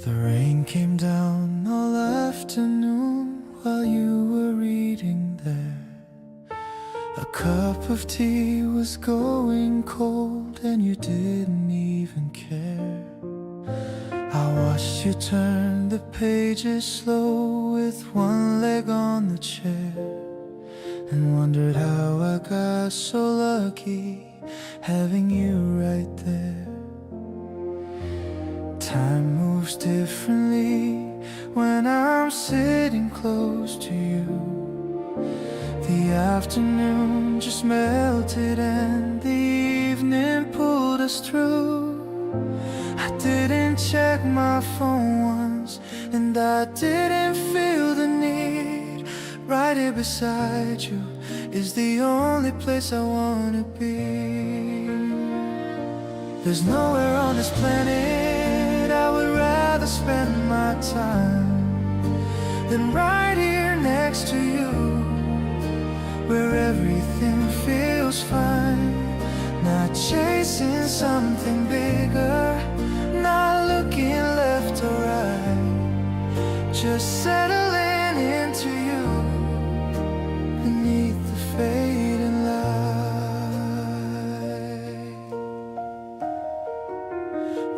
The rain came down all afternoon while you were reading there. A cup of tea was going cold and you didn't even care. I watched you turn the pages slow with one leg on the chair, and wondered how I got so lucky having you right there. Time moves differently when I'm sitting close to you. The afternoon just melted and the evening pulled us through. I didn't check my phone once, and I didn't feel the need. Right here beside you is the only place I wanna be. There's nowhere on this planet I would rather spend my time than right here next to you, where everything feels fine. Not chasing something bigger, not looking left or right, just settling into you beneath the fading light.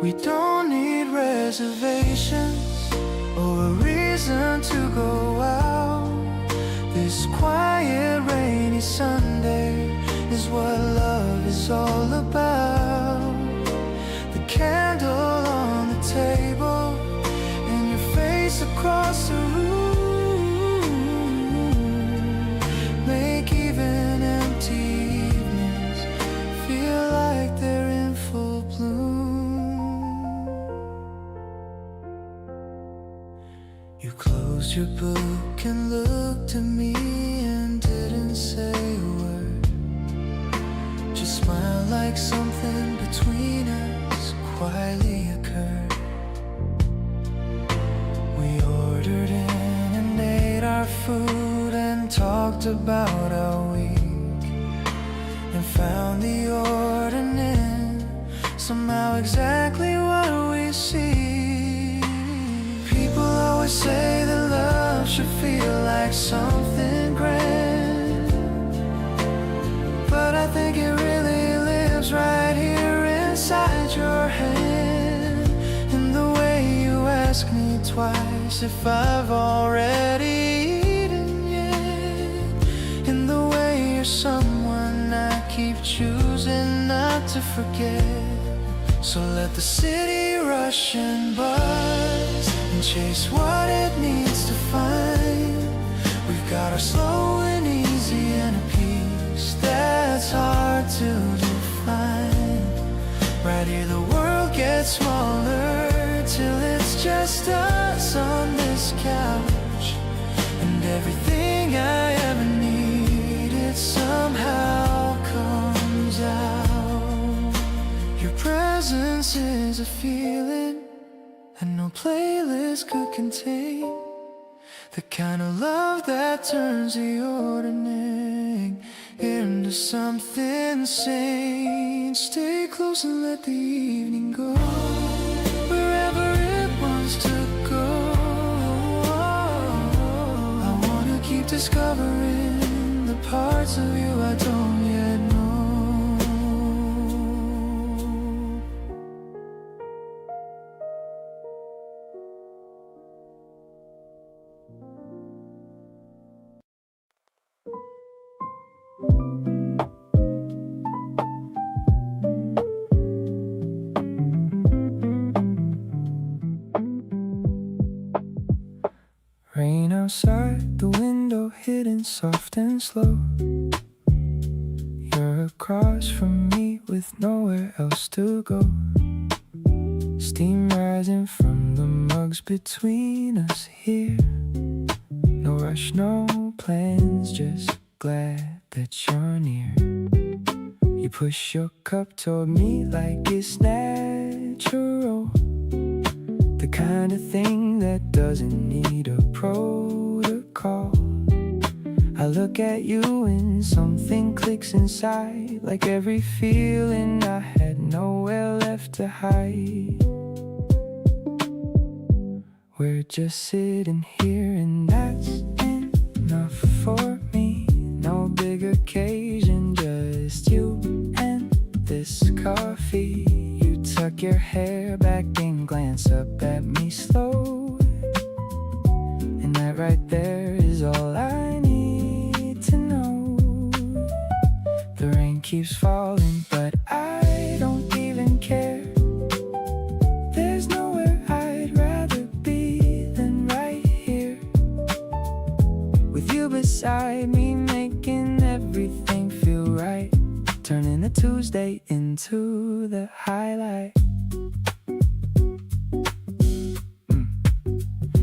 We don't need reservations or a reason to go out. This quiet rainy Sunday is what love is all about. The candle on the table and your face across the room make even empty evenings feel like they're in full bloom. You closed your book and looked at me and didn't say a word, just smiled like something between us quietly occurred. We ordered in and ate our food and talked about our week, and found the ordinary somehow exactly what we see. People always say that love should feel like something grand, but I think it really lives right here inside your hand. In the way you ask me twice if I've already eaten yet, in the way you're someone I keep choosing not to forget. So let the city rush and buzz and chase what it needs to find. We've got our slow and easy and a peace that's hard to define. Right here the world gets smaller till it's just us on this couch, and everything I ever needed somehow comes out. Your presence is a feeling and no playlist could contain, the kind of love that turns the ordinary into something sane. Stay close and let the evening go wherever it wants to go. I wanna keep discovering the parts of you I don't yet know. Rain outside the window, hitting soft and slow. You're across from me with nowhere else to go. Steam rising from the mugs between us here. No rush, no plans, just glad that you're near. You push your cup toward me like it's natural, the kind of thing that doesn't need a protocol. I look at you and something clicks inside, like every feeling I had nowhere left to hide. We're just sitting here and that's enough for me. No big occasion, just you and this coffee. You tuck your hair back and glance up at me slow, and that right there is all I need to know. The rain keeps falling, but I don't even care. There's nowhere I'd rather be than right here, with you beside me, making everything feel right, turning a Tuesday into the highlight.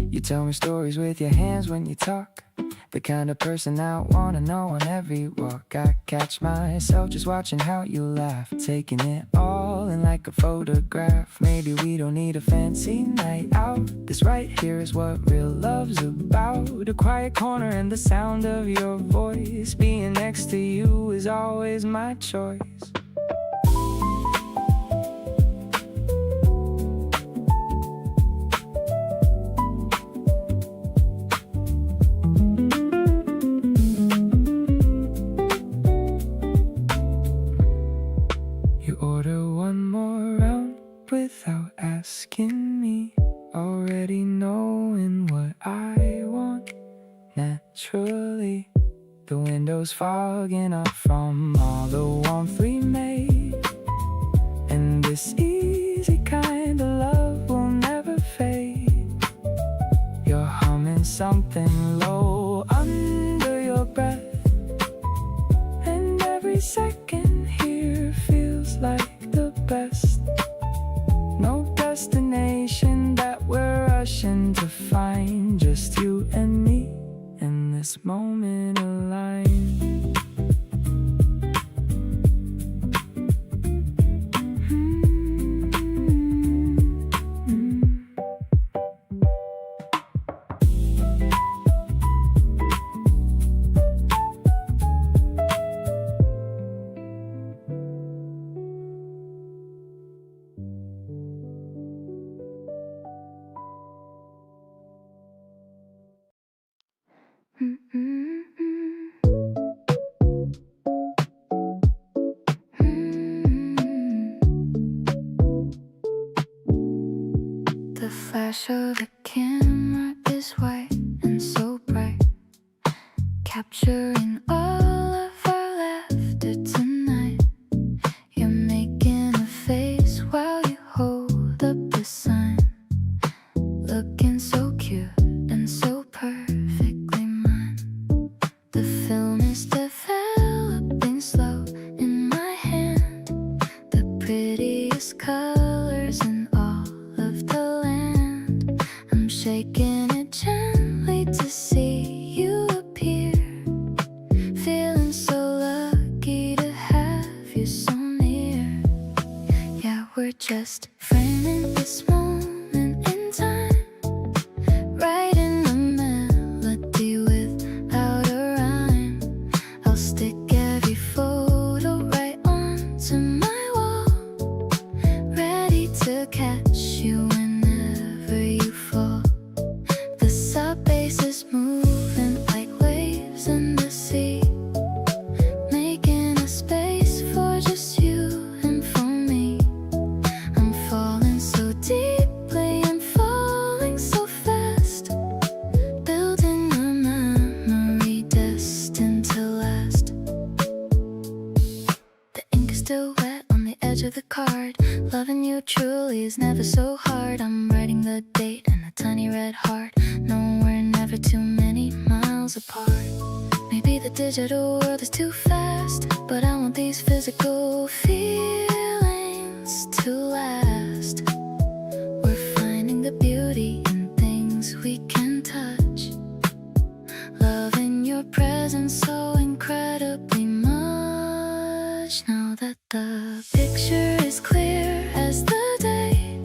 You tell me stories with your hands when you talk, the kind of person I wanna know on every walk. I catch myself just watching how you laugh, taking it all in like a photograph. Maybe we don't need a fancy night out, this right here is what real love's about. A quiet corner and the sound of your voice, being next to you is always my choice. Without asking me, already knowing what I want naturally. The window's fogging up from all the warmth we made, and this easy kind of love will never fade. You're humming something low under your breath, and every second here feels like the best. No destination that we're rushing to find, just you and me in this moment aligned. The flash of the camera is white and so bright, capturing all of our laughter tonight. You're making a face while you hold up the sign, looking so cute and so perfectly mine. The film is developing slow in my hand, the prettiest colors in all of the land. I'm shaking it gently to see you appear, feeling so lucky to have you so near. Yeah, we're just framing this moment in time, writing a melody without a rhyme. I'll stick every photo right onto my wall, ready to catch you whenever you fall. The sub bass is moving like waves in the sea, making a space for just you and for me. I'm falling so deeply and falling so fast, building a memory destined to last. The ink is still wet on the edge of the card. Loving you truly is never so hard. I'm writing the date and a tiny red heart. No, we're never too many miles apart. Maybe the digital world is too fast, but I want these physical feelings to last. We're finding the beauty in things we can touch, loving your presence so incredibly much. Now that the picture is clear as the day,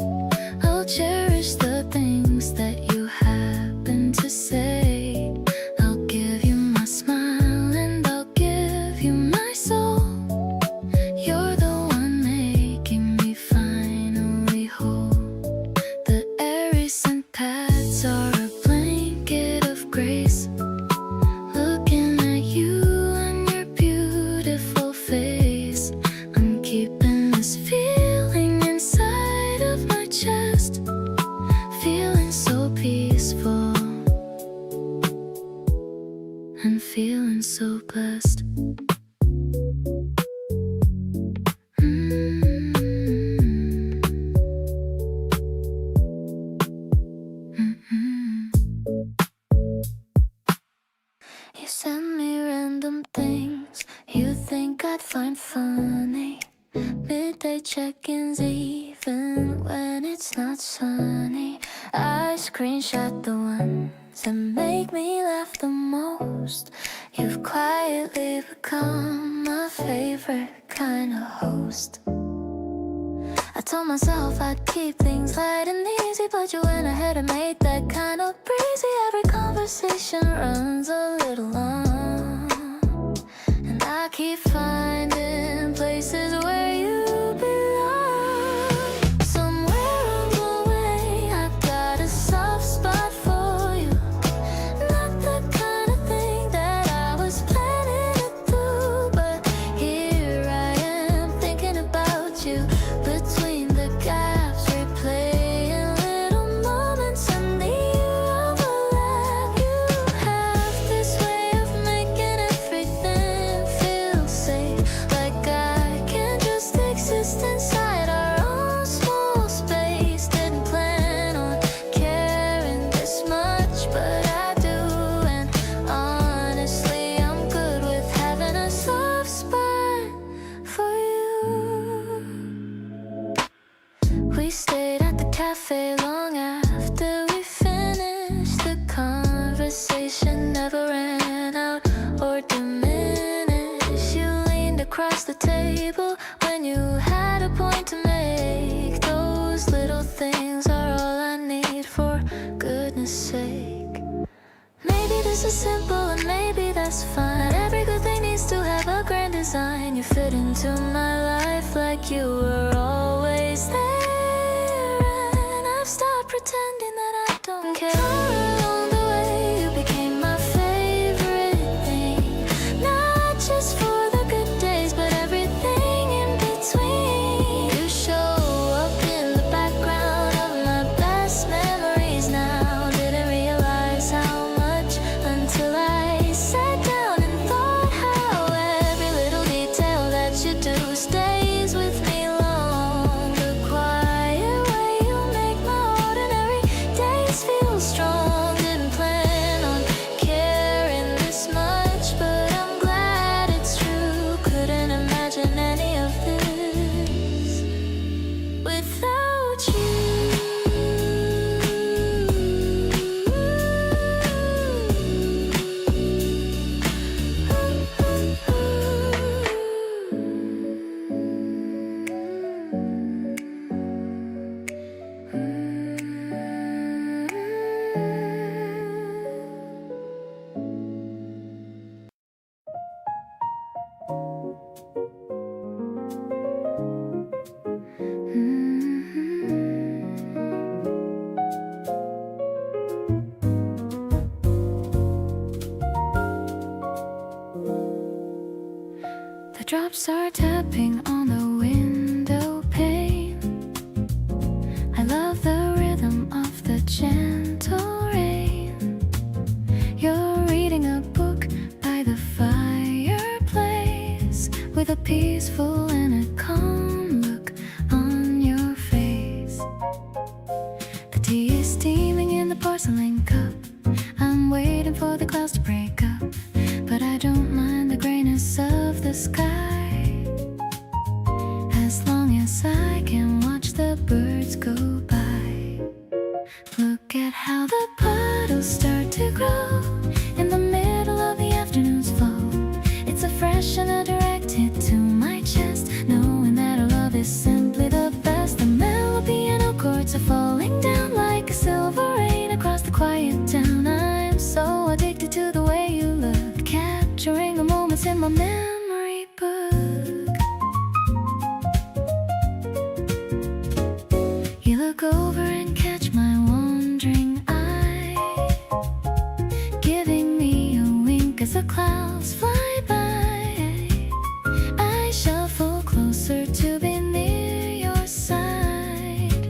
I'll cherish the things that you happen to say. I'll give you my smile and I'll give you my soul. You're the one making me finally just feeling so peaceful and feeling so blessed. You send me random things you think I'd find funny. Midday check-ins even when it's not sunny. I screenshot the ones that make me laugh the most. You've quietly become my favorite kind of host. I told myself I'd keep things light and easy, but you went ahead and made that kind of breezy. Every conversation runs a little long, and I keep finding places where you belong. Somewhere on the way I got a soft spot for you. Not the kind of thing that I was planning to do, but here I am thinking about you. Between the gaps, replaying little moments and the overlap. You have this way of making everything feel safe, like I can just exist inside our own small space. Didn't plan on caring this much, but I do, and honestly I'm good with having a soft spot for you. We stayed at the cafe long after we finished. The conversation never ran out or diminished. You leaned across the table when you had a point to make. Those little things are all I need, for goodness sake. Maybe this is simple and maybe that's fine. Not every good thing needs to have a grand design. You fit into my life like you were always there, and I've stopped pretending that I don't care. Along the way you became my favorite thing, not just for the good days but everything in between. You show up in the background of my best memories now. Didn't realize how much until I sat down and thought how every little detail that you do stays with me long. The quiet way you make my ordinary days feel strong. Didn't plan on caring this much, but I'm glad it's true. Couldn't imagine any of this without The drops are tapping on the window pane. I love the rhythm of the gentle rain. You're reading a book by the fireplace with a peaceful and a calm look on your face. The tea is steaming in the porcelain cup. I'm waiting for the clouds to break up, but I don't mind the grayness of the sky, as long as I can watch the birds go by. Look at how the puddles start to grow in the middle of the afternoon's flow. It's a fresh and a direct hit to my chest, knowing that our love is simply the best. The mellow piano chords are falling down like a silver rain across the quiet town. I'm so addicted to the way you look, capturing the moments in my memory book. You look over and catch my wandering eye, giving me a wink as the clouds fly by. I shuffle closer to be near your side,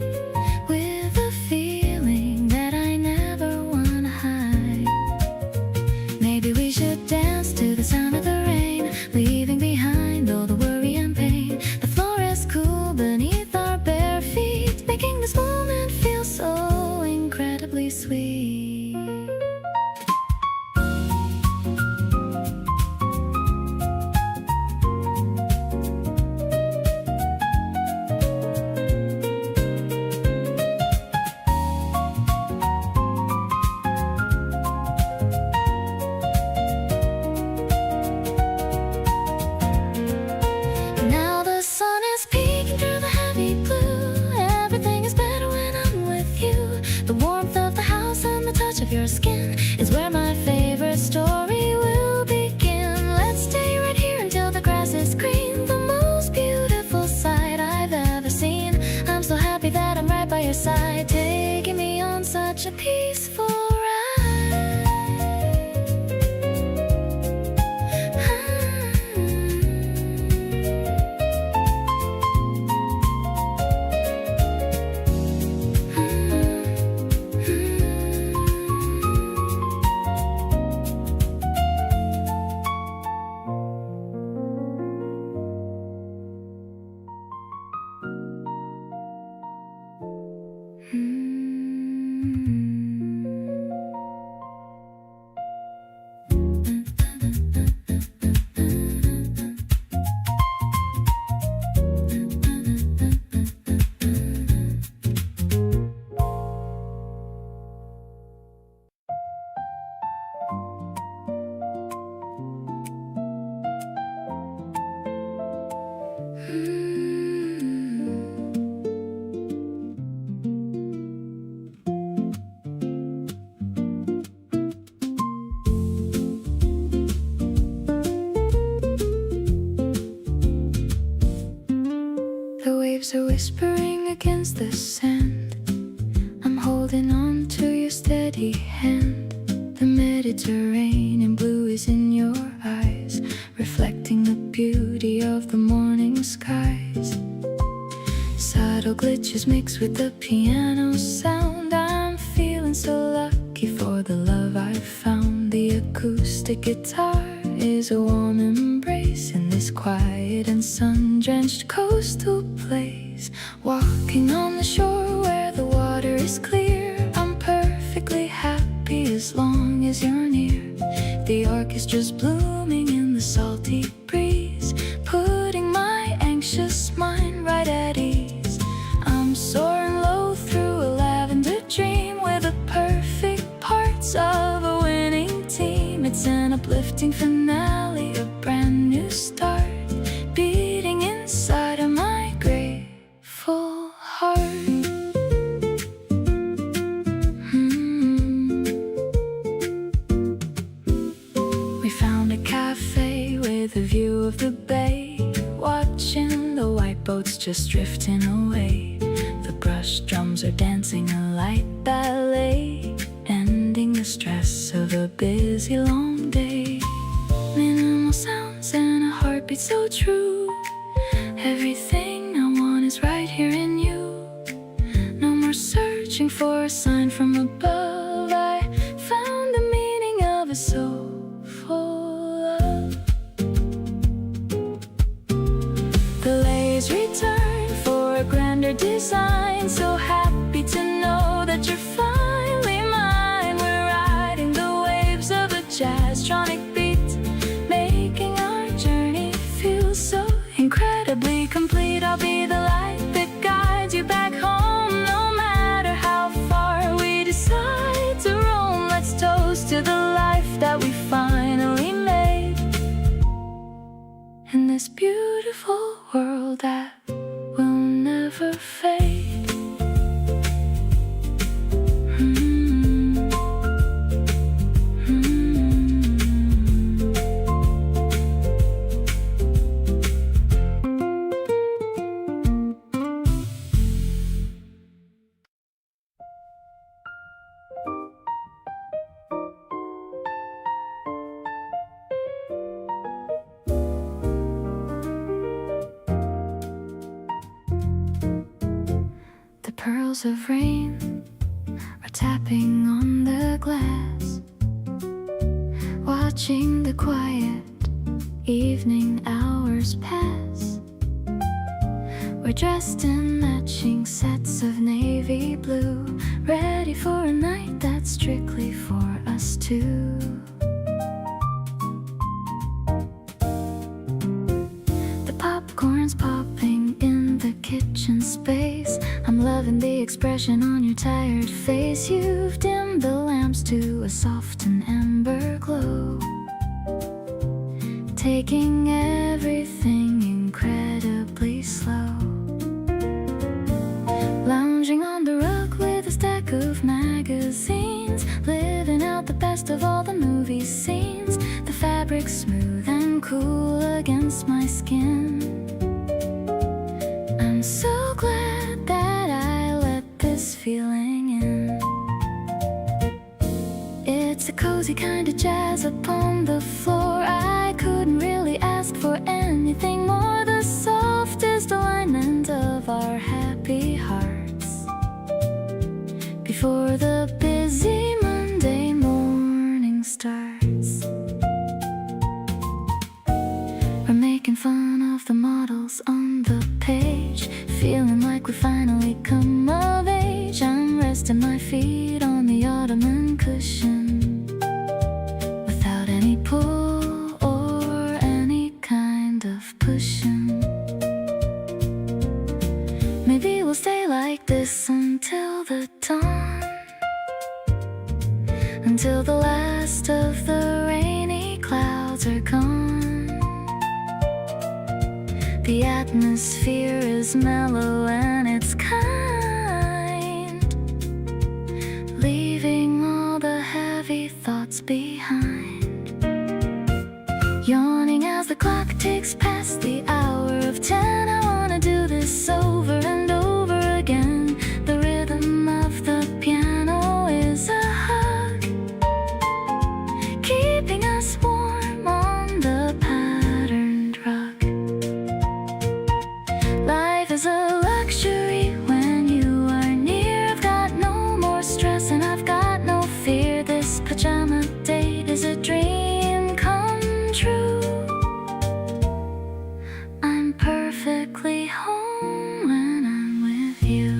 with of your skin is where my favorite story will begin. Let's stay right here until the grass is green. The most beautiful sight I've ever seen. I'm so happy that I'm right by your side, taking me on such a peaceful ride. The waves are whispering against the sand. I'm holding on to your steady hand. The Mediterranean blue is in your eyes, reflecting the beauty of the morning skies. Subtle glitches mix with the piano sound. I'm feeling so lucky for the love I've found. The acoustic guitar is a warm embrace in this quiet and sun-drenched coastal place. Walking on the shore where the water is clear, I'm perfectly happy as long as you're near. The orchestra's blooming in the salty breeze, putting my anxious mind right at ease. I'm soaring low through a lavender dream with the perfect parts of a winning team. It's an uplifting finale, a brand new start, beating inside of my grateful heart. We found a cafe with a view of the bay, watching the white boats just drifting away. The brush drums are dancing a light ballet, ending the stress of a busy long day. Minimal sounds and a heartbeat so true. Everything I want is right here in you. No more searching for a sign from above. I found the meaning of a soulful love. The layers return for a grander design. So happy to know that you're finally mine. We're riding the waves of a jazz-tronic beat, making our journey feel so incredibly complete. I'll be the light that guides you back home, no matter how far we decide to roam. Let's toast to the life that we finally made in this beautiful world that will never fade. The pearls of rain are tapping on the glass, watching the quiet evening hours pass. We're dressed in matching sets of navy blue, ready for a night that's strictly for us two. The popcorn's popping in the kitchen space. I'm loving the expression on your tired face. You've dimmed the lamps to a soft and amber glow, taking everything incredibly slow. Lounging on the rug with a stack of magazines, living out of all the movie scenes. The fabric smooth and cool against my skin. I'm so glad that I let this feeling in. It's a cozy kind of jazz upon the floor. I couldn't really ask for anything more. The softest alignment of our happy hearts before the busy Monday morning starts. We're making fun of the models on the page, feeling like we finally come of age. I'm resting my feet on the ottoman cushion without any pull or any kind of pushing. Maybe we'll stay like this until the dawn, until the last of the rainy clouds are gone. The atmosphere is mellow and it's kind, leaving all the heavy thoughts behind. Yawning as the clock ticks past the hour of 10. I wanna do this over and over again. The rhythm of the piano is a hug, keeping us warm on the patterned rug. Life is a luxury when you are near. I've got no more stress and I've got no fear. This pajama date is a dream come true. I'm perfectly home when I'm with you.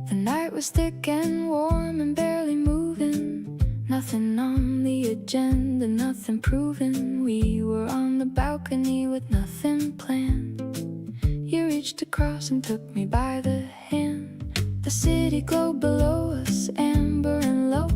The night was thick and warm and barely moving. Nothing on the agenda, nothing proven. We were on the balcony with nothing planned. You reached across and took me by the hand. The city glowed below us, amber and low.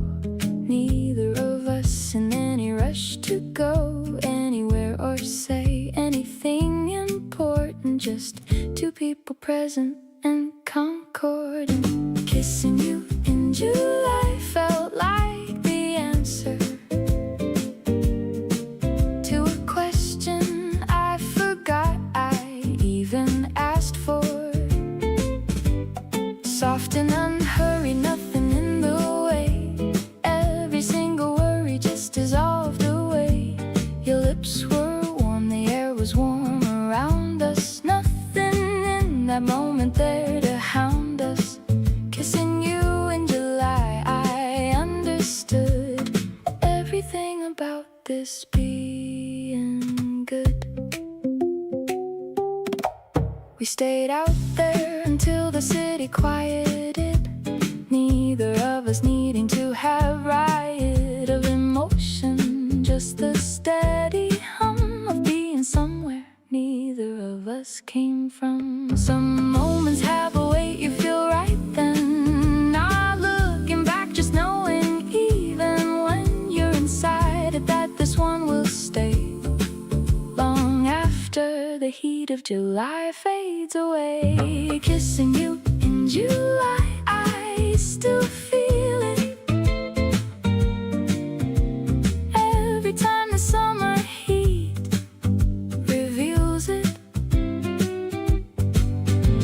Neither of us in any rush to go anywhere or say anything important. Just two people present and concord. And kissing you in July felt like the answer to a question I forgot I even asked for. Soft and unhurried, nothing in the way. Every single worry just dissolved away. Your lips were warm, the air was warm around us. Nothing in that moment there to hound us. Kissing you in July, I understood everything about this being good. We stayed out there until the city quieted, neither of us needing to have riot of emotion, just the steady hum of being somewhere neither of us came from. Some moments have a weight, you feel right then, not looking back, just knowing even when you're inside it that this one will stay long after the heat of July fades away. Kissing you in July, I still feel it every time the summer heat reveals it.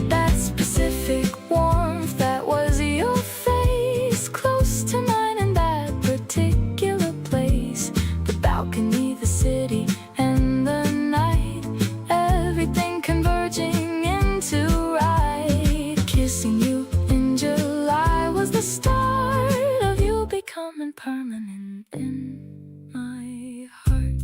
That specific warmth that was your face, close to mine in that particular place. The balcony, the city, and the night, everything converging into right. Kissing you in July was the start of you becoming permanent in my heart.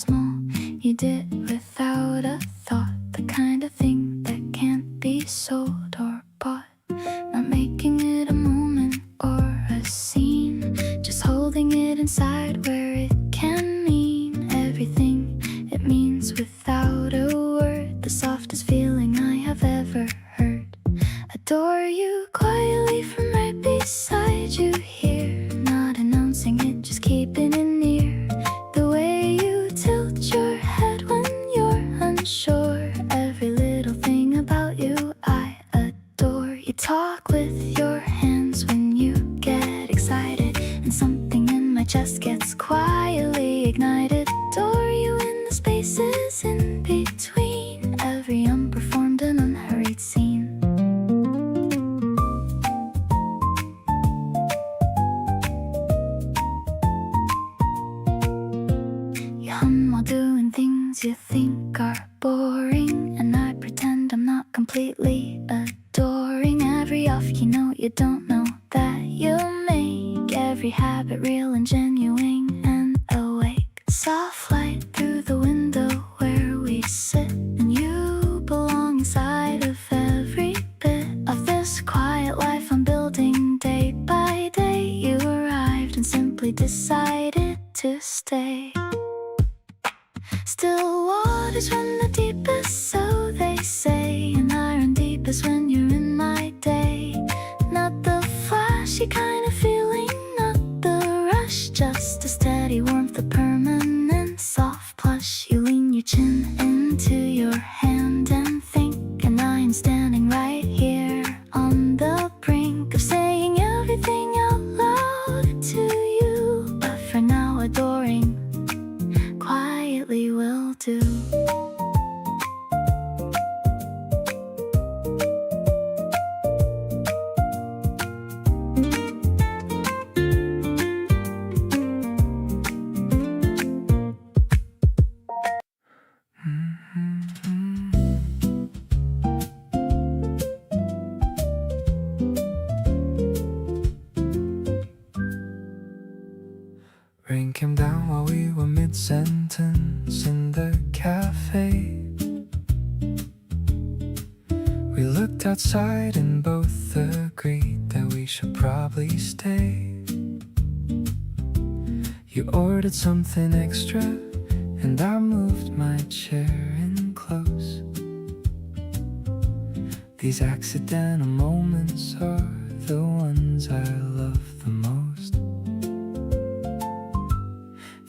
small. You did without a thought, the kind of thing that can't be sold or bought. Not making it a moment or a scene, just holding it inside where it can mean everything it means without a word. The softest feeling I have ever heard. Adore you quietly from right beside you here, not announcing it, just keeping it near. The way you tilt your head when you're unsure, every little thing about you I adore. You talk with your hands when you get excited, and something in my chest gets quietly ignited. Adore you in the spaces in between every unperformed and unhurried scene. You hum while doing things you think are boring, and I pretend I'm not completely adoring every off-key note you don't know that you make, every habit real and genuine and awake. Soft light through the window where we sit, and you belong inside of every bit of this quiet life I'm building day by day. You arrived and simply decided to stay. Still waters run the deepest, so they say, and I run deepest when you're in my day. Not the flashy kind of feeling, not the rush, just a steady warmth, a permanent soft plush. You lean your chin into your hand and think, and I am standing right here on the brink of saying everything out loud to you. But for now, adoring quietly will do. Rain came down while we were mid-sentence in the cafe. We looked outside and both agreed that we should probably stay. You ordered something extra, and I moved my chair in close. These accidental moments are the ones I love the most.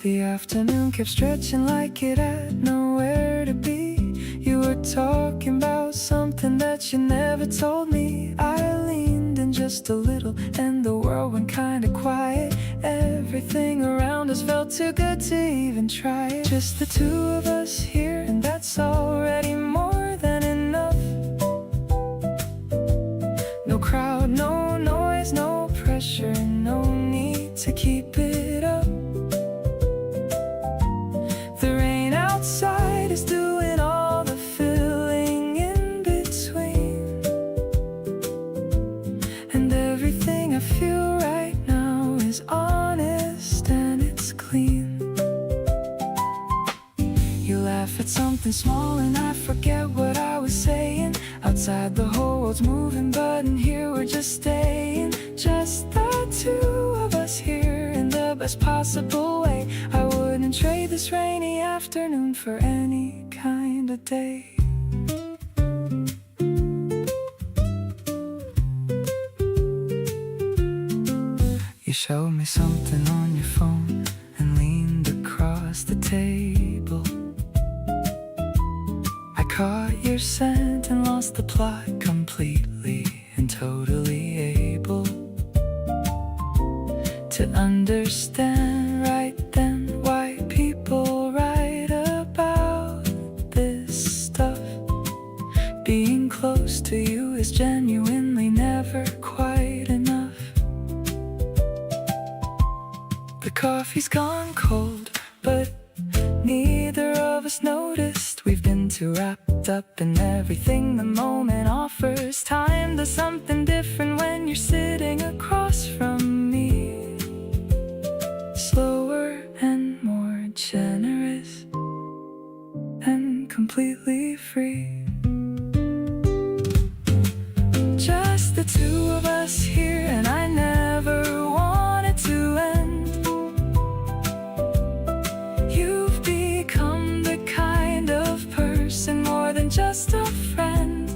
The afternoon kept stretching like it had nowhere to be. You were talking about something that you never told me. I leaned in just a little and the world went kinda quiet. Everything around us felt too good to even try it. Just the two of us here, and that's already more than enough. No crowd, no noise, no pressure, no need to keep it up. The rain outside is doing all the filling in between, and everything I feel right now is honest and it's clean. You laugh at something small and I forget what I was saying. Outside the whole world's moving, but in here we're just staying. Just the two of us here in the best possible way. I wouldn't trade this rainy afternoon for any kind of day. You showed me something on your phone and leaned across the table. I caught your scent and lost the plot completely, and totally able to understand right then why people write about this stuff. Being close to you is genuinely never quite enough. The coffee's gone cold, but neither of us noticed. We've been too wrapped up in everything the moment offers. Time does something different when you're sitting across from me. Slower and more generous. completely free. Just the two of us here, and I never want it to end. You've become the kind of person more than just a friend.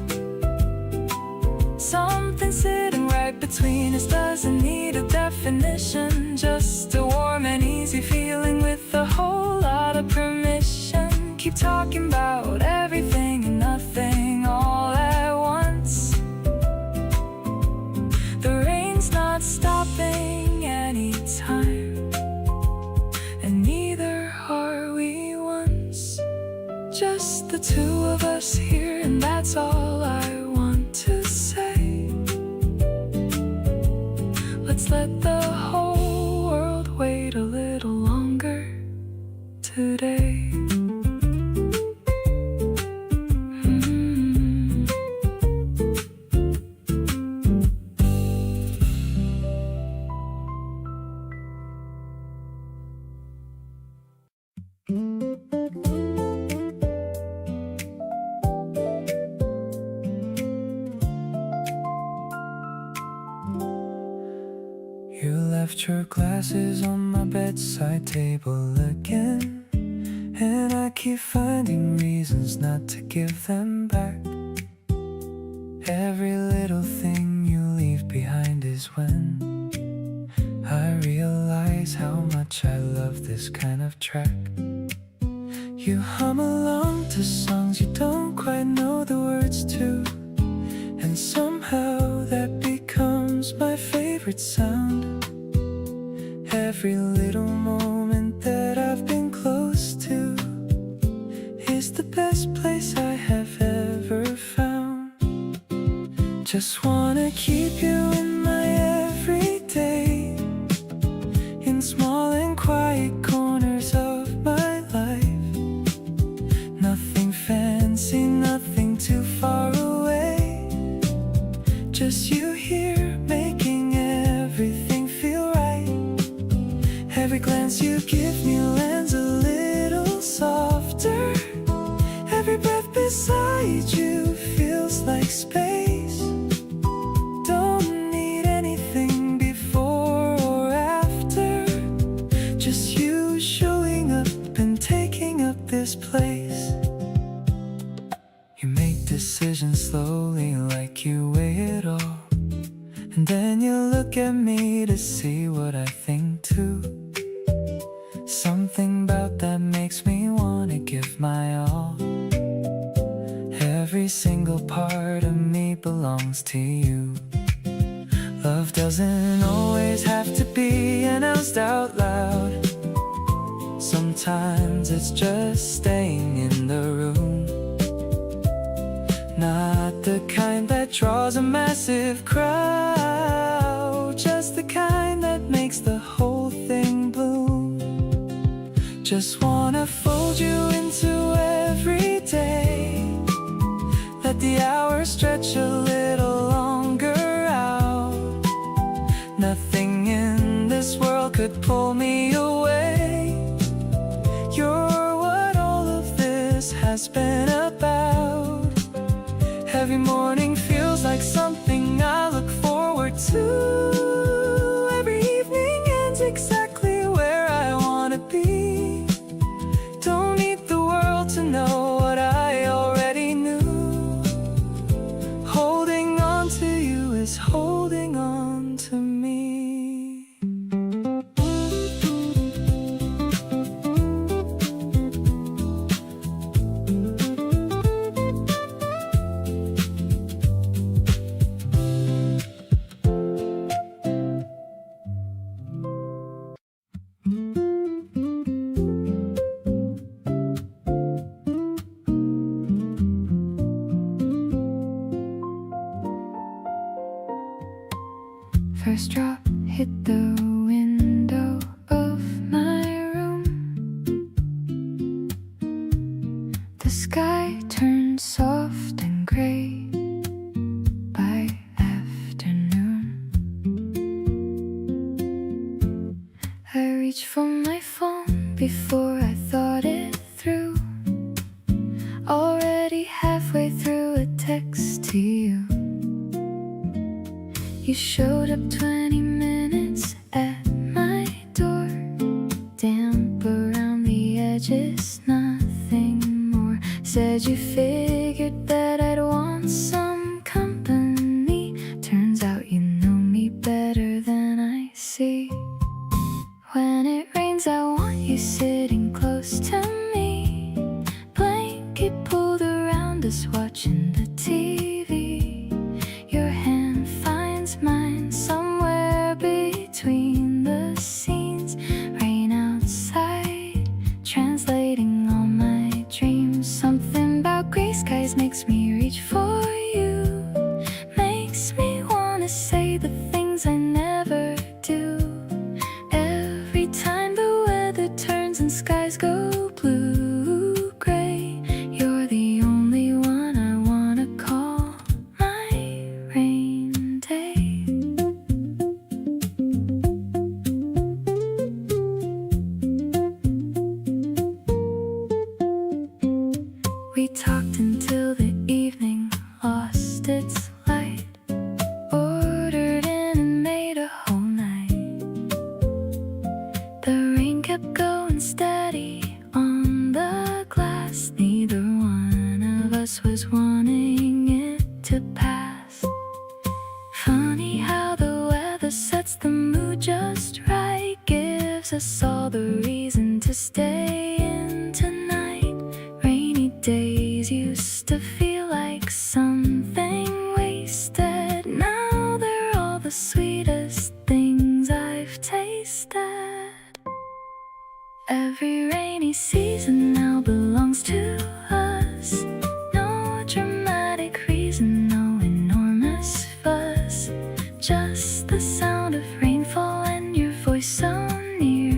Something sitting right between us doesn't need a definition, just a warm and easy feeling with a whole lot of permission. Keep talking about everything and nothing all at once. The rain's not stopping anytime, and neither are we once. Just the two of us here, and that's all I want to say. Let's let the whole world wait a little longer today. You left your glasses on my bedside table again, and I keep finding reasons not to give them back. Every little thing you leave behind is when I realize how much I love this kind of track. You hum along to songs you don't quite know the words to, and somehow that becomes my favorite sound. Every little moment that I've been close to is the best place I have ever found. Just wanna keep you in my everyday, in small and quiet corners of my life. Nothing fancy, nothing too far away, just you here making everything feel right. Every glance you give me lands a little softer. Every breath beside you feels like space. Don't need anything before or after, just you showing up and taking up this place. You make decisions slowly like you weigh it all, and then you look at me to see what I think too. Something about that makes me wanna give my all. Every single part of me belongs to you. Love doesn't always have to be announced out loud. Sometimes it's just staying in the room. Not the kind that draws a massive crowd, just the kind that makes the whole thing bloom. Just wanna fold you into every day. Let the hours stretch a little longer out. Nothing in this world could pull me away. You're what all of this has been about. Every morning feels like something I look forward to. Every evening ends exactly where I wanna be. Don't need the world to know what I already knew. Holding on to you is holding on to me. First drop hit the window of my room. The sky turned soft and gray by afternoon. I reached for my phone before I thought it through. All You showed up 20 minutes at my door, damp around the edges, nothing more. Said you figured that I'd want some company. Turns out you know me better than I see. When it rains, I want you sitting close to me, blanket pulled around us watching the TV. Your hand finds mine somewhere between the scenes. Rain outside, translating all my dreams. Something about gray skies makes me reach for you, makes me wanna say the things I never do. Every time the weather turns and skies go blue gray, you're the only one I wanna call my rain day. We talked until the evening lost its light, ordered in and made a whole night. The rain kept going steady on the glass. Neither one of us was wanting it to pass. Funny how the weather sets the mood just right, gives us all the reason to stay in tonight. Rainy days used to feel like something wasted. Now they're all the sweetest things I've tasted. Every rainy season now belongs to us. No dramatic reason, no enormous fuss. Just the sound of rainfall and your voice so near.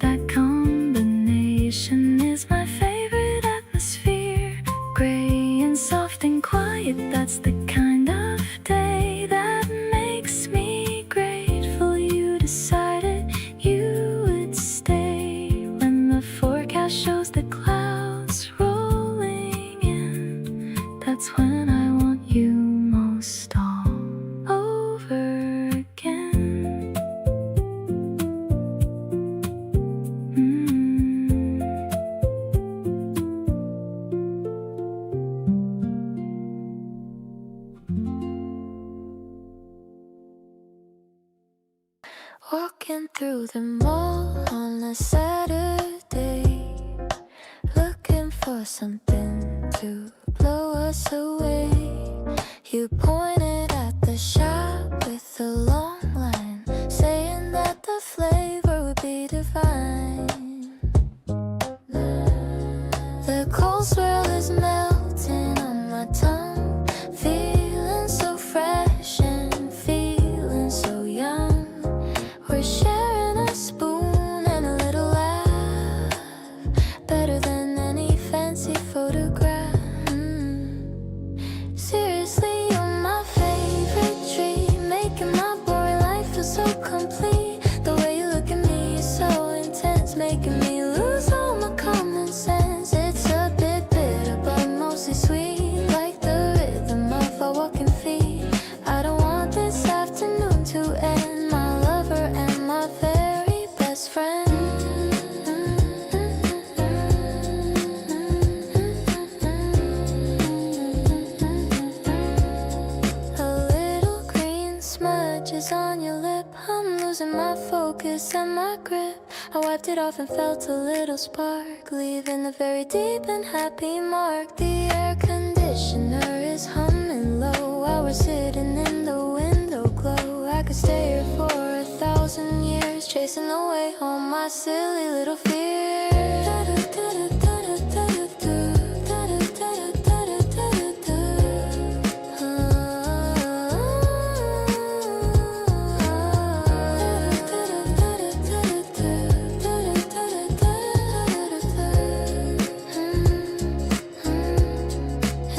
That combination is my favorite atmosphere. Gray and soft and quiet, that's the kind of day that makes me grateful you decided you would stay. When the forecast shows the clouds rolling in, that's when I want you most all over again. Walking through the mall on a Saturday, looking for something to blow us away. You pointed at the shop with the long line, saying that the flavor would be divine. The cold swirl is melting on my tongue, feeling so fresh and feeling so young. We're sharing a spoon and a little laugh, better than any fancy photograph. Seriously, you're my favorite dream, making my boring life feel so complete. The way you look at me is so intense, making me lose all my common sense. It's a bit bitter, but mostly sweet, like the rhythm of our walking feet. I don't want this afternoon to end, my lover and my very best friend. A little green smudge is on your lip, I'm losing my focus and my grip. I wiped it off and felt a little spark, leaving a very deep and happy mark. The air conditioner is humming low while we're sitting in the window glow. I could stay here for 1,000 years, chasing away all my silly little fears.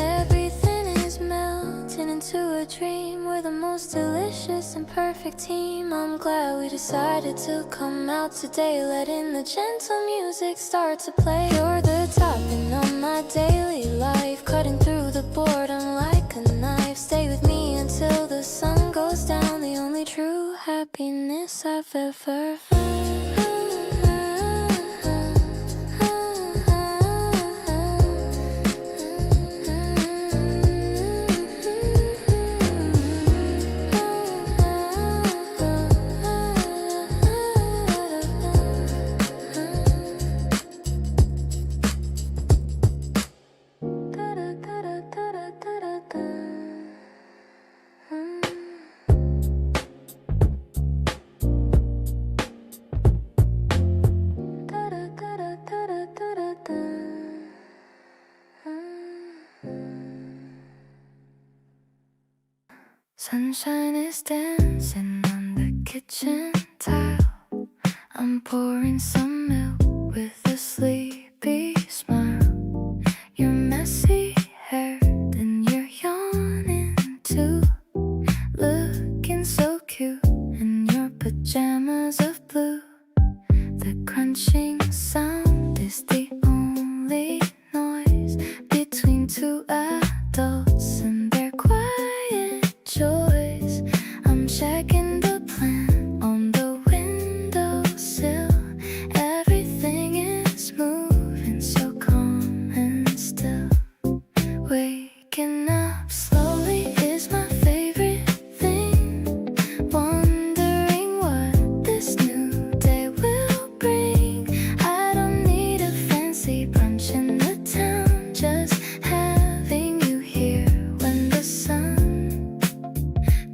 Everything is melting into a dream. We're the most delicious and perfect team. I'm glad we decided to come out today, letting the gentle music start to play. You're the topping on my daily life, cutting through the boredom like a knife. Stay with me until the sun goes down. happiness I've ever Sunshine is dancing on the kitchen tile. I'm pouring some milk with a sleepy smile. You're messy haired and you're yawning too, looking so cute in your pajamas of blue. The crunching sound is the only noise between two adults and their quiet choice. I'm checking the plan on the windowsill. Everything is moving so calm and still. Waking up slowly is my favorite thing. Wondering what this new day will bring. I don't need a fancy brunch in the town, just having you here when the sun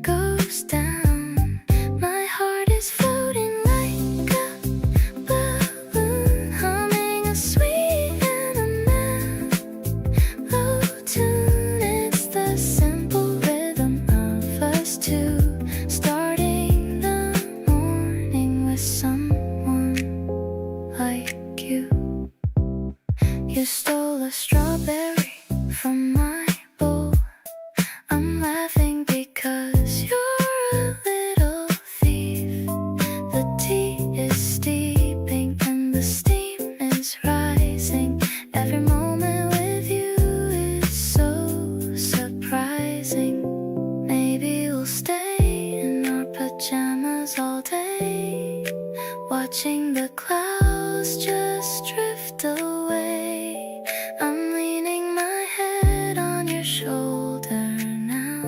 goes down. My heart is floating like a balloon, humming a sweet and a mellow tune. It's the simple rhythm of us two, starting the morning with someone like you. You stole a strawberry from my bowl. I'm laughing because you're a little thief. The tea is steeping and the steam is rising. Every moment with you is so surprising. Maybe we'll stay in our pajamas all day, watching the clouds just drift away. I'm leaning my head on your shoulder now,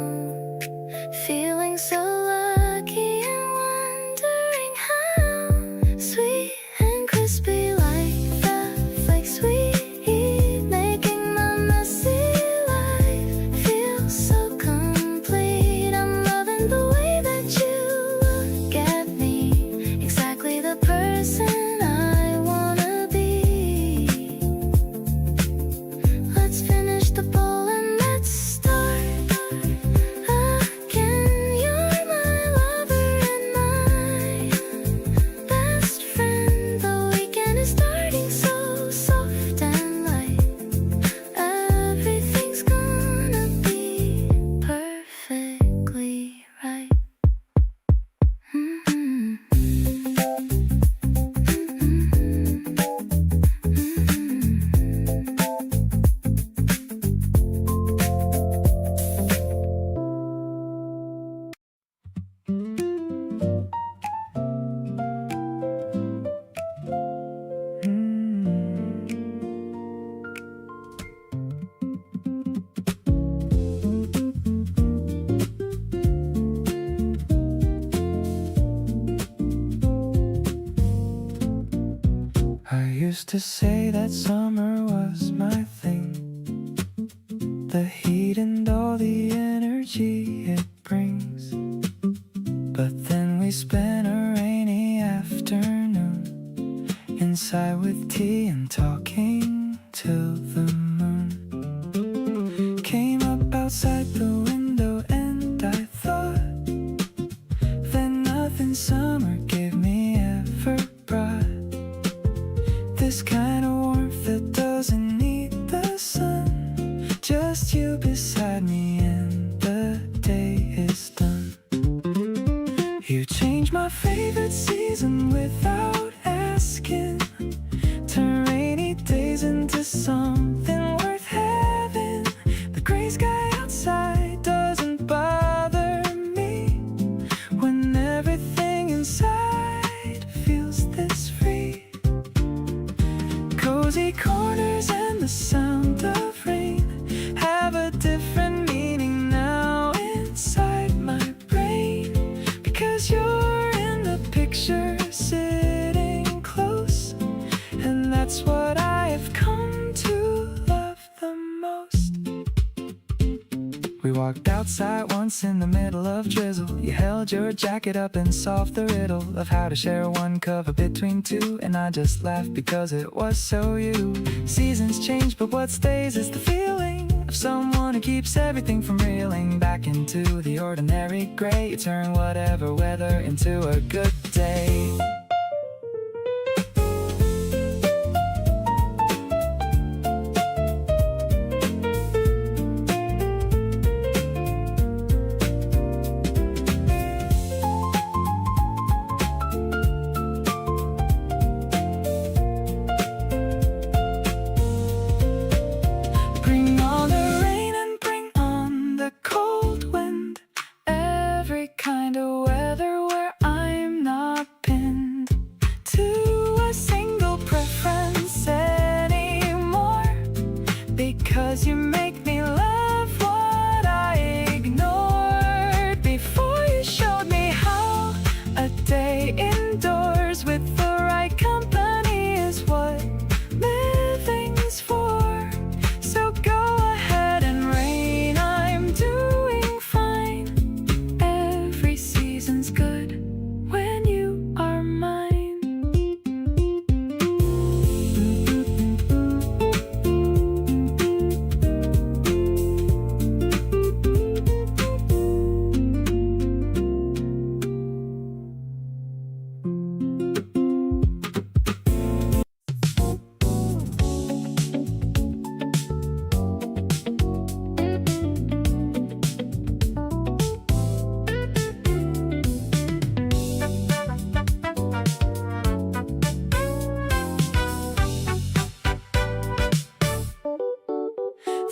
feeling so lucky and wondering how sweet and crispy like the flakes we eat, making my messy life feel so complete. I'm loving the way that you look at me, exactly the person I wanna be. Let's finish the bowl and let's start again. You're my lover and my best friend. The weekend is starting so soft and light. Everything's gonna be perfectly right. I used to say that summer was my thing, the heat and all the energy it brings. But then we spent a rainy afternoon inside with tea and talking till the moon came up outside the window, and I thought that nothing summer gave me ever brought. This kind of warmth that doesn't need the sun, just you beside me and the day is done. You changed my favorite season without asking, turn rainy days into something worth having. The gray sky outside doesn't bother me when everything We walked outside once in the middle of drizzle. You held your jacket up and solved the riddle of how to share one cover between two, and I just laughed because it was so you. Seasons change, but what stays is the feeling of someone who keeps everything from reeling back into the ordinary gray. You turn whatever weather into a good day. Bring on the rain and bring on the cold wind. Every kind of weather where I'm not pinned to a single preference anymore. Because you make me love what I ignored before you showed me how a day indoors with the right company is what living's for. So go ahead and rain, I'm doing fine. Every season's good when you are mine.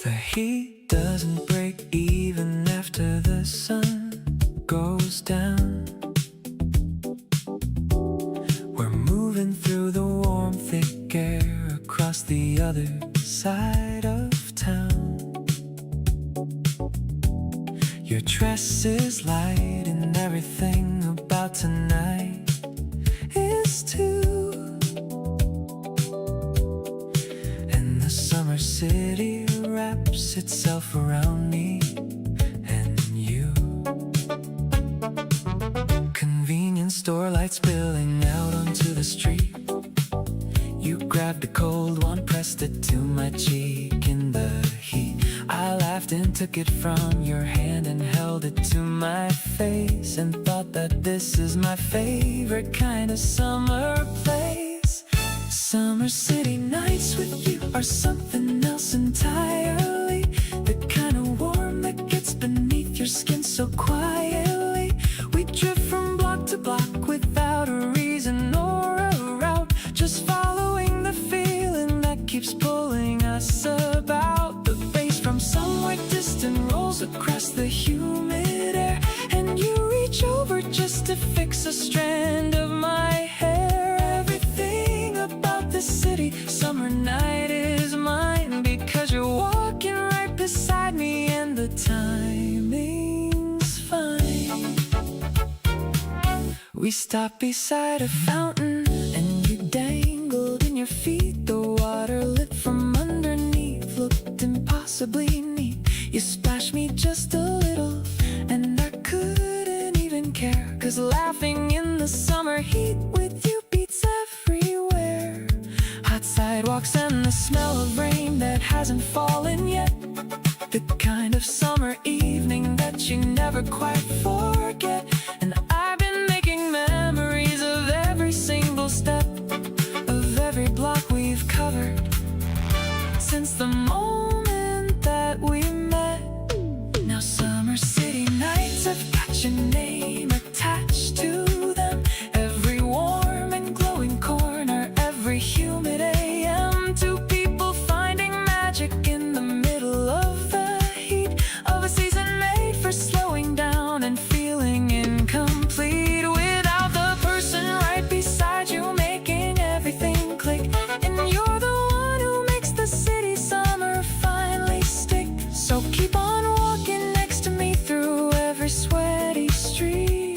The heat doesn't break even after the sun goes down. We're moving through the warm, thick air across the other side of town. Your dress is light and everything about tonight is too. And the summer city wraps itself around me and you. Convenience store lights spilling out onto the street. You grabbed a cold one, pressed it to my cheek in the heat. I laughed and took it from your hand and held it to my face, and thought that this is my favorite kind of summer place. Summer city nights with you are something else entirely. The kind of warm that gets beneath your skin so quietly. We drift from block to block without a reason or a route, just following the feeling that keeps pulling us about. The bass from somewhere distant rolls across the humid air, and you reach over just to fix a strand of my hair. Everything about this city summer night is mine, because you're walking right beside me and the timing's fine. We stopped beside a fountain and you dangled in your feet. The water lit from underneath looked impossibly neat. You splashed me just a little and I couldn't even care, 'cause laughing in the summer heat with you beats everywhere. Hot sidewalks and the smell of rain that hasn't fallen yet. The kind of summer evening that you never quite forget. And I've been making memories of every single step of every block we've covered since the moment that we met. Now summer city nights have got your name attached to them. Every warm and glowing corner, every humid AM. Two people finding magic in the middle of the heat of a season made for slowing down and feeling incomplete without the person right beside you making everything click. And you're the one who makes the city summer finally stick. So keep on walking next to me through every sweaty street.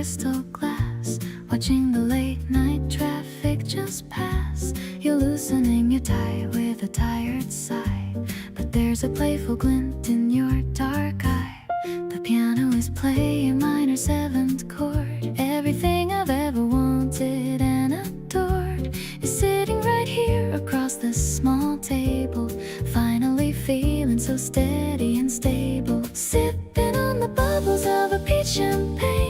crystal glass, watching the late night traffic just pass. You're loosening your tie with a tired sigh, but there's a playful glint in your dark eye. The piano is playing minor seventh chord. Everything I've ever wanted and adored is sitting right here across the small table. Finally feeling so steady and stable, sipping on the bubbles of a peach champagne,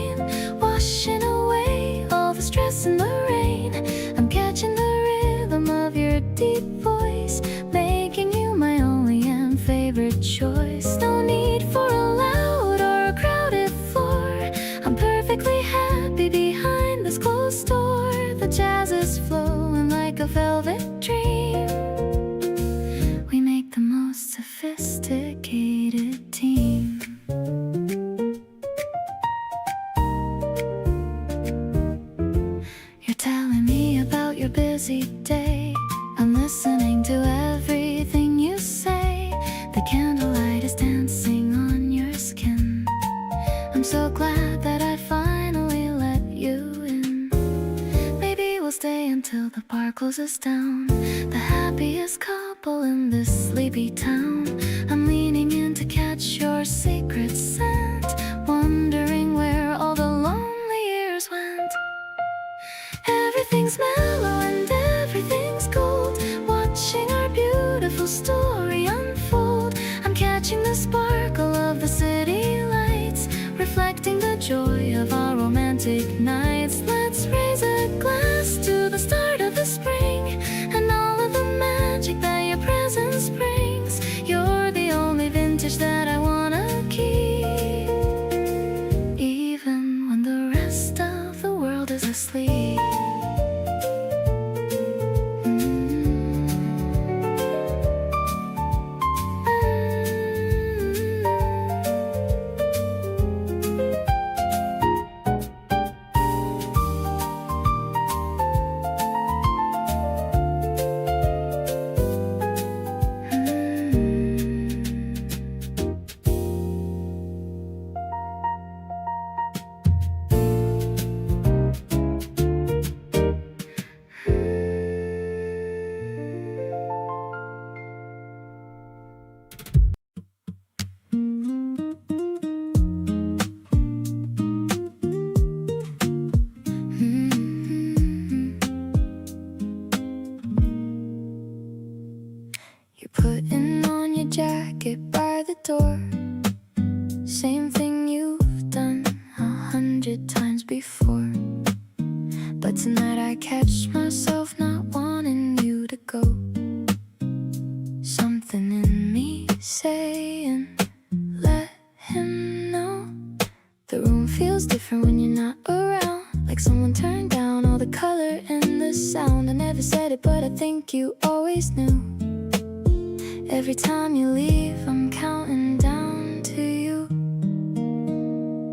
washing away all the stress and the rain. I'm catching the rhythm of your deep voice, making you my only and favorite choice. No need for a loud or a crowded floor, I'm perfectly happy behind this closed door. The jazz is flowing like a velvet dream. We make the most sophisticated team. You're telling me about your busy day, I'm listening to everything you say. The candlelight is dancing on your skin. I'm so glad that I finally let you in. Maybe we'll stay until the bar closes down, the happiest couple in this sleepy town. I'm leaning in to catch your secret scent, wondering where all the lonely years went. Everything's mellow and everything's gold, watching our beautiful story unfold. I'm catching the sparkle of the city lights, reflecting the joy of our romantic nights. Let's raise a glass to the start of the spring and all of the magic that your presence brings. You're the only vintage that I wanna keep, even when the rest of the world is asleep. Putting on your jacket by the door, same thing you've done 100 times before. But tonight I catch myself not wanting you to go. Something in me saying, let him know. The room feels different when you're not around, like someone turned down all the color and the sound. I never said it, but I think you always knew. Every time you leave, I'm counting down to you.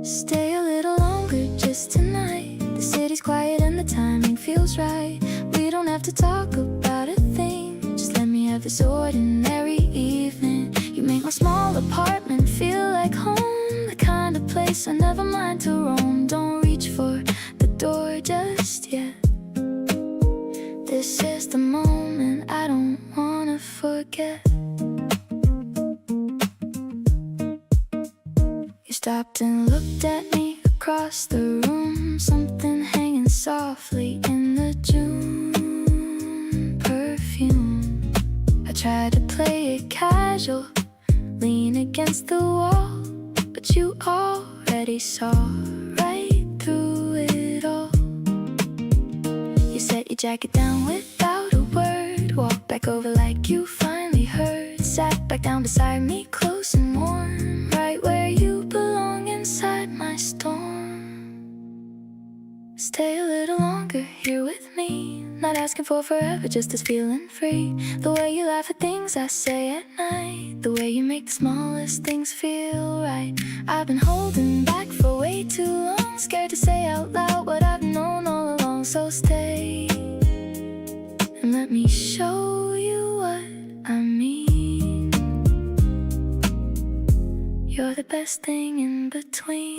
Stay a little longer just tonight. The city's quiet and the timing feels right. We don't have to talk about a thing, just let me have this ordinary evening. You make my small apartment feel like home, the kind of place I never mind to roam. Don't reach for the door just yet. This is the moment I don't wanna forget. You stopped and looked at me across the room, something hanging softly in the June perfume. I tried to play it casual, lean against the wall, but you already saw right through it all. You set your jacket down without a word, walked back over like you finally heard, sat back down beside me close and warm, right where you belong inside my storm. Stay a little longer here with me, not asking for forever, just as feeling free. The way you laugh at things I say at night, the way you make the smallest things feel right. I've been holding back for way too long, scared to say out loud what I've known all along. So stay and let me show you what I mean. You're the best thing in between.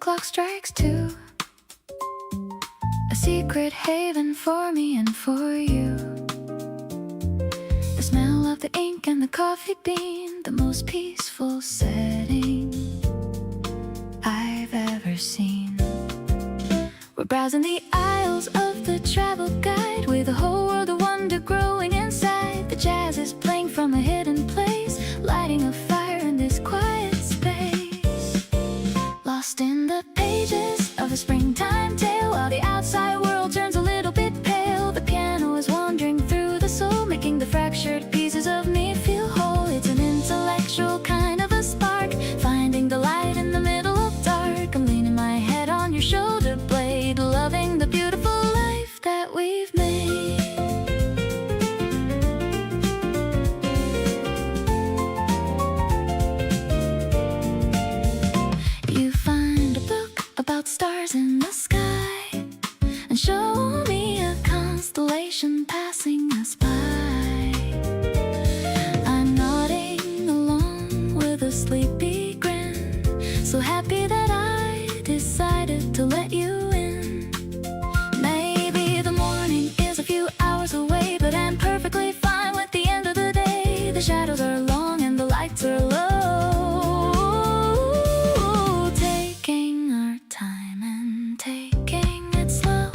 clock strikes 2. A secret haven for me and for you. The smell of the ink and the coffee bean, the most peaceful setting I've ever seen. We're browsing the aisles of the travel guide with a whole world of wonder growing inside. The jazz is playing from a hidden place, lighting a fire in this quiet space. Lost in the pages of a springtime tale, while the outside world turns a little bit pale. The piano is wandering through the soul, making the fractured pieces of me feel whole. It's an intellectual kind of a spark, finding the light in the middle of dark. I'm leaning my head on your shoulder blade, loving the beautiful life that we've made. You find a book about stars in the sky and show me a constellation passing us by. I'm nodding along with a sleepy grin, so happy that I decided to let you in. Maybe the morning is a few hours away, but I'm perfectly fine with the end of the day. The shadows are long and the lights are low, taking our time and taking it slow.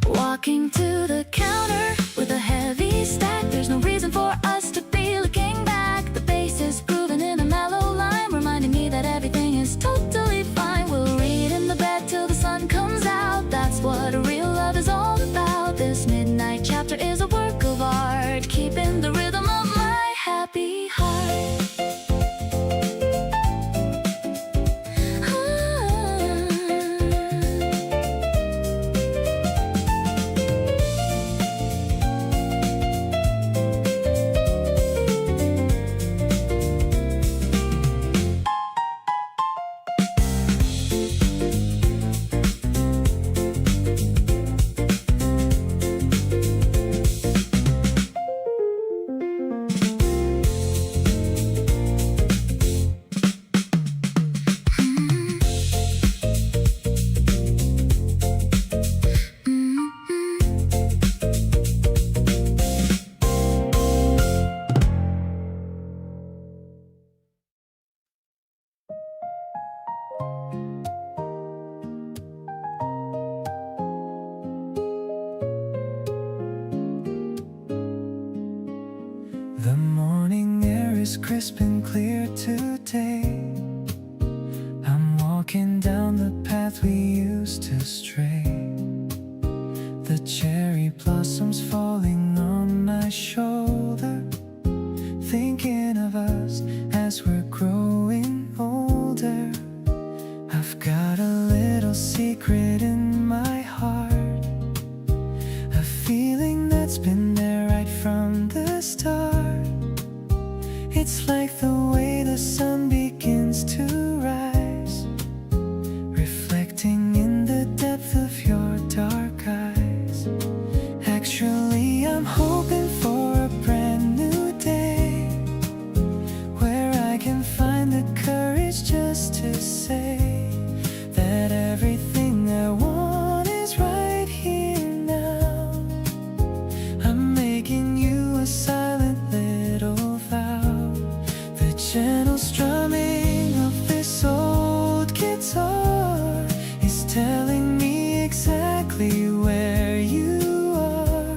Walking to the counter with a heavy stack, there's no reason for us to be looking back. The bass is grooving in a mellow line, reminding me that everything is totally fine. We'll read in the bed till the sun comes out, that's what real love is all about. This midnight chapter is a work of art, keeping the rhythm of my happy heart. The morning air is crisp and clear today. I'm walking down the path we used to stray. The cherry blossoms falling on my shoulder, thinking of us as we're growing older. I've got a little secret in my heart, a feeling that's been there right from the start. It's like the way the sun begins to rise, reflecting in the depth of your dark eyes. Actually, I'm hoping for a brand new day, where I can find the courage just to say that everything I want is right here now. I'm making you a silent little vow, the gentle strumming of this old guitar is telling me exactly where you are.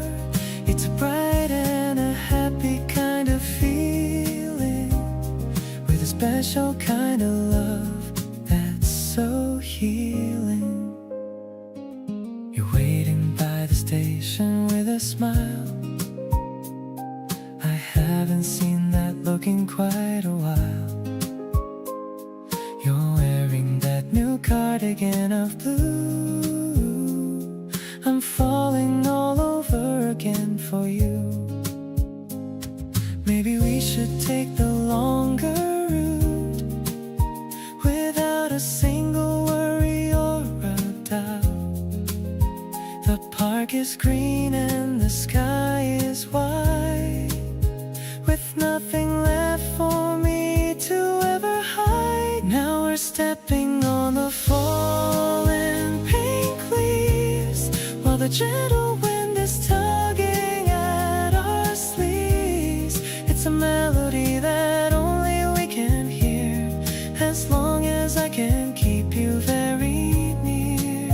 It's a bright and a happy kind of feeling, with a special kind of love that's so healing. You're waiting by the station with a smile. I haven't seen that look in quite a while. You're wearing that new cardigan of blue. I'm falling all over again for you. Maybe we should take the longer route, without a single worry or a doubt. The park is green and the sky is white, with nothing left for me to ever hide. Now we're stepping the gentle wind is tugging at our sleeves. It's a melody that only we can hear, as long as I can keep you very near.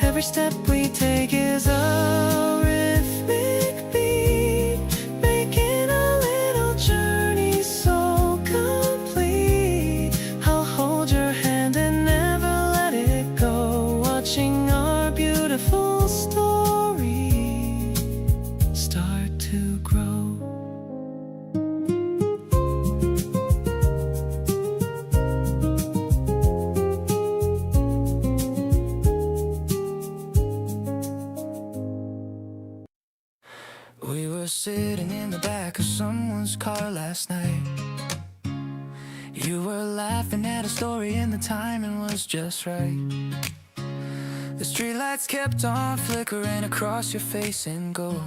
Every step we take is a rhythmic beat, making a little journey so complete. I'll hold your hand and never let it go, watching our beautiful story start to grow. We were sitting in the back of someone's car last night. You were laughing at a story and the timing was just right. The streetlights kept on flickering across your face in gold,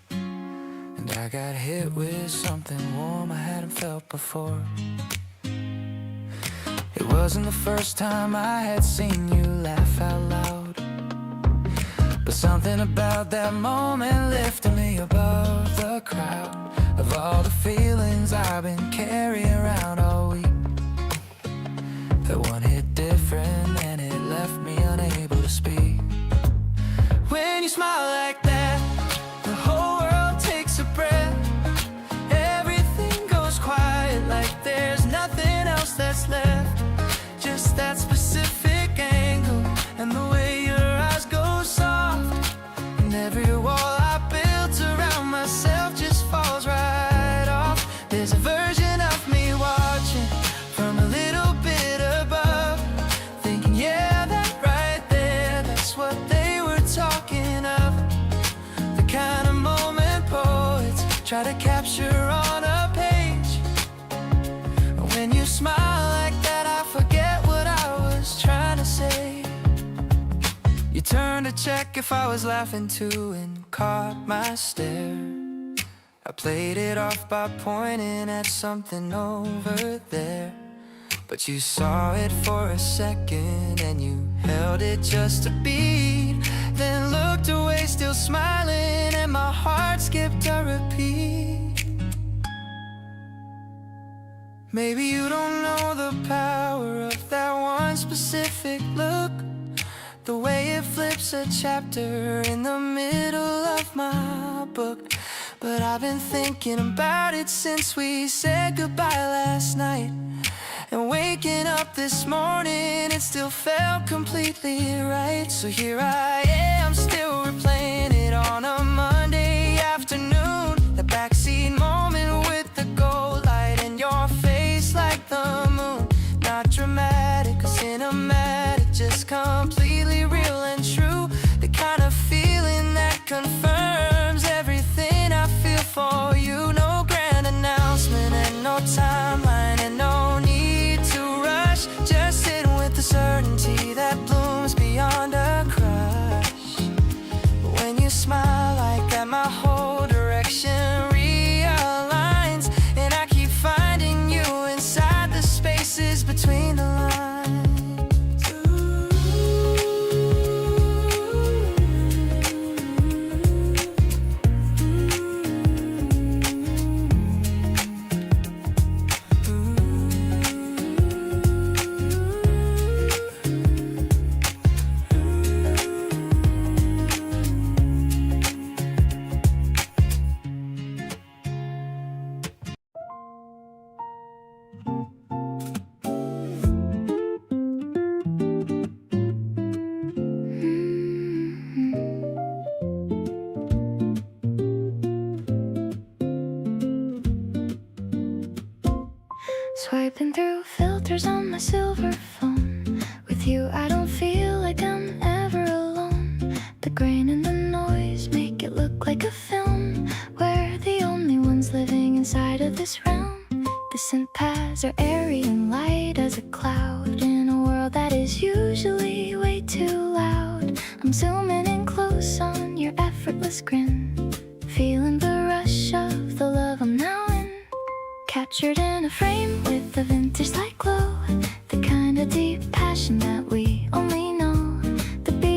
and I got hit with something warm I hadn't felt before. It wasn't the first time I had seen you laugh out loud, but something about that moment lifted me above the crowd of all the feelings I've been carrying around all week. That one hit different and it left me unable to speak. When you smile like that, the whole world takes a breath. Everything goes quiet like there's nothing else that's left. Just that specific angle and the way your eyes go soft, and every wall I built around myself just falls right off. There's a version of me watching from a little bit above, thinking, yeah, that right there, that's what they were talking of. The kind of moment poets try to capture on a page. When you smile like that, I forget what I was trying to say. You turned to check if I was laughing too and caught my stare. I played it off by pointing at something over there, but you saw it for a second and you held it just a beat, then looked away still smiling, and my heart skipped a repeat. Maybe you don't know the power of that one specific look, the way it flips a chapter in the middle of my book. But I've been thinking about it since we said goodbye last night, and waking up this morning, it still felt completely right. So here I am, still replaying it on a Monday afternoon. The backseat moment with the gold light and your face like the moon. Not dramatic or cinematic, just completely real and true. The kind of feeling that confirms everything I feel for you. No grand announcement and no timeline and no need to rush, just sitting with the certainty that blooms beyond a crush. When you smile like that, my whole direction realigns, and I keep finding you inside the spaces between the lines. Swiping through filters on my silver phone. With you I don't feel like I'm ever alone. The grain and the noise make it look like a film. We're the only ones living inside of this realm. Distant paths are airy and light as a cloud, in a world that is usually way too loud. I'm zooming in close on your effortless grin, feeling the rush of the love I'm now in. Captured in a frame with a vintage light glow, the kind of deep passion that we only know. The beat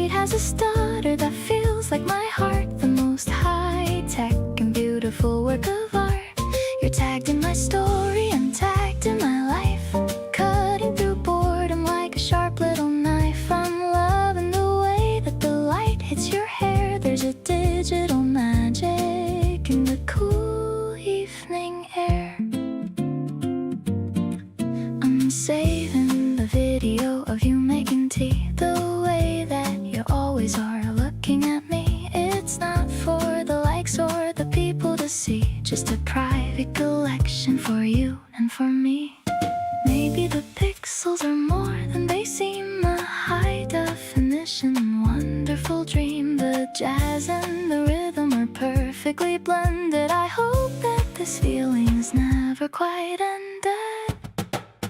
of you making tea, the way that you always are looking at me. It's not for the likes or the people to see, just a private collection for you and for me. Maybe the pixels are more than they seem, a high definition, wonderful dream. The jazz and the rhythm are perfectly blended. I hope that this feeling's never quite ended.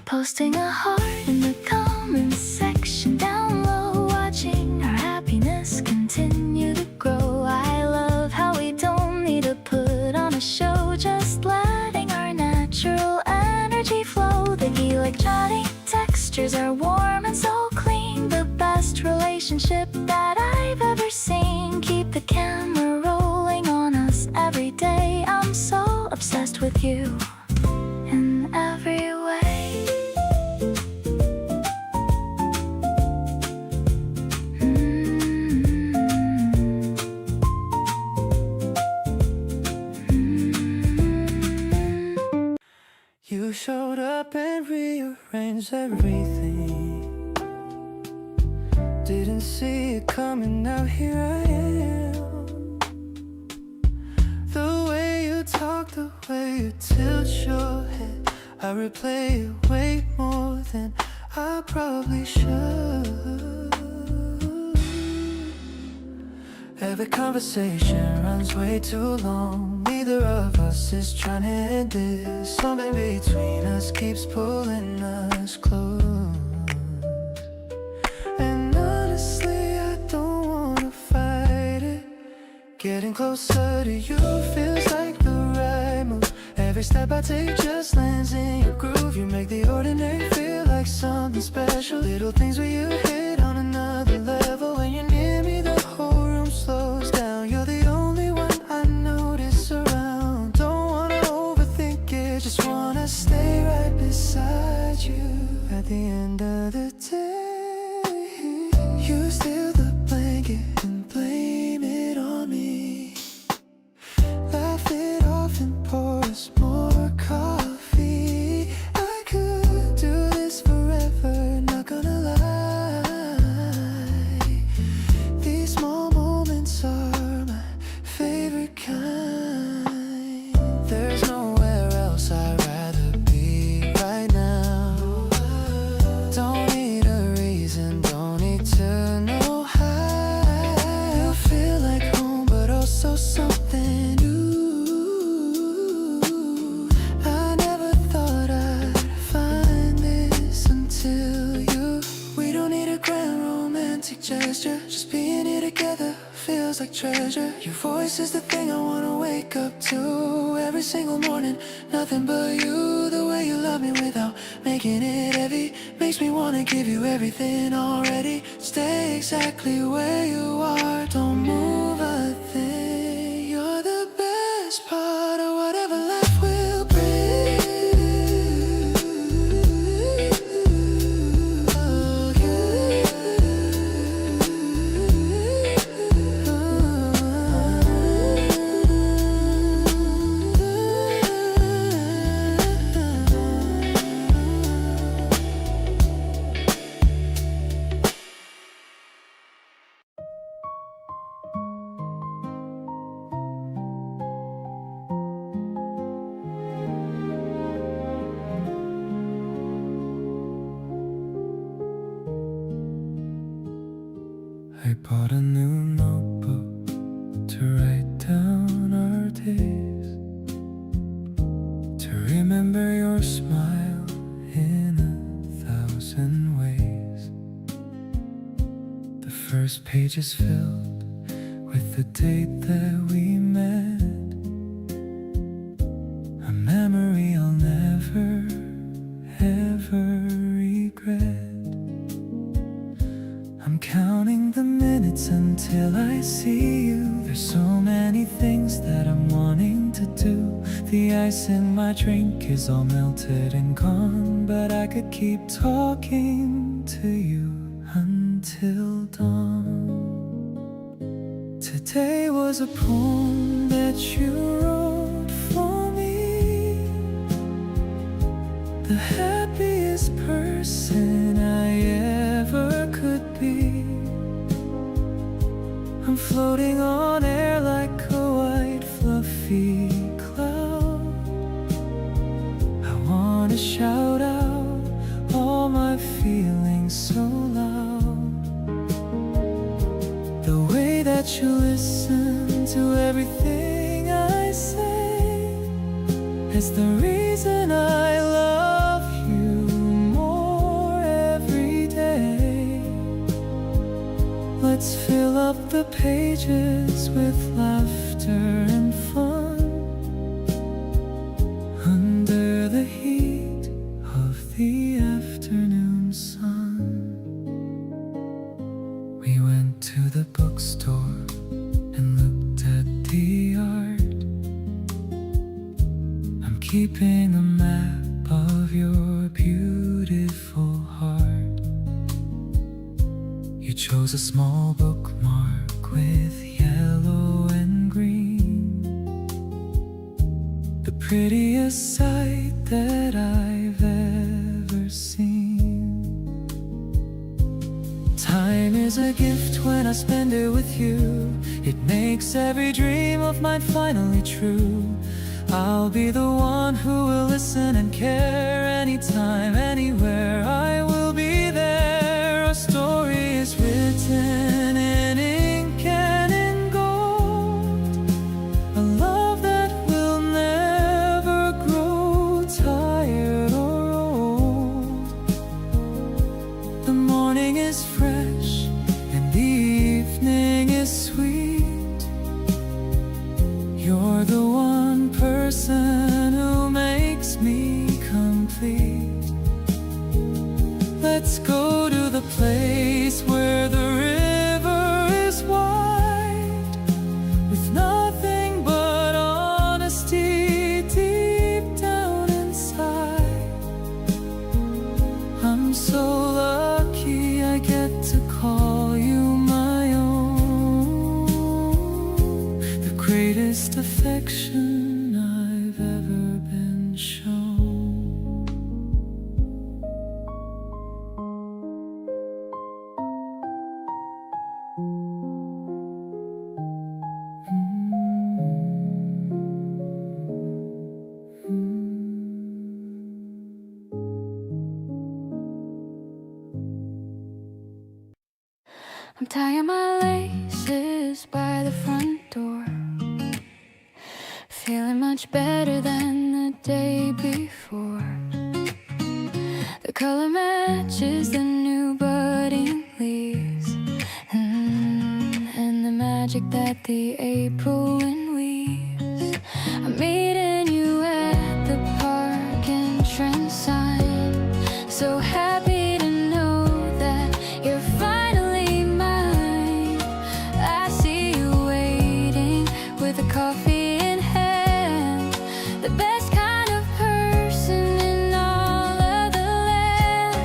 Posting a heart in the comments section down low, watching our happiness continue to grow. I love how we don't need to put on a show, just letting our natural energy flow. The electronic textures are warm and so clean, the best relationship that I've ever seen. Keep the camera rolling on us every day. I'm so obsessed with you in every way. You showed up and rearranged everything. Didn't see it coming, now here I am. The way you talk, the way you tilt your head, I replay it way more than I probably should. Every conversation runs way too long. Neither of us is trying to end this. Something between us keeps pulling us close. And honestly, I don't wanna fight it. Getting closer to you feels like the right move. Every step I take just lands in your groove. You make the ordinary feel like something special. Little things where you hit on another level. When you're near me, the whole room slows down. You're the only one I notice around. Don't wanna overthink it, just wanna stay right beside you. At the end of the day, you steal the blanket and blame it on me. Laugh it off and pour us more coffee. I could do this forever, not gonna lie. These small moments are my favorite kind. There's nowhere else I'd rather be right now. Don't need a reason, don't need to know how. You feel like home, but also something new. I never thought I'd find this until you. We don't need a grand romantic gesture, just being here together feels like treasure. Your voice is the thing I wanna wake up to every single morning. Nothing but you, the way you love me without making it heavy, makes me wanna give you everything already. Stay exactly where you are, don't move a thing. You're the best part of whatever life will bring. Oh, I bought a new notebook to write down our days, to remember your smile in 1,000 ways. The first page is filled with the date that we met, a memory I'll never, ever regret. I'm counting the minutes until I see you. There's so many things that I'm wanting to do. The ice in my drink is all melted and gone, but I could keep talking to you until dawn. Today was a poem that you wrote for me, the happiest person I ever that you listen to everything I say is the reason I love you more every day. Let's fill up the pages with laughter and fun under the heat of the afternoon sun. We went to the bookstore and looked at the art. I'm keeping a map of your beautiful heart. You chose a small bookmark with yellow and green, the prettiest sight that I've ever seen. Time is a gift when I spend it with you. It makes every dream of mine finally true. I'll be the one who will listen and care anytime, anywhere. I will be there. Our story is written in ink and in gold, a love that will never grow tired or old. The morning is fresh and the evening is sweet. You're the one person who makes me complete. Let's go to the place where the river is wide, with nothing but honesty deep down inside. I'm so lucky I get to call you my own, the greatest affection I've ever been shown. I'm tying my laces by the front door, feeling much better than the day before. The color matches the new budding leaves, and the magic that the April wind weaves. I'm meeting you at the park entrance sign, so happy to know that you're finally mine. I see you waiting with a coffee in hand, the best kind of person in all of the land.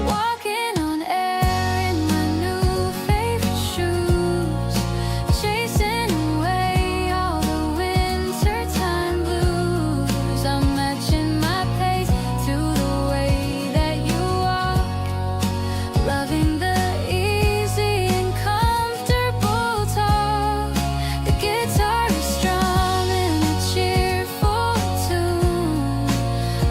Walking on air in my new favorite shoes, chasing away all the wintertime blues. I'm matching my pace to the way that you walk, loving the easy and comfortable talk. The guitar is strumming a cheerful tune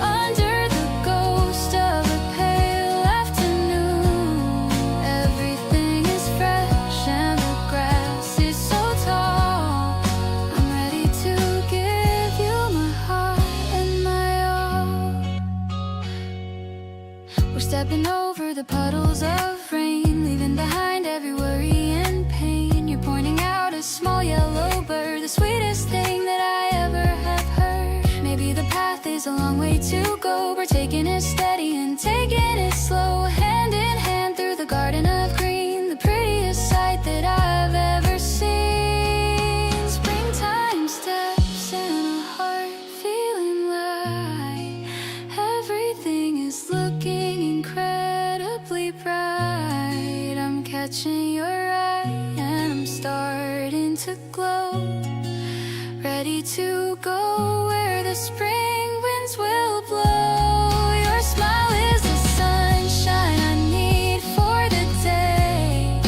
under the ghost of a pale afternoon. Everything is fresh and the grass is so tall. I'm ready to give you my heart and my all. We're stepping over the puddles of rain, leaving behind every worry and pain. You're pointing out a small yellow bird, the sweetest thing that I ever have heard. Maybe the path is a long way to go. We're taking it steady and taking it slow, hand in hand through the garden of green, the prettiest sight that I've ever seen. Springtime steps in a heart feeling light. Everything is looking incredibly bright. I'm catching your eye and I'm starting to glow, ready to go where the spring winds will blow. Your smile is the sunshine I need for the day,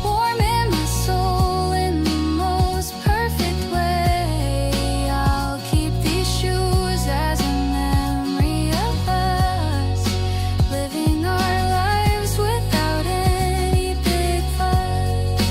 warming my soul in the most perfect way. I'll keep these shoes as a memory of us, living our lives without any big fuss.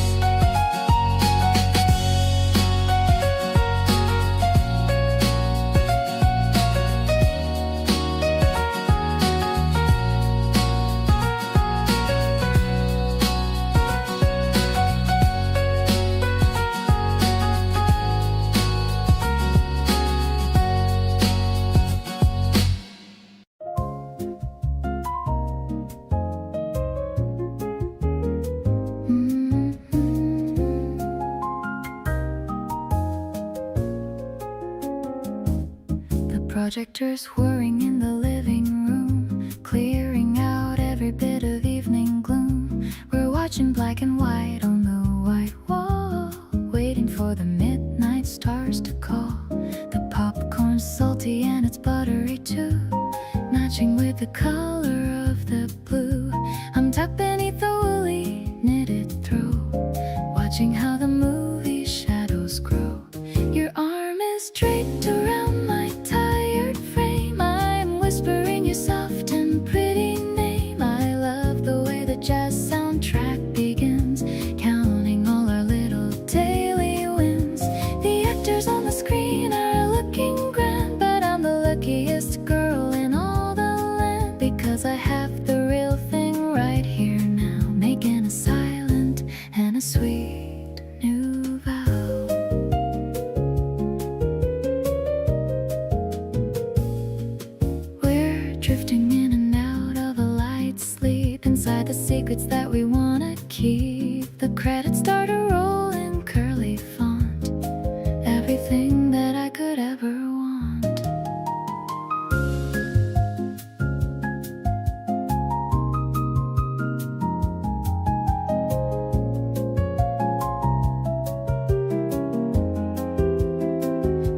Projectors whirring in the living room, clearing out every bit of evening gloom. We're watching black and white on the white wall, waiting for the midnight stars to call. The popcorn's salty and it's buttery too, matching with the color of the blue. I'm tucked beneath the woolly knitted throw, watching how the movie shadows grow. Your arm is draped around my tired frame. I'm whispering your soft and pretty name. I love the way the jazz soundtrack begins, counting all our little daily wins. The actors on the screen are looking grand, but I'm the luckiest girl in all the land, because I have the real thing right here now, making a silent and a sweet new vow. We're drifting in and out of a light sleep, inside the secrets that we wanna keep. The credits start to roll in curly font, everything that I could ever want.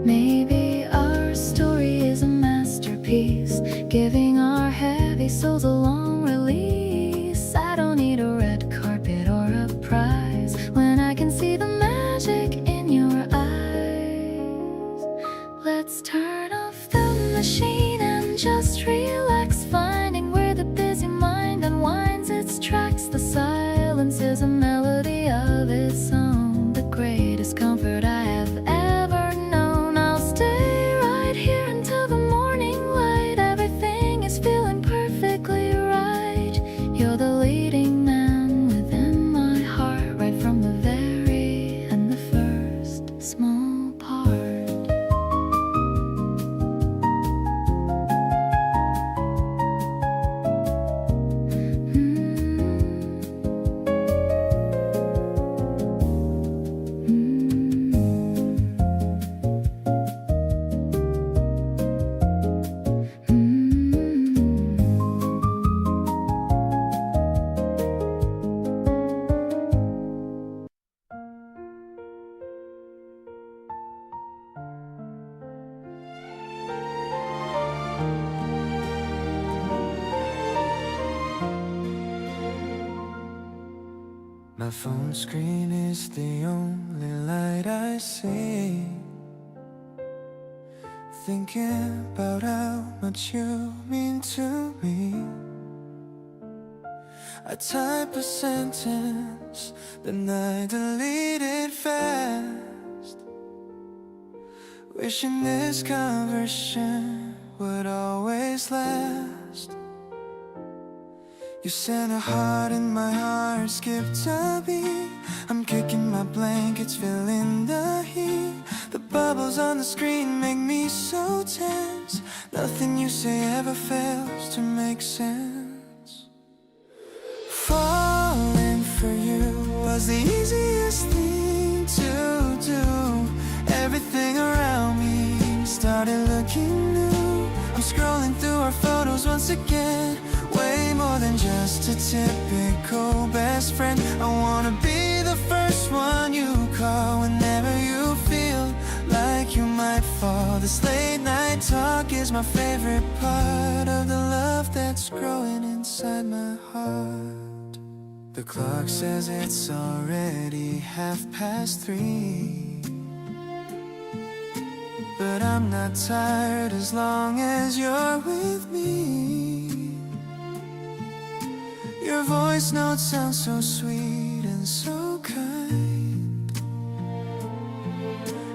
Maybe our story is a masterpiece, giving our heavy souls a long release. I don't need a red carpet or a prize when I can see the magic in your eyes. Let's turn off the machine and just relax, finding where the busy mind unwinds its tracks. The silence is a melody of its own, the greatest comfort I have ever known. I'll stay right here until the morning light. Everything is feeling perfectly right. You're the leading man within my heart, right from the very and the first small part. My phone screen is the only light I see, thinking about how much you mean to me. I type a sentence, then I delete it fast, wishing this conversation would always last. You sent a heart and my heart skipped a beat. I'm kicking my blankets, feeling the heat. The bubbles on the screen make me so tense. Nothing you say ever fails to make sense. Falling for you was the easiest thing to do. Everything around me started looking new. I'm scrolling through our photos once again, way more than just a typical best friend. I wanna be the first one you call whenever you feel like you might fall. This late night talk is my favorite part of the love that's growing inside my heart. The clock says it's already 3:30, but I'm not tired as long as you're with me. Your voice notes sound so sweet and so kind.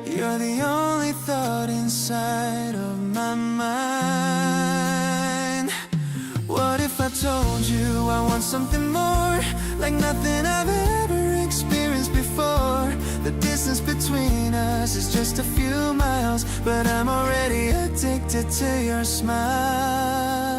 You're the only thought inside of my mind. What if I told you I want something more, like nothing I've ever experienced before? The distance between us is just a few miles, but I'm already addicted to your smiles.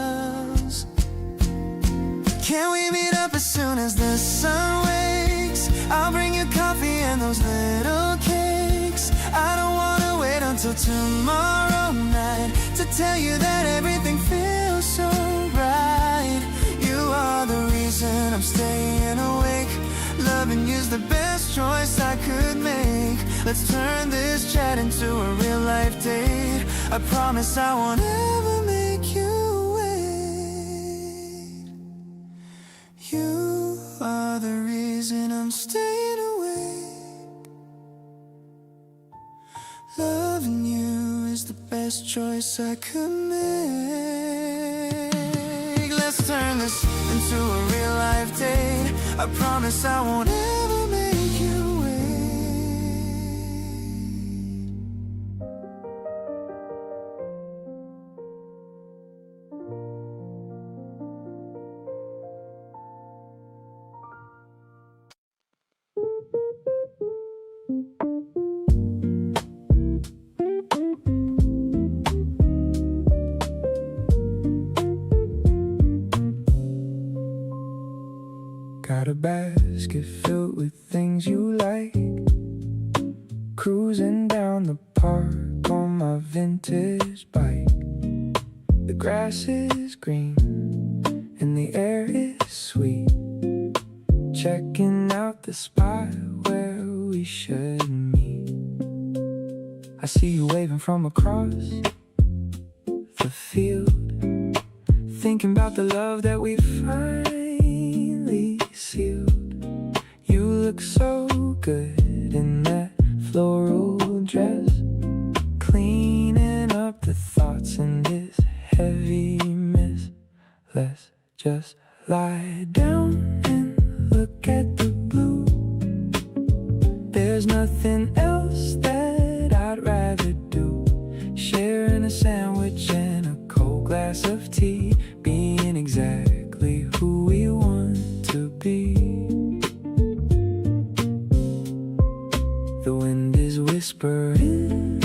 Can we meet up as soon as the sun wakes? I'll bring you coffee and those little cakes. I don't wanna wait until tomorrow night to tell you that everything feels so right. You are the reason I'm staying awake. Loving you's the best choice I could make. Let's turn this chat into a real life date. I promise I won't ever make you wait. You are the reason I'm staying awake. Loving you is the best choice I could make. Let's turn this into a real life date. I promise I won't ever make you wait. Got a basket filled with things you like. Cruising down the park on my vintage bike. The grass is green and the air is sweet. Checking out the spot where we should meet. I see you waving from across the field, thinking about the love that we finally sealed. You look so good in that floral dress, cleaning up the thoughts in this heavy mess. Let's just lie down and look at the blue. There's nothing else that I'd rather do. Sharing a sandwich and a cold glass of tea, being exactly who we want to be. The wind is whispering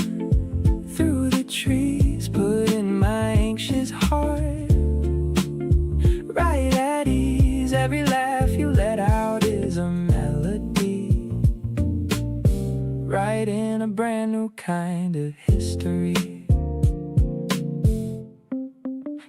through the trees, putting my anxious heart right at ease. Every laugh you let out is a melody, writing a brand new kind of history.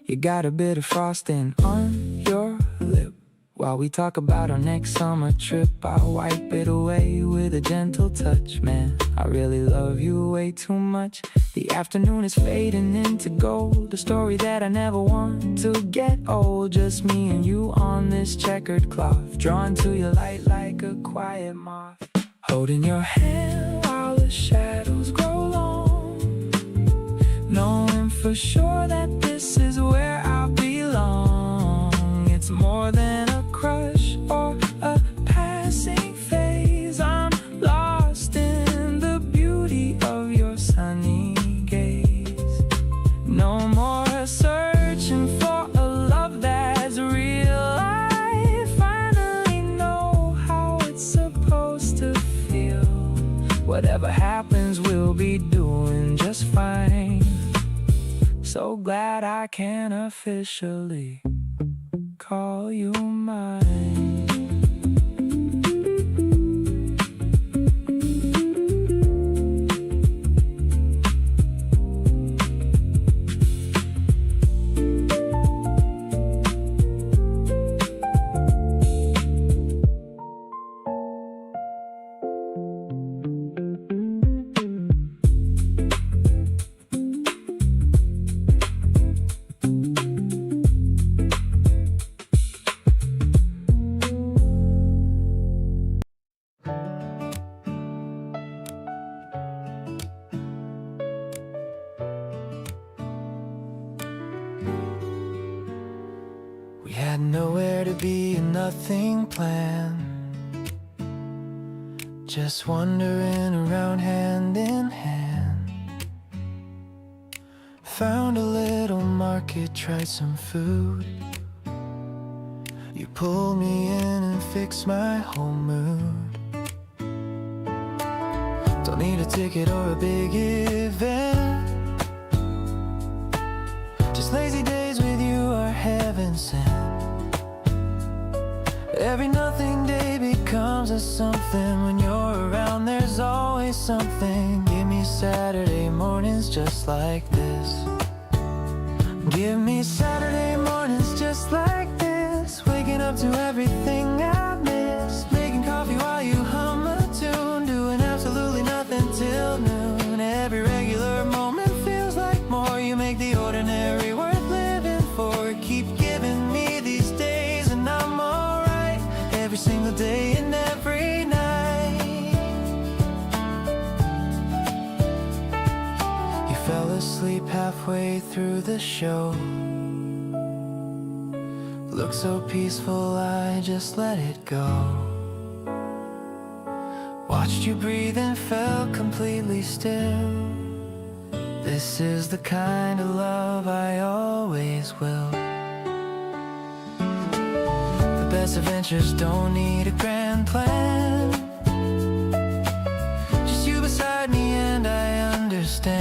You got a bit of frosting on your lip. While we talk about our next summer trip, I'll wipe it away with a gentle touch. Man, I really love you way too much. The afternoon is fading into gold, a story that I never want to get old. Just me and you on this checkered cloth, drawn to your light like a quiet moth. Holding your hand while the shadows grow long, knowing for sure that this is where I belong. It's more than a crush or a passing phase. I'm lost in the beauty of your sunny gaze. No more searching for a love that's real. I finally know how it's supposed to feel. Whatever happens, we'll be doing just fine. So glad I can officially call you mine. We had nowhere to be and nothing planned, just wandering around hand in hand. Found a little market, tried some food. You pulled me in and fixed my whole mood. Don't need a ticket or a big event, just lazy days with you are heaven sent. Every nothing day becomes a something. When you're around there's always something. Give me Saturday mornings just like this. Give me Saturday mornings just like this, waking up to everything I miss, making coffee while you hum a tune, doing absolutely nothing till noon. Every regular moment feels like more. You make the ordinary worth living for. Keep giving me these days and I'm alright, every single day and every night. You fell asleep halfway through the show. Looked so peaceful, I just let it go. Watched you breathe and felt completely still. This is the kind of love I always will. The best adventures don't need a grand plan. Just you beside me and I understand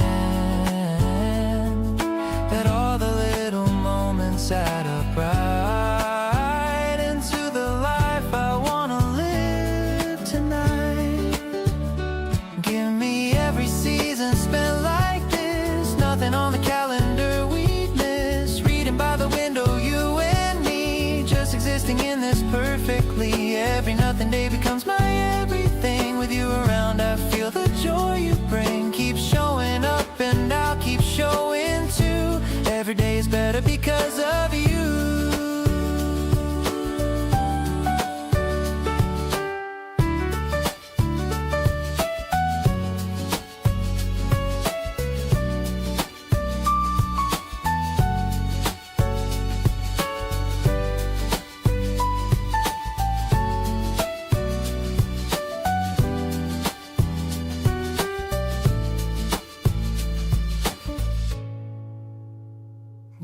that all the little moments add up right into the life I wanna live tonight. Give me every season spent like this, nothing on the calendar we miss. Reading by the window, you and me, just existing in this perfectly. Every nothing day becomes my everything. With you around, I feel the joy you bring. Keep showing up and I'll keep showing too. Every day is better because of you.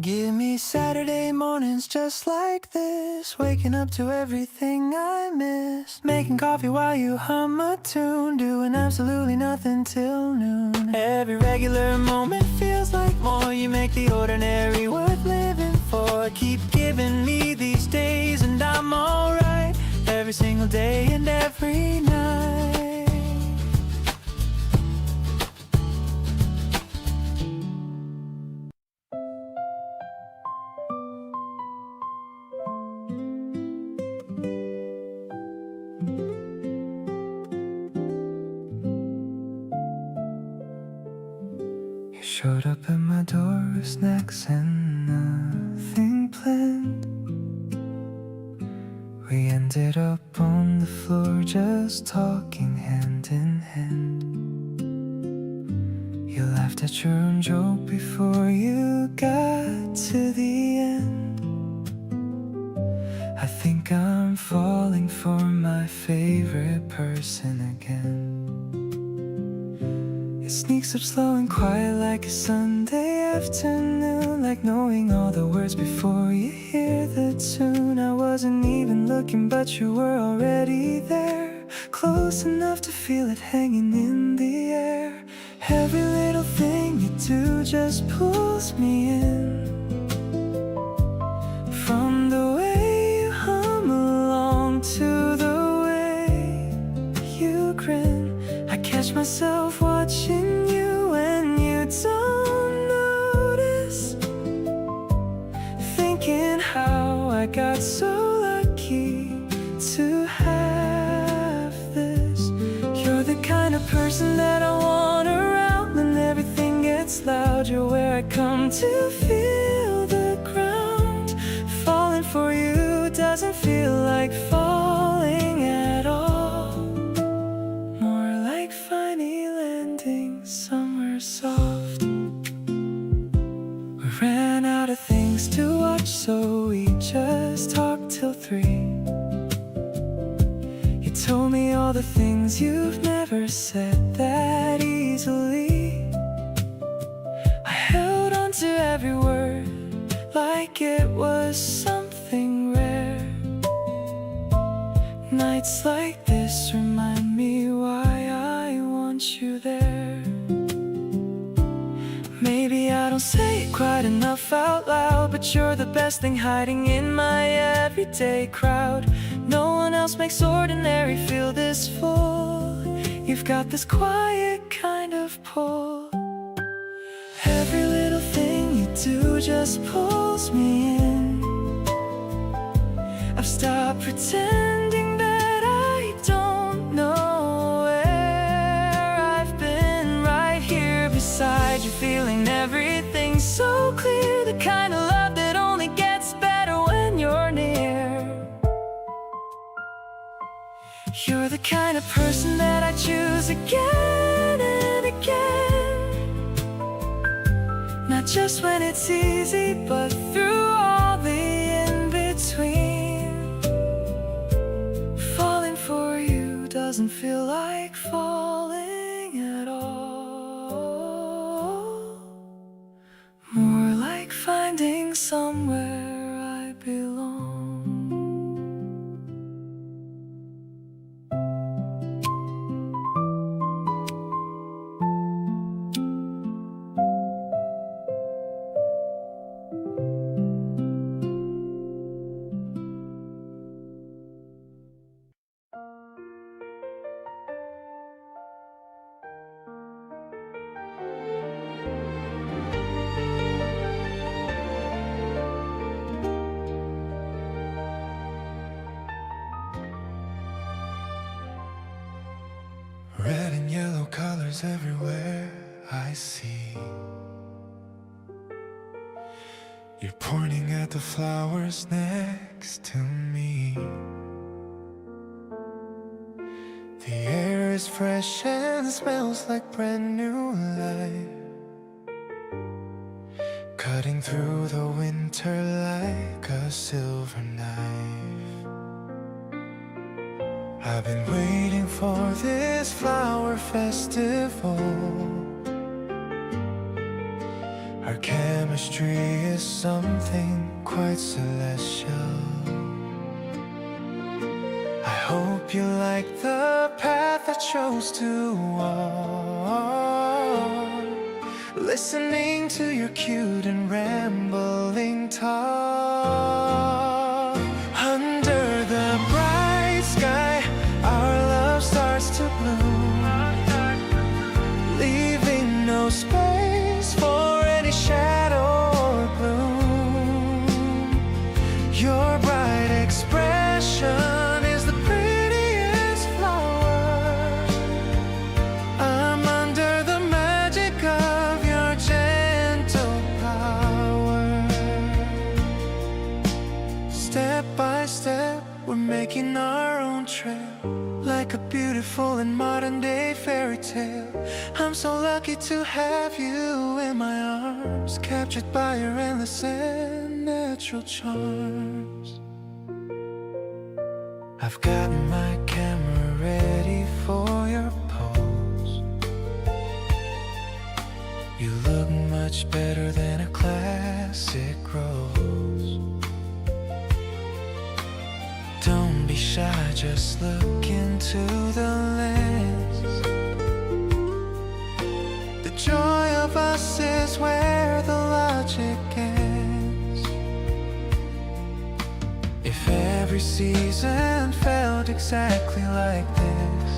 Give me Saturday mornings just like this, waking up to everything I miss, making coffee while you hum a tune, doing absolutely nothing till noon. Every regular moment feels like more. You make the ordinary worth living for. Keep giving me these days and I'm alright, every single day and every night. You showed up at my door with snacks and nothing planned. We ended up on the floor just talking hand in hand. You laughed at your own joke before you got to the end. I think I'm falling for my favorite person again. It sneaks up slow and quiet like a Sunday afternoon, like knowing all the words before you hear the tune. I wasn't even looking, but you were already there, close enough to feel it hanging in the air. Every little thing you do just pulls me in. From the way you hum along to the way you grin, I catch myself watching you and you don't notice, thinking how I got so lucky to have this. You're the kind of person that I want around when everything gets loud. You're where I come to feel the ground. Falling for you doesn't feel like falling at all, more like finally landing somewhere soft. We ran out of things to watch, so we just talked till 3. You told me all the things you've never said that easily. I held on to every word like it was something rare. Nights like this remind me why I want you there. Maybe I don't say it quite enough out loud, but you're the best thing hiding in my everyday crowd. No one else makes ordinary feel this full. You've got this quiet kind of pull. Every little thing you do just just pulls me in. I've stopped pretending that I don't know where I've been. Right here beside you, feeling everything so clear. The kind of love that only gets better when you're near. You're the kind of person that I choose again and again. Not just when it's easy, but through all the in-between. Falling for you doesn't feel like falling at all. More like finding somewhere I belong. Red and yellow colors everywhere I see. You're pointing at the flowers next to me. The air is fresh and smells like brand new life, cutting through the winter like a silver knife. I've been waiting for this flower festival. Our chemistry is something quite celestial. I hope you like the path I chose to walk, listening to your cute and rambling talk. Under the bright sky, our love starts to bloom, leaving no space for any shadow or gloom. Your bright expression is the prettiest flower. I'm under the magic of your gentle power. Step by step, we're making our own trail, like a beautiful and modern day fairy tale. I'm so lucky to have you in my arms, captured by your endless and natural charms. I've got my camera ready for your pose. You look much better than a classic rose. Don't be shy, just look into the lens. The joy of us is where the logic ends. If every season felt exactly like this,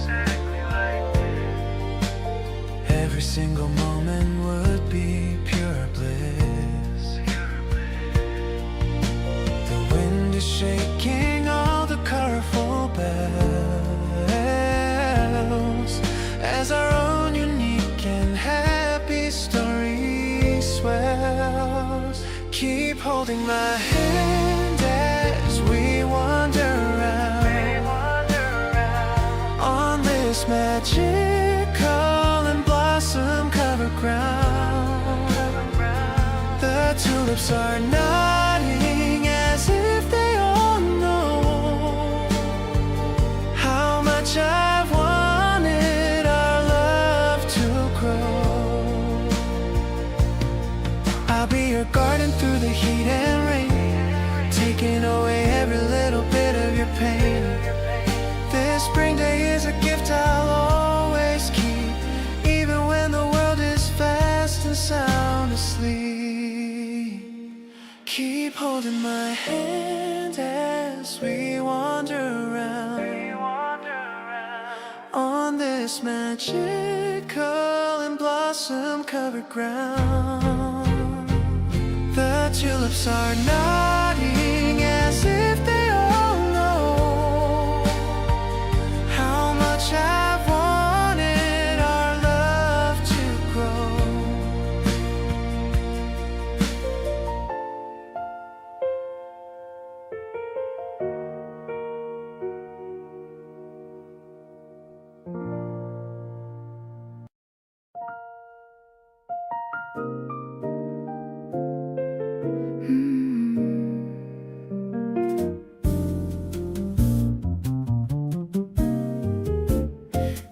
every single moment would be pure bliss. The wind is shaking all the colorful bells as our own unique and happy story swells. Keep holding my hand as we wander around on this magical and blossom covered ground. The tulips are nodding as if they all know how much I've wanted our love to grow. I'll be your garden through the heat and rain, taking away every little bit of your pain. This spring day is a gift I'll always keep, even when the world is fast and sound asleep. Keep holding my hand as we wander around on this magical and blossom covered ground. The tulips are nodding as if they all know how much I've wanted our love to grow.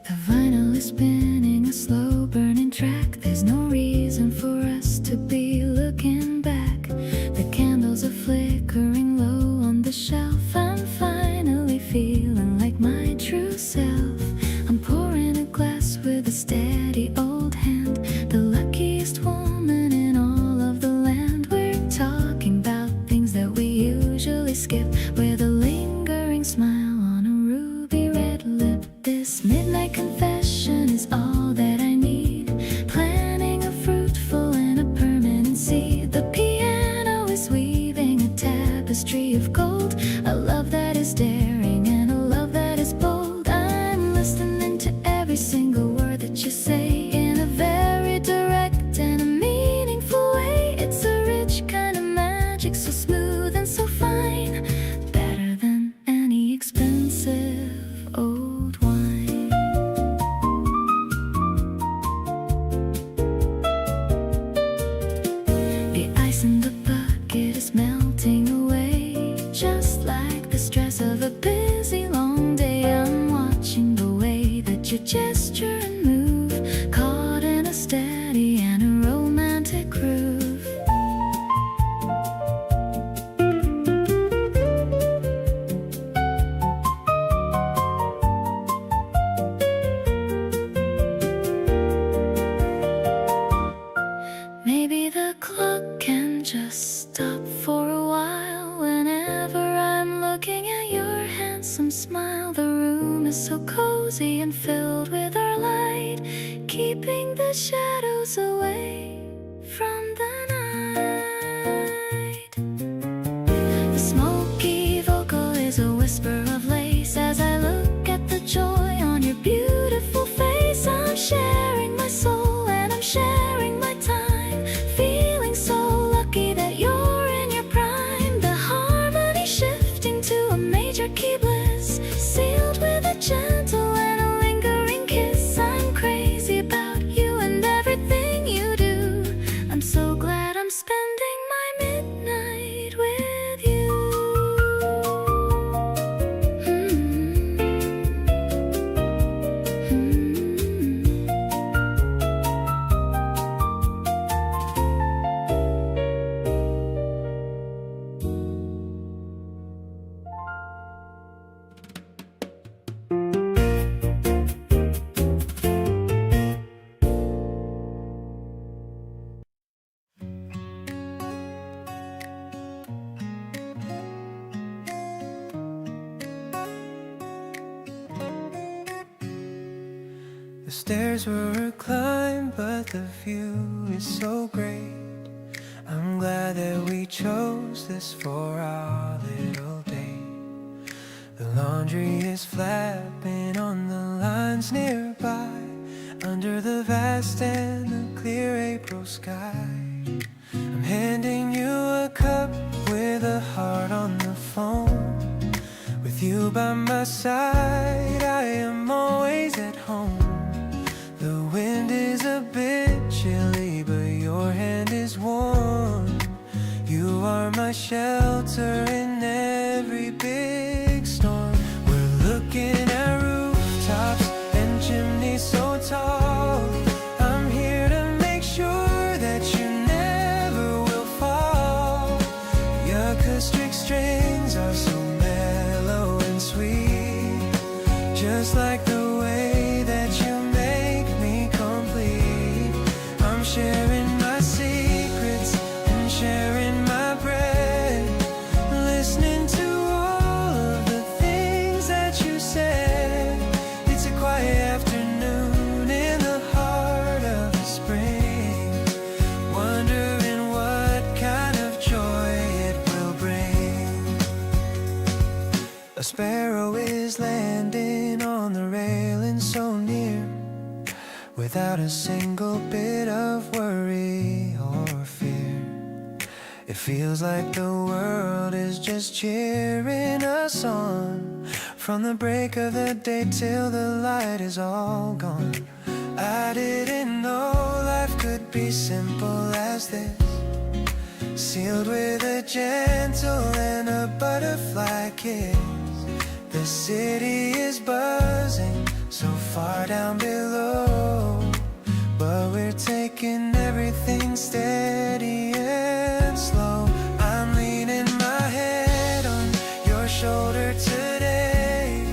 The vinyl is spinning a slow burning track. There's no reason for us to be looking back. The candles are flickering low on the shelf. I'm finally feeling like my true self. I'm pouring a glass with a steady old hand. The luckiest woman in all of the land. We're talking about things that we usually skip with a lingering smile on a ruby red lip. This midnight confession is all that I need. Planning a fruitful and a permanency. The piano is weaving a tapestry of gold. A love that is daring and a love that is bold. I'm listening to every single word that you say in a very direct and a meaningful way. It's a rich kind of magic, so smooth and so fine. Better than any expensive old wine. The ice in the bucket is melting away, just like the stress of a busy long day. I'm watching the way that you gesture and move, caught in a steady and a romantic groove. Maybe the clock can just stop for a while. Whenever I'm looking at your handsome smile, the room is so cozy and filled with our light, keeping the shadows away from the night. The smoky vocal is a whisper of lace as I look at the joy on your beautiful face. I'm sharing my soul and I'm sharing my time, feeling so lucky that you're in your prime. The harmony shifting to a major key bliss, sealed with a gentle and a lingering kiss. I'm crazy about you and everything you do. I'm so glad I'm spending my midnight with you. The stairs were a climb, but the view is so great. I'm glad that we chose this for our little date. The laundry is flapping on the lines nearby, under the vast and the clear April sky. I'm handing you a cup with a heart on the phone. With you by my side, I am always at home. The wind is a bit chilly, but your hand is warm. You are my shelter in every big storm. We're looking at rooftops and chimneys so tall. I'm here to make sure that you never will fall. Your acoustic strings are so mellow and sweet, just like the way that you make me complete. I'm sharing my secrets and sharing my bread, listening to all of the things that you said. It's a quiet afternoon in the heart of the spring, wondering what kind of joy without a single bit of worry or fear. It feels like the world is just cheering us on, from the break of the day till the light is all gone. I didn't know life could be simple as this, sealed with a gentle and a butterfly kiss. The city is buzzing so far down below, but we're taking everything steady and slow. I'm leaning my head on your shoulder today,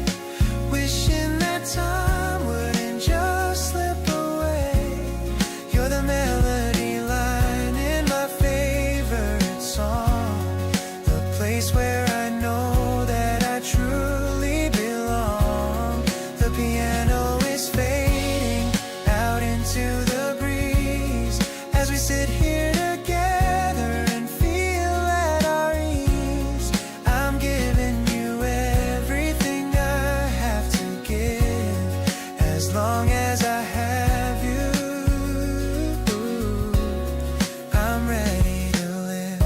wishing that time wouldn't just slip away. You're the melody line in my favorite song, the place where I know that I truly belong. The piano is fading out into the breeze as we sit here together and feel at our ease. I'm giving you everything I have to give, as long as I have you. I'm ready to live.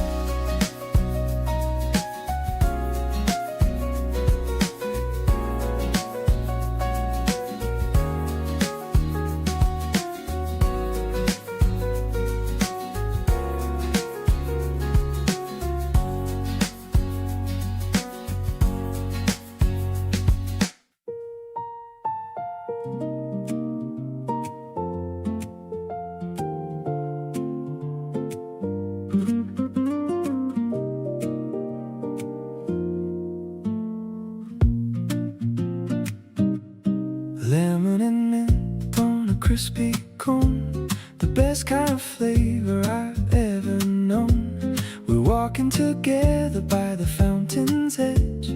Lemon and mint on a crispy cone, the best kind of flavor I've ever known. We're walking together by the fountain's edge,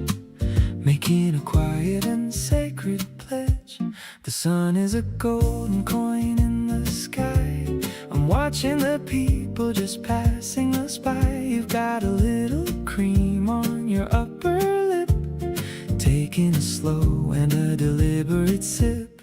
making a quiet and sacred pledge. The sun is a golden coin in the sky. I'm watching the people just passing us by. You've got a little cream on your upper lip, taking it slow and a deliberate sip,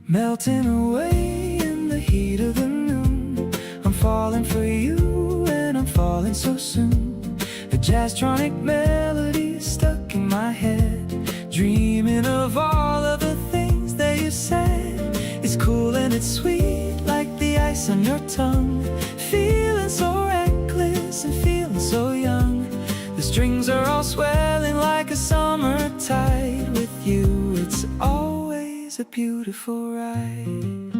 melting away in the heat of the noon. I'm falling for you and I'm falling so soon. A jazz-tronic melody stuck in my head, dreaming of all of the things that you said. It's cool and it's sweet like the ice on your tongue, feeling so reckless and feeling so young. The strings are all swelling like a summer tide. With you it's always a beautiful ride.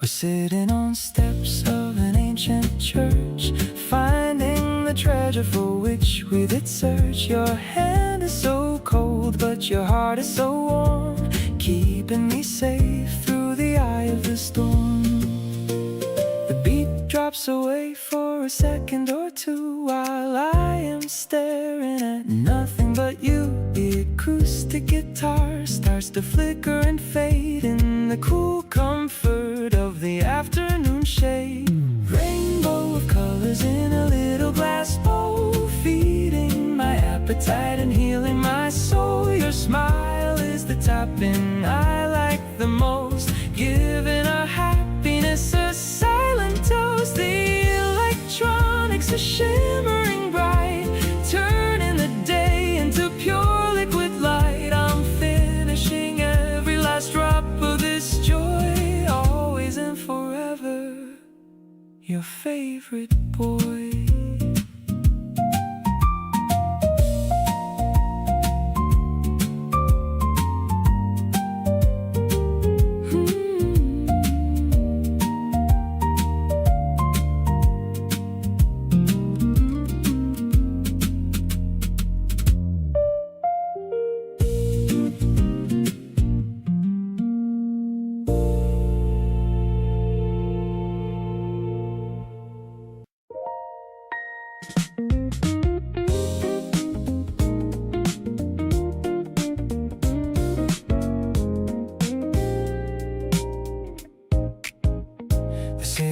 We're sitting on steps of an ancient church, finding the treasure for which we did search. Your hand is so cold, but your heart is so warm, keeping me safe through the eye of the storm. The beat drops away for a second or two while I am staring at nothing but you. The acoustic guitar starts to flicker and fade in the cool comfort of the afternoon shade. Rainbow of colors in a little glass bowl, feeding my appetite and healing my soul. Your smile is the topping I like the most, giving our happiness a silent toast. The electronics are shimmering bright, turning the day into pure liquid light. I'm finishing every last drop of this joy, always and forever, your favorite boy.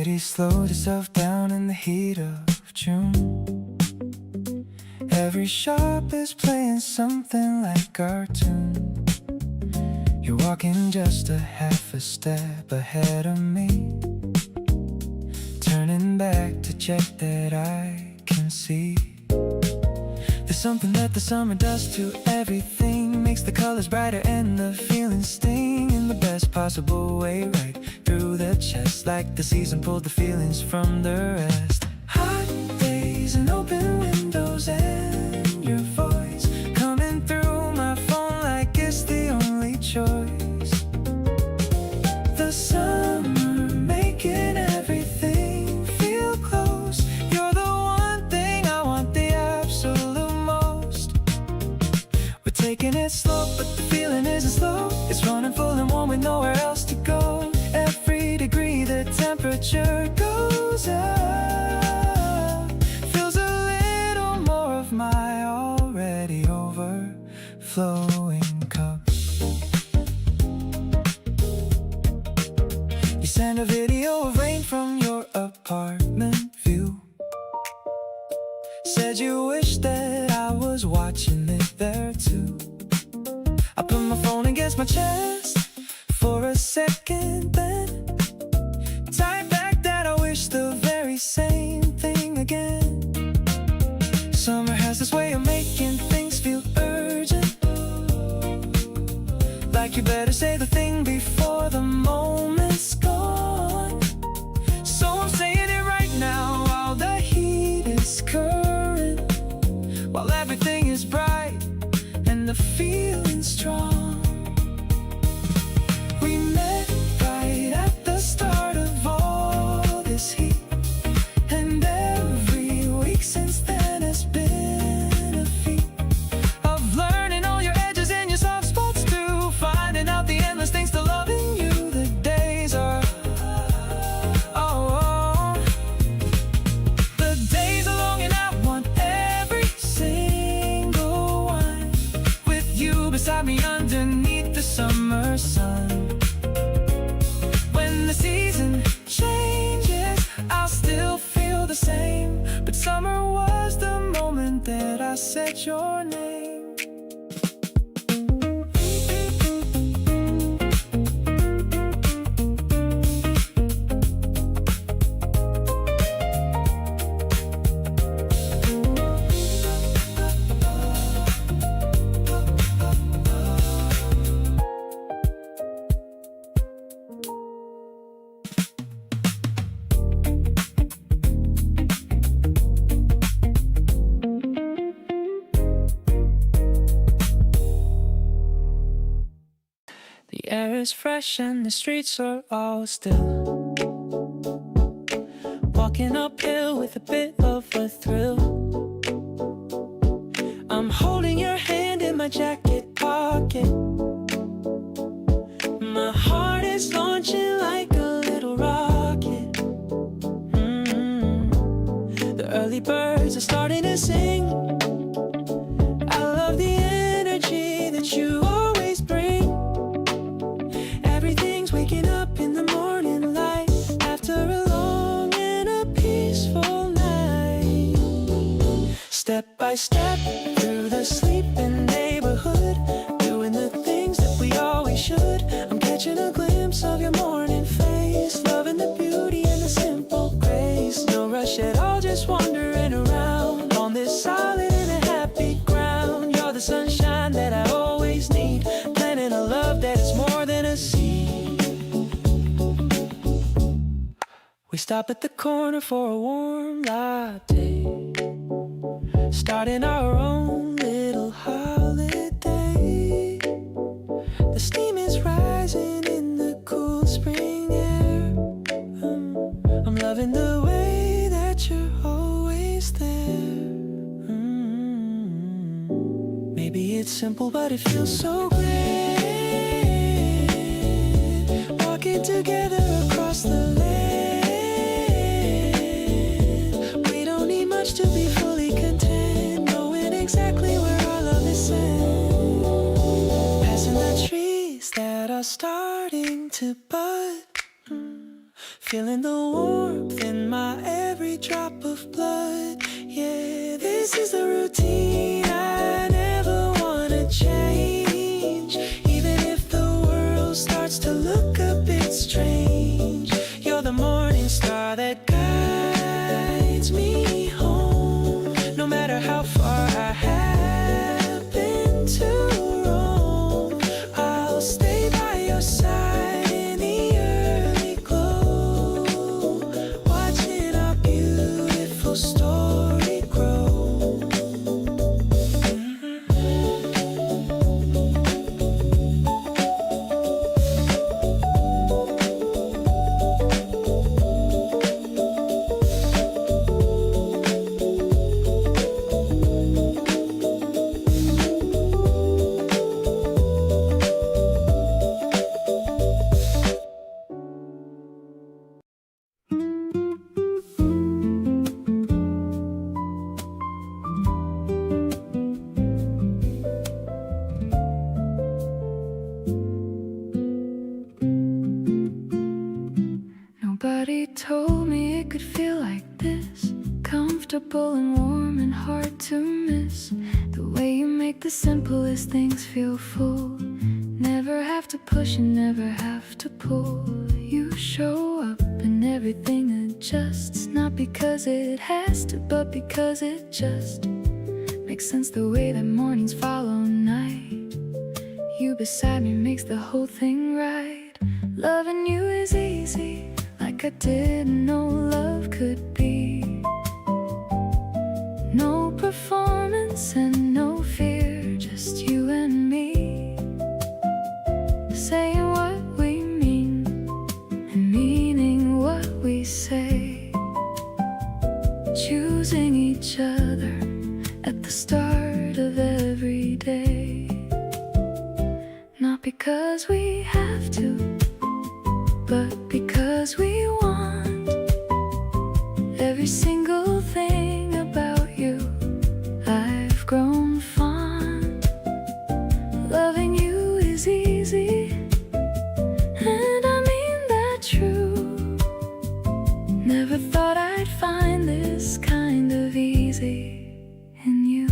city slows itself down in the heat of June. Every shop is playing something like cartoon. You're walking just a half a step ahead of me, turning back to check that I can see. There's something that the summer does to everything, makes the colors brighter and the feelings sting in the best possible way, right through the chest, like the season pulled the feelings from the rest. Hot days and open windows and your voice coming through my phone like it's the only choice. The summer making everything feel close. You're the one thing I want the absolute most. We're taking it slow, but the feeling isn't slow. It's running full and warm with nowhere else to go. Every degree the temperature goes up, fills a little more of my already overflowing cup. You send a video of rain from your apartment view, said you wish that I was watching it there too. I put my phone against my chest for a second, then type back that I wish the very same thing again. Summer has this way of making things feel urgent, like you better say the thing before the moment's gone. So I'm saying it right now while the heat is current, while everything is bright and the feeling's strong. We met right at the start of all this heat, and every week since then has been a feat of learning all your edges and your soft spots too, finding out the endless things to loving you. The days are the days are long and I want every single one, with you beside me underneath the summer sun. When the season changes, I'll still feel the same, but summer was the moment that I said your name. The air is fresh and the streets are all still, walking uphill with a bit of a thrill. I'm holding your hand in my jacket pocket, my heart is launching like a little rocket. The early birds are starting to sing. I love the energy that you always bring. Everything's waking up in the morning light after a long and a peaceful night. Step by step through the sleeping neighborhood, doing the things that we always should. I'm catching a glimpse of your morning face, loving the beauty and the simple grace. No rush at all, just wandering around on this solid and a happy ground. You're the sunshine that I always need, planting a love that is more than a seed. We stop at the corner for a warm latte, starting our own little holiday. The steam is rising in the cool spring air. I'm loving the way that you're always there. Maybe it's simple, but it feels so great, walking together across the land. We don't need much to be fully content, knowing exactly where our love is sent. Passing the trees that are starting to bud, feeling the warmth in my every drop of blood. Yeah, this is the routine I never wanna change. Even if the world starts to look a bit strange, you're the morning star that guides me home. No matter how far I have been to roam, I'll stay by your side in the early glow, watching our beautiful story grow. Nobody told me it could feel like this, comfortable and warm and hard to miss. The way you make the simplest things feel full. Never have to push and never have to pull. You show up and everything adjusts, not because it has to, but because it just makes sense. The way that mornings follow night, you beside me makes the whole thing right. Loving you is easy, like I didn't know love could be. No performance and no fear, just you and me, saying what we mean and meaning what we say, choosing each other at the start of every day. Not because we have to, but because we want. Every single thing about you I've grown fond. Loving you is easy, and I mean that true. Never thought I'd find this kind of easy in you.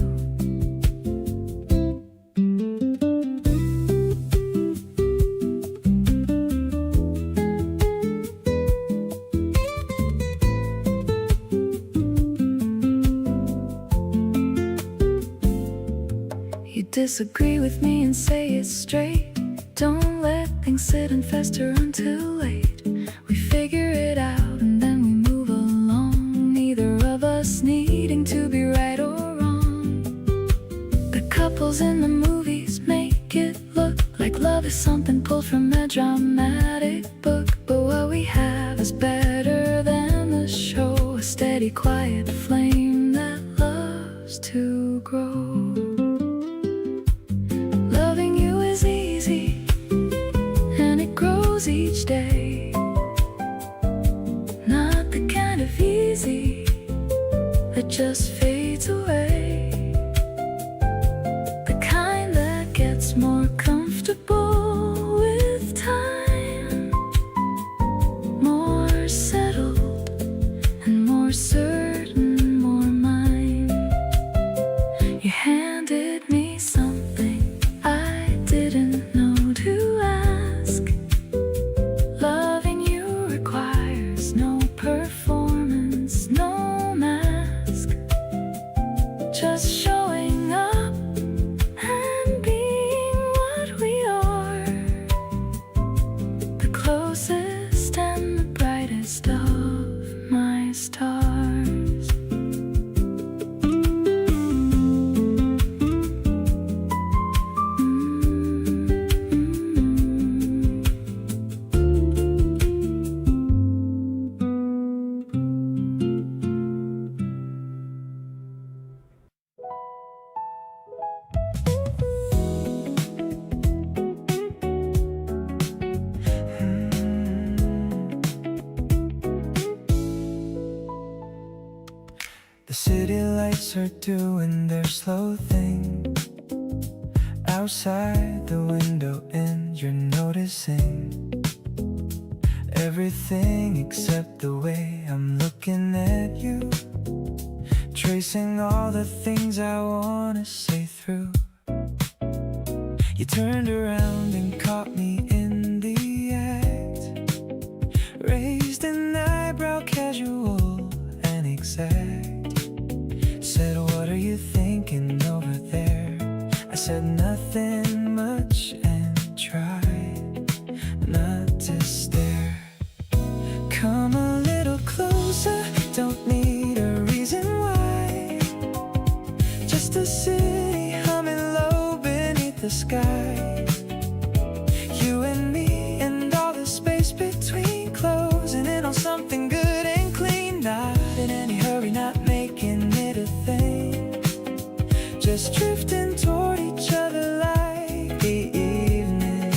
Disagree with me and say it straight. Don't let things sit and fester until late. We figure it out and then we move along, neither of us needing to be right or wrong. The couples in the movies make it look like love is something pulled from a dramatic book, but what we have is better than the show. A steady, quiet flame that loves to grow. Each day, not the kind of easy that just fades away, the kind that gets more comfortable with time, more settled and more certain, more mine. You handed me something I didn't know to ask. Loving you requires no performance, no mask, just showing up and being what we are, the closest and the brightest of my stars. The city lights are doing their slow thing outside the window, and you're noticing everything except the way I'm looking at you, tracing all the things I wanna say through. You turned around and caught me in the act, raised an eyebrow, casual and exact. Said, what are you thinking over there? I said, nothing much, and tried not to stare. Come a little closer, don't need a reason why. Just a city humming low beneath the sky. You and me and all the space between, closing in on something good and clean. Not in any hurry, not making it a thing, just drifting toward each other like the evening.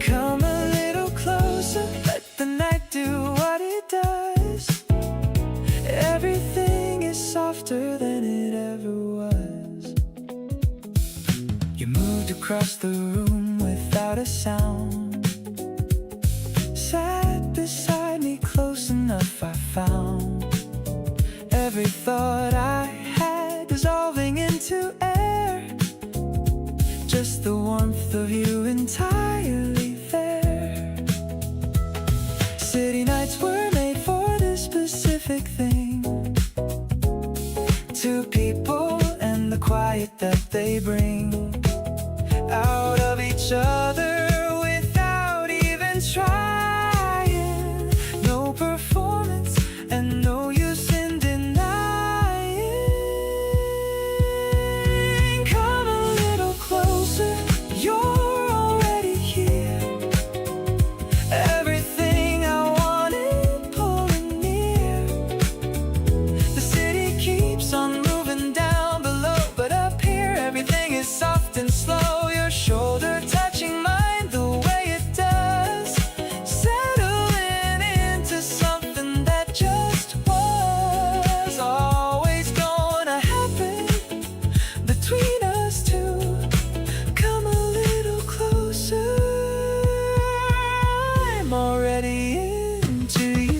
Come a little closer, let the night do what it does. Everything is softer than it ever was. You moved across the room without a sound, sat beside me close enough, I found every thought I had dissolving into air, just the warmth of you entirely there. City nights were made for this specific thing, two people and the quiet that they bring out of each other without even trying. No performance and no use in denying. Come a little closer, you're already here. Everything I wanted pulling near. The city keeps on moving down below, but up here everything is soft and slow. Your shoulder touching mine the way it does, settling into something that just was always gonna happen between us two. Come a little closer, I'm already into you.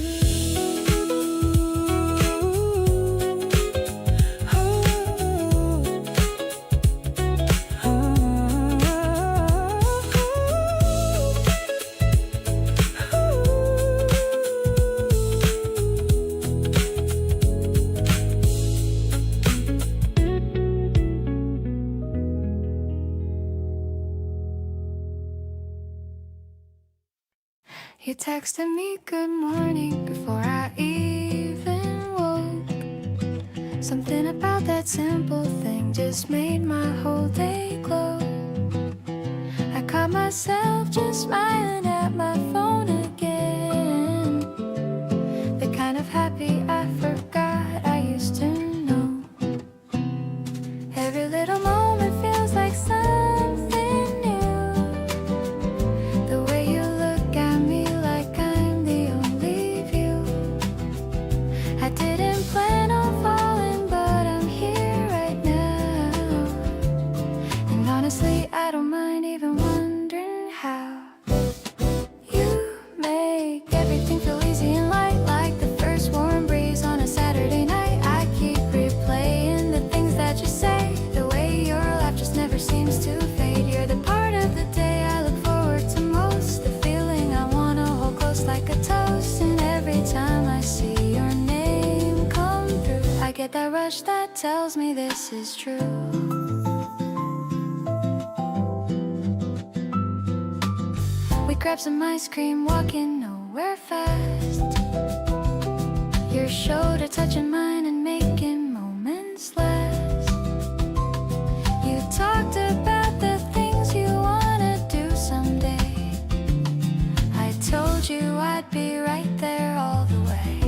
You texted me good morning before I even woke. Something about that simple thing just made my whole day glow. I caught myself just smiling at my phone again, the kind of happy I forgot I used to know. Every little moment feels like something new, the way you look at me like I'm the only view. I didn't plan on falling, but I'm here right now, and honestly I don't mind even wondering how. You make everything feel easy and light, like the first warm breeze on a Saturday night. I keep replaying the things that you say, the way your laugh just never seems to fade. You're the part of the day I look forward to most, the feeling I wanna hold close like a toast. And every time I see your name come through, I get that rush that tells me this is true. We grab some ice cream, walking nowhere fast, your shoulder touching mine and making moments last. You talked about the things you wanna do someday. I told you I'd be right there all the way.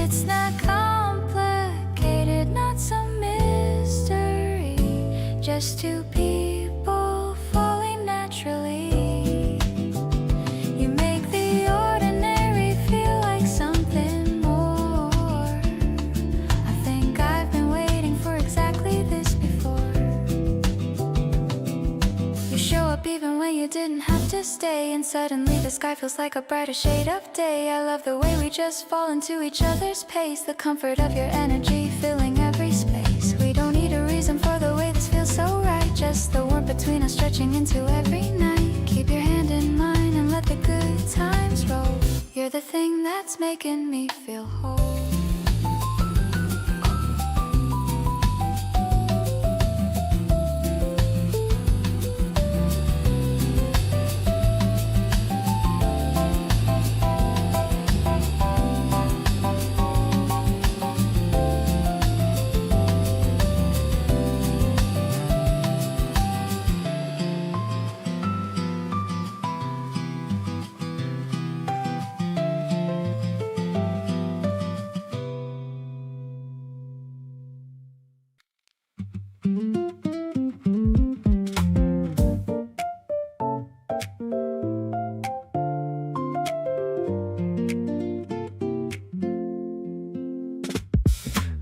It's not complicated, not some mystery, just two people falling naturally. You make the ordinary feel like something more. I think I've been waiting for exactly this before. You show up even when you did didn't have to stay, and suddenly the sky feels like a brighter shade of day. I love the way we just fall into each other's pace, the comfort of your energy filling every space. We don't need a reason for the way this feels so right, just the warmth between us stretching into every night. Keep your hand in mine and let the good times roll. You're the thing that's making me feel whole.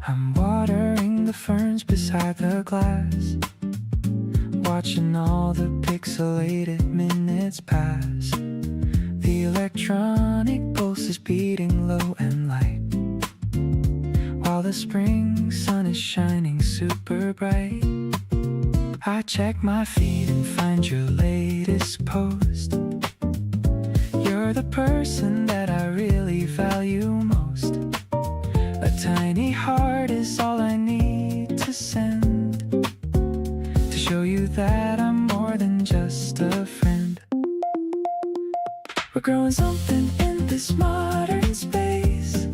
I'm watering the ferns beside the glass, watching all the pixelated minutes pass. The electronic pulse is beating low and light, while the spring sun is shining super bright. I check my feed and find your latest post. You're the person that I really value most. A tiny heart is all I need to send, to show you that I'm more than just a friend. We're growing something in this modern space,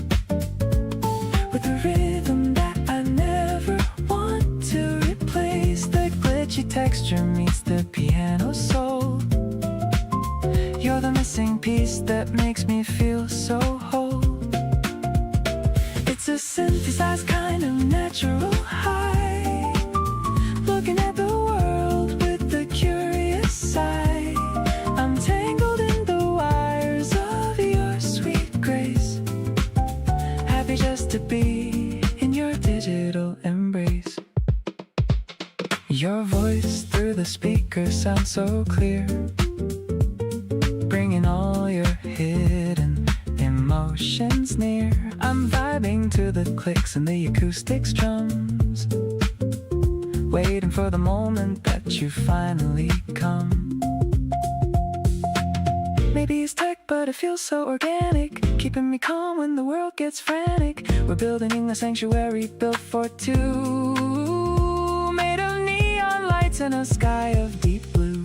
with a rhythm that I never want to replace. The glitchy texture meets the piano soul. You're the missing piece that makes me feel so whole. It's a synthesized kind of natural high, looking at the world with a curious eye. I'm tangled in the wires of your sweet grace, happy just to be in your digital embrace. Your voice through the speaker sounds so clear, bringing all your hidden emotions near. I'm vibing to the clicks and the acoustic strums, waiting for the moment that you finally come. Maybe it's tech, but it feels so organic, keeping me calm when the world gets frantic. We're building a sanctuary built for two, made of neon lights and a sky of deep blue.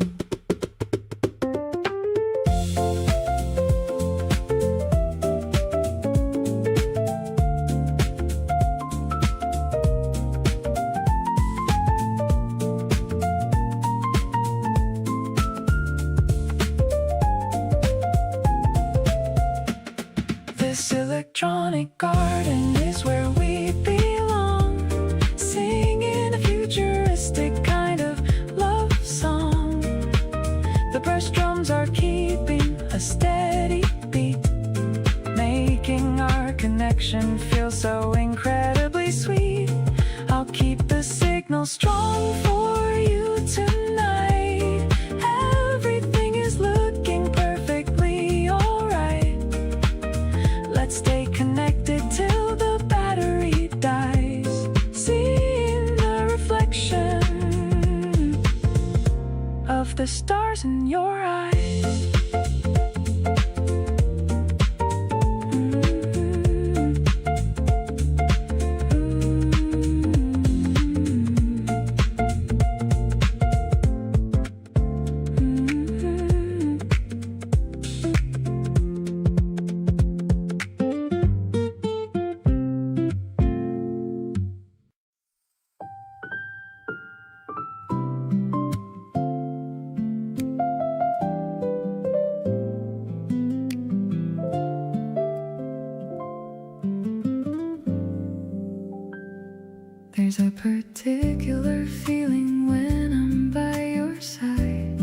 This electronic garden is where we belong, singing a futuristic kind of love song. The brush drums are keeping a steady beat, making our connection feel so incredibly sweet. I'll keep the signal strong for you tonight. Everything is looking perfectly alright. Let's stay connected till the battery dies, seeing the reflection of the stars in your eyes. There's a particular feeling when I'm by your side,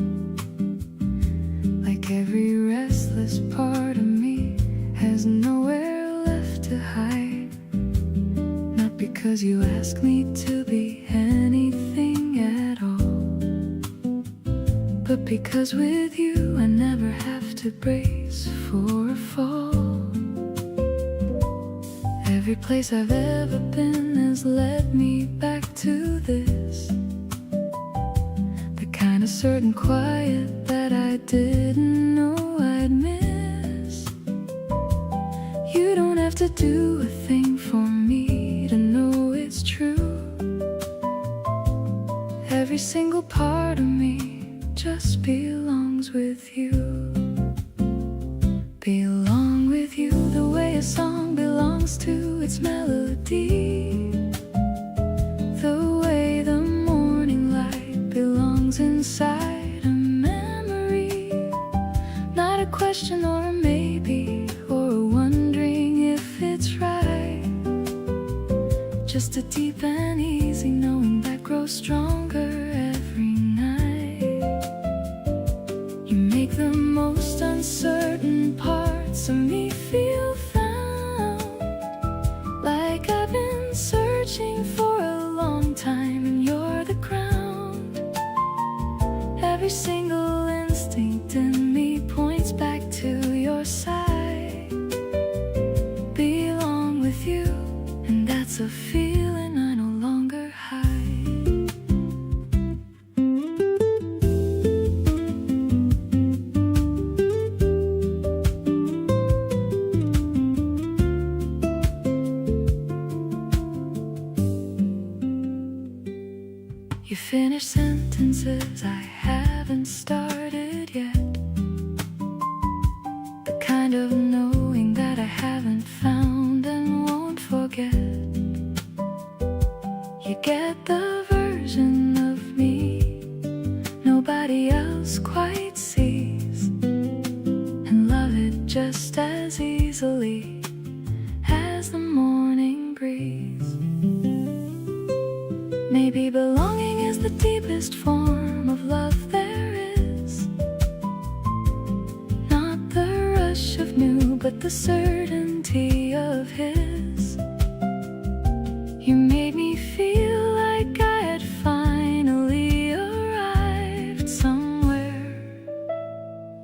like every restless part of me has nowhere left to hide. Not because you ask me to be anything at all, but Because with you I never have to brace for a fall. Every place I've ever been has led me back to this, the kind of certain quiet that I didn't know I'd miss. You don't have to do a thing for me to know it's true. Every single part of me just belongs with you. Belong with you the way a song belongs to its melody, the way the morning light belongs inside a memory. Not a question or a maybe or a wondering if it's right, just a deep and easy knowing that grows stronger every night. You make the most uncertain parts of me feel found, like I've been searching for a long time and you're the ground. Every single instinct in me points back to your side. Belong with you, and that's a feeling I no longer hide. You finish sentences I haven't started yet, the kind of knowing that I haven't found and won't forget. You get the version of me nobody else quite sees, and love it just as easily as the morning breeze. Maybe belonging is the deepest form of love there is, not the rush of new but the certainty of his. You made me feel like I had finally arrived somewhere,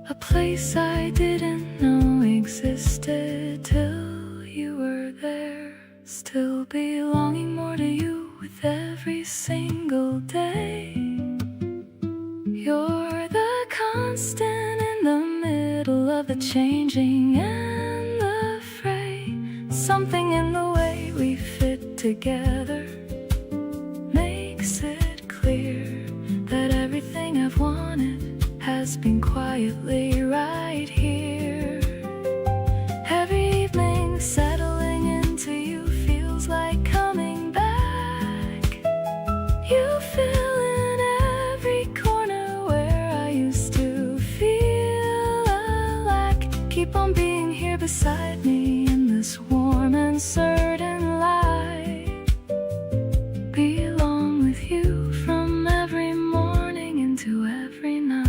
a place I didn't know existed till you were there. Still belonging more to you with every single day. You're the constant in the middle of the changing and the fray. Something in the way we fit together makes it clear that everything I've wanted has been quietly right here. Every evening settling into you feels like coming back. You fill in every corner where I used to feel a lack. Keep on being here beside me in this warm and certain light. Belong with you from every morning into every night.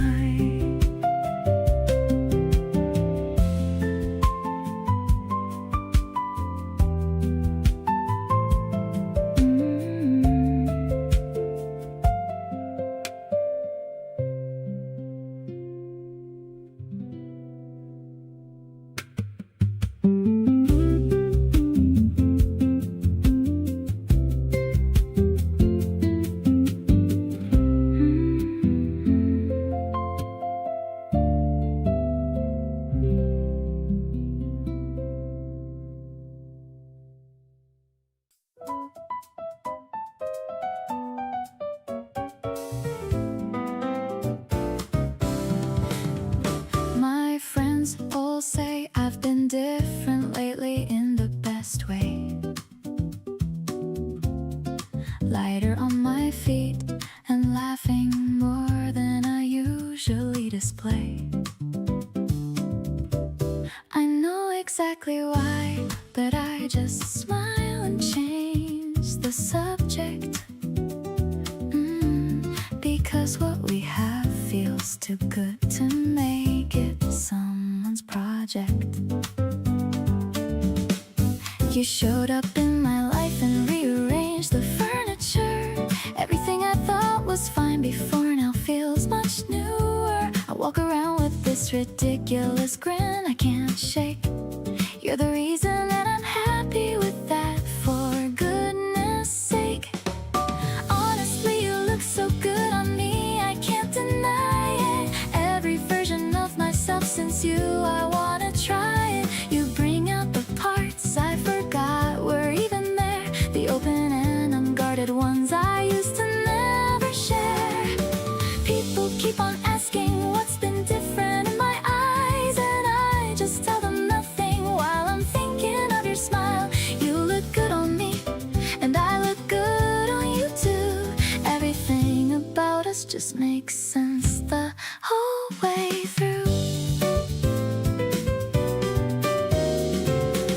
My friends all say I've been different lately in the best way. Lighter on my feet and laughing more than I usually display. I know exactly why, but I just smile and change the subject. Because what we have feels too good to make it someone's project. You showed up in my life and rearranged the furniture. Everything I thought was fine before now feels much newer. this ridiculous grin I can't shake. You're the reason that I'm happy with that, for goodness sake. Honestly, you look so good on me, I can't deny it. Every version of myself since you, I wanna try it. You bring out the parts I forgot were even there, the open and unguarded ones I used to never share. People keep on asking what's been different in my eyes, and I just tell them nothing while I'm thinking of your smile. You look good on me, and I look good on you too. Everything about us just makes sense the whole way through.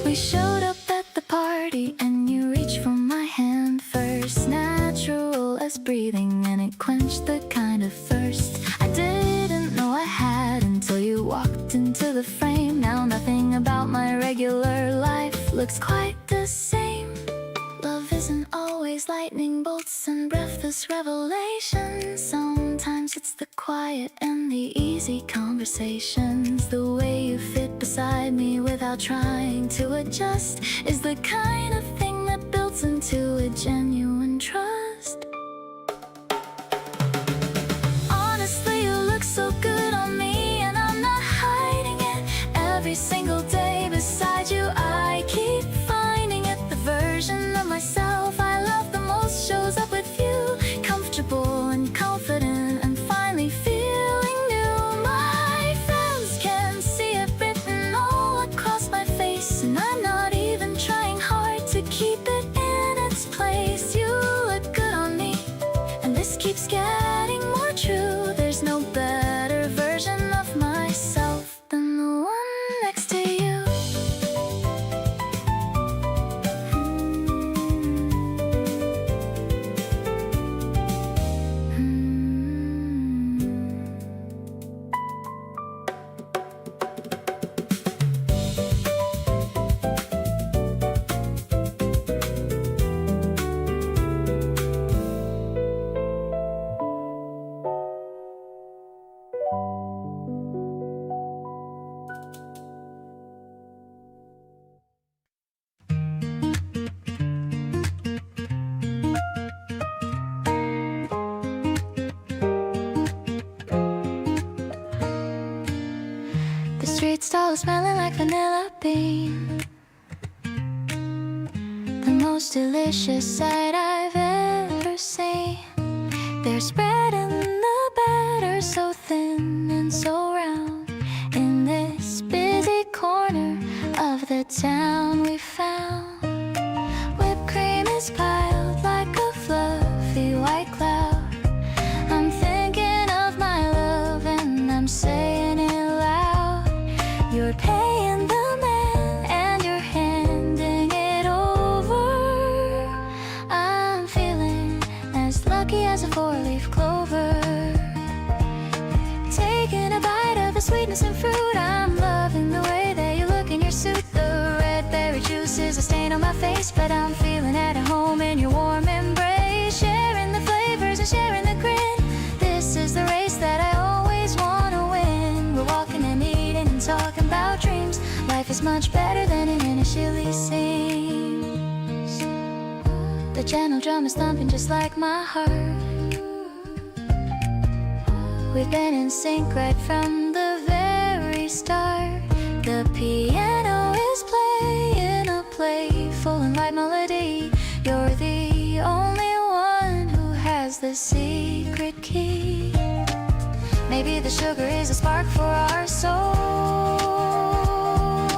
We showed up at the party and you reached for my hand first, natural as breathing, and it quenched the kind of thirst I didn't know I had until you walked into the frame. Now nothing about my regular life looks quite the same. Love isn't always lightning bolts and breathless revelation. Sometimes it's the quiet and the easy conversations. The way you fit beside me without trying to adjust is the kind of thing that builds into a genuine trust. Honestly, you look so good on me, and I'm not hiding it. Every single day beside you, I keep finding it. The version of myself I love the most shows up with you, comfortable and confident and finally feeling new. My friends can see it written all across my face, and I'm not even trying hard to keep it in its place. You look good on me, and this keeps getting more true. There's no better version of myself than the one next to you. The streets all smelling like vanilla bean, the most delicious sight I've ever seen. They're spreading the batter so thin and so round in this busy corner of the town we found. Whipped cream is piled like a fluffy white cloud. I'm thinking of my love and I'm saying it loud. You're paying the man and you're handing it over. I'm feeling as lucky as a four-leaf clover, taking a bite of the sweetness and fruit. I'm loving the way that you look in your suit. The red berry juice is a stain on my face, but I'm feeling at home in your warm embrace, sharing the flavors and sharing the grin. This is the race that I always want to win. We're walking and eating and talking about dreams. Life is much better than it initially seems. The gentle drum is thumping just like my heart. We've been in sync right from the very start. The piano is playing a playful and light melody. You're the only one who has the secret key. Maybe the sugar is a spark for our soul,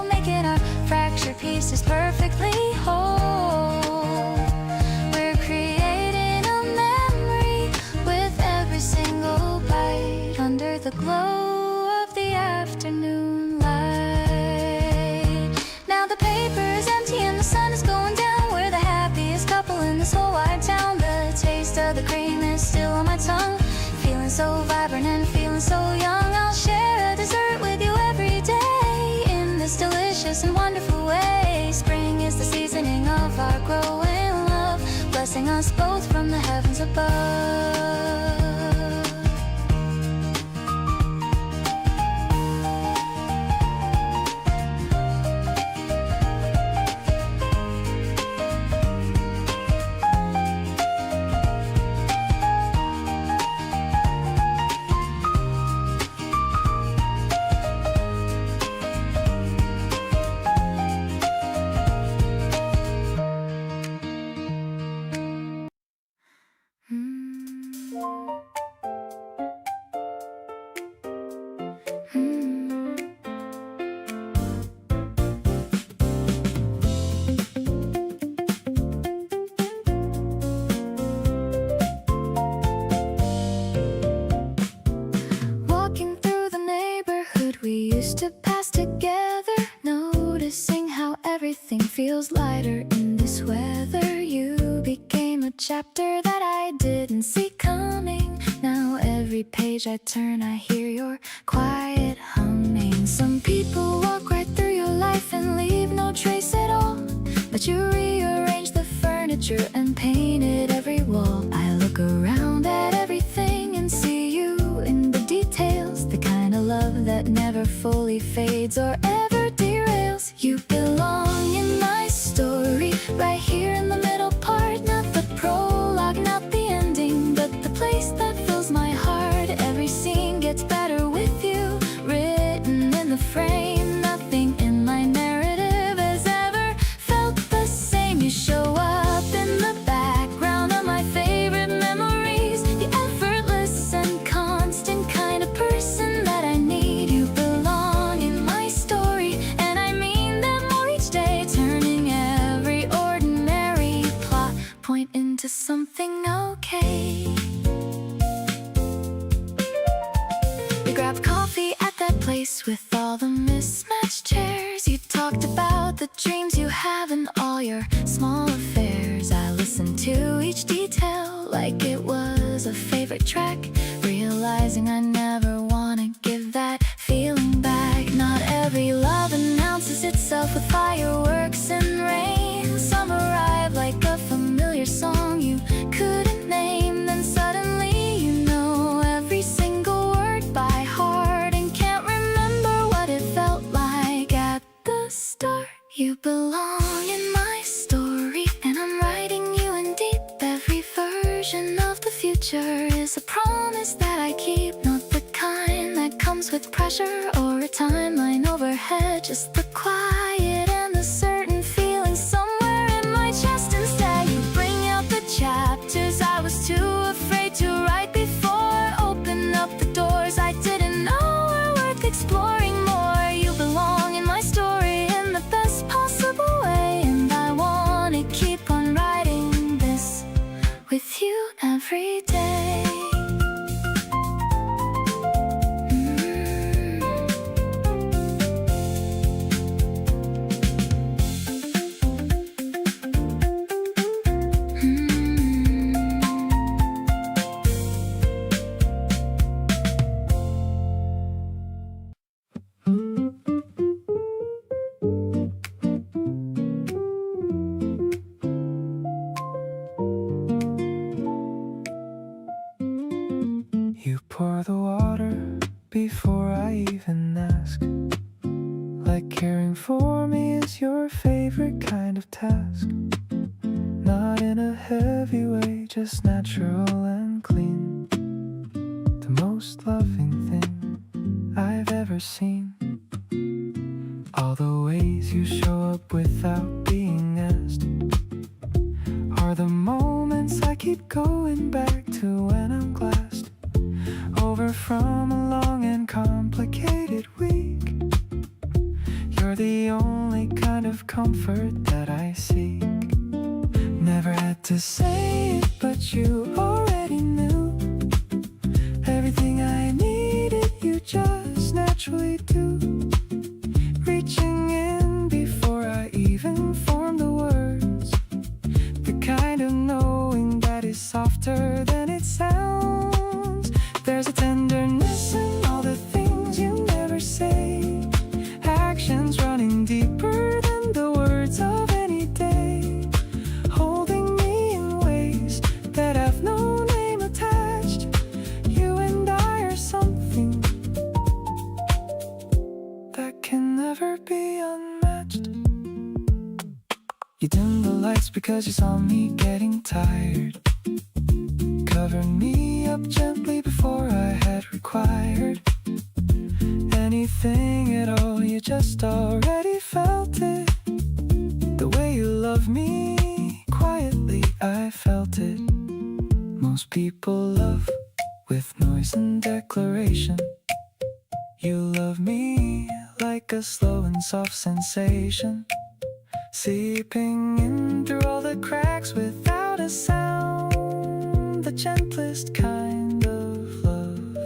making our fractured pieces perfectly whole. We're creating a memory with every single bite under the glow of the afternoon light. Now the paper is empty and the sun is going down. We're the happiest couple in this whole wide town. The taste of the cream is still on my tongue, feeling so vibrant and feeling so young. I'll share a dessert with you every day in this delicious and wonderful way. Spring is the seasoning of our growing love, blessing us both from the heavens above. used to pass together, noticing how everything feels lighter in this weather. You became a chapter that I didn't see coming. Now every page I turn, I hear your quiet humming. Some people walk right through your life and leave no trace at all, but you rearrange the furniture and painted every wall. I look around at everything and see you in the details, the kind of love that never fully fades or ever derails. You belong in my story, right here in the middle part. Not the prologue, not the ending, but the place that fills my heart. Every scene gets better with you, written in the frame. Nothing in my narrative has ever felt the same. You show up in the background of my favorite memories, the effortless and constant kind of person that I need. You belong in my story, and I mean that more each day, turning every ordinary plot point into something okay. We grabbed coffee at that place with all the mismatched chairs. You talked about the dreams you have and all your small affairs. I listened to each detail like it was a favorite track, realizing I never want to give that feeling back. Not every love announces itself with fireworks and rain. Some arrive like a familiar song you couldn't name. Then suddenly you know every single word by heart and can't remember what it felt like at the start. You belong in my story, and I'm writing you in deep. Every version of the future is a promise that I keep, not the kind that comes with pressure or a timeline overhead. Just the quiet and the certain feeling somewhere in my chest. Instead, you bring out the chapters I was too afraid to write before. Open up the doors I didn't know were worth exploring more. You belong in my story in the best possible way, and I wanna keep on writing this with you every day. You pour the water before I even ask, like caring for me is your favorite kind of task. Not in a heavy way, just natural and clean. The most loving thing I've ever seen. All the ways you show up without being asked are the moments I keep going back to when I'm glassed over from a long and complicated week. You're the only kind of comfort that I seek. Never had to say it, but you already knew. Everything I needed, you just naturally do. Reaching in before I even formed the words. The kind of knowing that is softer than it sounds. There's a tenderness in all the things you never say. Actions running deeper than the words of any day. Holding me in ways that have no name attached. You and I are something that can never be unmatched. You dimmed the lights because you saw me getting tired. Covered me up gently before I had required anything at all. You just already felt it. The way you love me quietly, I felt it. Most people love with noise and declaration. You love me like a slow and soft sensation, seeping in through all the cracks without a sound. The gentlest kind of love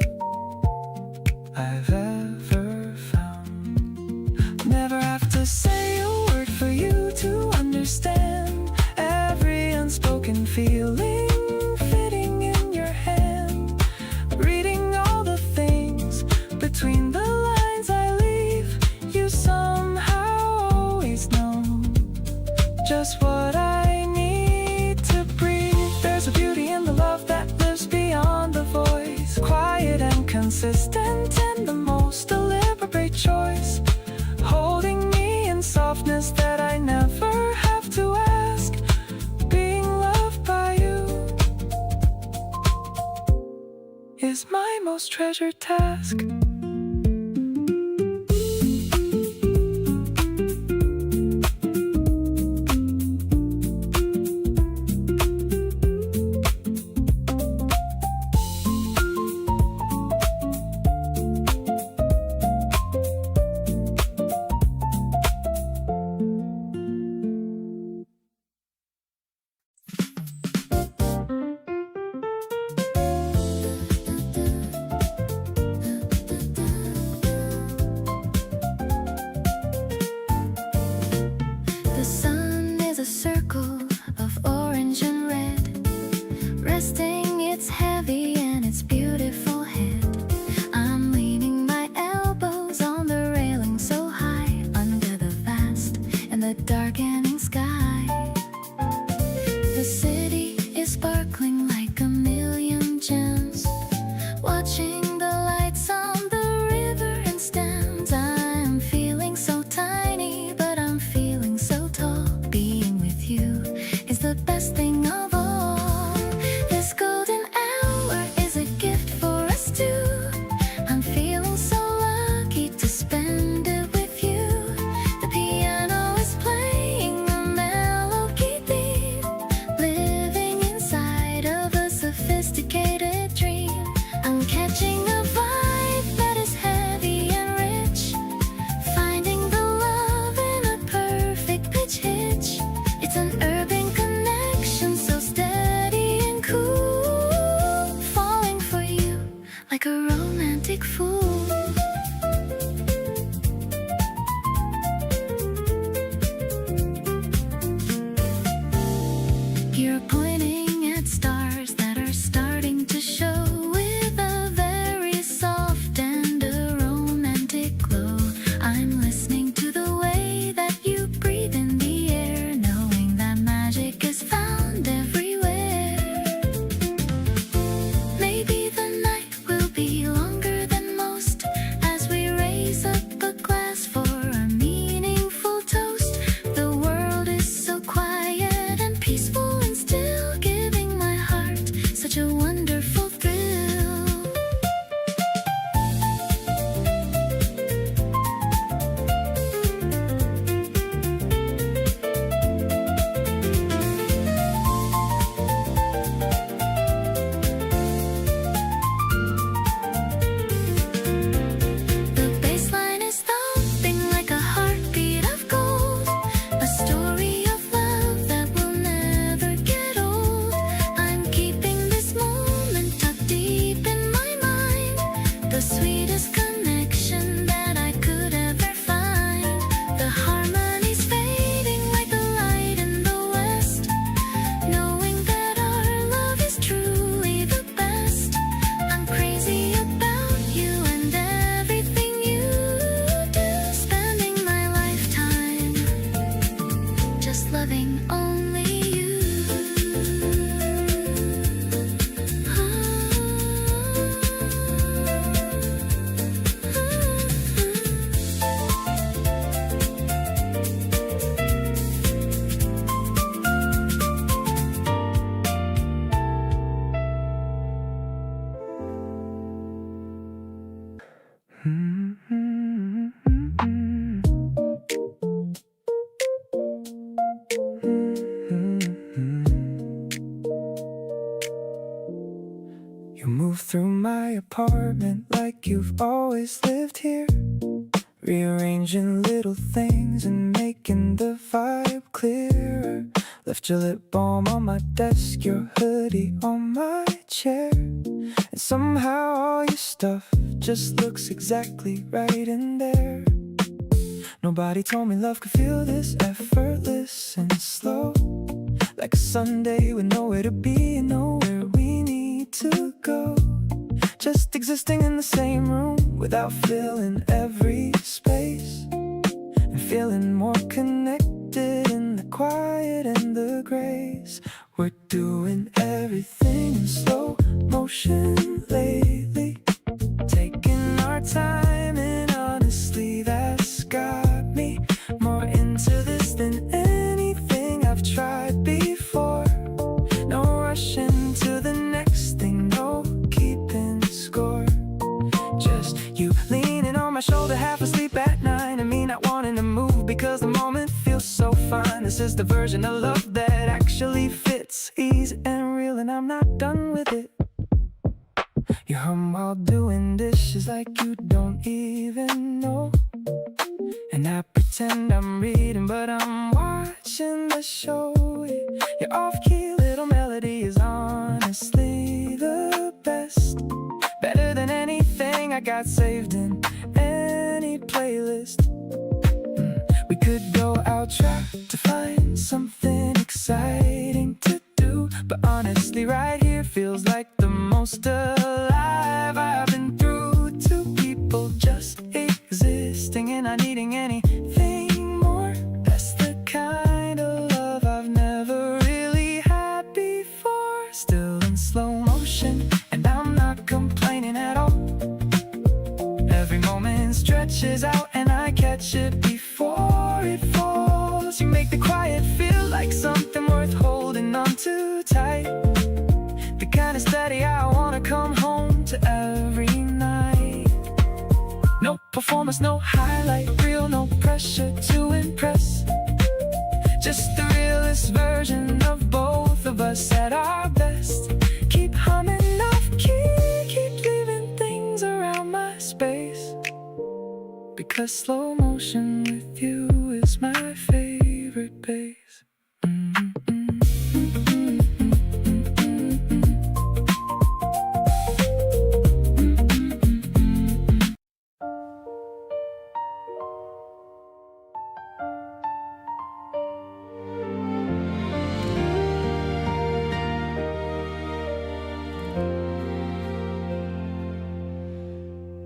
I've ever found. consistent in the most deliberate choice, holding me in softness that I never have to ask. Being loved by you is my most treasured task. The sun is a circle of orange and red, resting its heavy and its beautiful head. I'm leaning my elbows on the railing so high, under the vast and the darkening sky. The city is sparkling like a million gems, watching the lights on the river and stands. I am feeling so tiny, but I'm feeling so tall. Being with you is the best thing of all. This golden hour is a gift for us two. I'm feeling so lucky to spend it with you. The piano is playing a melody theme, living inside of a sophisticated dream. I'm catching a vibe that is heavy and rich, finding the love in a perfect pitch hitch. It's an urban connection so steady and cool, falling for you like a romantic fool. You're pointing at stars that are starting to show with a very soft and a romantic glow. I'm listening to the way that you breathe in the air, knowing that magic is found everywhere. Maybe the night will be longer than most as we raise up a glass for a meaningful toast. The world is so quiet and peaceful and still, giving my heart such a wonderful thrill. The bass line is thumping like a heartbeat of gold, a story of love that will never get old. I'm keeping this moment tucked deep in my mind, the sweetest connection that I could ever find. The harmony's fading like the light in the west, knowing that our love is truly the best. I'm crazy about you and everything you do, spending my lifetime just loving only you. You move through my apartment like you've always lived here, rearranging little things and making the vibe clearer. Left your lip balm on my desk, your hoodie on my chair, and somehow all your stuff just looks exactly right in there. Nobody told me love could feel this effortless and slow, like a Sunday with nowhere to be and nowhere we need to go. Just existing in the same room without filling every space, and feeling more connected in the quiet and the grace. We're doing everything in slow motion lately, taking half asleep at night and me not wanting to move because the moment feels so fine. This is the version of love that actually fits, easy and real, and I'm not done with it. You hum while doing dishes like you don't even know, and I pretend I'm reading but I'm watching the show. Your off-key little melody is honestly the best, better than anything I got saved in any playlist. We could go out, try to find something exciting to do, but honestly right here feels like the most alive I've been through. Two people just existing and not needing anything more. That's the kind of love I've never really had before. Still in slow motion and I'm not complaining at all. Every moment stretches out and I catch it before it falls. You make the quiet feel like something worth holding on to tight, the kind of steady I wanna come home to every night. No performance, no highlight reel, no pressure to impress, just the realest version of both of us at our best. Keep humming off key, keep leaving things around my space, because slow motion with you is my favorite pace.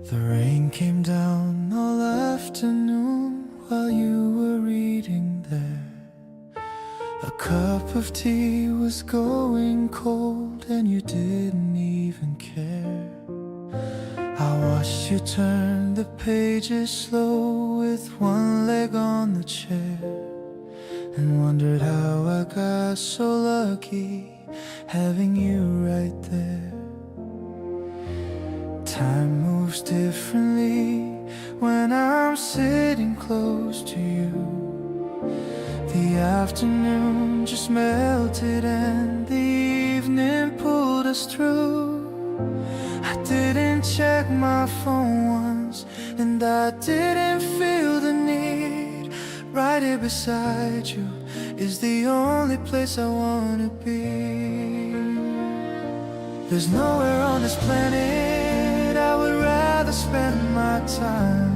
The rain came down all afternoon while you were reading there. A cup of tea was going cold and you didn't even care. I watched you turn the pages slow with one leg on the chair, and wondered how I got so lucky having you right there. Time moves differently when I'm sitting close to you. The afternoon just melted and the evening pulled us through. I didn't check my phone once and I didn't feel the need. Right here beside you is the only place I wanna be. There's nowhere on this planet I would rather spend my time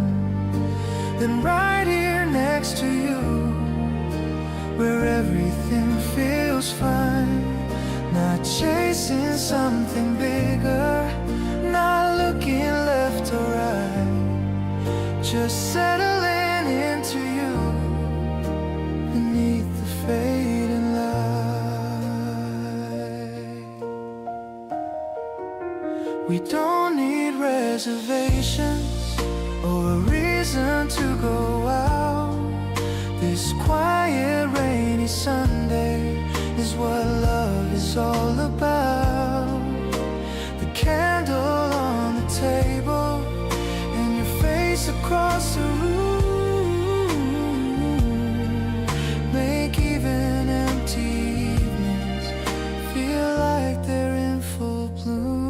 than right here next to you, where everything feels fine. Not chasing something bigger, not looking left or right, just settling into you beneath the fading light. We don't need reservations or a reason to go out. This quiet rainy Sunday is what love is all about. The candle on the table and your face across the room make even empty evenings feel like they're in full bloom.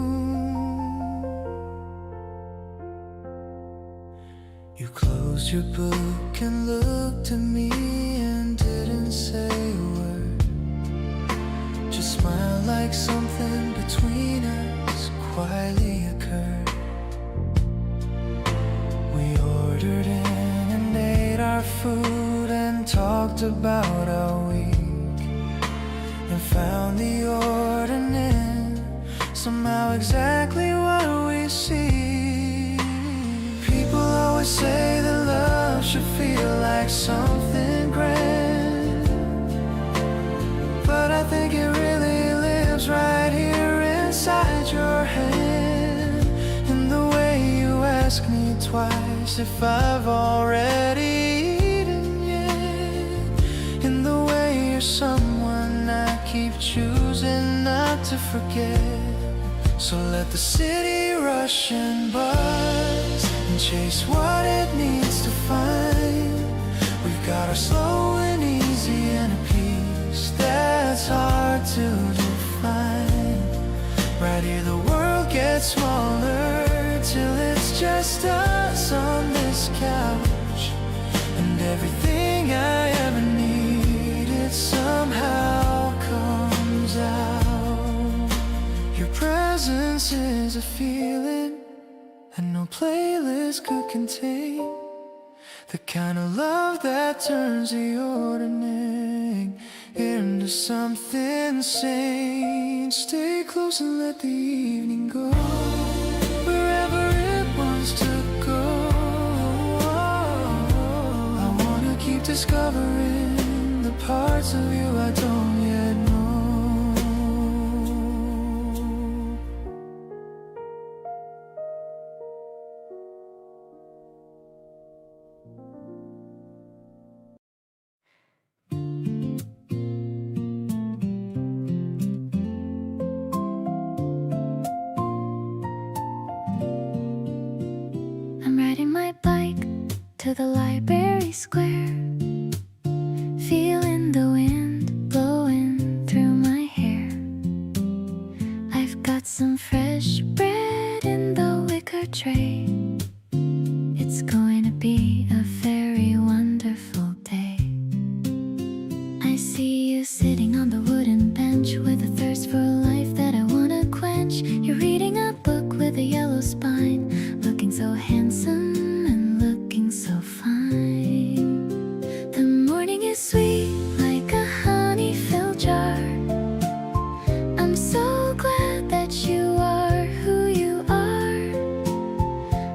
You closed your book and looked at me and didn't say a word, just smiled like something between us quietly occurred. We ordered in and ate our food and talked about our week, and found the ordinary somehow exactly what we see. People always say that love should feel like something grand, but I think it really lives right here inside your hand. In the way you ask me twice if I've already eaten yet, in the way you're someone I keep choosing not to forget. So let the city rush and buzz, and chase what it needs to find. We've got our slow and easy and a peace that's hard to define. Right here the world gets smaller till it's just us on this couch, and everything I ever needed somehow comes out. Your presence is a feeling and no playlist could contain, the kind of love that turns the ordinary into something sane. Stay close and let the evening go wherever it wants to go. I wanna keep discovering the parts of you I don't yet know. I'm riding my bike to the library square, feeling the wind blowing through my hair. I've got some fresh bread in the wicker tray. It's going to be a very wonderful day. I see you sitting on the wooden bench with a thirst for life that I want to quench. You're reading a book with a yellow spine, looking so handsome and looking so fine. The morning is sweet like a honey-filled jar. I'm so glad that you are who you are.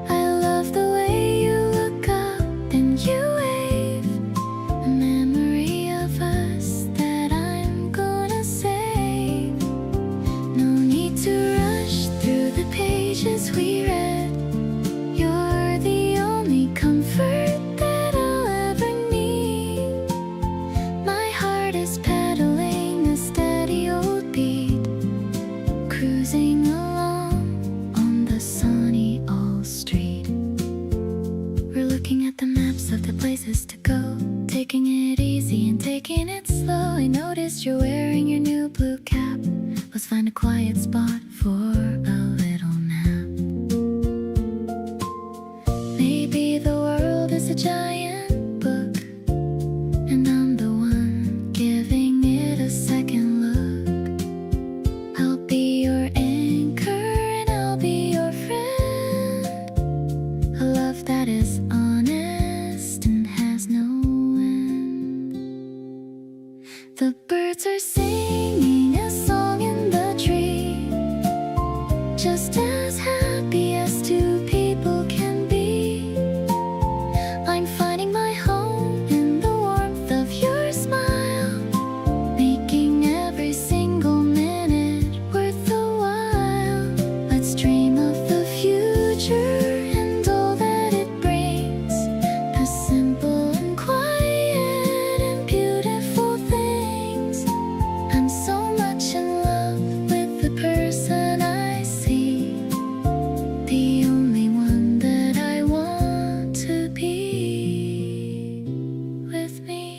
I love the way you look up and you wave, a memory of us that I'm gonna save. No need to rush through the pages we read. You're the only comfort that I'll ever need. My heart is pedaling a steady old beat, cruising along on the sunny old street. We're looking at the maps of the places to go, taking it easy and taking it slow. I noticed you're wearing your new blue cap. Let's find a quiet spot for a little nap. Maybe the world is a giant book, and I'm the one giving it a second look. I'll be your anchor and I'll be your friend, a love that is honest and has no end. The birds are singing a song in the tree, just as happy as two people can be. I'm finding my home in the warmth of your smile, making every single minute worth the while. Let's dream of the future and all that it brings, the simple and quiet and beautiful things. I'm so much in love with the person I see, the only one that I want to be with me.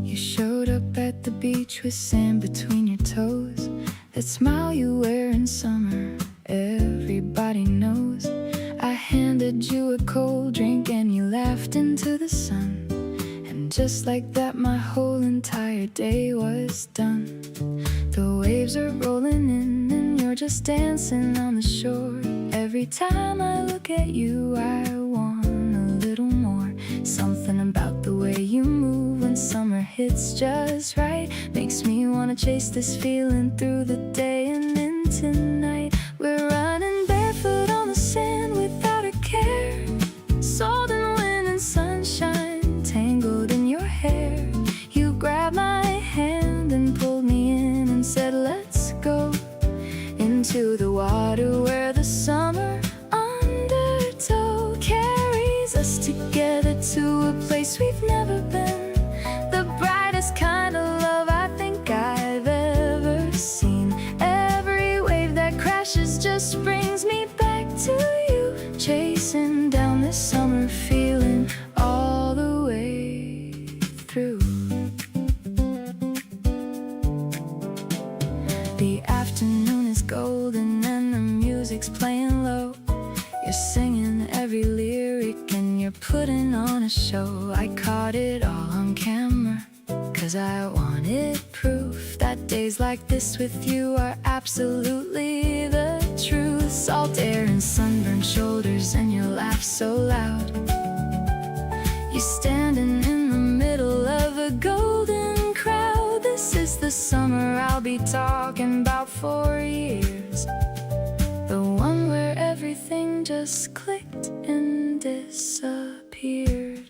You showed up at the beach with sand between your toes. That smile you wear in summer, everybody knows. I handed you a cold drink and you laughed into the sun, and just like that my whole entire day was done. The waves are rolling in and you're just dancing on the shore. Every time I look at you I want a little more. Something about the way you move when summer hits just right makes me wanna chase this feeling through the day and into night. We're running barefoot on the sand without a care, salt and wind and sunshine tangled in your hair. The afternoon is golden and the music's playing low. You're singing every lyric and you're putting on a show. I caught it all on camera, 'cause I wanted proof that days like this with you are absolutely the truth. Salt air and sunburned shoulders and you laugh so loud. You're standing in the middle of a golden crowd. This is the summer I'll be talking about for years. The one where everything just clicked and disappeared.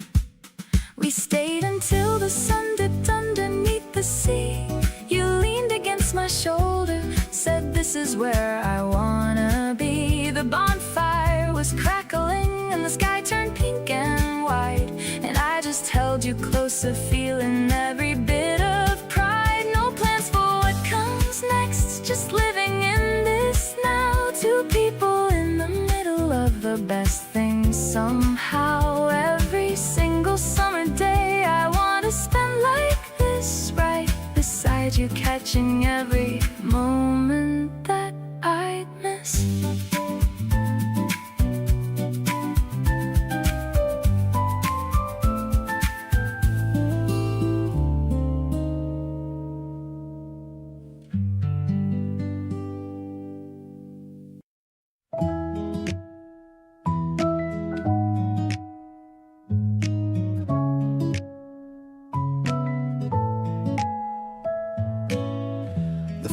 We stayed until the sun dipped underneath the sea. You leaned against my shoulder, said this is where I wanna be. The bonfire was crackling and the sky turned pink and white, and I just held you closer, feeling every bit of pride. No plans for what comes next, just living in this now. Two people in the middle of the best thing somehow. Every single summer day I want to spend like this, right beside you, catching every moment that I'd miss.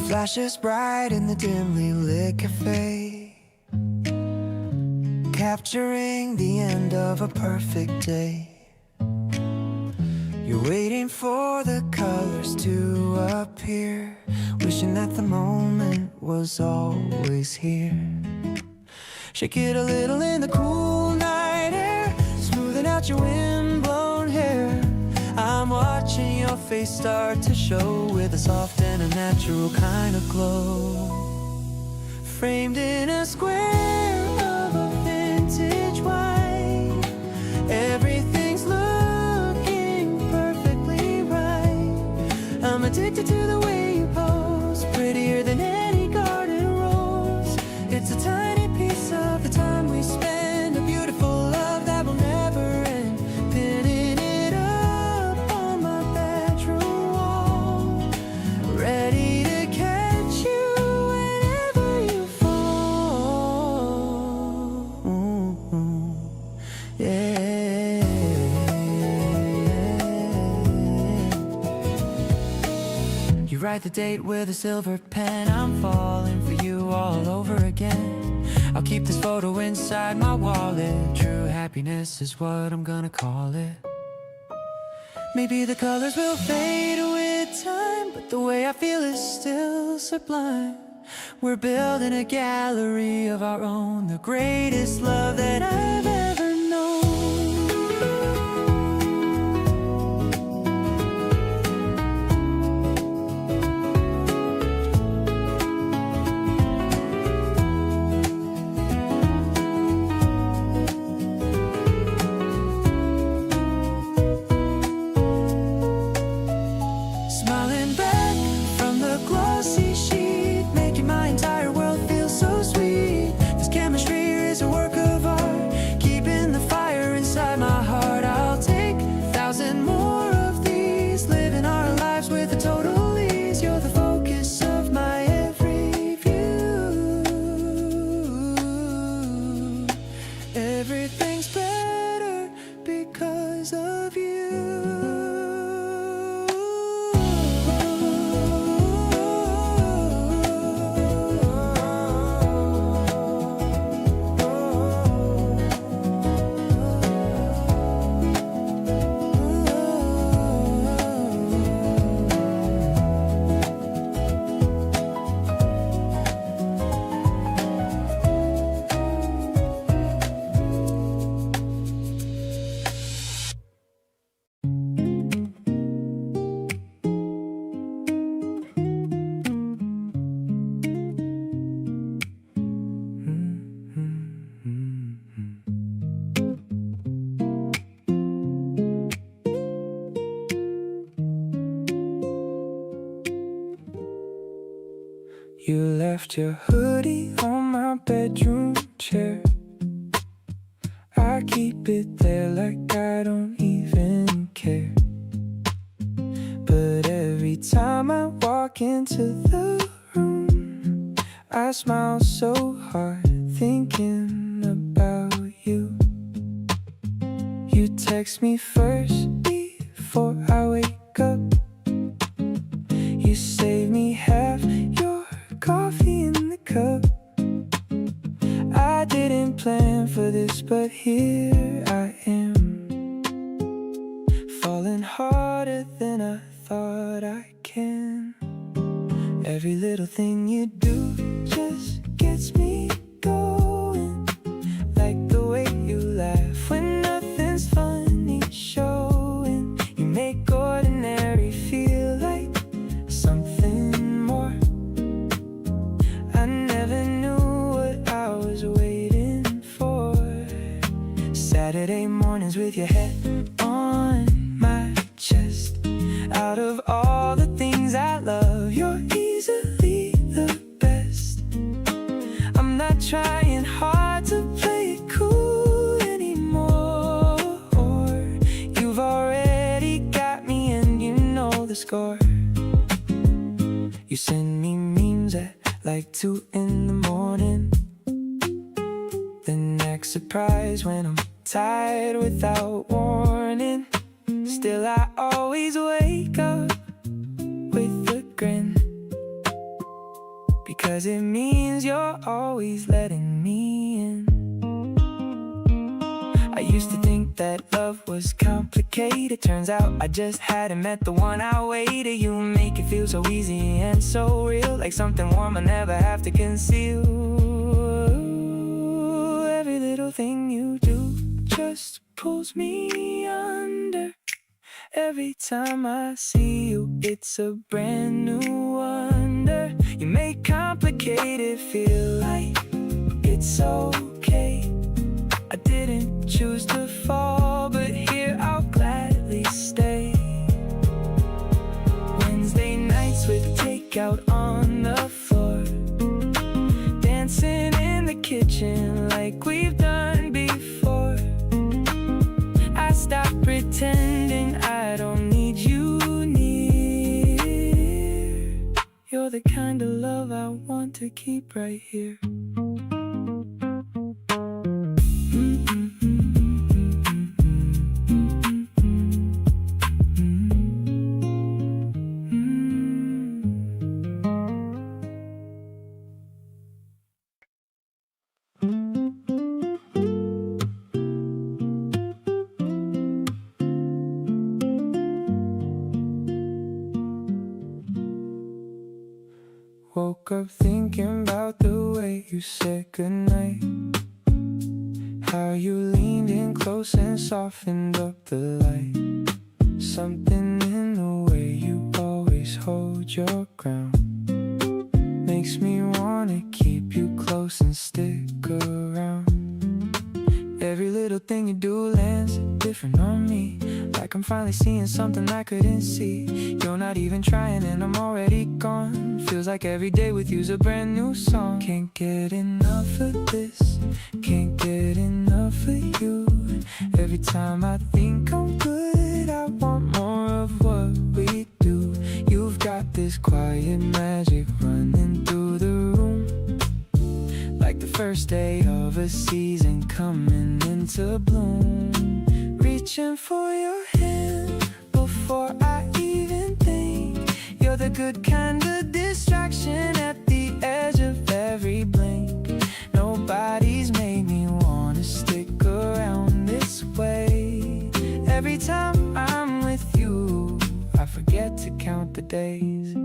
Flashes bright in the dimly lit cafe, capturing the end of a perfect day. You're waiting for the colors to appear, wishing that the moment was always here. Shake it a little in the cool night air, smoothing out your windblown hair. I'm watching your face start to show with a soft and a natural kind of glow. Framed in a square of a vintage wine, everything's looking perfectly right. I'm addicted to the way you pose, prettier than any garden rose. It's a tiny piece of the time we spend, a beautiful love that will never end. Pinning it up on my bedroom wall, ready to catch you whenever you fall. Yeah. You write the date with a silver pen. I'm falling for you all over again. I'll keep this photo inside my wallet. True happiness is what I'm gonna call it. Maybe the colors will fade with time, but the way I feel is still sublime. We're building a gallery of our own, the greatest love that I've ever known. Smiling back from the glossy sheet, making my entire world feel so sweet. This chemistry is a work of art, keeping the fire inside my heart. I'll take 1,000 more of these, living our lives with a total ease. You're the focus of my every view. Everything's better because of you. You left your hoodie on my bedroom chair. I keep it there like I don't even care. But every time I walk into the room, I smile so hard thinking about you. You text me first before I wake up. You save me half your coffee in the cup. I didn't plan for this, but here I am, falling harder than I thought I can. Every little thing you do just gets me going, like the way you laugh when nothing's funny showing. You make ordinary feel like something more. I never knew what I was waiting for. Saturday mornings with your head on my chest. Out of all the things I love, you're easily the best. I'm not trying hard to play it cool anymore. You've already got me and you know the score. You send me memes at like 2 in the morning, then act surprised when I'm tired without warning. Still I always wake up with a grin, because it means you're always letting me in. I used to think that love was complicated. Turns out I just hadn't met the one I waited. You make it feel so easy and so real, like something warm I never have to conceal. Every little thing you do just pulls me under. Every time I see you, it's a brand new wonder. You make complicated feel like it's okay. I didn't choose to fall, but here I'll gladly stay. Wednesday nights with takeout on the floor, dancing in the kitchen like we've done before. I stopped pretending I don't need you near. You're the kind of love I want to keep right here. Woke up thinking about the way you said goodnight, how you leaned in close and softened up the light. Something in the way you always hold your ground makes me wanna keep you close and stick around. Every little thing you do lands different on me, like I'm finally seeing something I couldn't see. You're not even trying and I'm already gone. Feels like every day with you's a brand new song. Can't get enough of this, can't get enough of you. Every time I think I'm good, I want more of what we do. You've got this quiet magic running through the room, like the first day of a season coming into bloom. Reaching for your hand before I even think. You're the good kind of distraction at the edge of every blink. Nobody's made me wanna stick around this way. Every time I'm with you, I forget to count the days.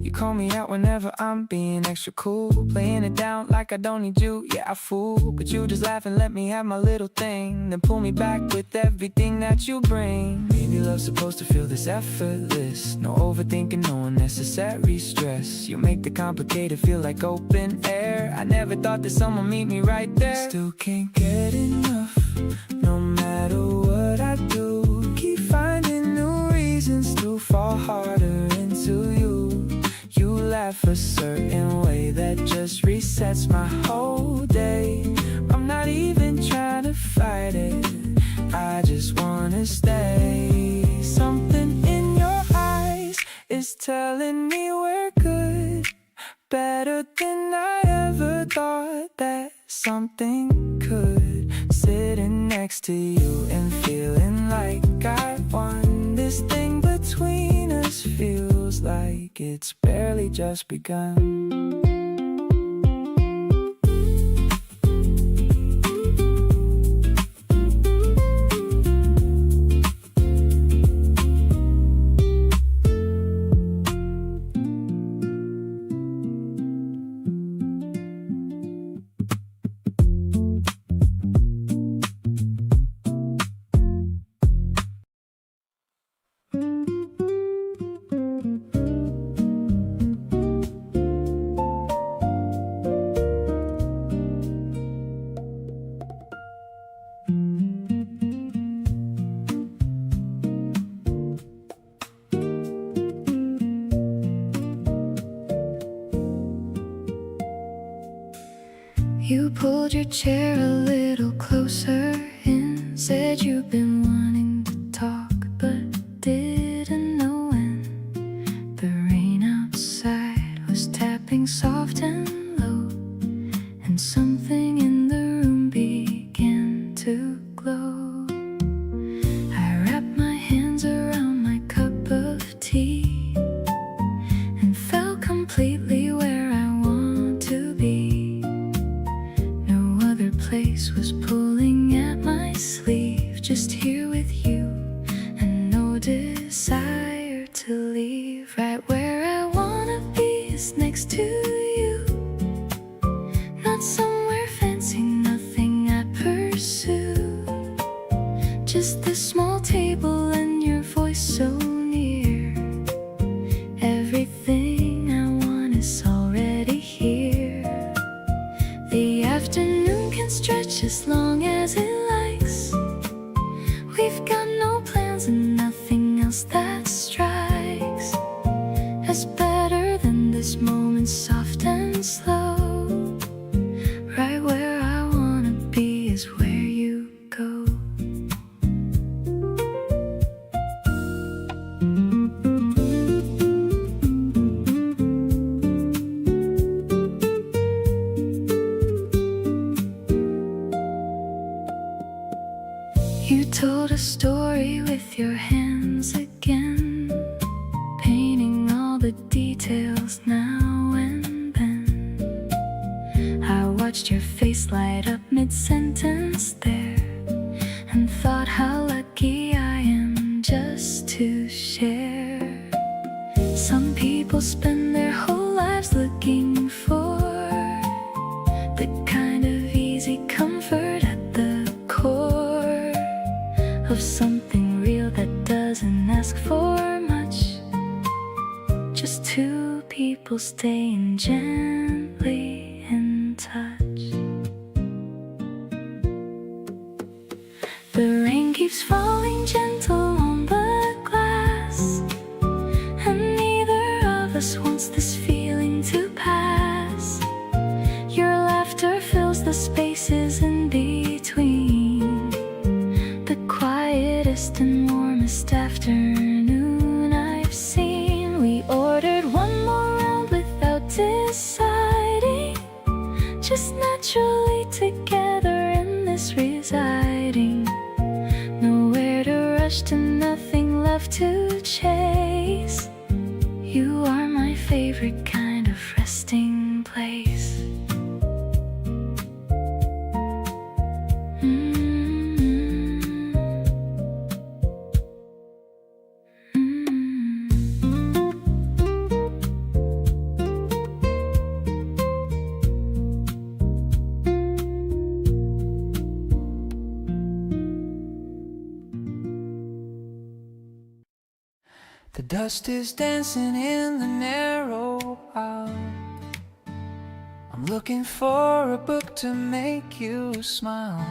You call me out whenever I'm being extra cool, playing it down like I don't need you. Yeah, I fool, but you just laugh and let me have my little thing, then pull me back with everything that you bring. Maybe love's supposed to feel this effortless, no overthinking, no unnecessary stress. You make the complicated feel like open air. I never thought that someone meet me right there. Still can't get enough, no matter what I do. Keep finding new reasons to fall harder into you. laugh a certain way that just resets my whole day. I'm not even trying to fight it, I just wanna stay. Something in your eyes is telling me we're good, better than I ever thought that something could. Sitting next to you and feeling like I won. This thing between us feels like it's barely just begun. You pulled your chair a little closer and said you've been wanting to talk but didn't know when. The rain outside was tapping soft and low, and something in the room began to glow. I wrapped my hands around my cup of tea and felt completely where I want to be. Place was pulling at my sleeve, just here with you, and no desire to leave. Right where I wanna be is next to you, not somewhere fancy, nothing I pursue, just this small table and your voice so near. Everything I want is already here. The afternoon can stretch as long as it likes. We've got no plans and nothing else that strikes as better than this moment, soft and slow. Right where I wanna be is where you go. You told a story with your hands again, painting all the details now and then. I watched your face light up mid-sentence there, and thought how lucky I am just to share. Some people spend their whole lives looking for the kind of easy comfort at the core of something real that doesn't ask for much. Just two people staying gently in touch. The rain keeps falling gentle on the glass, and neither of us wants this feeling to pass. Your laughter fills the spaces in between, the quietest and warmest afternoon I've seen. We ordered one more round without deciding, just naturally together in this residing. Nowhere to rush to, nothing left to chase. You are my favorite kind of resting place. The dust is dancing in the narrow aisle. I'm looking for a book to make you smile.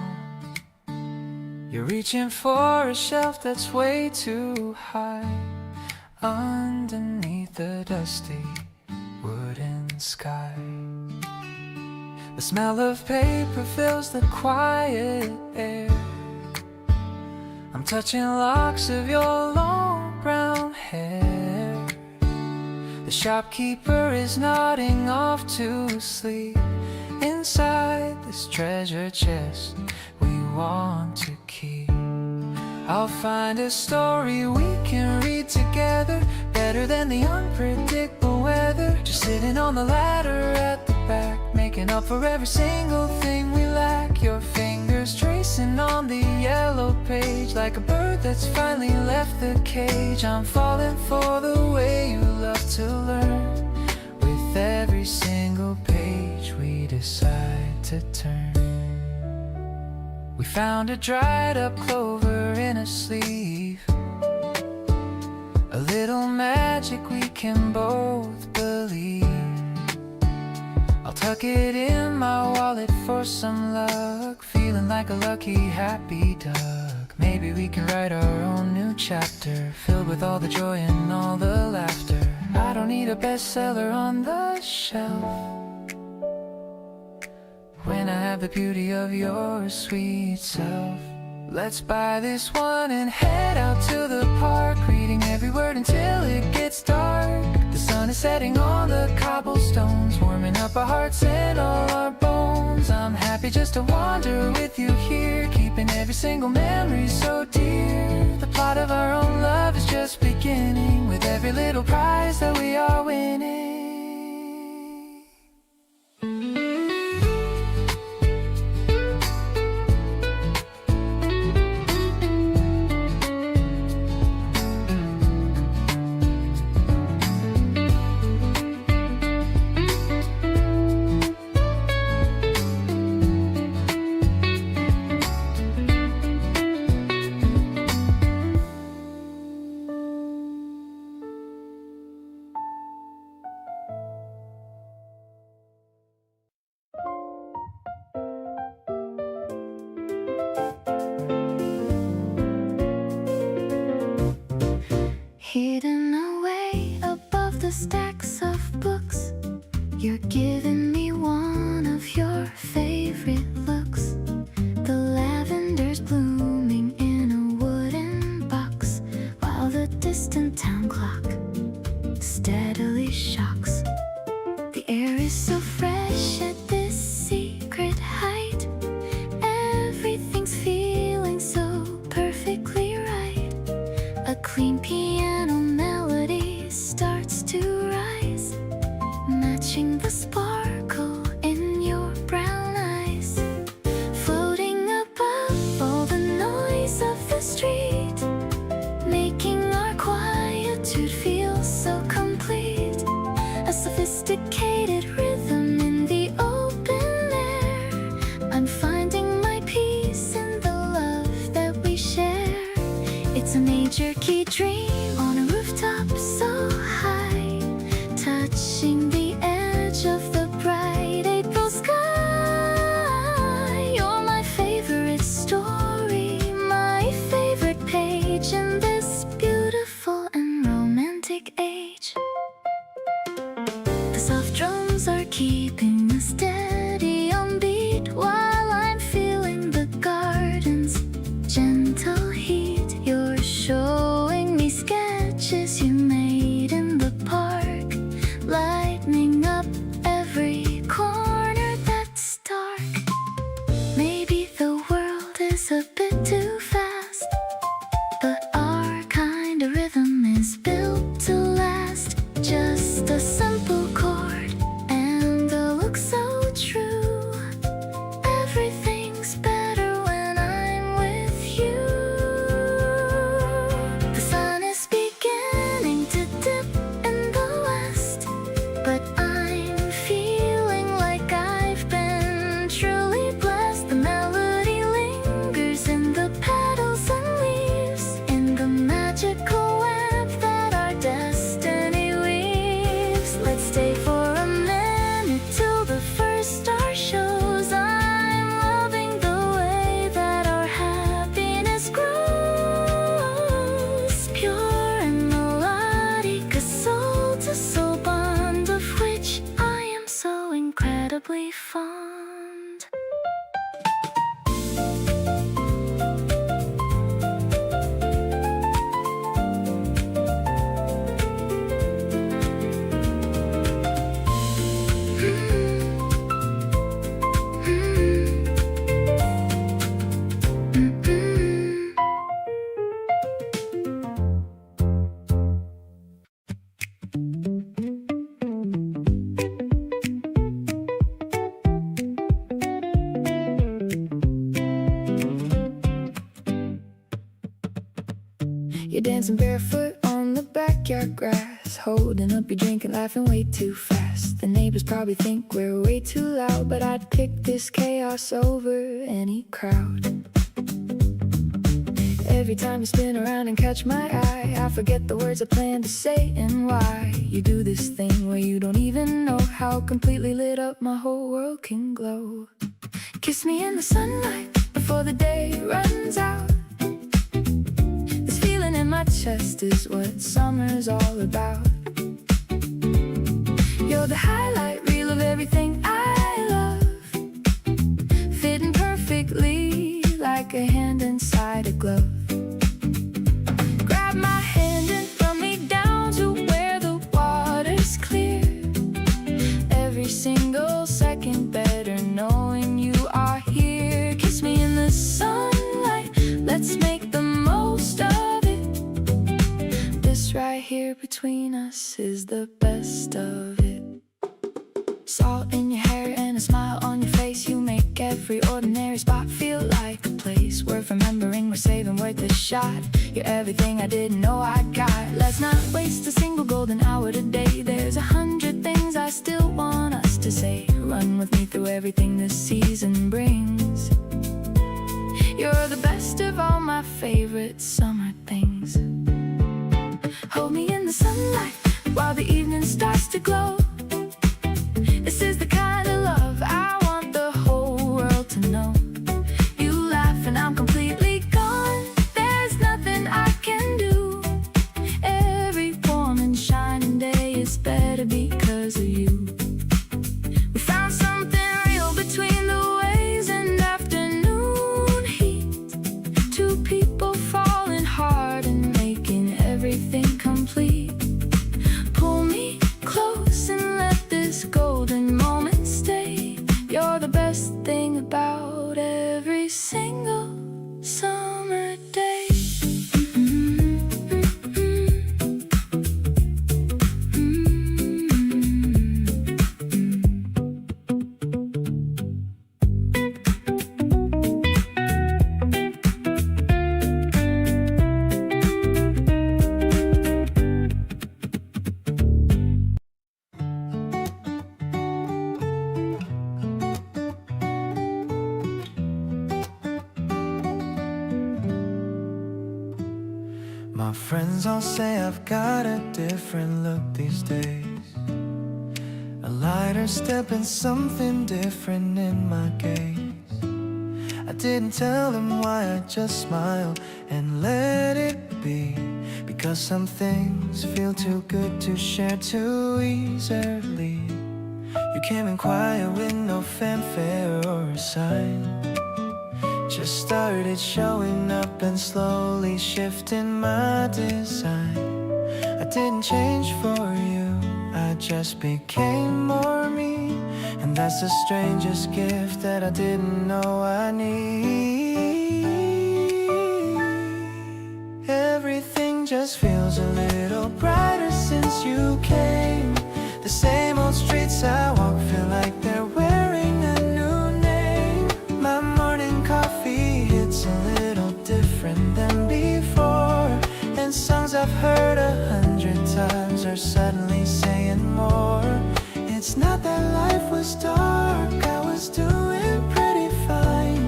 You're reaching for a shelf that's way too high. Underneath the dusty wooden sky. The smell of paper fills the quiet air. I'm touching locks of your long brown hair. The shopkeeper is nodding off to sleep. Inside this treasure chest we want to keep, I'll find a story we can read together, better than the unpredictable weather. Just sitting on the ladder at the back, making up for every single thing we lack. Your fingers tracing on the yellow page, like a bird that's finally left the cage. I'm falling for the way you love to learn. With every single page we decide to turn. We found a dried up clover in a sleeve, a little magic we can both believe. I'll tuck it in my wallet for some luck, feeling like a lucky happy duck. Maybe we can write our own new chapter, filled with all the joy and all the laughter. I don't need a bestseller on the shelf when I have the beauty of your sweet self. Let's buy this one and head out to the park, reading every word until it gets dark. The sun is setting on the cobblestones, warming up our hearts and all our bones. I'm happy just to wander with you here, keeping every single memory so dear. The plot of our own love is just beginning, with every little prize that we are winning. Hidden away above the stacks of books, you're giving me one of your favorite looks. The lavender's blooming in a wooden box, while the distant town clock steadily shocks. The air is so fresh at this secret height, everything's feeling so perfectly right. A clean piano melody starts to rise, matching the sparkle in your brown eyes. Floating above all the noise of the street, making our quietude feel so complete. A sophisticated rhythm in the open air, I'm finding my peace in the love that we share. It's a major key dream on a rooftop so high, touching the edge of the bright April sky. You're my favorite story, my favorite page in this beautiful and romantic age. The soft drums are keeping us steady on beat, while I'm feeling the garden's gentle heat. You're showing me sketches you made in the park, lightening up every corner that's dark. Maybe the world is a bit too fast, but our kind of rhythm is built to last. Just a simple chord and a look so true. Everything's better when I'm with you. The sun is beginning to dip in the west, but I'm feeling like I've been truly blessed. The melody lingers in the petals and leaves, in the magical web that our You're dancing barefoot on the backyard grass, holding up your drink and laughing way too fast. The neighbors probably think we're way too loud, but I'd pick this chaos over any crowd. Every time you spin around and catch my eye, I forget the words I plan to say and why. You do this thing where you don't even know how completely lit up my whole world can glow. Kiss me in the sunlight before the day runs out. This feeling in my chest is what summer's all about. You're the highlight reel of everything I love, fitting perfectly like a hand inside a glove. Grab my hand and throw me down to where the water's clear. Every single second better knowing you are here. Kiss me in the sunlight, let's make the most of it. This right here between us is the best of it. Salt in your hair and a smile on your face, you make every ordinary spot feel like a place worth remembering, we're saving, worth a shot. You're everything I didn't know I got. Let's not waste a single golden hour today. There's 100 things I still want us to say. Run with me through everything this season brings. You're the best of all my favorite summer things. Hold me in the sunlight while the evening starts to glow. This is the kind of love I want the whole world to know. You laugh and I'm completely gone. There's nothing I can do. Every warm and shining day is better because of you. We found something real between the waves and afternoon heat. Two people falling hard and making everything complete. Pull me close and let this golden moment stay. You're the best thing about every single summer day. My friends all say I've got a different look these days, a lighter step and something different in my gaze. I didn't tell them why, I just smiled and let it be, because some things feel too good to share too easily. You came in quiet with no fanfare or a sign, just started showing up and slowly shifting my design. I didn't change for you, I just became more me, and that's the strangest gift that I didn't know I need. Everything just feels a little brighter since you came. The same old streets I walk feel like they're wearing a new name. My morning coffee hits a little different than before, and songs I've heard 100 times are suddenly saying more. It's not that life was dark, I was doing pretty fine,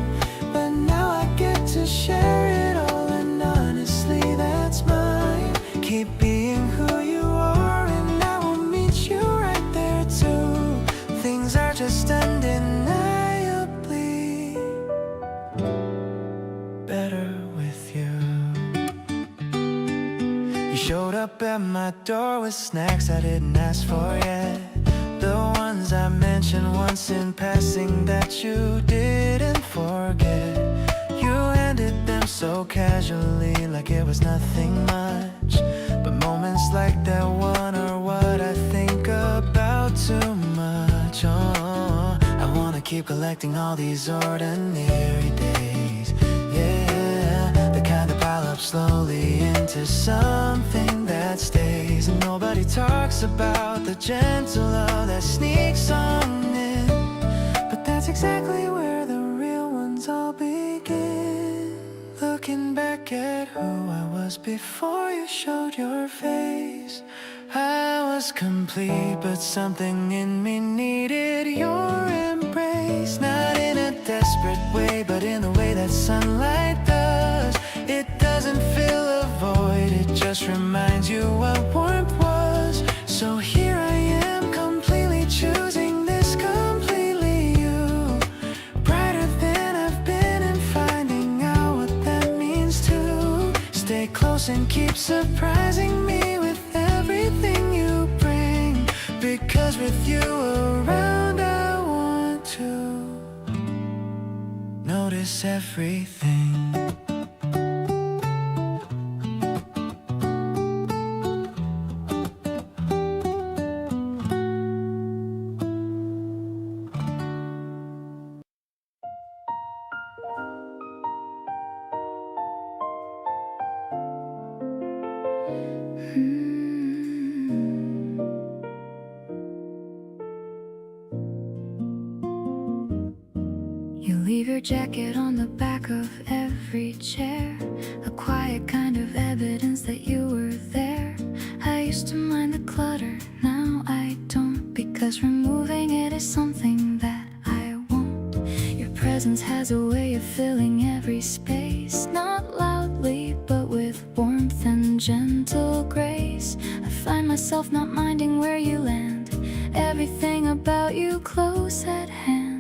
but now I get to share it all, and honestly that's mine. Keep being who you are and I will meet you right there too. Things are just undeniably better with you. You showed up at my door with snacks I didn't ask for yet, the ones I mentioned once in passing that you didn't forget. You handed them so casually like it was nothing much, but moments like that one are what I think about too much. Oh, I wanna keep collecting all these ordinary days, yeah, the kind that pile up slowly into something that stays. And nobody talks about the gentle love that sneaks on in, but that's exactly where the real ones all begin. Looking back forget who I was before you showed your face. I was complete, but something in me needed your embrace. Not in a desperate way, but in the way that sunlight does. It doesn't fill a void, it just reminds you what warmth was. So here I am, completely choosing this, completely you. Brighter than I've been, and finding out what that means too. Stay close and keep surprising me with everything you bring. Because with you around, I want to notice everything. You leave your jacket on the back of every chair, a quiet kind of evidence that you were there. I used to mind the clutter, now I don't, because removing it is something that I won't. Your presence has a way of filling every space, not loudly, but with warmth and gentle grace. I find myself not minding where you land, everything about you close at hand.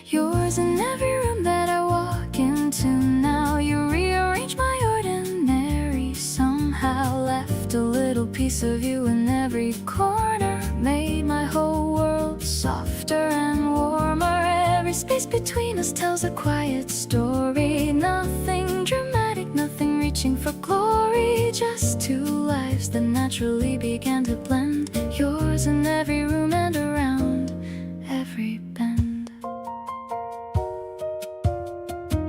Yours in every room that I walk into now. You rearrange my ordinary, somehow left a little piece of you in every corner. Made my whole world softer and warmer. Every space between us tells a quiet story. Nothing dramatic, nothing reaching for glory. Just two lives that naturally began to blend. Yours in every room and around every bend.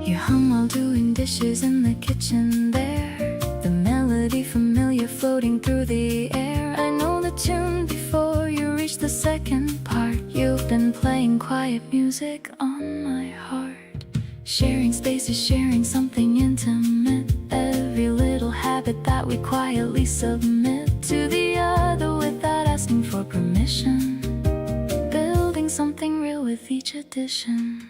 You hum while doing dishes in the kitchen there, the melody familiar floating through the air. I know the tune before you reach the second part. You've been playing quiet music on my heart. Sharing spaces, sharing something intimate. Every little habit that we quietly submit to the other without asking for permission. Building something real with each addition.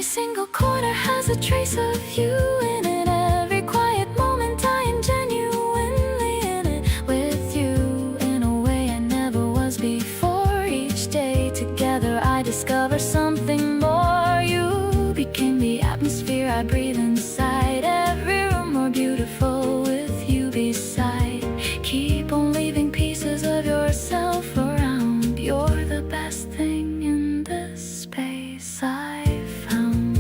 Single corner has a trace of you in it. Every quiet moment I am genuinely in it with you, in a way I never was before. Each day together I discover something more. You became the atmosphere I breathe inside. Every room more beautiful with you beside. Keep on leaving pieces of yourself around. You're the best thing in this space I found.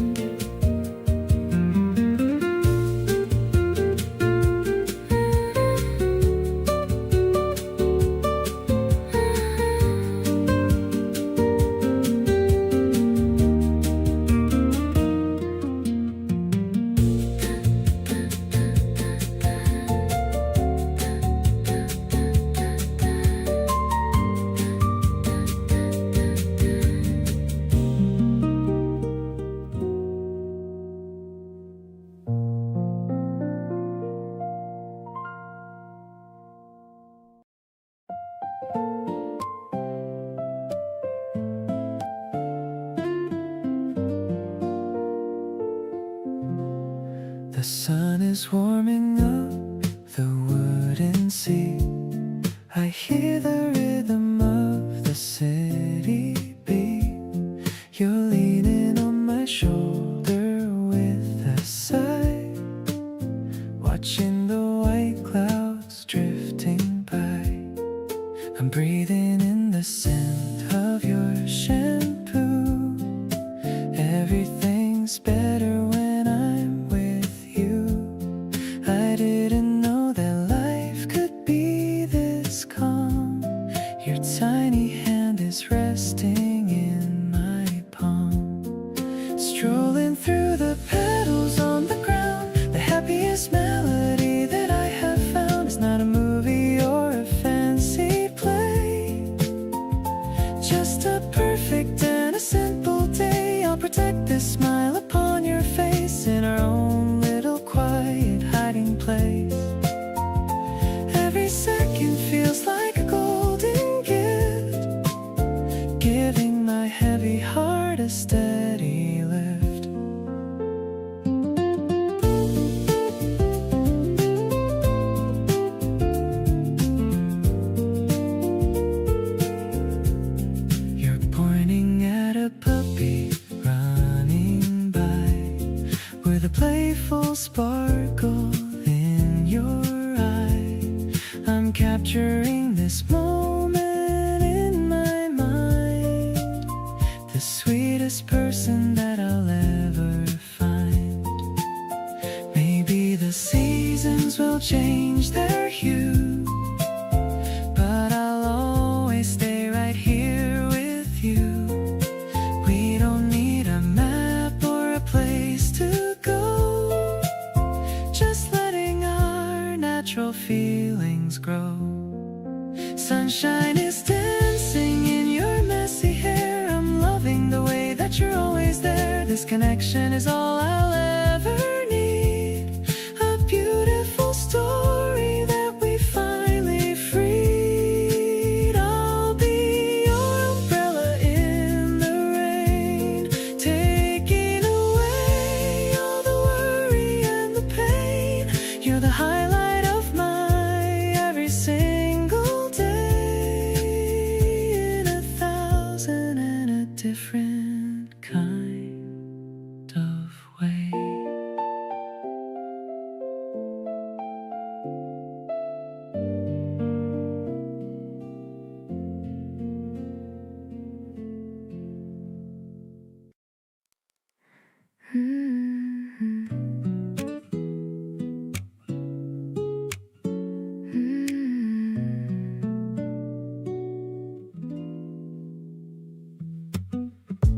The sun is warming up the wooden seat. I hear the rhythm of the city beat. You're leaning on my shoulder with a sigh, watching the white clouds drifting by. I'm breathing in the scent of your shampoo. Everything's better when I'm with you. I didn't know that life tiny hand is resting in my palm. Strolling through the petals on the ground, the happiest melody that I have found is not a movie or a fancy play, just a perfect and a simple day. I'll protect this smile upon your face in our own little quiet hiding place. Every second feels like a golden gift, giving my heavy heart a steady lift. You're pointing at a puppy running by with a playful sparkle in your eye. I'm capturing this moment in my mind, the sweetest person that I'll ever find. Maybe the seasons will change their hue, but I'll always stay right here with you. We don't need a map or a place to go, just letting our natural feelings grow. Sunshine is dancing in your messy hair. I'm loving the way that you're always there. This connection is all I'll ever need, a beautiful story that we finally freed. I'll be your umbrella in the rain, taking away all the worry and the pain. You're the highlight of my every single day, in 1,000 different kind of way.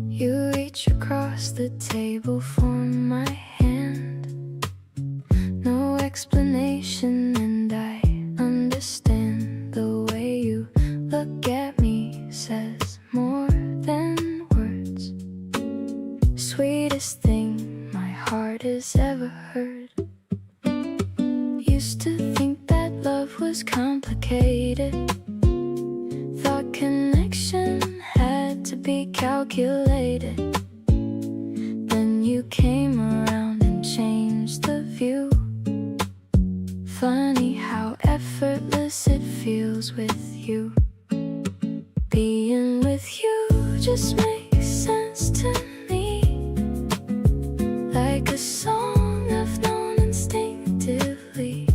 You reach across the table for my hand. No explanation, and I understand. The way you look at me says more than words. Sweetest thing my heart has ever heard. Used to think that love was complicated, thought connection had to be calculated. Then you came around and changed the view. Funny how effortless it feels with you. Being with you just makes sense to me, like a song I've known instinctively.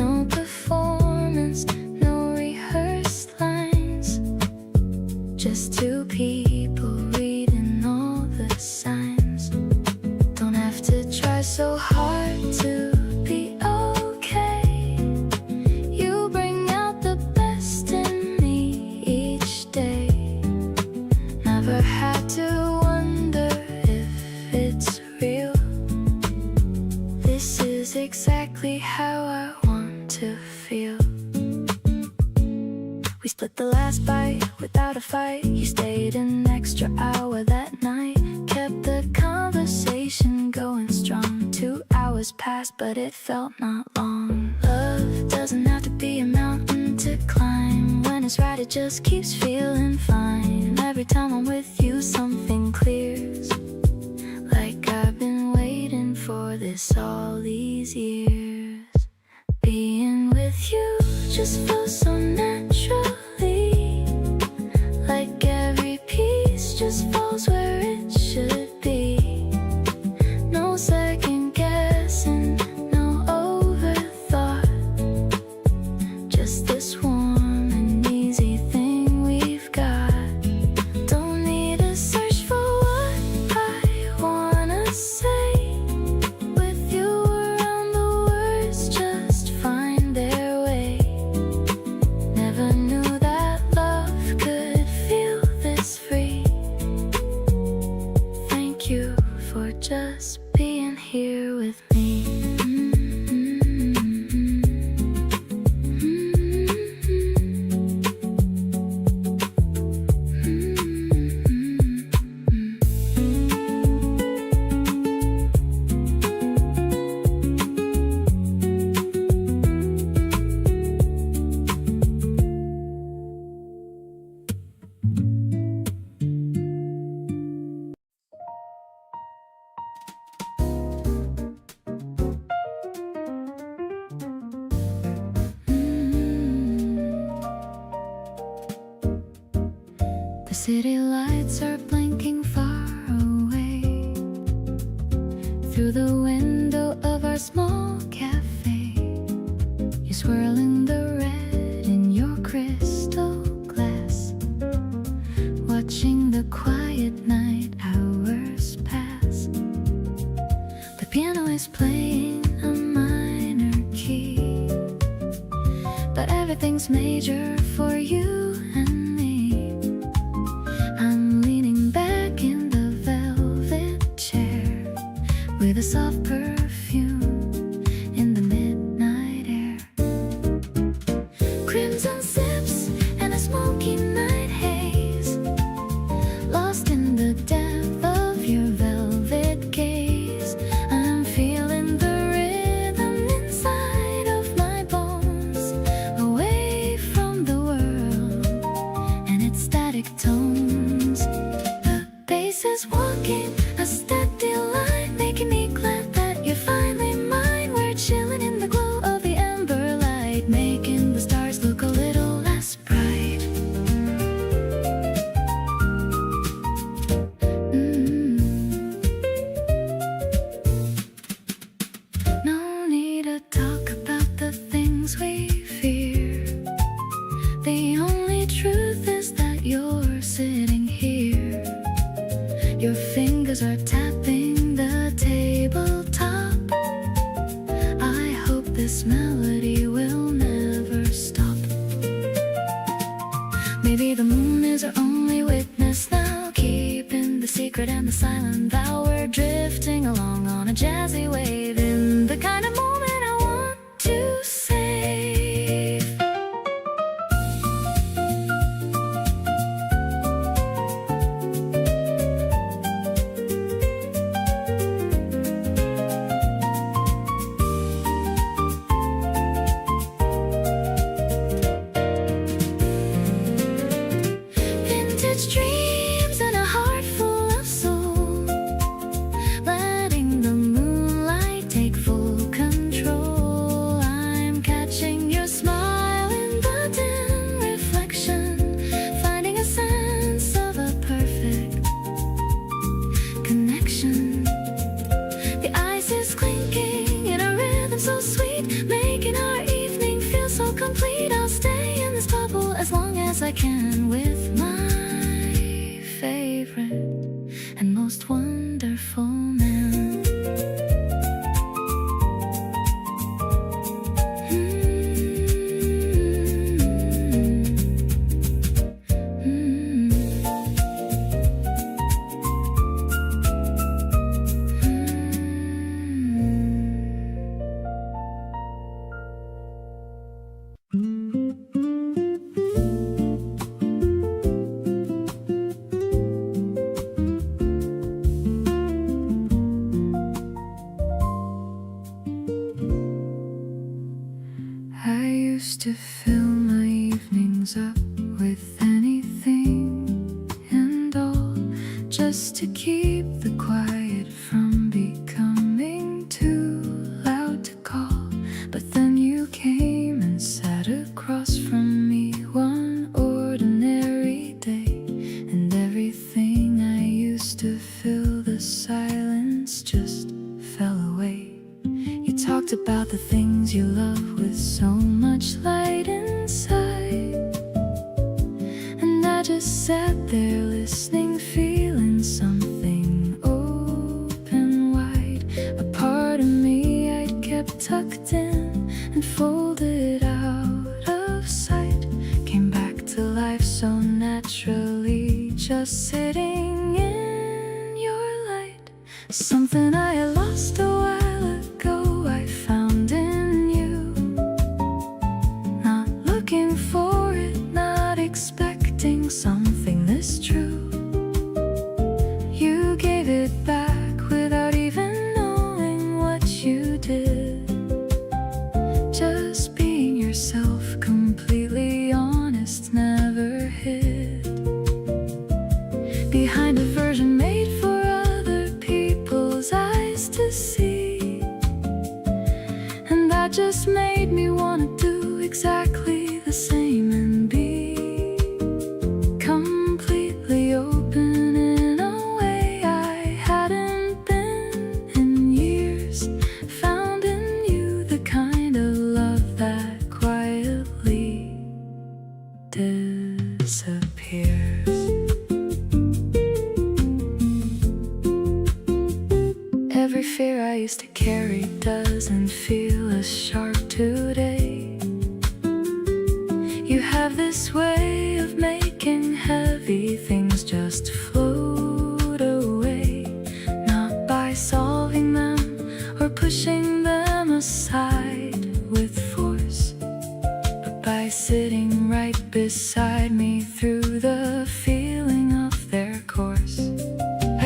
No performance, no rehearsed lines, just two people reading all the signs. Don't have to try so hard to be okay. You bring out the best in me each day. Never had to wonder if it's real. This is exactly how I want to feel. We split the last bite without a fight. You stayed an extra hour that night, kept the conversation going strong. 2 hours passed, but it felt not long. Love doesn't have to be a mountain to climb. When it's right, it just keeps feeling fine. Every time I'm with you, something clears, like I've been waiting for this all these years. Being with you just feels so naturally, like every piece just falls where it should be. No second guessing, no overthought, just this warm and easy thing we've got. Don't need to search for what I wanna say. With you around, the words just find their way. Never knew The city lights are blinking far away. Through the window of our small cafe, you're swirling the red in your crystal glass, watching the quiet night hours pass. The piano is playing a minor key, but everything's major for you and me. I'm leaning back in the velvet chair with a soft perfume in the midnight air. Crimson sips and a smoky night haze, lost in the depth of your velvet gaze. I'm feeling the rhythm inside of my bones, away from the world and its static tones. The bass is walking a steady line, making me glad that you're finally mine. We're chilling in the glow of the amber light, making the stars look a little less bright. No need to talk about the things we fear. The only truth is that you're sitting here. Your fingers are tapping the tabletop. I hope this melody will never stop. Maybe the moon is our only witness now, keeping the secret and the silent vow. We're drifting along on a jazzy wave, in the kind of moment I want to save. Vintage dreams and a heart full of soul, letting the moonlight take full control. I'm catching your smile in the dim reflection, finding a sense of a perfect connection. The ice is clinking in a rhythm so sweet, making our evening feel so complete. I'll stay in this bubble as long as I can with my favorite and most wonderful man. I used to fill my evenings up with anything and all, just to keep the quiet from becoming too loud to call. But then you came and sat across from me one ordinary day, and everything I used to fill the silence just fell away. You talked about the things you love with so much light inside, and I just sat there listening, feeling something open wide. A part of me I'd kept tucked in and folded out of sight came back to life so naturally, just sitting in your light. Something I had lost a while ago I found in you, not looking for it, not expecting something this true. You gave it back without even knowing what you did, just being yourself, completely honest, never hid behind a version made for other people's eyes to see. And that just made me wanna do exactly the same and be completely disappears. Every fear I used to carry doesn't feel as sharp today. You have this way of making heavy things just float away, not by solving them or pushing them aside with force, but by sitting right beside me through the feeling of their course.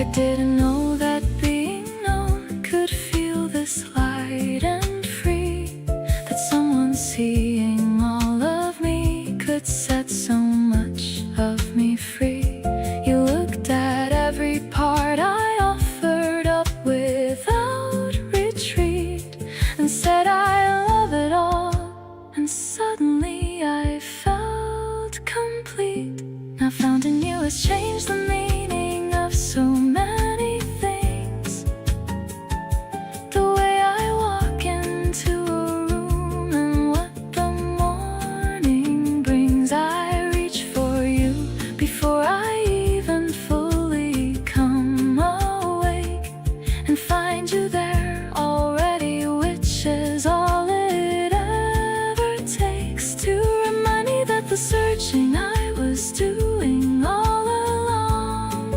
I didn't know that being known could feel this light and free, that someone seeing all of me could set so much of me free. You looked at every part I offered up without retreat and said I love it all, and suddenly I felt complete. Now found in you has changed the meaning of so many things. The way I walk into a room and what the morning brings, I reach for you before I even fully come awake, and find you there already, which is all it ever takes to remind me that the searching I was doing all along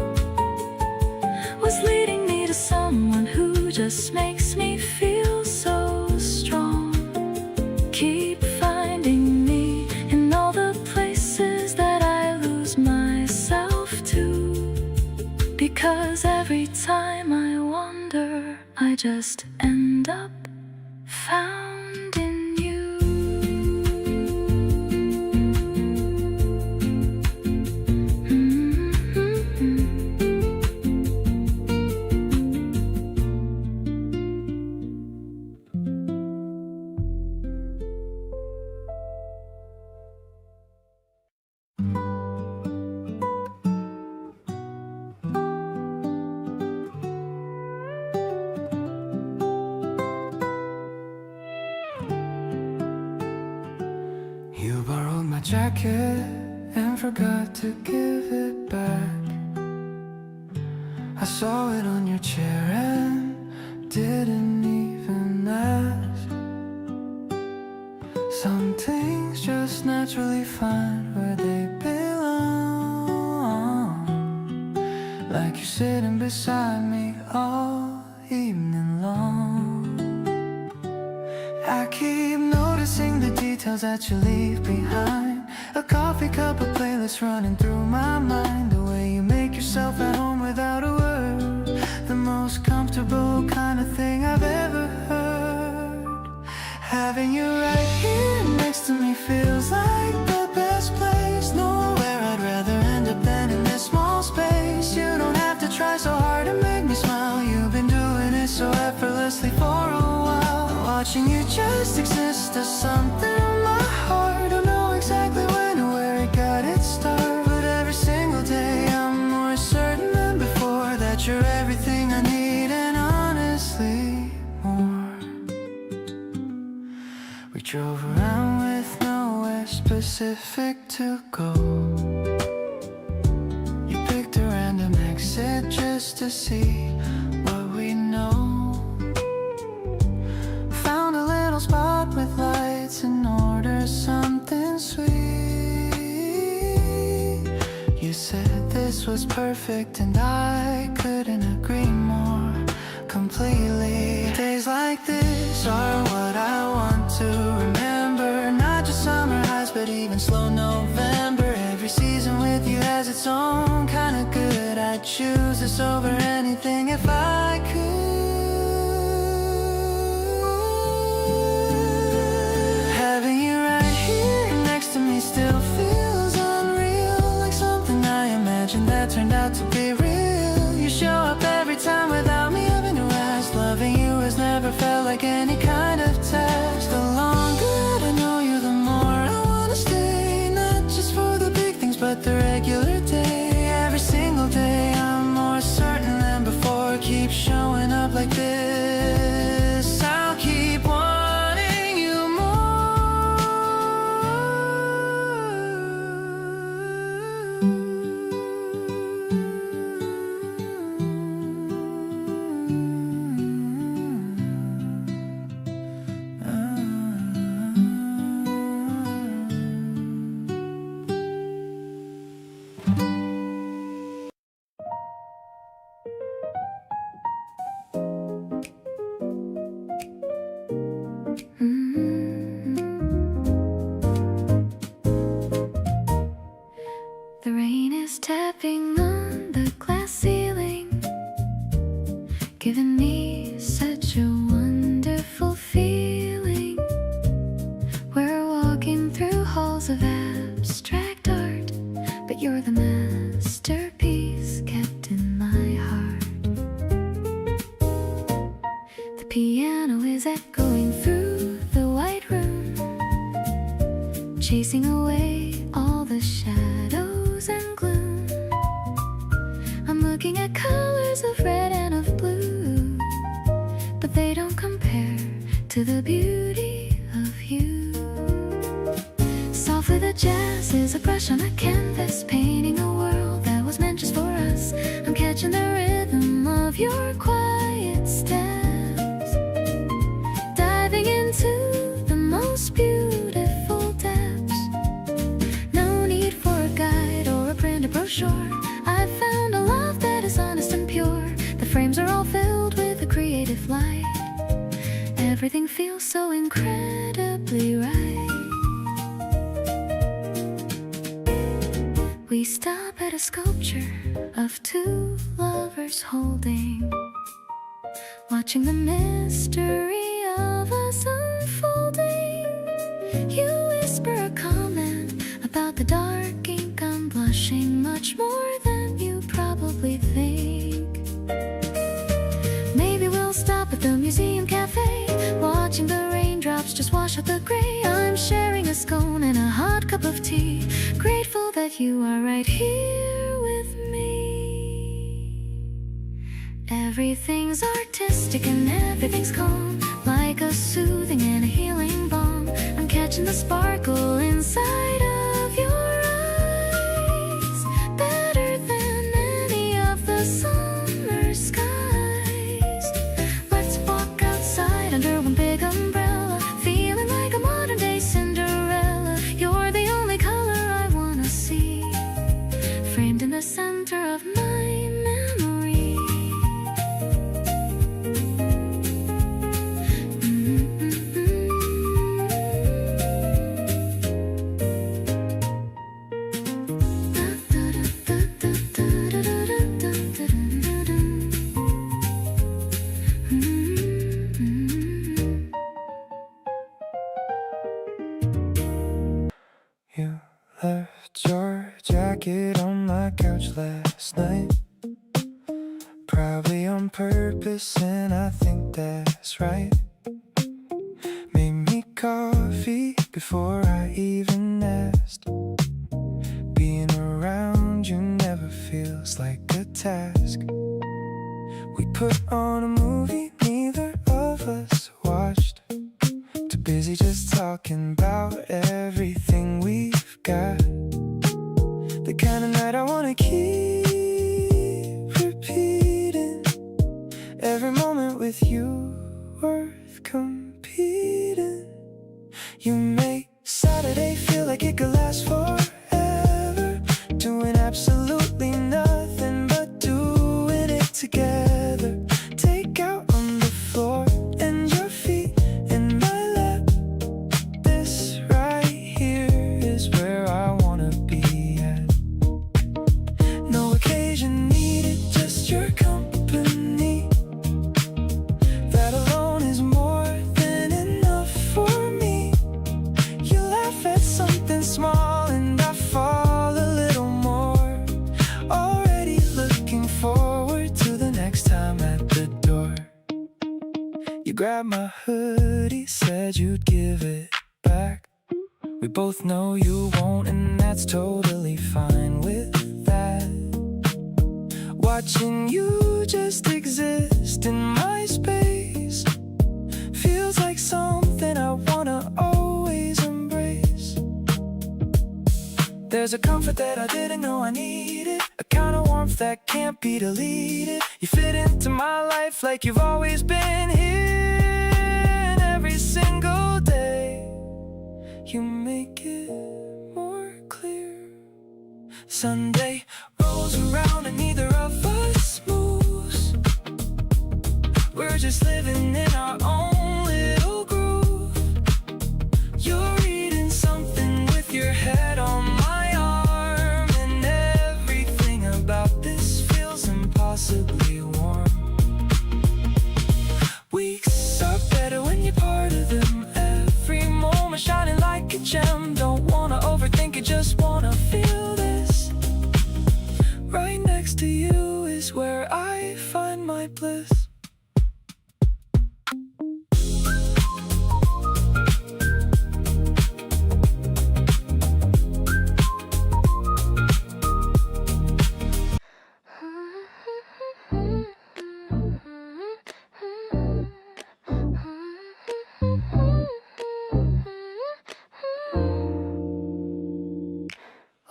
was leading me to someone who just makes me feel so strong. Keep finding me in all the places that I lose myself to, because every time I wander, I just end up found in you. You borrowed my jacket and forgot to give it back. I saw it on your chair and didn't even ask. Some things just naturally find where they belong, like you're sitting beside me all evening long. I keep noticing the details that you leave behind. A coffee cup, a playlist running through my mind. The way you make yourself at home without a word, the most comfortable kind of thing I've ever heard. Having you right here next to me feels like the best place. Nowhere I'd rather end up than in this small space. You don't have to try so hard to make me smile. You've been doing it so effortlessly for a while. Watching you just exist does something in my heart. Don't know exactly when or where it got its start, but every single day I'm more certain than before that you're everything I need, and honestly more. We drove around with nowhere specific to go. You picked a random exit just to see what we know. Found a little spot with lights and ordered something sweet. You said this was perfect and I couldn't agree more completely. Days like this are what I want to remember, not just summer highs but even slow November. Every season with you has its own kind of good. I'd choose this over anything if I could. Having you right here next to me still feels unreal, like something I imagined that turned out to be real. You show up every time without me having to ask. Loving you has never felt like any kind of test. The longer I know you, the more I wanna stay, not just for the big things but the regular day. Every single day I'm more certain than before. Keep showing up like this, I'll keep wanting you more. The rain is tapping on the glass ceiling, giving me such a wonderful feeling. We're walking through halls of abstract art, but you're the masterpiece kept in my heart. The piano is echoing through the white room, chasing away all the shadows and gloom. I'm looking at colors of red and of blue, but they don't compare to the beauty of you. Softly the jazz is a brush on a canvas, painting a world that was meant just for us. I'm catching the rhythm of your quiet steps, diving into the most beautiful depths. No need for a guide or a printed brochure. I found a love that is honest and pure. The frames are all filled with a creative light. Everything feels so incredibly right. We stop at a sculpture of two lovers holding, watching the mystery of us unfolding. You whisper a comment about the dark ink. I'm blushing much more than you probably think. Maybe we'll stop at the museum cafe, watching the raindrops just wash out the gray. I'm sharing a scone and a hot cup of tea, grateful that you are right here with me. Everything's artistic and everything's calm, like a soothing and a healing balm. I'm catching the sparkle inside of your eyes, better than any of the summer skies. Let's walk outside under one big umbrella, feeling like a modern day Cinderella. You're the only color I wanna see, framed in the center of my memory. You left your jacket on my couch last night, probably on purpose, and I think that's right. Made me coffee before I even asked. Being around you never feels like a task. We put on a movie neither of us watched, too busy just talking about everything we've got. The kind of night I wanna keep repeating, every moment with you worth competing. You make Saturday feel like it could last forever, doing absolutely nothing but doing it together. Take out on the floor and your feet in my lap. This right here is where I wanna be at. No occasion needed, just your company. That alone is more than enough for me. You laugh at something small and I fall a little more, already looking forward to the next time at the door. You grabbed my hoodie, said you'd give it back. We both know you won't, and that's totally fine with that. Watching you just exist in my space feels like something I wanna always embrace. There's a comfort that I didn't know I needed, a kind of warmth that can't be deleted. You fit into my life like you've always been here, and every single day you make it more clear. Sunday rolls around and neither of us moves. We're just living in our own little groove. You're reading something with your head on my arm, and to you is where I find my bliss.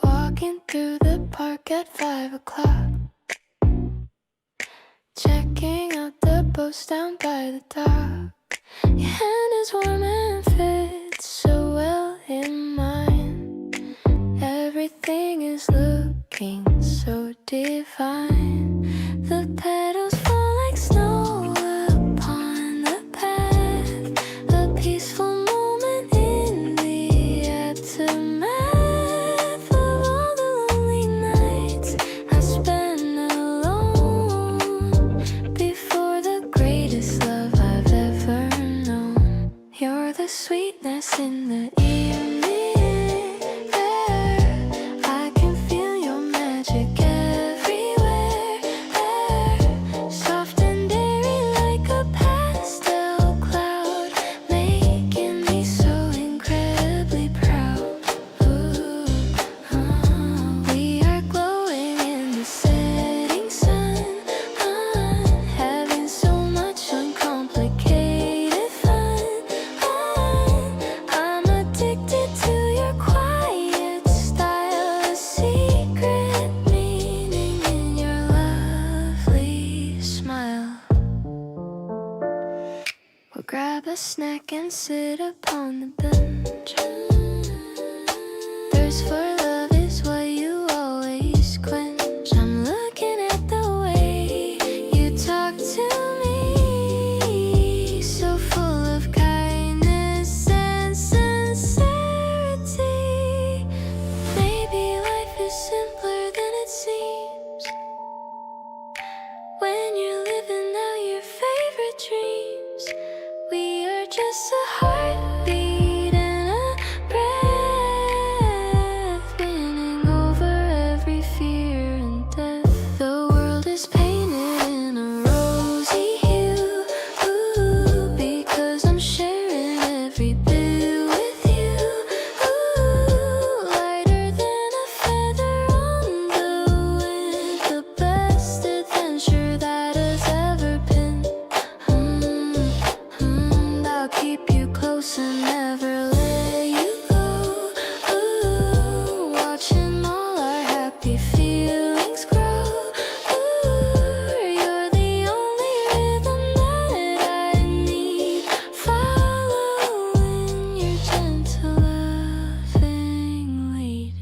Walking through the park at 5 o'clock, checking out the boats down by the dock. Your hand is warm and fits so well in mine. Everything is looking so divine. The petals fall like snow upon the path, a peaceful moment in the aftermath. Sweetness in the evening air, I can feel your magic everywhere. Soft and airy like a pastel cloud, making me so incredibly proud. Ooh, we are glowing in the setting sun, having so much uncomplicated fun. I'm addicted to your quiet style, a secret meaning in your lovely smile. We'll grab a snack and sit upon the bench. Thirst for love is what you always quench. I'm looking at the way you talk to me, so full of kindness and sincerity. Maybe life is simpler than it seems when you're living out your favorite dreams. We are just a heartbeat and a breath, winning over every fear and death. The world is painted in a rosy hue, ooh, because I'm sharing every bit with you. Ooh, lighter than a feather on the wind, the best adventure that has ever been. I'll keep you close and never let you go. Ooh, watching all our happy feelings grow. Ooh, you're the only rhythm that I need, following your gentle loving lead.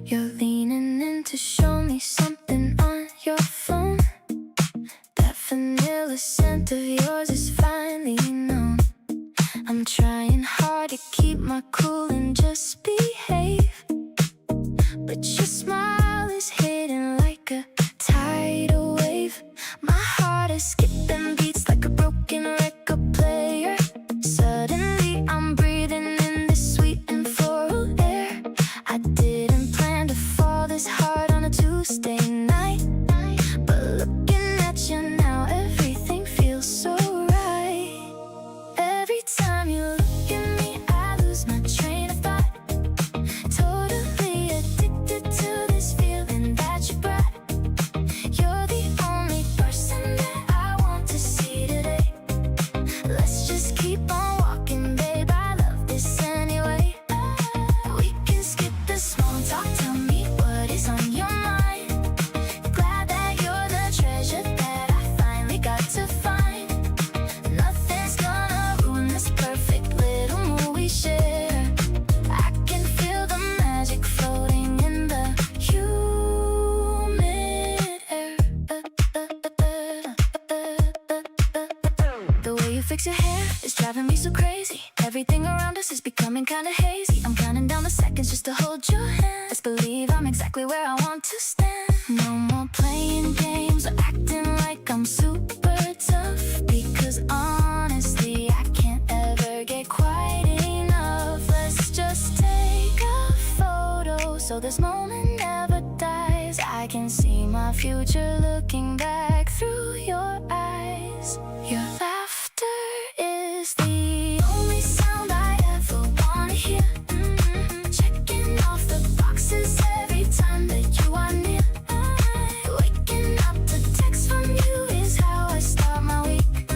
You're leaning in to show me something on your phone. That vanilla scent of yours is finally known. I'm trying hard to keep my cool and just behave, but your smile is hidden like a tidal wave. My heart is skipping beats like a broken record player. Suddenly I'm breathing in this sweet and floral air. I didn't plan to fall this hard on a Tuesday night, but looking at you now, everything feels so right. Every time you look at me, I lose my train of thought. Totally addicted to this feeling. fix your hair is driving me so crazy. Everything around us is becoming kinda hazy. I'm counting down the seconds just to hold your hand. Let's believe I'm exactly where I want to stand. No more playing games or acting like I'm super tough, because honestly I can't ever get quite enough. Let's just take a photo so this moment never dies. I can see my future looking back through your eyes. Your laughter is the only sound I ever wanna hear. Checking off the boxes every time that you are near. Waking up to text from you is how I start my week.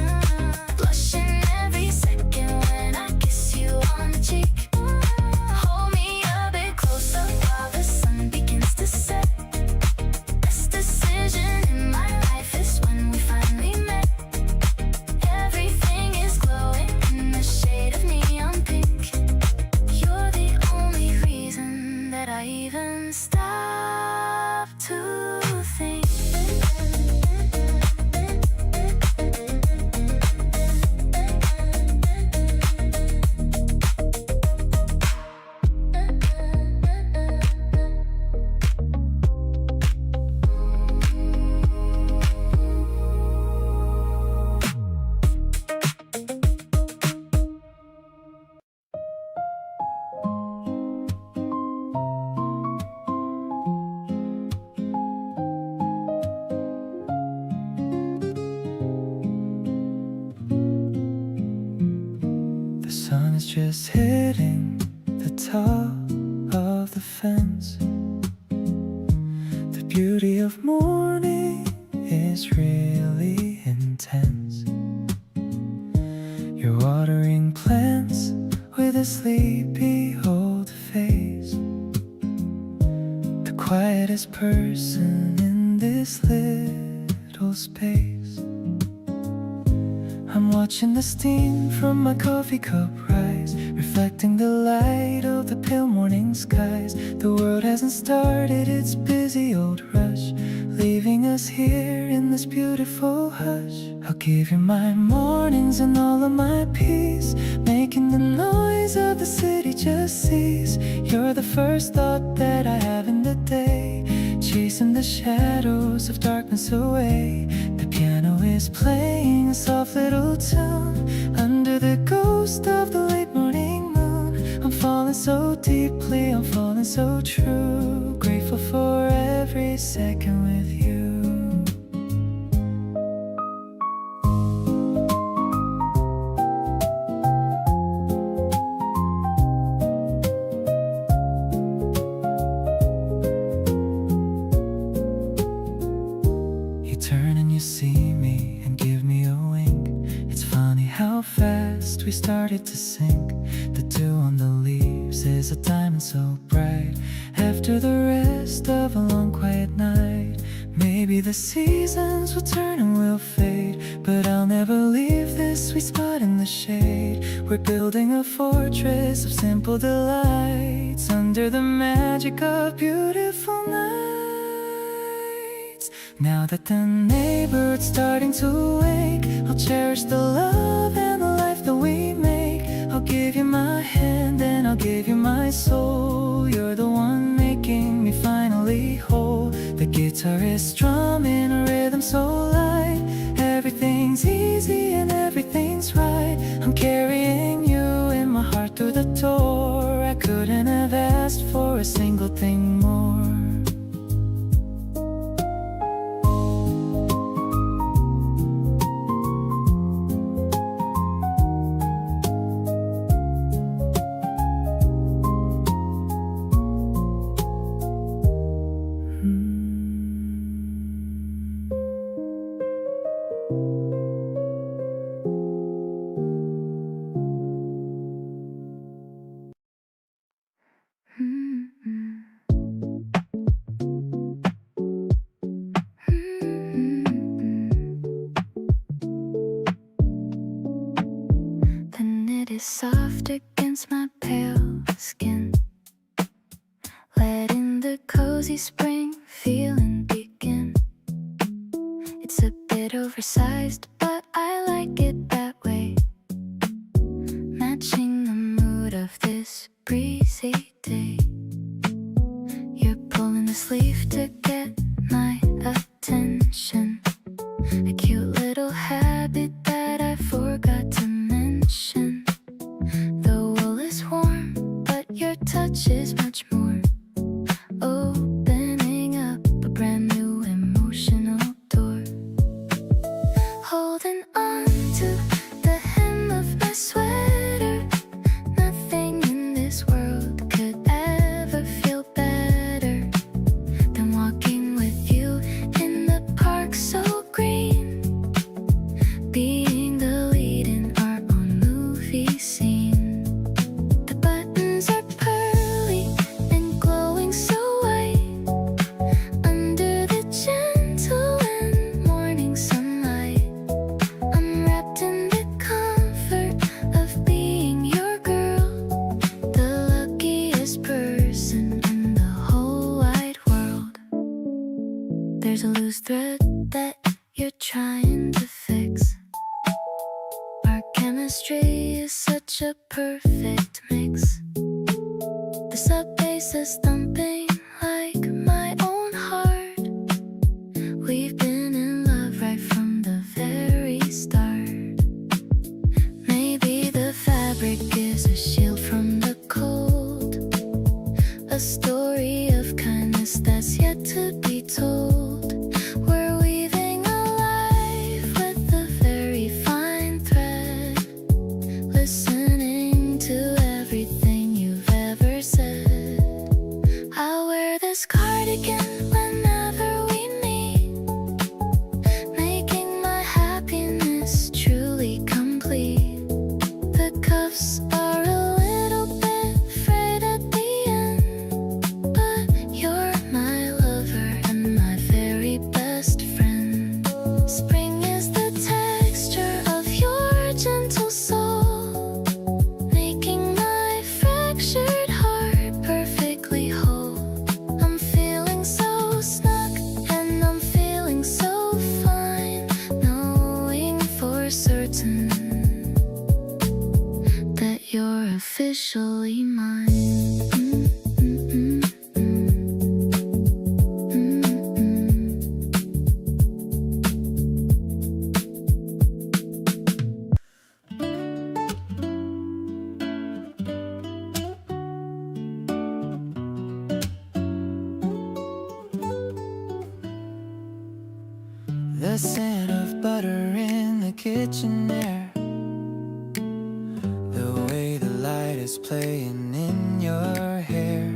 Blushing every second when I kiss you on the cheek. Hold me a bit closer while the sun begins to set. Best decision in my life is when we finally met. Everything is glowing in the shade of neon pink. You're the only reason that I even stop to think. The sun is just hitting the top of the fence. The beauty of morning is really intense. You're watering plants with a sleepy old face. The quietest person in this little space. I'm watching the steam from my coffee cup rise, reflecting the light of the pale morning skies. The world hasn't started its busy old rush, leaving us here in this beautiful hush. I'll give you my mornings and all of my peace, making the noise of the city just cease. You're the first thought that I have in the day, chasing the shadows of darkness away. The piano is playing a soft little tune under the ghost of the late morning moon. I'm falling so deeply, I'm falling so true, grateful for every second with you. Turn and you see me and give me a wink. It's funny how fast we started to sink. The dew on the leaves is a diamond so bright. After the rest of a long quiet night, maybe the seasons will turn and we'll fade, but I'll never leave this sweet spot in the shade. We're building a fortress of simple delights under the magic of beautiful nights. Now that the neighborhood's starting to wake, I'll cherish the love and the life that we make. I'll give you my hand and I'll give you my soul. You're the one making me finally whole. The guitar is strumming a rhythm so light. Everything's easy and everything's right. I'm carrying you in my heart through the door. I couldn't have asked for a single thing more. Soft against my pale skin, letting the cozy spring feeling begin. It's a bit oversized, but I like it that way. this breezy day. You're pulling the sleeve to get my attention. A cute little habit that I forgot to mention. The wool is warm, but your touch is much more. Opening up a brand new emotional door. Holding on to the hem of my sweater. Nothing in this world could ever feel better than walking with you in the park so green. Being the lead in our own movie scene. The buttons are pearly and glowing so white under the gentle and morning sunlight. I'm wrapped in the comfort of being your girl, the luckiest person in the whole wide world. There's a loose thread that you're trying to fix. Our chemistry is such a perfect mix. The sub bass is thumping like my own heart. We've been in love right from the very start. Maybe the fabric is a shield from the cold, a story of kindness that's yet to be told. We're weaving a life with a very fine thread, listening to everything you've ever said. I'll wear this cardigan whenever we meet, making my happiness truly complete. The cuffs are a little bit frayed at the end, but you're my lover and my very best friend. Spring is the texture of your gentle soul, making my fractured heart perfectly whole. I'm feeling so snug and I'm feeling so fine, knowing for certain that you're officially mine. The scent of butter in the kitchen air, the way the light is playing in your hair.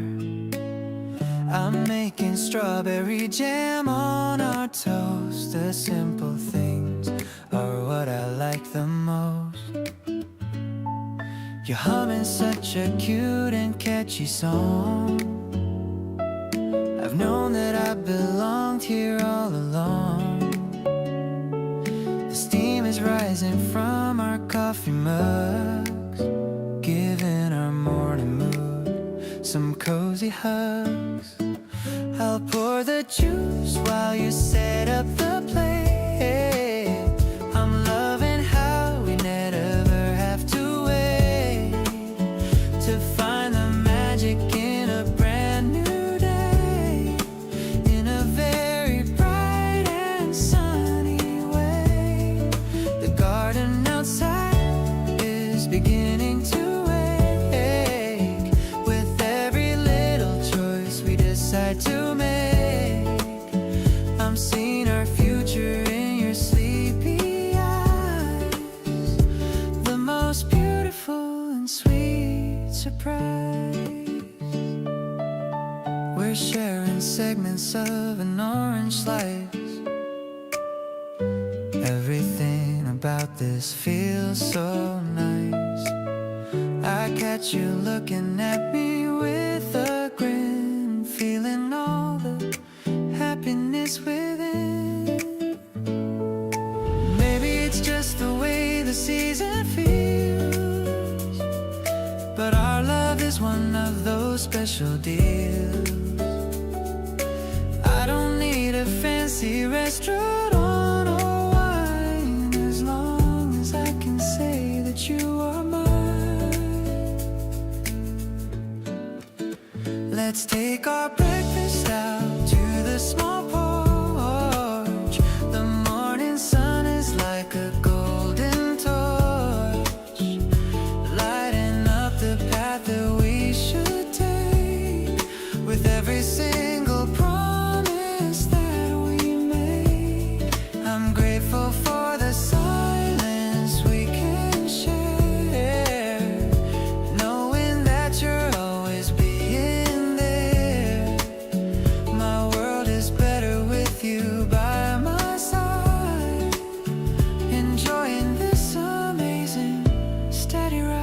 I'm making strawberry jam on our toast. The simple things are what I like the most. You're humming such a cute and catchy song. I've known that I belonged here all along. The steam is rising from our coffee mugs, giving our morning mood some cozy hugs. I'll pour the juice while you set up the plate. I'm loving how we never have to wait to find the magic in a brand new day, in a very bright and sunny way. The garden outside is beginning to wake with every little choice we decide to make. I'm seeing our future in your sleepy eyes, the most beautiful and sweet surprise. We're sharing segments of an orange slice. Everything about this feels so nice. I catch you looking at me with a grin, feeling all the happiness within. Maybe it's just the way the season feels, but our love is one of those special deals. I don't need a fancy restaurant or wine, as long as I can say that you are mine. Let's take our breakfast out to the small porch. The morning sun is like a golden torch, lighting up the path that we should take. With every single promise that we made, I'm grateful for the silence we can share, knowing that you're always being there. My world is better with you by my side, enjoying this amazing steady ride.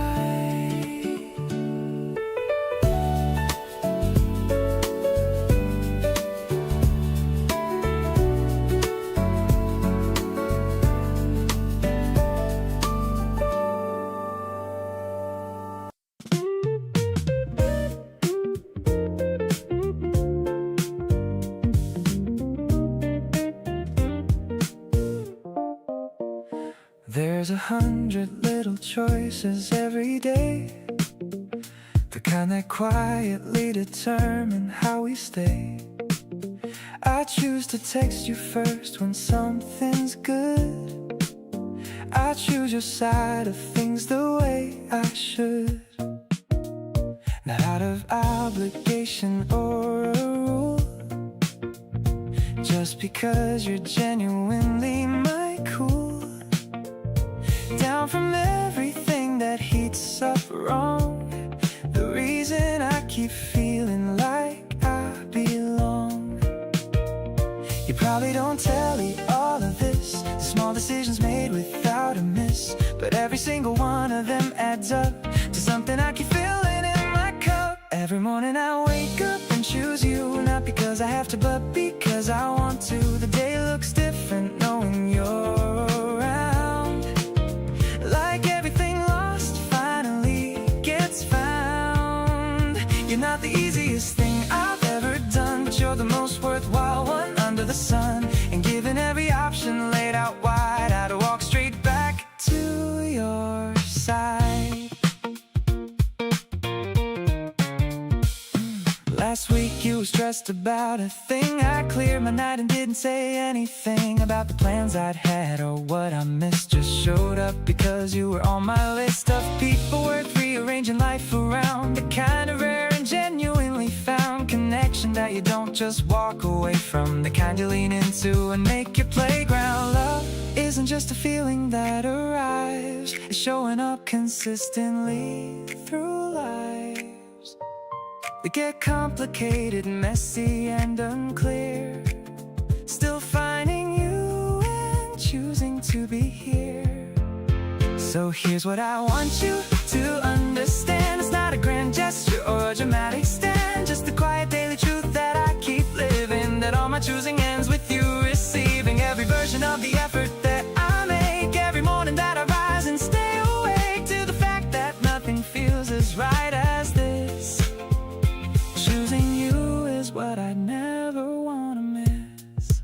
There's 100 little choices every day, the kind that quietly determine how we stay. I choose to text you first when something's good. I choose your side of things the way I should, not out of obligation or a rule, just because you're genuinely my cool. Down from everything that heats up wrong, the reason I keep feeling like I belong. You probably don't tell me all of this, the small decisions made without a miss, but every single one of them adds up to something I keep filling in my cup. Every morning I wake up and choose you, not because I have to, but because I want to. The day looks different knowing you're around, like everything lost finally gets found. You're not the easiest thing I've ever done, but you're the most worthwhile one under the sun. And given every option laid out wide, I'd walk straight back to your side. Last week you were stressed about a thing. I cleared my night and didn't say anything about the plans I'd had or what I missed. Just showed up because you were on my list of people worth rearranging life around. The kind of rare and genuinely found connection that you don't just walk away from, the kind you lean into and make your playground. Love isn't just a feeling that arrives, it's showing up consistently through lives. They get complicated, messy, and unclear, still finding you and choosing to be here. So here's what I want you to understand. It's not a grand gesture or a dramatic stand, just the quiet daily truth that I keep living, that all my choosing ends with you receiving every version of the effort that I make, every morning that I rise and stay awake to the fact that nothing feels as right as this. Choosing you is what I never want to miss.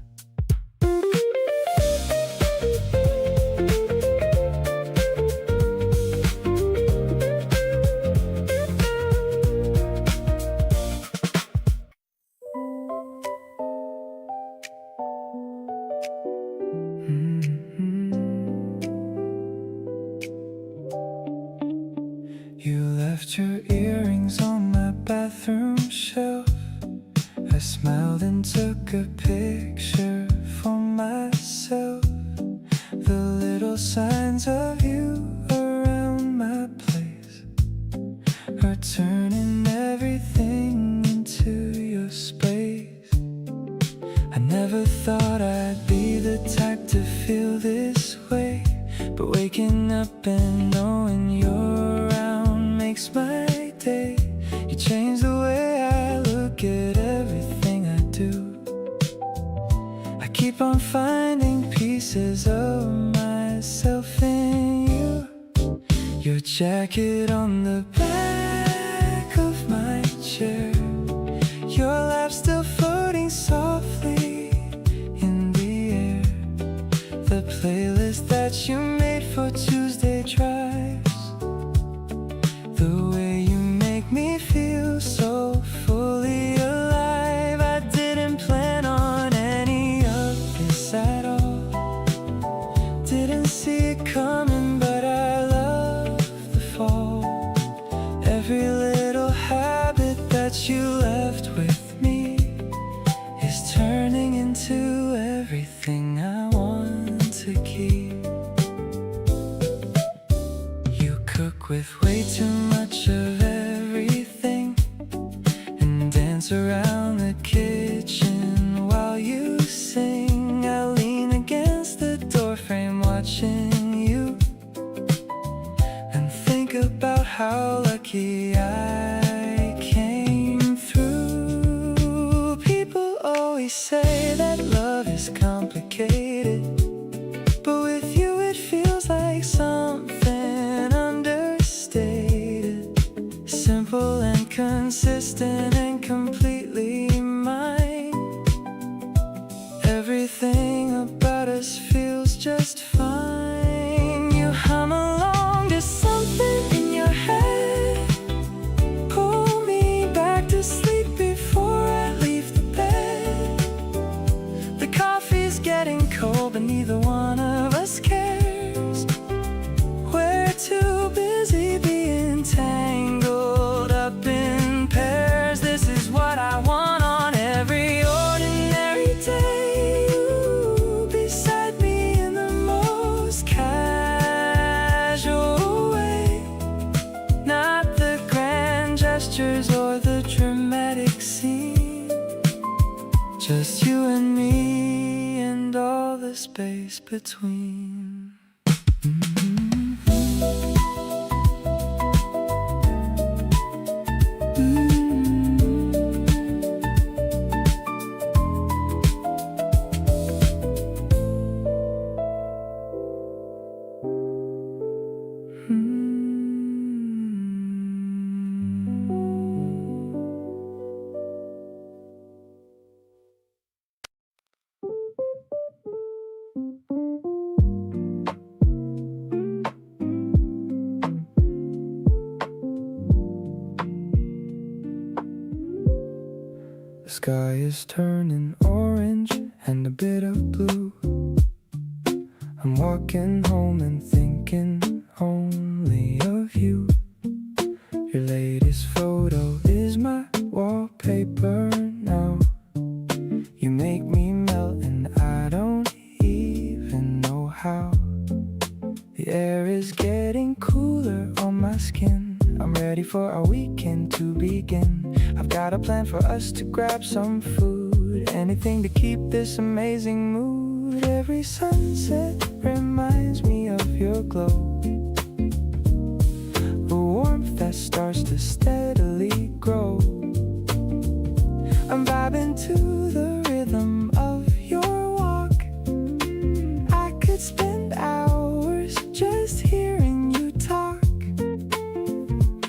You left your earrings on my bathroom shelf. I smiled and took a picture for myself. The little signs of you around my place are turning everything into your space. I never thought I'd be the type to feel this way, but waking up and knowing you're around makes my day. You change the way I look at everything I do. I keep on finding pieces of myself in you. Your jacket on the back of my chair, your laugh still floating softly in the air, the playlist that you made for Tuesday drives, the way you make me feel so fully didn't see it coming, but I love the fall. Every little habit that you left with me is turning into everything I want to keep. You cook with way too much of everything and dance around the kitchen while you sing. I lean against the doorframe watching you and think about how lucky I came through. People always say that love is complicated, but with you it feels like something understated. Simple and consistent and completely mine. Everything about us feels just fine. You hum along to something in your head, pull me back to sleep before I leave the bed. The coffee's getting cold, but neither one of us cares. We're too busy being tangled up in pairs. This is what I want on every ordinary day. You beside me in the most casual way. Not the grand gestures or the dramatic scene, just you and me and all the space between. The sky is turning orange and a bit of blue. I'm walking home and thinking only of you. Your latest photo is my wallpaper now. You make me melt and I don't even know how. The air is getting cooler on my skin. I'm ready for our weekend to begin. I've got a plan for us to grab some food, anything to keep this amazing mood. Every sunset reminds me of your glow, the warmth that starts to steadily grow. I'm vibing to the rhythm of your walk. I could spend hours just hearing you talk.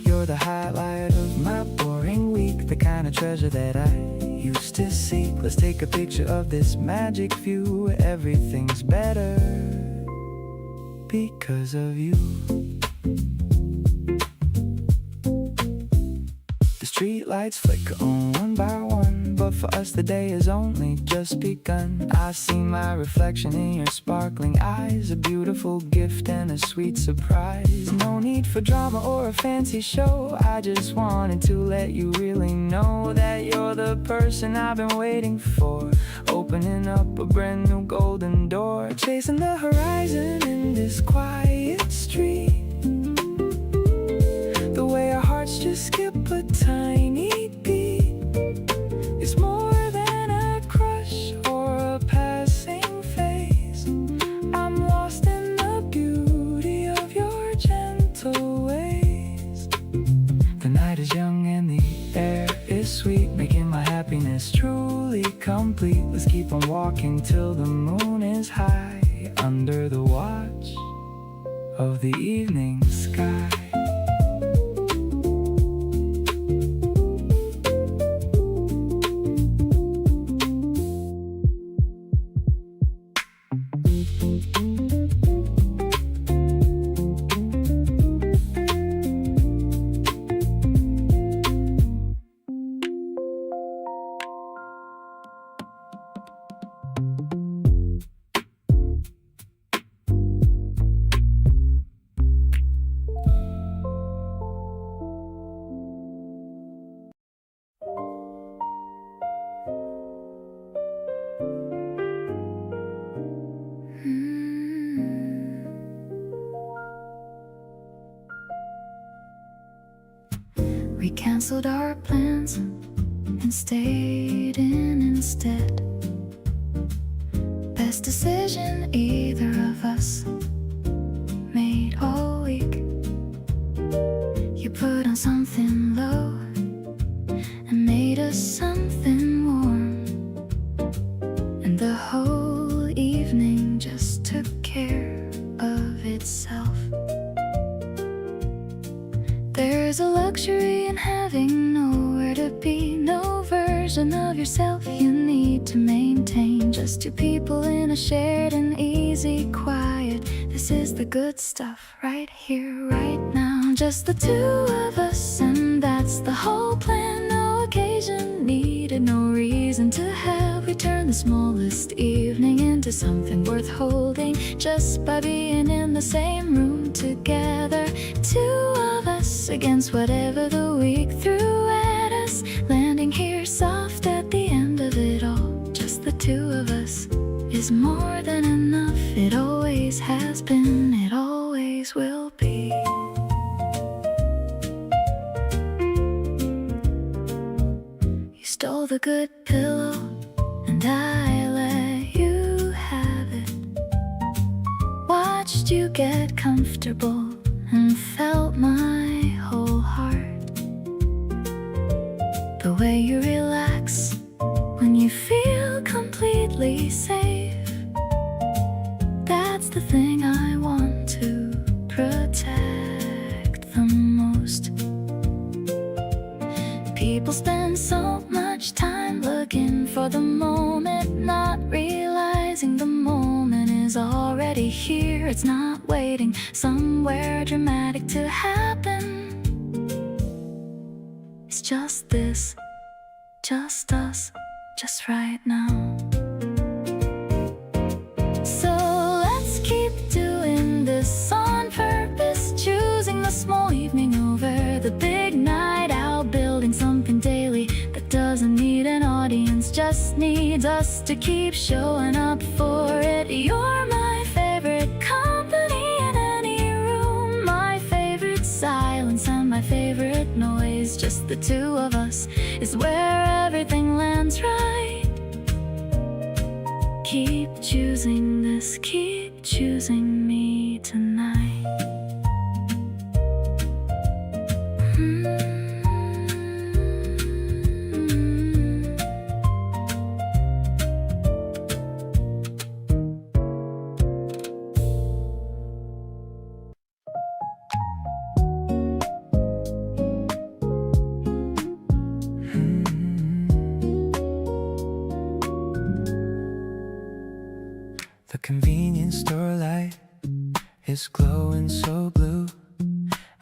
You're the highlight of my boring week, the kind of treasure that I used to seek. Let's take a picture of this magic view. Everything's better because of you. The street lights flicker on one by one, but for us the day has only just begun. I see my reflection in your sparkling eyes, a beautiful gift and a sweet surprise. No need for drama or a fancy show, I just wanted to let you really know that you're the person I've been waiting for. Opening up a brand new golden door, chasing the horizon in this quiet street. The way our hearts just skip a tiny beat is more than a crush or a passing phase. I'm lost in the beauty of your gentle ways. The night is young and the air is sweet, making my happiness truly complete. Let's keep on walking till the moon is high, under the watch of the evening sky. we canceled our plans and stayed in instead. Best decision either of us made all week. You put on something low and made us something warm, and the whole evening just took care of itself. There's a luxury in having nowhere to be, no version of yourself you need to maintain. Just two people in a shared and easy quiet. This is the good stuff right here, right now. Just the two of us, and that's the whole plan. No occasion needed, no reason to have. We turn the smallest evening into something worth holding just by being in the same room together. Two of us against whatever the week threw at us, landing here soft at the end of it all. Just the two of us is more than enough. It always has been, it always will be. You stole the good pillow and I let you have it. Watched you get comfortable and felt my whole heart. The way you relax when you feel completely safe, that's the thing I want to protect the most. People spend so much time looking for the moment, not realizing the moment is already here. It's not waiting somewhere dramatic to happen. It's just this, just us, just right now. So let's keep doing this on purpose, choosing the small evening over the big night out, building something daily that doesn't need an audience, just needs us to keep showing up for it. You're my favorite company in any room, my favorite silence and my favorite noise. Just the two of us is where everything lands right. Keep choosing this, keep choosing me tonight. The convenience store light is glowing so blue.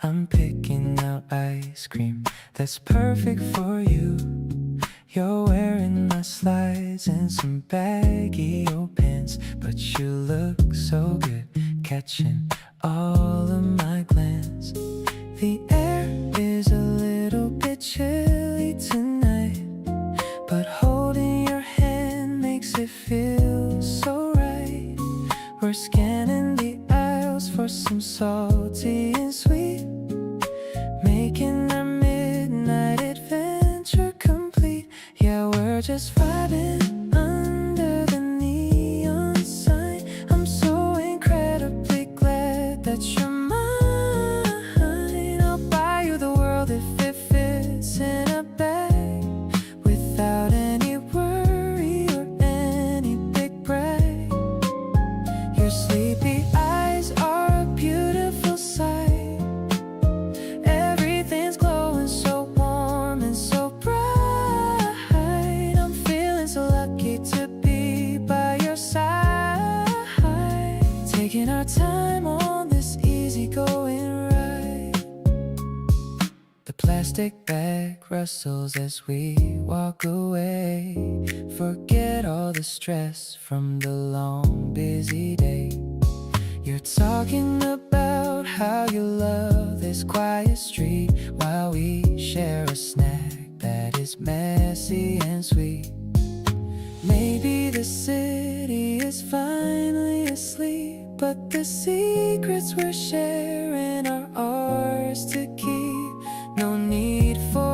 I'm picking out ice cream that's perfect for you. You're wearing my slides and some baggy old pants, but you look so good, catching all of my glance. The air is a little bit chilly tonight, but holding your hand makes it feel so right. We're scanning the aisles for some salty and sweet, making our midnight adventure complete. Yeah, we're just vibing under the neon sign. I'm so incredibly glad that you're mine. I'll buy you the world if it fits in a bag, without any worry or any big brag. Your sleepy eyes are a beautiful sight. Everything's glowing so warm and so bright. I'm feeling so lucky to be by your side, taking our time on this easygoing ride. The plastic bag rustles as we walk away. Forget all the stress from the long busy day. You're talking about how you love this quiet street, while we share a snack that is messy and sweet. Maybe the city is finally asleep, but the secrets we're sharing are ours to keep. No need for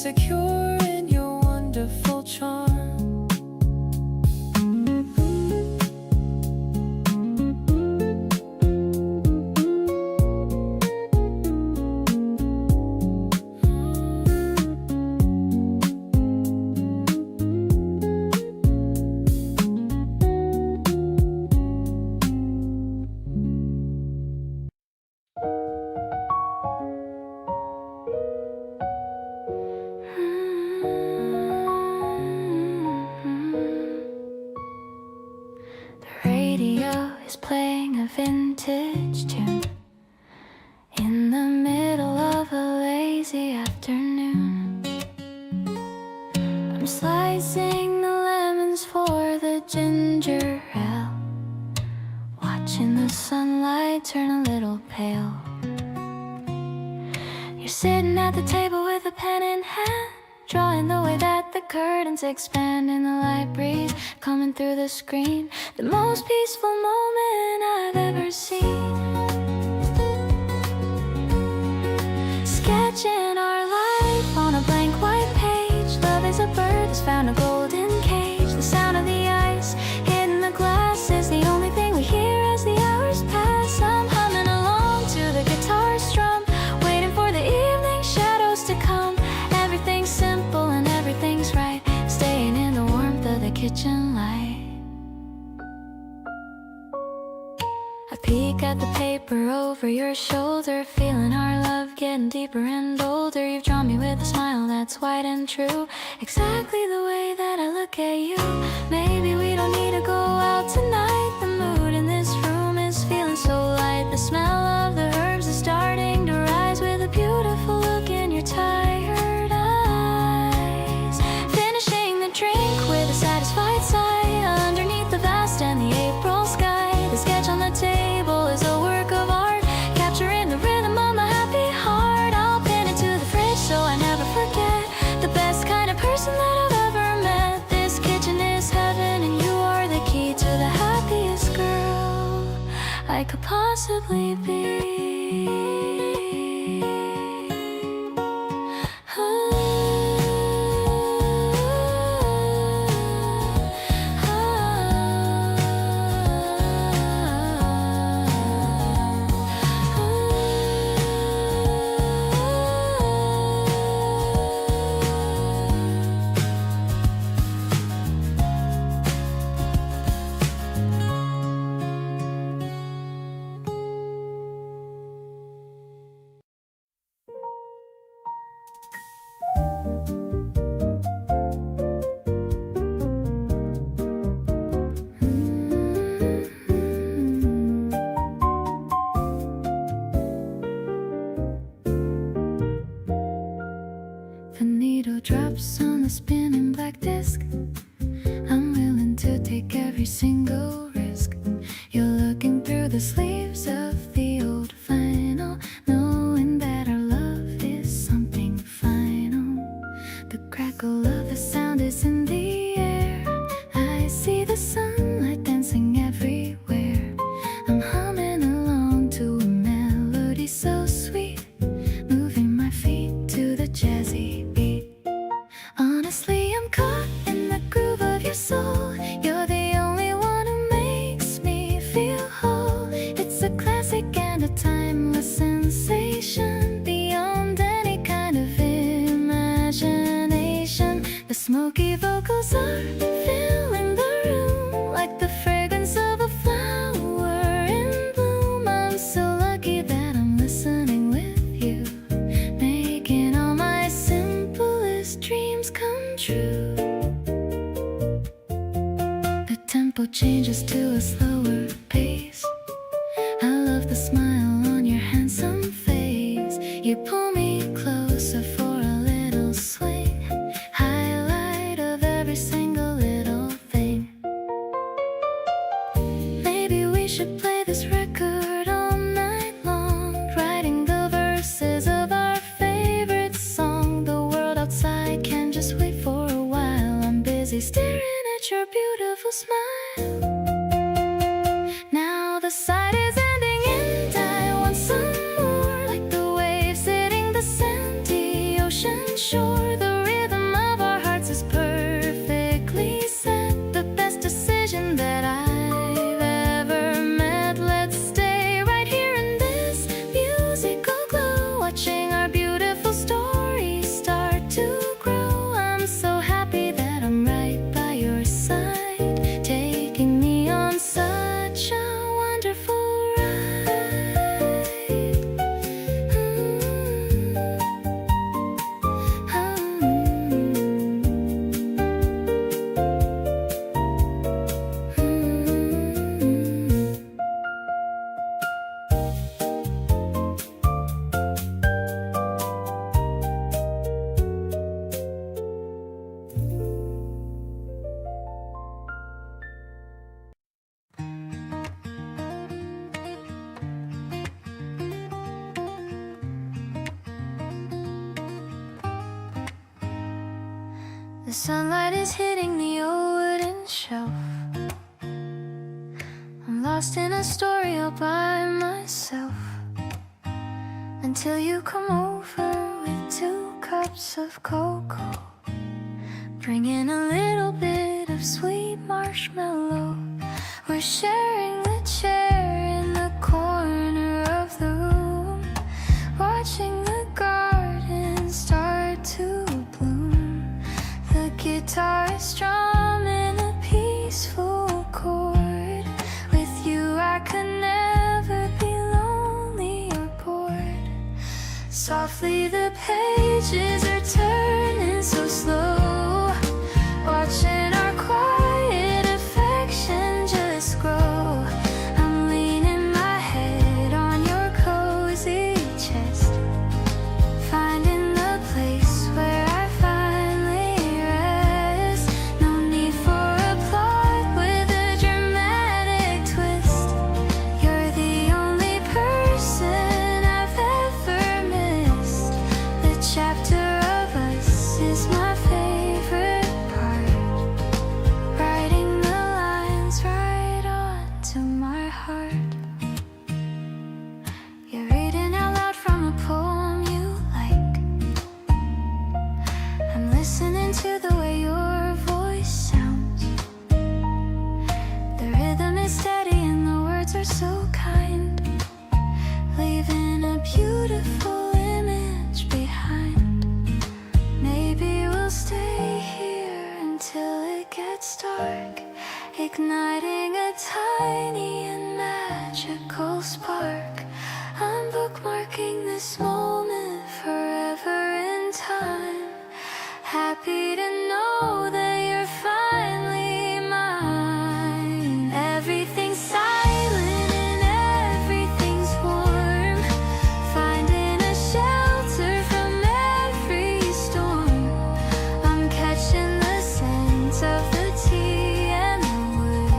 secure in your wonderful charm. The radio is playing a vintage tune in the middle of a lazy afternoon. I'm slicing the lemons for the ginger ale, watching the sunlight turn a little pale. You're sitting at the table with a pen in hand, drawing the way that the curtains expand in the light breeze coming through the screen. The most peaceful moment I've ever seen. Sketching our life on a blank white page. Love is a bird that's found a golden cage. The sound of the ice hitting the glass is the only thing we hear as the hours pass. I'm humming along to the guitar strum, waiting for the evening shadows to come. Everything's simple and everything's right, staying in the warmth of the kitchen light. I peek at the paper over your shoulder, feeling our love getting deeper and older. You've drawn me with a smile that's white and true, exactly the way that I look at you. Maybe we don't need to go out tonight. The mood in this room is feeling so light. The smell of the herbs is starting to rise with a beautiful look in your tired eyes. Finishing the drink with a satisfied sigh underneath the vast and the April sky. The sketch on the table is a work of art, capturing the rhythm of my happy heart. I'll pin it to the fridge so I never forget. The best kind of person that I've ever met. This kitchen is heaven and you are the key to the happiest girl I could possibly be. The needle drops on the spinning black disc. I'm willing to take every single risk. You're looking through the sleeves of the old vinyl, knowing that our love is something final. The crackle of the sound is in the air. I see the sunlight dancing everywhere. I'm humming along to a melody so sweet, moving my feet to the jazzy beat. Honestly, I'm caught in the groove of your soul. You're the only one who makes me feel whole. It's a classic and a timeless sensation, beyond any kind of imagination. The smoky vocals are filling the room like the fragrance of a flower in bloom. I'm so lucky that I'm listening with you, making all my simplest dreams come true. The tempo changes to a slower pace. I love the smile on your handsome face. You pull me closer for a little swing, highlight of every single little thing. Maybe we should play this record all night long, writing the verses of our favorite song. The world outside can just wait for a while. I'm busy staring at your beautiful smile. Now the sight is ending and I want some more, like the waves hitting the sandy ocean shore. The The sunlight is hitting the old wooden shelf. I'm lost in a story all by myself, until you come over with 2 cups of cocoa, bringing a little bit of sweet marshmallow. We're sharing the chair in the corner of the room, watching the garden start to bloom. The guitar is strumming a peaceful chord. With you I could never be lonely or bored. Softly the pages are turning so slow, watching our quiet affection just grow. I'm leaning my head on your cozy chest, finding the place where I finally rest. No need for a plot with a dramatic twist. You're the only person I've ever missed. The chapter of us is my favorite part, writing the lines right onto my heart. You're reading out loud from a poem you like. I'm listening to the way your voice sounds. The rhythm is steady and the words are so kind, leaving a beautiful image behind. Maybe we'll stay here until it gets dark, igniting a tiny and magical spark. I'm bookmarking this moment forever in time, happy to know that you're finally mine. Everything's silent and everything's warm, finding a shelter from every storm. I'm catching the scent of the tea and the wood,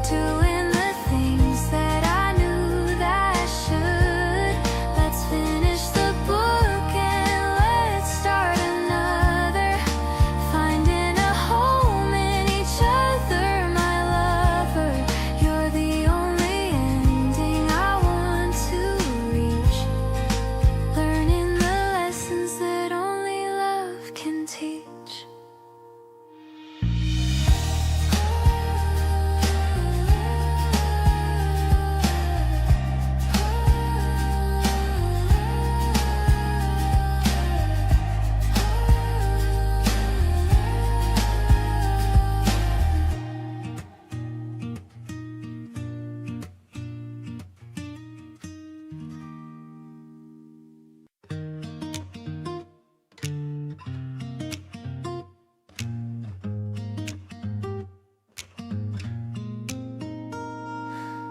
doing the things that I knew that I should. Let's finish the book and let's start another, finding a home in each other, my lover. You're the only ending I want to reach, learning the lessons that only love can teach.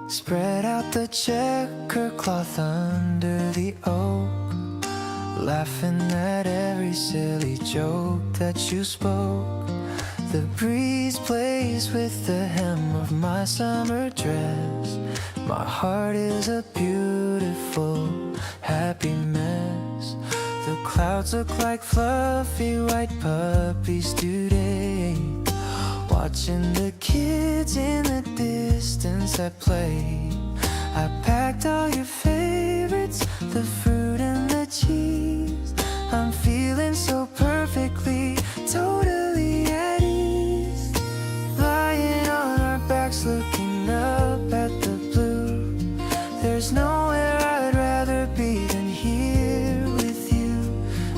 Spread out the checker cloth under the oak, laughing at every silly joke that you spoke. The breeze plays with the hem of my summer dress. My heart is a beautiful, happy mess. The clouds look like fluffy white puppies today, watching the kids in the distance at play. I packed all your favorites, the fruit and the cheese. I'm feeling so perfectly, totally at ease, lying on our backs looking up at the blue. There's nowhere I'd rather be than here with you.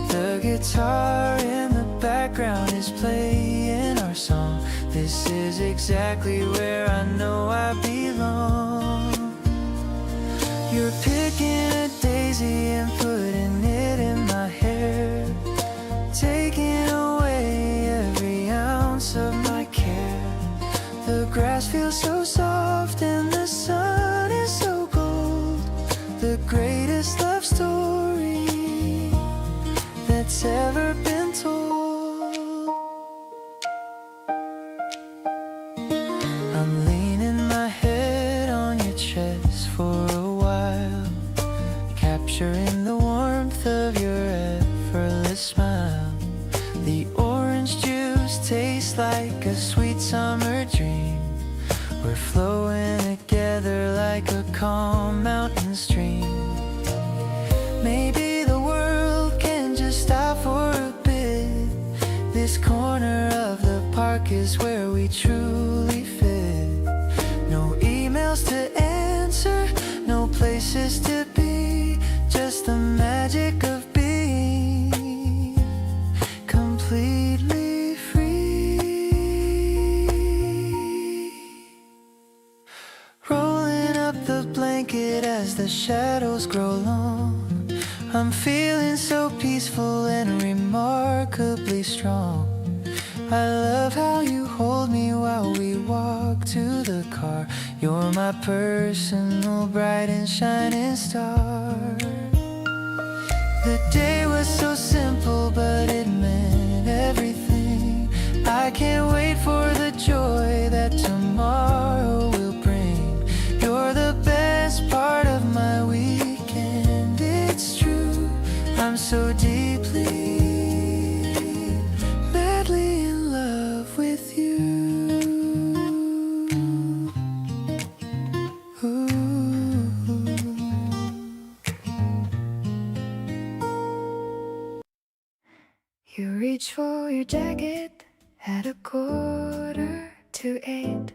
The guitar in the background is playing our song. This is exactly where I know I belong. You're picking a daisy and putting it in my hair, taking away every ounce of my care. The grass feels so soft and the sun is so gold. the greatest love story that's ever been told. I'm leaning my head on your chest for a while, capturing the warmth of your effortless smile. The orange juice tastes like a sweet summer dream. We're flowing together like a calm mountain stream. Maybe the world can just stop for a bit. This corner of the park is where we truly fit. No emails to answer, no places to be, just the magic of being completely free. Rolling up the blanket as the shadows grow long, I'm feeling so peaceful and remarkably strong. I love how you hold me while we walk to the car. You're my personal bright and shining star. The day was so simple, but it meant everything. I can't wait for the joy that tomorrow will bring. You're the best part of my weekend, it's true. I'm so deeply, madly in love with you. Ooh. You reach for your jacket at 7:45.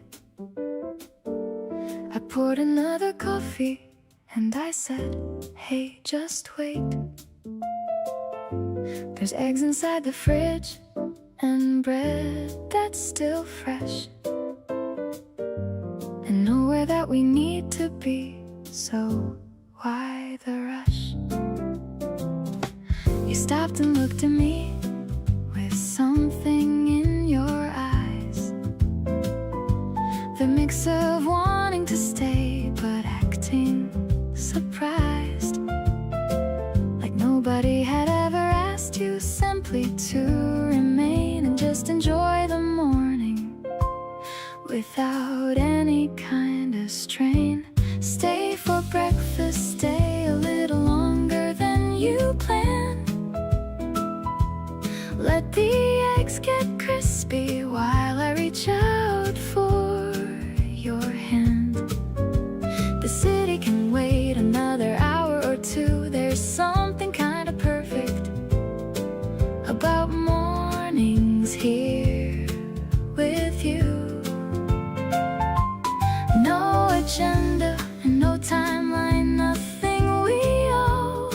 I poured another coffee and I said, hey, just wait. There's eggs inside the fridge and bread that's still fresh, and nowhere that we need to be, so why the rush? You stopped and looked at me with something in your eyes, the mix of wanting to stay but acting surprised, like nobody had ever asked you simply to remain and just enjoy the morning without any kind of strain. Stay for breakfast, stay a little longer than you planned. Let the eggs get crispy while I reach out for your hand. The city can wait another hour or two. There's something kind of perfect about mornings here with you. No agenda and no timeline, nothing we owe.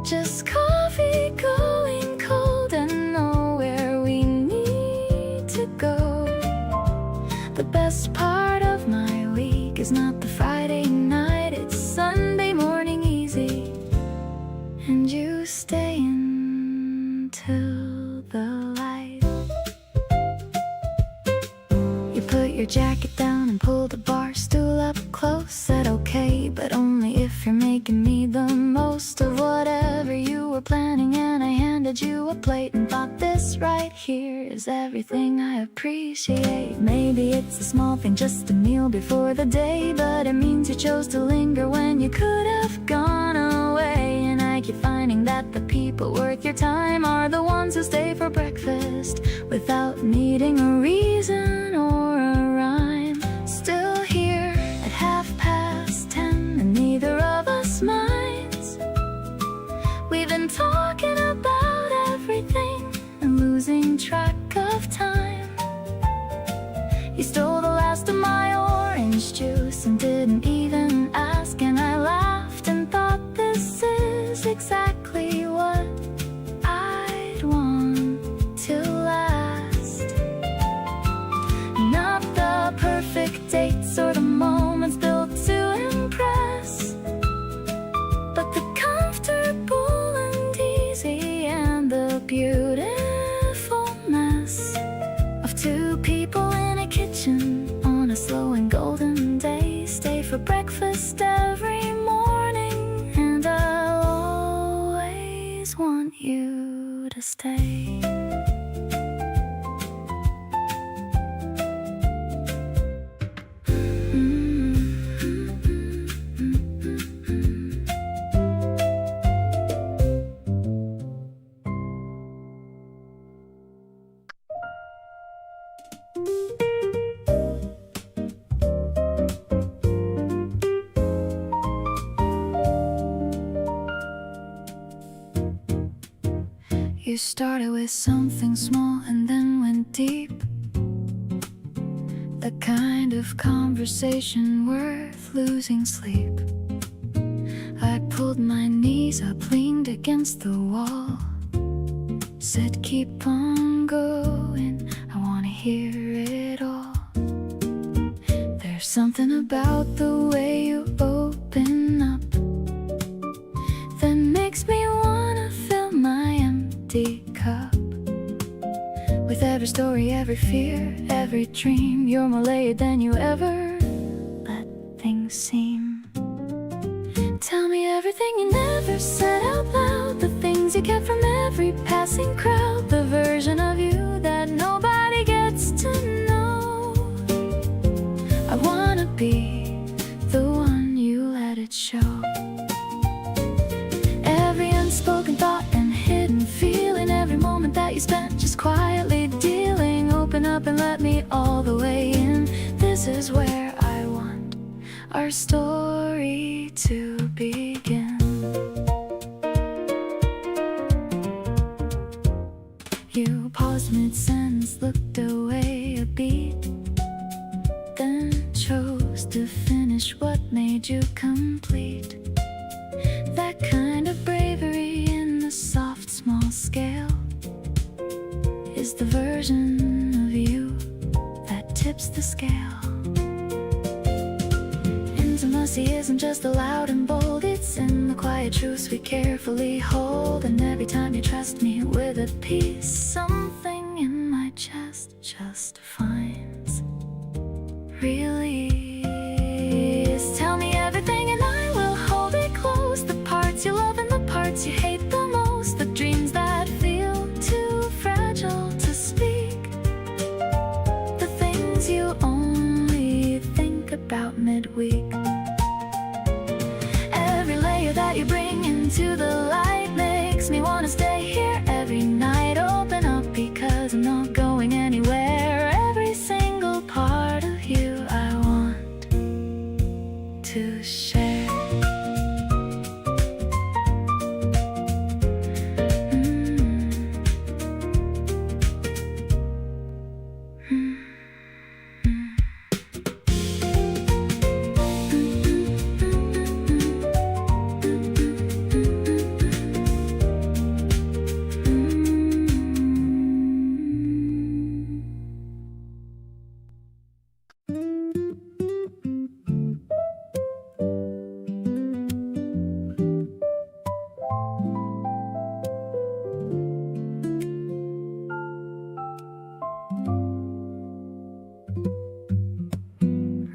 Just coffee going cold and nowhere we need to go. The best part of my week is not the Friday night, it's Sunday morning easy, and you stay until the light. You put your jacket down and pull the bar stool up close. Said okay, but only if you're making me the most of whatever you were planning. And I handed you a plate and thought, this right here is everything I appreciate. Maybe it's a small thing, just a meal before the day, but it means you chose to linger when you could have gone away. And I keep finding that the people worth your time are the ones who stay for breakfast without needing a reason or a rhyme. Still here at 10:30 and neither of us minds. We've been talking about everything and losing track of time. You stole the last of my orange juice and didn't even ask, and I laughed and thought, this is exactly what I'd want to last. Not the perfect dates or the moments built to impress, but the comfortable and easy and the beautifulness. always want you to stay. You started with something small and then went deep. The kind of conversation worth losing sleep. I pulled my knees up, leaned against the wall, said keep on going, I wanna hear it all. There's something about the way you open up that makes me wanna fill my empty cup. With every story, every fear, every dream, you're more layered than you ever let things seem. Tell me everything you never said out loud, the things you kept from every passing crowd, the version of you that nobody gets to know. I wanna be the one you let it show. Every unspoken thought and hidden feeling, every moment that you spent just quietly dealing. Open up and let me all the way in. This is where I want our story to begin. You paused mid-sentence, looked away a beat, then chose to finish what made you complete. That kind of bravery in the soft, small scale is the version of you that tips the scale. Intimacy isn't just the loud and bold, it's in the quiet truths we carefully hold. And every time you trust me with a piece, something in my chest just finds release. Tell me everything and I will hold it close. The parts you love and the parts you hate the most, the dreams that feel too fragile to speak, the things you only think about midweek. Every layer that you bring into the light makes me wanna stay here every night. Open up because I'm not going anywhere. Every single part of you I want to share.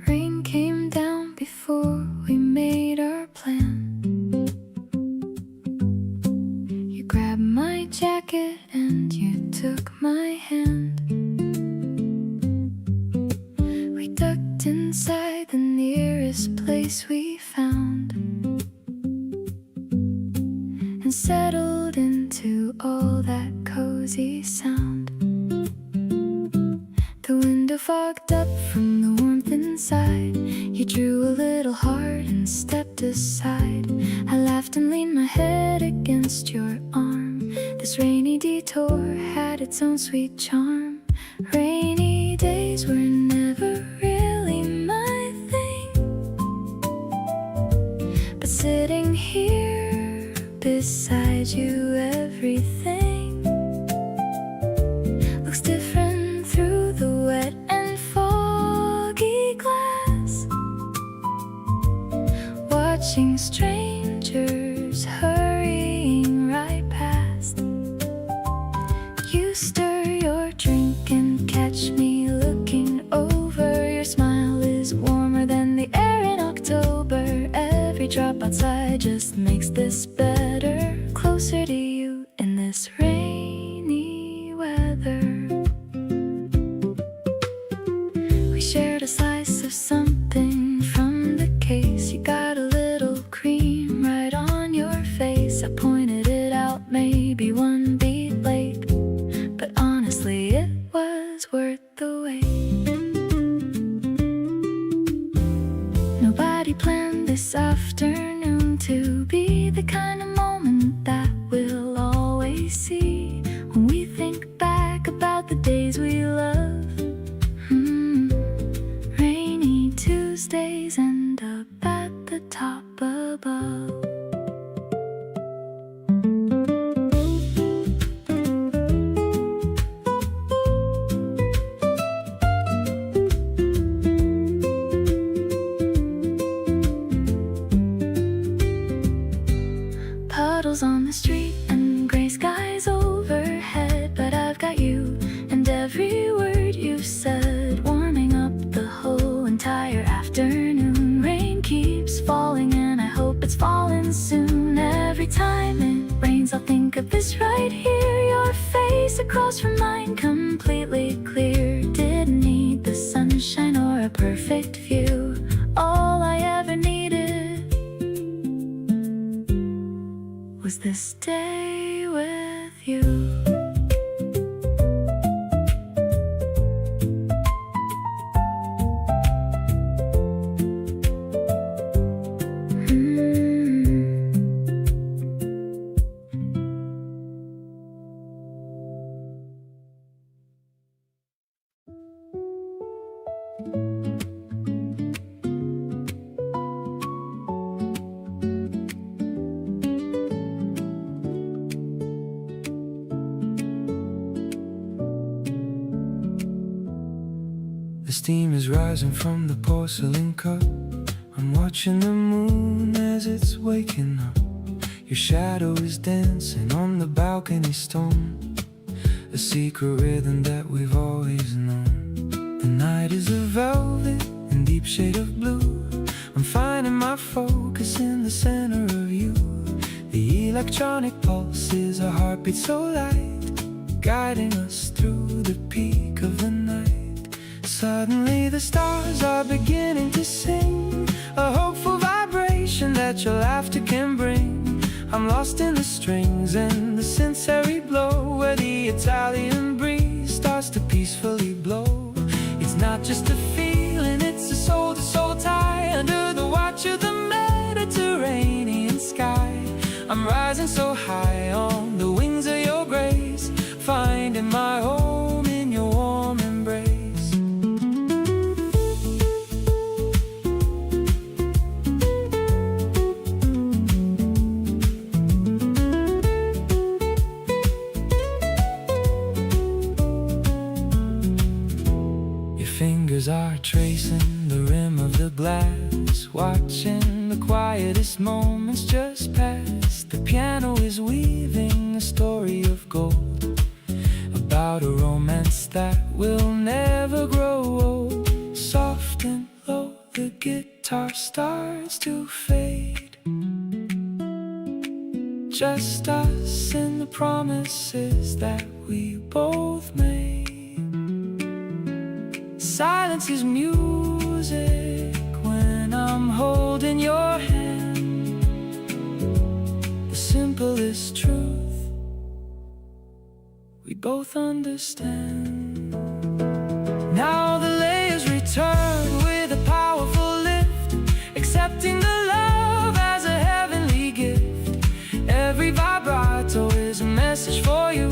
Rain came down before we made our plan. You grabbed my jacket and you took my hand. We ducked inside the nearest place we found and settled into all that cozy sound. The window fogged up from the warmth inside. You drew a little heart and stepped aside. I laughed and leaned my head against your arm. This rainy detour had its own sweet charm. Rainy days were never really my thing, but sitting here beside you, everything looks different through the wet and foggy glass. Watching strangers hurrying right past. You stir your drink and catch me looking over. Your smile is warmer than the air in October. Every drop outside just makes this better. Closer to you, this rainy weather. We shared a slice of something from the case. You got a little cream right on your face. I pointed it out, maybe one beat late, but honestly it was worth the wait. Nobody planned this afternoon to be the kind of moment that we'll always see when we think back about the days we love. Rainy Tuesdays end up at the top above. Puddles on the street and gray skies overhead, but I've got you and every word you've said, warming up the whole entire afternoon. Rain keeps falling and I hope it's falling soon. Every time it rains I'll think of this right here, your face across from mine, completely clear. Didn't need the sunshine or a perfect view. All I ever needed was this day with you. The steam is rising from the porcelain cup. I'm watching the moon as it's waking up. Your shadow is dancing on the balcony stone, a secret rhythm that we've always known. The night is a velvet and deep shade of blue. I'm finding my focus in the center of you. The electronic pulse is a heartbeat so light, guiding us through the peak of the night. Suddenly the stars are beginning to sing, a hopeful vibration that your laughter can bring. I'm lost in the strings and the sensory blow, where the Italian breeze starts to peacefully blow. It's not just a feeling, it's a soul-to-soul tie, under the watch of the Mediterranean sky. I'm rising so high on the wings of your grace, finding my home in your warm embrace. Fingers are tracing the rim of the glass, watching the quietest moments just pass. The piano is weaving a story of gold, about a romance that will never grow old. Soft and low, the guitar starts to fade, just us and the promises that we both made. Silence is music when I'm holding your hand, the simplest truth we both understand. Now the layers return with a powerful lift, accepting the love as a heavenly gift. Every vibrato is a message for you,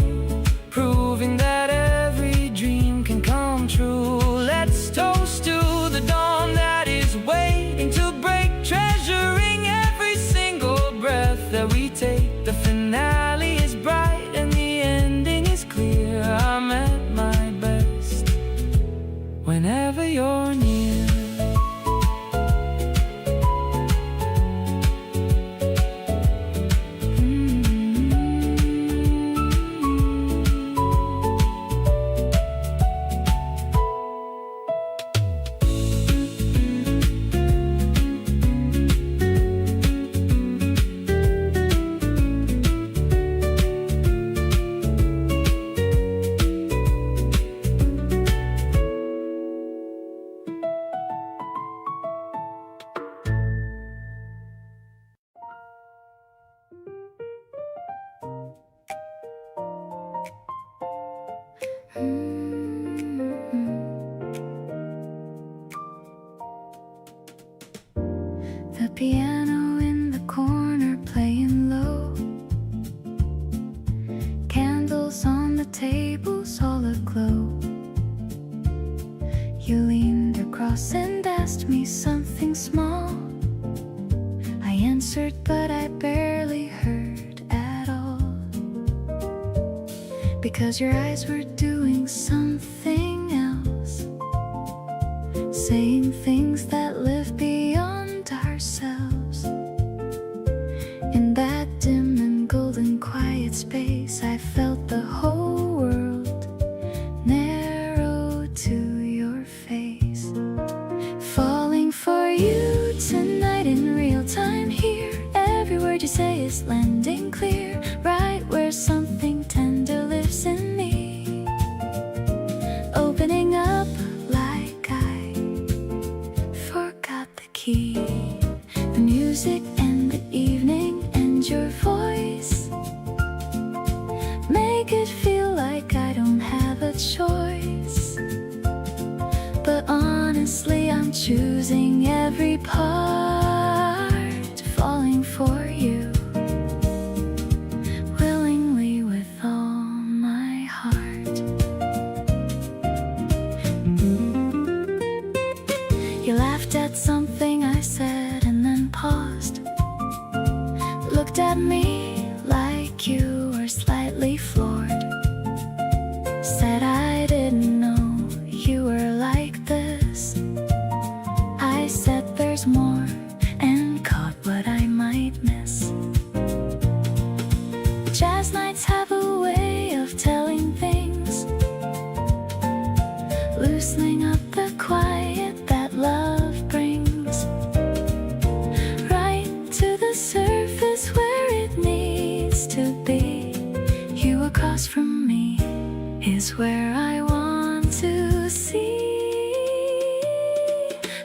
proving that every dream can come true. Let's toast to the dawn that is waiting to break, treasuring every single breath that we take. The finale is bright and the ending is clear. I'm at my best The piano in the corner playing low, candles on the tables all aglow. You leaned across and asked me something small. I answered, but I barely heard at all, because your eyes were doing something else, saying things that live beyond ourselves. In that dim and golden quiet space, I felt the whole world narrow to your face. Falling for you tonight in real time here. Every word you say is landing clear, right where something tender lives in me, opening up like I forgot the key. The music and the evening and your voice make it feel like I don't have a choice. But honestly, I'm choosing every part, falling for you willingly with all my heart. You laughed at something I said and then paused, looked at me like you were slightly floored, said I didn't know you were like this. I said there's more, and caught what I might miss. Jazz nights have a way of telling things, loosening up the quiet that love brings, right to the surface where it needs to be. You across from me is where I want to see.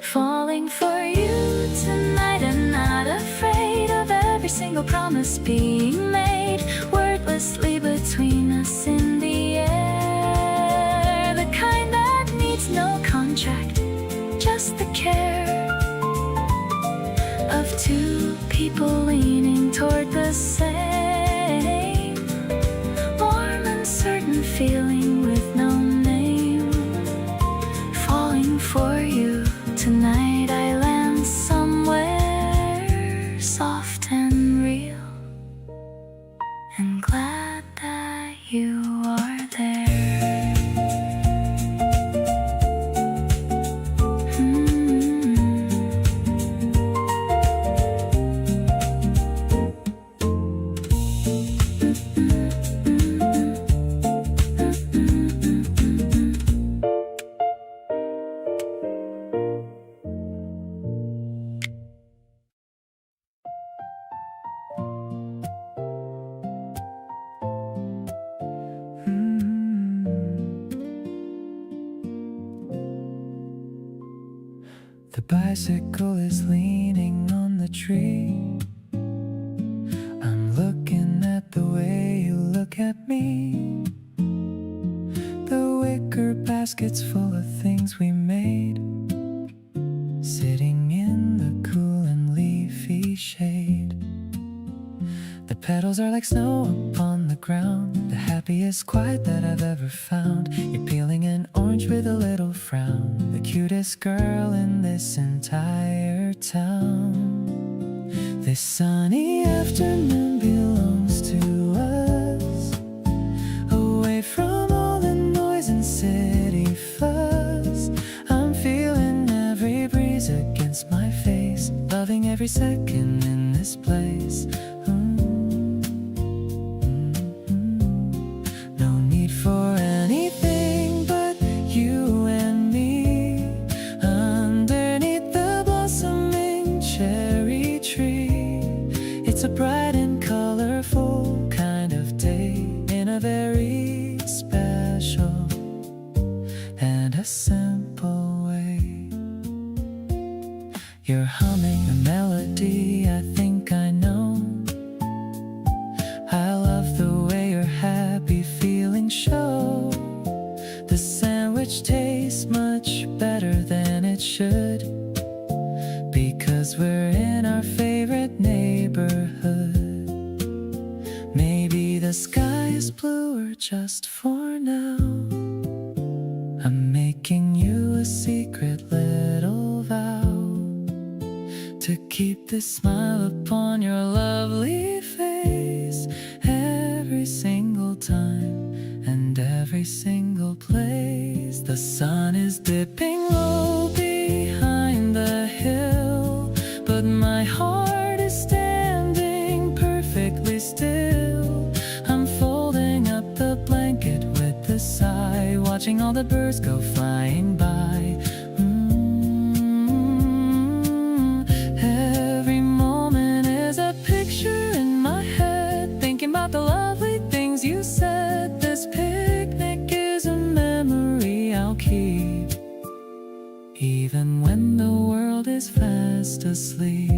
Falling for you tonight and not afraid of every single promise being made, wordlessly between us in the air. The kind that needs no contract, just the care of two people leaning toward the same warm and certain feeling with no name. Falling for you tonight, I land somewhere soft and real, and glad that you are there. The bicycle is leaning on the tree. I'm looking at the way you look at me. The wicker baskets full of things we made, sitting in the cool and leafy shade. The petals are like snow upon the ground, the happiest quiet that I've ever found. You're peeling an orange with a little frown, the cutest girl in this entire town. This sunny afternoon belongs to us, away from all the noise and city fuss. I'm feeling every breeze against my face, loving every second in this place. For anything but you and me, underneath the blossoming cherry tree. It's a bright and colorful kind of day, in a very special and a simple way. You're humming a melody I think I know. I love the way your happy feelings show. just for now. I'm making you a secret little vow to keep this smile upon your lovely face every single time and every single place. The sun is dipping low behind the hill, but my heart is standing perfectly still. I'm folding up the blanket with a sigh, watching all the birds go flying by. Every moment is a picture in my head, thinking about the lovely things you said. This picnic is a memory I'll keep, even when the world is fast asleep.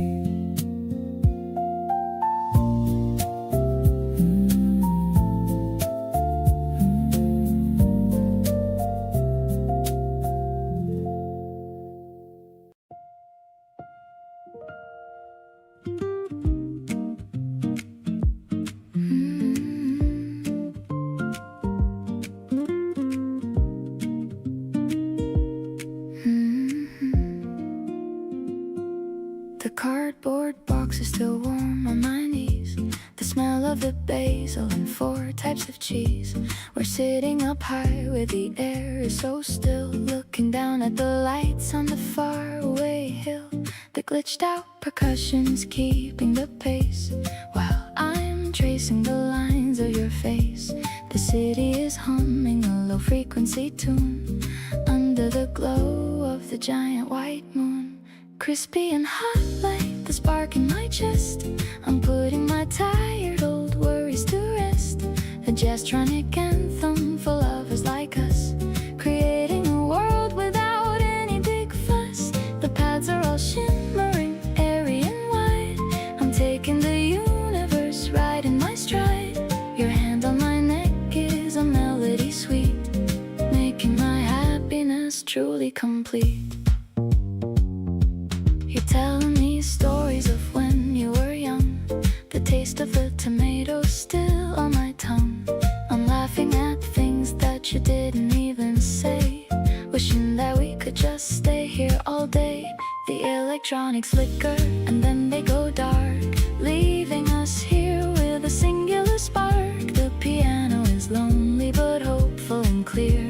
The cardboard box is still warm on my knees. The smell of the basil and 4 types of cheese. We're sitting up high where the air is so still, looking down at the lights on the faraway hill. The glitched out percussion's keeping the pace while I'm tracing the lines of your face. The city is humming a low frequency tune under the glow of the giant white moon. Crispy and hot like the spark in my chest. I'm putting my tired old worries to rest. A jazztronic anthem for lovers like us, creating a world without any big fuss. The paths are all shimmering, airy and wide. I'm taking the universe right in my stride. Your hand on my neck is a melody sweet, making my happiness truly complete. You're telling me stories of when you were young, the taste of the tomatoes still on my tongue. I'm laughing at things that you didn't even say, wishing that we could just stay here all day. The electronics flicker and then they go dark, leaving us here with a singular spark. The piano is lonely but hopeful and clear,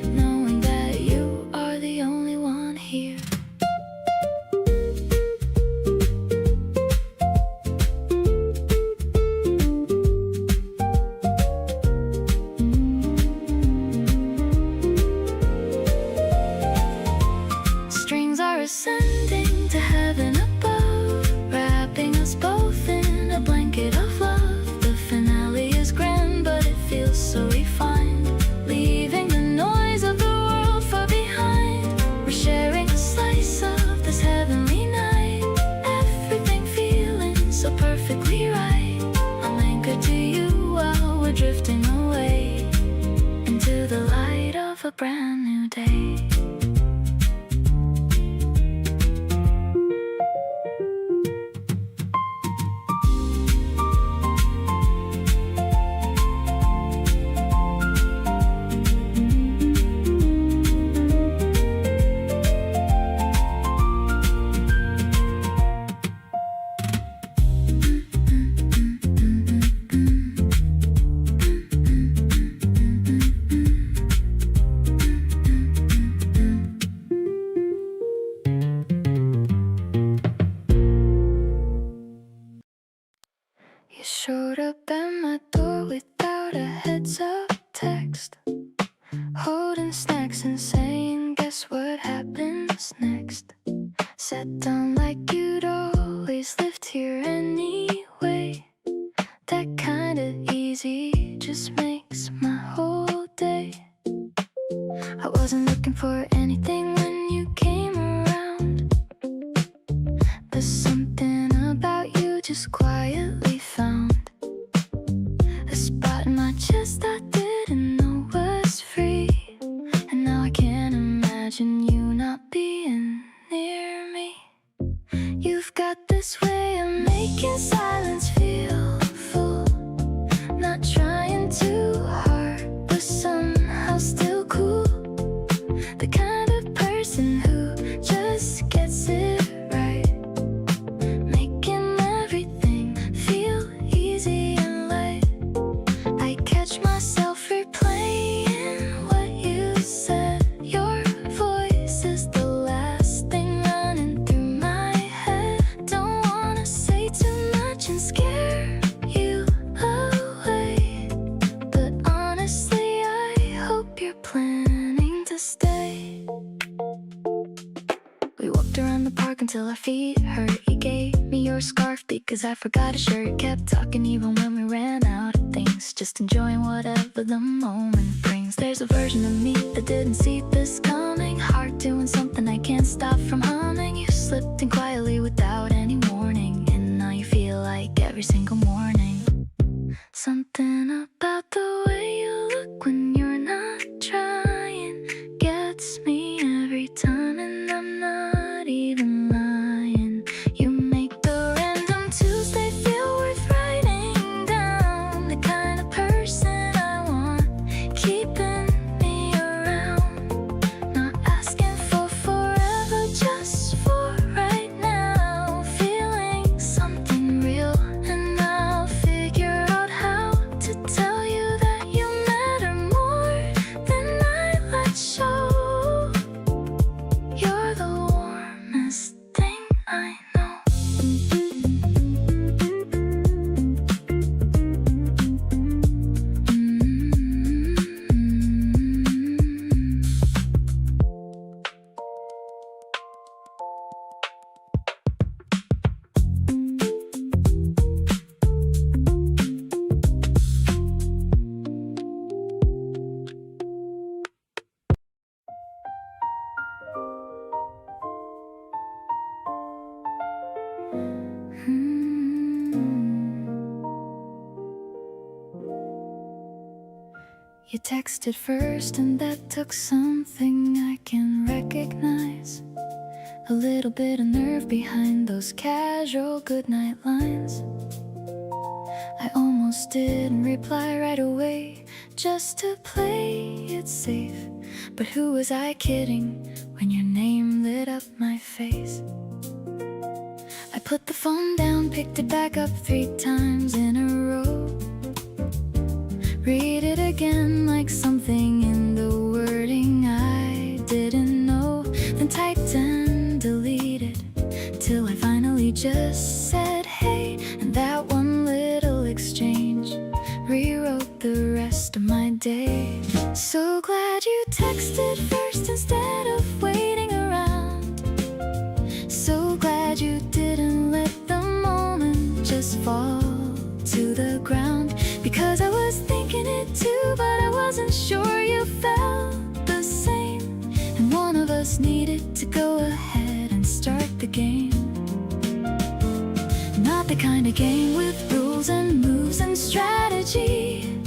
knowing that you are the only one here. Ascending to heaven above, wrapping us both in a blanket of love. The finale is grand, but it feels so refined, leaving the noise of the world far behind. We're sharing a slice of this heavenly night, everything feeling so perfectly right. I'm anchored to you while we're drifting away into the light of a brand new day. Showed up at my door without a heads up text, holding snacks and saying, guess what happens next? Sat down like you'd always lived here anyway. That kind of easy just makes my whole day. I wasn't looking for anything when you came around, but something about you just quietly found a spot in my chest I didn't know was free. And now I can't imagine you not being near me. You've got this way of making silence feel full, not trying too hard my feet hurt. You gave me your scarf because I forgot a shirt. Kept talking even when we ran out of things, just enjoying whatever the moment brings. There's a version of me that didn't see this coming. Heart doing something I can't stop from humming. You slipped in quietly without any warning, and now you feel like every single morning. Something about the way you look when you're not trying gets me every time, and I'm not even lying. You make the random Tuesday feel worth writing down. The kind of person I want keeping me around. Not asking for forever, just for right now. Feeling something real, and I'll figure out how to tell you that you matter more than I let show. You're the warmest thing I know. You texted first, and that took something I can recognize. A little bit of nerve behind those casual goodnight lines. I almost didn't reply right away, just to play it safe. But who was I kidding when your name lit up my face? I put the phone down, picked it back up 3 times in a row. Read it again like something in the wording I didn't know. Then typed and deleted till I finally just said hey. And that one little exchange rewrote the rest of my day. So glad you texted first instead of waiting around. So glad you didn't let the moment just fall to the ground. Because I was thinking it too, but I wasn't sure you felt the same. And one of us needed to go ahead and start the game. Not the kind of game with rules and moves and strategy,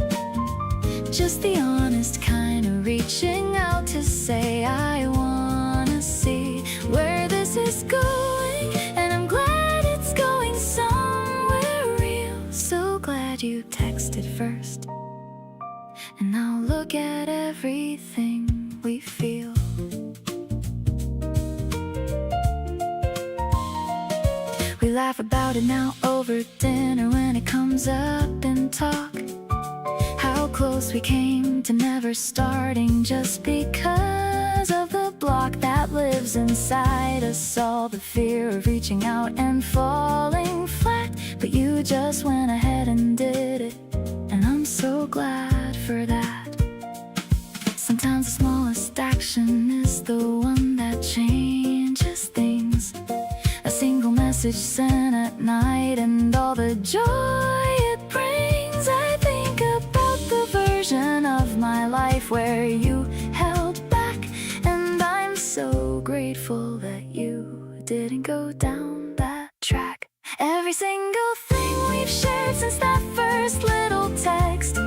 just the honest kind of reaching out to say I wanna see where this is going. And I'm glad it's going somewhere real. So glad you texted first, and now look at everything we feel. We laugh about it now over dinner when it comes up in talk. How close we came to never starting just because of the block that lives inside us all. The fear of reaching out and falling flat, but you just went ahead and did it, and I'm so glad for that. Sometimes the smallest action is the one that changes things. A single message sent at night and all the joy it brings. I think about the version of my life where you held back, and I'm so grateful that you didn't go down that track. Every single thing we've shared since that first little text,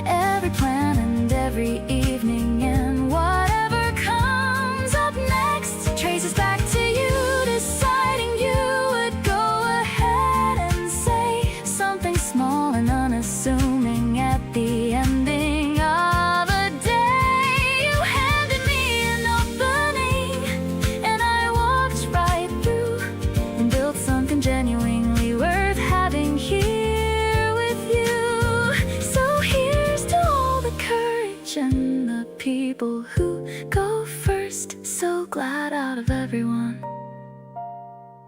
every plan and every evening, and whatever comes up next traces back to you deciding you would go ahead and say something small and unassuming at the ending of a day. You handed me an opening, and I walked right through and built something genuinely worth having here with you. So here's to all the courage and the people who go first. So glad out of everyone,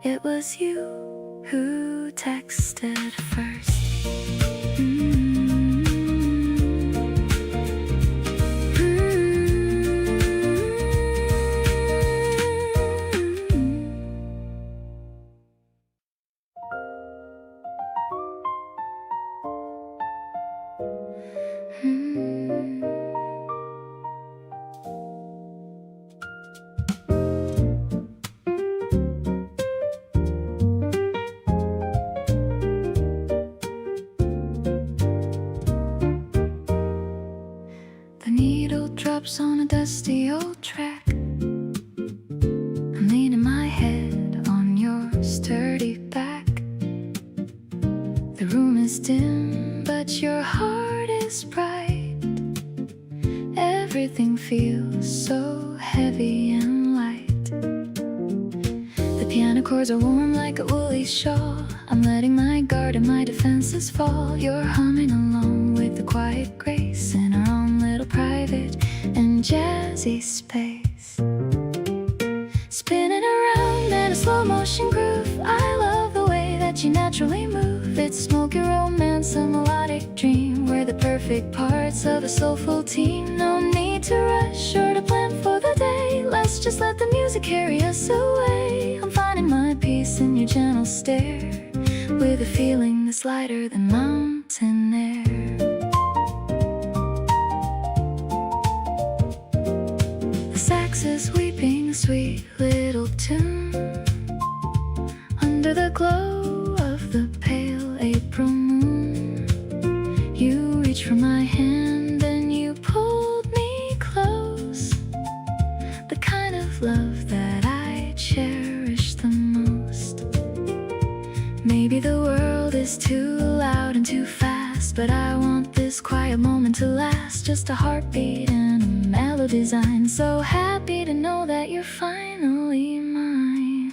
it was you who texted first. footsteps on a dusty old track. I'm leaning my head on your sturdy back. The room is dim, but your heart is bright. Everything feels so heavy and light. The piano chords are warm like a woolly shawl. I'm letting my guard and my defenses fall. You're humming along with the quiet grace in our own little private and jazzy space. Spinning around in a slow motion groove. I love the way that you naturally move. It's smoky romance, a melodic dream. We're the perfect parts of a soulful team. No need to rush or to plan for the day. Let's just let the music carry us away. I'm finding my peace in your gentle stare, with a feeling that's lighter than mountain air. The sax is weeping a sweet little tune under the glow of the pale April moon. You reached for my hand and you pulled me close, the kind of love that I cherish the most. Maybe the world is too loud and too fast, but I want this quiet moment to last. Just a heartbeat and a melody design. So happy to know that you're finally mine.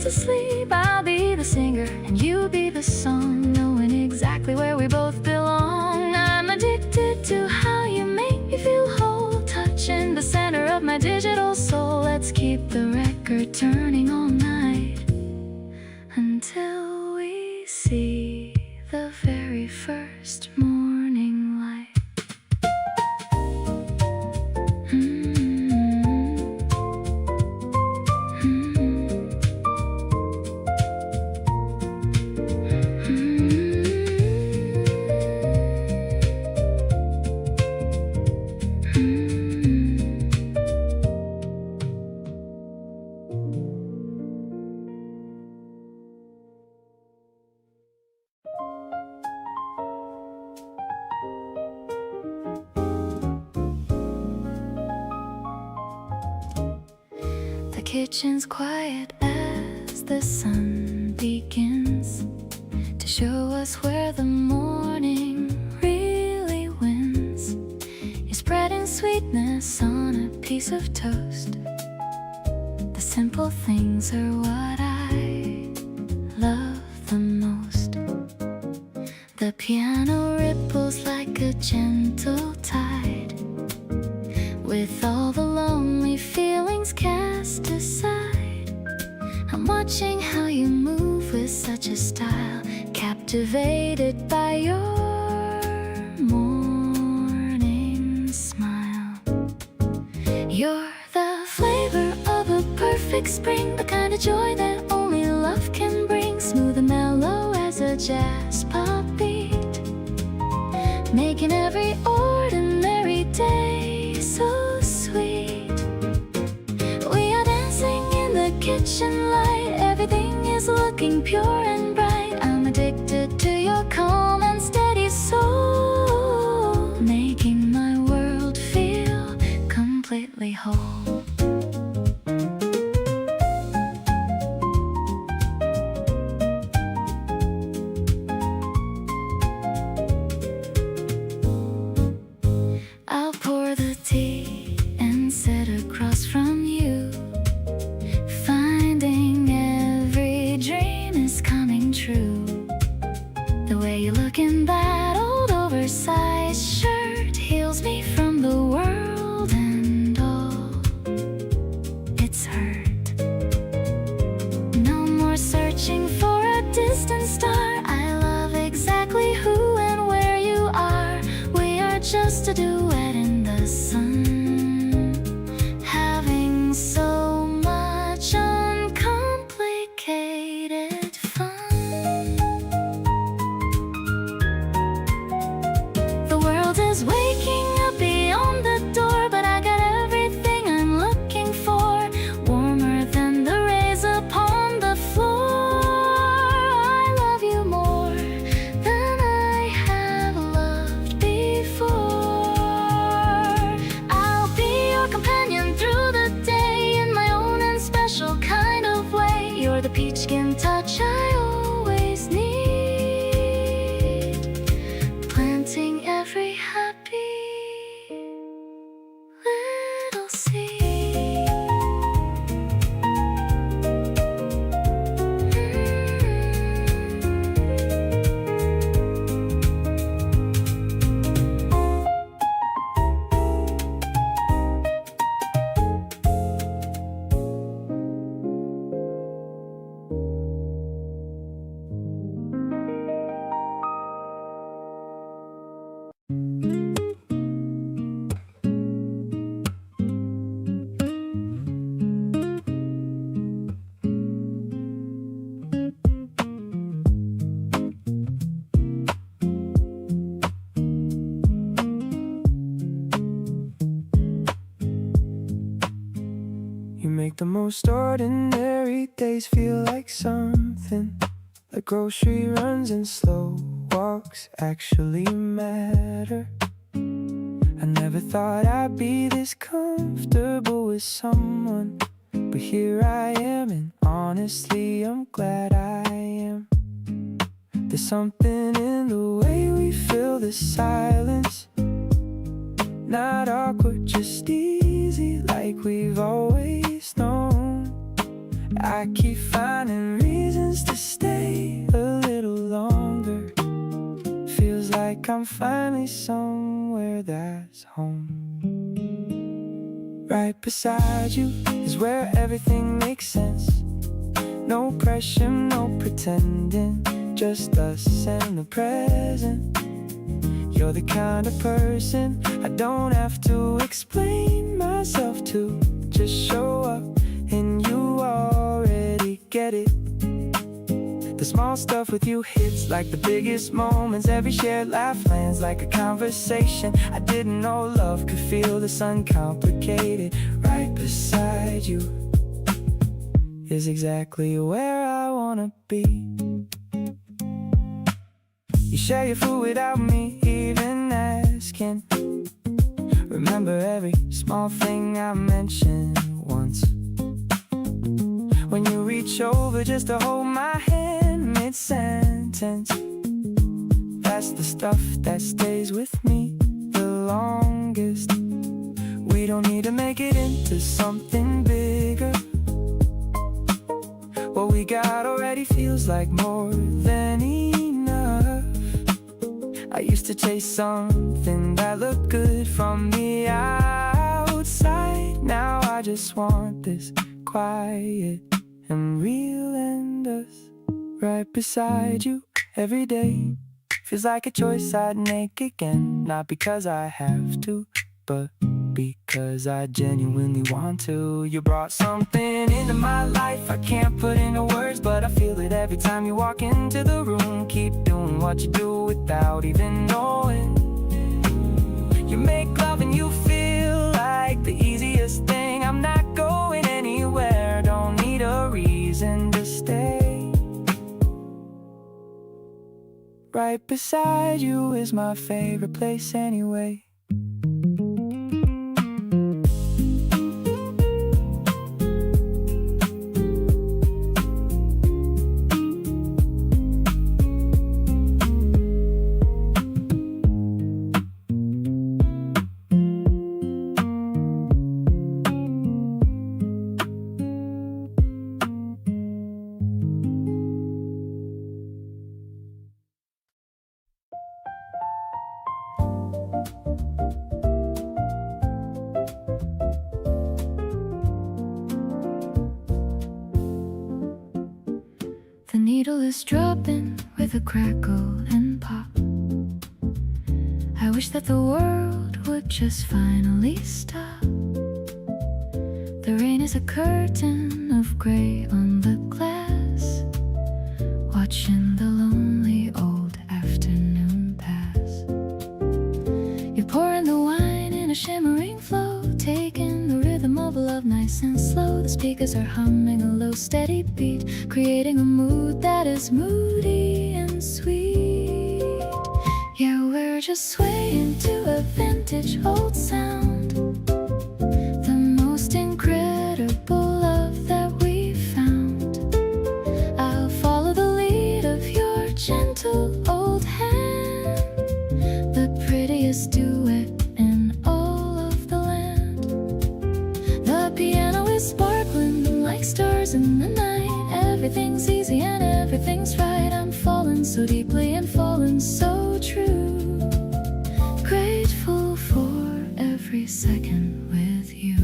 Sleep, I'll be the singer and you be the song, knowing exactly where we both belong. I'm addicted to how you make me feel whole, touching the center of my digital soul. Let's keep the record turning all night until we see the very first morning light. The kitchen's quiet as the sun begins to show us where the morning really wins. You're spreading sweetness on a piece of toast. The simple things are what I love the most. The piano ripples like a gentle tide, with all the lonely feelings cast aside. I'm watching how you move with such a style, captivated by your morning smile. You're the flavor of a perfect spring, the kind of joy that only love can bring. Smooth and mellow as a jazz pop beat, making every ordinary day so sweet. We are dancing in the kitchen light, everything is looking pure and bright. I'm addicted to your calm and steady soul, making my world feel completely whole. I'll pour the tea and sit across from you, finding every dream is coming true. The way you look in that old oversized shirt heals me from the world and all it's hurt. No more searching for a distant star. I love exactly who and where you are. We are just a duet in the sun, having so much every happy little seed. You make the most ordinary days feel like something, like grocery runs and slow walks actually matter. I never thought I'd be this comfortable with someone, but here I am, and honestly I'm glad I am. There's something in the way we fill the silence, not awkward, just easy, like we've always known. I keep finding reasons to stay a little longer. Feels like I'm finally somewhere that's home. Right beside you is where everything makes sense. No pressure, no pretending, just us and the present. You're the kind of person I don't have to explain myself to. Just show up and you already get it. The small stuff with you hits like the biggest moments. Every shared laugh lands like a conversation. I didn't know love could feel this uncomplicated. Right beside you is exactly where I wanna be. You share your food without me even asking. Remember every small thing I mentioned once. When you reach over just to hold my hand mid-sentence. That's the stuff that stays with me the longest. We don't need to make it into something bigger. What we got already feels like more than enough. I used to chase something that looked good from the outside. Now I just want this quiet and real, and us right beside you every day. Feels like a choice I'd make again, not because I have to, but because I genuinely want to. You brought something into my life I can't put into words, but I feel it every time you walk into the room. Keep doing what you do without even knowing. You make love and you feel like the easiest thing. I'm not going anywhere, don't need a reason to stay. Right beside you is my favorite place anyway. The needle is dropping with a crackle and pop. I wish that the world would just finally stop. The rain is a curtain of gray on the glass, watching the lonely old afternoon pass. You're pouring the wine in a shimmering flow, taking the rhythm of love nice and slow. The speakers are humming a low steady beat, creating a mood that is moody and sweet. Yeah, we're just swaying to a vintage old sound, the most incredible love that we found. I'll follow the lead of your gentle old hand, the pretty prettiest duet in all of the land. The piano is sparkling like stars in the night. Everything's easy and everything's right. I'm falling so deeply and falling so true. Grateful for every second with you.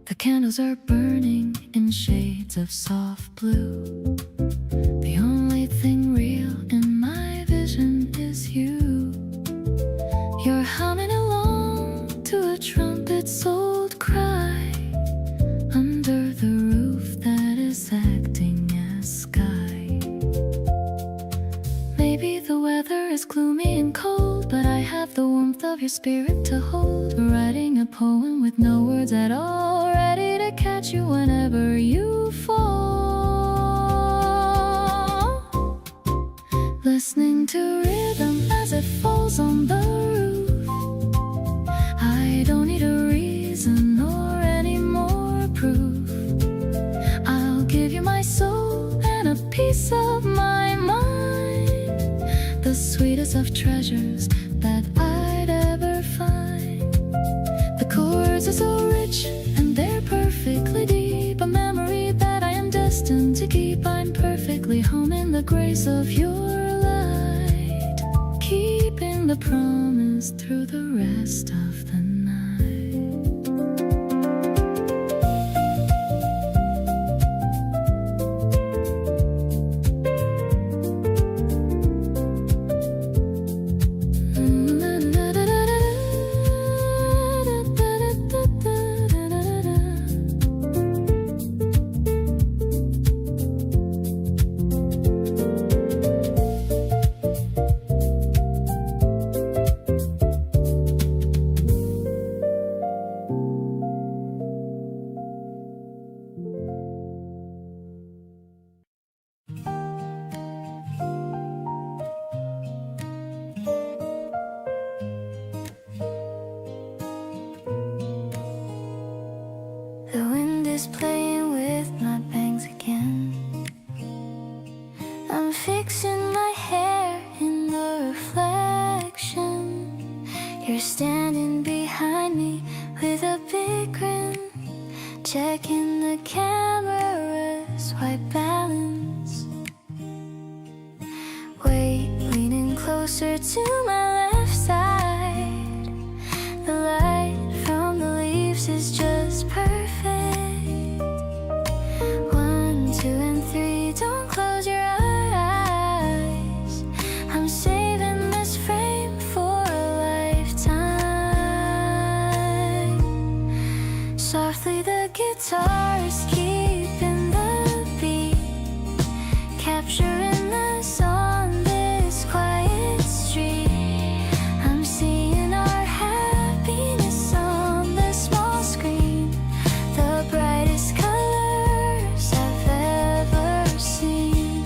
The candles are burning in shades of soft blue. The only thing real in my vision is you. You're humming along to a trumpet's old cry under the roof that is acting as sky. Maybe the weather is gloomy and cold, but I have the warmth of your spirit to hold. Writing a poem with no words at all, ready to catch you whenever you fall. Listening to rhythm as it falls on the roof. I don't need a reason or any more proof. I'll give you my soul and a piece of my mind, the sweetest of treasures that I'd ever find. The chords are so rich and they're perfectly deep, a memory that I am destined to keep. I'm perfectly home in the grace of your light, keeping the promise through the rest of the night. The wind is playing with my bangs again. I'm fixing my hair in the reflection. You're standing behind me with a big grin, checking the camera's white balance. Wait, leaning closer to my left side. The light from the leaves is just perfect. 1, 2, and 3, don't close your eyes. I'm saving this frame for a lifetime. Softly the guitar's keeping the beat, capturing us on this quiet street. I'm seeing our happiness on the small screen, the brightest colors I've ever seen.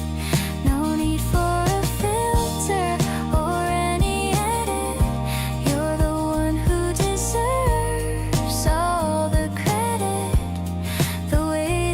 No need for a filter or any edit. You're the one who deserves all the credit. The way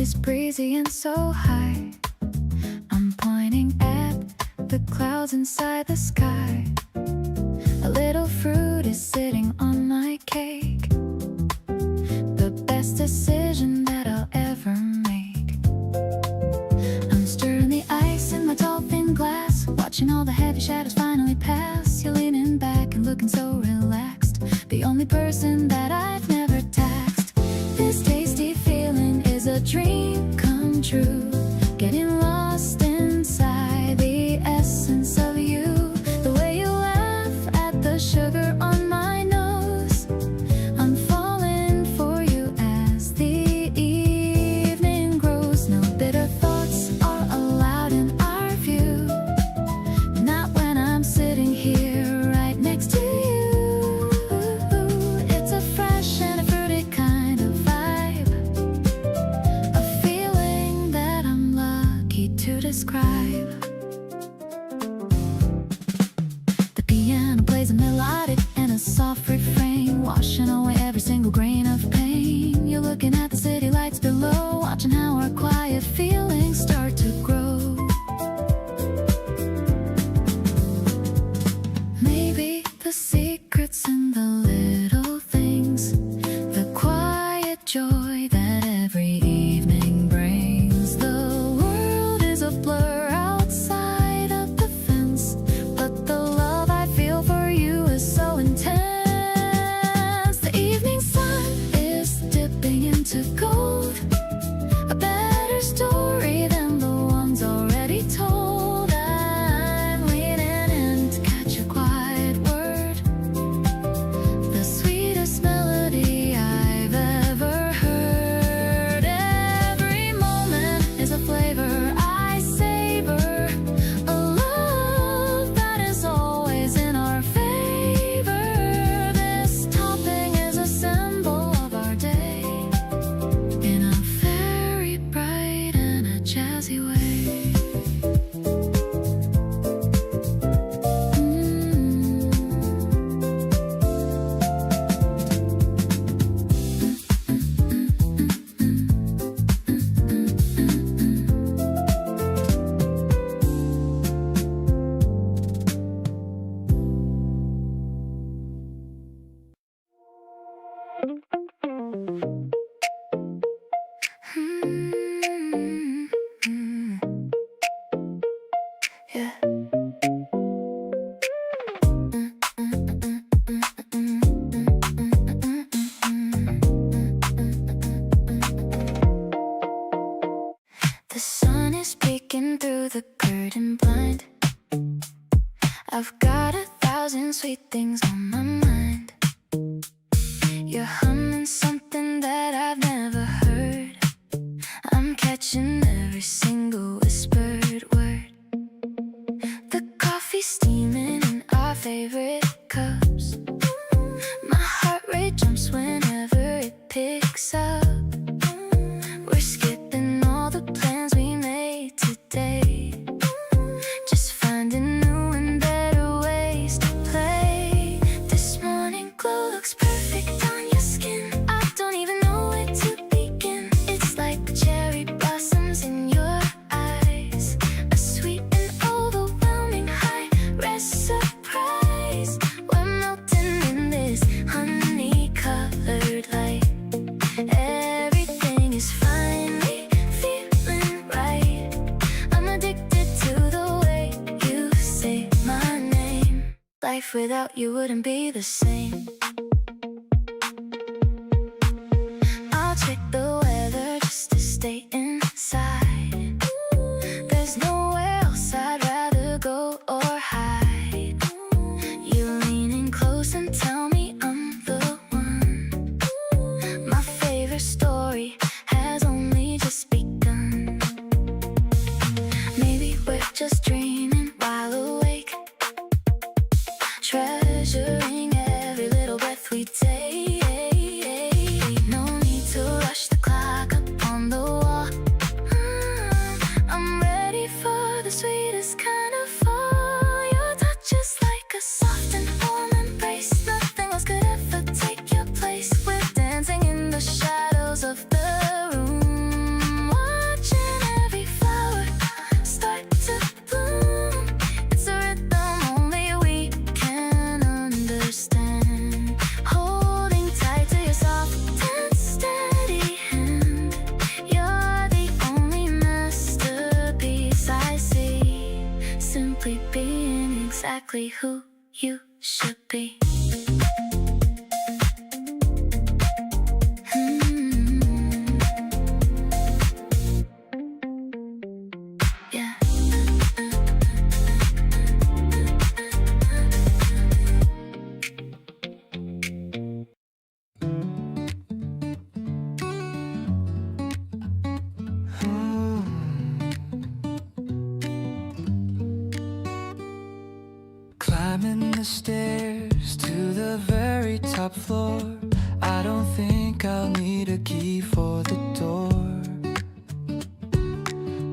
is breezy and so high. I'm pointing at the clouds inside the sky. A little fruit is sitting on my cake. The best decision that I'll ever make. I'm stirring the ice in my tall thin glass, watching all the heavy shadows finally pass. You're leaning back and looking so relaxed, the only person that I've never taxed. This tasty feeling is a dream come true, getting lost inside the essence of you. The way you laugh at the sugar on my nose, I'm falling for you as the evening grows. No bitter thoughts are allowed in our view, not when I'm sitting here right next to you. It's a fresh and a fruity kind of vibe, a feeling that I'm lucky to describe. The piano plays a melodic and a soft refrain, washing away every single grain of pain. You're looking at the city lights below, watching how our quiet feelings start to grow. Maybe the secret's in the little things, the quiet joy that every evening brings. The world is a blur outside of the fence, but the love I feel for you is so intense. The evening sun is dipping into gold, a better story than the ones already told. I'm leaning in to catch a quiet word, the sweetest melody I've ever heard. Every moment is a flavor I savor, a love that is always in our favor. This topping is a symbol of our day, in a very bright and a jazzy way. Yeah. The sun is peeking through the curtain blind. I've got 1,000 sweet things on my mind. You're humming something that I've never heard. I'm catching every single whispered word. The coffee's steaming in our favorite cups. My heart rate jumps whenever it picks up. We're skipping all the plans we made today, just finding new and better ways to play. This morning glow looks perfect on your skin. I don't even know where to begin. It's like cherry blossoms in your eyes, a sweet and overwhelming high-res surprise. We're melting in this honey-colored light. Everything is finally feeling right. I'm addicted to the way you say my name. Life without you wouldn't be the same. I'll check the weather just to stay inside. There's nowhere else I'd rather go or hide. You leaning close and tell me I'm the one. My favorite story has only just begun. Maybe we're just dreaming while awake, treasuring every little breath we take. No need to rush the clock up on the wall. I'm ready for the sweetest kind of fall. Your touch is like a soft and warm embrace. Nothing else could ever take your place. We're dancing in the shadows of the room. exactly who you should be. Yeah. Climbing the stairs to the very top floor. I don't think I'll need a key for the door.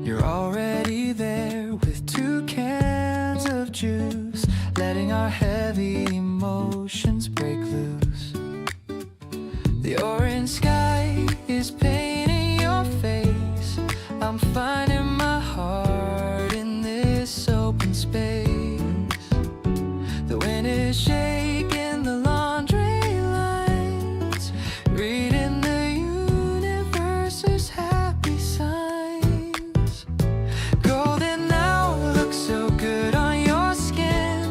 You're already there with 2 cans of juice, letting our heavy emotions break loose. The orange sky is painting your face. I'm finding my heart in this open space. The wind is shaking the laundry lines, reading the universe's happy signs. Golden hour looks so good on your skin.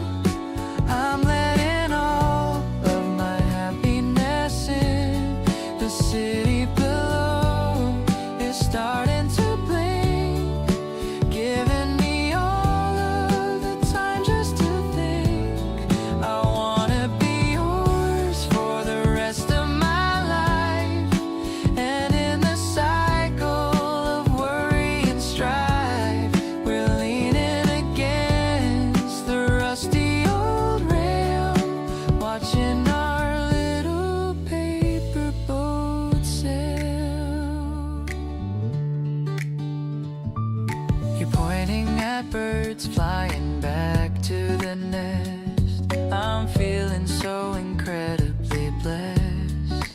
I'm letting all of my happiness in. The city below is starting to blink, giving me all of the time just to think. I wanna be yours for the rest of my life. And in the cycle of worry and strife, we're leaning against the rusty old rail, watching our little paper boat sail. You're pointing at birds flying back to the nest. I'm feeling so incredibly blessed.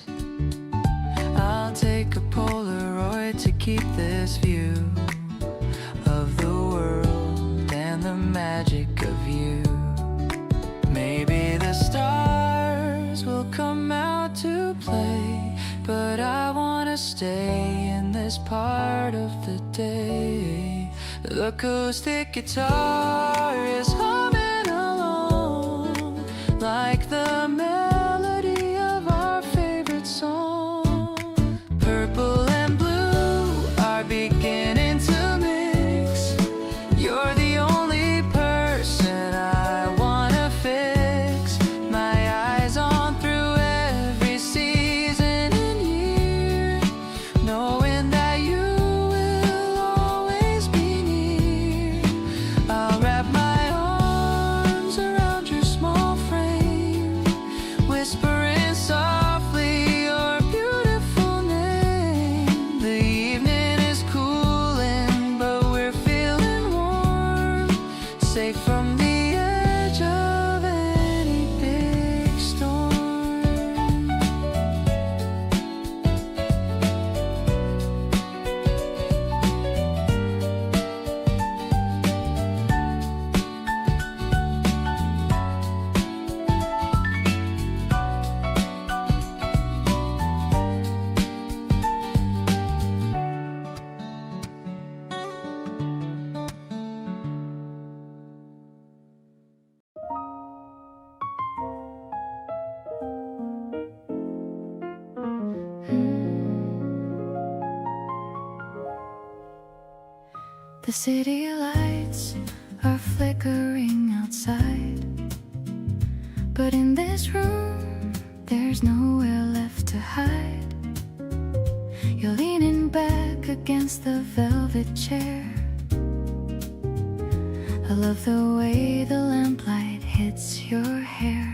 I'll take a Polaroid to keep this view of the world and the magic of you. Maybe the stars will come out to play, but I wanna stay in this part of the day. The acoustic guitar is humming along like the melody of our favorite song. Purple and blue are beginning to mix. You're the only person I wanna fix my eyes on through every season and year, knowing that you will always be near. I'll wrap my arms around your small frame, whispering softly your beautiful name. The evening is cooling, but we're feeling warm, safe from the edge of any big storm. The city lights are flickering outside, but in this room there's nowhere left to hide. You're leaning back against the velvet chair. I love the way the lamplight hits your hair.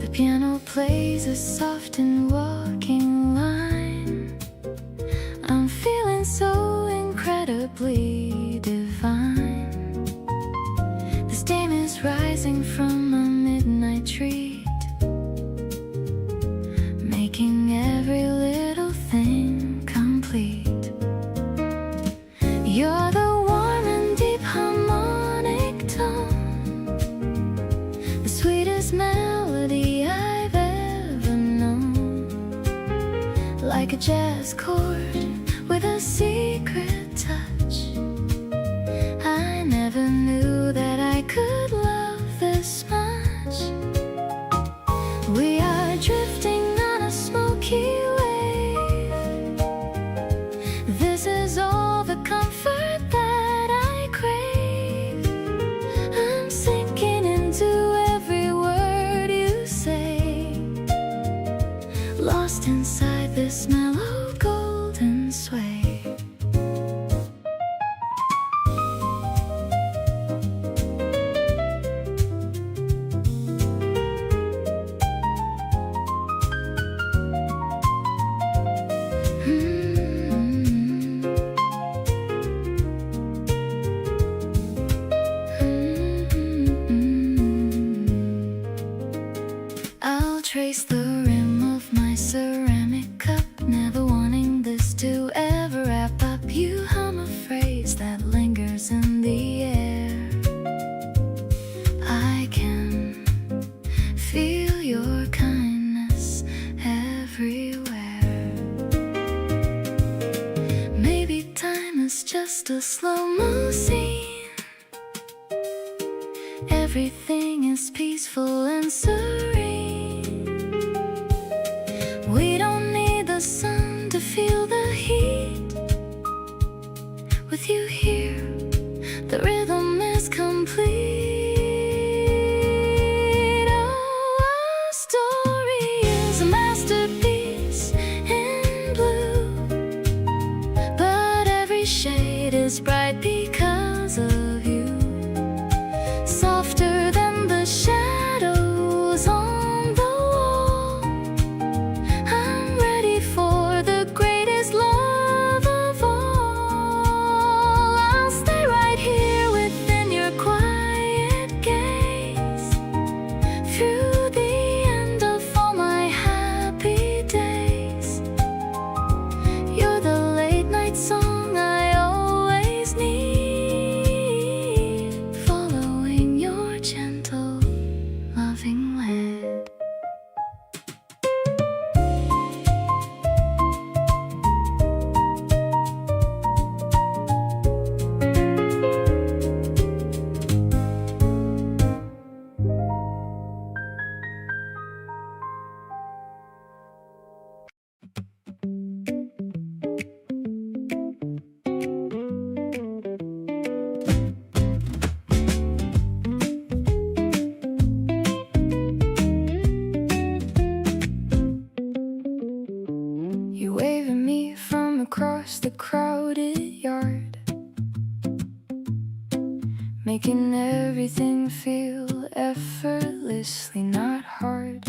The piano plays a soft and walking line. I'm feeling so incredibly divine. This dame is rising from a midnight treat, making every little thing complete. You're the warm and deep harmonic tone, the sweetest melody I've ever known. Like a jazz chord with a secret touch, I never knew that I just a slow-mo scene. Everything is peaceful and serene. We don't need the sun to feel the heat. With you here, the rhythm is complete. Our story is a masterpiece in blue, but every shade is bright because of you. Softer than the shadows on the wall, I'm ready for the greatest love of all. I'll stay right here within your quiet gaze, through the end of all my happy days. You're the late night song I always need, following your gentle, loving lead. You wave at me from across the crowded yard, making everything feel effortlessly not hard.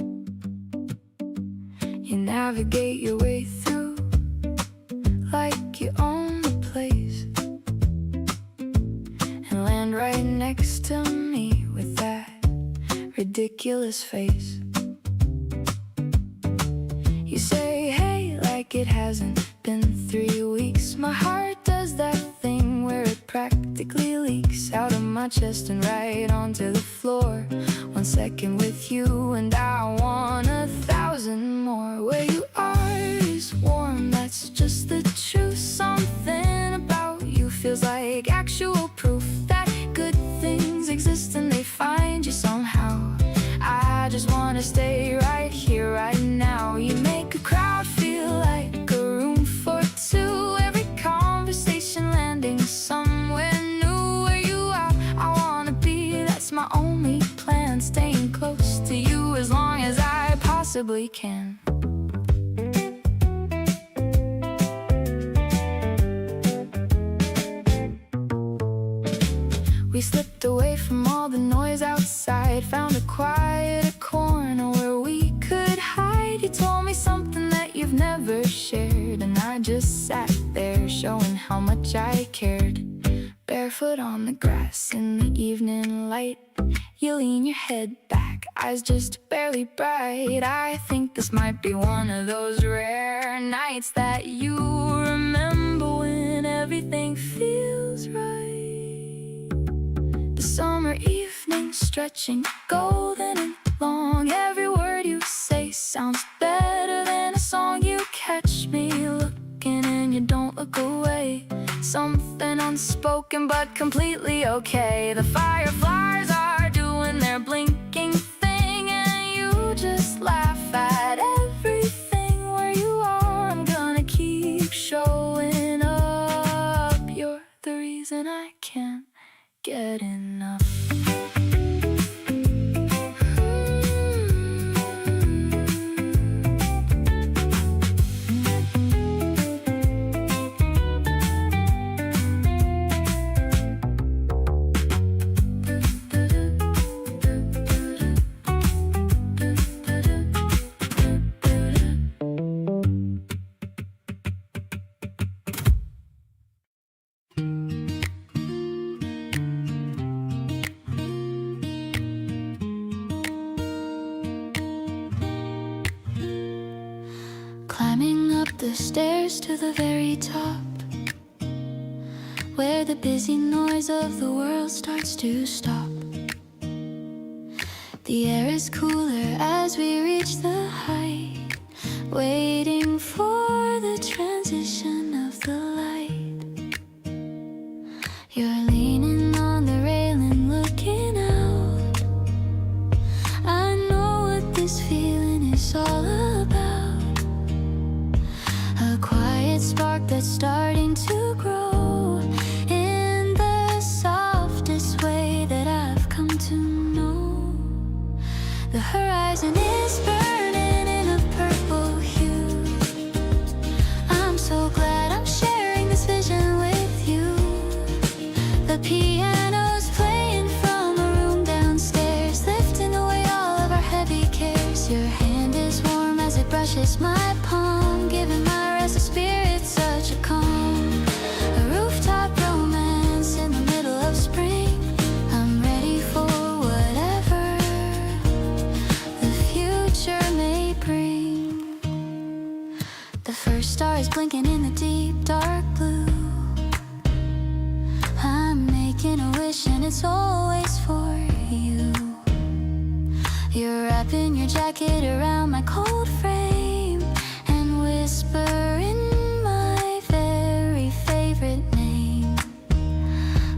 You navigate your way through like you own the place, and land right next to me with that ridiculous face. You say hey like it hasn't been 3 weeks. My heart does that thing where it practically leaks out of my chest and right onto the floor. 1 second with you and I want 1,000 more. Where you are is warm, that's just the truth. Something about you feels like actual proof that good things exist and they find you somehow. I just wanna stay right here, right now. You make a crowd feel like a room for two. Every conversation landing somewhere new. Where you are, I wanna be, that's my only plan. Staying close to you as long as I possibly can. We slipped away from all the noise outside, found a quieter corner where we could hide. You told me something that you've never shared, and I just sat there showing how much I cared. Barefoot on the grass in the evening light, you lean your head back, eyes just barely bright. I think this might be one of those rare nights that you remember when everything feels right. The summer evening stretching golden and long. Every word you say sounds better than a song. You catch me looking and you don't look away. Something unspoken but completely okay. The fireflies are doing their blinking thing, and you just laugh at everything. Where you are, I'm gonna keep showing up. You're the reason I can't get enough. Climbing up the stairs to the very top, where the busy noise of the world starts to stop. The air is cooler as we reach the height, waiting for the transition of the light. The horizon is burning in a purple hue. I'm so glad I'm sharing this vision with you. The piano's playing from a room downstairs, lifting away all of our heavy cares. Your hand is warm as it brushes my palm, giving my restless spirit such a calm. A rooftop romance in the middle of spring. I'm ready for whatever the future may bring. The first star is blinking in the deep dark blue. I'm making a wish and it's always for you. You're wrapping your jacket around my cold frame and whispering my very favorite name.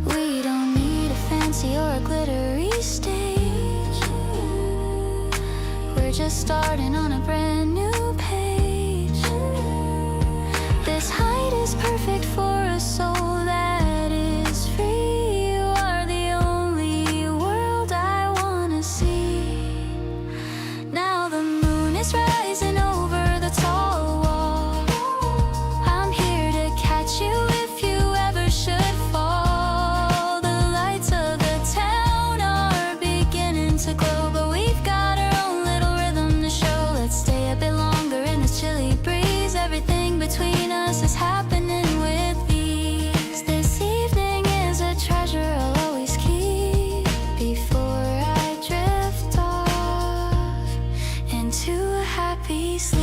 We don't need a fancy or a glittery stage. We're just starting on a brand new page. This height is perfect for a soul that is free. You are the only world I wanna see. Now the moon is rising over the tall wall. I'm here to catch you if you ever should fall. The lights of the town are beginning to glow, but we've got our own little rhythm to show. Let's stay a bit longer in this chilly breeze. Everything between us is happening with ease. This evening is a treasure I'll always keep before I drift off into a happy sleep.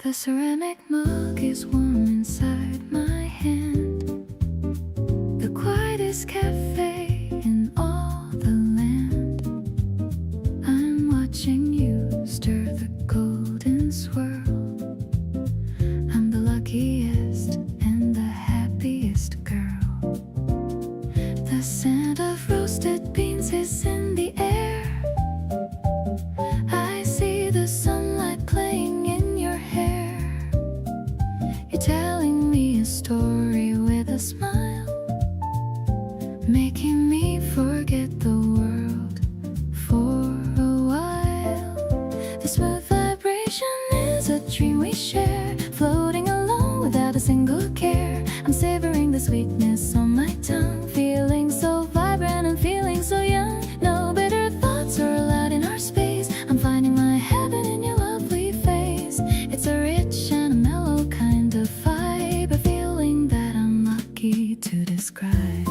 The ceramic mug is warm inside my hand. The quietest cafe in all the land. I'm watching you stir the golden swirl. I'm the luckiest and the happiest girl. The scent of roasted beans is in the air. I see the sunlight playing in your hair. You're telling me a story with a smile, making me forget the world for a while. The smooth vibration is a dream we share, floating along without a single care. I'm savoring the sweetness on my tongue, feeling so vibrant and feeling so young. No bitter thoughts are allowed in our space. I'm finding my heaven in your lovely face. It's a rich and a mellow kind of vibe, a feeling that I'm lucky to describe.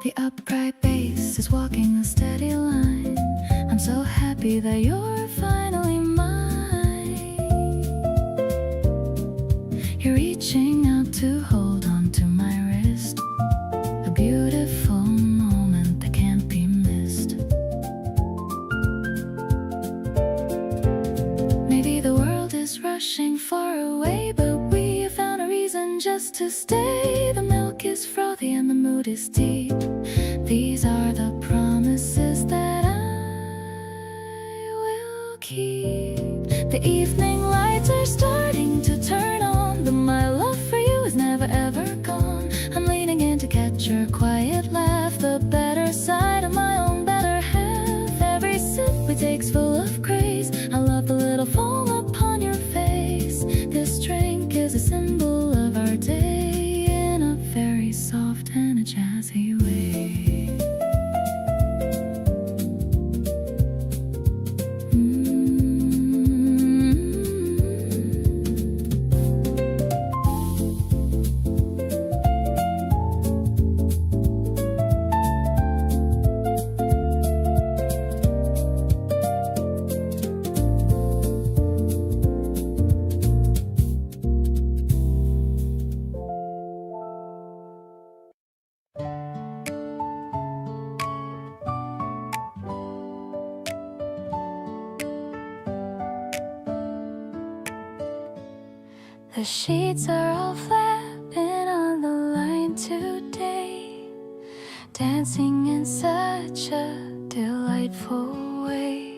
The upright bass is walking a steady line. I'm so happy that you're finally mine. You're reaching out to hold on to my wrist, a beautiful moment that can't be missed. Maybe the world is rushing far away, but we have found a reason just to stay. The milk is frothy and the mood is deep. These are the promises that I will keep. The evening lights are starting to turn on, but my love for you is never ever gone. I'm leaning in to catch your quiet laugh, the better side of my own better half. Every sip we take's full of grace. I love the little foam upon your face. This drink is a symbol of our day in a very soft and a jazzy way. The sheets are all flapping on the line today, dancing in such a delightful way.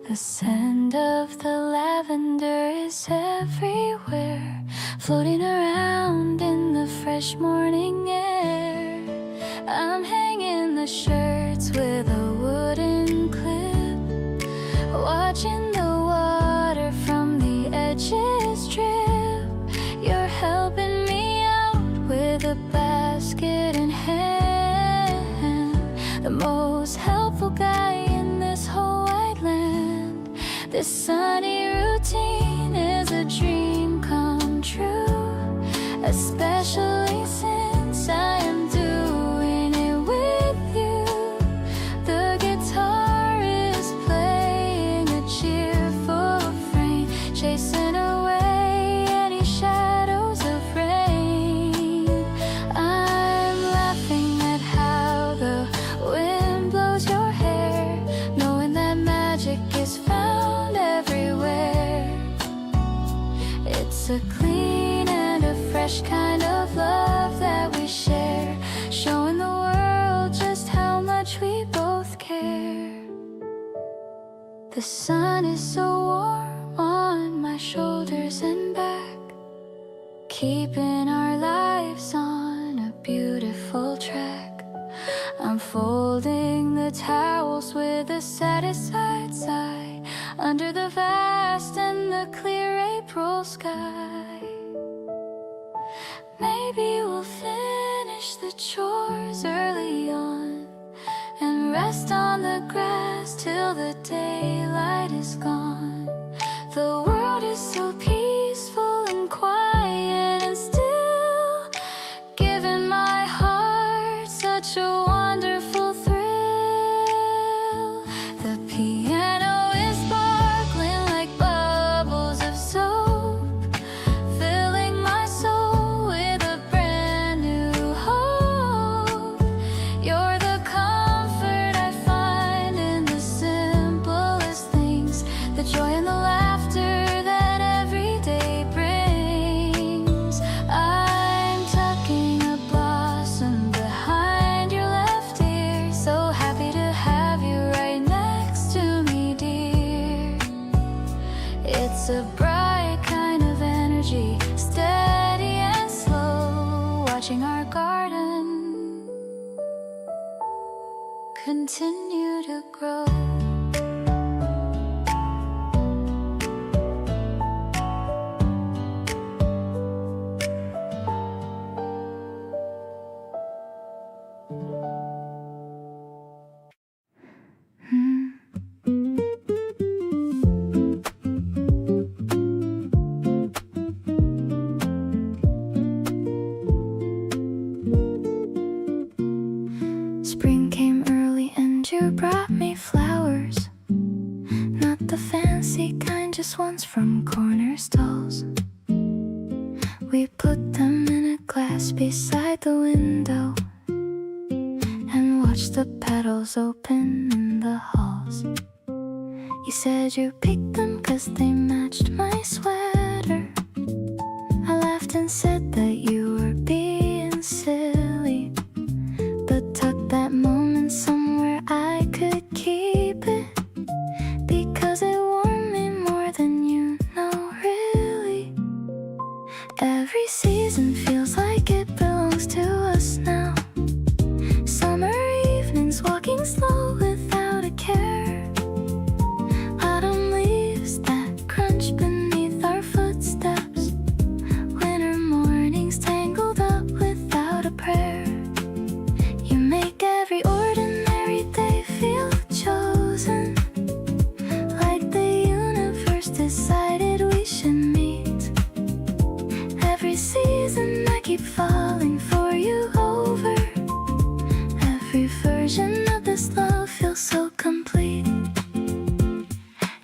The scent of the lavender is everywhere, floating around in the fresh morning air. I'm hanging the shirts with a wooden clip, watching the water from the edges drip. You're helping me out with a basket in hand, the most helpful guy in this whole wide land. This sunny routine is a dream come true, especially since I am doing it with you. The guitar is playing a cheerful refrain, chasing away any shadows of rain. I'm laughing at how the wind blows your hair, knowing that magic is found everywhere. It's a clean and a fresh kind of love that we share, showing the world just how much we both care. The sun is so warm on my shoulders and back, keeping our lives on a beautiful track. I'm folding the towels with a satisfied sigh, under the vast and the clear April sky. Maybe we'll finish the chores early on and rest on the grass till the daylight is gone. The world is so peaceful and quiet and still, giving my heart such a wonderful thrill. The piano is sparkling like bubbles of soap, filling my soul with a brand new hope. You're the comfort I find in the simplest things, the joy and the laughter that every day brings. I'm tucking a blossom behind your left ear, so happy to have you right next to me, dear. It's a bright kind of energy, steady and slow, watching our garden continue to grow. Spring came early and you brought me flowers, not the fancy kind, just ones from corner stalls. We put them in a glass beside the window and watched the petals open in the halls. You said you picked them 'cause they matched my sweater. I laughed and said that you were being silly, but tucked that moment somewhere I could keep it, because it warmed me more than you know, really. Every season feels like it belongs to us now. Summer evenings walking slow without a care, autumn leaves that crunch beneath our footsteps, winter mornings tangled up without a prayer. You make every ordinary day feel chosen, like the universe decided we should meet. Every season I keep falling for you over, every version of this love feels so complete.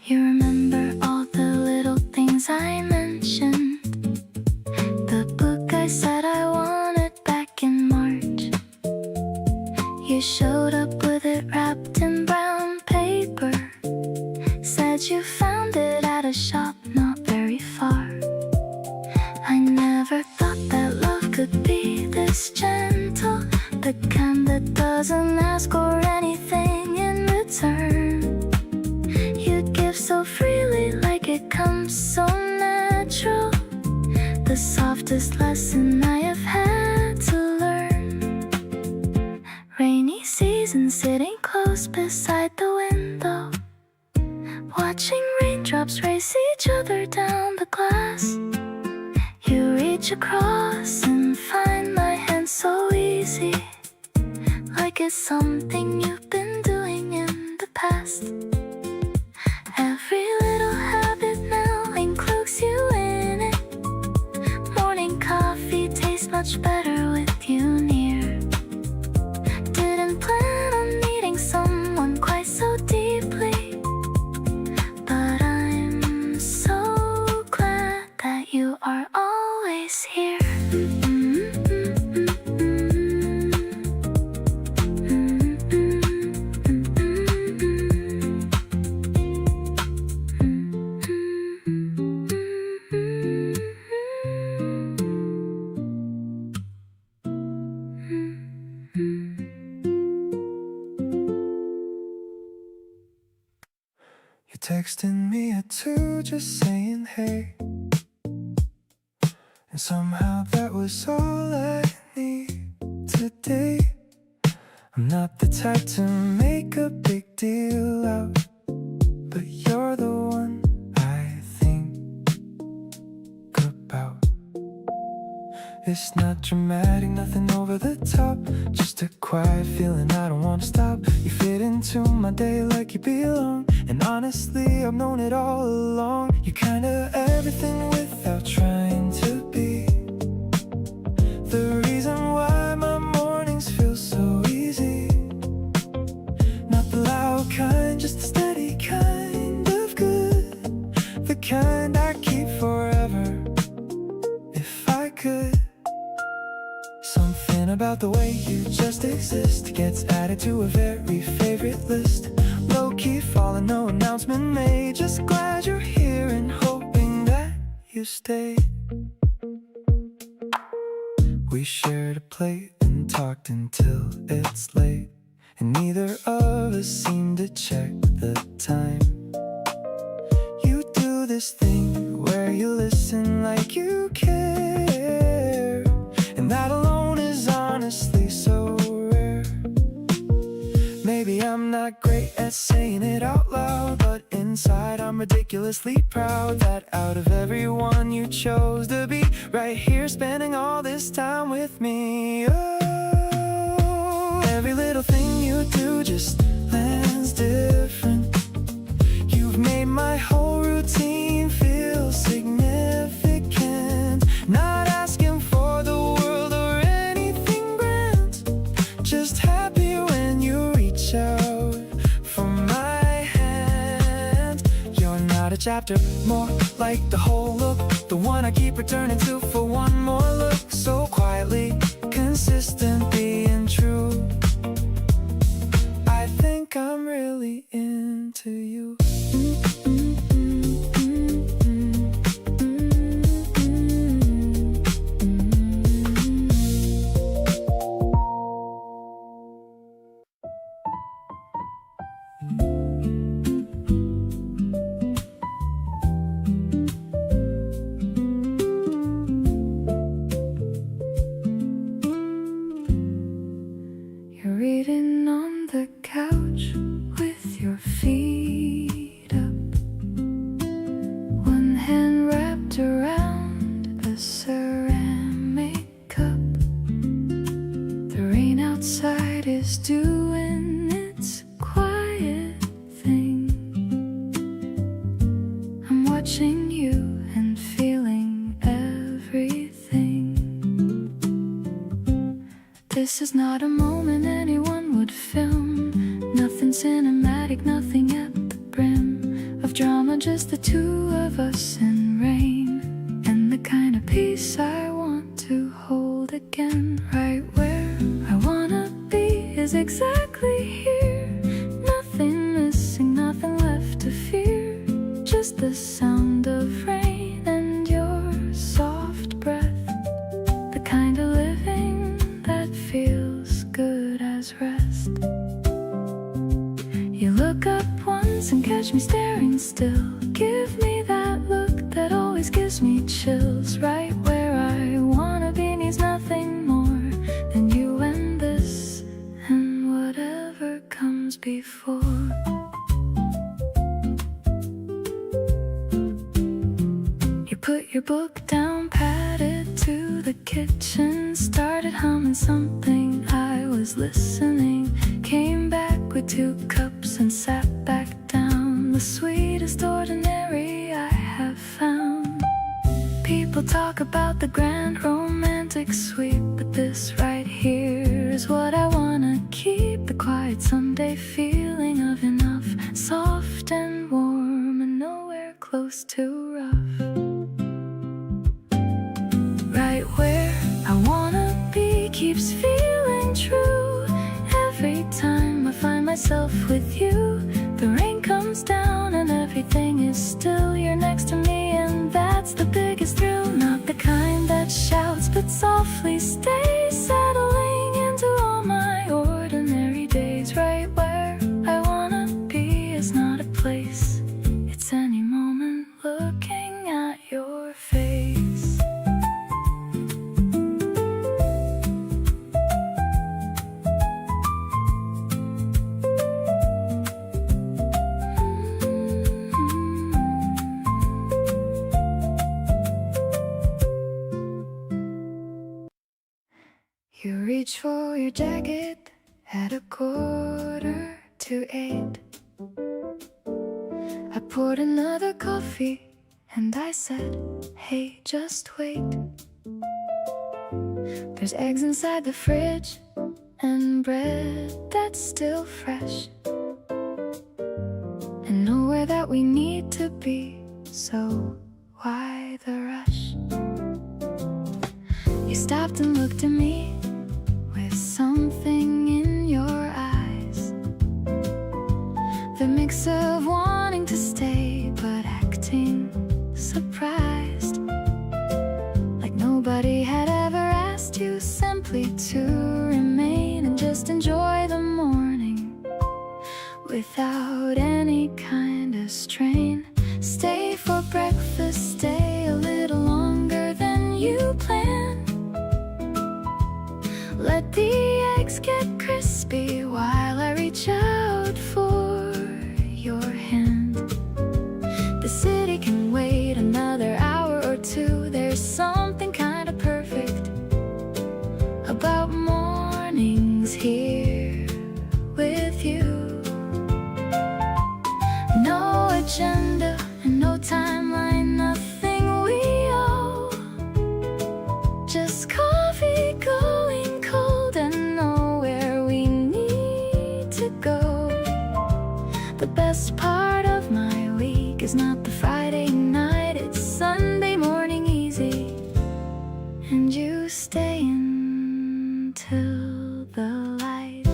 You remember all the little things I mentioned, the book I said I wanted back in March. You showed up with it wrapped in brown paper, said you found it at a shop not very far. doesn't ask for anything in return. You'd give so freely, like it comes so natural. The softest lesson I have had to learn. Rainy season, sitting close beside the window, watching raindrops race each other down the glass. You reach across and find my hand so easy, like it's something you've been doing in the past. Every little habit now includes you in it. Morning coffee tastes much better with you near. Didn't plan on meeting someone quite so deeply, but I'm so glad that you are always here. You texted me at 2 just saying hey, and somehow that was all I need today. I'm not the type to make a big deal out, but you're the one I think about. It's not dramatic, nothing over the top, just a quiet feeling I don't want to stop. You fit into my day like you belong, and honestly I've known it all along. You're kinda everything without trying to be. The reason why my mornings feel so easy. Not the loud kind, just the steady kind of good. The kind I keep forever if I could. Something about the way you just exist gets added to a very favorite list. Low-key falling, no announcement made. Just glad you're here and hoping that you stay. We shared a plate and talked until it's late, and neither of us seemed to check the time. You do this thing where you listen like you care, and that alone is honestly so rare. Maybe I'm not great at saying it out loud, but inside I'm ridiculously proud that out of everyone you chose to be right here spending all this time with me. Oh, every little thing you do just lands different. You've made my whole routine feel significant. Not asking for the world or anything grand, just happy when you reach out for my hand. You're not a chapter, more like the whole look, the one I keep returning to for one more look. So quietly, consistent, being true. I think I'm really into you. You're reading on the couch with your feet up, one hand wrapped around a ceramic cup. The rain outside is doing its quiet thing. I'm watching you and feeling everything. This is not a moment anyone would film. Nothing cinematic, nothing at the brim of drama, just the two of us in rain. And the kind of peace I want to hold again. Right where I wanna be is exactly here. Nothing missing, nothing left to fear. Just the sound of rain and your soft breath. The kind of living that feels good as rest. glass and catch me staring still. Give me that look that always gives me chills. Right where I wanna be needs nothing more than you and this, and whatever comes before. You put your book down, padded to the kitchen, started humming something. I was listening, came back with 2 cups and sat back down. The sweetest ordinary I have found. People talk about the grand romantic sweep, but this right here is what I wanna keep. The quiet Sunday feeling of enough, soft and warm and nowhere close to rough. Right where I wanna be keeps feeling true. Every time I find myself with you, the rain comes down and everything is still. You're next to me and that's the biggest thrill. Not the kind that shouts but softly stays, settling into all my ordinary days. Right where I wanna be is not a place, it's any moment looking at your face. You reach for your jacket at 7:45. I poured another coffee and I said, hey, just wait. There's eggs inside the fridge and bread that's still fresh, and nowhere that we need to be, so why the rush? You stopped and looked at me with something in your eyes, the mix of wanting to stay but acting surprised, like nobody had ever asked you simply to remain and just enjoy the morning without any kind of strain. Stay for breakfast, stay a little longer than you planned. Let the eggs get crispy while I reach out for your hand. The city can wait another hour or two. There's something kind of perfect about mornings here with you. No agenda and no timeline, nothing we owe. Just coffee going cold and nowhere we need to go. The best part of my week is not the Friday night, it's Sunday morning easy, and you stay until the light.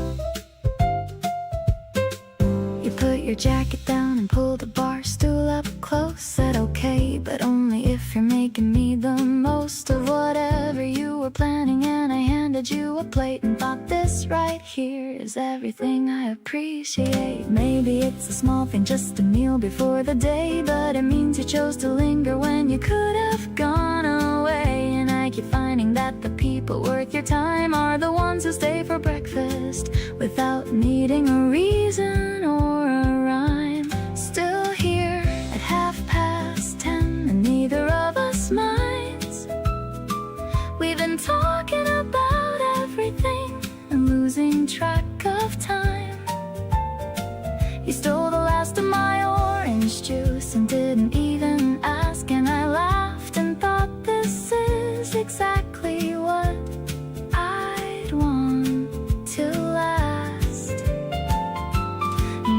You put your jacket down and pull the bar stool up close. Said okay, but only if you're making me the most of whatever you were planning. And I handed you a plate and thought, this right here is everything I appreciate. Maybe it's a small thing, just a meal before the day, but it means you chose to linger when you could have gone away. And I keep finding that the people worth your time are the ones who stay for breakfast without needing a reason or a rhyme. Still here at 10:30 and neither of us minds. We've been talking about everything and losing track of time. You stole the last of my orange juice and didn't even ask, and I laughed and thought, this is exactly what I'd want to last.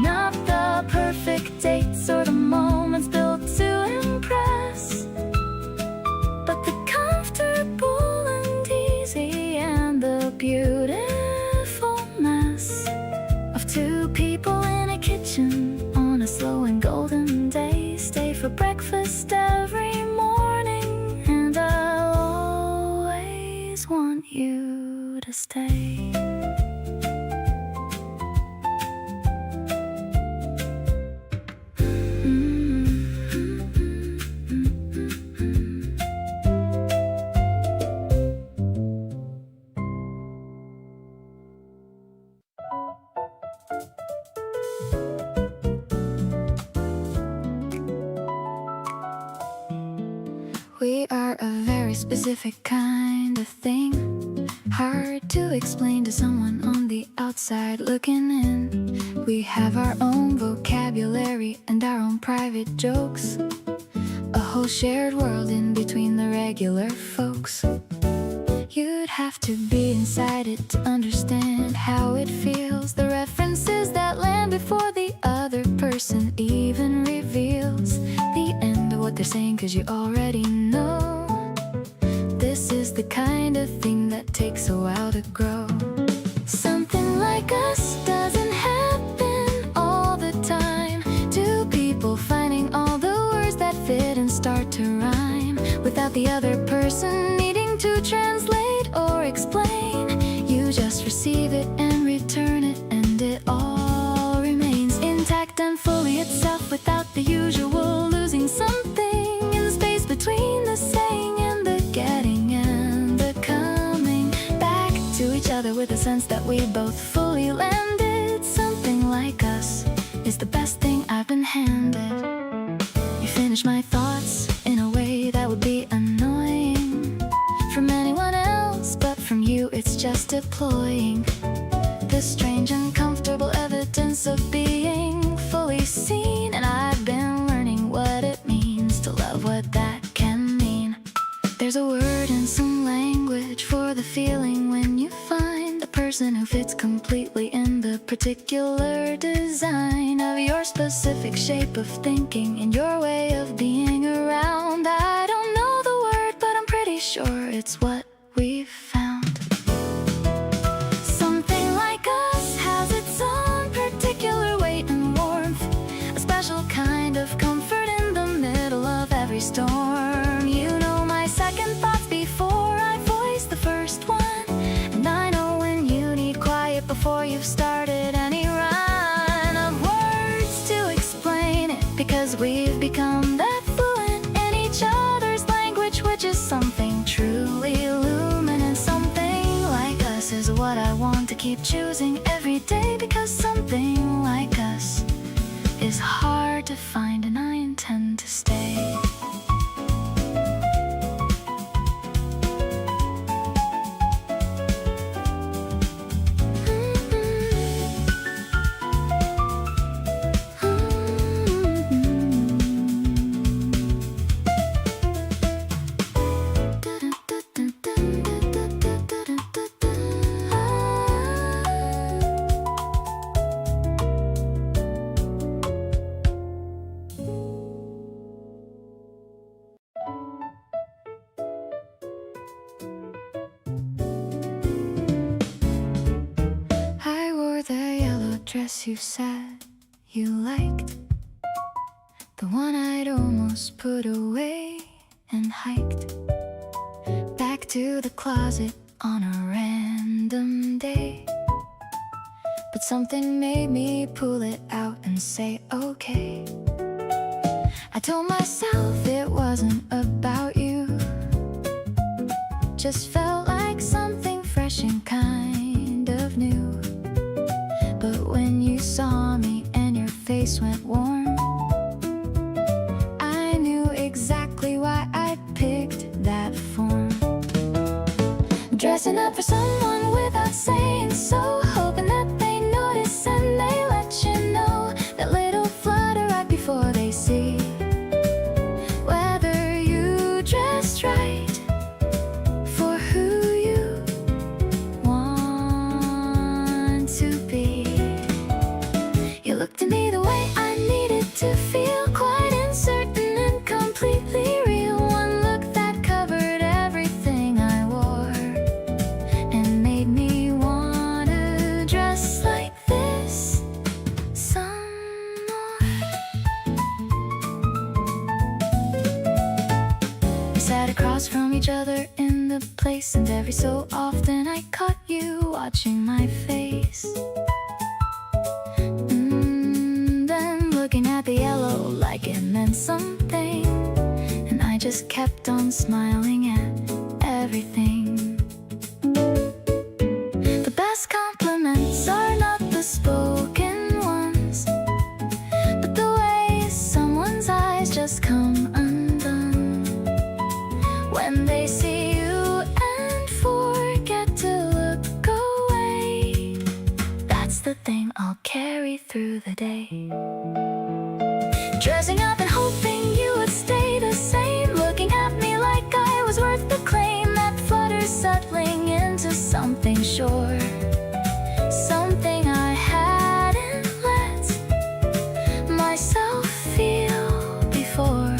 Not the perfect dates or the moments built to impress, but the comfortable and easy and the beautiful mess of 2 people in a kitchen on a slow and golden day. Stay for breakfast every morning, and I'll always want you to stay. are a very specific kind of thing, hard to explain to someone on the outside looking in. We have our own vocabulary and our own private jokes, a whole shared world in between the regular folks. You'd have to be inside it to understand how it feels, the references that land before the other person even reveals the end of what they're saying, 'cause you already know this is the kind of thing that takes a while to grow. Something like us doesn't happen all the time. Two people finding all the words that fit and start to rhyme without the other person needing to translate or explain. You just receive it and return it, and it all remains intact and fully itself without the usual losing something in the space between the saying and the getting and the coming back to each other with a sense that we both fully landed. Something like us is the best thing I've been handed. You finish my thoughts in a way that would be annoying from anyone else, but from you it's just deploying the strange uncomfortable evidence of being fully seen. And I've been learning what it means to love what that can mean. There's a word in some language for the feeling when you find the person who fits completely in the particular design of your specific shape of thinking and your way of being around. I don't know the word, but I'm pretty sure it's what we've found. Something like us has its own particular weight and warmth, a special kind of comfort in the middle of every storm. You know my second thoughts before I voice the first one, and I know when you need quiet before you've started any run of words to explain it, because we've become that fluent in each other's language, which is something truly luminous. Something like us is what I want to keep choosing every day, because something like us is hard to find and I intend to stay. I wore the yellow dress you said you liked, the one I'd almost put away, and hiked back to the closet on a random day. But something made me pull it out and say okay. I told myself it wasn't about you, just felt like something fresh and kind of new. But when you saw me and your face went warm, I knew exactly why I picked that form. Dressing up for someone without saying so, hoping that they notice and they let you know. That little flutter right before they see whether you dressed right for who you want to be. You looked at me the way I needed to feel, quite uncertain and completely real. One look that covered everything I wore and made me wanna dress like this some more. We sat across from each other in the place, and every so often I caught you watching my face. Then looking at the yellow like it meant something, and I just kept on smiling at everything. The best compliments are not the spoken ones, but the way someone's eyes just come undone when dressing up and hoping you would stay the same, looking at me like I was worth the claim. That flutter settling into something sure, something I hadn't let myself feel before.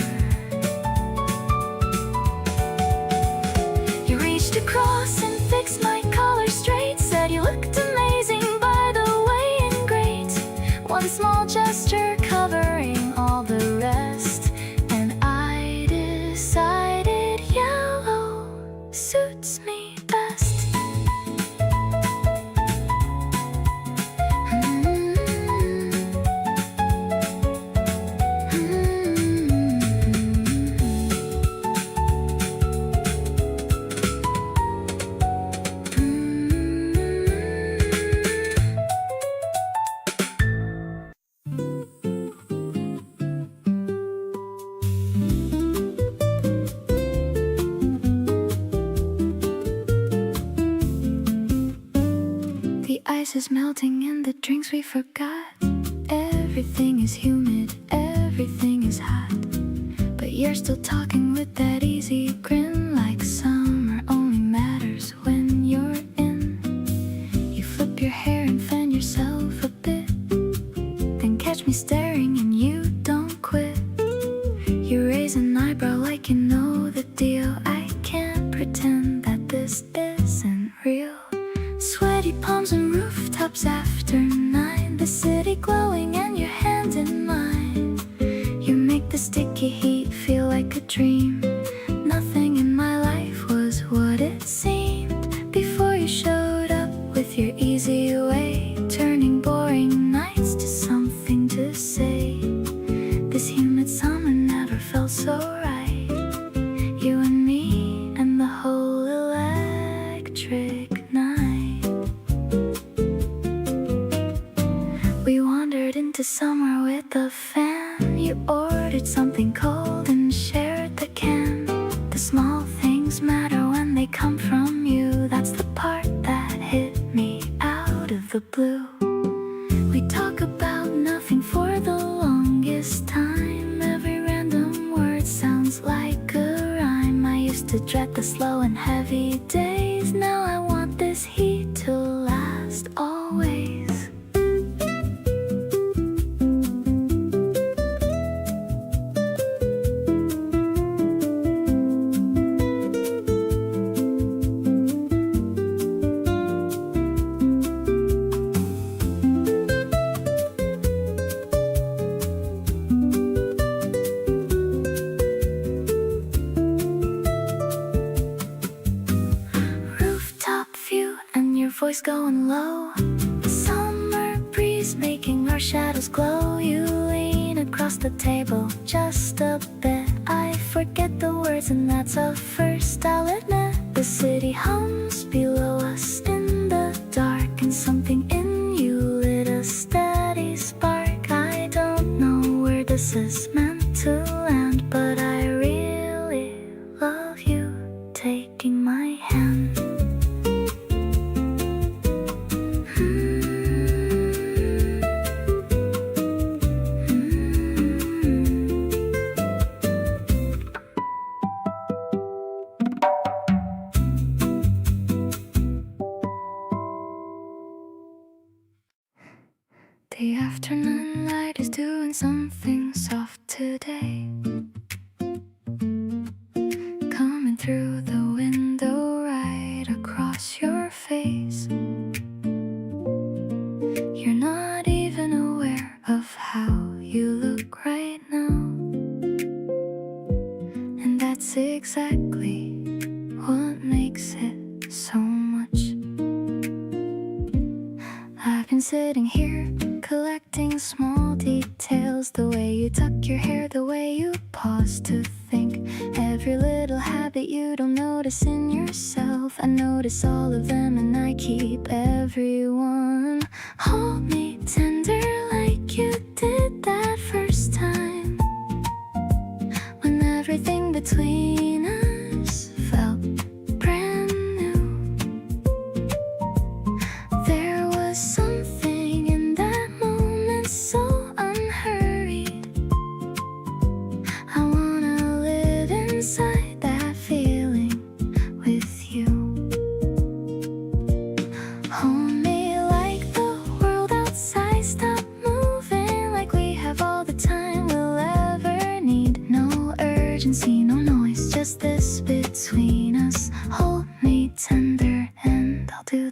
You reached across and fixed my collar straight, said you looked amazing by the way and great. One small gesture covering all the rest, and I decided yellow suits me best. The ice is melting and the drinks we forgot. Everything is humid, everything is hot, but you're still talking with that easy grin, like summer only matters when you're in. You flip your hair and fan yourself a bit, then catch me staring and you don't quit. You raise an eyebrow like you know the deal. I can't pretend that this isn't real. Sweaty palms and rooftops after 9, the city glowing and your hand in mine. You make the sticky heat feel like a dream. Nothing in my life was what it seemed before you showed up with your easy way, turning boring nights to something to say. This humid summer never felt so right. You and me and the whole electric night. We wandered into summer with a fan. You ordered something cold and shared the can. The small things matter when they come from you. That's the part that hit me out of the blue. We talk about nothing for the longest time. Every random word sounds like a rhyme. I used to dread the slow and heavy days. Now I want this heat to last always. Voice going low, summer breeze making our shadows glow. You lean across the table just a bit. I forget the words and that's a first, I'll admit. The city hums below us in the dark, and something in you lit a steady spark. I don't know where this is meant to land, but I really love you taking my hand. The afternoon light is doing something soft today, coming through the window right across your face. You're not even aware of how you look right now, and that's exactly what makes it so much. I've been sitting here collecting small details, the way you tuck your hair, the way you pause to think, every little habit you don't notice in yourself. I notice all of them and I keep every one. Hold me tender like you did that first time, when everything between us felt brand new. There was something in that moment so unhurried,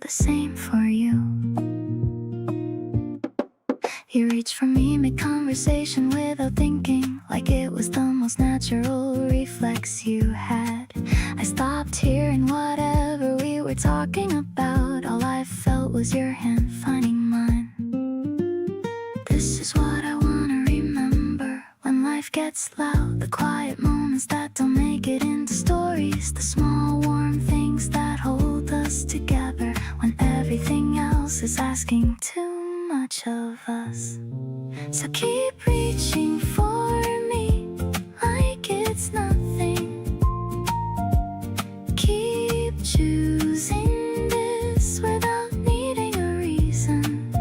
the same for you. You reach for me, make conversation without thinking, like it was the most natural reflex you had. I stopped hearing whatever we were talking about. All I felt was your hand finding mine. This is what I wanna remember when life gets loud. The quiet moments that don't make it into stories, the small warm things that hold us together when everything else is asking too much of us. So keep reaching for me like it's nothing. Keep choosing this without needing a reason.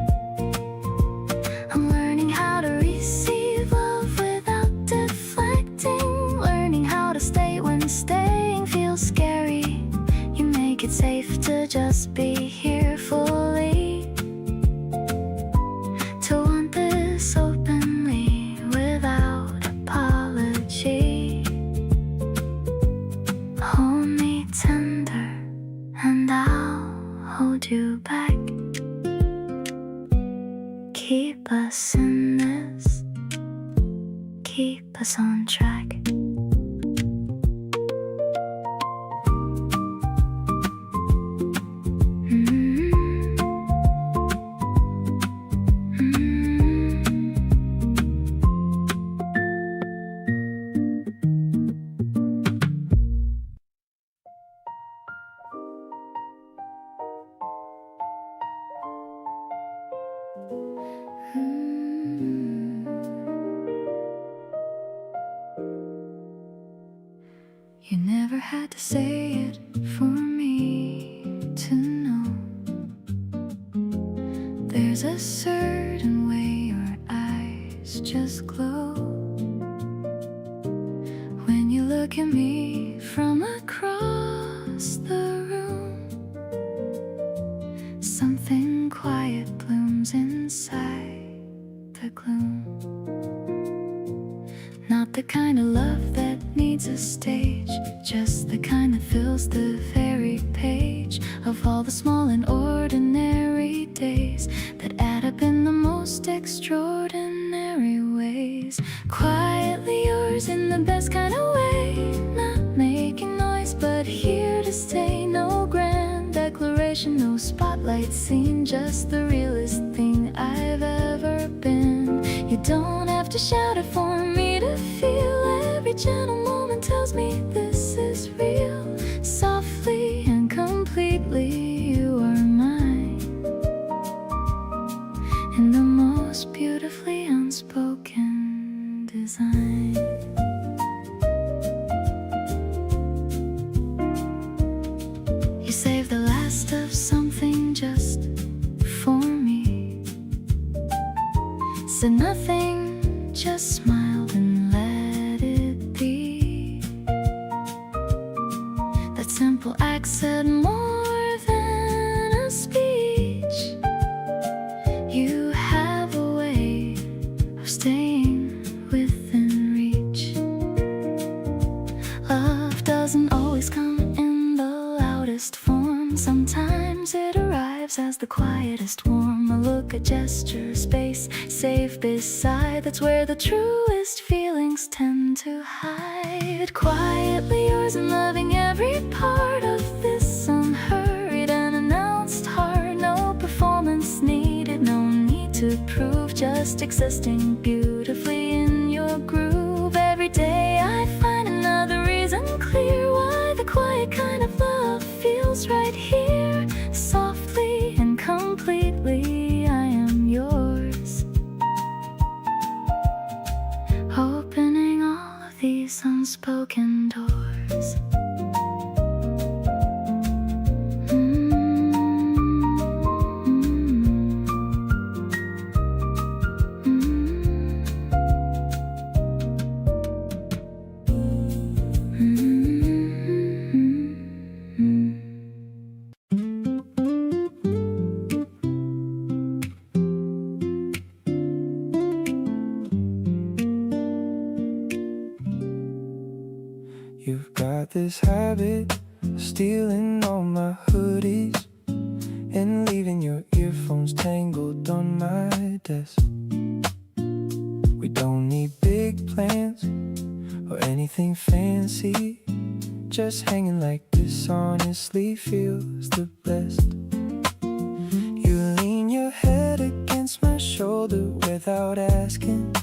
I'm learning how to receive love without deflecting, learning how to stay when staying feels scary. You make it safe to just be here fully, to want this openly without apology. Hold me tender and I'll hold you back. Keep us in this, keep us on track. You never had to say it for me to know. There's a certain way your eyes just glow when you look at me from across the room. Something quiet blooms inside the gloom. Not the kind of love that needs a stage, just the kind that fills the very page of all the small and ordinary days that add up in the most extraordinary ways. Quietly yours in the best kind of way, not making noise but here to stay. No grand declaration, no spotlight scene, just the realest thing I've ever been. You don't have to shout it for me to feel. Every gentle moment tells me this is real. Softly and completely you are mine, in the most beautifully unspoken design. You save the last of something just for me. Said nothing, just smiled and let it be. That simple act said more than a speech. You have a way of staying within reach. Love doesn't always come in the loudest form. Sometimes it arrives as the quietest warm. A look, a gesture, space, safe beside. That's where the truest feelings tend to hide. Quietly yours and loving every part of this unhurried and announced heart. No performance needed, no need to prove, just existing beautifully in your groove. Every day I find another reason clear why the quiet kind of love feels right here. Softly and completely I am yours, opening all of these unspoken doors. You've got this habit of stealing all my hoodies and leaving your earphones tangled on my desk. We don't need big plans or anything fancy. Just hanging like this honestly feels the best. You lean your head against my shoulder without asking,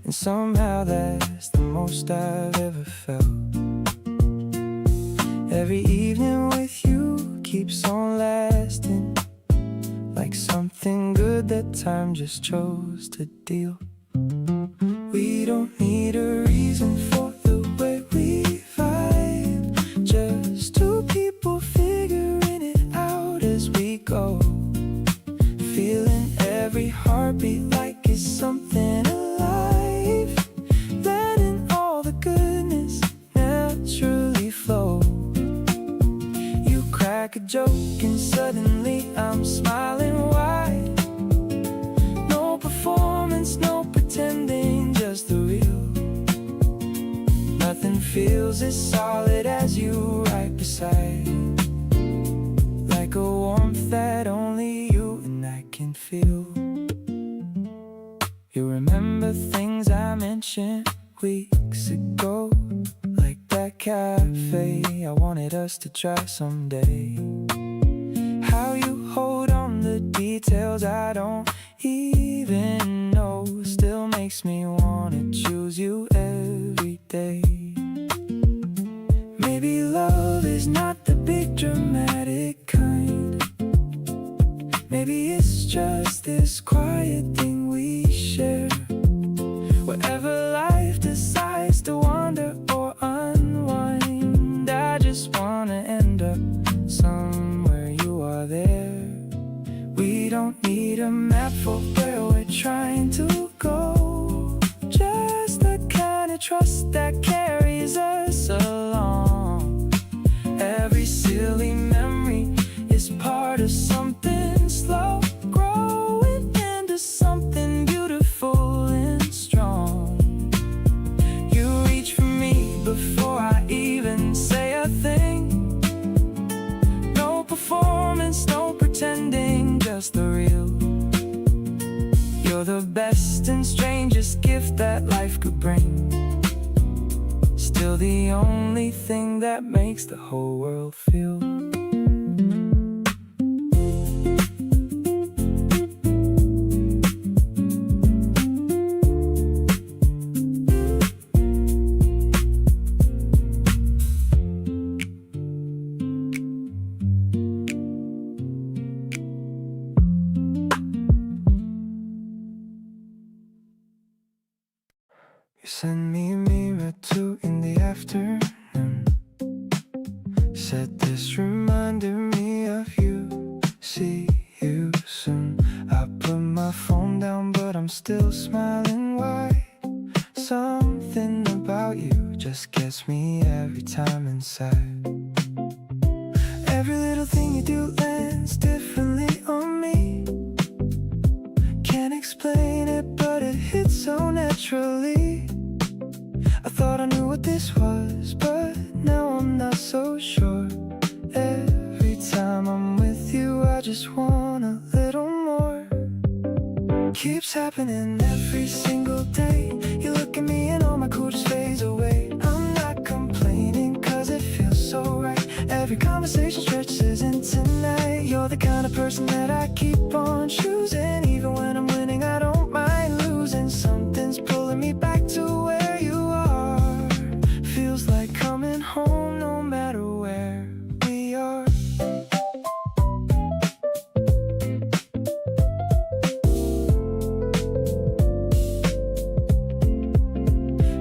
and somehow that's the most I've ever felt. Every evening with you keeps on lasting, like something good that time just chose to deal. We don't need a reason for the way we vibe, just two people figuring it out as we go, feeling every heartbeat like it's something alive, letting all the goodness naturally flow. You crack a joke and suddenly I'm smiling wide. No performance, no pretending, just the real. Nothing feels as solid as you right beside, like a warmth that only you and I can feel. You remember things I mentioned weeks ago, like that cafe I wanted us to try someday. How you hold on the details I don't even know still makes me wanna choose you every day. Maybe love is not the big dramatic kind. Maybe it's just this quiet thing we share. Wherever life decides to wander or unwind, I just wanna end up somewhere you are there. We don't need a map for where we're trying to go, just the kind of trust that carries us along. Every silly memory is part of something slow, growing into something beautiful and strong. You reach for me before I even say a thing. No performance, no pretending, just the real. You're the best and strangest gift that life could bring, still the only thing that makes the whole world feel. You sent me a mirror too in the afternoon, said this reminded me of you. See you soon. I put my phone down but I'm still smiling wide. Something about you just gets me every time inside. Every little thing you do lands differently on me. Can't explain it but it hits so naturally. I thought I knew what this was, but now I'm not so sure. Every time I'm with you, I just want a little more. Keeps happening every single day. You look at me and all my cool just fades away. I'm not complaining cause it feels so right. Every conversation stretches into night. You're the kind of person that I keep on choosing. Even when I'm winning, I don't mind losing. Something's pulling me back to where you are. Feels like coming home no matter where we are.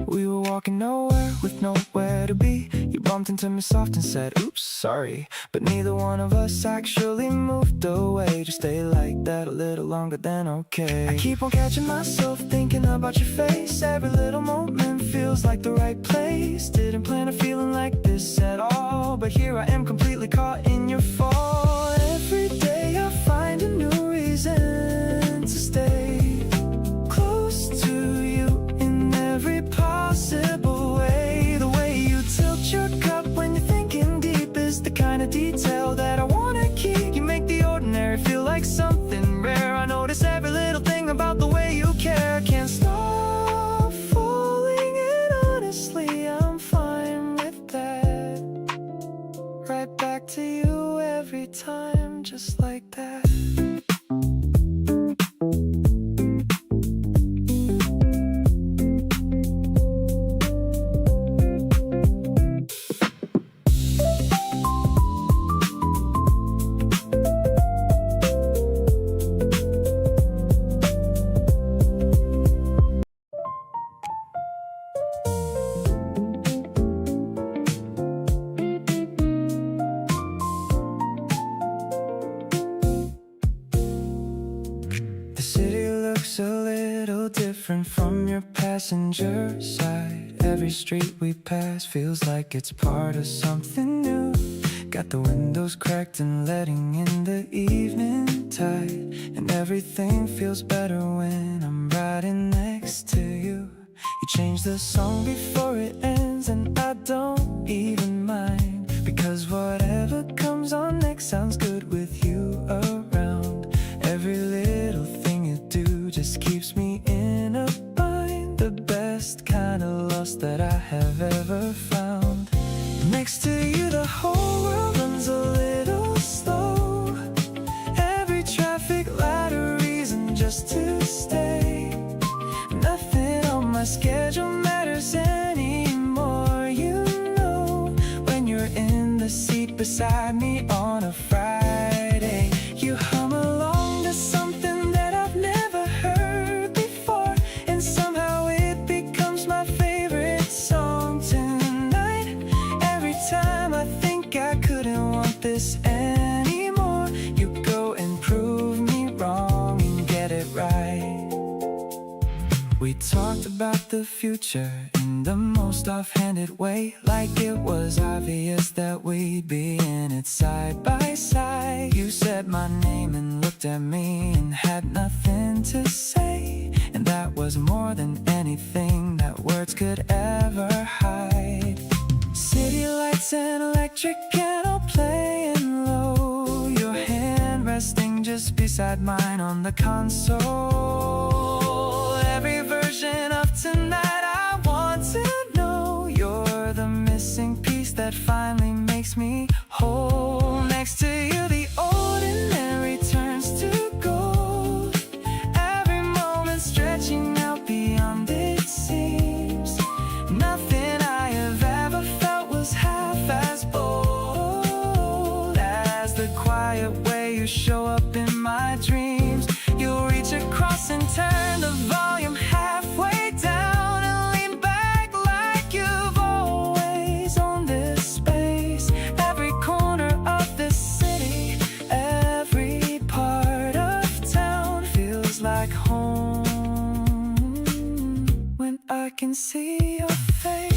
We were walking nowhere with nowhere to be. You bumped into me soft and said, oops, sorry. But neither one of us actually moved away. Just stay like that a little longer than okay. I keep on catching myself thinking about your face. Every little moment feels like the right place. Didn't plan a feeling like this at all, but here I am completely caught in your fall. Every day I find a new reason to stay close to you in every possible way. The way you tilt your cup when you're thinking deep is the kind of detail that I wanna keep. You passenger side. Every street we pass feels like it's part of something new. Got the windows cracked and letting in the evening tide. And everything feels better when I'm riding next to you. You change the song before it ends and I don't even mind, because whatever comes on next sounds good with you around. Every little thing you do just keeps me in a bind. The best kind of lost that I have ever found. Next to you the whole world runs a little slow. Every traffic light a reason just to stay. Nothing on my schedule matters anymore. You know, when you're in the seat beside me on a Friday, you hum along to something that I've never heard before, and somehow it becomes my favorite song tonight. Every time I think I couldn't want this anymore, you go and prove me wrong and get it right. We talked about the future in the most offhanded way, like it was obvious that we'd be in it side by side. You said my name and looked at me and had nothing to say, and that was more than anything that words could ever hide. City lights and electric piano playing low, your hand resting just beside mine on the console. Every version of tonight I want to know, you're the missing piece that finally makes me whole. Next to you the ordinary turns to gold, every moment stretching out beyond it seems. Nothing I have ever felt was half as bold as the quiet way you show up in my dreams. You'll reach across and turn the volume halfway down and lean back like you've always owned this space. Every corner of this city, every part of town feels like home when I can see your face.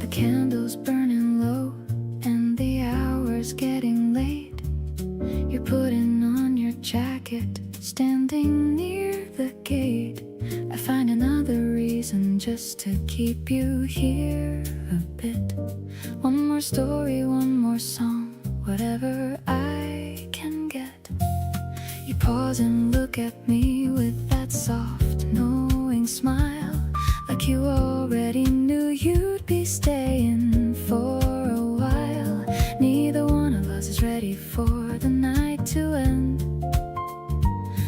The candles burning low and the hours getting late. You're putting on your jacket, standing near the gate. I find another reason just to keep you here a bit. One more story, one more song, whatever I can get. You pause and look at me with that soft, knowing smile, like you already knew you'd be staying for a while. Neither one of us is ready for the night to end.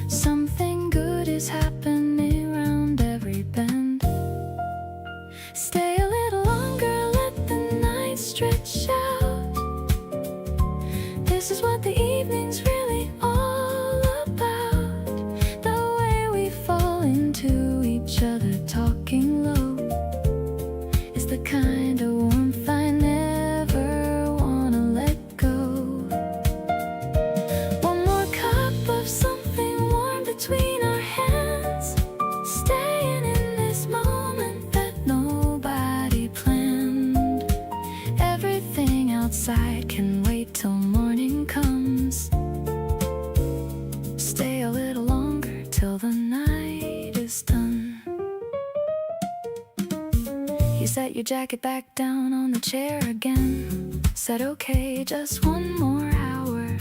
Something good is happening around every bend. Stay a little longer, let the night stretch out. This is what the evening's really all about. The way we fall into each other talking low is the kind of warmth I never wanna let go. One more cup of something warm between our hands, staying in this moment that nobody planned. Everything outside can wait till morning comes. Stay a little longer till the night is done. You set your jacket back down on the chair again, said okay, just one more hour,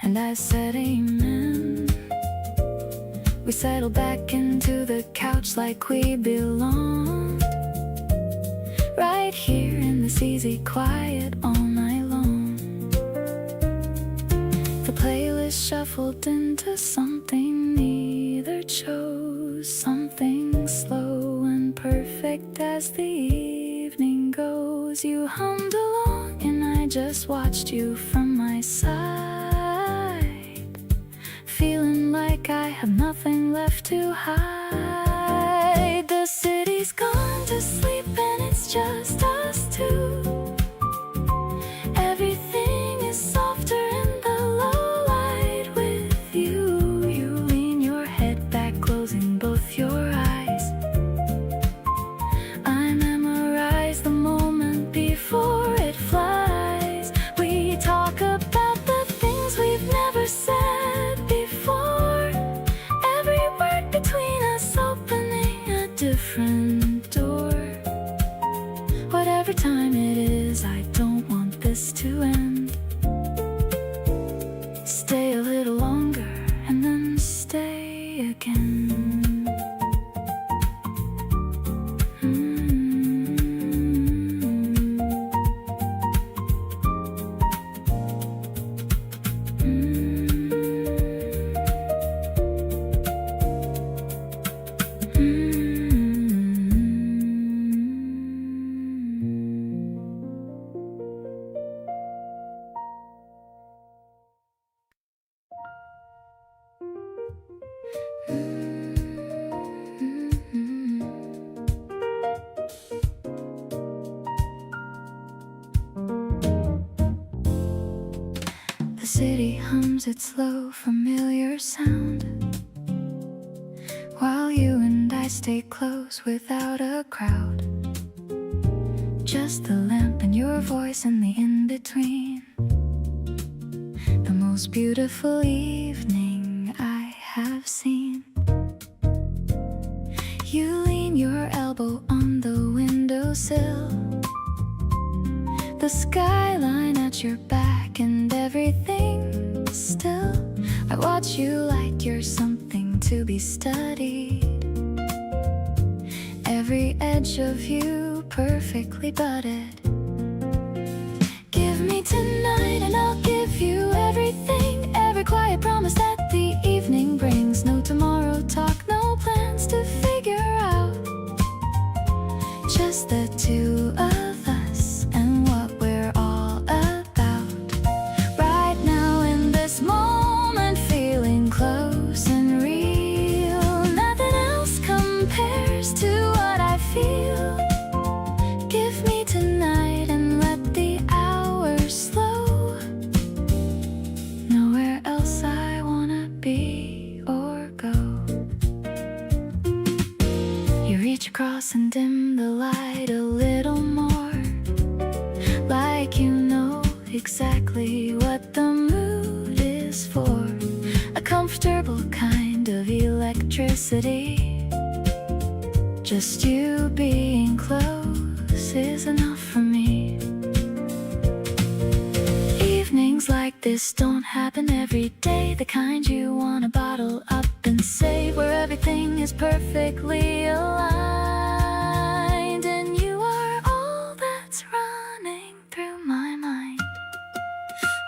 and I said amen. We settled back into the couch like we belonged. right here in this easy quiet all night long. The playlist shuffled into something neither chose, something slow and perfect as the evening goes. You hummed along and I just watched you from my side, feeling like I have nothing left to hide. The city's gone to sleep and it's just us two. Everything is softer in the low light with you. You lean your head back, closing both your eyes. I memorize the moment before it flies. We talk about the things we've never said before. Every word between us opening a different door. Whatever time it is, I don't want this to end. Stay a little longer and then stay again. The city hums its low, familiar sound, while you and I stay close without a crowd. Just the lamp and your voice and the in-between. The most beautiful evening I have seen. You lean your elbow on the windowsill, the skyline at your back and everything still. I watch you like you're something to be studied. Every edge of you perfectly budded. Give me tonight and I'll give you everything. Every quiet promise that the evening brings. No tomorrow talk, no plans to figure out. Just the two of us and what we're all about. Right now in this moment, feeling close and real. Nothing else compares to what I feel. Give me tonight and let the hours slow. Nowhere else I wanna be or go. You reach across and dim the light a little more, like you know exactly what the mood is for. A comfortable kind of electricity. Just you being close is enough for me. Evenings like this don't happen every day. The kind you wanna bottle up and save, where everything is perfectly aligned. And you are all that's running through my mind.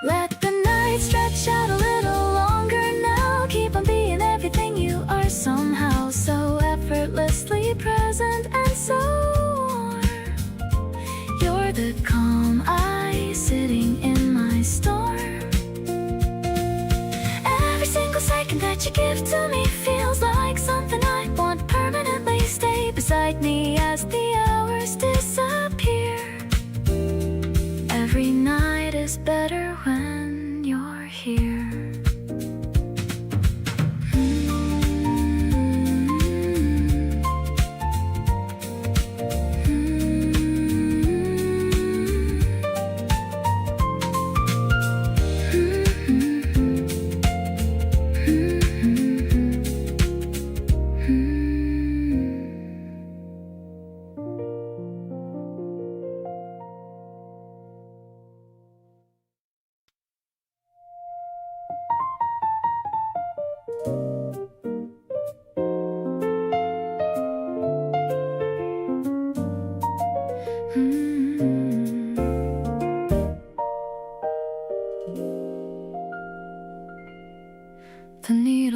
Let the night stretch out a little longer now. Keep on being everything you are, somehow so effortlessly present and so warm. You're the calm ice sitting in my storm. Every single second that you give to me feels like something I want permanently. Stay beside me as the hours disappear. Every night is better when you're here.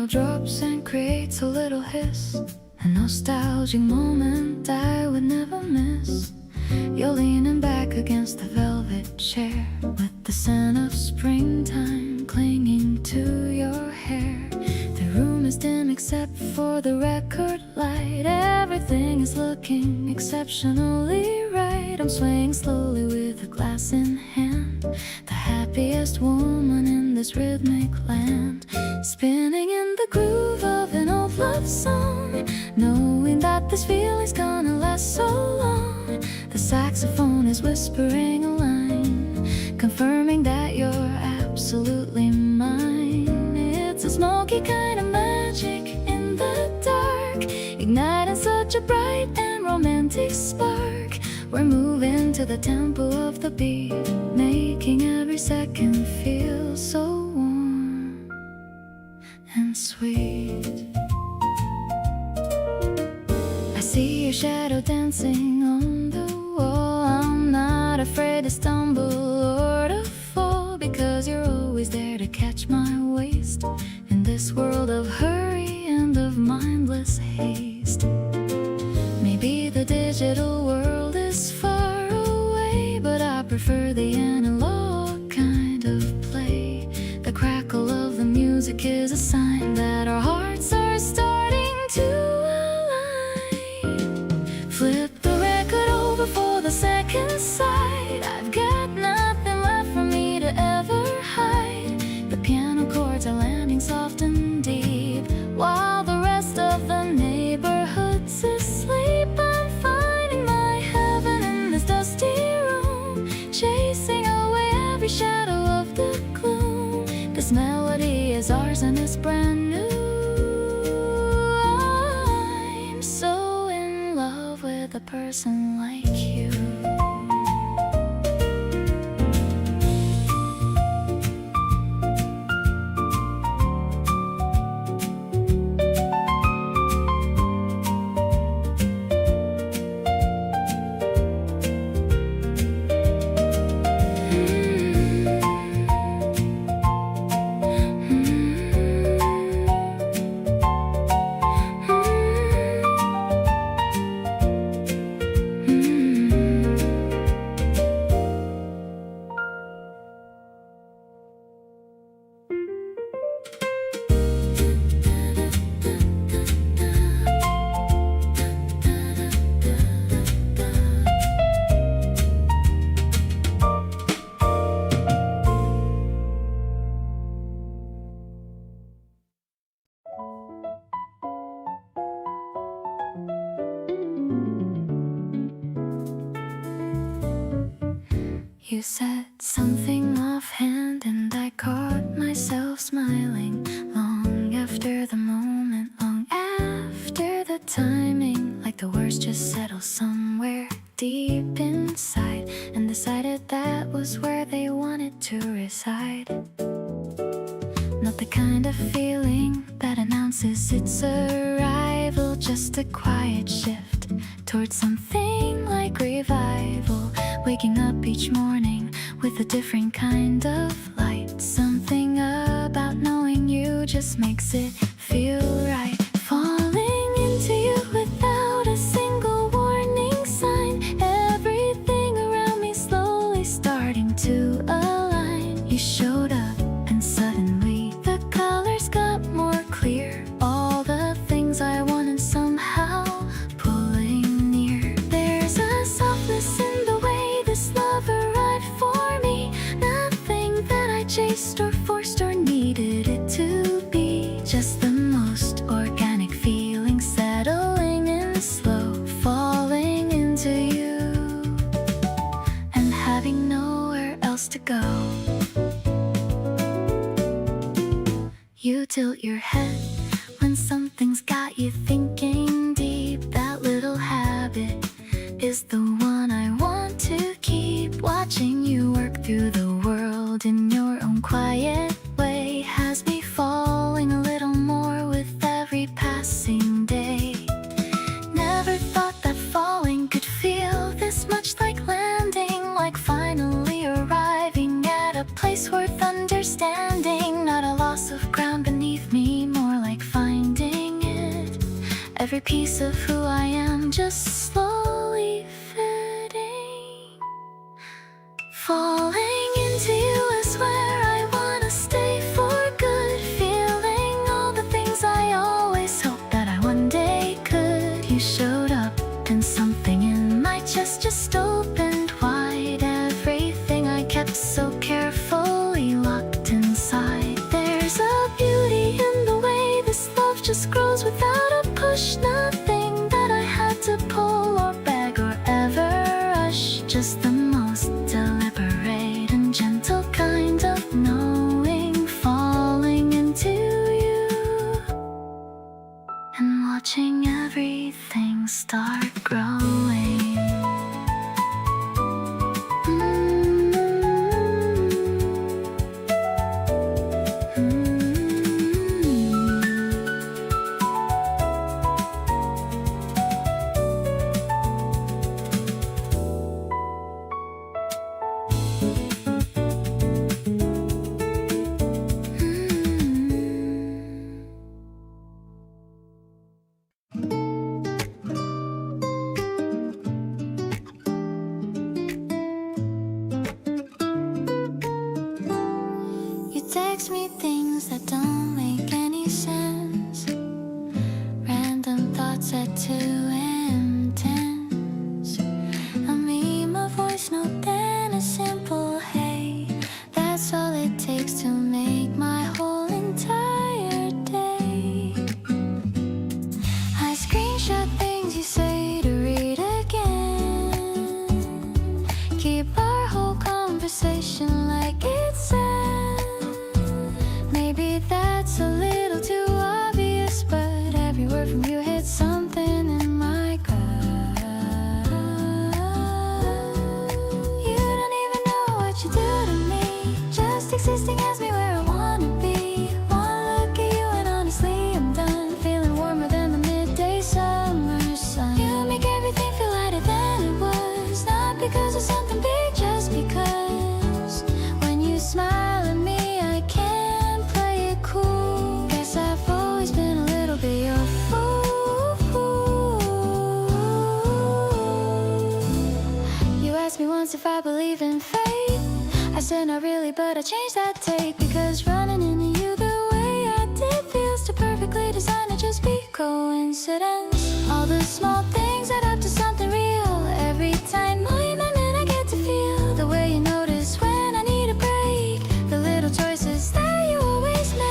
needle drops and creates a little hiss, a nostalgic moment I would never miss. You're leaning back against the velvet chair, with the scent of springtime clinging to your hair. The room is dim except for the record light. Everything is looking exceptionally right. I'm swaying slowly with a glass in hand, the happiest woman in this rhythmic land, spinning in the groove of an old love song, knowing that this feeling's gonna last so long. The saxophone is whispering a line, confirming that you're absolutely mine. It's a smoky kind of magic in the dark, igniting such a bright and romantic spark. We're moving to the tempo of the beat, making every second feel so warm and sweet. I see your shadow dancing on the wall. I'm not afraid to stumble or to fall, because you're always there to catch my waist in this world of hurry and of mindless haste. Maybe the digital world is far away, but I prefer the analog kind of play. The crackle of the music is a sign that our hearts are starting to align. Flip the record over for the second side. I've got nothing left for me to ever hide. The piano chords are landing soft and deep, while the rest of the neighborhood's asleep. I'm finding my heaven in this dusty room, chasing away every shadow of the gloom. This melody is ours and it's brand new. I'm so in love with a person like you. You said something offhand and I caught myself smiling, long after the moment, long after the timing, like the words just settled somewhere deep inside, and decided that was where they wanted to reside. Not the kind of feeling that announces its arrival, just a quiet shift towards something like revival. Waking up each morning with a different kind of light. Something about knowing you just makes it feel right. Falling into you without a single warning sign. Everything around me slowly starting to align. You showed up and suddenly the colors got more clear. All the things I wanted somehow pulling near. There's a softness in the way this love arrived for me. Nothing that I chased or forced or needed it to be. Just the most organic feeling settling in slow, falling into you and having nowhere else to go. You tilt your head when something's got you thinking deep. That little habit is the one I want to keep. Watching you work through the world in your own quiet way has me falling a little more with every passing day. Never thought that falling could feel this much like landing, like finally arriving at a place worth understanding. Not a loss of ground beneath me, more like piece of who I am, just slowly fitting. Falling into you, I swear I wanna stay for good. Feeling all the things I always hoped that I one day could. You showed up and something in my chest just opened wide. Everything I kept so carefully locked inside. There's a beauty in the way this love just grows without a push. Nothing that I had to pull or beg or ever rush. Just the most deliberate and gentle kind of knowing. Falling into you and watching everything start growing. You text me things that don't make any sense. Random thoughts at 2 intense. A meme, a voice note, then a simple hey. That's all it takes to make my whole entire day. I screenshot things you say to read again. Keep our whole conversation like it's maybe that's a little too obvious, but every word from you hits something in my gut. You don't even know what you do to me. Just existing has me where I wanna be. One look at you and honestly I'm done. Feeling warmer than the midday summer sun. You make everything feel lighter than it was. Not because of something big, just because. When you smile at me I can't play it cool. Guess I've always been a little bit your fool. You asked me once if I believe in fate. I said not really, but I changed that take. Because running into you the way I did feels too perfectly designed to just be coincidence. All the small things add up to something real. Every tiny moment I get to feel the way you notice when I need a break. The little choices that you always make.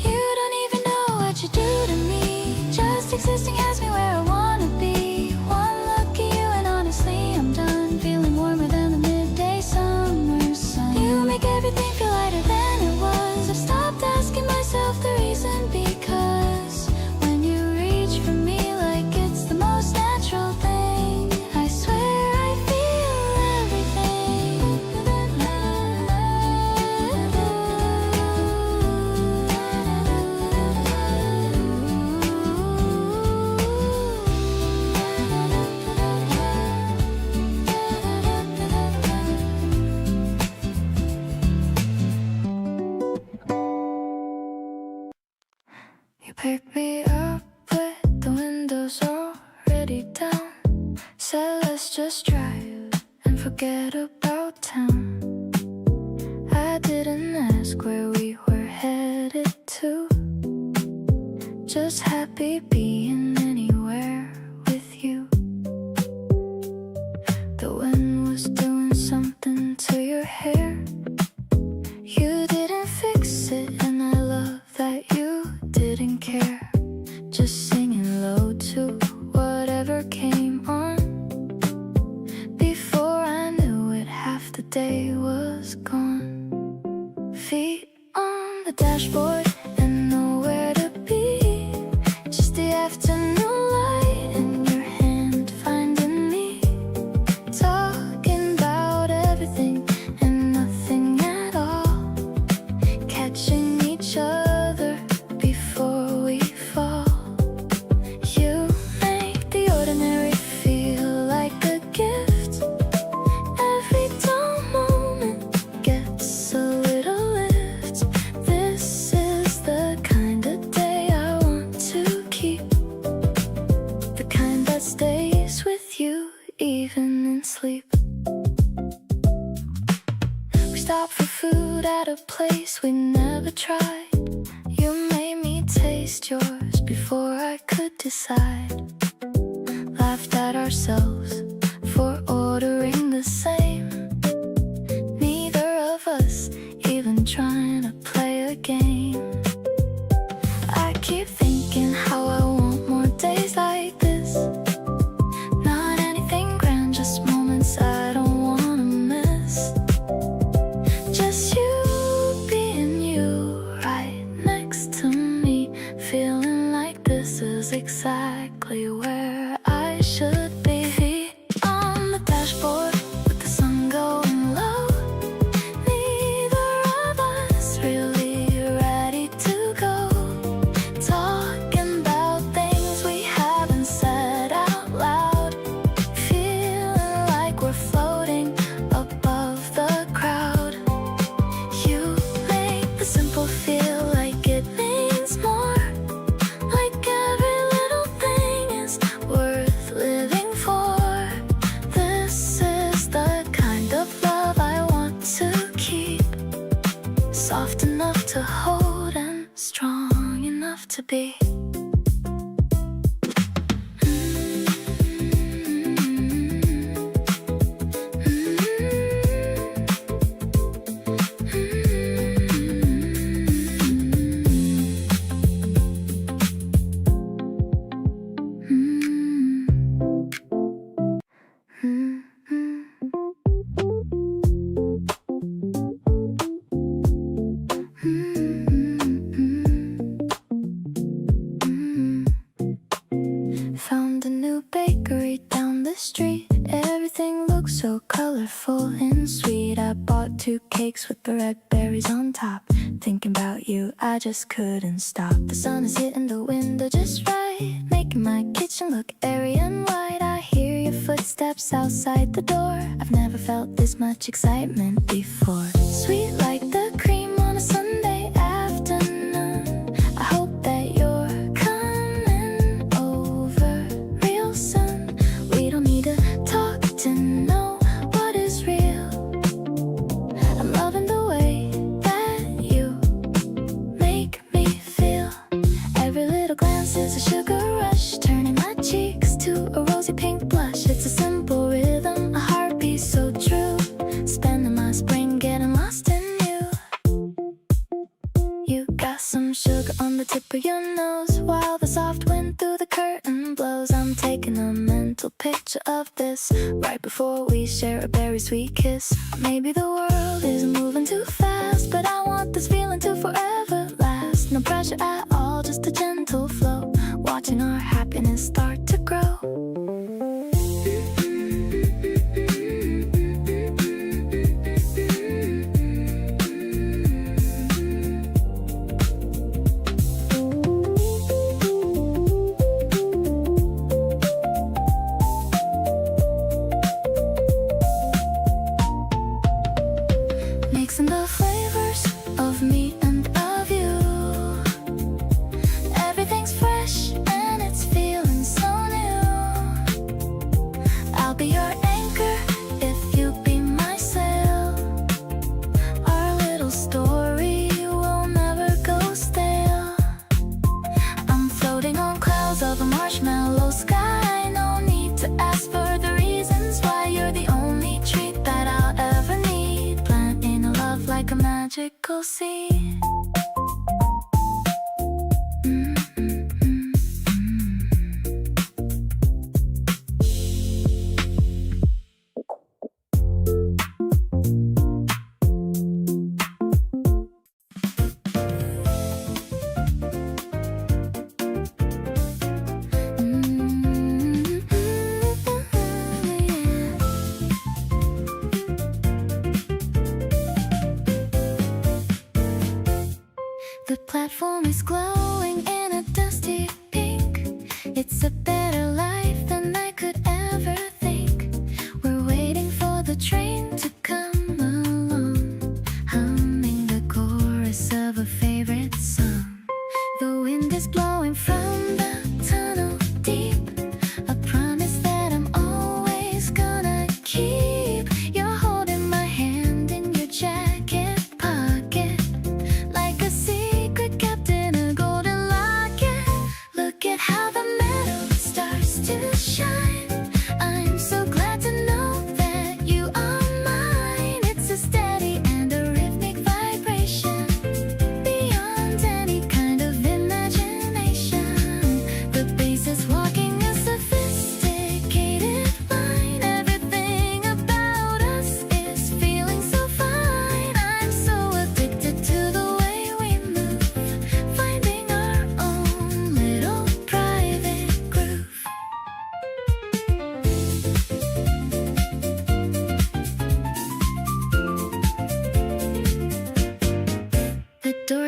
You don't even know what you do to me. Just existing has me where I wanna be. One look at you and honestly I'm done. Feeling warmer than the midday summer sun. You make everything feel lighter than it was. I've stopped asking myself the reason, because when you reach for me like it's the most natural thing, I swear I feel You pick me up with the windows already down. Said let's just drive and forget about town. I didn't ask where we were headed to. Just happy being anywhere with you. The wind was doing something to your hair. You didn't fix it, and I love that you didn't care. Just singing low to whatever came on. Before I knew it, half the day was gone. Feet on the dashboard and nowhere to be. Just the afternoon light in your hand finding me. Talking about everything and nothing at all. Catching me you even in sleep. We stopped for food at a place we never tried. You made me taste yours before I could decide. Laughed at ourselves for ordering the same. Neither of us even trying to play a game. I keep thinking how I want more days like this. Not anything grand, just moments I don't wanna miss. Just you being you right next to me. Feeling like this is exactly where I should be. On the dashboard with the sun going low. Neither of us really ready to go. Talking about things we haven't said out loud. Feeling like we're floating above the crowd. You make the simple feel like it means more. Like every little thing is worth living for. This is the kind of love I want to keep. Soft enough to hold and strong enough to be. Found a new bakery down the street. Everything looks so colorful and sweet. I bought 2 cakes with the red berries on top. Thinking about you, I just couldn't stop. The sun is hitting the window just right, making my kitchen look airy and wide. I hear your footsteps outside the door. I've never felt this much excitement before. Sweet like the cream on a Sunday afternoon. I hope that you're coming over real soon. We don't need to talk to know what is real. I'm loving the way that you make me feel. Every little glance is a sugar rush, turning my cheeks to a rosy pink blush. It's a simple rhythm, a heartbeat so true. Spending my spring getting lost in you. You got some sugar on the tip of your nose, while the soft wind through the curtain blows. I'm taking a mental picture of this right before we share a very sweet kiss. Maybe the world is moving too fast, but I want this feeling to forever last. No pressure at all, just a gentle flow, watching our happiness start to grow. Mixing the flavors of me and of you. Everything's fresh and it's feeling so new. I'll be your anchor if you be my sail. Our little story will never go stale. I'm floating on clouds of a marshmallow sky. No need to ask for the reasons why. You're the only treat that I'll ever need. Planting a love like a magical seed. The platform is glowing in a dusty pink. It's a better life than I could ever think. We're waiting for the train to come along, humming the chorus of a favorite song. The wind is blowing from the tunnel deep, a promise that I'm always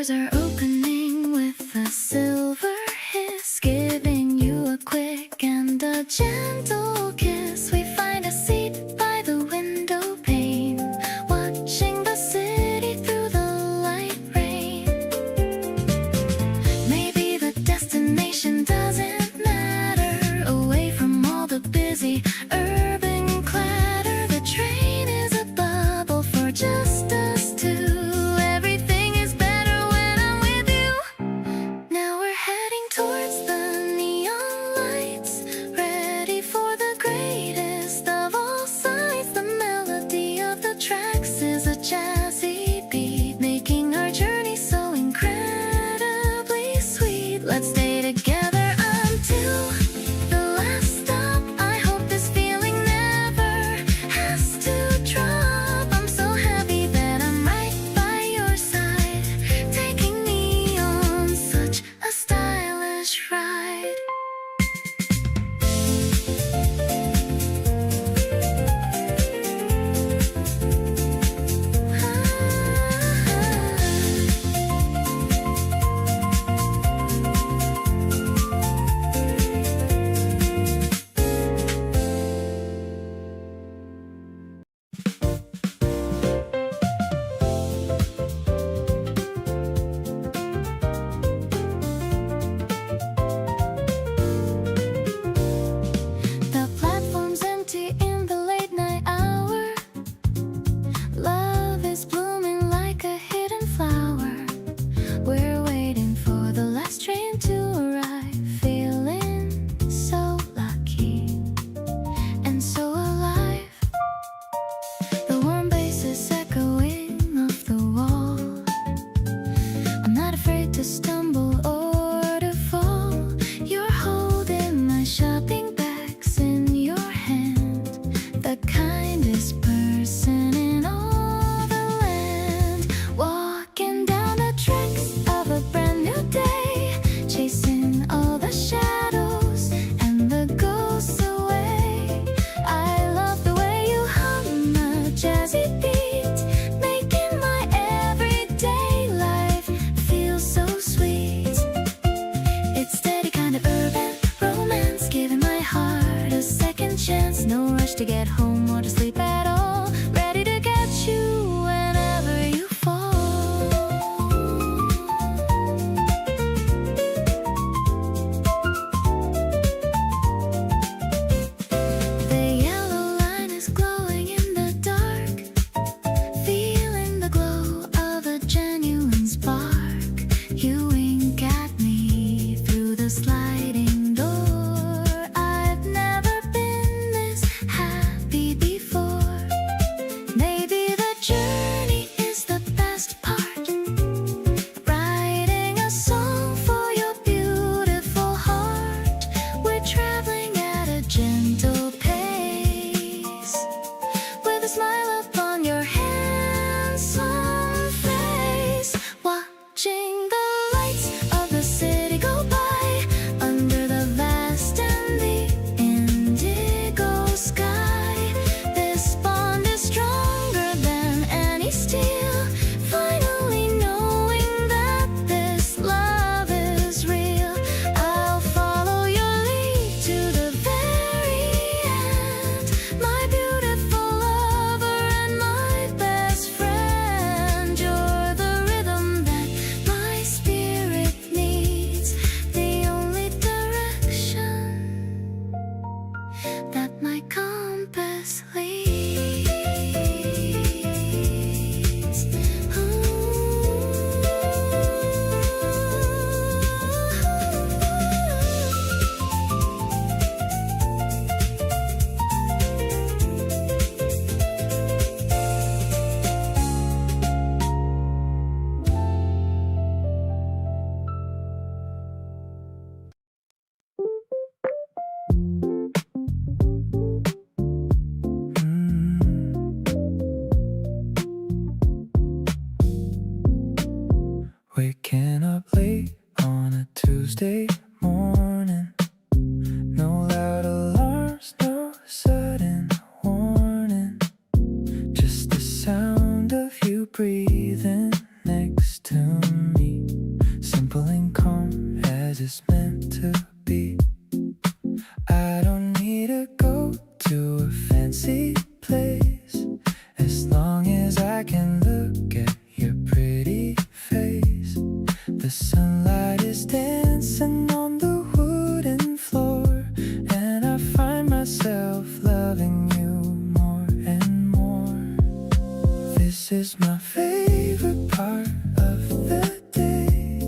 doors are opening with a silver hiss, giving you a quick and a gentle kiss. We find a seat by the window pane, watching the city through the light rain. Maybe the destination doesn't matter, away from all the busy urban clatter. The train is a bubble for just us two. Everything is better when I'm with you. Now we're heading towards the neon lights, ready for the greatest of all sights. The melody of the tracks is a jazzy beat, making our journey so incredibly sweet. Let's stay together until the last stop. I hope this feeling never has to drop. I'm so happy that I'm right by your side, taking me on such a stylish ride. The platform's empty in the late night hour. Love is blooming like a hidden flower. We're waiting for the last train to arrive, feeling so lucky and so alive. The warm bass is echoing off the wall. I'm not afraid to stumble or to fall. You're holding my shopping bags in your hand, the kindest person in all the land. Walking down the tracks of a brand new day, chasing all the shadows and the ghosts away. I love the way you hum a jazzy beat, making my everyday life feel so sweet. It's steady kind of urban romance, giving my heart a second chance. No rush to get home or to sleep at all, ready to get you whenever you fall. The yellow line is glowing in the dark, feeling the glow of a genuine spark. You wink at me through the sliding door. I've never been this happy before. This is my favorite part of the day,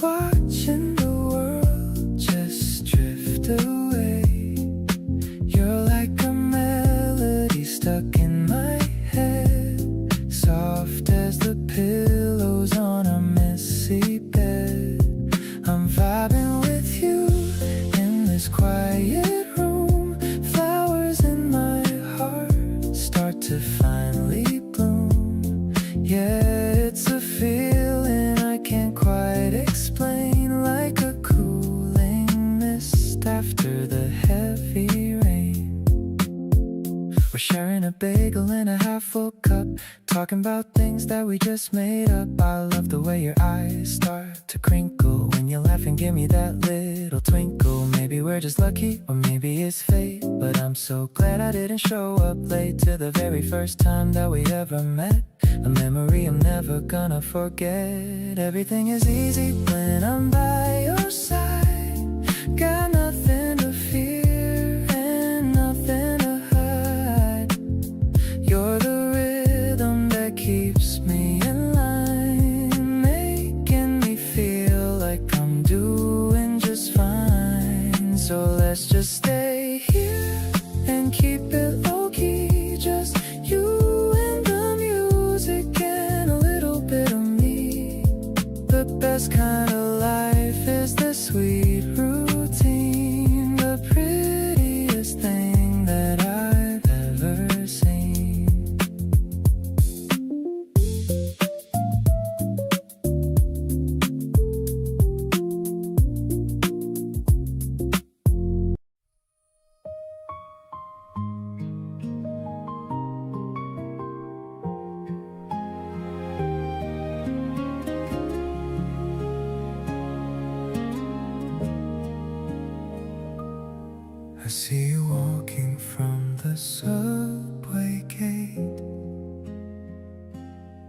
watching the world just drift away. You're like a melody stuck in my head, soft as the pillows on a messy bed. I'm vibing with you in this quiet room. Flowers in my heart start to finally bloom. Yeah, it's a feeling I can't quite explain, like a cooling mist after the heavy rain. We're sharing a bagel and a half-full cup, talking about things that we just made up. I love the way your eyes start to crinkle when you laugh and give me that little twinkle. Maybe we're just lucky, or maybe it's fate, but I'm so glad I didn't show up late to the very first time that we ever met. A memory I'm never gonna forget. Everything is easy when I'm by your side. Got nothing to fear and nothing to hide. You're the rhythm that keeps me in line, making me feel like I'm doing just fine. So let's just stay here and keep it low-key, just you and the music and a little bit of me. The best kind of life is the sweet routine, the prettiest thing that I've ever seen. I see you walking from the subway gate.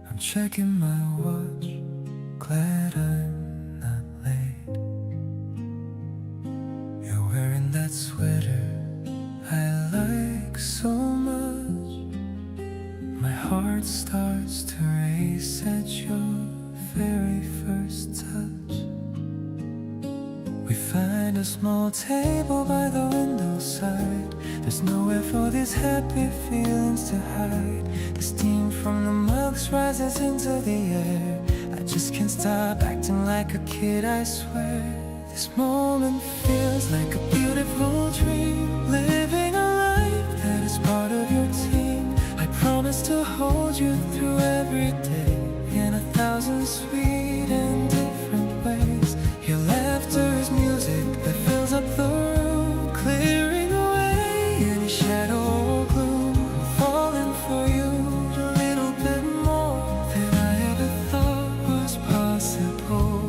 I'm checking my watch, glad I'm not late. You're wearing that sweater I like so much. My heart starts to race at your very first touch. We find a small table by the window side. There's nowhere for these happy feelings to hide. The steam from the mugs rises into the air. I just can't stop acting like a kid, I swear. This moment feels like a beautiful dream, living a life that is part of your team. I promise to hold you through every day in 1,000 sweet and different ways. Your laughter is music that fills up the room, clearing away any shadow or gloom. I'm falling for you a little bit more than I ever thought was possible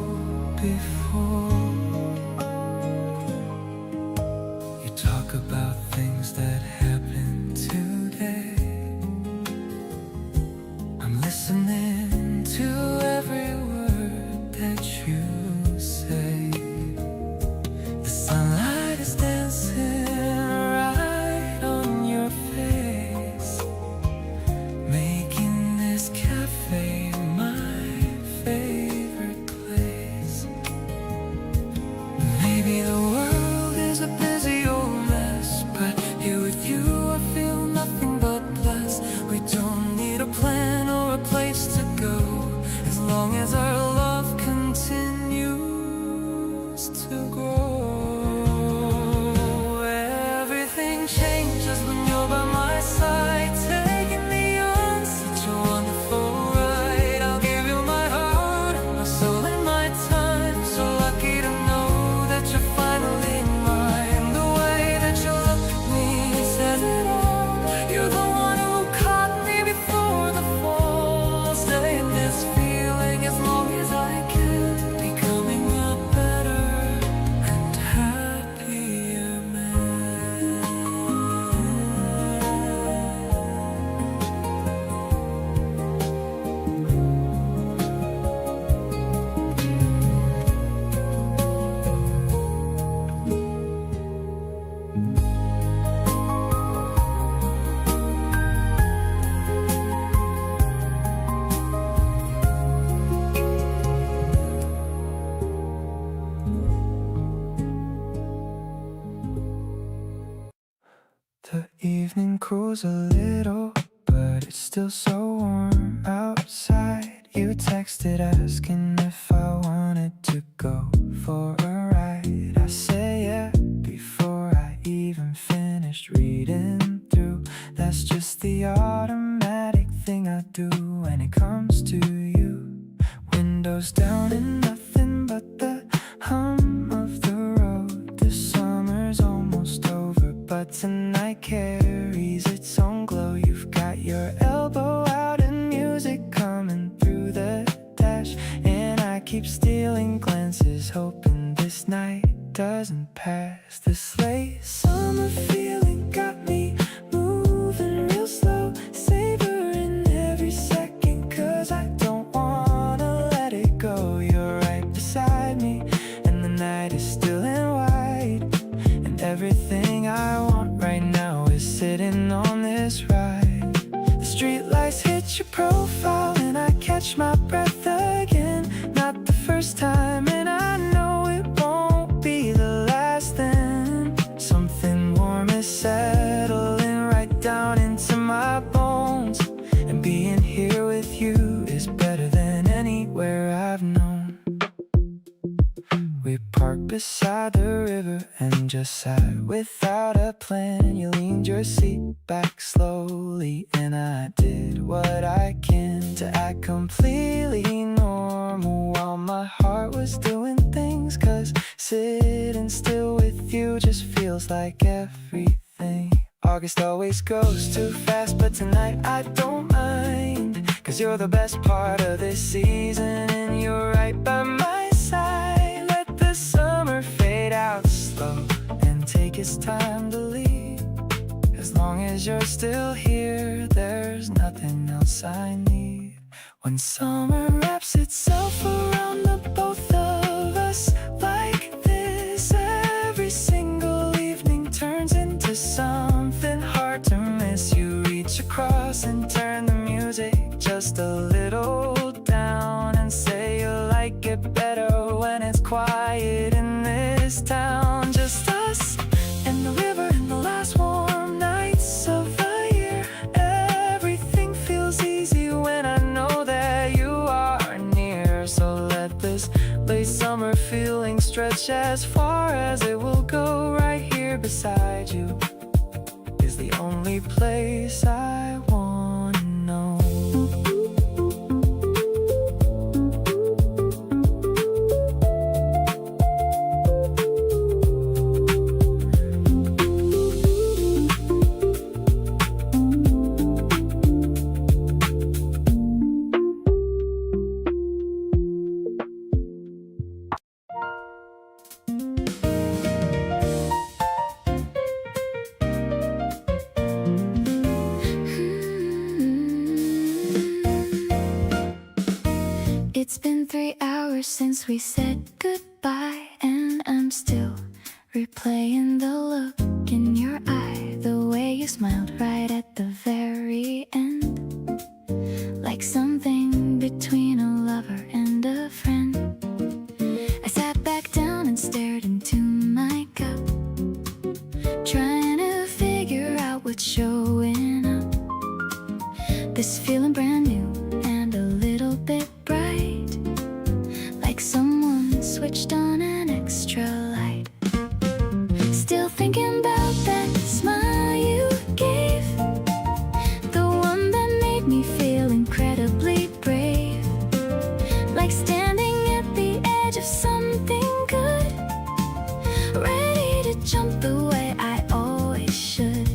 before. You talk about cools a little, but it's still so warm outside. You texted asking if I wanted to go for a ride. I say yeah before I even finished reading through. That's just the automatic thing I do when it comes to you. Windows down and nothing but the hum of the road. The summer's almost over, but tonight carries its own glow. You've got your elbow out and music coming through the dash, and I keep stealing glances, hoping this night doesn't pass. This late summer feeling got me moving real slow, savoring every second, 'cause I don't wanna let it go. You're right beside me, and the night is still and wide, and everything I want right now is sitting on this ride. The streetlights hit your profile, and I catch my breath again. Not the first time, and I know it won't be the last then. Something warm is settling right down into my bones, and being here with you is better than anywhere I've known. We parked beside the river and just sat without a plan. You leaned your seat back slowly, and I did what I can to act completely normal while my heart was doing things, 'cause sitting still with you just feels like everything. August always goes too fast, but tonight I don't mind, 'cause you're the best part of this season, and you're right by my side. Let the summer fade out slow and take its time to leave. As long as you're still here, there's nothing else I need. When summer wraps itself around the both of us like this, every single evening turns into something hard to miss. You reach across and turn the music just a little down, and say you like it better when it's quiet in this town. Just us and the river and the last warm nights of the year. Everything feels easy when I know that you are near. So let this late summer feeling stretch as far as it will go. Right here beside you is the only place I wanna know. It's been 3 hours since we said goodbye, and I'm still replaying the look in your eye, the way you smiled right at the very end, like something between a lover and a friend. I sat back down and stared into my cup, trying to figure out what's showing up. This feeling brand new and a little bit bright, like someone switched on an extra light. Still thinking about that smile you gave, the one that made me feel incredibly brave, like standing at the edge of something good, ready to jump the way I always should.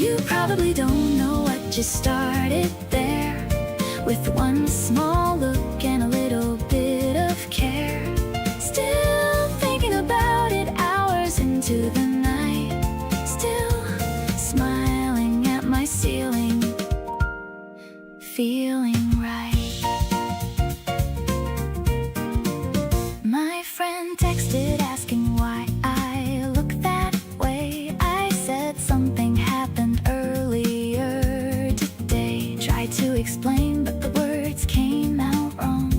You probably don't know what just started there, with one small look and a little bit of care. Still thinking about it hours into the night, still smiling at my ceiling, feeling right. My friend texted asking why I look that way. I said something happened earlier today. Tried to explain, but the words came out wrong.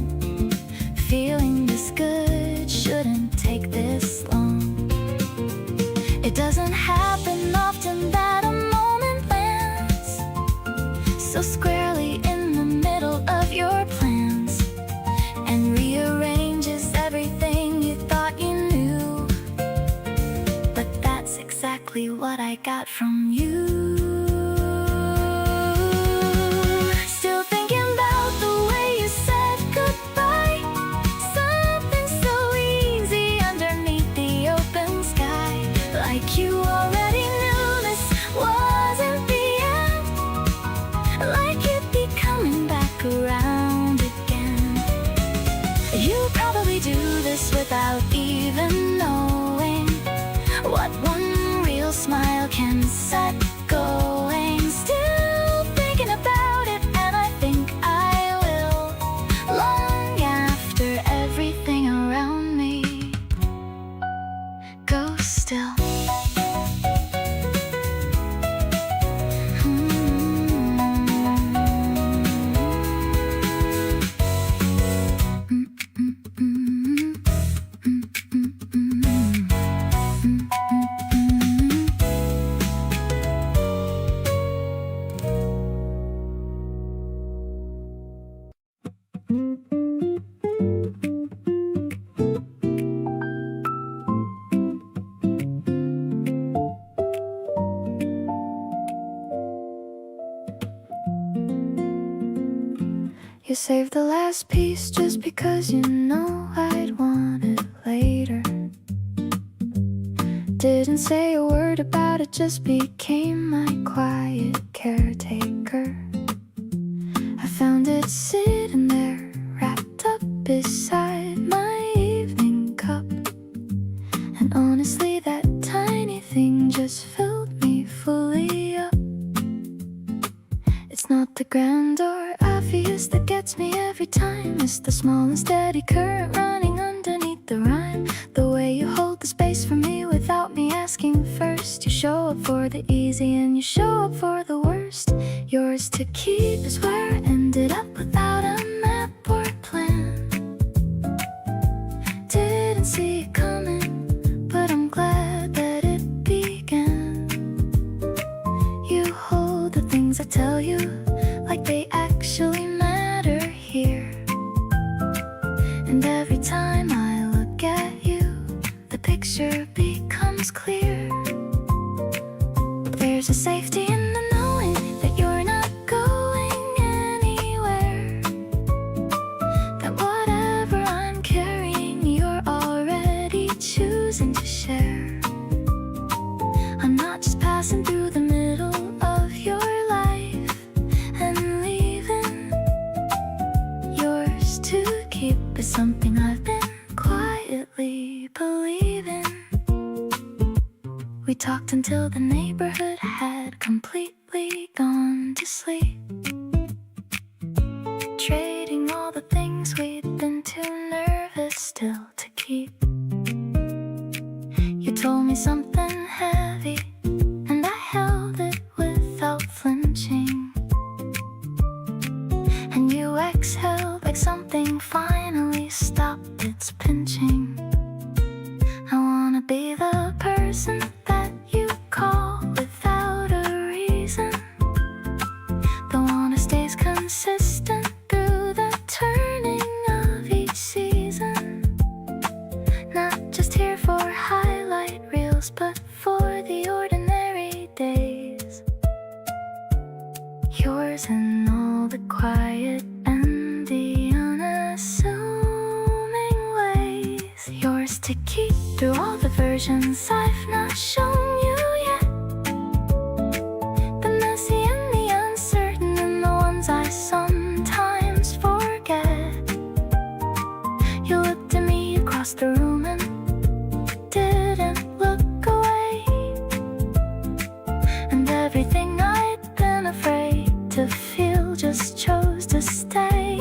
Feeling this good shouldn't take this long. It doesn't happen often that a moment so squarely in the middle of your plans and rearranges everything you thought you knew. But that's exactly what I got from you. Still thinking about the way you said goodbye. Something so easy underneath the open sky. Like you already knew this wasn't the end. Like you'd be coming back around again. You probably do this without even knowing what one real smile can set going. Still thinking about it, and I think I will long after everything around me goes still. You saved the last piece just because you know I'd want it later. Didn't say a word about it, just became my quiet caretaker. I found it sitting there, wrapped up beside my evening cup. And honestly, that tiny thing just filled me fully up. It's not the grand or obvious that gets me every time. It's the small and steady current running underneath the rhyme. The way you hold the space for me without me asking first. You show up for the easy and you show up for the worst. Yours to keep is where I ended up without a map or plan. Didn't see it coming, but I'm glad that it began. You hold the things I tell you like they actually matter here. And every time I look at you, the picture becomes clear. There's a safety in the knowing that you're not going anywhere. That whatever I'm carrying, you're already choosing to share. I'm not just passing through the middle of your life and leaving. Yours to keep is something I've been quietly believing. We talked until the neighborhood had completely gone to sleep, trading all the things we'd been too nervous still to keep. You told me something heavy, and I held it without flinching. And you exhaled like something finally stopped its pinching. I wanna be the person that you call without a reason, the one who stays consistent through the turning of each season. Not just here for highlight reels, but for the ordinary days. Yours in all the quiet and the unassuming ways. Yours to keep through all the versions I've not shown you yet. The messy and the uncertain and the ones I sometimes forget. You looked at me across the room and didn't look away. And everything I'd been afraid to feel just chose to stay.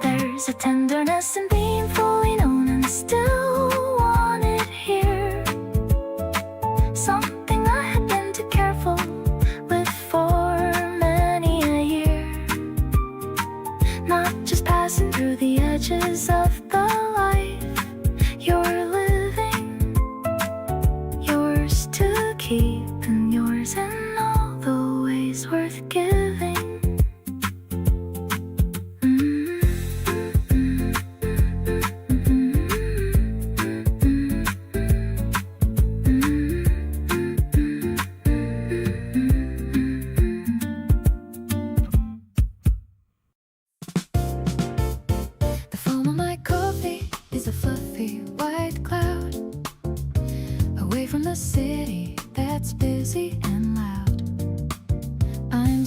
There's a tenderness in being fully known and still wanted here. Something I had been too careful with for many a year. Not just passing through the edges of the light,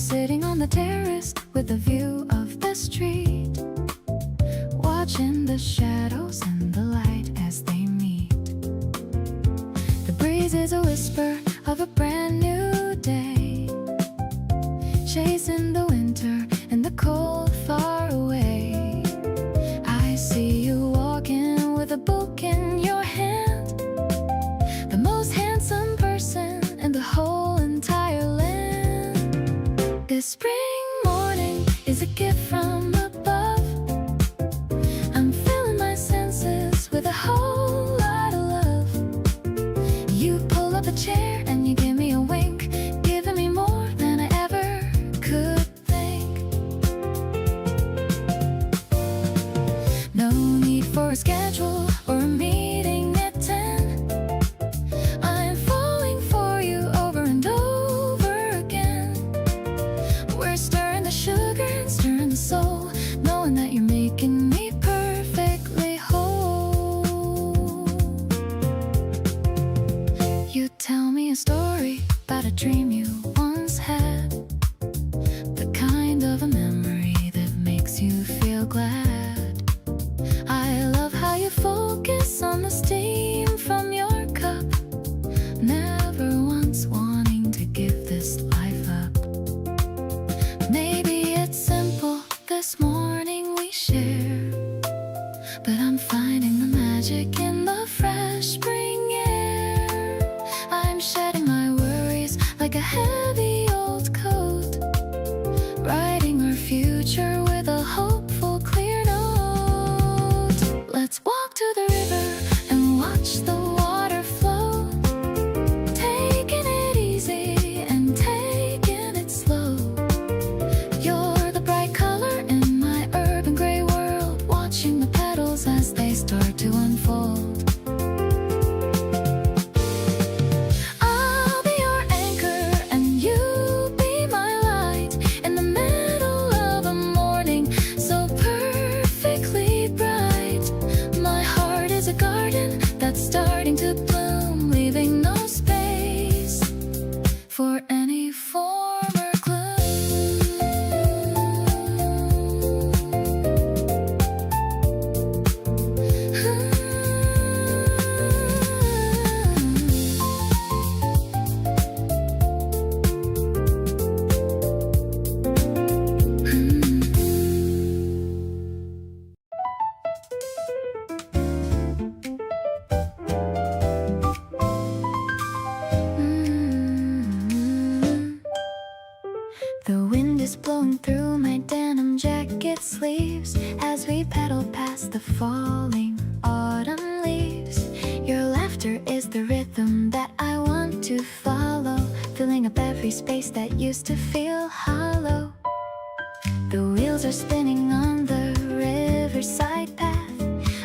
sitting on the terrace with a view of the street, watching the shadows and the light as they meet. The breeze is a whisper of a brand new day, chasing the winter and the cold far away. I see you walking with a book in your hand, the most handsome person in the whole entire land. This spring morning is a gift from above. I'm filling my senses with a whole lot of love. You pull up a chair and you give me a wink, giving me more than I ever could think. No need for a schedule or a meeting at 10. I'm falling for you over and over again. We're stirring the sugar and stirring the soul, knowing that you're making me perfectly whole. You tell me a story about a dream you once had, the kind of a memory that makes you feel glad. I love how you focus on the steam from your cup, never once wanting to give this life up. Maybe it's simple this morning we share, but I'm finding the magic in the fresh spring air. I'm shedding my worries like a heavy old coat, writing our future with a hopeful clear note. Let's walk to the river and watch the water flow, taking it easy and taking it slow. You're the bright color in my urban gray world, watching the petals as they start to unfold. I'll be your anchor and you be my light in the middle of a morning so perfectly bright. My heart is a garden that's starting to bloom, leaving no space for any former gloom. The wind is blowing through my denim jacket sleeves as we pedal past the falling autumn leaves. Your laughter is the rhythm that I want to follow, filling up every space that used to feel hollow. The wheels are spinning on the riverside path,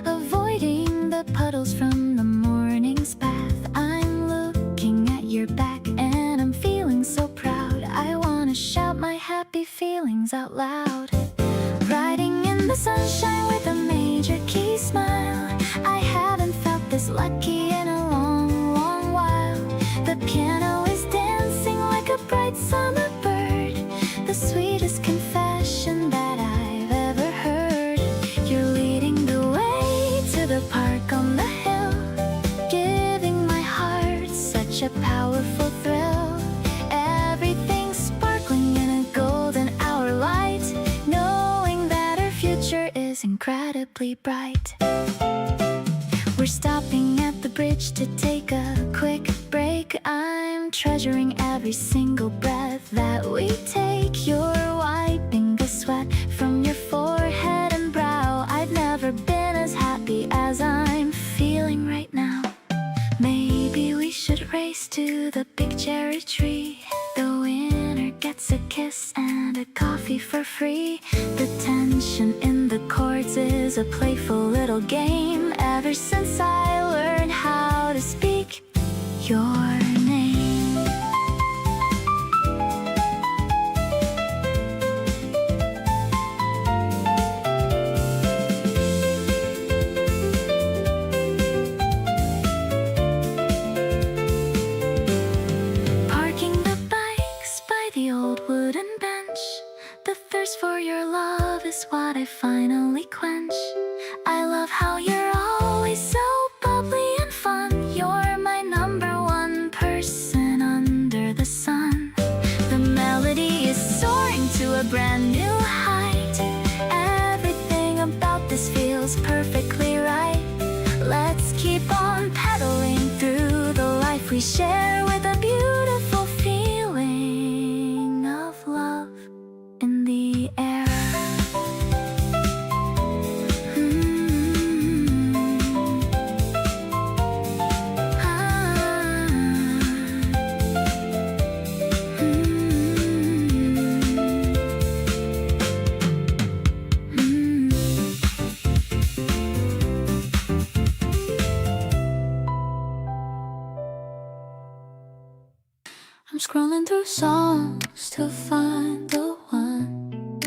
avoiding the puddles from the morning's bath. I'm looking at your back and I'm feeling so proud. I wanna shout my happy feelings out loud. Riding in the sunshine with a major key smile, I haven't felt this lucky in a long, long while. The piano is dancing like a bright summer bird, the sweetest confession that I've ever heard. You're leading the way to the park on the hill, giving my heart such a powerful thrill. Everything's sparkling in a golden hour light, knowing that our future is incredibly bright. We're stopping at the bridge to take a quick break. I'm treasuring every single breath that we take. You're wiping the sweat from your forehead and brow. I've never been as happy as I'm feeling right now. Maybe we should race to the big cherry tree. The winner gets a kiss and a coffee for free. The tension in the chords is a playful little game. Ever since I learned how to speak your name. Parking the bikes by the old wooden bench, is what I finally quench. I love how you're always so bubbly and fun. You're my number one person under the sun. The melody is soaring to a brand new height. Everything about this feels perfectly right. Let's keep on pedaling through the life we share with a beautiful feeling of love in the air. I'm scrolling through songs to find the one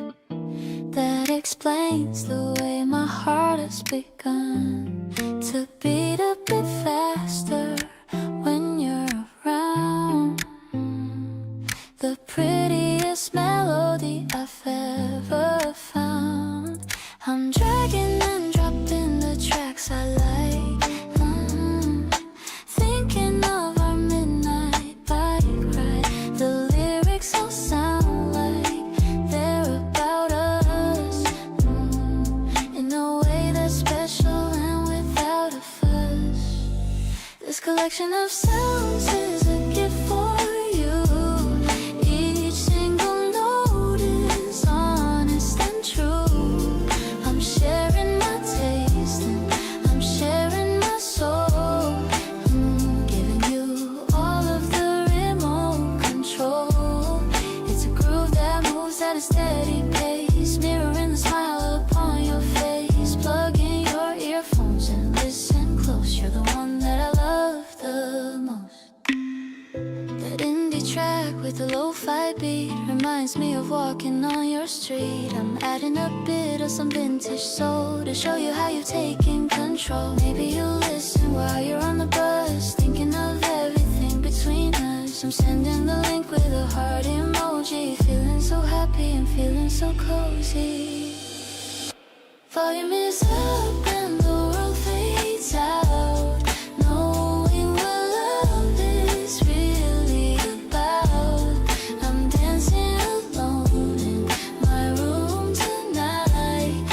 that explains the way my heart has begun to beat a bit faster when you're around. The prettiest melody I've ever found. I'm dragging and dropping the tracks I like. Thinking of our midnight bike ride. The lyrics all sound like they're about us, in a way that's special and without a fuss. This collection of sounds is a gift for you. Each single note is honest and true. I'm sharing my taste and I'm sharing my soul, giving you all of the remote control. It's a groove that moves at a steady pace, mirroring the smile upon your face. Plug in your earphones and listen close. You're the one that I love the most. That indie track with the lo-fi beat reminds me of walking on your street. I'm adding a bit of some vintage soul to show you how you've taken control. Maybe you'll listen while you're on the bus, thinking of everything between us. I'm sending the link with a heart emoji, feeling so happy and feeling so cozy. Volume is up and the world fades out, knowing what love is really about. I'm dancing alone in my room tonight.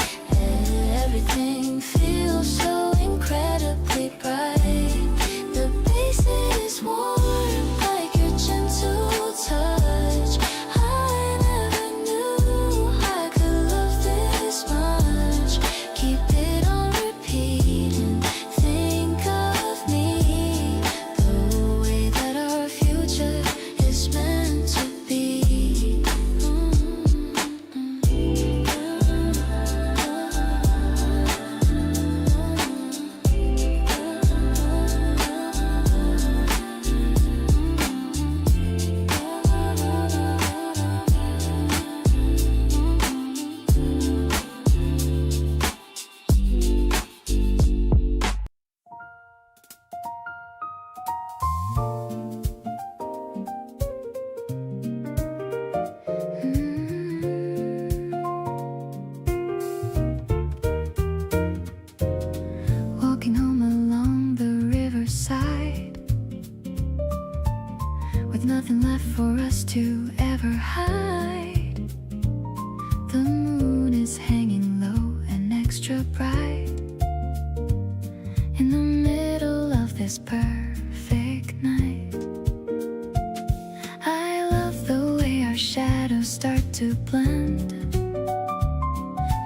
Everything feels so incredibly bright. The bass is warm like your gentle touch. I never knew I could love this much. Keep it on repeat and think of me the way that our future is meant to be. Walking home along the riverside, with nothing left for us to ever hide. The moon is hanging low and extra bright in the middle of this perfect night. I love the way our shadows start to blend.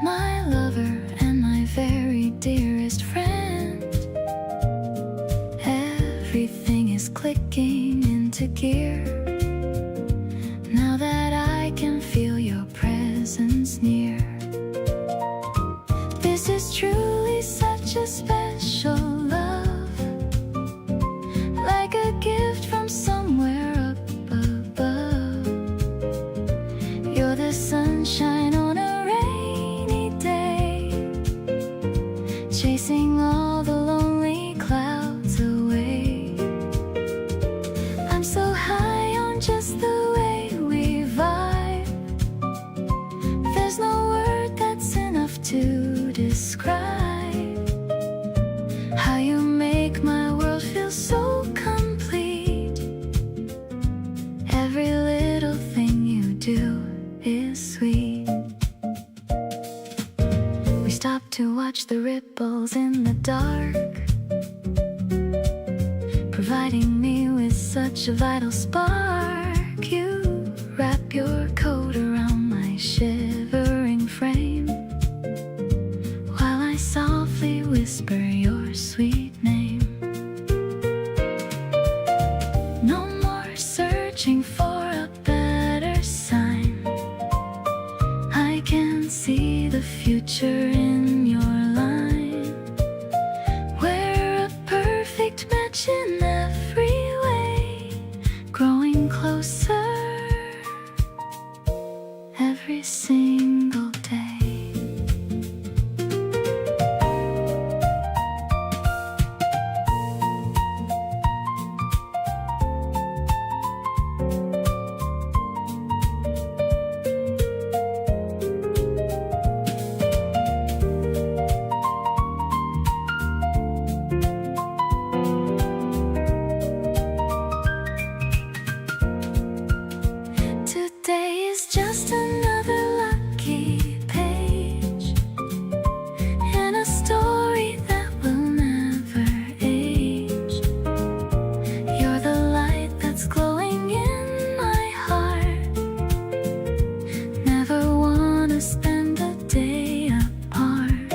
My lover and my very dearest friend. Everything is clicking into gear now that I can feel your presence near. This is truly such a special love, like a gift from somewhere up above. You're the sunshine on a rainy day, chasing all the lonely clouds away. I'm so high to describe how you make my world feel so complete. Every little thing you do is sweet. We stop to watch the ripples in the dark, providing me with such a vital spark. You wrap your coat around my shivering frame, while I softly whisper your sweet name. No more searching for a better sign. I can see the future in your line. We're a perfect match in every way, growing closer every single day. Today is just another lucky page in a story that will never age. You're the light that's glowing in my heart. Never wanna spend a day apart.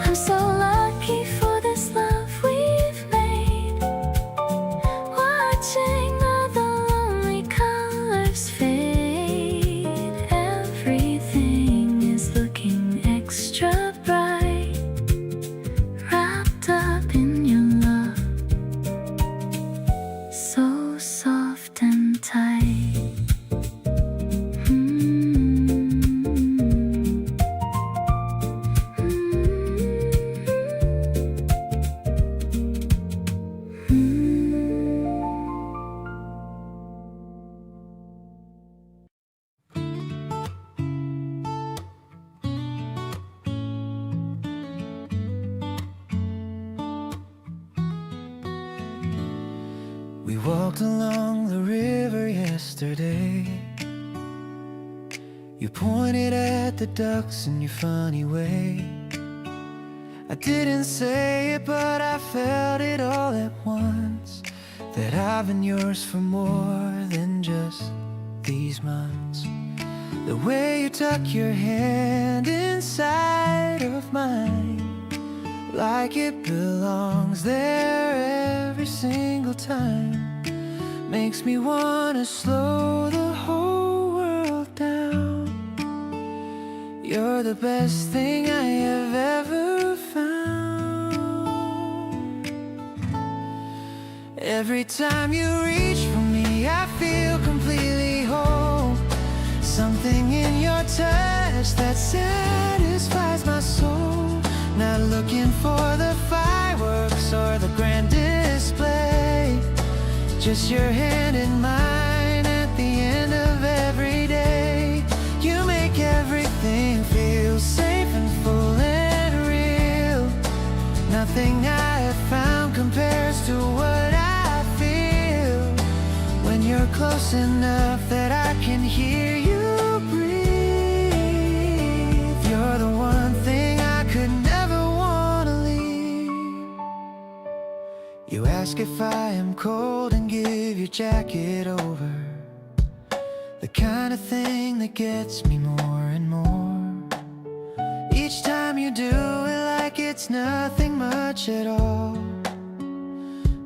I'm so lucky for this love we've made, watching all the lonely colors fade. Everything is looking extra bright, wrapped up in your love, so soft and tight. We walked along the river yesterday. You pointed at the ducks in your funny way. I didn't say it, but I felt it all at once, that I've been yours for more than just these months. The way you tuck your hand inside of mine, like it belongs there every single time, makes me wanna slow the whole world down. You're the best thing I have ever found. Every time you reach for me, I feel completely whole. Something in your touch that satisfies my soul. Not looking for the fireworks or the grand display, just your hand in mine at the end of every day. You make everything feel safe and full and real. Nothing I have found compares to what I feel when you're close enough that I can hear you breathe. You're the one thing I could never wanna leave. You ask if I am cold and give your jacket over, the kind of thing that gets me more and more. Each time you do it like it's nothing much at all,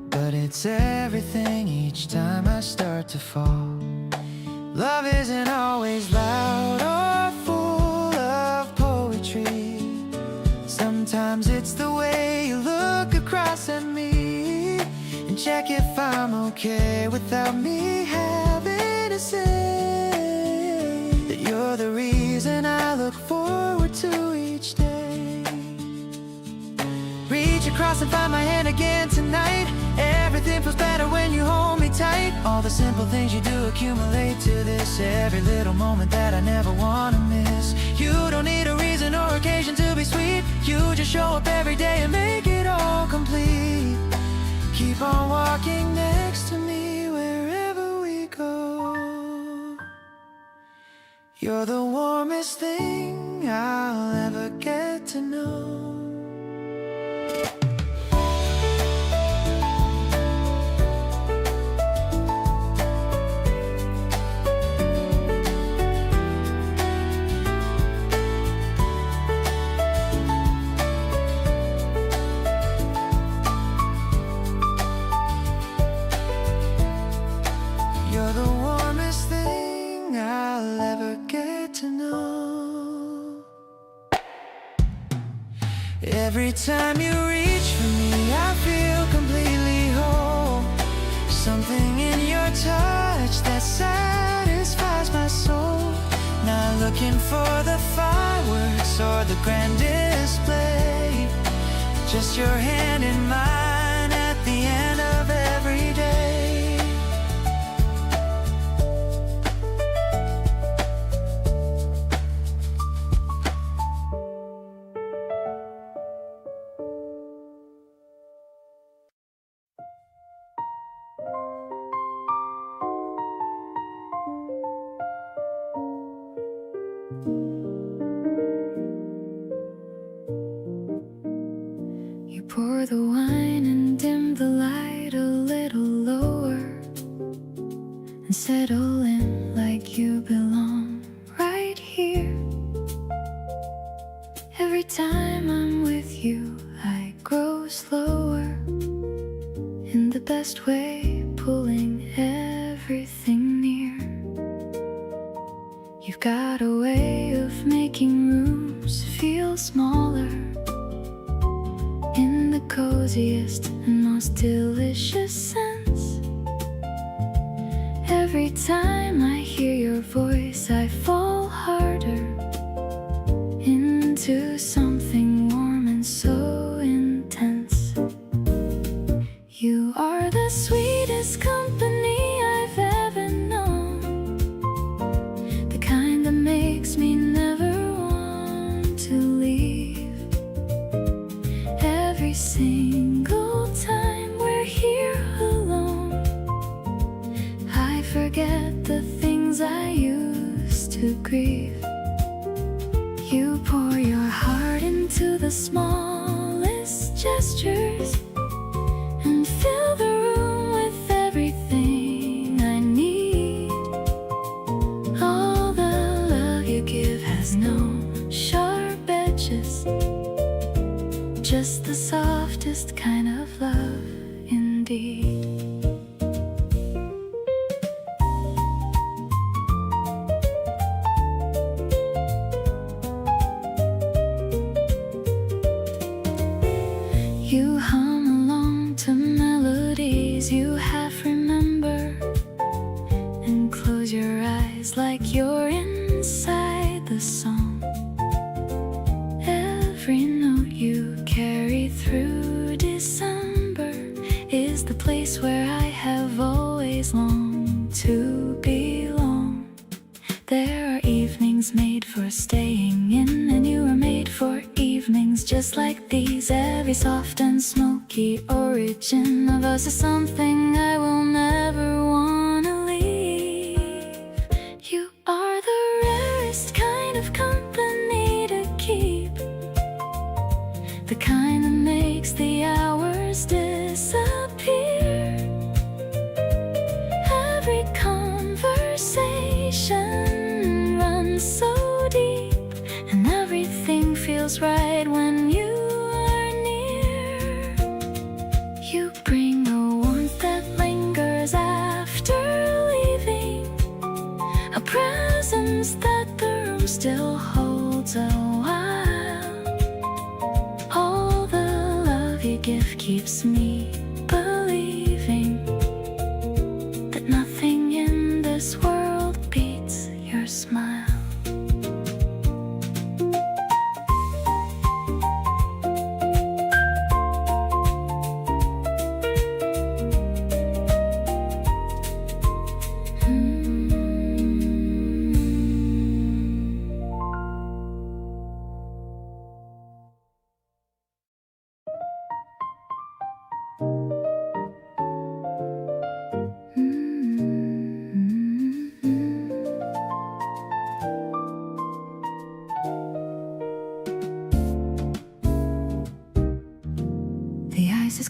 but it's everything each time I start to fall. Love isn't always loud or full of poetry. Sometimes it's the way you look across at me and check if I'm okay without me having to say that you're the reason I look forward to each day. Reach across and find my hand again tonight. Everything feels better when you hold me tight. All the simple things you do accumulate to this. Every little moment that I never wanna miss. You don't need a reason or occasion to be sweet. You just show up every day and make it all complete. Keep on walking next to me wherever we go. You're the warmest thing I'll ever get to know. You're the warmest thing I'll ever get to know. Every time you reach for me, I feel completely whole. Something in your touch that satisfies my soul. Not looking for the fireworks or the grand display. Just your hand in mine at the end of every day. You pour the wine and dim the light a little lower and settle in like you belong right here. Every time I'm with you, I grow slower in the best way, pulling everything near. You've got a way of making rooms feel smaller in the coziest and most delicious sense. Every time I hear your voice, I fall harder into something warm and so intense. You are the sweetest company I've ever known, the kind that makes me never want to leave. Every single time we're here alone, I forget the things I used to grieve. You pour your heart into the smallest gestures and fill the room with everything I need. All the love you give has no sharp edges, just the softest kind of love indeed. You hum along to melodies you half remember and close your eyes like you're inside the song. Every note you carry through December is the place where I have always longed to belong. There are evenings made for staying in, and you are made for evenings just like these. Every soft and smoky origin of us is something I will never wanna leave. You are the rarest kind of company to keep, the kind that makes the hours disappear. Every conversation runs so deep, and everything feels right when you are near. You bring a warmth that lingers after leaving, a presence that the room still holds a while. All the love you give keeps me believing that nothing in this world beats your smile.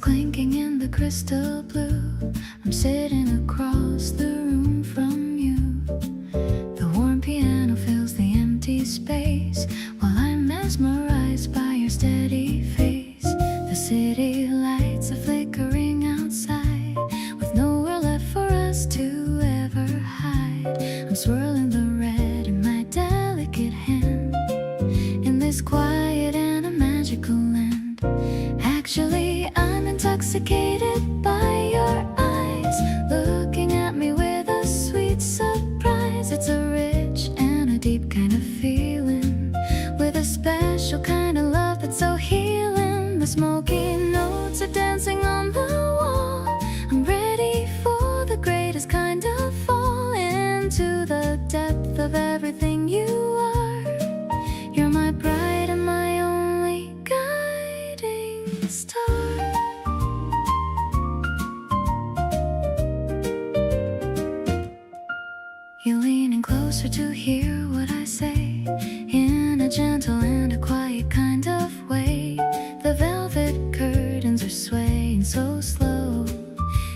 clinking in the crystal blue. I'm sitting across the room from you. The warm piano fills the empty space while I'm mesmerized by your steady face. The city lights are flickering outside with nowhere left for us to ever hide. I'm swirling the red in my delicate hand in this quiet and a magical land. Actually, I'm intoxicated by your eyes, looking at me with a sweet surprise. It's a rich and a deep kind of feeling, with a special kind of love that's so healing. The smoky notes are dancing on the wall. I'm ready for the greatest kind of fall into the depth of everything you are. You're my bride and my only guiding star. You're leaning closer to hear what I say in a gentle and a quiet kind of way. The velvet curtains are swaying so slow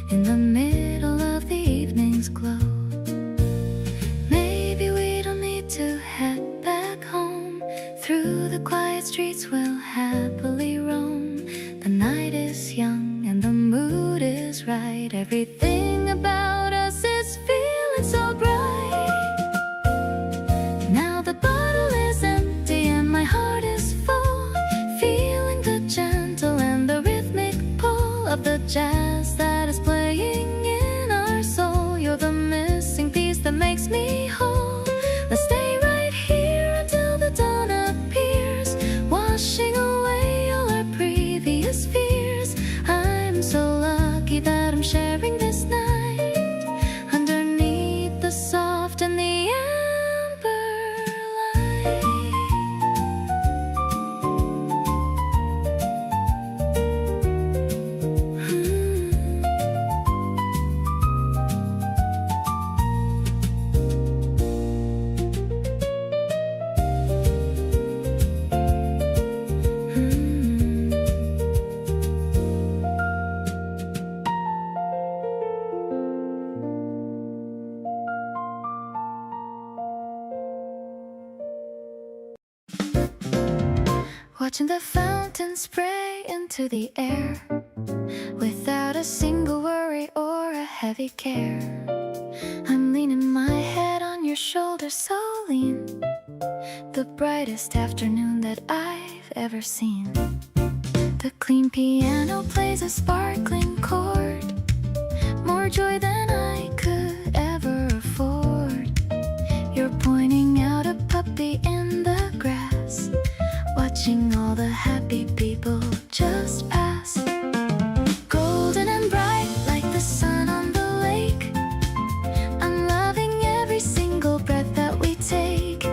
in the middle of the evening's glow. Maybe we don't need to head back home. Through the quiet streets we'll happily roam. The night is young and the mood is right. Everything about us is feeling so bright. Now the bottle is empty and my heart is full, feeling the gentle and the rhythmic pull of the jazz that is playing in our soul. You're the missing piece that makes me whole. Let's stay right here until the dawn appears, washing away all our previous fears. I'm so lucky that I'm sharing this night underneath the soft and the amber light. Watching the fountain spray into the air without a single worry or a heavy care. I'm leaning my head on your shoulder, so lean. The brightest afternoon that I've ever seen. The clean piano plays a sparkling chord, more joy than I could ever afford. You're pointing out a puppy in the grass, watching all the happy people just pass. Golden and bright like the sun on the lake, I'm loving every single breath that we take.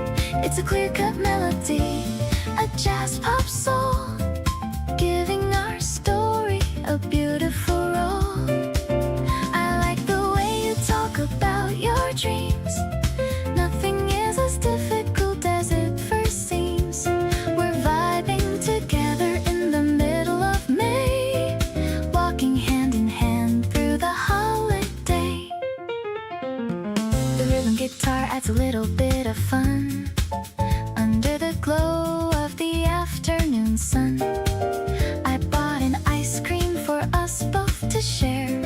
It's a clear-cut melody, a jazz pop soul, giving our story a beautiful role. I like the way you talk about your dreams. Nothing is as difficult as it first seems. We're vibing together in the middle of May, walking hand in hand through the holiday. The rhythm guitar adds a little bit of fun under the glow of the afternoon sun. I bought an ice cream for us both to share,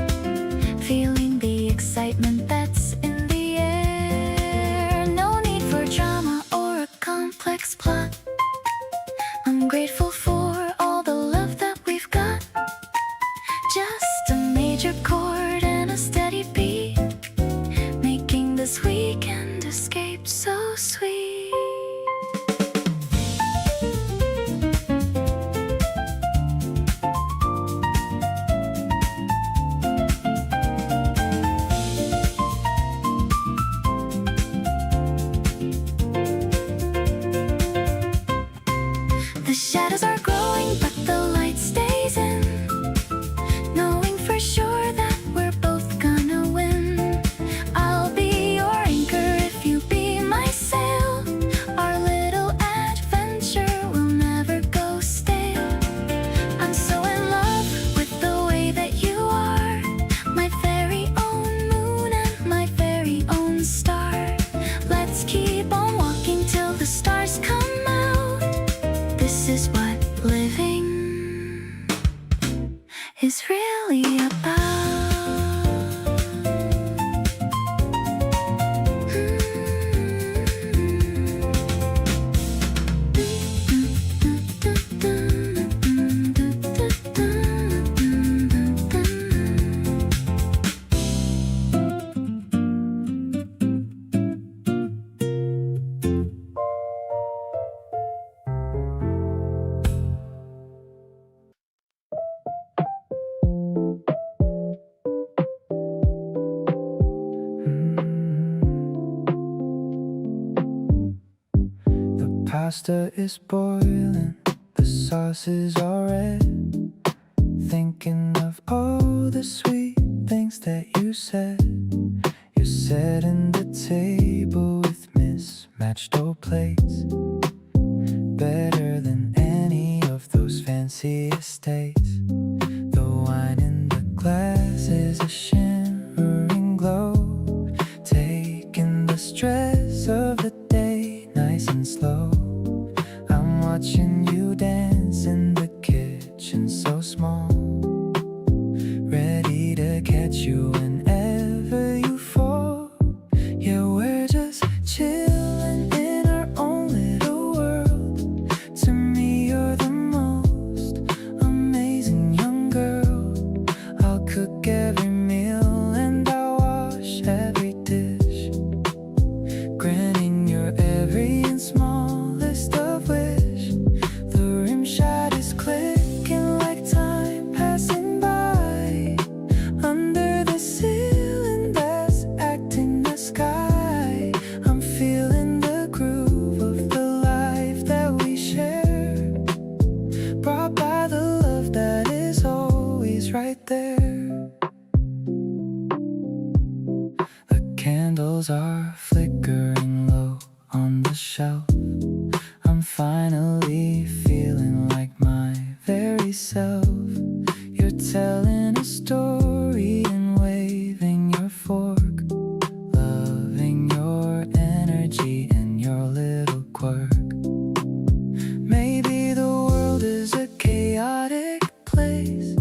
feeling the excitement that's in the air. No need for drama or a complex plot. I'm grateful for all the love that we've got. Just a major chord and a steady beat, making this weekend escape so sweet. The shadows are growing, but the light stays in, knowing for sure that we're both gonna win. I'll be your anchor if you be my sail. Our little adventure will never go stale. I'm so in love with the pasta is boiling, the sauce is all red. Thinking of all the sweet things that you said. You're setting the table with mismatched old plates, better than any of those fancy estates. The wine in the glass is a shimmering glow, taking the stress of the day nice and slow. I'm watching you dance in the kitchen so small, ready to catch you whenever you fall. Yeah, we're just chilling in our own little world. To me, you're the most amazing young girl. I'll cook every meal and I'll wash every dish, granting your every and smallest of wish. The rim shot is clicking like time passing by under the ceiling that's acting the sky. I'm feeling the groove of the life that we share, brought by the love that is always right there. The candles are flickering low on the shelf. I'm finally feeling like my very self. You're telling a story and waving your fork, loving your energy and your little quirk. Maybe the world is a chaotic place,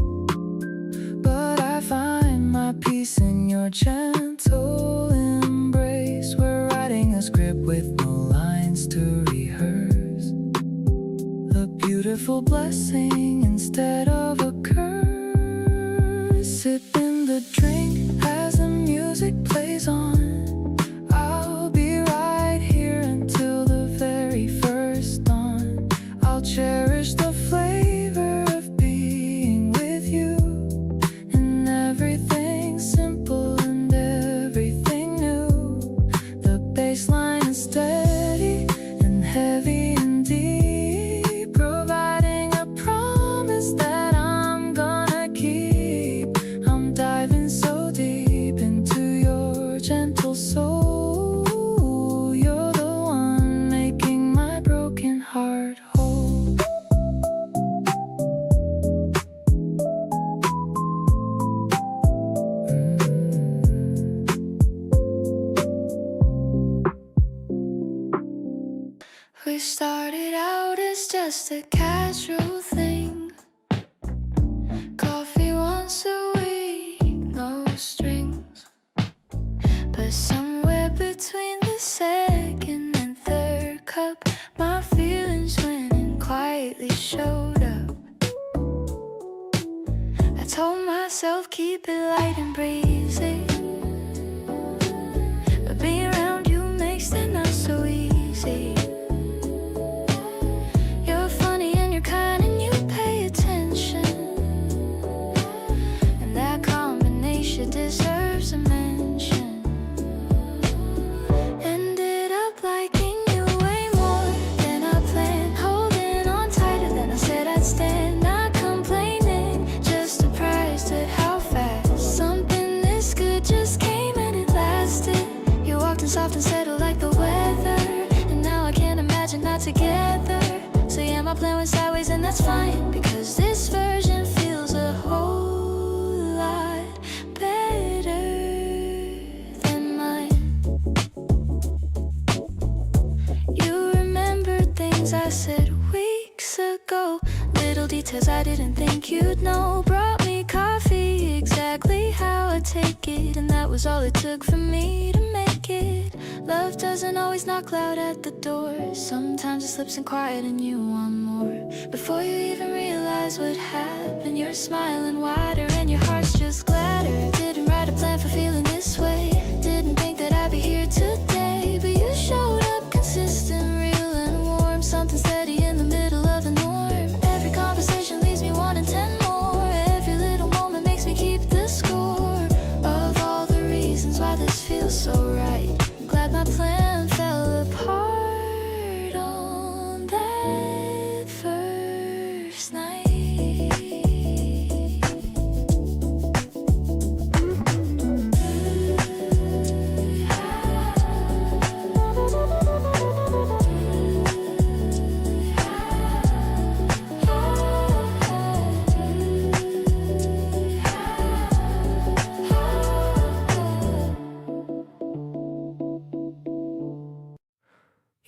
but I find my peace in your gentle embrace. We're writing a script with no lines to rehearse, a beautiful blessing instead of a curse. Sipping the drink as the music plays on. I'll be right here until the very first dawn. I'll cherish the flavor of being with you, and everything simple and everything new. The baseline is steady and heavy and deep, providing a promise that I'm gonna keep. I'm diving so deep into your gentle soul. You're the one making my broken heart whole. We started out as just a casual thing. Coffee once a week, no strings. But somewhere between the second and third cup, my feelings went and quietly showed up. I told myself keep it light and breezy, but being around you makes it not so easy. You're funny and you're kind and you pay attention, and that combination deserves a mention. Ended up liking you way more than I planned, holding on tighter than I said I'd stand. Not complaining, just surprised at how fast something this good just came and it lasted. You walked in soft and settled like the weather, and now I can't imagine not together. So yeah, my plan went sideways and that's fine, because this version feels a whole lot better than mine. You remembered things I said weeks ago, little details I didn't think you'd know. Brought me coffee exactly how I take it, and that was all it took for me to make it. Love doesn't always knock loud at the door, sometimes it slips in quiet and you want more. Before you even realize what happened, you're smiling wider and your heart's just gladder. Didn't write a plan for feeling this way, didn't think that I'd be here today, but you showed up consistent, real and warm, something steady in the middle of the norm. Every conversation leaves me wanting 10 more, every little moment makes me keep the score of all the reasons why this feels so right. Glad my plan fell apart on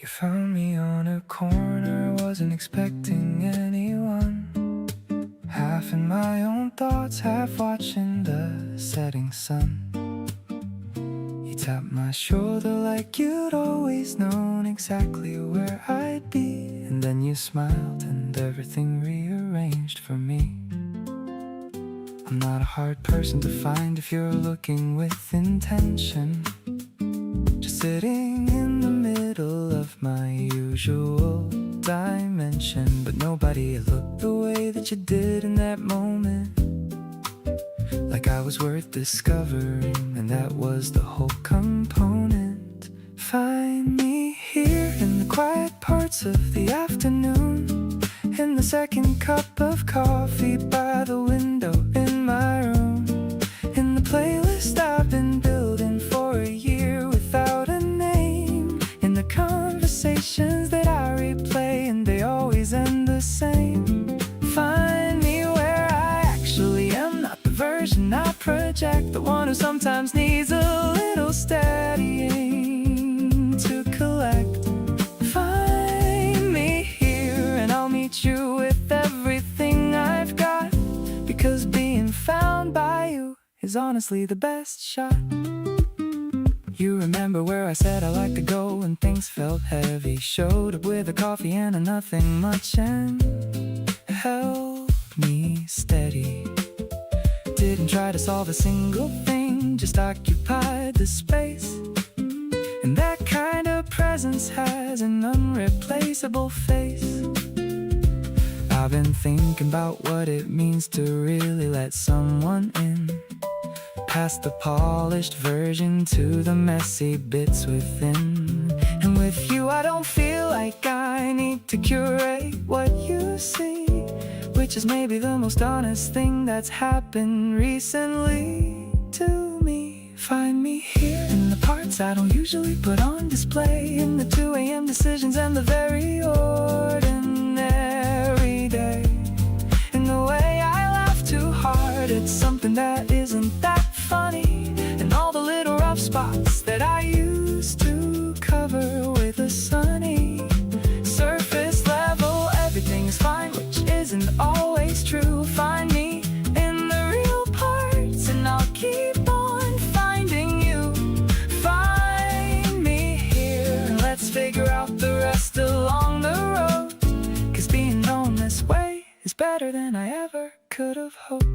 You found me on a corner, wasn't expecting anyone. Half in my own thoughts, half watching the setting sun. You tapped my shoulder like you'd always known exactly where I'd be. And then you smiled and everything rearranged for me. I'm not a hard person to find if you're looking with intention. Just sitting in the middle of my usual dimension. But nobody looked the way that you did in that moment. Like I was worth discovering, and that was the whole component. Find me here in the quiet parts of the afternoon, in the second cup of coffee by the window in my room, in the playlist I've been building for a year without a name, in the conversations that I replay and they always end the same. Find me where I actually am, not the version I project, the one who sometimes needs a little steadying to collect. Find me here and I'll meet you with everything I've got, because being found by you is honestly the best shot. You remember where I said I like to go when things felt heavy. Showed up with a coffee and a nothing much and held me steady. Didn't try to solve a single thing, just occupied the space. And that kind of presence has an unreplaceable face. I've been thinking about what it means to really let someone in, past the polished version to the messy bits within. And with you I don't feel like I need to curate what you see, which is maybe the most honest thing that's happened recently to me. Find me here in the parts I don't usually put on display, in the 2 a.m. decisions and the very ordinary day, in the way I laugh too hard at something that isn't that funny, and all the little rough spots that I used to cover with a sunny surface level. Everything is fine, which isn't always true. Find me in the real parts and I'll keep on finding you. Find me here and let's figure out the rest along the road, 'cause being known this way is better than I ever could have hoped.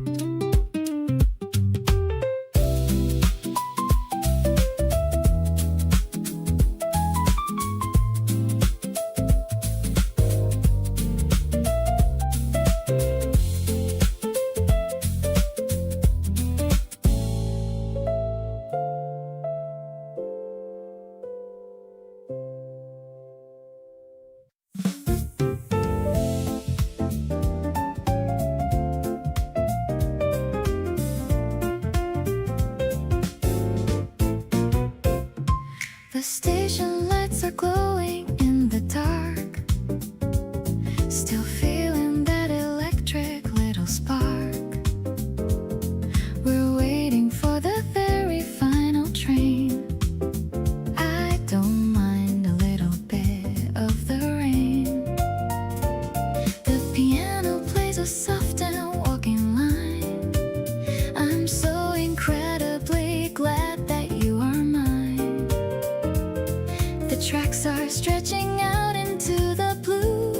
The station lights are glowing in the dark, still feeling that electric little spark. We're waiting for the very final train. I don't mind a little bit of the rain. The piano plays a soft and walking line. I'm so incredibly glad that you are mine. The tracks are stretching out into the blue,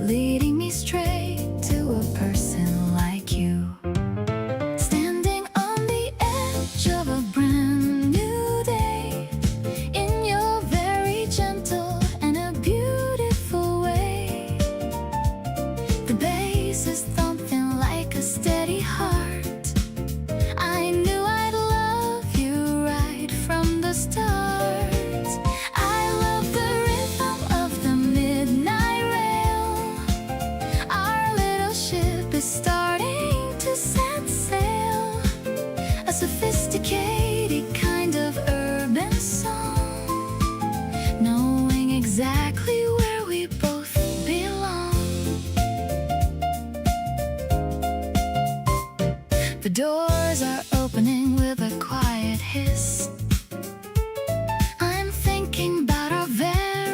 leading me straight to a person like you. Standing on the edge of a brand new day, in your very gentle and a beautiful way. The bass is thumping like a steady heart. I knew I'd love you right from the start. Starting to set sail, a sophisticated kind of urban song, knowing exactly where we both belong. The doors are opening with a quiet hiss. I'm thinking about our very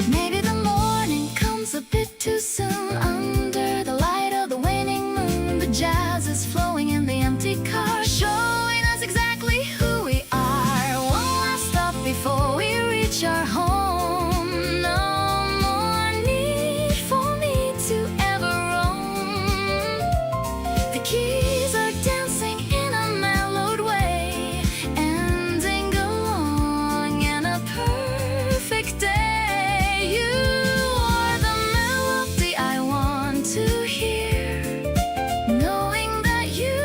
Maybe the morning comes a bit too soon. Under the light of the waning moon, the jazz is flowing in the empty car, showing us exactly who we are. One last stop before we reach our home. No more need for me to ever roam. The keys are dancing in a mellowed way, ending along in a perfect day. You are the melody I want to hear, knowing that you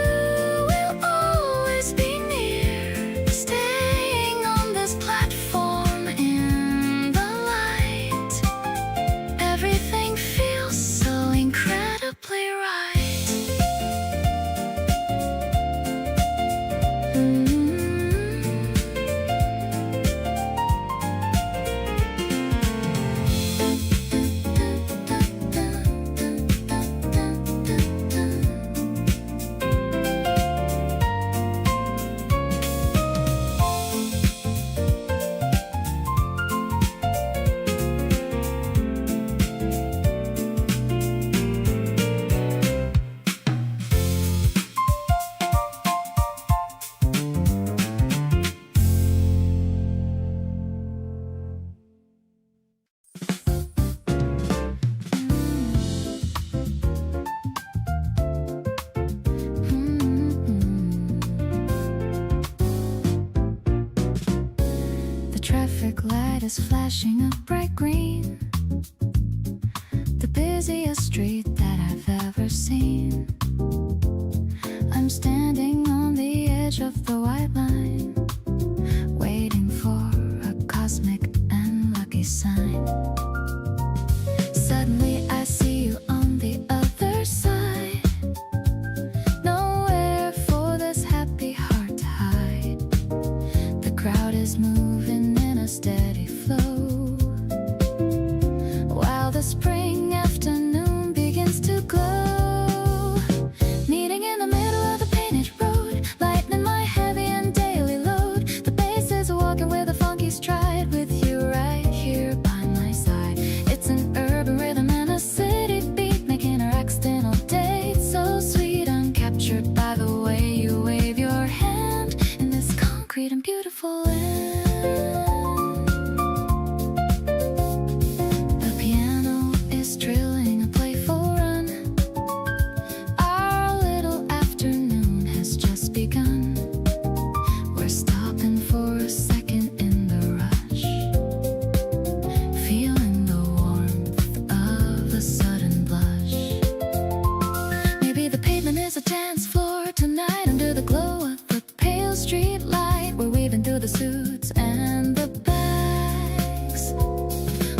will always be near. Staying on this platform in the light, everything feels so incredibly right. The traffic light is flashing a bright green, the busiest street that I've ever seen. I'm standing on the edge of the white line, waiting for a cosmic and lucky sign. Suddenly I see you on the other side. Nowhere for this happy heart to hide. The crowd is moving in a steady flow, while the spring afternoon begins to glow. Meeting in the middle of the painted road, lightening my heavy and daily load. The bass is walking with a funky stride, with you right here by my side. It's an urban rhythm and a city beat, making our accidental date so sweet. I'm captured by the way you wave your hand in this concrete and beautiful land. The piano is trilling a playful run. Our little afternoon has just begun. We're stopping for a second in the rush, feeling the warmth of a sudden blush. Maybe the pavement is a dance floor tonight, under the glow of the pale street light. We're weaving through the suits and the bags,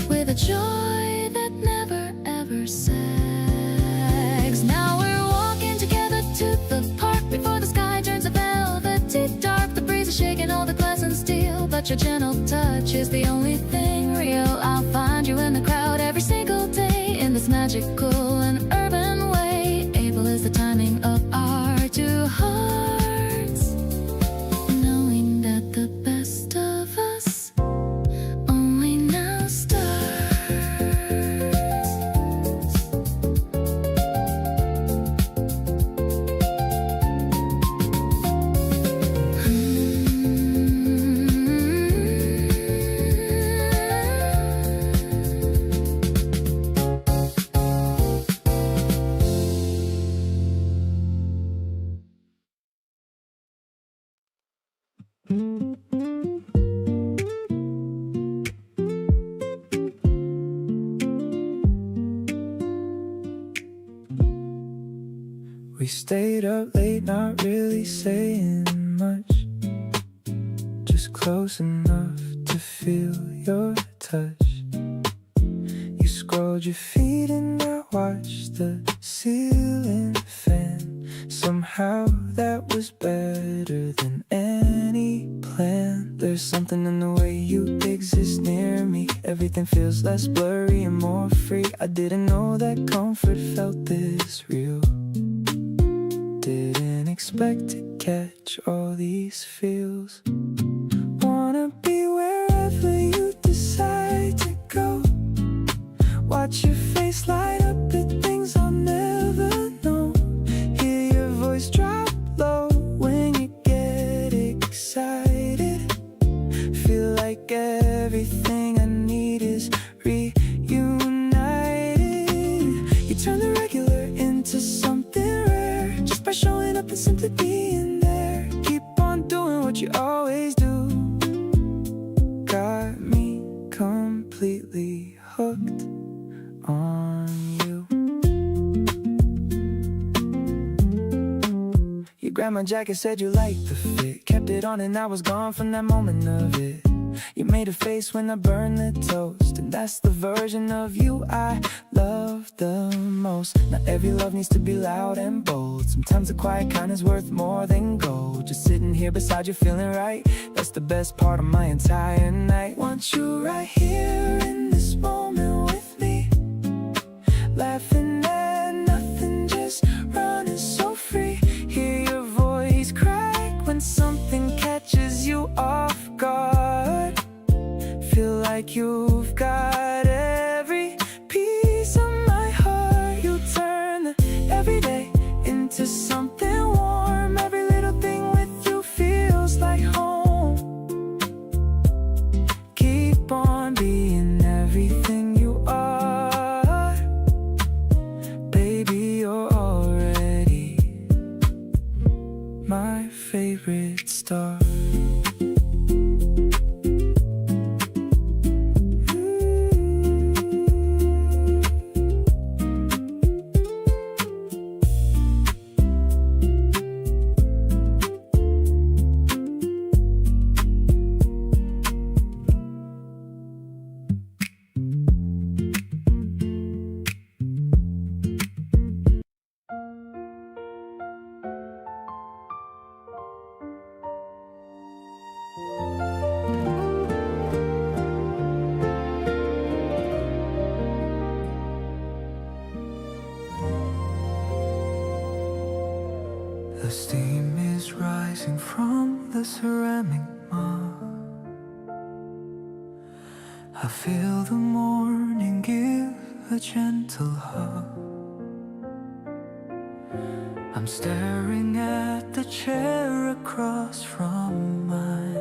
with a joy that never ever sags. Now we're walking together to the park, before the sky turns a velvety dark. The breeze is shaking all the glass and steel, but your gentle touch is the only thing real. I'll find you in the crowd every single day, in this magical and urban way. Able is the timing of our two hearts, knowing that the best of us only now starts. We stayed up late, not really saying much, just close enough to feel your touch. You scrolled your feet and I watched the ceiling fan. Somehow that was better than any plan. There's something in the way you exist near me. Everything feels less blurry and more free. I didn't know that comfort felt this real. Didn't expect to catch all these feels. Wanna be wherever you decide to go. hooked on you. Your grandma jacket said you liked the fit, kept it on and I was gone from that moment of it. You made a face when I burned the toast, and that's the version of you I love the most. Not every love needs to be loud and bold. Sometimes a quiet kind is worth more than gold. Just sitting here beside you feeling right, that's the best part of my entire night. Want you right here in this moment with me, laughing at nothing, just running so free. Hear your voice crack when something catches you off guard. Feel like you've got every piece of my heart. You turn every day into something warm. Every little thing with you feels like home. Keep on being everything you are. Baby, you're already my favorite star. The steam is rising from the ceramic mug. I feel the morning give a gentle hug. I'm staring at the chair across from mine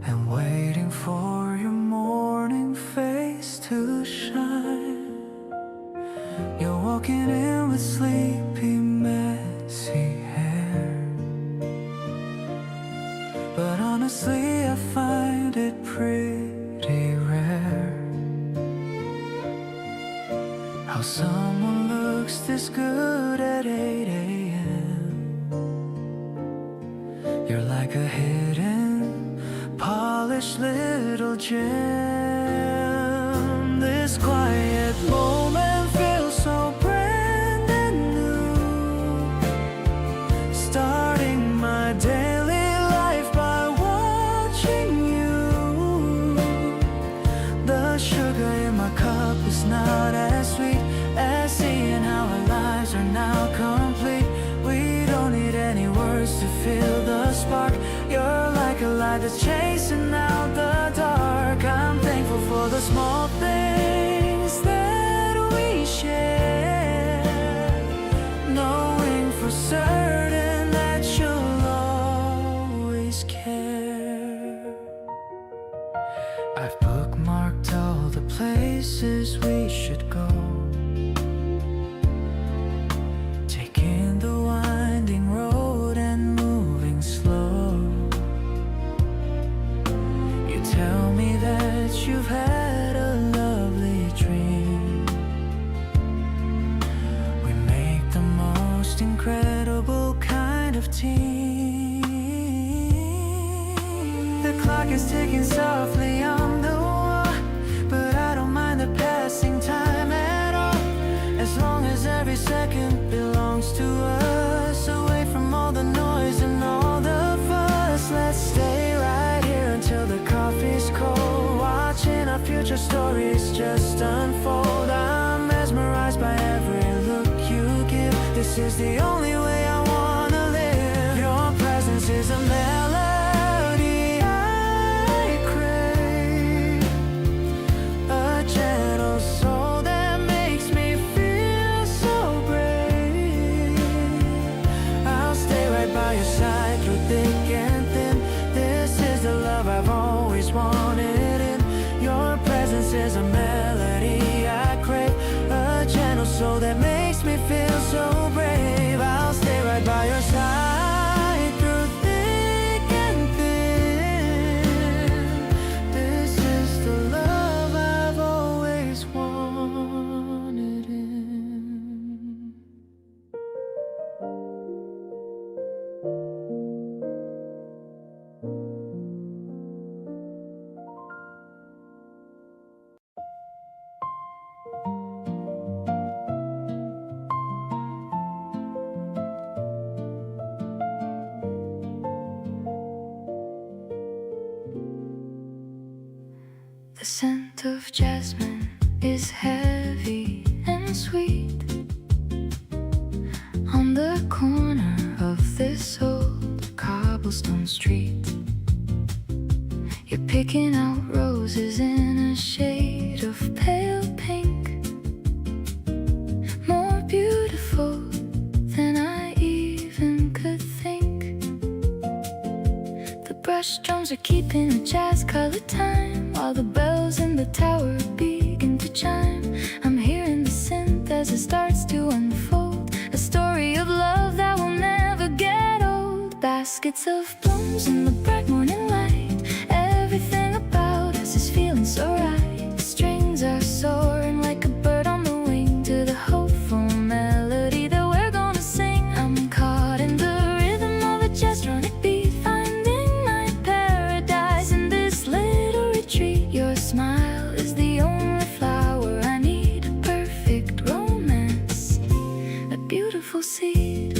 and waiting for your morning face to shine. You're walking in with sleepy, messy hair, but honestly I find it pretty rare how someone looks this good at 8 a.m. You're like a hidden, polished little gem. This quiet moment feels so brand new, starting my daily life by watching you. The sugar in my cup is not as sweet as seeing how our lives are now complete. We don't need any words to feel the spark. You're like a light that's chasing out the dark. I'm thankful for the small things that we share, knowing for certain that you'll always care. I've bookmarked all the places we should go, taking the winding road and moving slow. You tell me that you've had a lovely dream. We make the most incredible kind of team. The clock is ticking softly on the wall, but I don't mind the passing time at all, as long as every second belongs to us. Away from all the noise and all the fuss, let's stay right here until the coffee's cold, watching our future stories just unfold. I'm mesmerized by every look you give. This is the only way I wanna live. Your presence is a melody I crave, a gentle soul that makes me feel so brave. I'll stay right by your side through thick and thin. This is the love I've always wanted in. Your presence is a melody I crave, a gentle soul that makes me feel so brave. I'll stay right by your side through thick and thin. This is the love I The scent of jasmine is heavy and sweet. On the corner of this old cobblestone street, you're picking out roses in a shade of pale pink, more beautiful than I even could think. The brush drums are keeping a jazz-colored time, while the bells in the tower begin to chime. I'm hearing the synth as it starts to unfold, a story of love that will never get old. Baskets of blooms in the bright morning light, everything about us is feeling so right. Strings are soaring like a bird on the wing to the hopeful melody that we're gonna sing. I'm caught in the rhythm of a jazz-tronic beat, finding my paradise in this little retreat. Your smile is the only flower I need, a perfect romance, a beautiful seed.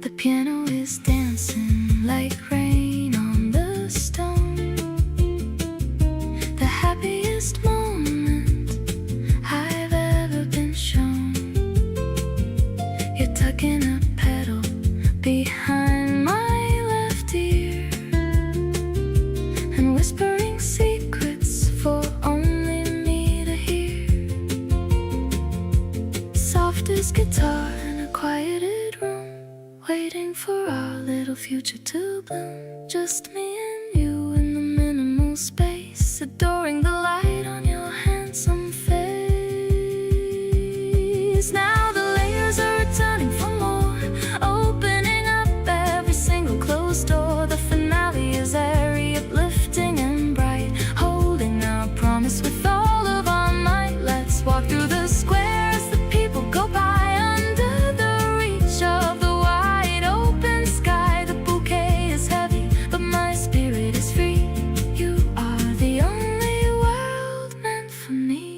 The piano is dancing like rain on the stone, the happiest moment I've ever been shown. You're tucking a pedal behind my left ear and whispering secrets for only me to hear. Soft as guitar in a quieted room, waiting for our little future to bloom. Just me and you in the minimal space, adoring the light on your handsome face. Now the layers are returning for more, opening up every single closed door. The finale is airy, uplifting and bright, holding our promise with all of our might. Let's walk through the square as the people go by, under the reach of the wide open sky. The bouquet is heavy, but my spirit is free. You are the only world meant for me.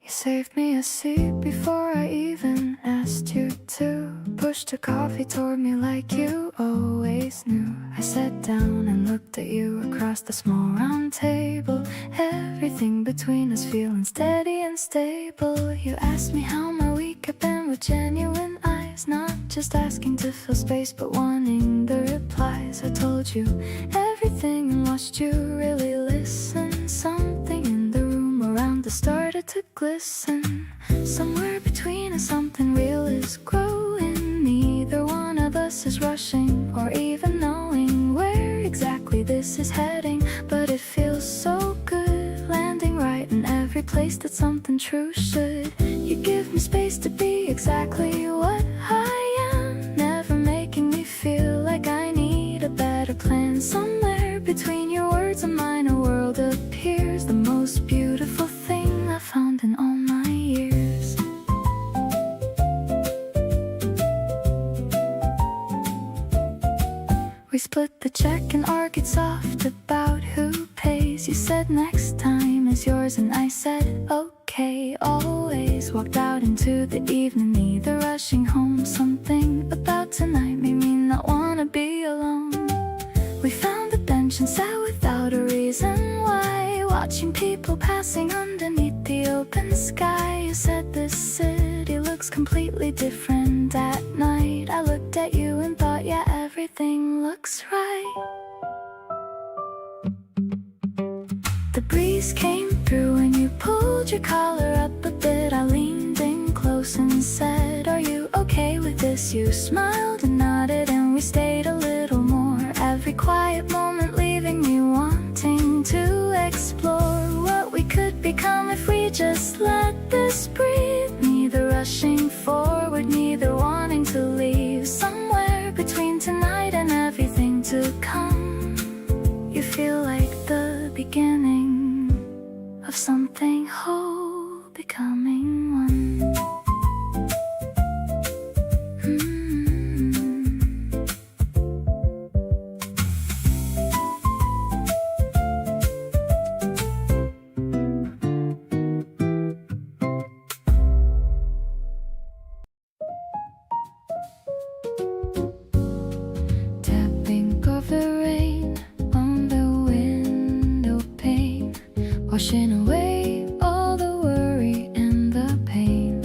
You saved me a seat before I even asked you to. Pushed a coffee toward me like you always knew. I sat down and looked at you across the small round table, everything between us feeling steady and stable. You asked me how my week had been with genuine eyes, not just asking to fill space but wanting the replies. I told you everything and watched you really listen. Something in the room around us started to glisten. Somewhere between us something real is growing. Neither one of us is rushing or even knowing where exactly this is heading, but it feels so good, landing right in every place that something true should. You give me space to be exactly what I am, never making me feel like I need a better plan. Somewhere between your words and mine a world appears, the most beautiful thing I've found in all my years. We split the check and argued soft about who pays. You said next time is yours and I said okay. Always walked out into the evening, neither rushing home. Something about tonight made me not wanna be alone. We found a bench and sat without a reason why, watching people passing underneath the open sky. You said this city looks completely different at night. I looked at you and thought, yeah, everything looks right. The breeze came through and you pulled your collar up a bit. I leaned in close and said, are you okay with this? You smiled and nodded and we stayed a little more. Every quiet moment leaving me wanting to explore what we could become if we just let this breathe. Neither rushing forward, neither wanting to leave. Somewhere between tonight beginning of something whole becoming one. Tapping of the rain on the window pane, washing away all the worry and the pain.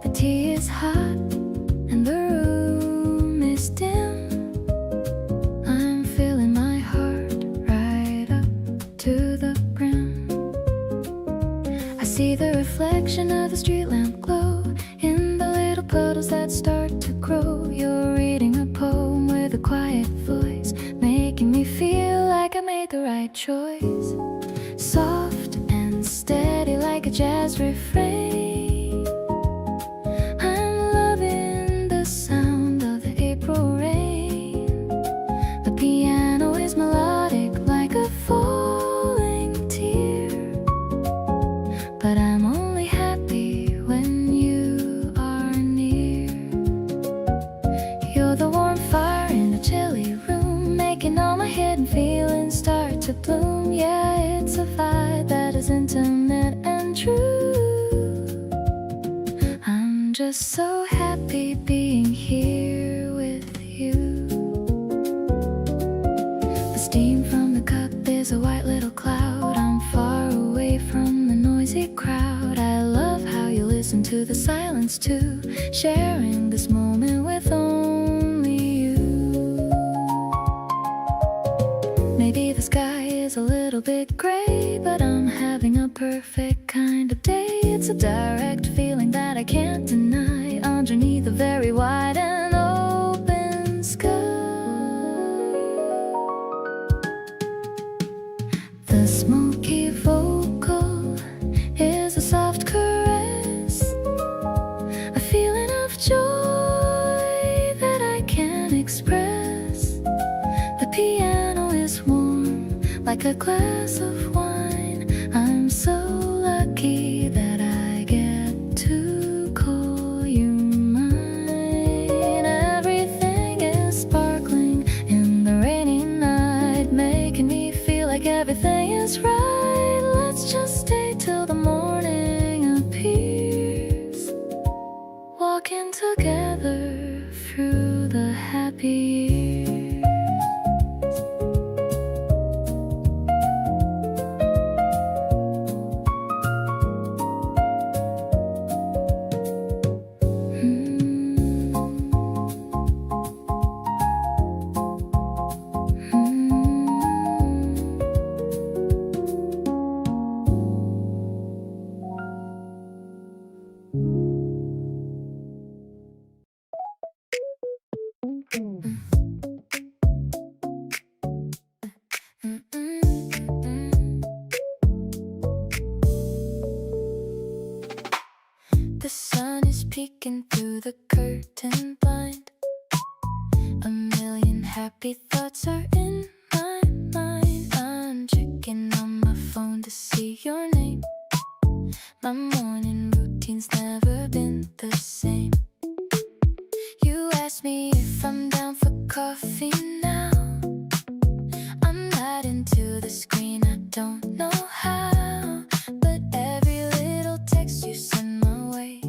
The tea is hot and the room is dim. I'm filling my heart right up to the brim. I see the reflection of the street lamp glow in the little puddles that start to grow. You're reading a poem with a quiet voice, making me feel like I made the right choice. Soft and steady like a jazz refrain. I'm loving the sound of the April rain. The piano is melodic like a falling tear, but I'm only happy when you are near. You're the warm fire in a chilly room, making all my hidden feelings start to bloom. Yeah, it's a vibe that is intimate and true. I'm just so happy being here with you. The steam from the cup is a white little cloud. I'm far away from the noisy crowd. I love how you listen to the silence too, sharing this moment with only you. Maybe the sky is a little bit gray, but I'm having a perfect kind of day. It's a direct feeling that I can't deny underneath a very wide and open sky. The smoky vocal is a soft caress, a feeling of joy that I can't express. The piano is warm like a glass of wine. I'm so lucky that I get to call you mine. Everything is sparkling in the rainy night, making me feel like everything is right. Let's just stay till the morning appears, walking together through the happy years. The sun is peeking through the curtain blind. A million happy thoughts are in my mind. I'm checking on my phone to see your name. My morning routine's never been the same. You asked me if I'm down for coffee now. I'm not into the screen, I don't know how, but every little text you send my way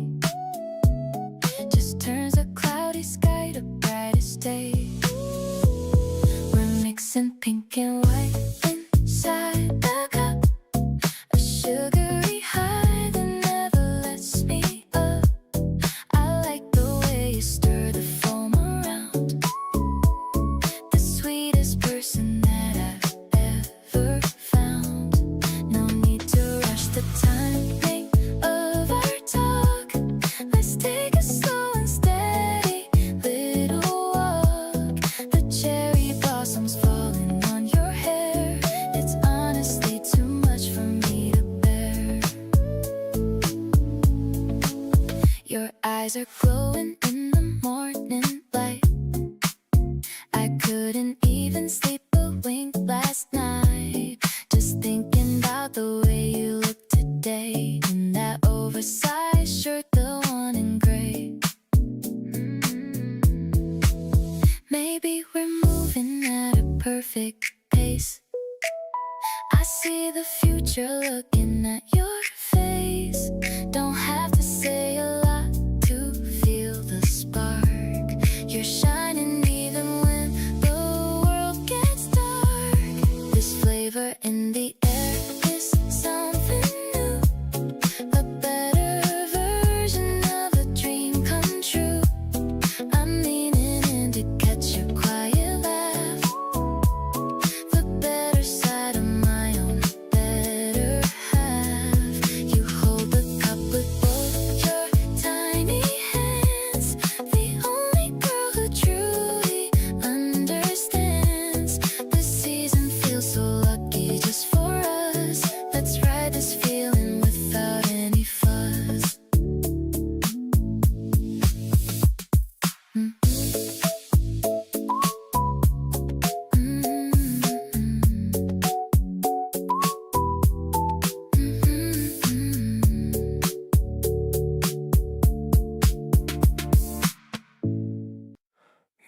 just turns a cloudy sky to brightest day. We're mixing pink and white inside a cup, a sugary high that never lets me up. I like the way you stir the foam around, the sweetest person that I've ever found. No need to rush the timing of our talk. Let's take a slow and steady little walk. The cherry blossoms falling on your hair, it's honestly too much for me to bear. Your eyes are glowing in the morning light. I couldn't even sleep a wink last night. moving at a perfect pace. I see the future looking at your face. Don't have to say a lot to feel the spark. You're shining even when the world gets dark. This flavor in the air is something new, a better version of a dream come true. I'm leaning in to catch your quiet laugh, the better side of my own better half. You hold the cup with both your tiny hands, the only girl who truly understands. This season feels so lucky just for us. Let's ride this feeling without any fuss.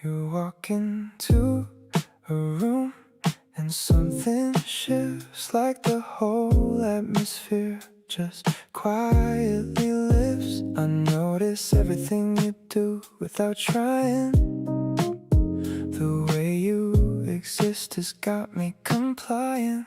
You walk into a room and something shifts, like the whole atmosphere just quietly lifts. I notice everything you do without trying. The way you exist has got me complying.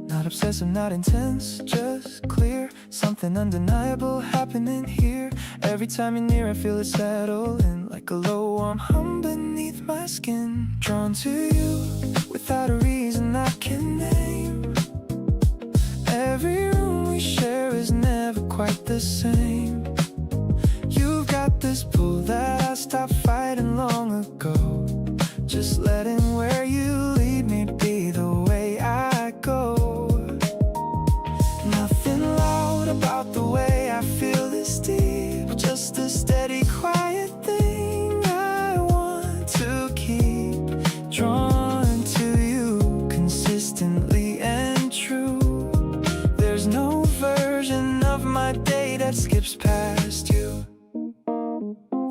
Not obsessive, not intense, just clear. Something undeniable happening here. Every time you're near I feel it settle in, like a low warm hum beneath my skin. Drawn to you without a reason I can name. Every room we share is never quite the same. You've got this pull that I stopped fighting long ago. Just letting where you lead me be the way I go. Nothing loud about the way I feel this deep, just a steady quiet thing I want to keep. Drawn to you consistently and true. There's no version of my day that skips past you.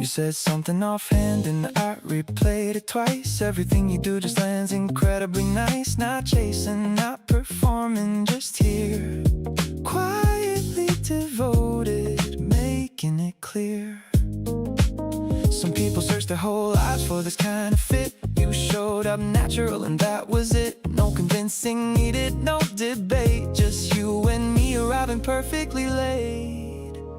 You said something offhand and I replayed it twice. Everything you do just lands incredibly nice. Not chasing, not performing, just here, quietly devoted, making it clear. Some people search their whole lives for this kind of fit. You showed up natural and that was it. No convincing needed, no debate. Just you and me arriving perfectly late.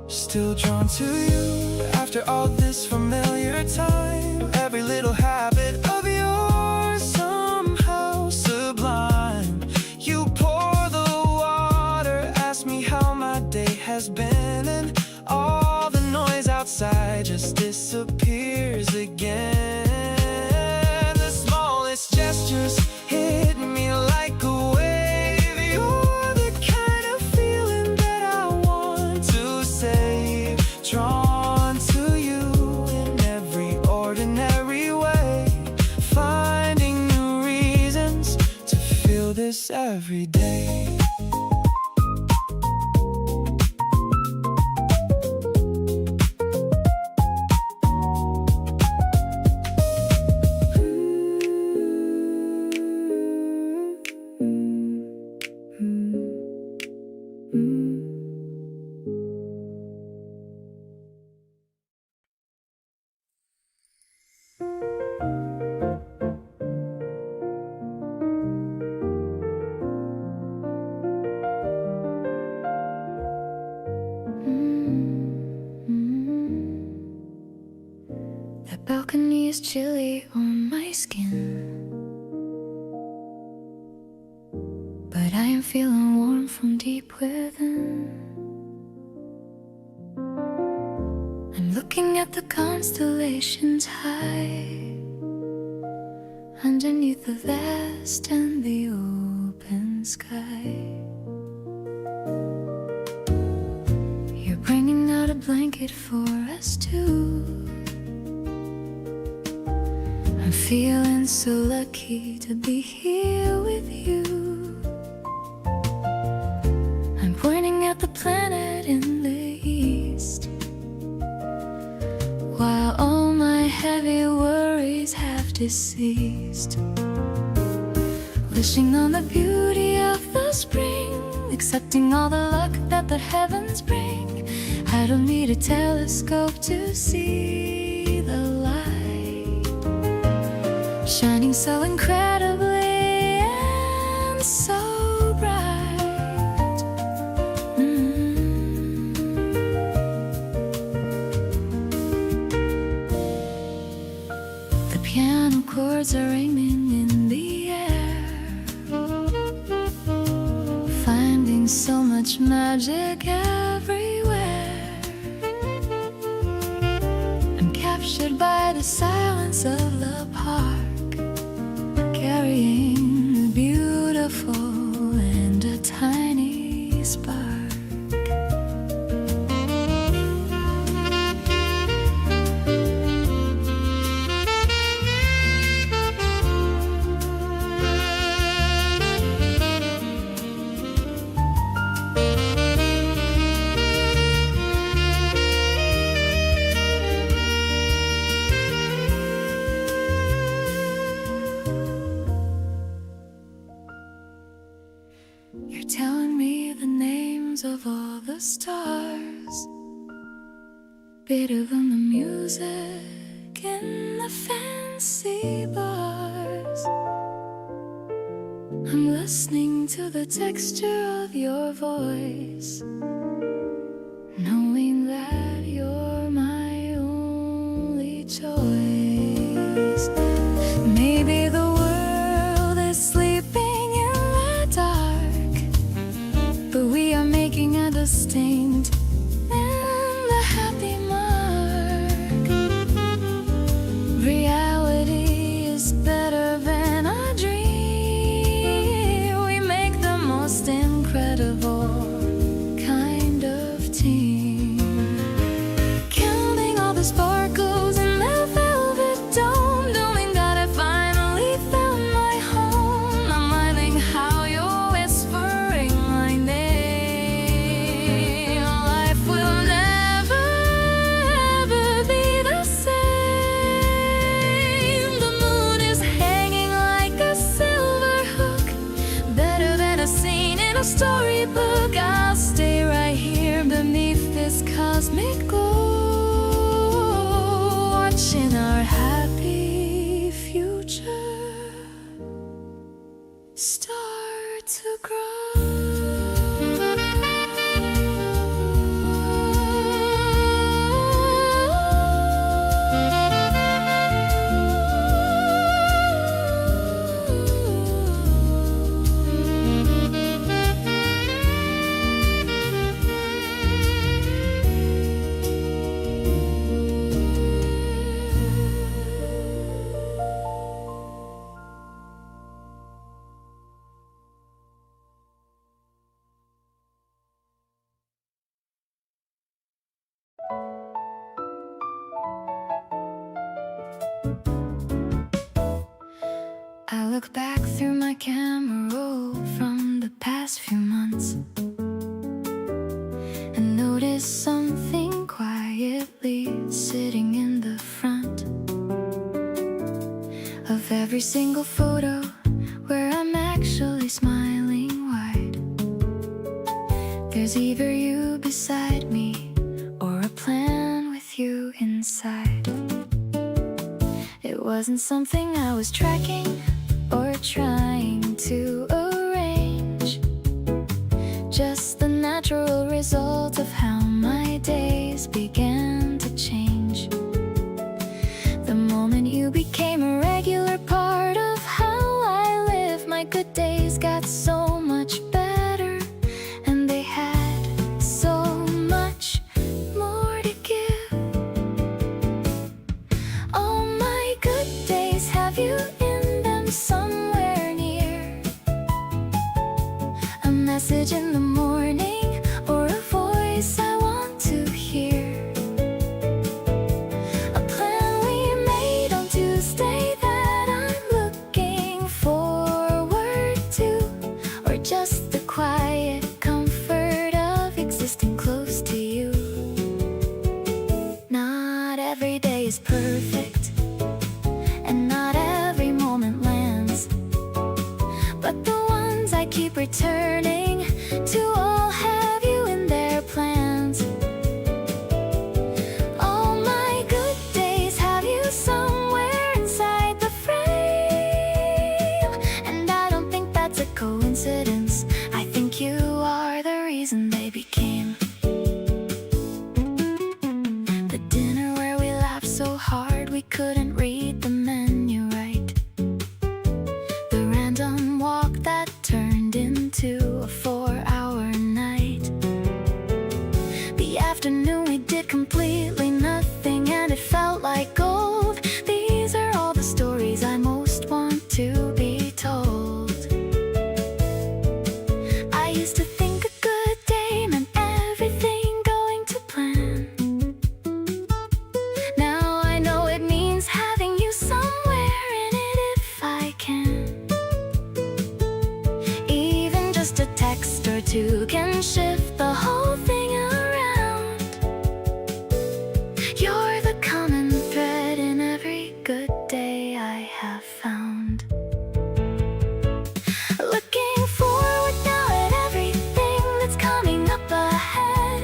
Still drawn to you after all this familiar time. Every little habit of yours somehow sublime. You pour the water, ask me how my day has been, and all the noise outside just disappears again. The smallest gestures hit me like a wave. You're the kind of feeling that I want to save. Drawn to you in every ordinary way, finding new reasons to feel this every day. The balcony is chilly on my skin, but I am feeling warm from deep within. I'm looking at the constellations high, underneath the vast and the open sky. You're bringing out a blanket for us two. I'm feeling so lucky to be here with you. I'm pointing at the planet in the east, while all my heavy worries have deceased. Wishing on the beauty of the spring, accepting all the luck that the heavens bring. I don't need a telescope to see the light shining so incredibly and so bright. The piano chords are ringing in the air, finding so much magic everywhere. I'm captured by the silence of the park, carrying the beautiful and a tiny spark. You're telling me the names of all the stars, better than the music in the fancy bars. I'm listening to the texture of your voice, knowing that you're my only choice. Maybe the world is sleeping in the dark, but we are making a distinct and a happy mark. Reality is better than a dream. We make the most incredible kind of team, counting all the sparkles in the velvet dome, knowing that I finally found my home. I'm loving how you're whispering my name. Life will never ever be the same. The moon is hanging like a silver hook, better than a scene in a storybook. I'll stay right here beneath this cosmic glow, watching our happy future start to I look back through my camera roll from the past few months and notice something quietly sitting in the front of every single photo where I'm actually smiling wide. There's either you beside me or a plan with you inside. It wasn't something I was tracking or trying to arrange, just the natural result of how my days began to change. The moment you became a regular part of how I live, my good days got so much better, and they had so much more to give. All my good days have you in them somewhere near, a message in the morning or a voice I want to hear, a plan we made on Tuesday that I'm looking forward to, or just the quiet comfort of existing close to you. Not every day is perfect, and not every just a text or two can shift the whole thing around. You're the common thread in every good day I have found. Looking forward now at everything that's coming up ahead.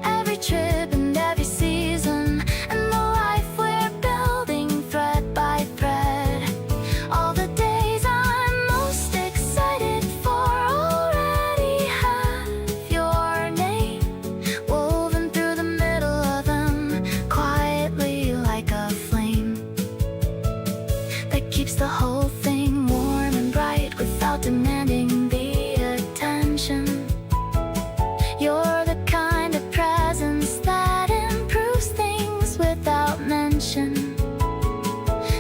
Every trip and every season, and the life we're building thread by thread. All the days I'm most excited for already have your name woven through the middle of them, quietly like a flame that keeps the whole thing warm and bright without demanding the attention. You're the kind of presence that improves things without mention.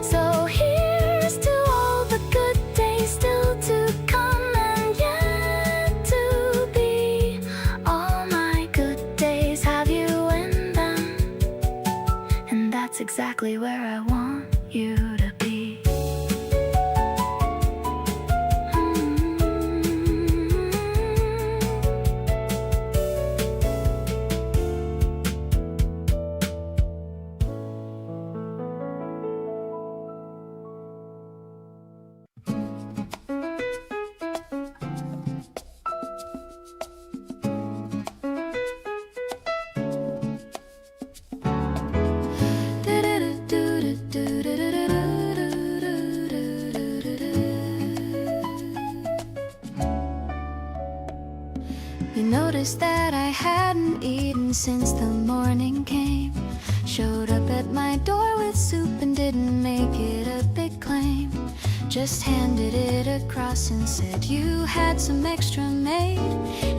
So here's to all the good days still to come and yet to be. All my good days have you in them, and that's exactly where I want you to be. You noticed that I hadn't eaten since the morning came. Showed up at my door with soup and didn't make it a big claim. Just handed it across and said you had some extra made.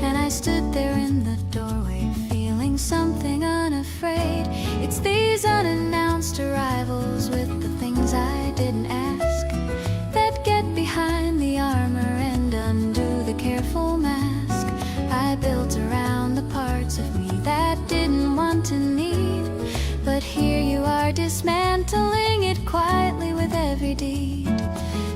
And I stood there in the doorway feeling something unafraid. It's these unannounced arrivals with the things I didn't ask that get behind the armor and undo the careful mask I built around the parts of me that didn't want to need. But here you are dismantling it quietly with every deed.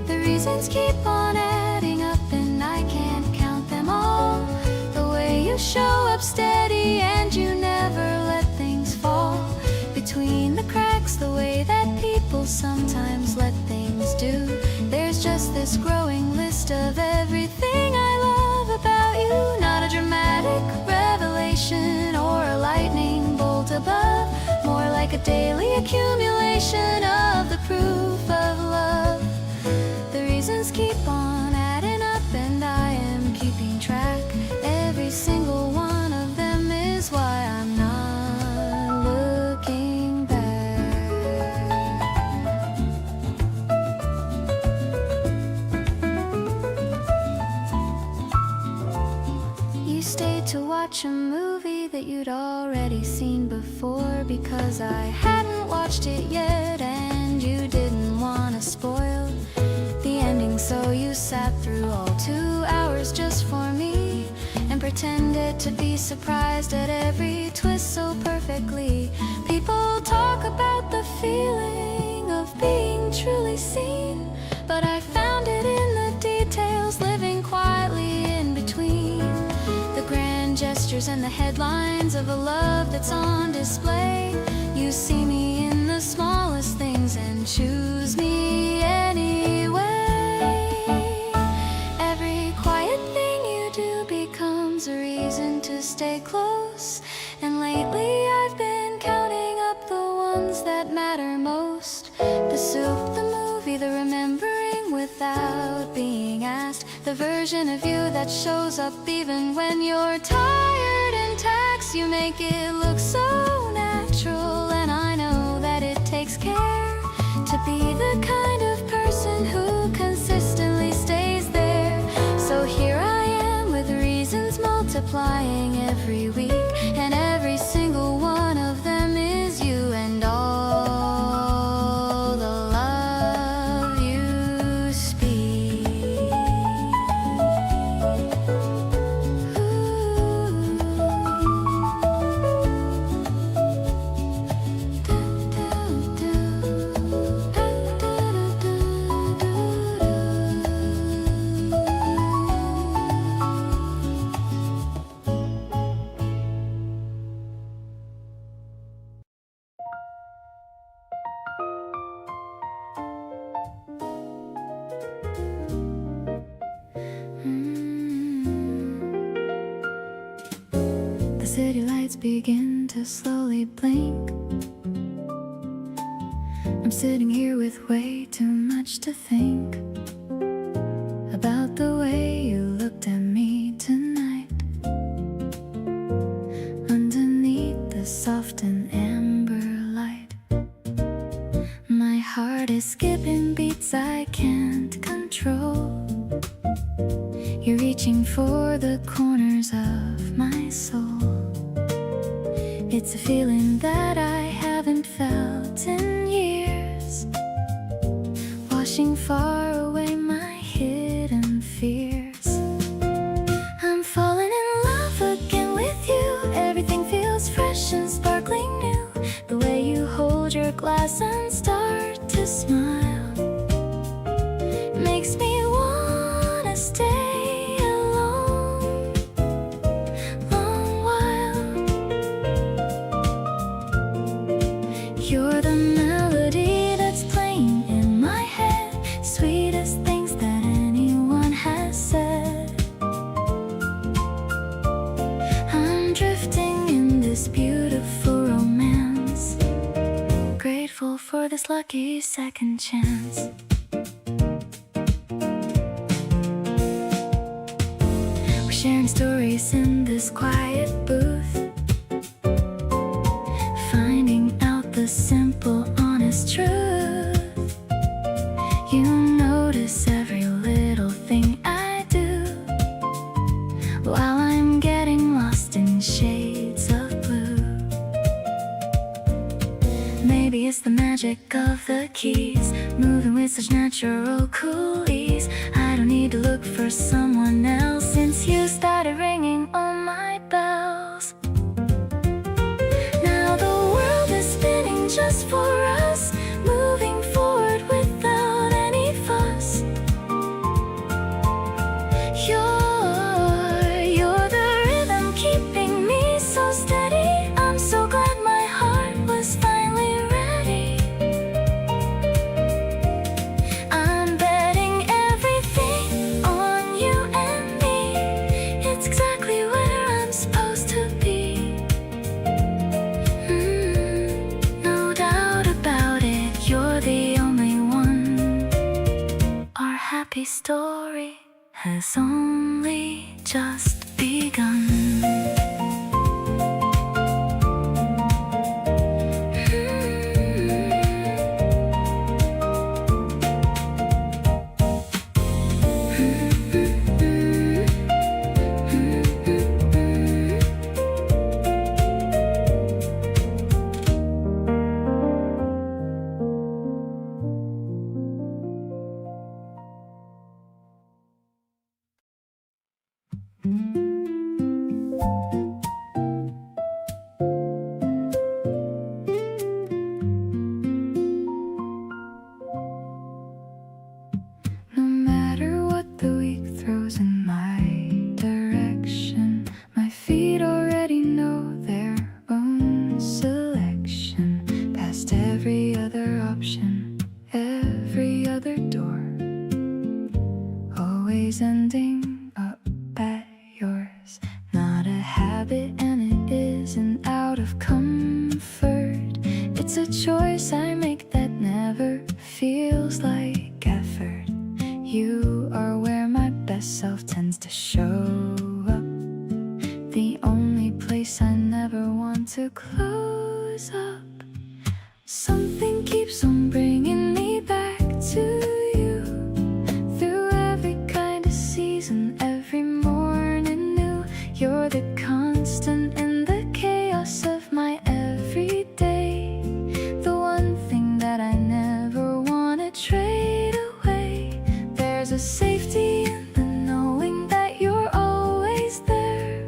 The reasons keep on adding up and I can't count them all. The way you show up steady and you never let things fall between the cracks, the way that people sometimes let things do. There's just this growing list of everything I love about you. Not a dramatic revelation or a lightning bolt above, more like a daily accumulation of the proof of love. The reasons keep on adding up and I am keeping track. Every single one of them is why I'm not looking back. You stayed to watch a movie that you'd already seen before because I hadn't watched it yet and you didn't want to spoil the ending, so you sat through all 2 hours just for me and pretended to be surprised at every twist so perfectly. People talk about the feeling of being truly seen, but I found it in the details, living quietly in between the grand gestures and the headlines of a love that's on display. You see me in the smallest things and choose me anyway. Every quiet thing you do becomes a reason to stay close. And lately I've been counting up the ones that matter most. The soup, the movie, the remembering without being asked. The version of you that shows up even when you're tired and taxed. You make it look so natural, and I know that it takes care to be the kind of person who consistently stays there. So here I am with reasons multiplying every week, and every single one of them is you and all the love you speak. Ooh. city lights begin to slowly blink. I'm sitting here with way too much to think about the way you looked at me tonight. Underneath the soft and amber light, my heart is skipping beats I can't control. You're reaching for the corners of my soul. It's a feeling that I haven't felt in years, washing far away my hidden fears. I'm falling in love again with you. Everything feels fresh and sparkling new. The way you hold your glass and start to smile makes me wanna stay a long, long while. You're the melody that's playing in my head, sweetest things that anyone has said. I'm drifting in this beautiful romance, grateful for this lucky second chance. We're sharing stories in this quiet booth, finding out the simple, honest truth. You notice every little thing I do, while I'm getting lost in shades of blue. Maybe it's the magic of the keys, moving with such natural cool ease. I don't need to look for someone else since you started ringing all my bells. Now the world is spinning just for us, moving forward without any fuss. You're the rhythm keeping me so steady. I'm so glad my heart was finally ready. I'm betting everything on you and me. It's exactly where I'm supposed to be. No doubt about it, you're the only one. Our happy story has only just begun. No matter what the week throws in my direction, my feet already know their own selection. Past every other option, every other door, always ending up at yours. Not a habit and it isn't out of comfort. It's a choice I make that never feels like effort. You are where my best self tends to show up, the only place I never want to close up. Something keeps on bringing me back to you, through every kind of season, every morning new. You're the constant in the chaos of my everyday, the one thing that I never want to trade away. There's a safety in the knowing that you're always there,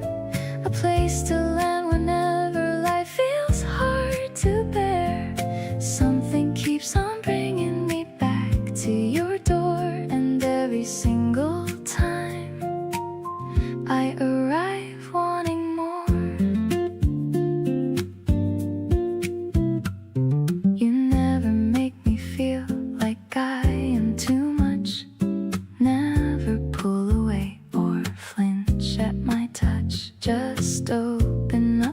a place to land whenever life feels hard to bear. Something keeps on bringing me back to your door, and every single time I arrive wanting more. You never make me feel like I am too much, never pull away or flinch at my touch. Just open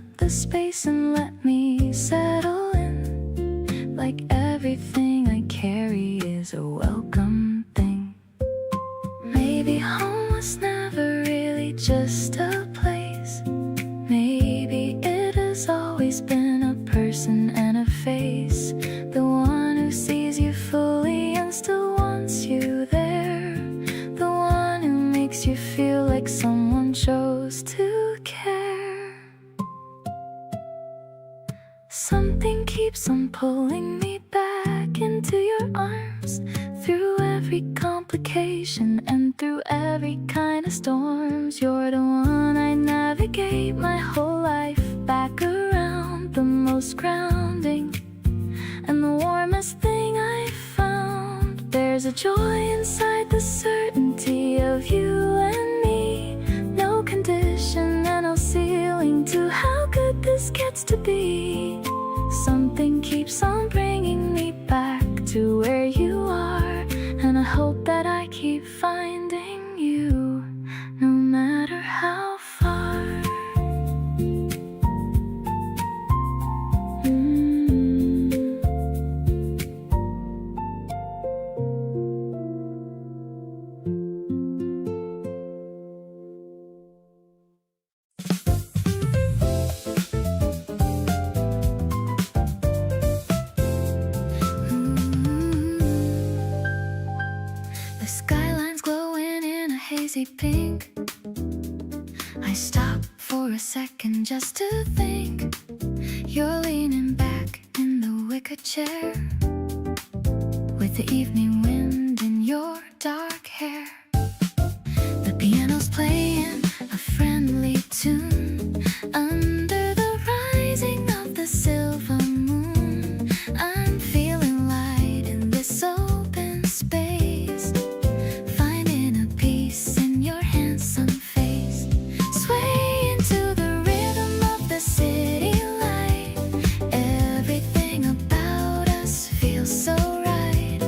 still wants you there, the one who makes you feel like someone chose to care. Something keeps on pulling me back into your arms, through every complication and through every kind of storms. You're the one I navigate my whole life back around, the most grounding and the warmest thing I found. There's a joy inside the certainty of you and me, no condition and no ceiling to how good this gets to be. Something keeps on bringing me back to where you are, and I hope that I keep finding you, no matter how far. The skyline's glowing in a hazy pink. I stop for a second just to think. You're leaning back in the wicker chair, with the evening wind in your dark hair. The piano's playing a friendly tune under the rising of the silver moon. I'm feeling light in this open space, finding a peace in your handsome face. Sway into the rhythm of the city light. Everything about us feels so right.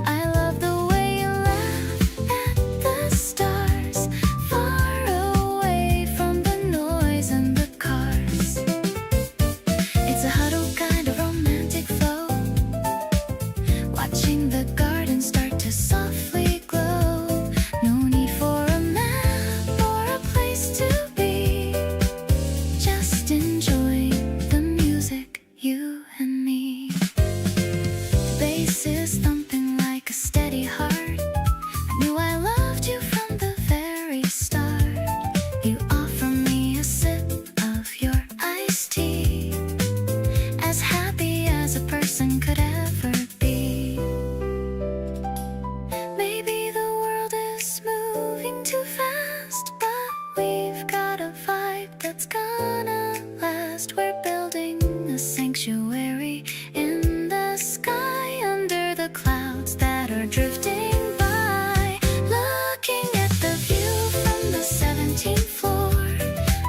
I love the way you laugh at the stars, far away from the noise and the cars. It's a huddle kind of romantic flow, watching the garden start to softly glow. No need for a map or a place to be, just enjoying the music, you and me. The bass is thumping like a steady heart. I knew I loved you from the very start. You offer me a sip of your iced tea, as happy as a person could ever be. Maybe the world is moving too fast, but we've got a vibe that's gonna last. We're building a sanctuary in the sky, under the clouds that are drifting by. Looking at the view from the 17th floor,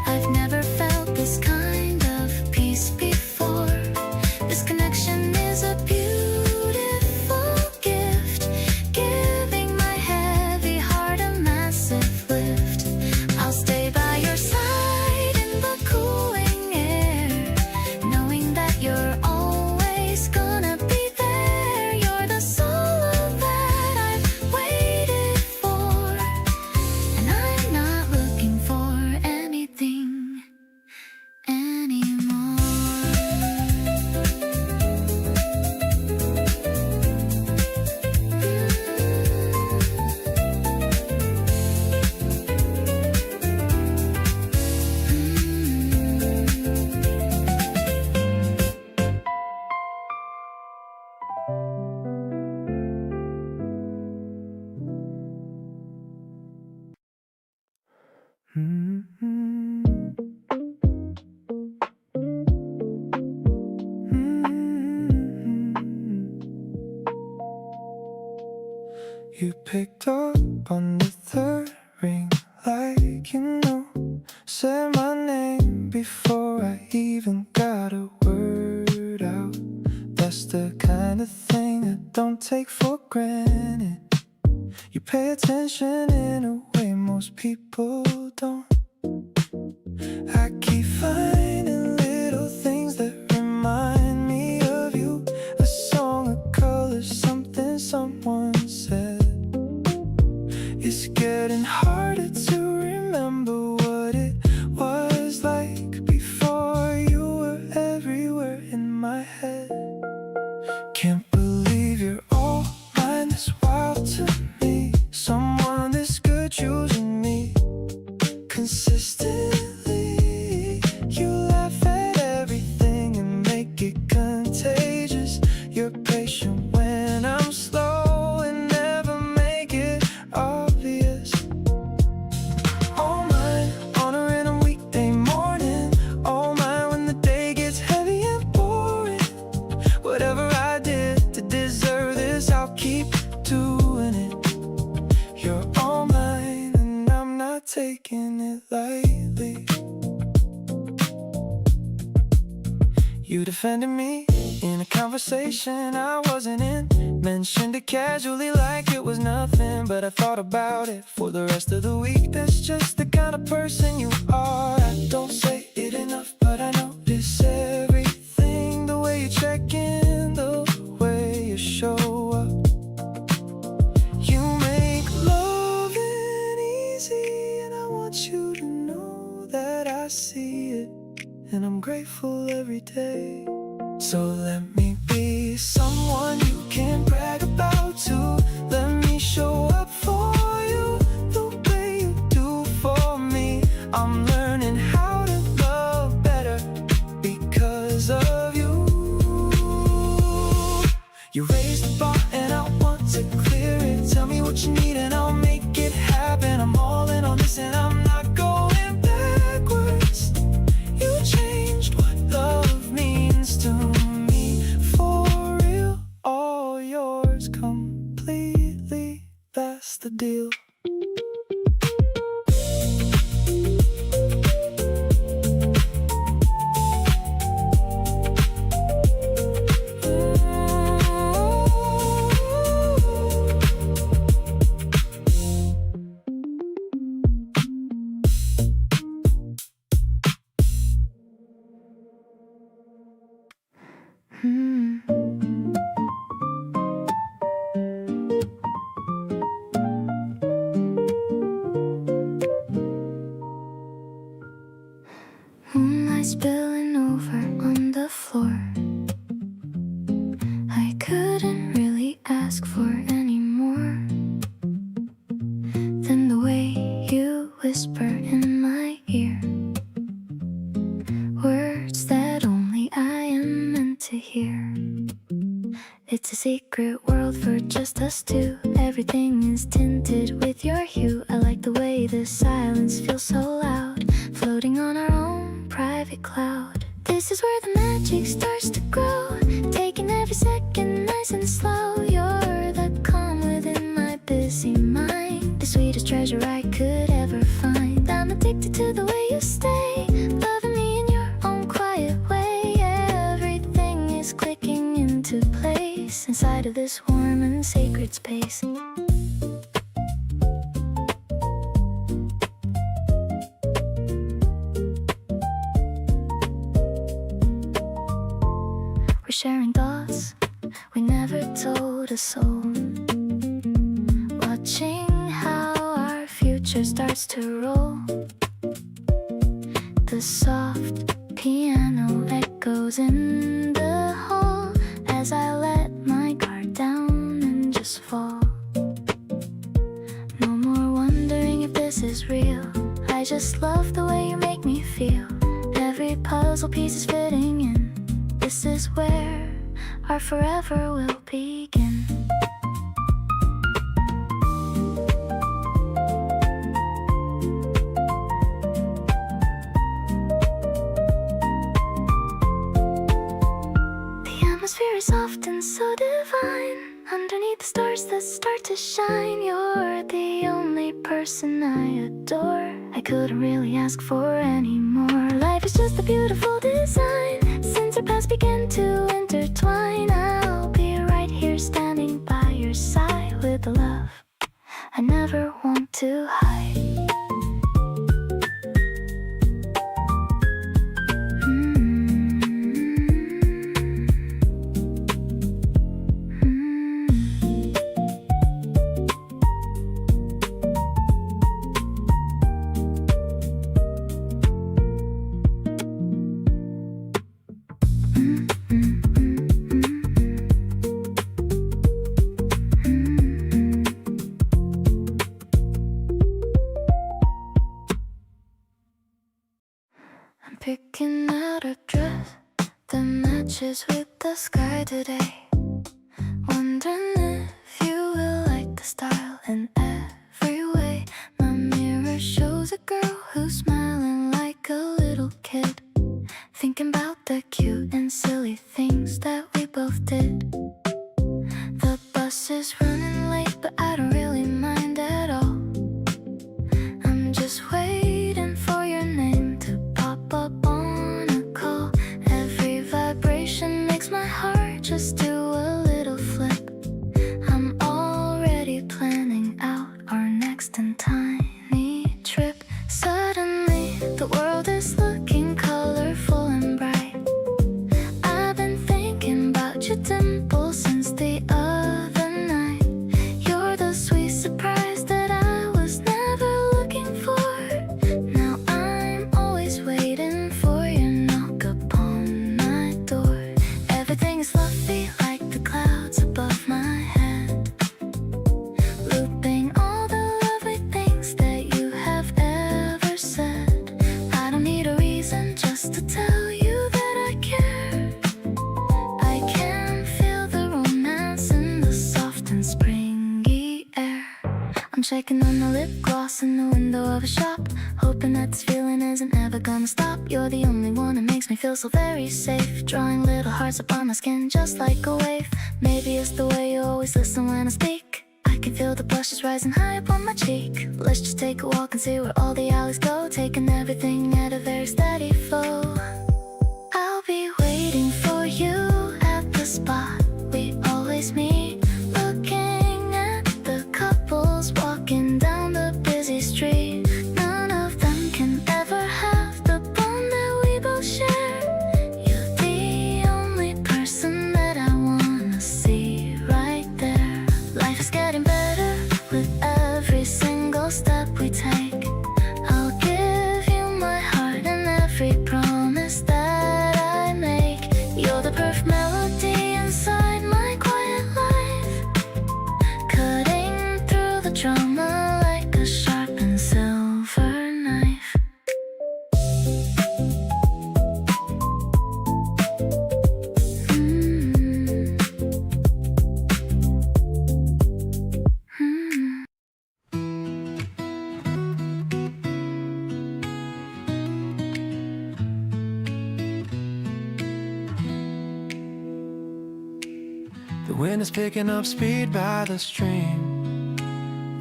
I've never felt this kind of peace before. This connection is a beautiful gift, giving my heavy heart a massive lift. I'll stay by your side in the cooling air, knowing that you're always gonna be there. You're the soul that I've waited for, and I'm not looking for anything anymore. You picked up on the third ring like you know. Said my name before I even got a word out. That's the kind of thing I don't take for granted. You pay attention in a way most people don't. I keep finding little things that remind me of you. A song, a color, something someone said. It's getting harder to remember what it was like before you were everywhere in my head. Can't believe you're all mine. This taking it lightly. You defended me in a conversation I wasn't in. Mentioned it casually like it was nothing, but I thought about it for the rest of the week. That's just the kind of person you are. I don't say it enough, but I notice everything. The way you check in, the way you show up. You make loving easy, and I want you to know that I see it, and I'm grateful every day. So let me be someone you can brag about too. Let me show up for you the way you do for me. I'm learning how to love better because of you. You raised the bar and I want to clear it. Tell me what you need and I'll make it happen. I'm all in on this and I'm not going backwards. You changed what love means to me, for real. All yours completely, that's the deal. Moonlight spilling over on the floor. I couldn't really ask for any more than the way you whisper in my ear, words that only I am meant to hear. It's a secret world for just us two. Everything is tinted with your hue. I like the way the silence feels so loud, floating on our own private cloud. This is where the magic starts to grow, taking every second nice and slow. You're the calm within my busy mind, the sweetest treasure I could ever find. I'm addicted to the way you stay, loving me in your own quiet way. Everything is clicking into place inside of this warm and sacred space. We're sharing thoughts we never told a soul, watching how our future starts to roll. The soft piano echoes in the hall as I let my guard down and just fall. No more wondering if this is real. I just love the way you make me feel. Every puzzle piece is fitting in. This is where our forever will begin. The atmosphere is soft and so divine. Underneath the stars that start to shine, you're the only person I adore. I couldn't really ask for any more. Life is just a beautiful design. Since our paths begin to intertwine, I'll be right here standing by your side with the love I never want to hide. Picking out a dress that matches with the sky today. Wondering if you will like the style in every way. My mirror shows a girl who's smiling like a little kid, thinking about the cute and silly things that we both did. The bus is running late, but I don't really mind at all. I'm just I'm checking on the lip gloss in the window of a shop, hoping that this feeling isn't ever gonna stop. You're the only one that makes me feel so very safe, drawing little hearts upon my skin just like a wave. Maybe it's the way you always listen when I speak. I can feel the blushes rising high up on my cheek. Let's just take a walk and see where all the alleys go, taking everything at a very steady flow. I'll be waiting for you at the spot we always meet, looking at the couples walking down the busy street. None of them can ever have the bond that we both share. You're the only person that I wanna see right there. Life is getting better with every single step we take. I'll give you my heart and every promise that I make. You're the perfect melody inside my quiet life, cutting through the drama like a sharpened silver knife. The wind is picking up speed by the stream,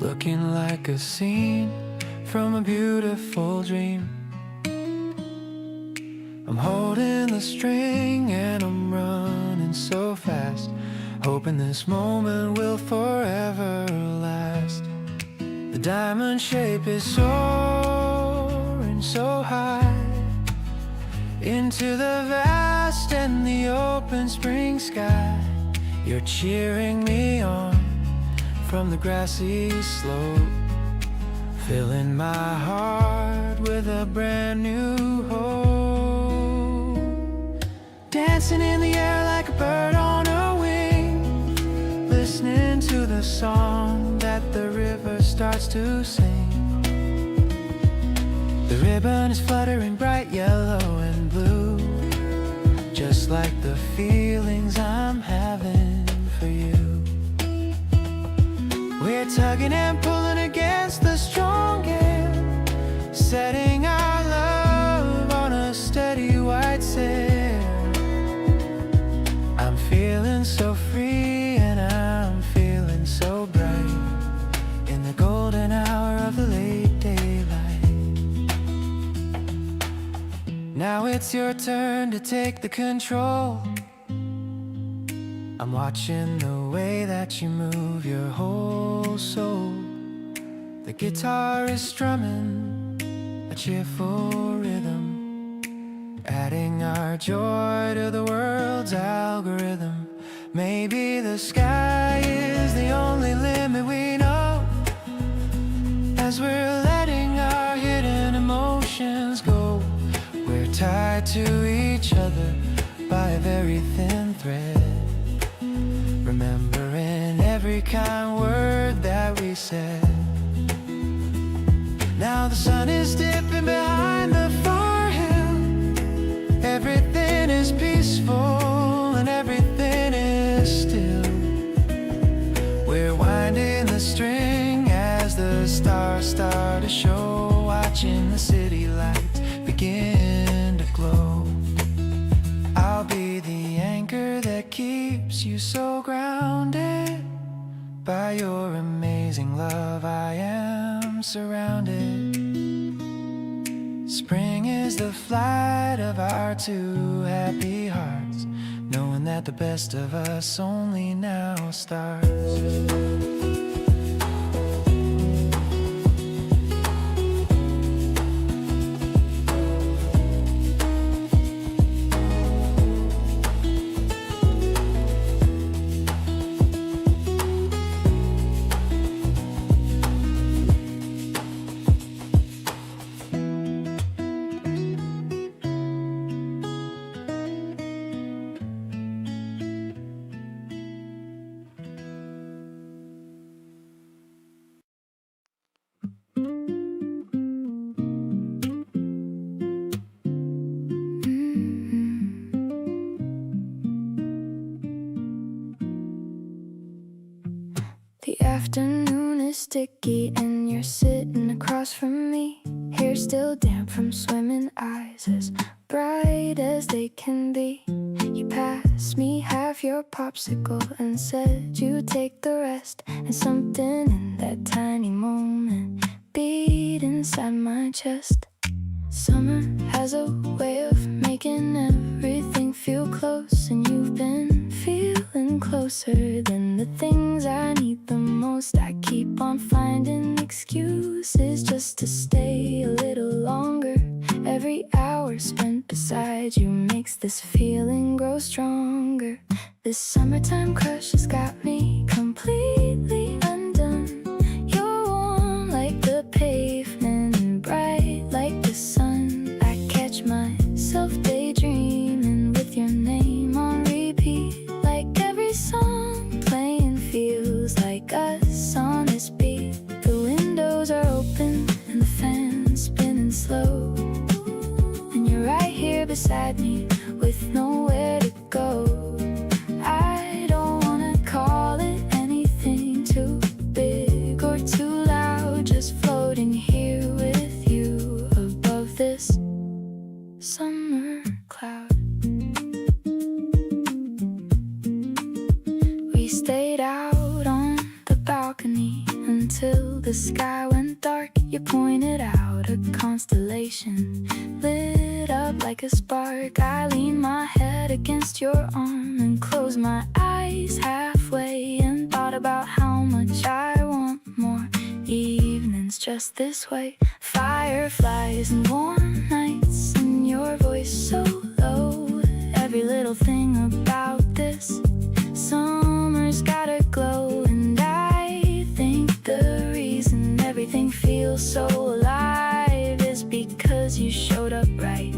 looking like a scene from a beautiful dream. I'm holding the string and I'm running so fast, hoping this moment will forever last. The diamond shape is soaring so high into the vast and the open spring sky. You're cheering me on from the grassy slope, filling my heart with a brand new hope. Dancing in the air like a bird on a wing, listening to the song that the river starts to sing. The ribbon is fluttering bright yellow and blue, just like the feelings I'm having for you. We're tugging and pulling against the strong air, setting our love on a steady white sail. I'm feeling so free and I'm feeling so bright in the golden hour of the late daylight. Now it's your turn to take the control. I'm watching the way that you move your whole soul. The guitar is strumming a cheerful rhythm, adding our joy to the world's algorithm. Maybe the sky is the only limit we know, as we're letting our hidden emotions go. We're tied to each other by a very thin thread, remembering every kind word that we said. Now the sun is dipping behind the far hill, everything is peaceful and everything is still. We're winding the string as the stars start to show, watching the city lights begin to glow. I'll be the anchor that keeps you so grounded. By your amazing love I am surrounded. Spring is the flight of our two happy hearts, knowing that the best of us only now starts. The afternoon is sticky and you're sitting across from me. Hair still damp from swimming, eyes as bright as they can be. You passed me half your popsicle and said you'd take the rest. And something in that tiny moment beat inside my chest. Summer has a way of making everything feel close, and you've been feeling closer than the things I need the most. I keep on finding excuses just to stay a little longer. Every hour spent beside you makes this feeling grow stronger. This summertime crush has got me completely undone. You're warm like the pavement and bright like the sun. I catch myself daydreaming with your name on repeat. Like every song playing feels like us on this beat. The windows are open and the fan's spinning slow, and you're right here beside me with nowhere to go. I don't wanna call it anything too big or too loud, just floating here with you above this summer cloud. We stayed out on the balcony until the sky went dark. You pointed out a constellation lit up like a spark. I leaned my head against your arm and closed my eyes halfway and thought about how much I want more evenings just this way. Fireflies and warm nights and your voice so low. Every little thing about this summer's got a glow, and I think the reason everything feels so alive is because you showed up right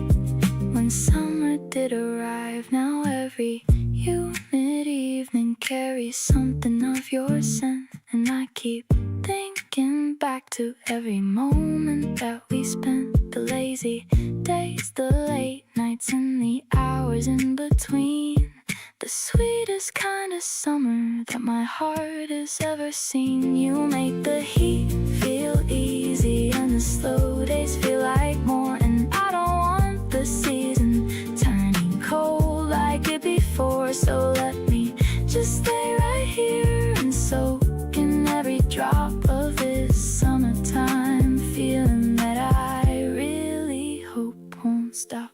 when summer did arrive. Now every humid evening carries something of your scent, and I keep thinking back to every moment that we spent. The lazy days, the late nights, and the hours in between. The sweetest kind of summer that my heart has ever seen. You make the heat feel easy and the slow days feel like more. And I don't want the season turning cold like it before. So let me just stay right here and soak in every drop of this summertime feeling that I really hope won't stop.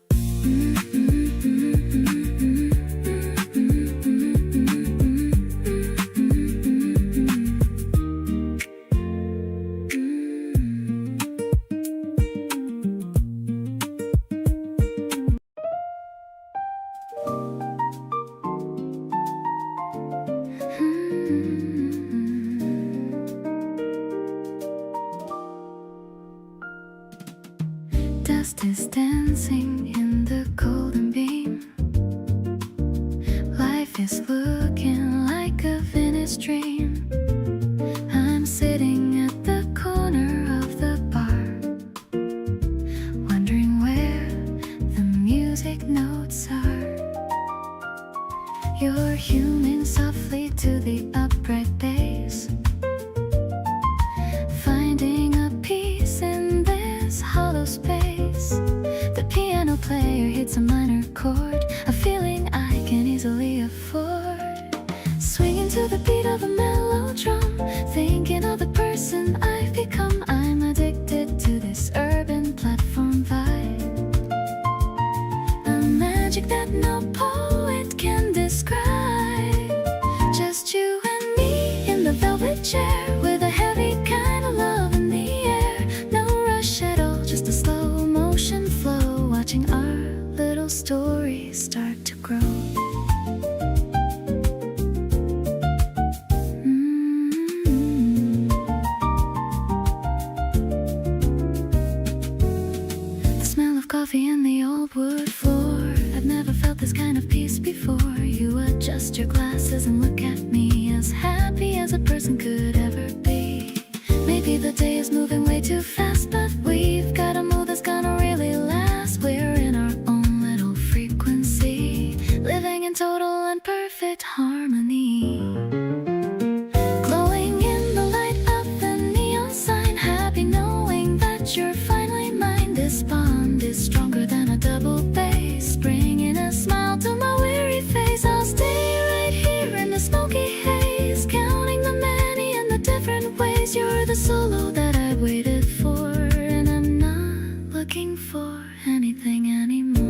Dust is dancing in the golden beam. Life is looking like a Venice dream. I'm sitting at the corner of the bar, wondering where the music notes are. You're humming softly to the upright bass, finding a peace in this hollow space. The piano player hits a minor chord, a feeling I can easily afford. Swinging to the beat of a mellow drum, thinking of the person I've become. I'm addicted to this urban platform vibe, a magic that no poet can describe. Just you and me in the velvet chair, with a heavy kind of love in the air. No rush at all, just a slow motion flow, watching our little story start to grow. The smell of coffee and the old wood floor, I've never felt this kind of peace before. You adjust your glasses and look at me, as happy as a person could ever be. Maybe the day is moving way too fast, but we've got a mood that's gonna really last. We're in our own little frequency, living in total and perfect harmony. Glowing in the light of the the solo that I waited for, and I'm not looking for anything anymore.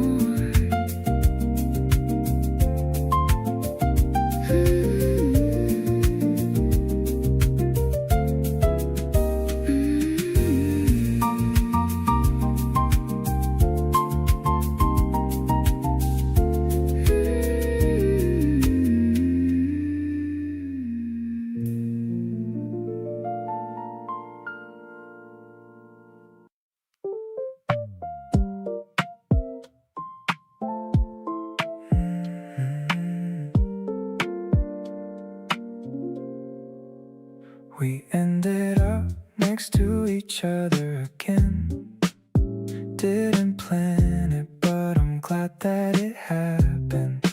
We ended up next to each other again. Didn't plan it, but I'm glad that it happened.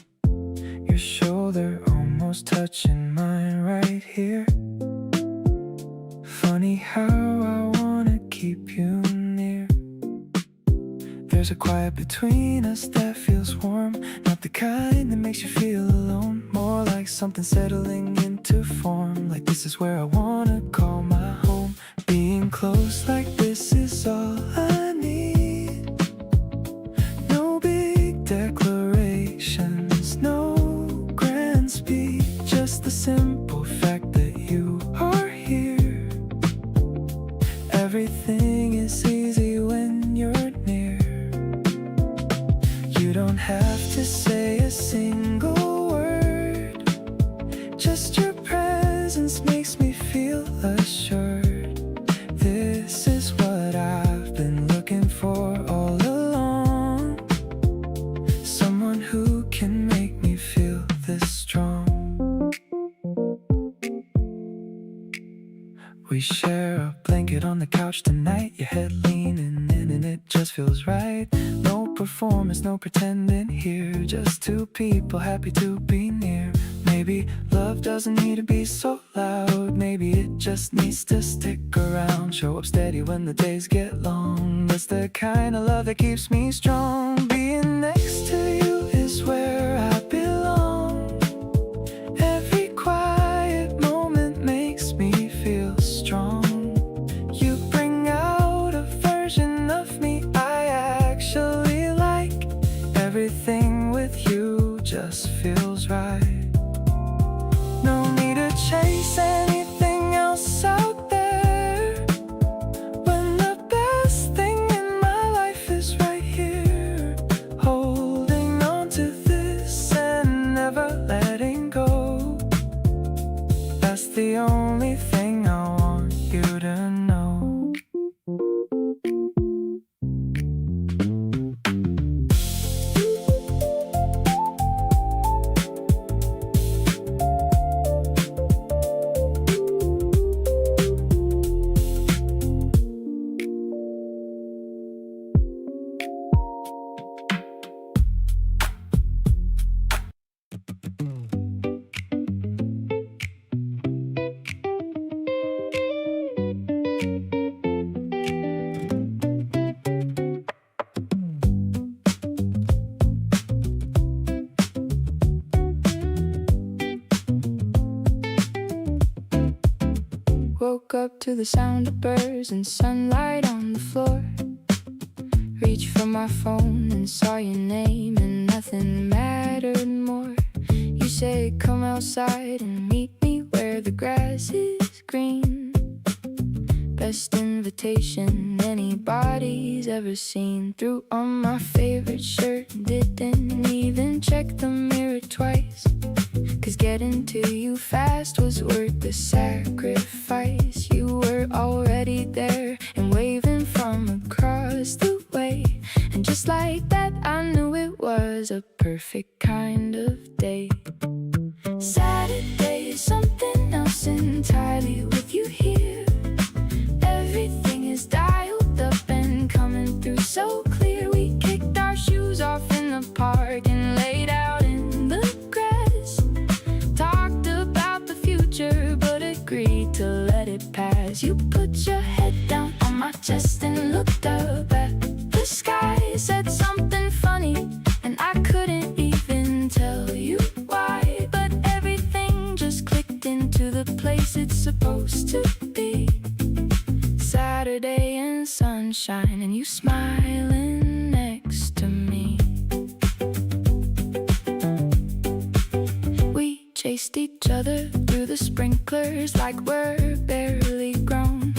Your shoulder almost touching mine right here. Funny how I wanna keep you near. There's a quiet between us that feels warm, not the kind that makes you feel alone. More like something settling into form, like this is where I wanna call my home. Being close like this is all I need. No big declarations, no grand speech, just the simple fact that you are here. Everything is easy when you're near. You don't have to say a single word, just your presence makes me feel assured. This is what I've been looking for all along. Someone who can make me feel this strong. We share a blanket on the couch tonight, your head leaning in and it just feels right. No performance, no pretending here, just two people happy to be near. Maybe love doesn't need to be so loud, maybe it just needs to stick around. Show up steady when the days get long, that's the kind of love that keeps me strong. Being next to you is where I belong. Every quiet moment makes me feel strong. You bring out a version of me I actually like. Everything with you just feels right. No need to chase anything else out there, when the best thing in my life is right here. Holding on to this and never letting go, that's the only thing I want you to know. Woke up to the sound of birds and sunlight on the floor. Reached for my phone and saw your name, and nothing mattered more. You said come outside and meet me where the grass is green. Best invitation anybody's ever seen. Threw on my favorite shirt and didn't even check the mirror twice, 'cause getting to you fast was worth the sacrifice. You were already there and waving from across the way, and just like that I knew it was a perfect kind of day. Saturday is something else entirely with you here. Everything is dialed up and coming through so clear. We kicked our shoes off in the park and laid out in the grass. Talked about the future but agreed to let it pass. You put your head down on my chest and looked up at the sky. Said something funny and I couldn't even tell you why, but everything just clicked into the place it's supposed to be. sunshine and you smiling next to me. We chased each other through the sprinklers like we're barely grown,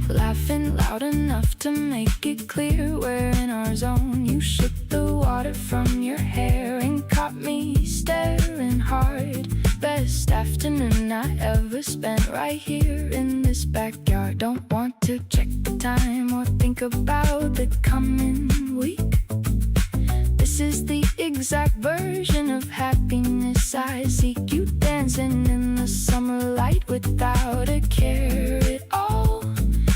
laughing loud enough to make it clear we're in our zone. You shook the water from your hair and caught me staring hard. Best afternoon I ever spent right here in this backyard. Don't want to check the time or think about the coming week. This is the exact version of happiness I seek. You dancing in the summer light without a care at all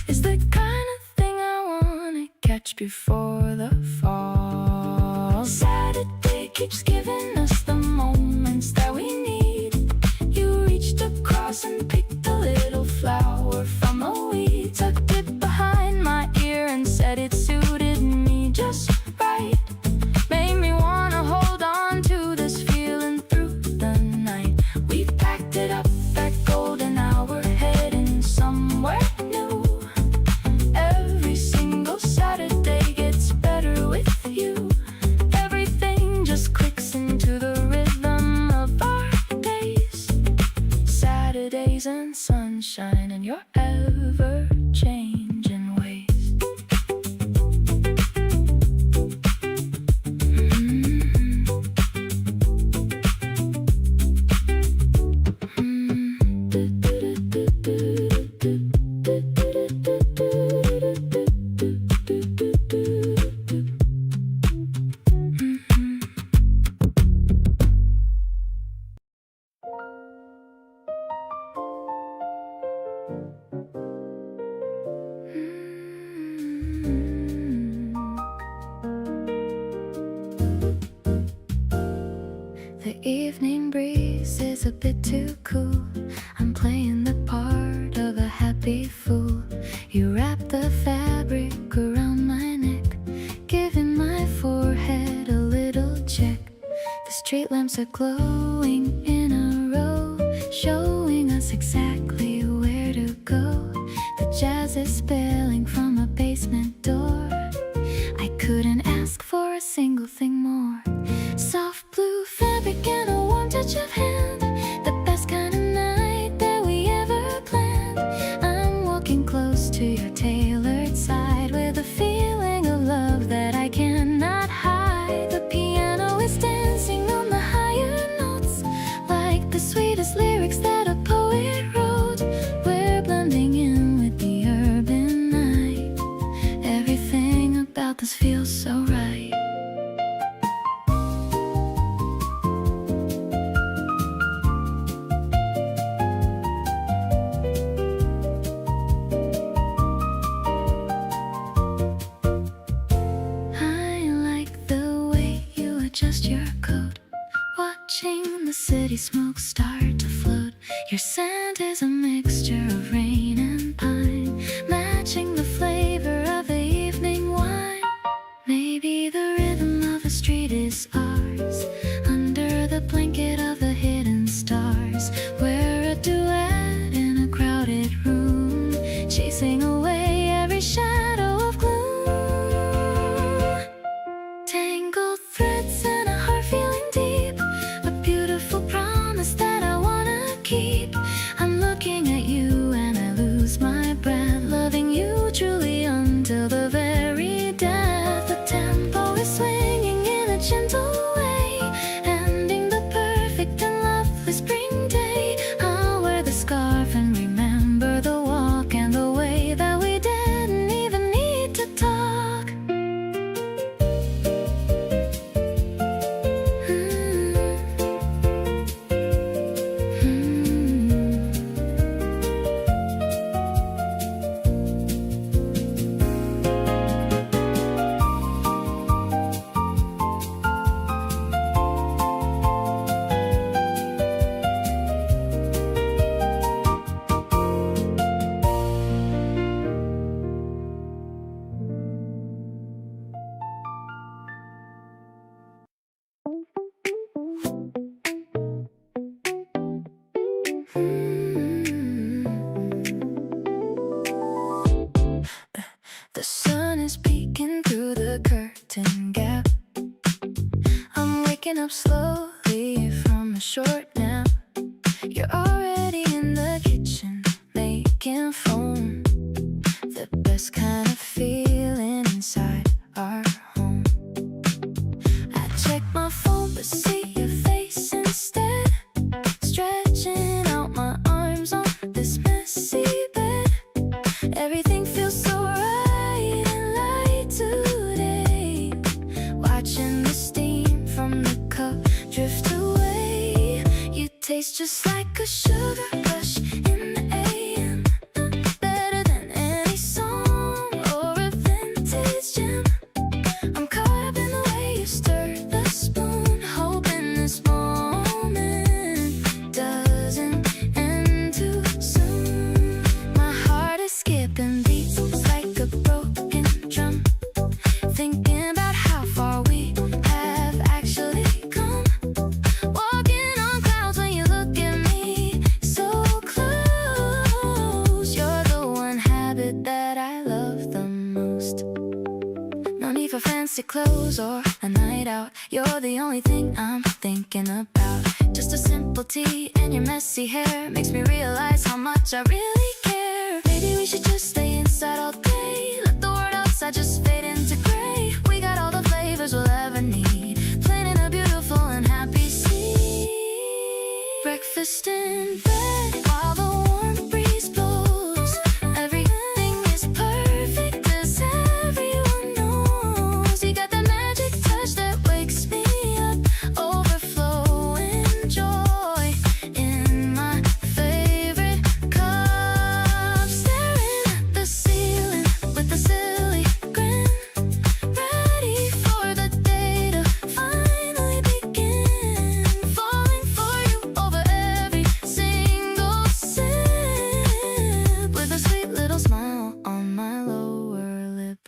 is the kind of thing I wanna catch before the fall. Saturday keeps giving us the moments that we need. You reached across and picked a little flower from a weed, tucked it behind my ear and said it suited me just right. Made me wanna hold on to this feeling through the night. We packed it up at golden hour, heading somewhere new. Every single Saturday gets better with you. Everything just clicks into the rhythm of our days. Saturdays and sunshine and your ever-changing ways. The evening breeze is a bit too cool. I'm playing the part of a happy fool. You wrap the fabric around my neck, giving my forehead a little check. The street lamps are glowing in a row, showing us exactly where to go. The jazz is spilling from a basement door. I couldn't ask for a single thing more. Soft blue fabric and a warm touch of hand, the best kind of night that we ever planned. I'm walking close to your tailored side with a feeling of love that I cannot hide. The piano is dancing on the higher notes, like the sweetest lyrics that a poet wrote. We're blending in with the urban night. Everything about this feels so right. Just your coat, watching the city smoke start to float. Your scent is a mixture of rain and pine, matching the flavor of the evening wine. Maybe the rhythm of the street is ours, under the blanket of the hidden stars. We're a duet in a crowded room, chasing away every shadow of gloom. Tangled threads and a heart feeling deep, a beautiful promise that I wanna keep. I'm looking at you and I lose my breath, loving you truly until the very death. The tempo is swinging in a gentle way, ending the perfect and lovely spring day. I'll wear the scarf and remember the walk and the way that The sun is peeking through the curtain gap. I'm waking up slowly from a short nap. You're already in the kitchen making foam. The best kind of feeling inside our home. I check my phone but see your face instead. Stretching out my arms on this messy bed. Everything feels so right and light today. Watching the steam from the cup drift away. You taste just like a sugar rush in the AM. Better than any song or a vintage gem. I'm caught up in the way you stir the spoon, hoping this moment doesn't end too soon. My heart is skipping beats like a broken drum, thinking about how far we have actually come. Walking on clouds when you look at me so close. You're the one habit that I love the most. No need for fancy clothes or a night out. You're the only thing I'm thinking about. Just a simple tea and your messy hair makes me realize how much I really care. Maybe we should just stay inside all day. Let the world outside just fade into gray. We got all the flavors we'll ever need, planting a beautiful and happy seed. Breakfast in bed while the warm breeze blows. Everything is perfect 'cause everyone knows you got that magic touch that wakes me up, overflowing joy in my favorite cup. Staring at the ceiling with a silly grin, ready for the day to finally begin. Falling for you over every single sip, with a sweet little smile on my lower lip.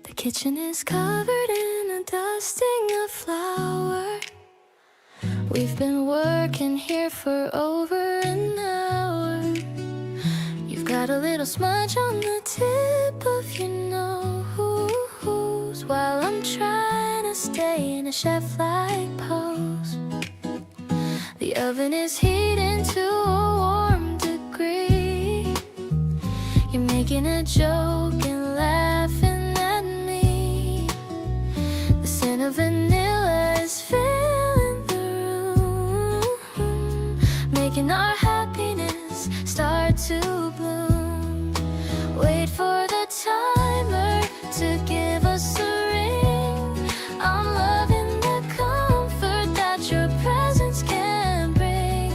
The kitchen is covered in a dusting of flour. We've been working here for over an hour. You've got a little smudge on the tip of your nose, while I'm trying to stay in a chef-like pose. The oven is heating to a warm degree. You're making a joke and laughing at me. The scent of vanilla is filling the room, making our happiness start to bloom. Wait for the timer to give us a ring. I'm loving the comfort that your presence can bring.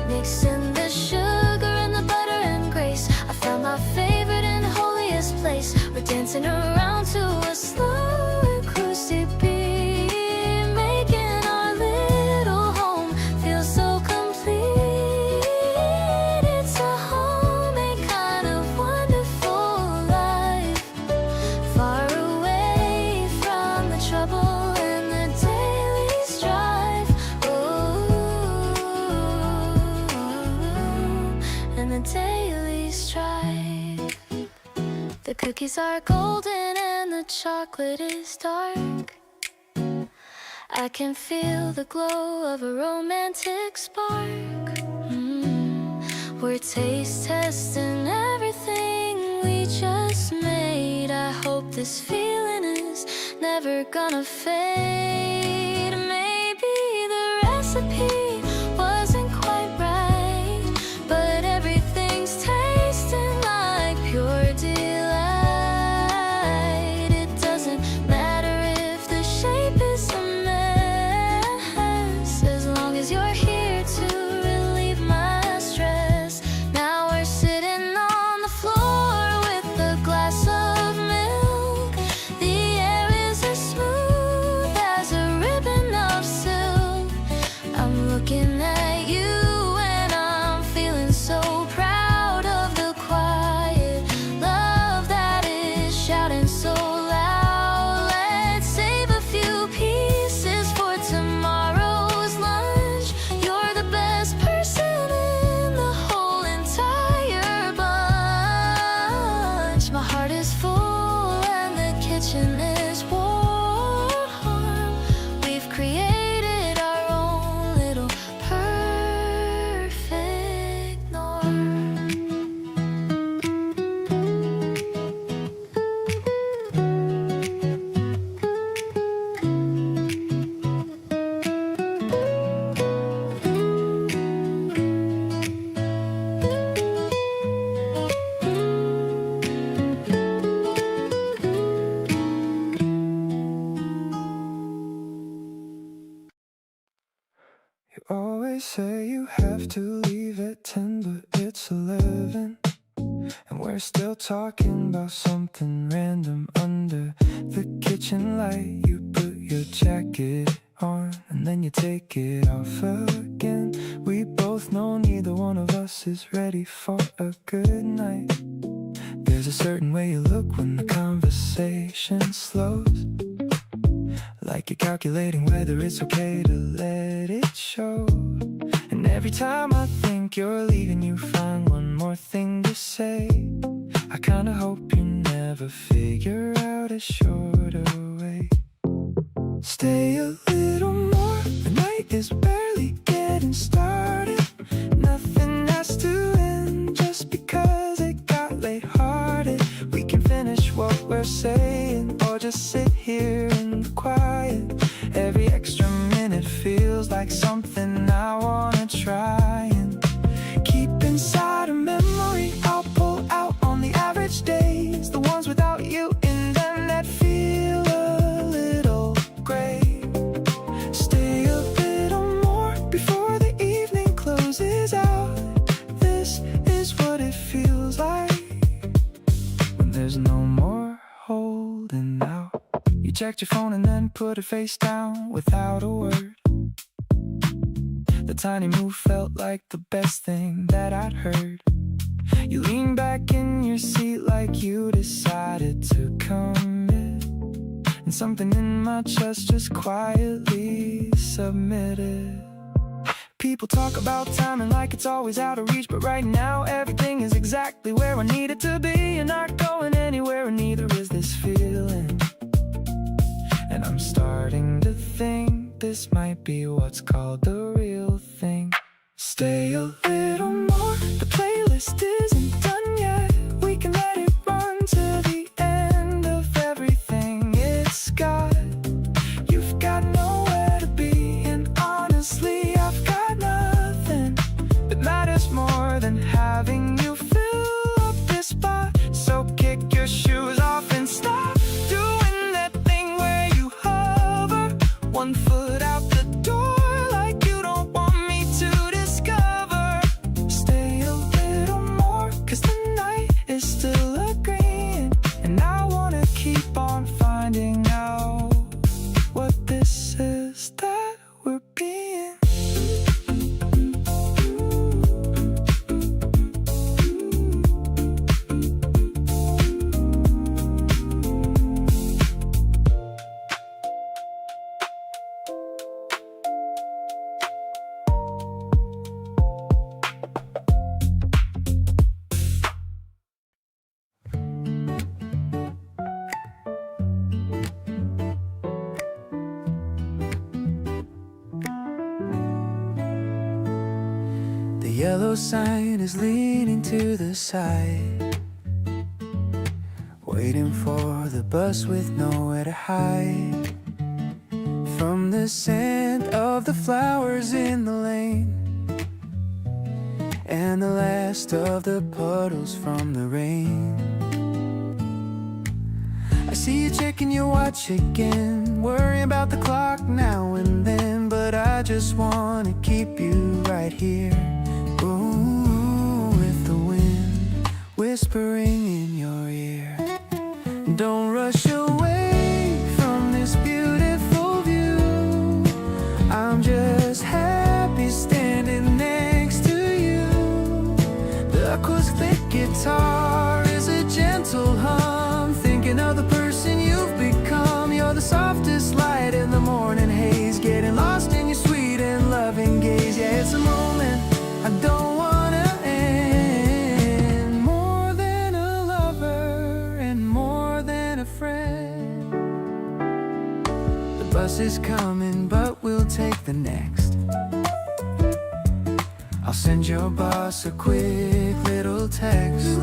Mixing the sugar and the butter and grace, I found my favorite and holiest place. We're dancing around to a slow acoustic beat, making our little home feel so complete. It's a homemade kind of wonderful life, far away from the trouble and the daily strife. And the daily strife. The cookies are golden and the chocolate is dark. I can feel the glow of a romantic spark. We're taste testing everything we just made. I hope this feeling is never gonna fade. Maybe the recipe wasn't quite right, but everything's tasting like pure delight. It doesn't matter if the shape is a mess. always say you have to leave at 10, but it's 11, and we're still talking about something random under the kitchen light. You put your jacket on and then you take it off again. We both know neither one of us is ready for a good night. There's a certain way you look when the conversation slows, like you're calculating whether it's okay to let it show. And every time I think you're leaving, you find one more thing to say. I kinda hope you never figure out a shorter way. Stay a little more, the night is barely getting started. Nothing has to end just because it got lighthearted. We can finish what we're saying or just sit here in the quiet. Every extra minute feels like something I wanna try and keep inside a memory. I'll pull out on the average days, the ones without you in them that feel a little gray. Stay a little more before the evening closes out. This is what it feels like when there's no more holding out. You checked your phone and then put it face down without a word. The tiny move felt like the best thing that I'd heard. You leaned back in your seat like you decided to commit, and something in my chest just quietly submitted. People talk about timing like it's always out of reach, but right now everything is exactly where I need it to be. You're not going anywhere and neither is this feeling. And I'm starting to think this might be what's called the real thing. Stay a little more, the playlist isn't done yet. We can let it run to the end of everything it's got. You've got nowhere to be, and honestly I've got nothing that matters more than having you fill up this spot. So kick your shoes off and stop doing that thing where you hover one foot out the door like you don't want me to discover. Stay a little more, cause the night is still agreeing, and I wanna keep on finding out what this is that we're being. The yellow sign is leaning to the side, waiting for the bus with nowhere to hide from the scent of the flowers in the lane and the last of the puddles from the rain. I see you checking your watch again, worrying about the clock now and then, but I just wanna keep you right here. Ooh, with the wind whispering in your ear. Don't rush away from this beautiful view. I'm just happy standing next to you. The acoustic guitar is a gentle hum, thinking of the person you've become. You're the softest light in the morning haze, getting lost in your sweet and loving gaze. Yeah, it's a moment I don't wanna end. More than a lover and more than a friend. The bus is coming, but we'll take the next. I'll send your boss a quick little text.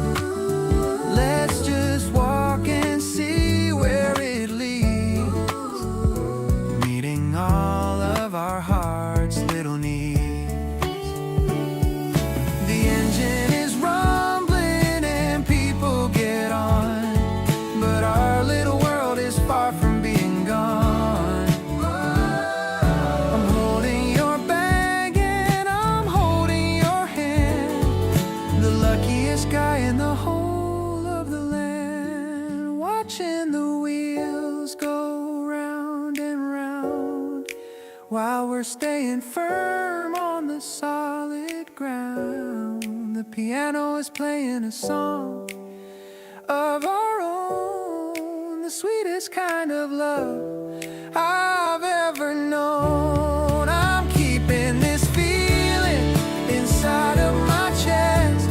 Let's just walk and see where it leads, meeting all of our hearts' little needs. The engine is rumbling and people get on, but our little world is far from being gone. I'm holding your bag while we're staying firm on the solid ground. The piano is playing a song of our own, the sweetest kind of love I've ever known. I'm keeping this feeling inside of my chest,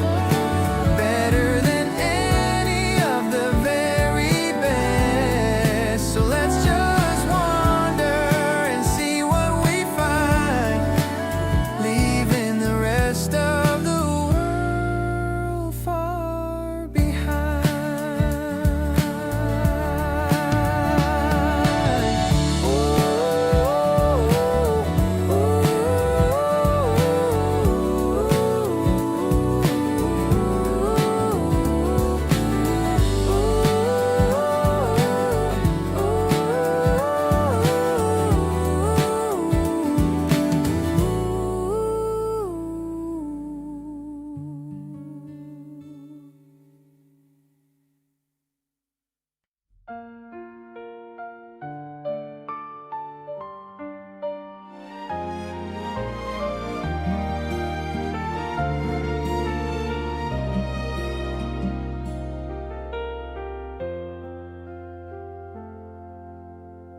better than any of the very best. So let's just wander and see what we find, leaving the rest of the world far behind.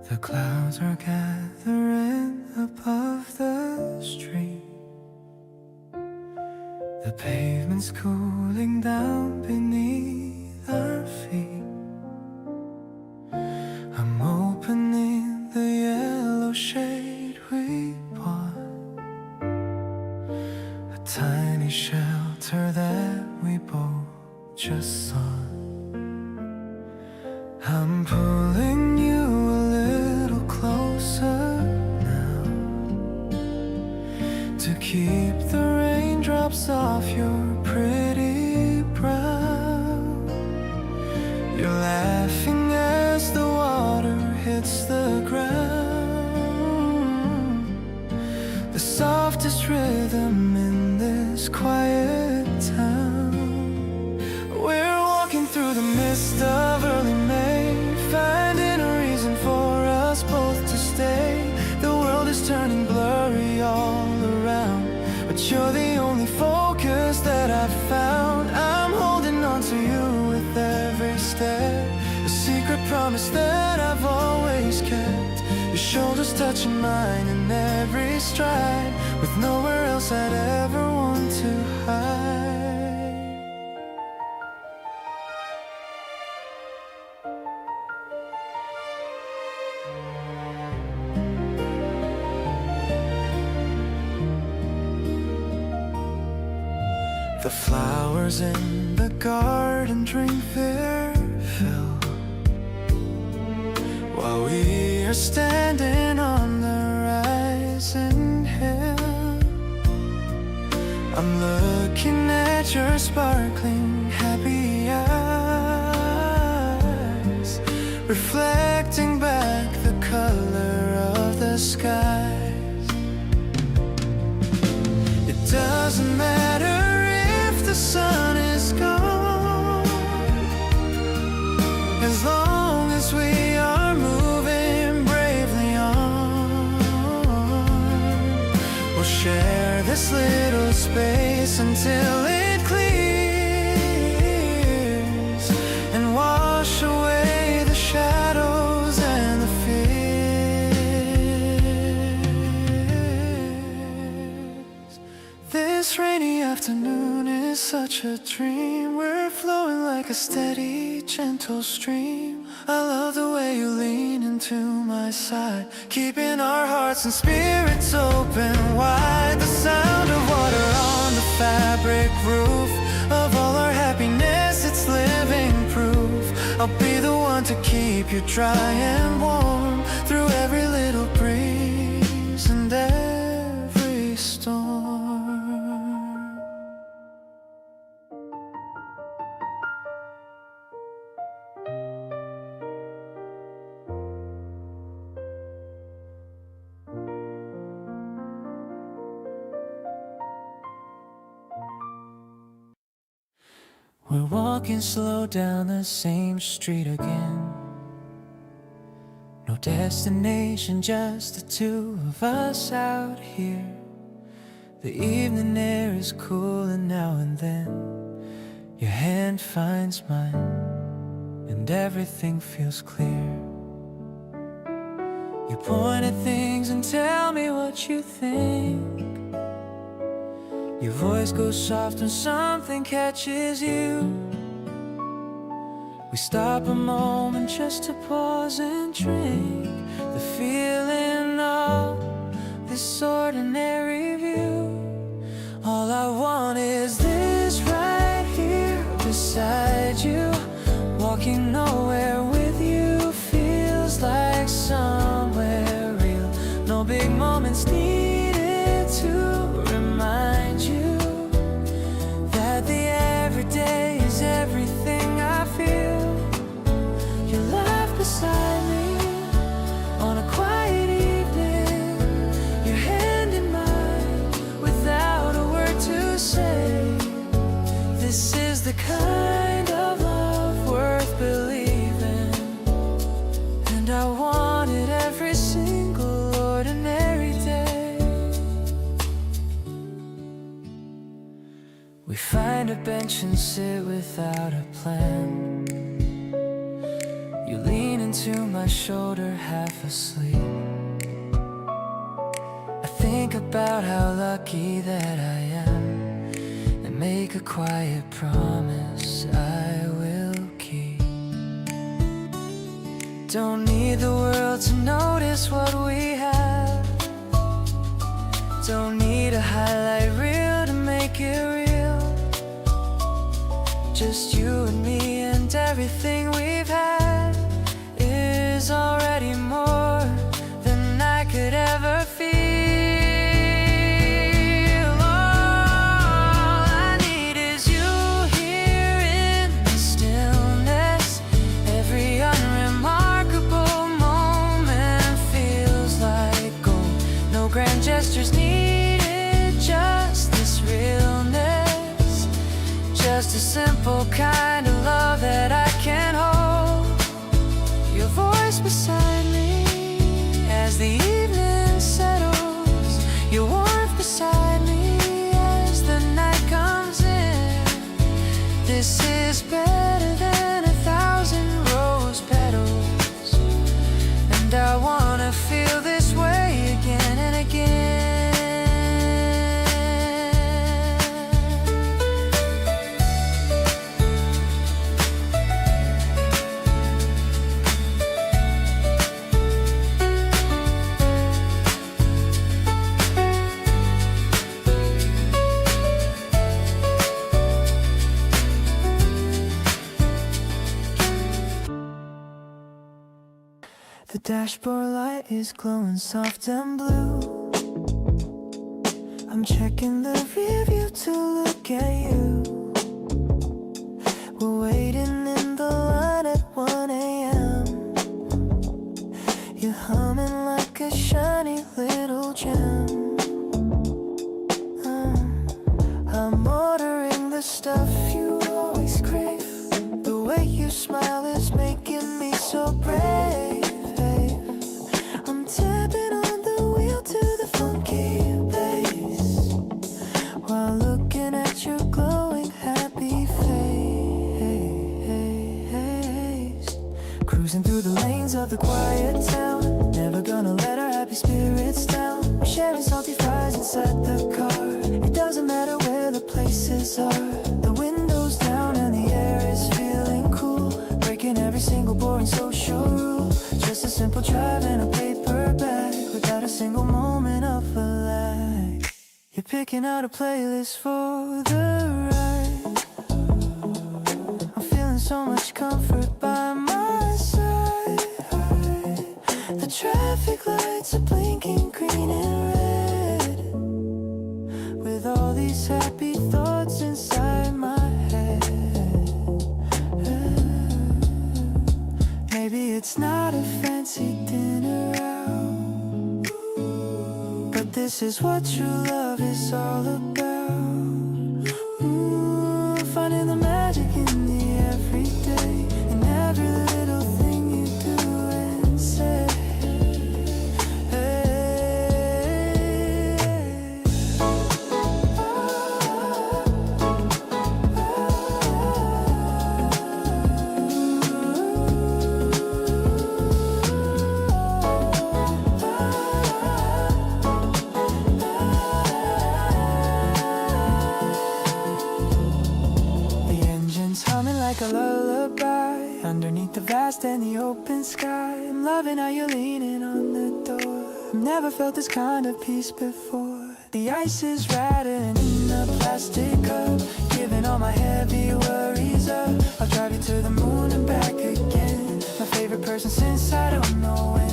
The clouds are gathering above the street. The pavement's cooling down beneath our feet. I'm opening the yellow shade we bought, a tiny shelter that we both just sought. I'm pulling you a little closer now, to keep the raindrops off your pretty brow. You're laughing as the water hits the ground, the softest rhythm in this quiet town. We're walking through the mist of early May, finding a reason for us both to stay. The world is turning blurry all around, but you're the only focus that I've found. I'm holding on to you with every step, a secret promise that I've always kept. Your shoulders touching mine in every stride, with nowhere else I'd ever want to hide. The flowers in the garden drink their fill, while we are standing on the rising hill. I'm looking at your sparkling happy eyes, reflecting back the color of the skies. It doesn't matter the sun is gone, as long as we are moving bravely on. We'll share this little space until it clears and wash away the shadows and the fears. This rainy afternoon is such a dream. We're flowing like a steady, gentle stream. I love the way you lean into my side, keeping our hearts and spirits open wide. The sound of water on the fabric roof of all our happiness, it's living proof. I'll be the one to keep you dry and warm through every little breeze and every storm. We're walking slow down the same street again. No destination, just the two of us out here. The evening air is cool and now and then your hand finds mine and everything feels clear. You point at things and tell me what you think. Your voice goes soft when something catches you. We stop a moment just to pause and drink the feeling of this ordinary view. All I want is this right here beside you. Walking nowhere with you feels like somewhere real. No big moments needed to remind you that the everyday is everything I feel. You laugh beside me on a quiet evening, your hand in mine without a word to say. This is the kind of love worth believing, and I want it every single ordinary day. We find a bench and sit without a plan. You lean into my shoulder half asleep. I think about how lucky that I am and make a quiet promise I will keep. Don't need the world to notice what we have. Don't need a highlight reel to make it real. Just you and me and everything we've had is already more than I could ever feel. All I need is you here in the stillness. Every unremarkable moment feels like gold. No grand gestures needed, just this realness. Just a simple kind of love that I can hold. Your voice beside me as the evening settles. Your warmth beside me as the night comes in. This is better than 1,000 rose petals, and I wanna feel this way again and again. The dashboard light is glowing soft and blue. I'm checking the rear view to look at you. We're waiting in the line at 1 a.m. You're humming like a shiny little gem. I'm ordering the stuff you always crave. The way you smile is making me so brave. I'm tapping on the wheel to the funky bass while looking at your glowing happy face. Cruising through the lanes of the quiet town, never gonna let our happy spirits down. We're sharing salty fries inside the car. It doesn't matter where the places are. The windows down and the air is feeling cool. Breaking every single boring social rule. Just a simple drive and a paper bag without a single moment of a lag. You're picking out a playlist for the ride. I'm feeling so much comfort by my side. The traffic lights are blinking green and red, with all these happy thoughts inside my head. Maybe it's not a fancy dinner out, but this is what true love is all about. Finding the magic in the everyday, in every little thing you do and say. I'm loving how you're leaning on the door. I've never felt this kind of peace before. The ice is rattling in a plastic cup, giving all my heavy worries up. I'll drive you to the moon and back again. My favorite person since I don't know when.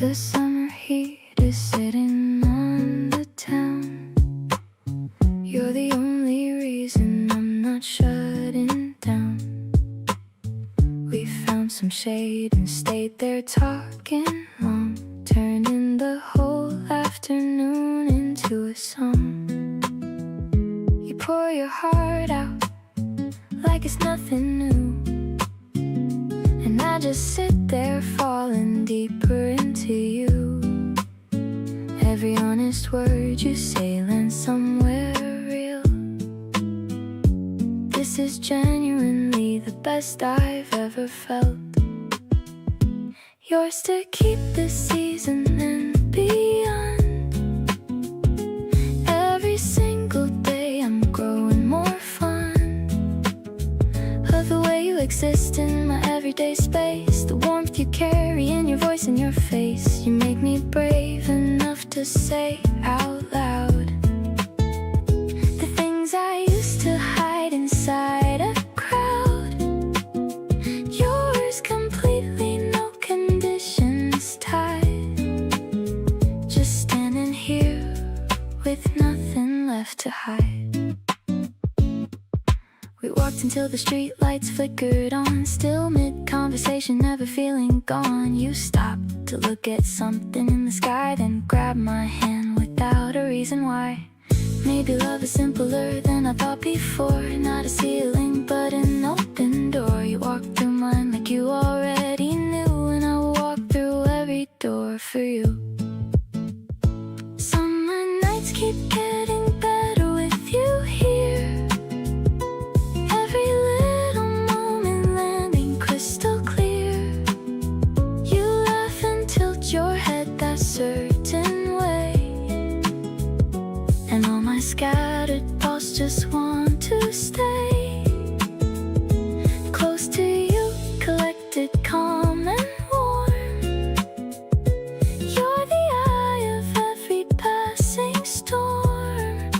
The summer heat is sitting on the town. You're the only reason I'm not shutting down. We found some shade and stayed there talking long, turning the whole afternoon into a song. You pour your heart out like it's nothing new, and I just sit there falling deeper into you. Every honest word you say lands somewhere real. This is genuinely the best I've ever felt. Yours to keep this season and beyond. Every single day I'm growing more fond of the way you exist in my everyday space. The warmth you carry in your voice and your face. You make me brave enough to say out loud the things I used to hide inside a crowd. Yours completely, no conditions tied. Just standing here with nothing left to hide. We walked until the street lights flickered on, still mid-conversation, never feeling gone. You stopped to look at something in the sky, then grabbed my hand without a reason why. Maybe love is simpler than I thought before. Not a ceiling, but an open door. You walked through mine like you already knew, and I will walk through every door for you. Summer nights keep getting better with you here. Every little moment landing crystal clear. You laugh and tilt your head that certain way, and all my scattered thoughts just want to stay close to you, collected, calm and warm. You're the eye of every passing storm.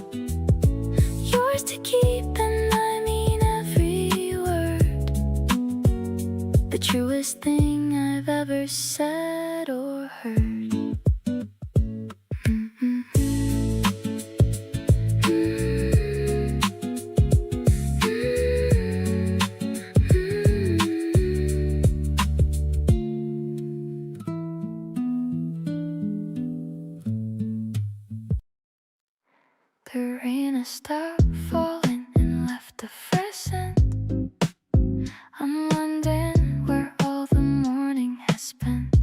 Yours to keep, and I mean every word. The truest thing I've ever said or heard. The rain has stopped falling and left a fresh scent. I'm wondering where all the morning has spent.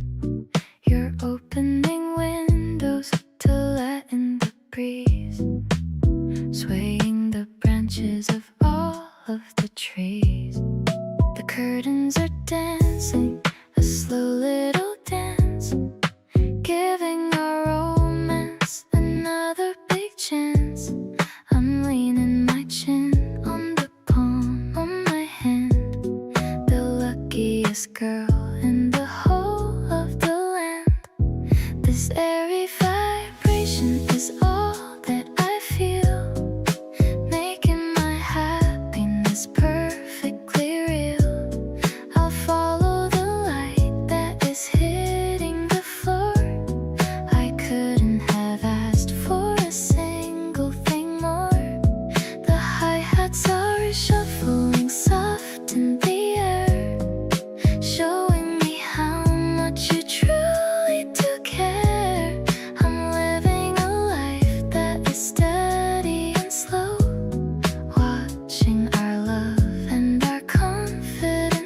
You're opening windows to let in the breeze, swaying the branches of all of the trees. The curtains are dancing a slow little dance, giving our romance another big chance. I'm leaning my chin on the palm of my hand, the luckiest girl in the whole of the land. This airy vibration is all that I feel, making my happiness perfectly real. I'll follow the light that is hitting the floor. I couldn't have asked for a single thing more. The hi-hats are shuffling soft in the air, showing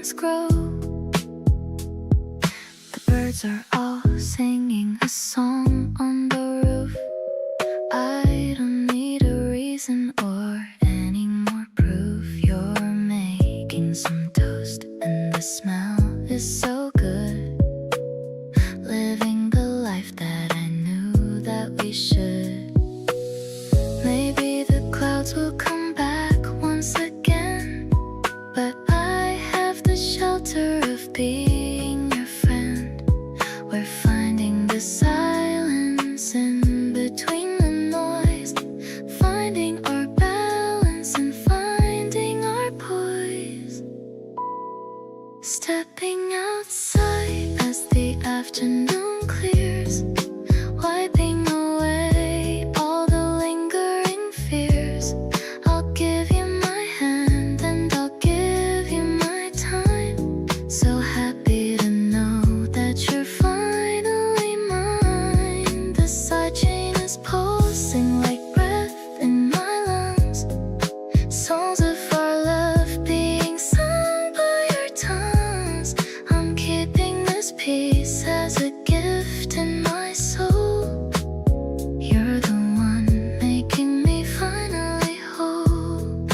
things grow. The birds are all singing a song on the roof. I don't need a reason or any more proof. You're making some toast and the smell is so good. Living the life that I knew that we should. Maybe the clouds will come back once again, but I have the shelter of being your friend. We're finding the silence in between the noise, finding our balance and finding our poise. Stepping outside as the afternoon clears, wiping away all the lingering fears. I'll give you my hand and I'll give you my time. So happy to know that you're finally mine. The side chain is pulsing like breath in my lungs. Songs of our love being sung by our tongues. I'm keeping this peace as a gift in my soul. You're the one making me finally whole.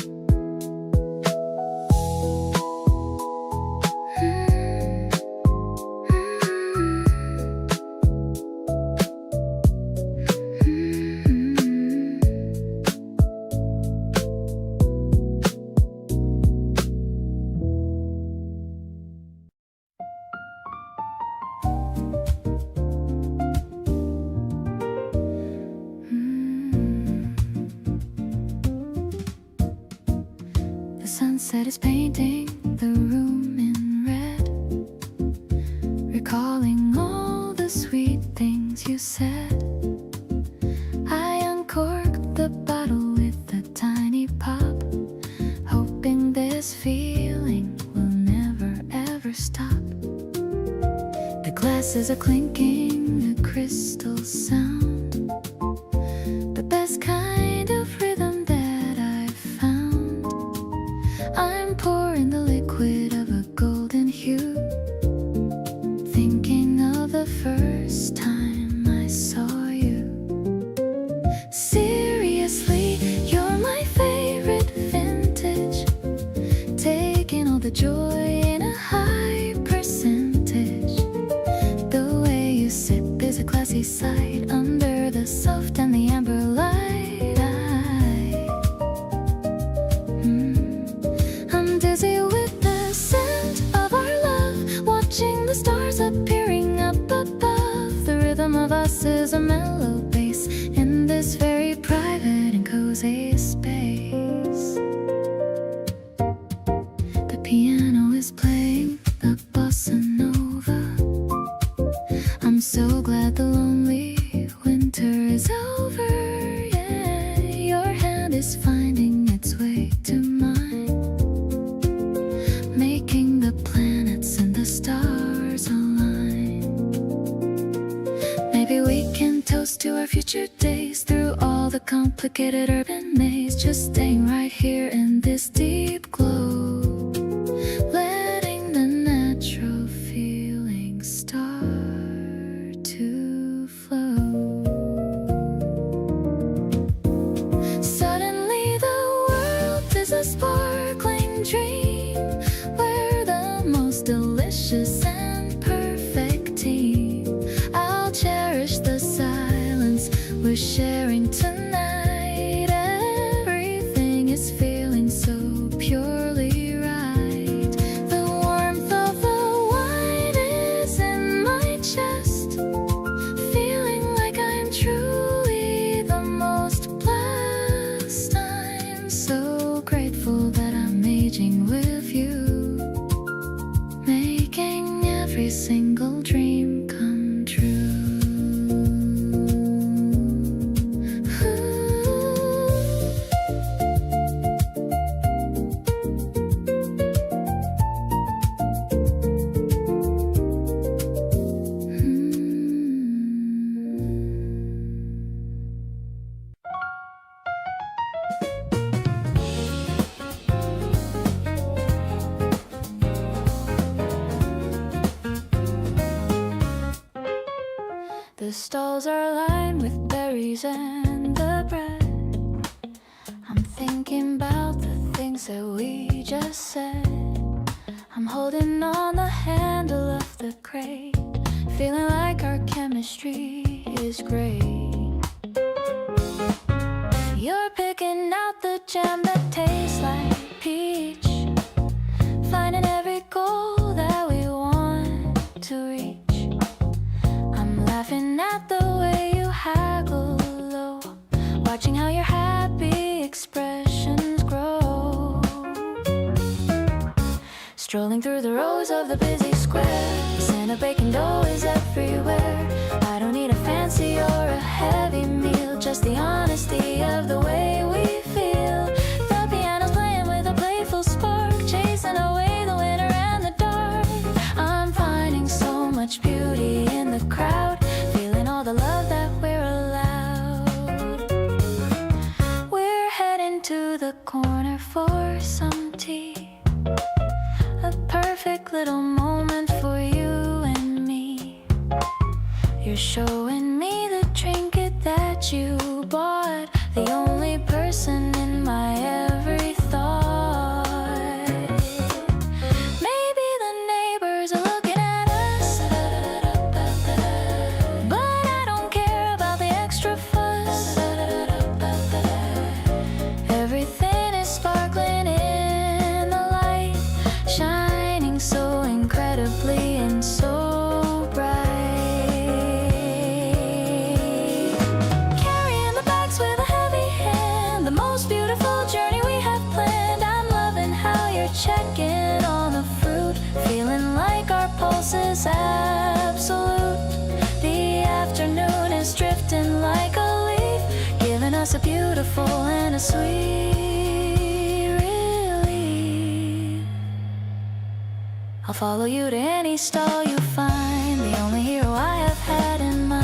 The sunset is painting the room in red, recalling all the sweet things you said. I uncorked the bottle with a tiny pop, hoping this feeling will never ever stop. The glasses are clinking, a crystal sound, the best kind of rhythm that I've found. I'm pouring the liquid of a golden hue, thinking of the first time I saw you. Seriously, you're my favorite vintage, taking all the joy in a high percentage. The way you sip is a classy sight under the soft and the amber light. I'm dizzy with the scent of our love, watching the stars appearing up above. The rhythm of us is a mellow bass in this very private and cozy space. The piano is playing the bossa nova. I'm so glad the lonely winter is over. Yeah, your hand is finding its way to mine, making the planets and the stars align. Maybe we can toast to our future days through all the complicated urban maze, just staying right here in this deep glow, letting the natural feelings start to flow. Suddenly the world is a sparkling dream, we're the most delicious and perfect team. I'll cherish the silence we're sharing tonight. Everything is feeling so purely right. The warmth of the wine is in my chest, feeling like I'm truly the most blessed. I'm so grateful that I'm aging with you, making every single dream come true. stalls are lined with berries and the bread. I'm thinking about the things that we just said. I'm holding on the handle of the crate, feeling like our chemistry is great. You're picking out the jam that tastes like peach, finding every goal that we want to reach. I'm laughing at the way you haggle low, watching how your happy expressions grow. Strolling through the rows of the busy square, the scent of baking dough is everywhere. I don't need a fancy or a heavy meal, just the honesty of the way we feel. The piano's playing with a playful spark, chasing away the winter and the dark. I'm finding so much beauty in the crowd, feeling all the love that we're allowed. We're heading to the corner for some tea, a perfect little moment for you and me. You're showing me the trinket that you bought, the only person in my every thought. Maybe the neighbors are looking at us, but I don't care about the extra fuss. Everything is sparkling in the light, shining so incredibly and so bright. Carrying the bags with a heavy hand, the most beautiful journey we have planned. I'm loving how you're checking on the fruit, feeling like our pulse is absolute. The afternoon is drifting like a leaf, giving us a beautiful and a sweet relief. I'll follow you to any stall you find, the only hero I have had in mind.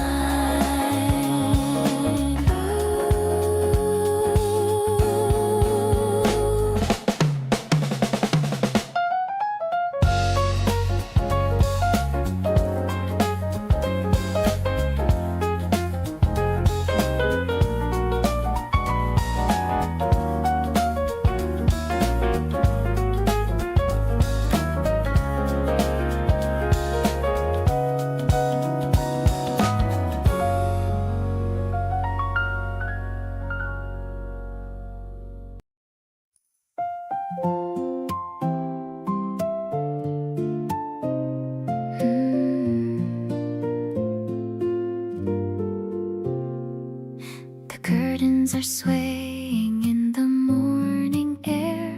The curtains are swaying in the morning air.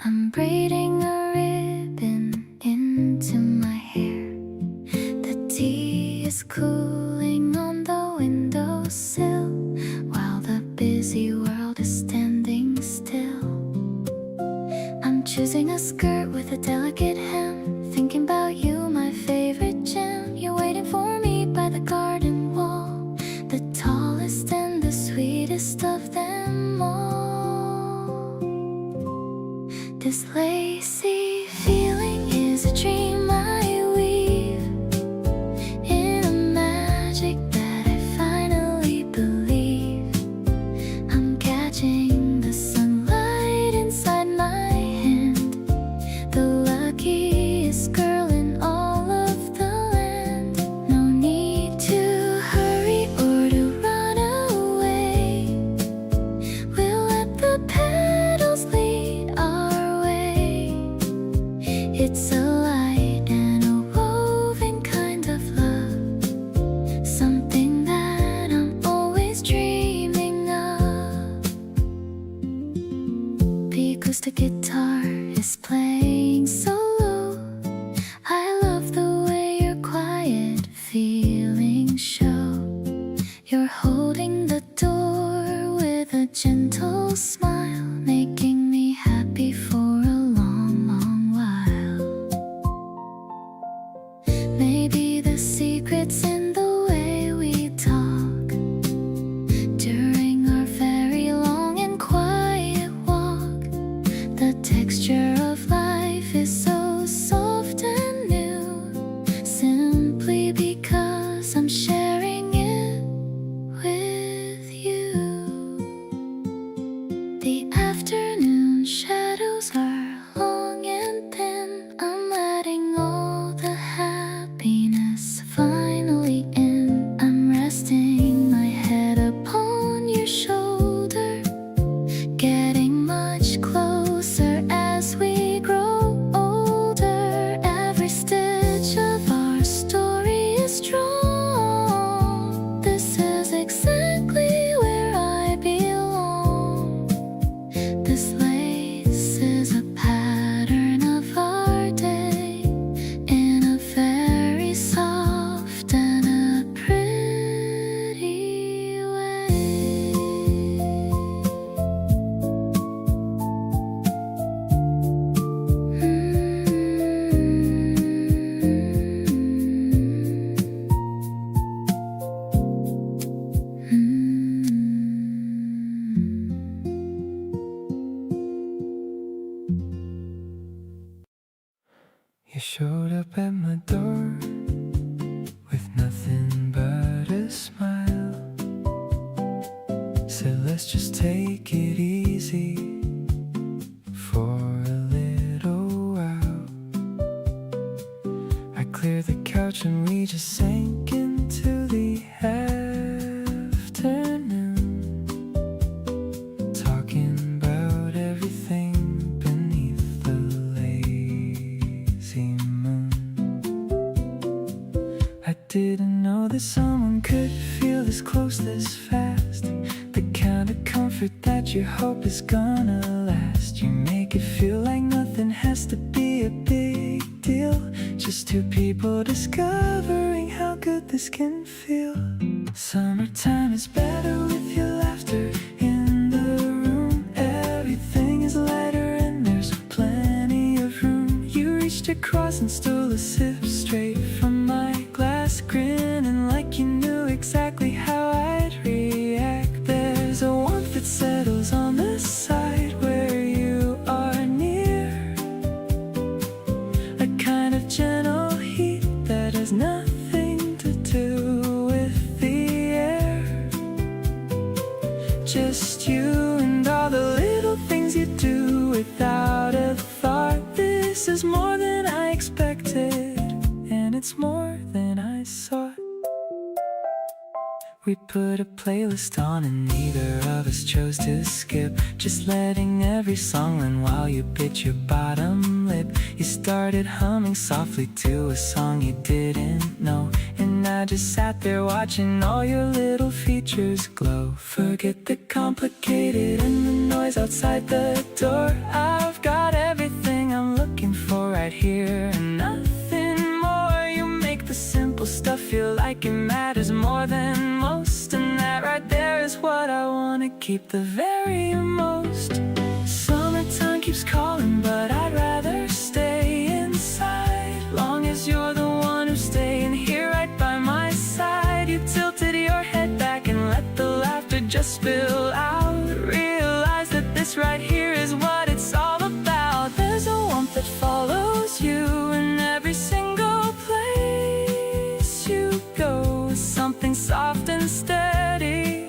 I'm braiding a ribbon into my hair. The tea is cooling on the windowsill, while the busy world is standing still. I'm choosing a skirt with a delicate hem, thinking about you, my favorite gem. You're waiting for me by the garden wall, the tallest and the sweetest of them all. This lacy feeling is a dream I weave in a magic that I finally believe. I'm catching the sunlight inside my hand, the luckiest girl in all of the land. No need to hurry or to run away, we'll let the petals lead our way. It's a light and a woven kind of love, something that I'm always dreaming of. The acoustic guitar is playing so low. I love the way your quiet feelings show. You're holding the door with a gentle smile, making me happy for a long, long while. Maybe the secret's in the way we talk during our very long and quiet walk. The texture of life is so soft and new, simply because I'm sharing You showed up at my door with nothing but a smile. Said let's just take it easy for a little while. I cleared the couch and we just sank into the afternoon, talking about everything beneath the lazy moon. I didn't know that someone could feel this close this fast, the kind of comfort that you hope is gonna last. You make it feel like nothing has to be a big deal, just two people discovering how good this can feel. Summertime is better with your laughter in the room. Everything is lighter and there's plenty of room. You reached across and stole a sip straight from my glass, grinning like you knew exactly how I'd react. There's a warmth that settles on the side where you are near, a kind of gentle heat that has nothing to do with the air. Just you and all the little things you do without a thought. This is more than I expected, and it's more than I sought. We put a playlist on and neither of us chose to skip, just letting every song run while you bit your bottom lip. You started humming softly to a song you didn't know, and I just sat there watching all your little features glow. Forget the complicated and the noise outside the door. I've got everything I'm looking for right here and nothing more. You make the simple stuff feel like it matters more than most, and that right there is what I wanna keep the very most. Summertime keeps calling, but I'd rather stay inside, long as you're the one who's staying here right by my side. You tilted your head back and let the laughter just spill out. Realize that this right here is what it's all about. There's a warmth that follows you in every single place you go, something soft and steady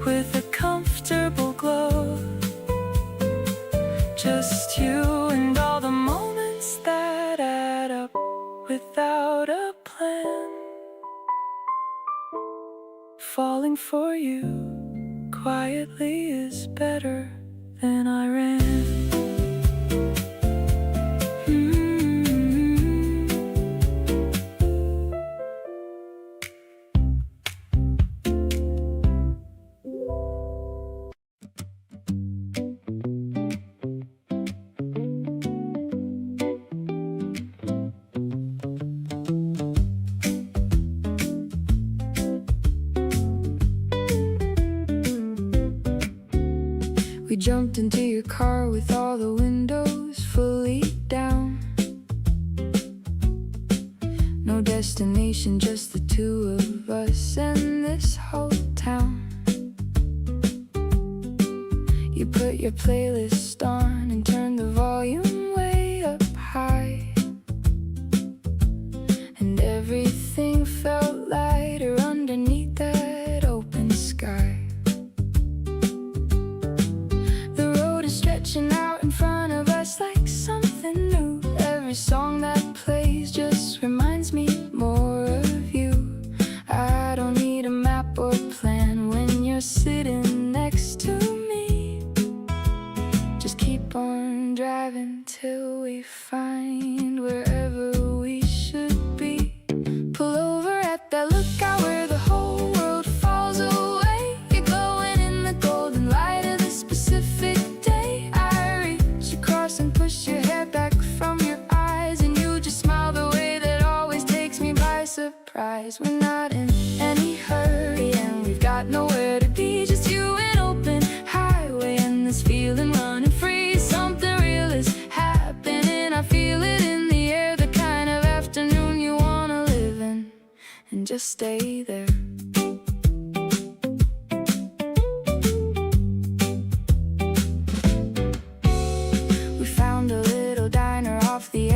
with a comfortable glow. Just you and all the moments that add up without a plan. Falling for you quietly is better than I ran. We jumped into your car with all the windows fully down. No destination, just the two of us and this whole town. You put your playlist on and turned the volume way up high, and everything felt lighter underneath that open sky. Stretching out in front of us like something new. Every song that plays just reminds me more of you. I don't need a map or plan when you're sitting next to me. Just keep on driving till we find wherever we should be. Pull over at that lookout where the whole world falls away. You're glowing in the golden light of this Pacific day. And push your hair back from your eyes, and you just smile the way that always takes me by surprise. We're not in any hurry and we've got nowhere to be, just you and open highway and this feeling running free. Something real is happening, I feel it in the air, the kind of afternoon you wanna live in and just stay there. The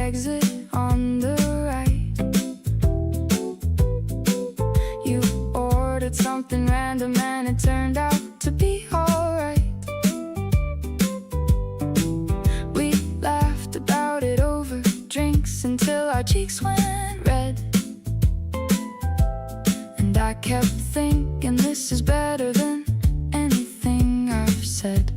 cheeks went red, and I kept thinking this is better than anything I've said.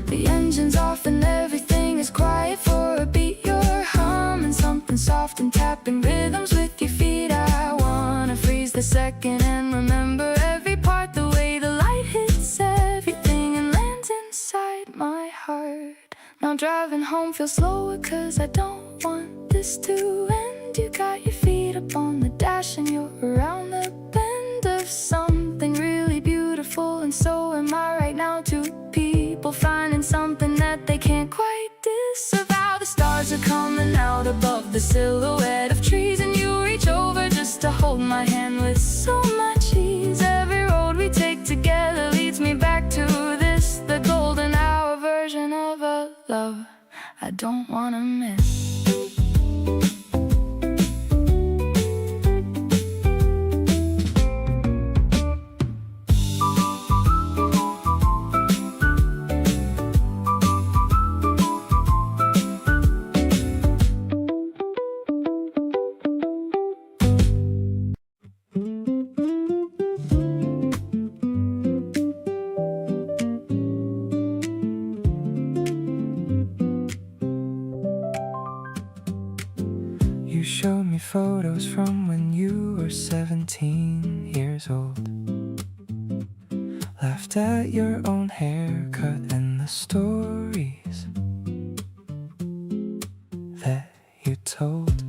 The engine's off and everything is quiet for a beat. You're humming something soft and tapping rhythms with your feet. I wanna freeze the second and remember every part, the way the light hits everything and lands inside my heart. Now driving home feels slower cause I don't want this to end. You got your feet up on the dash and you're around the bend of something really beautiful, and so am I right now. Two people finding something that they can't quite disavow. The stars are coming out above the silhouette of trees, and you reach over just to hold my hand with so much ease. Every road we take together leads me back to this, the golden hour version of a love I don't wanna miss. You showed me photos from when you were 17 years old. Laughed at your own haircut and the stories that you told.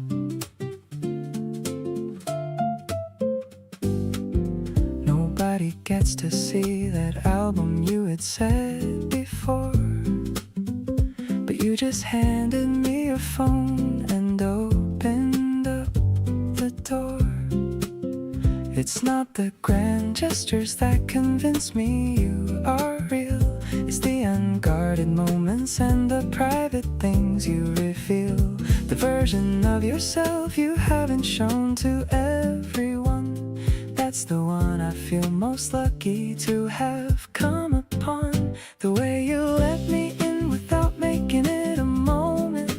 Nobody gets to see that album you had said before, but you just handed me your phone and opened up the door. It's not the grand gestures that convince me you are real. It's the unguarded moments and the private things you reveal. The version of yourself you haven't shown to everyone. That's the one I feel most lucky to have come upon. The way you let me in without making it a moment,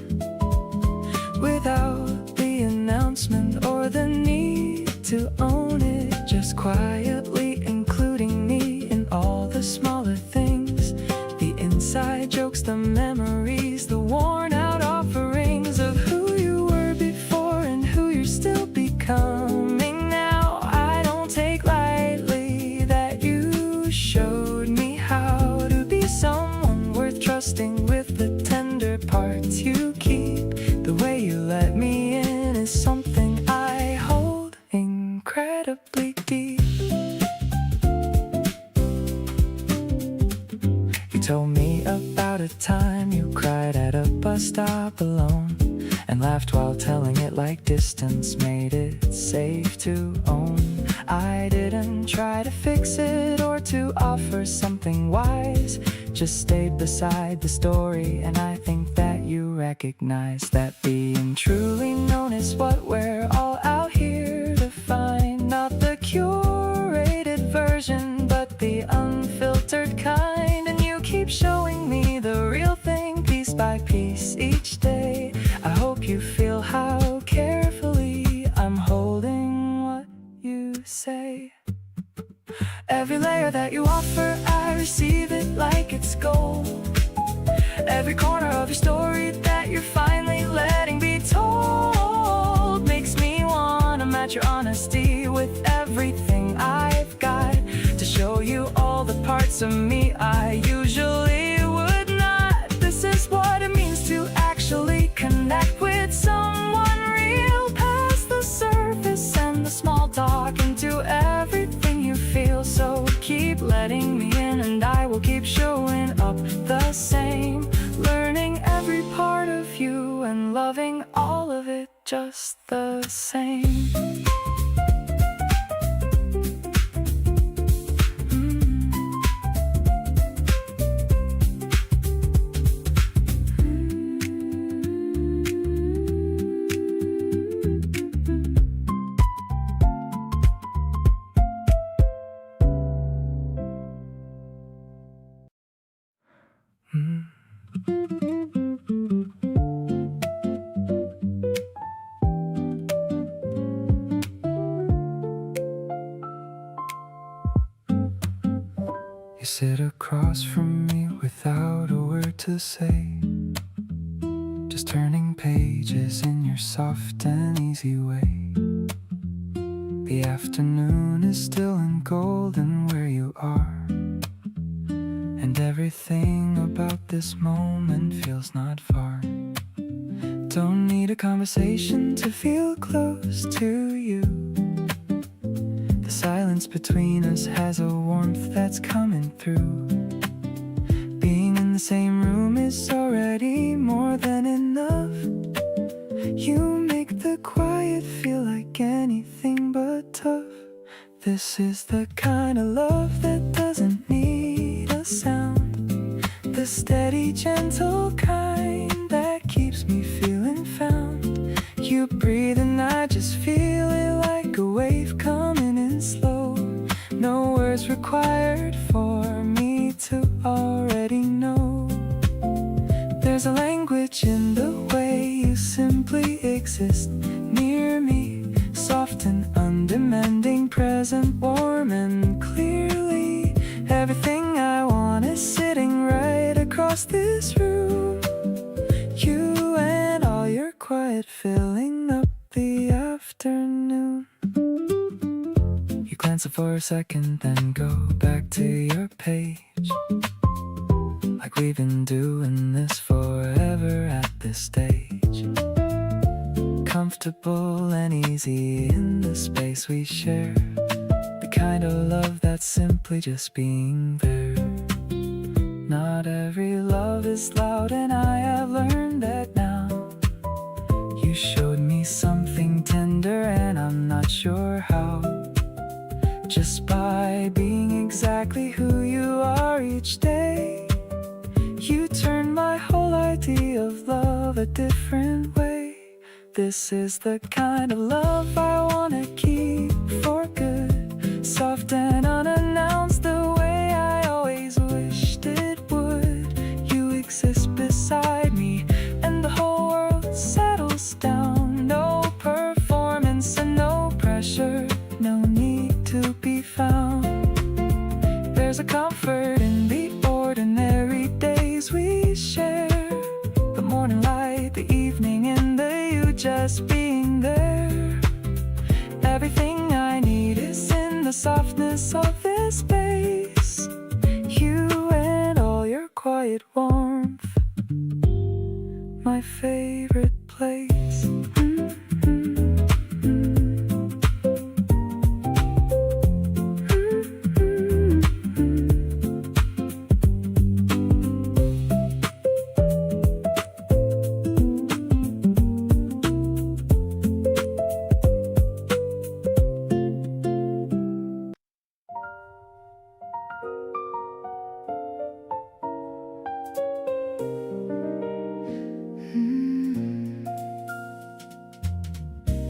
without the announcement or the need to own it, just quietly including me in all the smaller things, the inside jokes, the memories, the worn out offerings of who you were before and who you're still becoming now. I don't take lightly that you showed me how to be someone worth trusting with the tender parts you keep. The way you let me in is something I hold incredibly deep. You told me about a time you cried at a bus stop alone, and laughed while telling it like distance made it safe to own. I didn't try to fix it or to offer something wise, just stayed beside the story, and I think that you recognize that being truly known is what we're all out here to find. Not the curated version, but the unfiltered kind. And you keep showing me the real thing piece by piece each day. I hope you feel how carefully I'm holding what you say. Every layer that you offer, I receive it like it's gold. Every corner of your story that you're finally letting be told makes me wanna match your honesty with everything I've got, to show you all the parts of me I usually would not. This is what it means to actually connect with someone real, past the surface and the small talk, into everything you feel. So keep letting me in and I will keep showing up the same, learning every part of you and loving all of it just the same. sit across from me without a word to say, just turning pages in your soft and easy way. The afternoon is still and golden where you are, and everything about this moment feels not far. Don't need a conversation to feel close to you. The silence between us has a warmth that's coming through. Being in the same room is already more than enough. You make the quiet feel like anything but tough. This is the kind of love that doesn't need a sound, the steady, gentle kind that keeps me feeling found. You breathe and I just feel it like a wave coming in slow. No words required for me to already know. There's a language in the way you simply exist near me, soft and undemanding, present, warm and clearly. Everything I want is sitting right across this room. You and all your quiet filling up the afternoon. You glance up for a second, then go back to your page, like we've been doing this forever at this stage. Comfortable and easy in the space we share, the kind of love that's simply just being there. Not every love is loud, and I have learned that now. You showed me something tender and I'm not sure how. Just by being exactly who you are each day, you turned my whole idea of love a different way. This is the kind of love I wanna keep for good, soft and unannounced, the way I always wished it would. You exist beside me and the whole world settles down. No performance and no pressure, no need to be found. There's a comfort in the ordinary days we share, the morning light, the evening, and the you just being there. Everything I need is in the softness of this space. You and all your quiet warmth, my favorite place.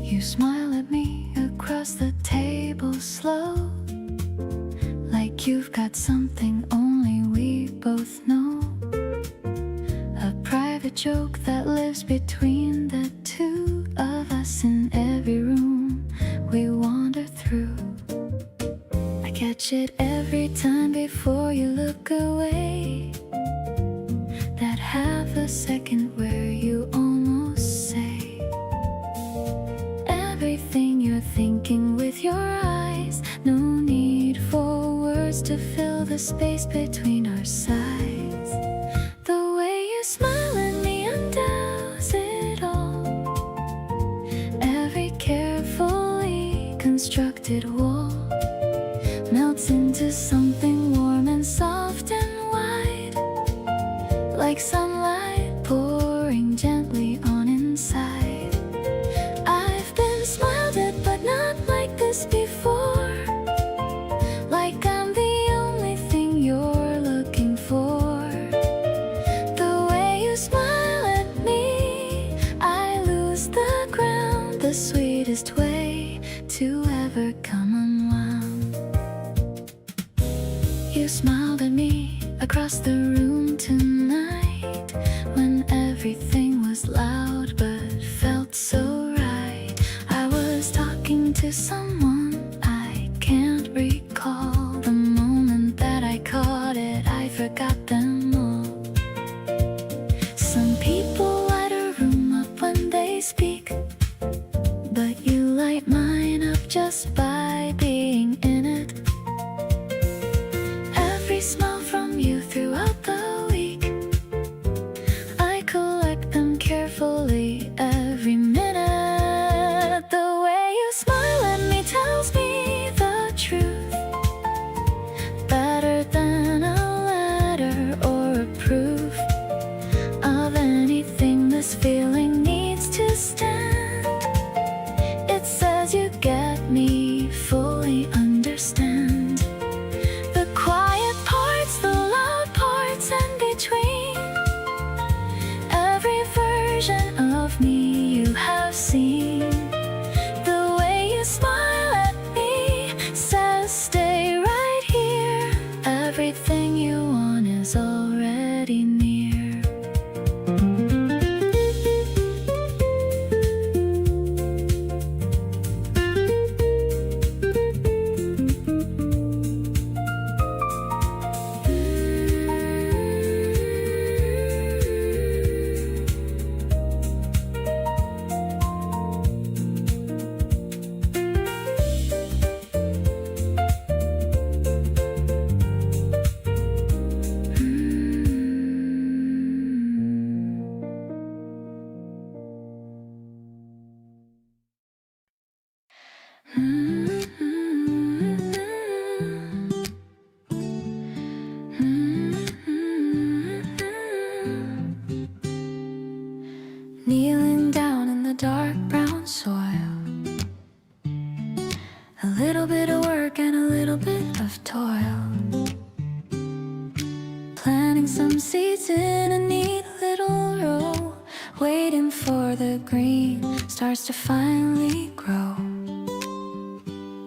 You smile at me across the table slow, like you've got something only we both know. A private joke that lives between the two of us in every room we wander through. I catch it every time before you look away, that half a second where you almost say everything you're thinking with your eyes. No need for words to fill the space between our sides. The way you smile at me undoes it all. Every carefully constructed wall melts into something warm and soft and wide, like sunlight pouring gently on inside. I've been smiled at but not like this before, like I'm the only thing you're looking for. The way you smile at me, I lose the ground, the sweetest way to ever come unwound. You smiled at me across the room tonight, when everything was loud but felt so right. I was talking to someone I can't recall the moment that I caught it. day, every minute. The way you smile at me tells me the truth, better than a letter or a proof of anything this feeling needs to stand. It says you get me, fully understand the quiet parts, the loud parts, and between. Every version of me you have seen. The way you smile at me says stay right here. Everything you want is already near. Kneeling down in the dark brown soil, a little bit of work and a little bit of toil, planting some seeds in a neat little row, waiting for the green starts to finally grow.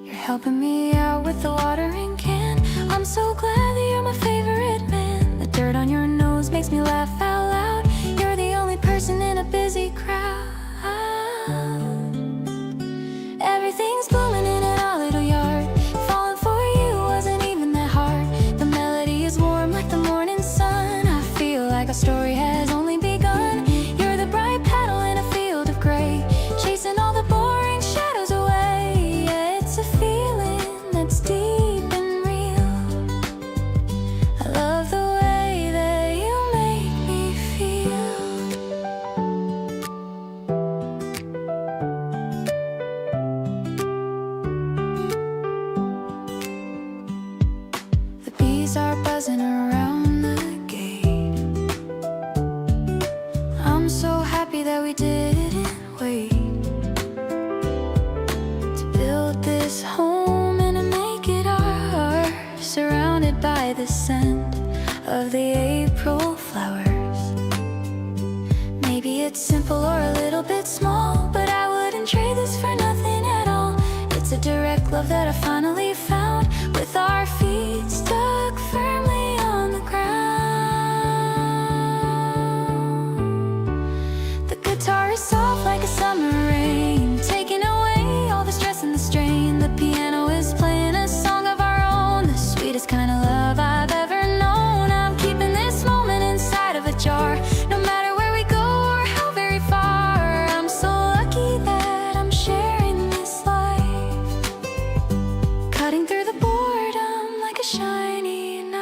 You're helping me out with the watering can. I'm so glad that you're my favorite man. The dirt on your nose makes me laugh out loud. You're the only person in a busy crowd. Everything's blooming in our little yard. Falling for you wasn't even that hard. The melody is warm like the morning sun. I feel like our story has only begun. You're the bright petal in a field of gray, chasing all the boring shadows away. Yeah, it's a feeling that's deep and real. I love the way that you make me feel. The bees are buzzing around the gate. I'm so happy that we didn't wait to build this home and to make it ours, surrounded by the scent of the April flowers. Maybe it's simple or a little bit small, but I wouldn't trade this for nothing at all. It's a direct love that I finally found, with our feet stuck firmly on the ground. The guitar is soft like a summer rain, taking away all the stress and the strain. The piano is playing a song of our own, the sweetest kind of love I've ever known. I'm keeping this moment inside of a jar, no matter where we go or how very far. I'm so lucky that I'm sharing this life, cutting through the boredom like a shiny knife.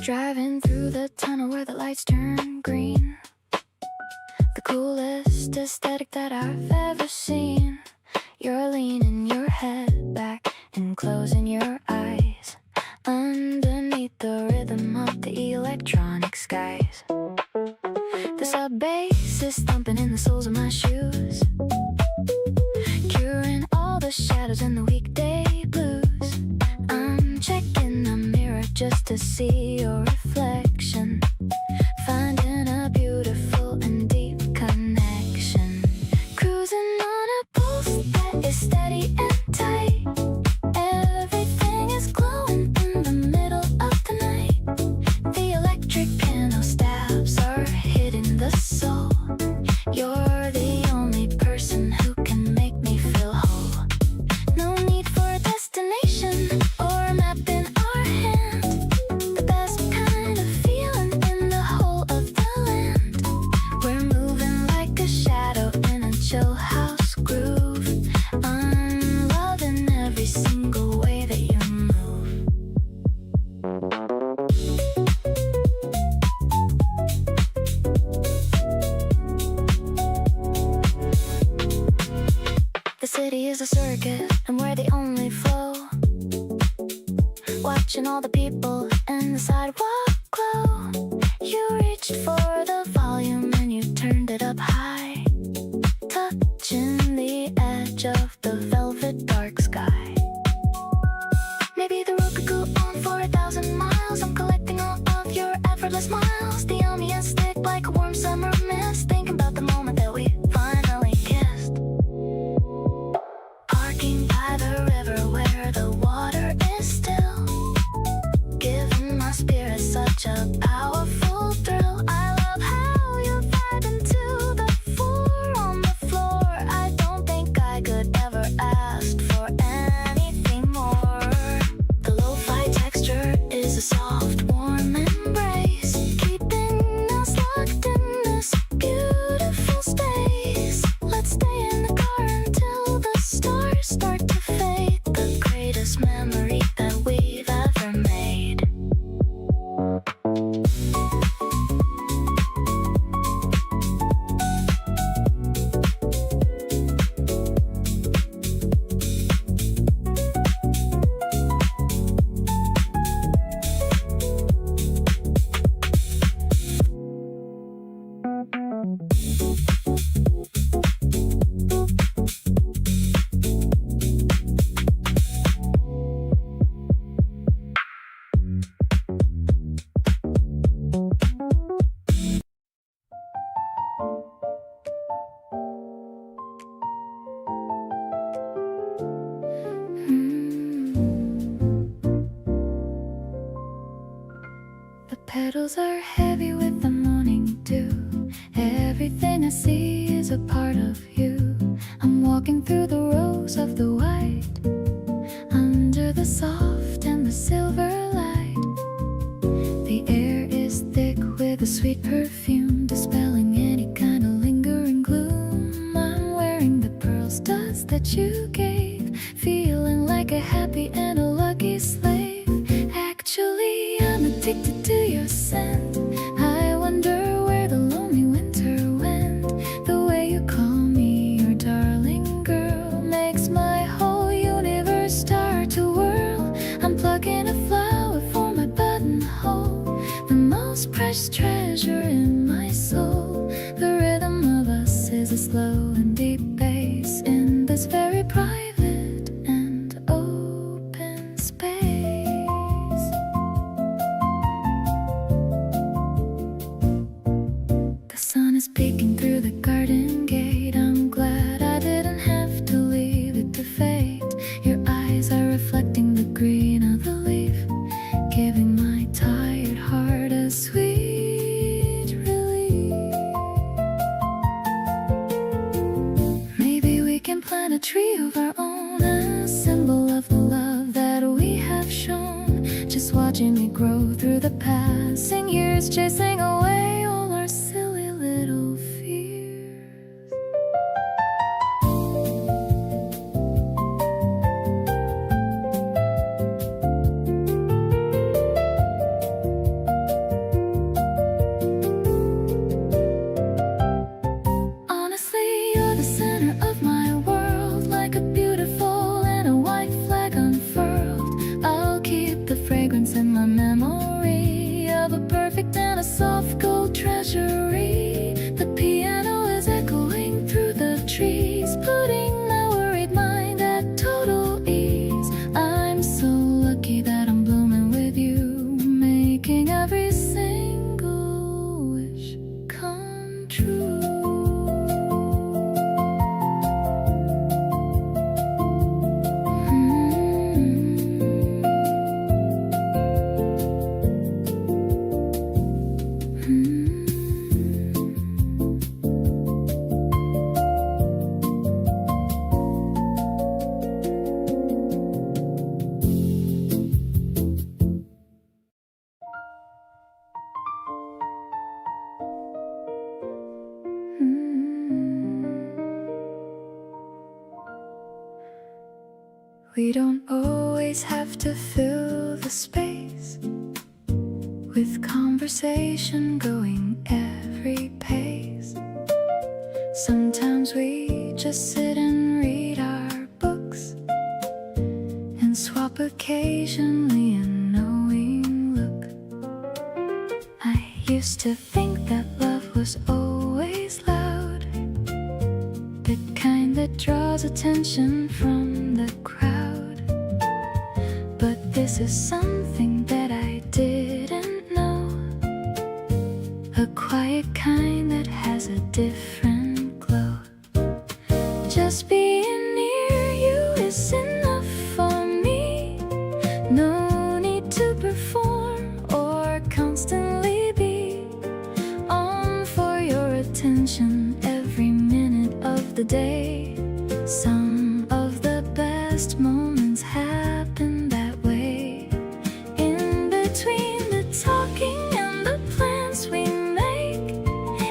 Driving through the tunnel where the lights turn green, the coolest aesthetic that I've ever seen. You're leaning your head back and closing your eyes underneath the rhythm of the electronic skies. The sub bass is thumping in the soles of my shoes, curing all the shadows and the weekday blues. I'm checking the mirror just to see your reflection, finding a beautiful and deep connection. Cruising on a pulse that is steady and tight. Everything is glowing in the middle of the night. The electric piano stabs are hitting the soul, You're the only person who can make me feel whole. No need for a destination or a map in our hand. The best kind of feeling in the whole of the land. We're moving like a shadow in a chill house groove. I'm loving every single way that you move. The city is a circuit, and we're the only flow. Watching all the people and the sidewalk glow. You reached for the volume and you turned it up high, touching the edge of the velvet dark sky. Maybe the road could go on for 1,000 miles. I'm collecting all of your effortless smiles. The ambience thick like a warm summer mist. Thinking about the moment that we finally kissed. Parking by the river where the water is still, giving my spirit such a powerful thrill. I love how you vibe into the four on the floor. I don't think I could ever ask for anything more. The lo-fi texture is a soft, warm embrace, keeping us locked in this beautiful space. Let's stay in the car until the stars start to fade. The greatest memory that we've ever made. The petals are heavy with the morning dew. Everything I see is a part of you. I'm walking through the rows of the white, under the soft and the silver light. The air is thick with a sweet perfume, dispelling any kind of lingering gloom. I'm wearing the pearl studs that you gave, feeling like a happy and a lucky slave. Actually, I'm addicted to your scent. I wonder where the lonely winter went. The way you call me your darling girl makes my whole universe start to whirl. I'm plucking a flower for my buttonhole, the most precious treasure in my soul. The rhythm of us is a slow and deep bass in this very private and open space. The sun is peeking through the garden gate. I'm glad I didn't have to leave it to fate. Your eyes are reflecting the green of the leaf, giving my tired heart a sweet relief. Maybe we can plant a tree of our own, a symbol of the love that we have shown. Just watching it grow through the passing years, chasing away all our silly little fears. Honestly, you're the center of my world, like a beautiful and a white flag unfurled. I'll keep the fragrance in my memory of a perfect and a soft gold treasury. The piano is echoing through the trees, putting my worried mind at total ease. I'm so lucky that I'm blooming with you, making every single wish come true. We don't always have to fill the space with conversation going every pace. Sometimes we just sit and read our books and swap occasionally a knowing look. I used to think that love was always loud, the kind that draws attention from the crowd. But this is something that I didn't know, a quiet kind that has a different glow. Just being near you is enough for me. No need to perform or constantly be on for your attention every minute of the day. Some of the best moments happen that way. In between the talking and the plans we make,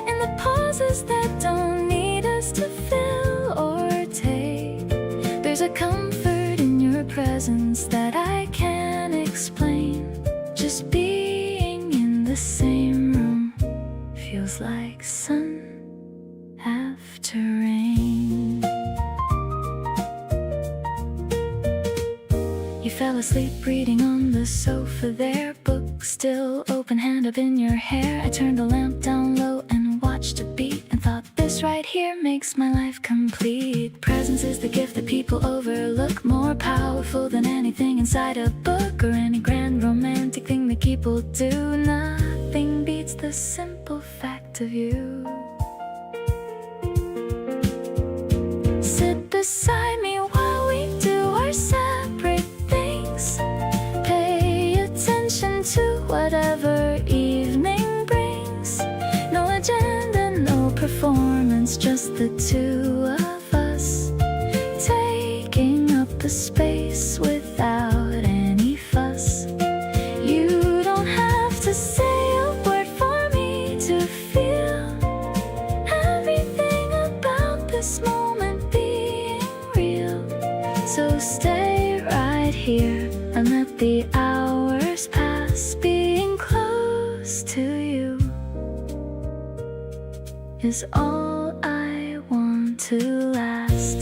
in the pauses that don't need us to fill or take, there's a comfort in your presence that I can't explain. Just being in the same room feels like sun after rain. You fell asleep reading on the sofa there, book still open, hand up in your hair. I turned the lamp down low and watched a beat and thought, this right here makes my life complete. Presence is the gift that people overlook, more powerful than anything inside a book or any grand romantic thing that people do. Nothing beats the simple fact of you. Sit beside me while we do our separate things. Pay attention to whatever evening brings. No agenda, no performance, just the two of us, taking up the space without any fuss. You don't have to say a word for me to feel everything about this moment being real. So stay right here and let the hours pass. Being close to you is all I want to last.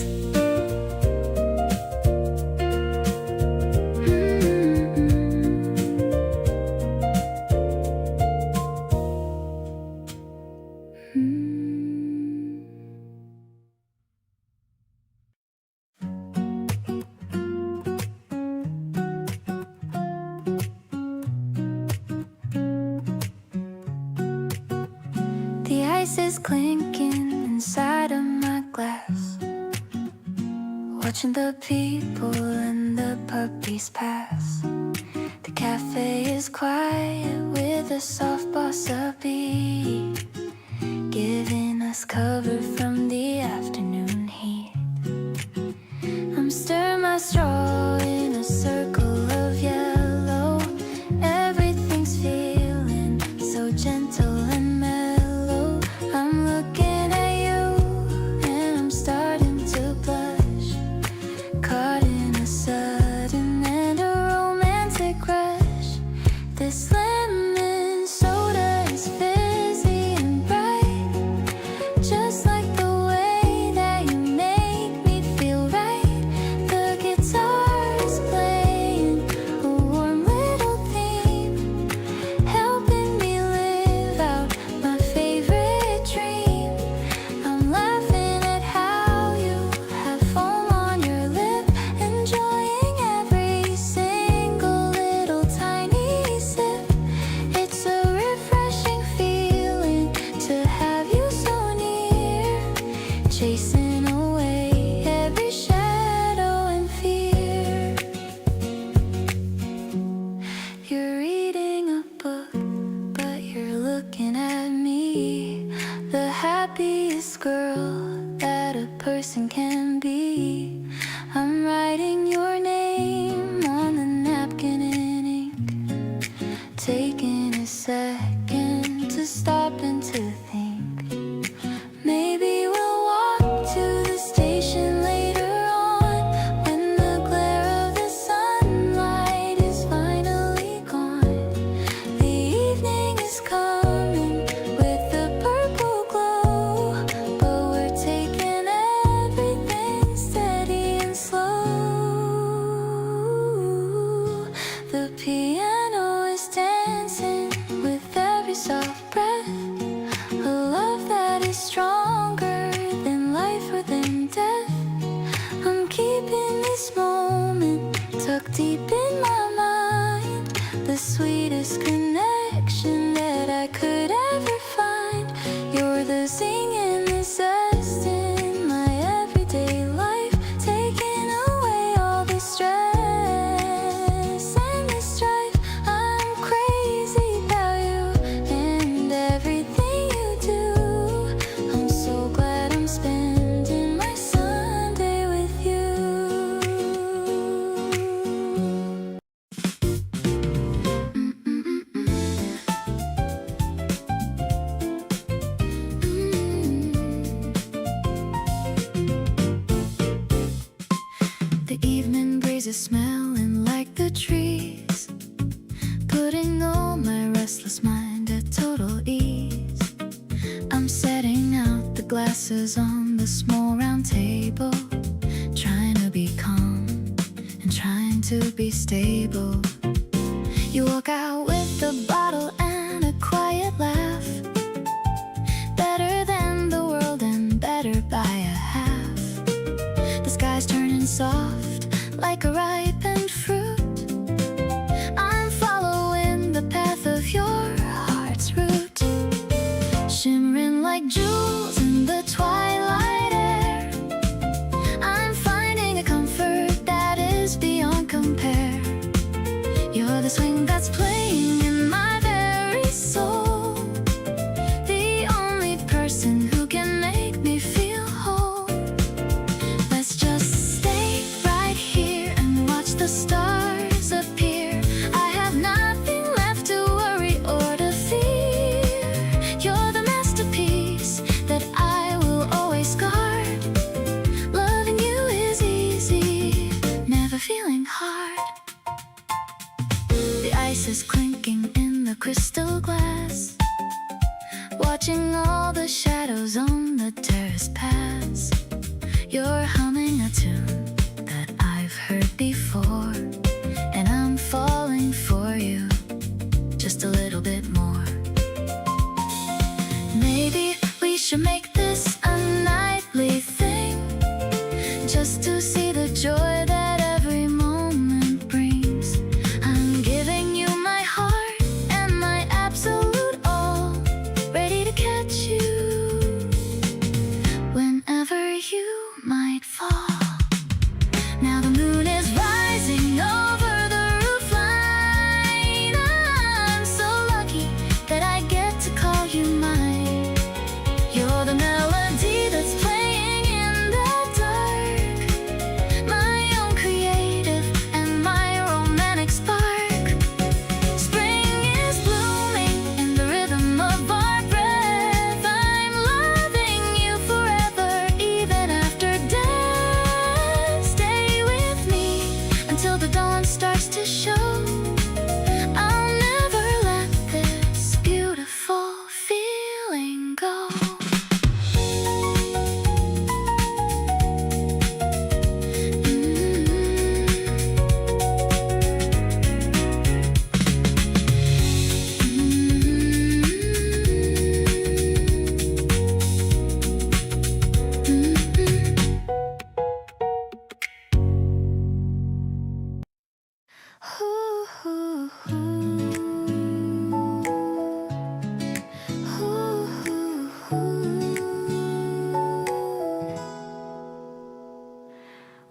The ice is clinking inside of my glass, watching the people and the puppies pass. The cafe is quiet with a soft bossa beat, giving us cover from the afternoon heat. I'm stirring my straw in a circle of yellow. Everything's feeling so gentle and mellow. I'm looking at you and I'm starting to blush, caught in a sudden and a romantic rush. This lemon soda is fizzy and bright, just like the way that you make me feel right. The guitar is playing a warm little theme, helping me live out my favorite dream. I'm laughing at how you have foam on your lip, enjoying every single little tiny sip. It's a refreshing feeling to have you so near, chasing away every shadow and fear. You're reading a book, but you're looking at me, the happiest girl that a person can be. I'm writing your name on the napkin in ink, taking a second to stop and to think. Maybe we'll walk to the station later on when the glare breeze is smelling like the trees, putting all my restless mind at total ease. I'm setting out the glasses on the small round table, trying to be calm and trying to be stable. You walk out with a bottle and a quiet laugh, better than the world and better by a half. The sky's turning soft like a ripened fruit. I'm following the path of your heart's route, shimmering like jewels in the twilight air. I'm finding a comfort that is beyond compare. You're the swing that's playing in my very soul, the only person who can make me feel whole. Let's just stay right here and watch the stars appear. I have nothing left to worry or to fear. You're the masterpiece that I will always guard. Loving you is easy, never feeling hard. The ice is clinking in the crystal glass, watching all the shadows on the terrace pass. You're humming a tune that I've heard before, and I'm falling for you just a little bit more. Maybe we should make this a nightly thing, just to see the joy that every moment brings. I'm giving you my heart and my absolute all, ready to catch you whenever you might fall. Now the moon is rising over the roofline. I'm so lucky that I get to call you mine. You're the melody that's playing in the dark, my own creative and my romantic spark. Spring is blooming in the rhythm of our breath. I'm loving you forever, even after death. Stay with me until the dawn starts to show. I'll never let this beautiful feeling go.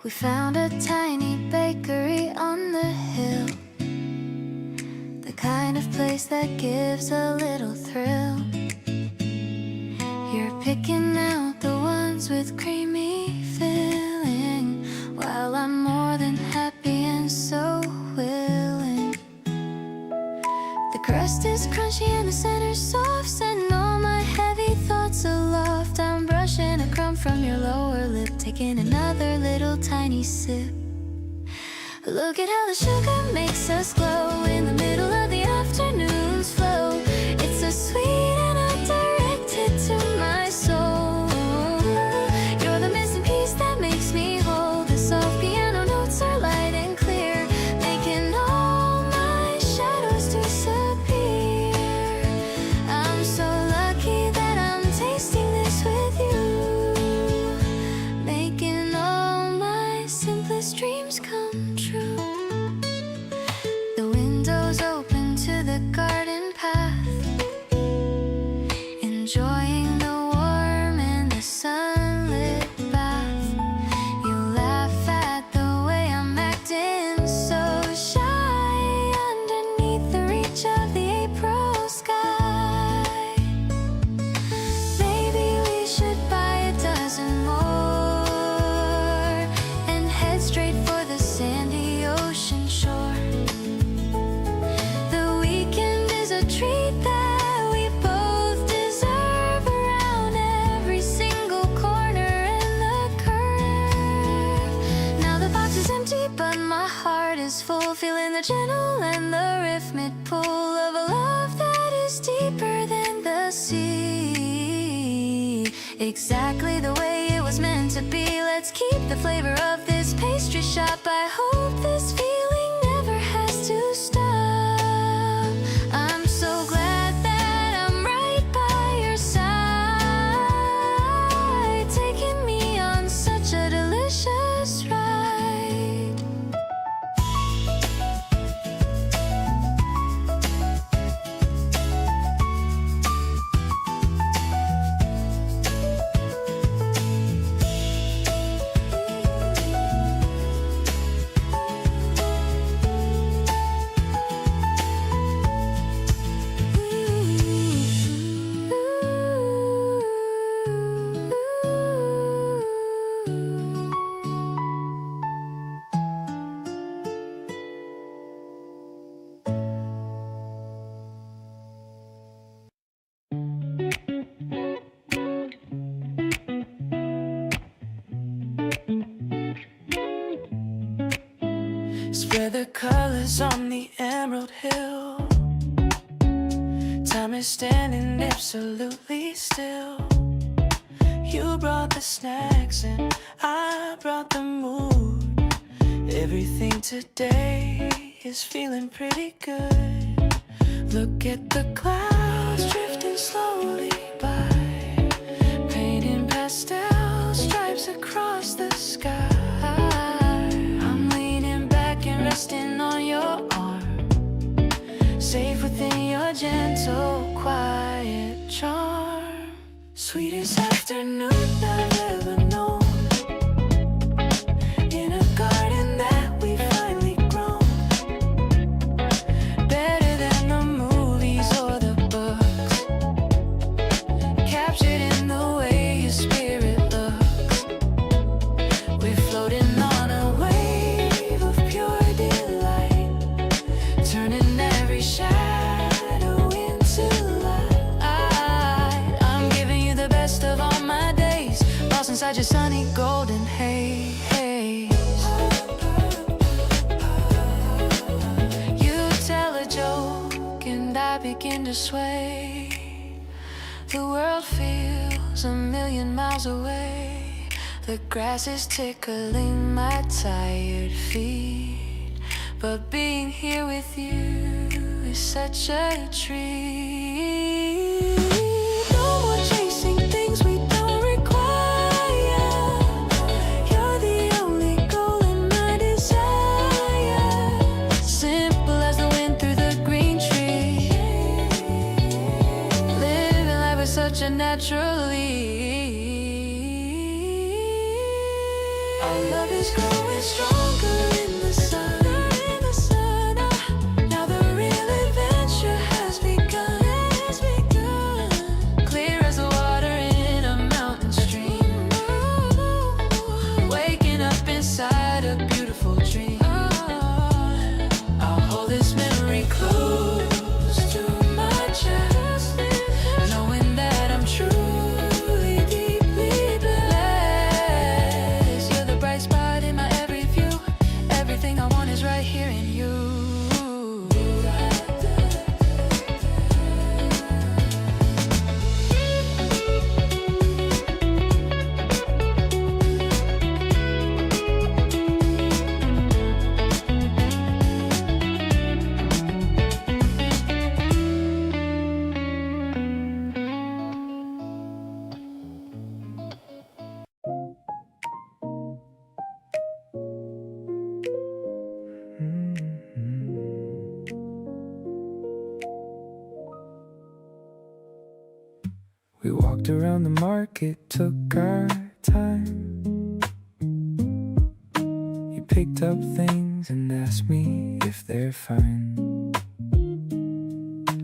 We found a tiny bakery on the hill, the kind of place that gives a little thrill. You're picking out the ones with creamy filling, while I'm more than happy and so willing. The crust is crunchy and the center's soft, sending all my heavy thoughts aloft. I'm brushing a crumb from your lower lip, taking another little tiny sip. Look at how the sugar makes us glow in the middle of the afternoon's flow. It's so sweet and I'm directed to my soul. You're the missing piece that makes me whole. The soft piano notes are light and clear, making all my shadows disappear. I'm so lucky that I'm tasting this with you, making all my simplest dreams come true. The window the gentle and the rhythmic pull of a love that is deeper than the sea. Exactly the way it was meant to be. Let's keep the flavor of this pastry shop. I hope this feeling never has to stop. I'm so glad that I'm right by your side, taking me on such a delicious ride. Spread the colors on the emerald hill. Time is standing absolutely still. You brought the snacks and I brought the mood. Everything today is feeling pretty good. Look at the clouds drifting slowly by, painting pastel stripes across the sky. Resting on your arm, safe within your gentle, quiet charm. Sweetest afternoon I've ever known, in a garden that we finally grown. Better than the movies or the books, captured in the way your spirit looks. We're floating on a wave of pure delight, turning every shadow into light. I'm giving you the best of all my days, lost inside your sunny golden haze. You tell a joke and I begin to sway. The world feels a million miles away. The grass is tickling my tired feet, but being here with you is such a treat. No more chasing things we don't require. You're the only goal in my desire. Simple as the wind through the green tree, living life with such a natural ease. Our love is growing stronger in the sun. Now the real adventure has begun. Clear as the water in a mountain stream, waking up inside a beautiful dream. I'll hold this memory close to my chest, knowing that I'm truly deeply blessed. You're the bright spot in my every view. Everything I want is right here in you. We walked around the market, took our time. You picked up things and asked me if they're fine.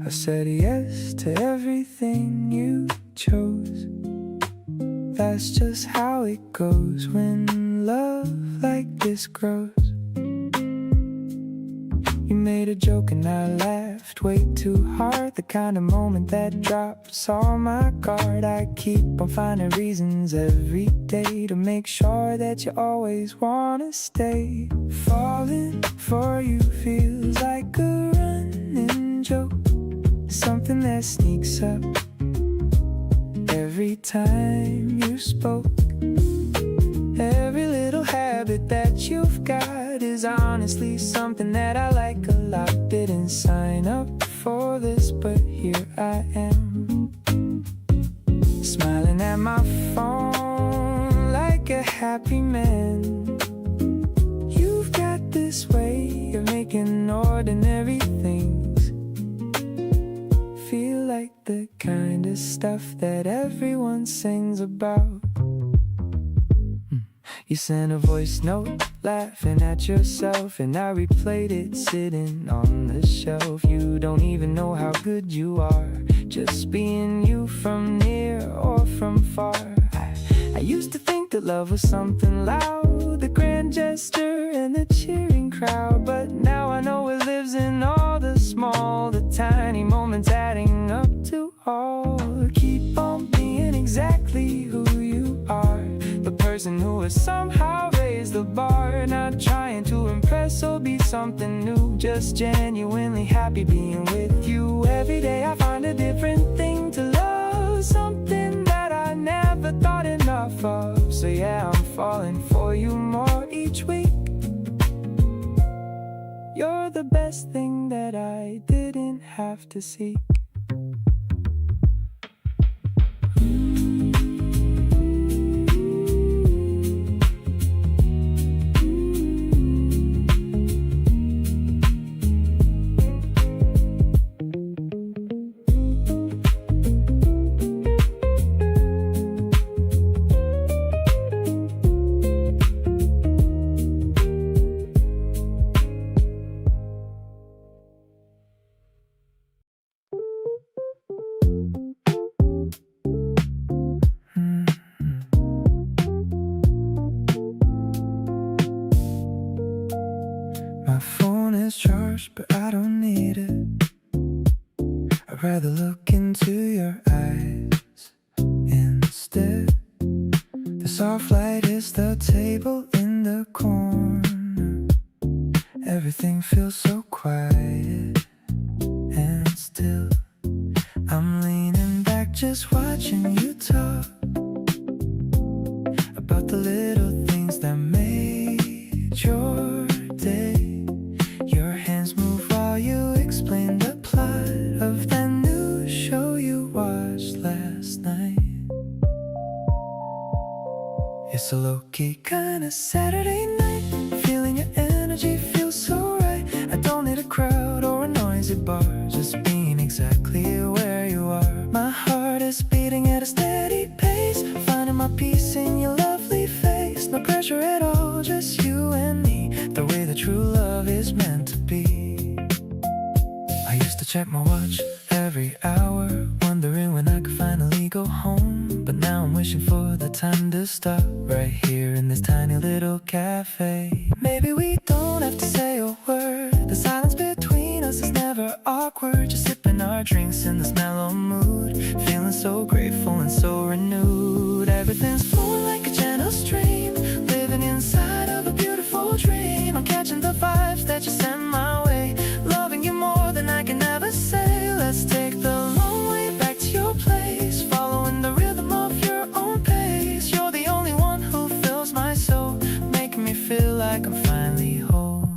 I said yes to everything you chose. That's just how it goes when love like this grows. You made a joke and I laughed way too hard. The kind of moment that drops all my guard. I keep on finding reasons every day to make sure that you always wanna stay. Falling for you feels like a running joke, something that sneaks up every time you spoke. Every little habit that you've got is honestly something that I like a lot. Didn't sign up for this, but here I am, smiling at my phone like a happy man. You've got this way of making ordinary things feel like the kind of stuff that everyone sings about. You sent a voice note laughing at yourself, and I replayed it sitting on the shelf. You don't even know how good you are, just being you from near or from far. I used to think that love was something loud, the grand gesture and the cheering crowd. But now I know it lives in all the small, the tiny moments adding up to all. Keep on being exactly who you are, the person who has somehow raised the bar. Not trying to impress or be something new, just genuinely happy being with you. Every day I find a different thing to love, something that I never thought enough of. So yeah, I'm falling for you more each week. You're the best thing that I didn't have to seek. My phone is charged, but I don't need it. I'd rather look into your eyes instead. The soft light is the table in the corner. Everything feels so quiet and still. I'm leaning back just watching you talk about the little things that made your day. Your hands move while you explain the plot of that new show you watched last night. It's a low-key kind of Saturday night, feeling your energy feels so right. I don't need a crowd or a noisy bar, just being exactly where you are. My heart is beating at a steady pace, finding my peace in your lovely face. No pressure at all, just you and me, the way that true love is meant to be. I used to check my watch every hour, wondering when I could finally go home. But now I'm wishing for the time to stop right here in this tiny little cafe. Maybe we don't have to say a word, the silence between us is never awkward. Just sipping our drinks in this mellow mood, feeling so grateful and so renewed. Everything's flowing like a gentle stream, living inside of a beautiful dream. I'm catching the vibes that you send my way, loving you more than I can ever say. Let's take the long way back to your place, following the rhythm of your own pace. You're the only one who fills my soul, making me feel like I'm finally whole.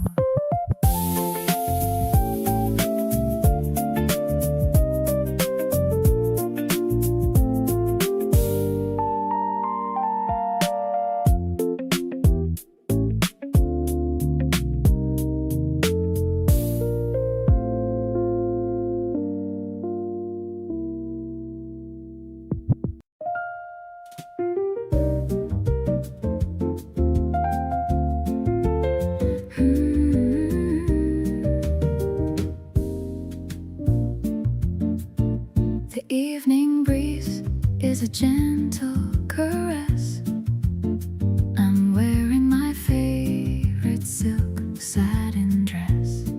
The evening breeze is a gentle caress. I'm wearing my favorite silk satin dress.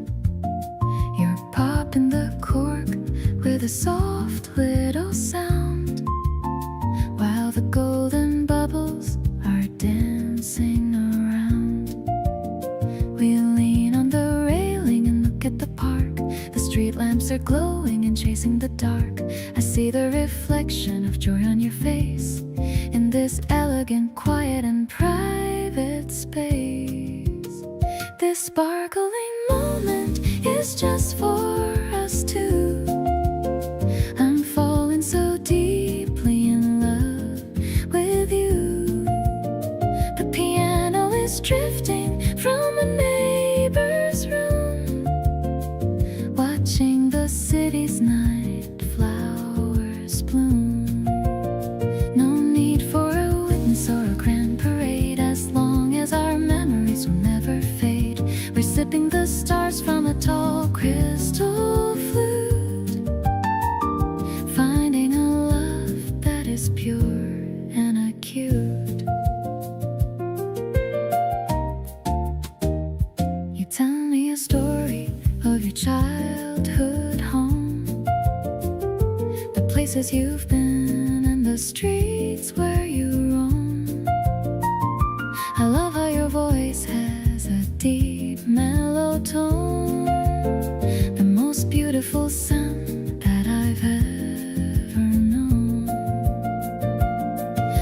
golden bubbles are dancing around. We lean on the railing and look at the park. The street lamps are glowing and chasing the dark. I see the reflection of joy on your face in this elegant, quiet and private space. This sparkling moment is just for us two. I'm falling so deeply in love with you. The piano is drifting from a neighbor's room, watching the city's night flowers bloom. No need for a witness or a grand parade, as long as our memories will never fade. We're sipping the stars from a tall crystal flute, finding a love that is pure and acute. You tell me a story of your childhood home, the places you've been and the streets where you roam. I love how your voice has a deep mellow tone, the most beautiful sound that I've ever known.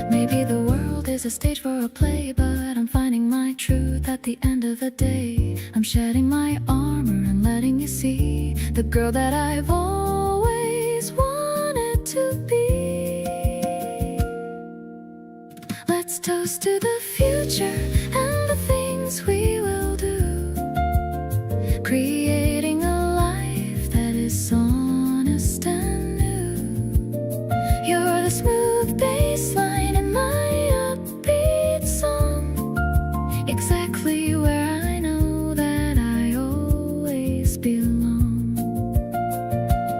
Maybe the world is a stage for a play, but I'm finding my truth at the end of the day. I'm shedding my armor and letting you see the girl that I've always wanted to be. Let's toast to the future and the things we will do, creating a life that is honest and new. You're the smooth bass line in my upbeat song, exactly where I know that I always belong.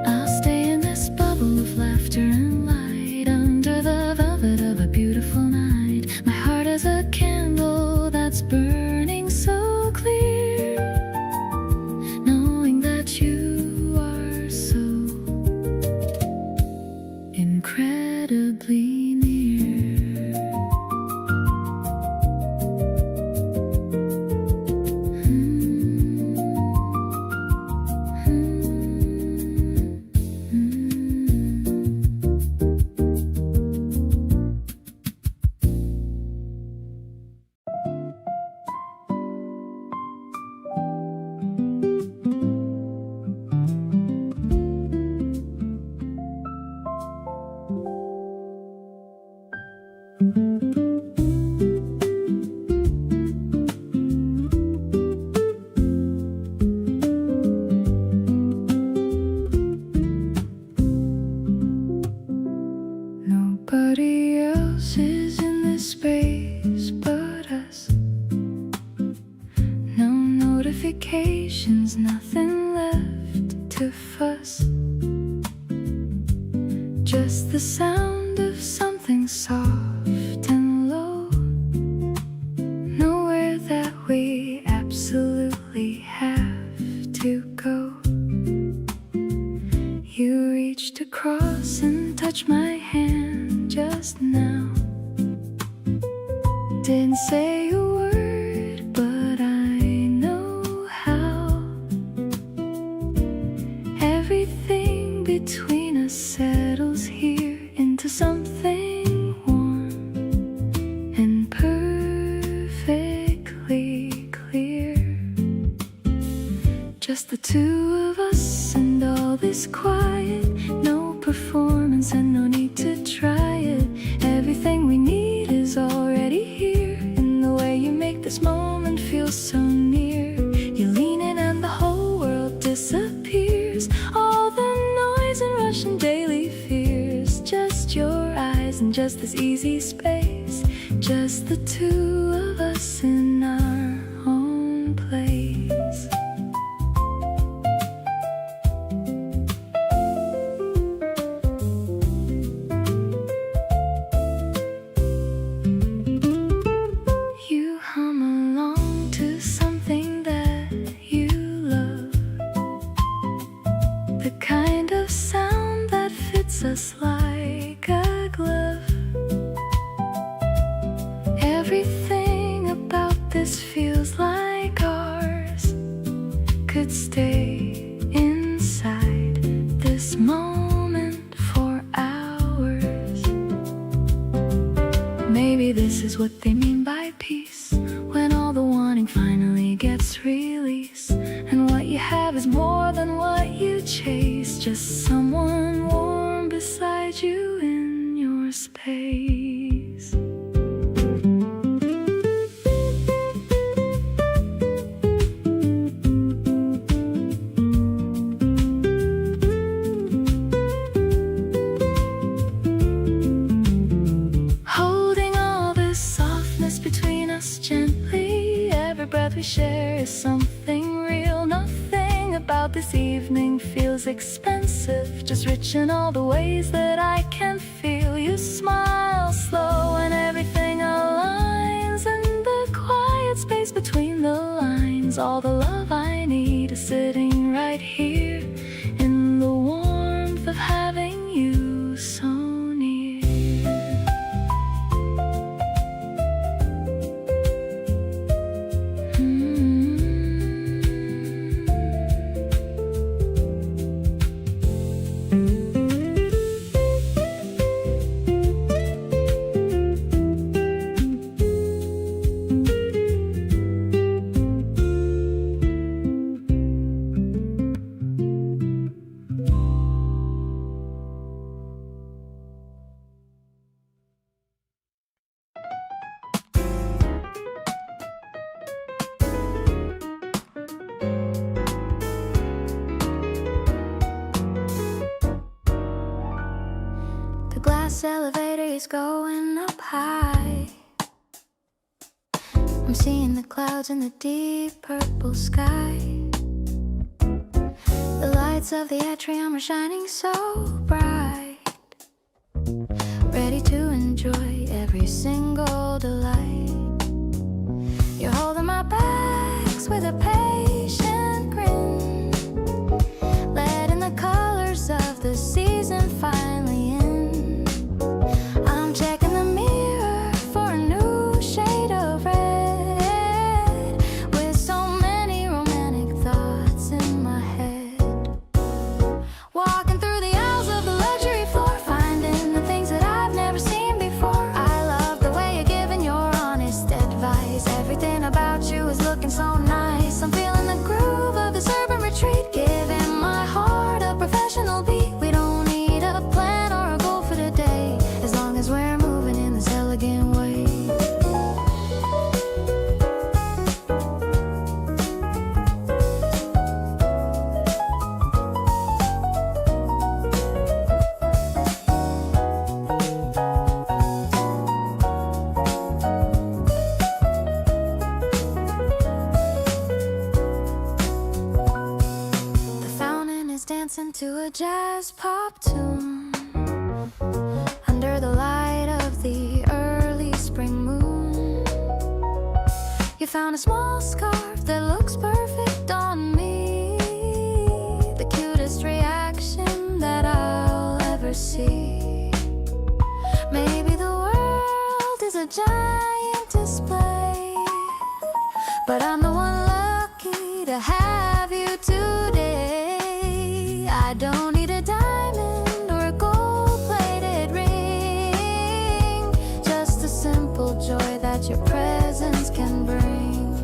I'll stay in this bubble of laughter and light, under the velvet of a beautiful night. My heart is a candle that's burning so clear, knowing that you are so incredibly near. Nobody else is in this space but us. No notifications, nothing left to fuss. Just the sound of something soft and low. Nowhere that we absolutely have to go. You reached across and touched my hand just now. Didn't say a word, but I know how. Everything between us settles here into something warm and perfectly clear. Just the two of us and all this quiet. No performance and no need to try it. Everything we need is already here, in the way you make this moment feel so near. You lean in and the whole world disappears. All the noise and rush and daily fears. Just your eyes and just this easy space. Just the two of us in our own place. You hum along to something that you love, the kind of sound that fits us like a glove. this feels like ours could stay inside this moment for hours. Maybe this is what they mean by peace, when all the wanting finally gets released, and what you have is more than what you chase, just someone warm beside you in your space. Holding all this softness between us gently, every breath we share is something real. Nothing about this evening feels expensive, just rich in all the ways that I can feel. You smile slow and everything aligns in the quiet space between the lines. All the love I need is sitting right here in the warmth of having you so near. The glass elevator is going up high. I'm seeing the clouds in the deep purple sky. The lights of the atrium are shining so bright, ready to enjoy every single delight. You're holding my bags with a patient grin, letting the colors of the season finally in. I'm checking the mirror for a new shade of red, with so many romantic thoughts in my head. Walking through the aisles of the luxury floor, finding the things that I've never seen before. I love the way you're giving your honest advice. Everything about you is looking so nice. I'm feeling the groove of this urban retreat, giving my heart a professional beat. We don't need a plan or a goal for today, as long as we're moving in this elegant way. The fountain is dancing to a jazz pop tune, under the light of the early spring moon. You found a small scarf that looks perfect on me, the cutest reaction that I'll ever see. Maybe the world is a giant display, but I'm the one lucky to have you today. I don't need a diamond or a gold-plated ring, just a simple joy that your presence can bring.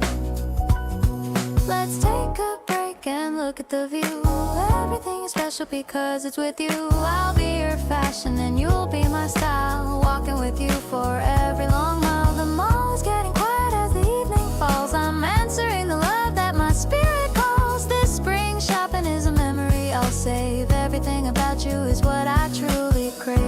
Let's take a break and look at the view. Everything is special because it's with you. I'll be your fashion and you'll be my style, walking with you for every long mile. The mall is getting quiet as the evening falls. I'm answering the love that my spirit calls. This spring shopping is a memory I'll save. Everything about you is what I truly crave.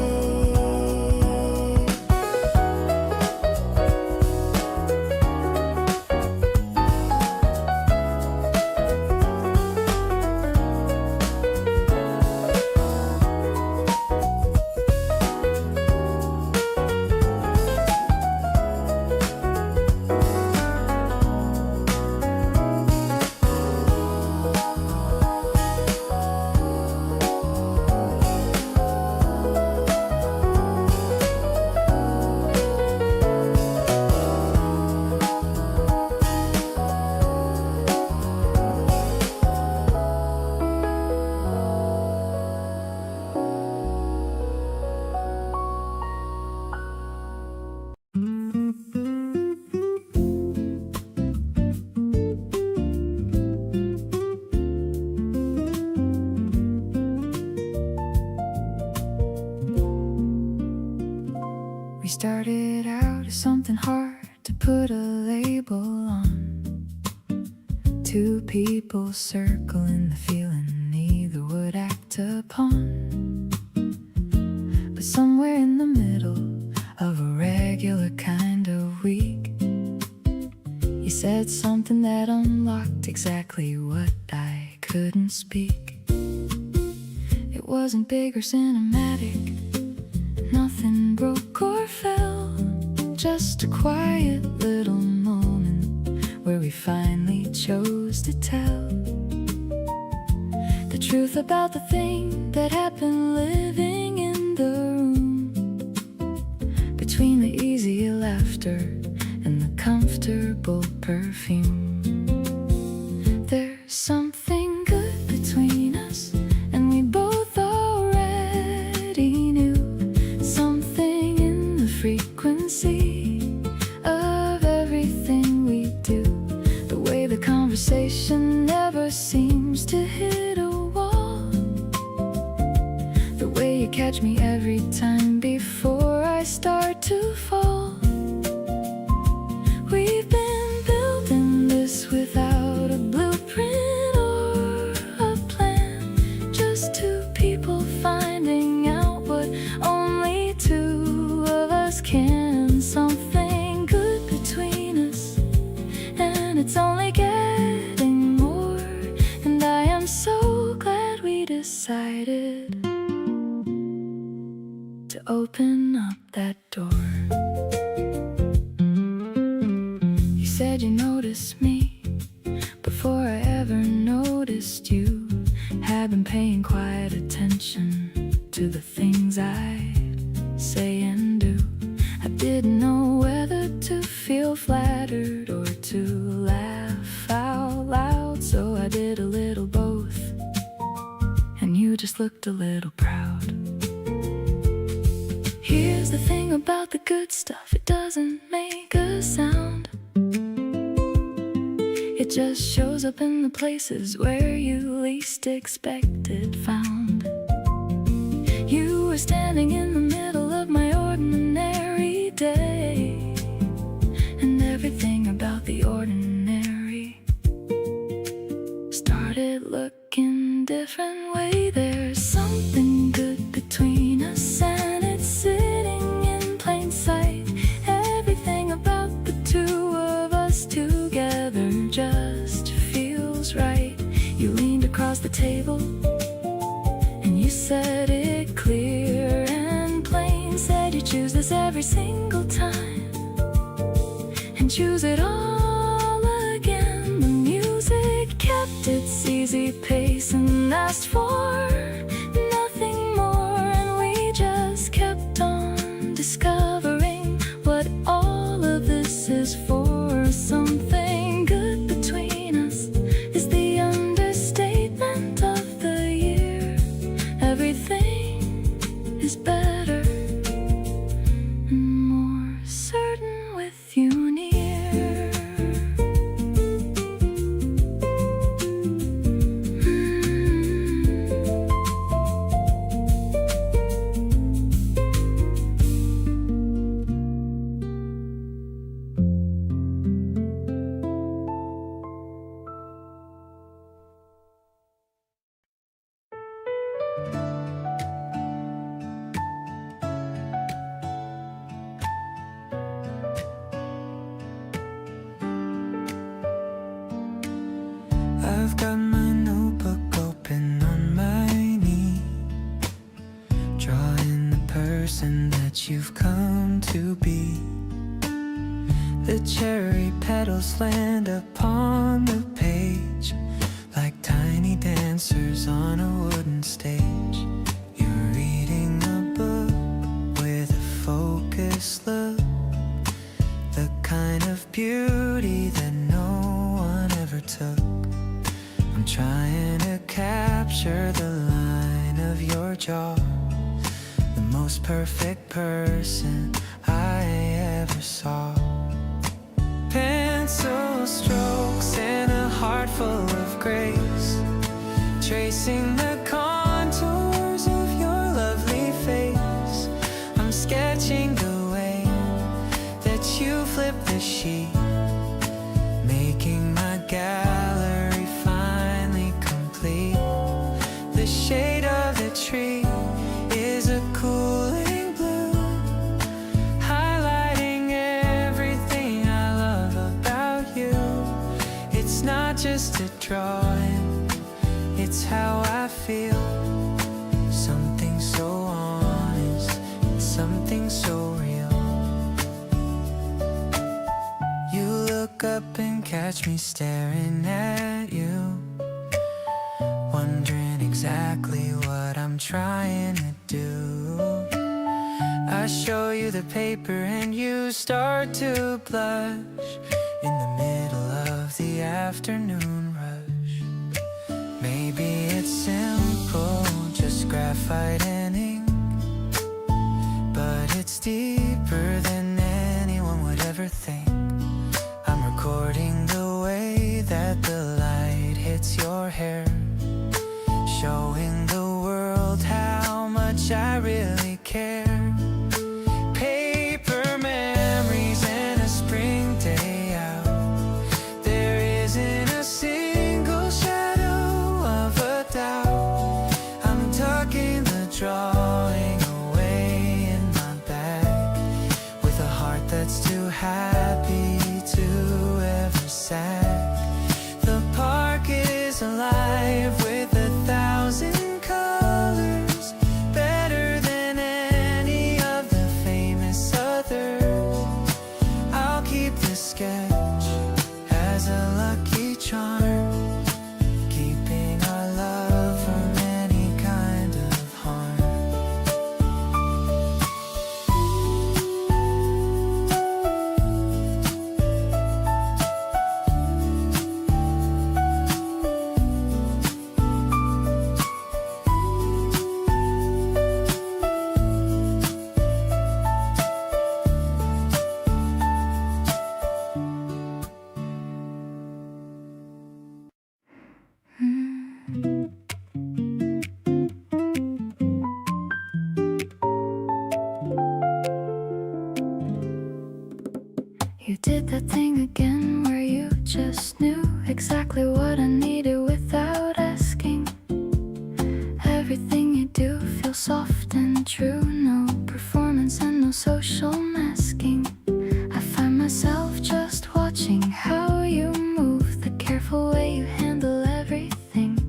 There's something hard to put a label on. Two people circling the feeling neither would act upon. But somewhere in the middle of a regular kind of week, you said something that unlocked exactly what I couldn't speak. It wasn't big or cinematic, nothing broke or fell, just a quiet little moment where we finally chose to tell the truth about the thing that had been living in the room, between the easy laughter and the comfortable perfume. There's something good between us, and we both already knew. Something in the frequency of everything we do, the way the conversation never seems to hit a wall, the way you catch me every time before I start to fall. We've been building this without a blueprint or a plan, just two people finding out what only two of us can. Something good between us, and it's only getting more. And I am so glad we decided to open up that door. You said you noticed me before I ever noticed you. Had been paying quiet attention to the things I say and do. I didn't know whether to feel flattered or to laugh out loud, so I did a little both, and you just looked a little proud. Here's the thing about the good stuff, it doesn't make a sound. It just shows up in the places where you least expect it found. You were standing in the middle of my ordinary day, and everything about the ordinary started looking different way. There's something good between us, and it's sitting in plain sight. Everything about the two of us together just feels right. You leaned across the table and you said it clear and plain. Said you choose this every single time and choose it all again. The music kept its easy pace and asked for nothing more, and we just kept on discovering what all of this is for. Something good between us is the understatement of the year. Everything is better and more certain with you near. I've got my notebook open on my knee, drawing the person that you've come to be. The cherry petals land upon the page like tiny dancers on a wooden stage. You're reading a book with a focused look, the kind of beauty that no one ever took. I'm trying to capture the line of your jaw, the most perfect person I ever saw. Pencil strokes and a heart full of grace, tracing the contours of your lovely face. I'm sketching the way that flip the sheet, making my gallery finally complete. The shade of the tree is a cooling blue, highlighting everything I love about you. It's not just a drawing, it's how I feel. Something so honest, something so real. You look up and catch me staring at you, wondering exactly what I'm trying to do. I show you the paper and you start to blush in the middle of the afternoon rush. Maybe it's simple, just graphite and ink, but it's deeper than anyone would ever think. I'm recording the way that the light hits your hair, showing the world how much I really care. Paper memories and a spring day out, there isn't a single shadow of a doubt. I'm tucking the drawing away in my bag, with a heart that's too happy to ever sag. The park is alive with 1,000 colors, better than any of the famous others. I'll keep the sketch as a lucky charm, keeping our love from any kind of harm. You did that thing again where you just knew exactly what I needed without asking. Everything you do feels soft and true, no performance and no social masking. I find myself just watching how you move, the careful way you handle everything.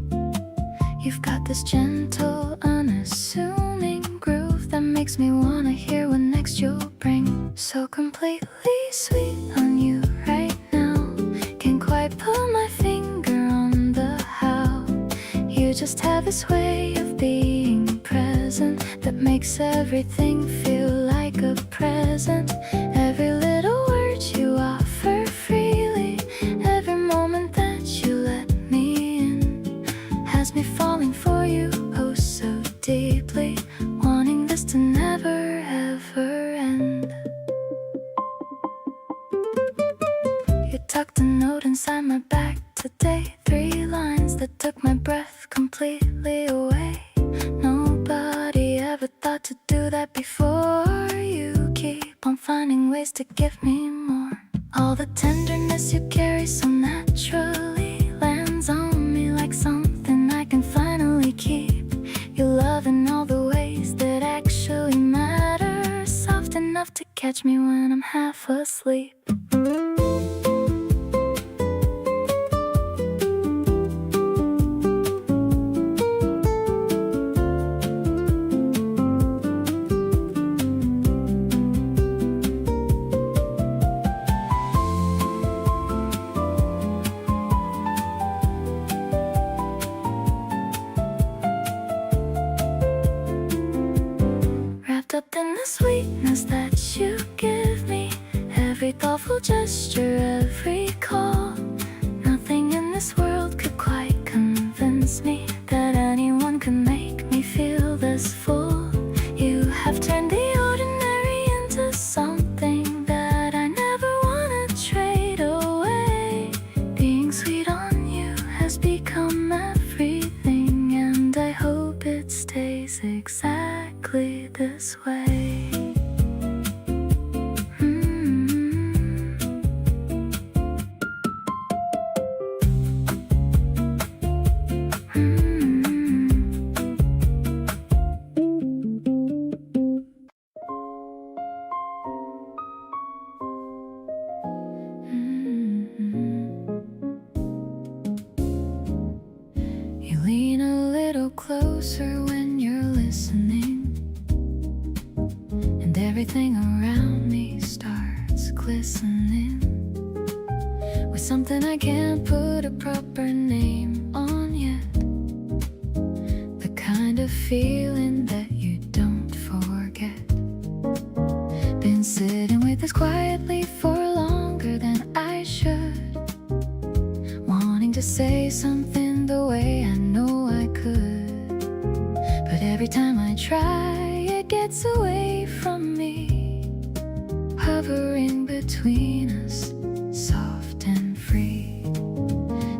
You've got this gentle, unassuming groove that makes me wanna hear what next you'll bring. So completely sweet on you right now, can't quite put my finger on the how. You just have this way of being present that makes everything feel like a present. Every little word you offer freely, every moment that you let me in, has me falling for you oh so deeply, wanting this to never ever end. You tucked a note inside my back today, 3 lines that took my breath completely away. Nobody ever thought to do that before. You keep on finding ways to give me more. All the tenderness you carry so naturally lands on me like something I can finally keep. Your love in all the ways that actually matter, soft enough to catch me when I'm half asleep. Wrapped up in the sweetness that you give me, every thoughtful gesture, every call. Nothing in this world could quite convince me that anyone could make me feel this full. You have turned the ordinary into something that I never wanna trade away. Being sweet on you has become everything, and I hope it stays exactly this way. glistening with something I can't put a proper name on yet. The kind of feeling that you don't forget. Been sitting with this quietly for longer than I should, wanting to say something the way I know I could, but every time I try it gets away from me, hovering between us, soft and free.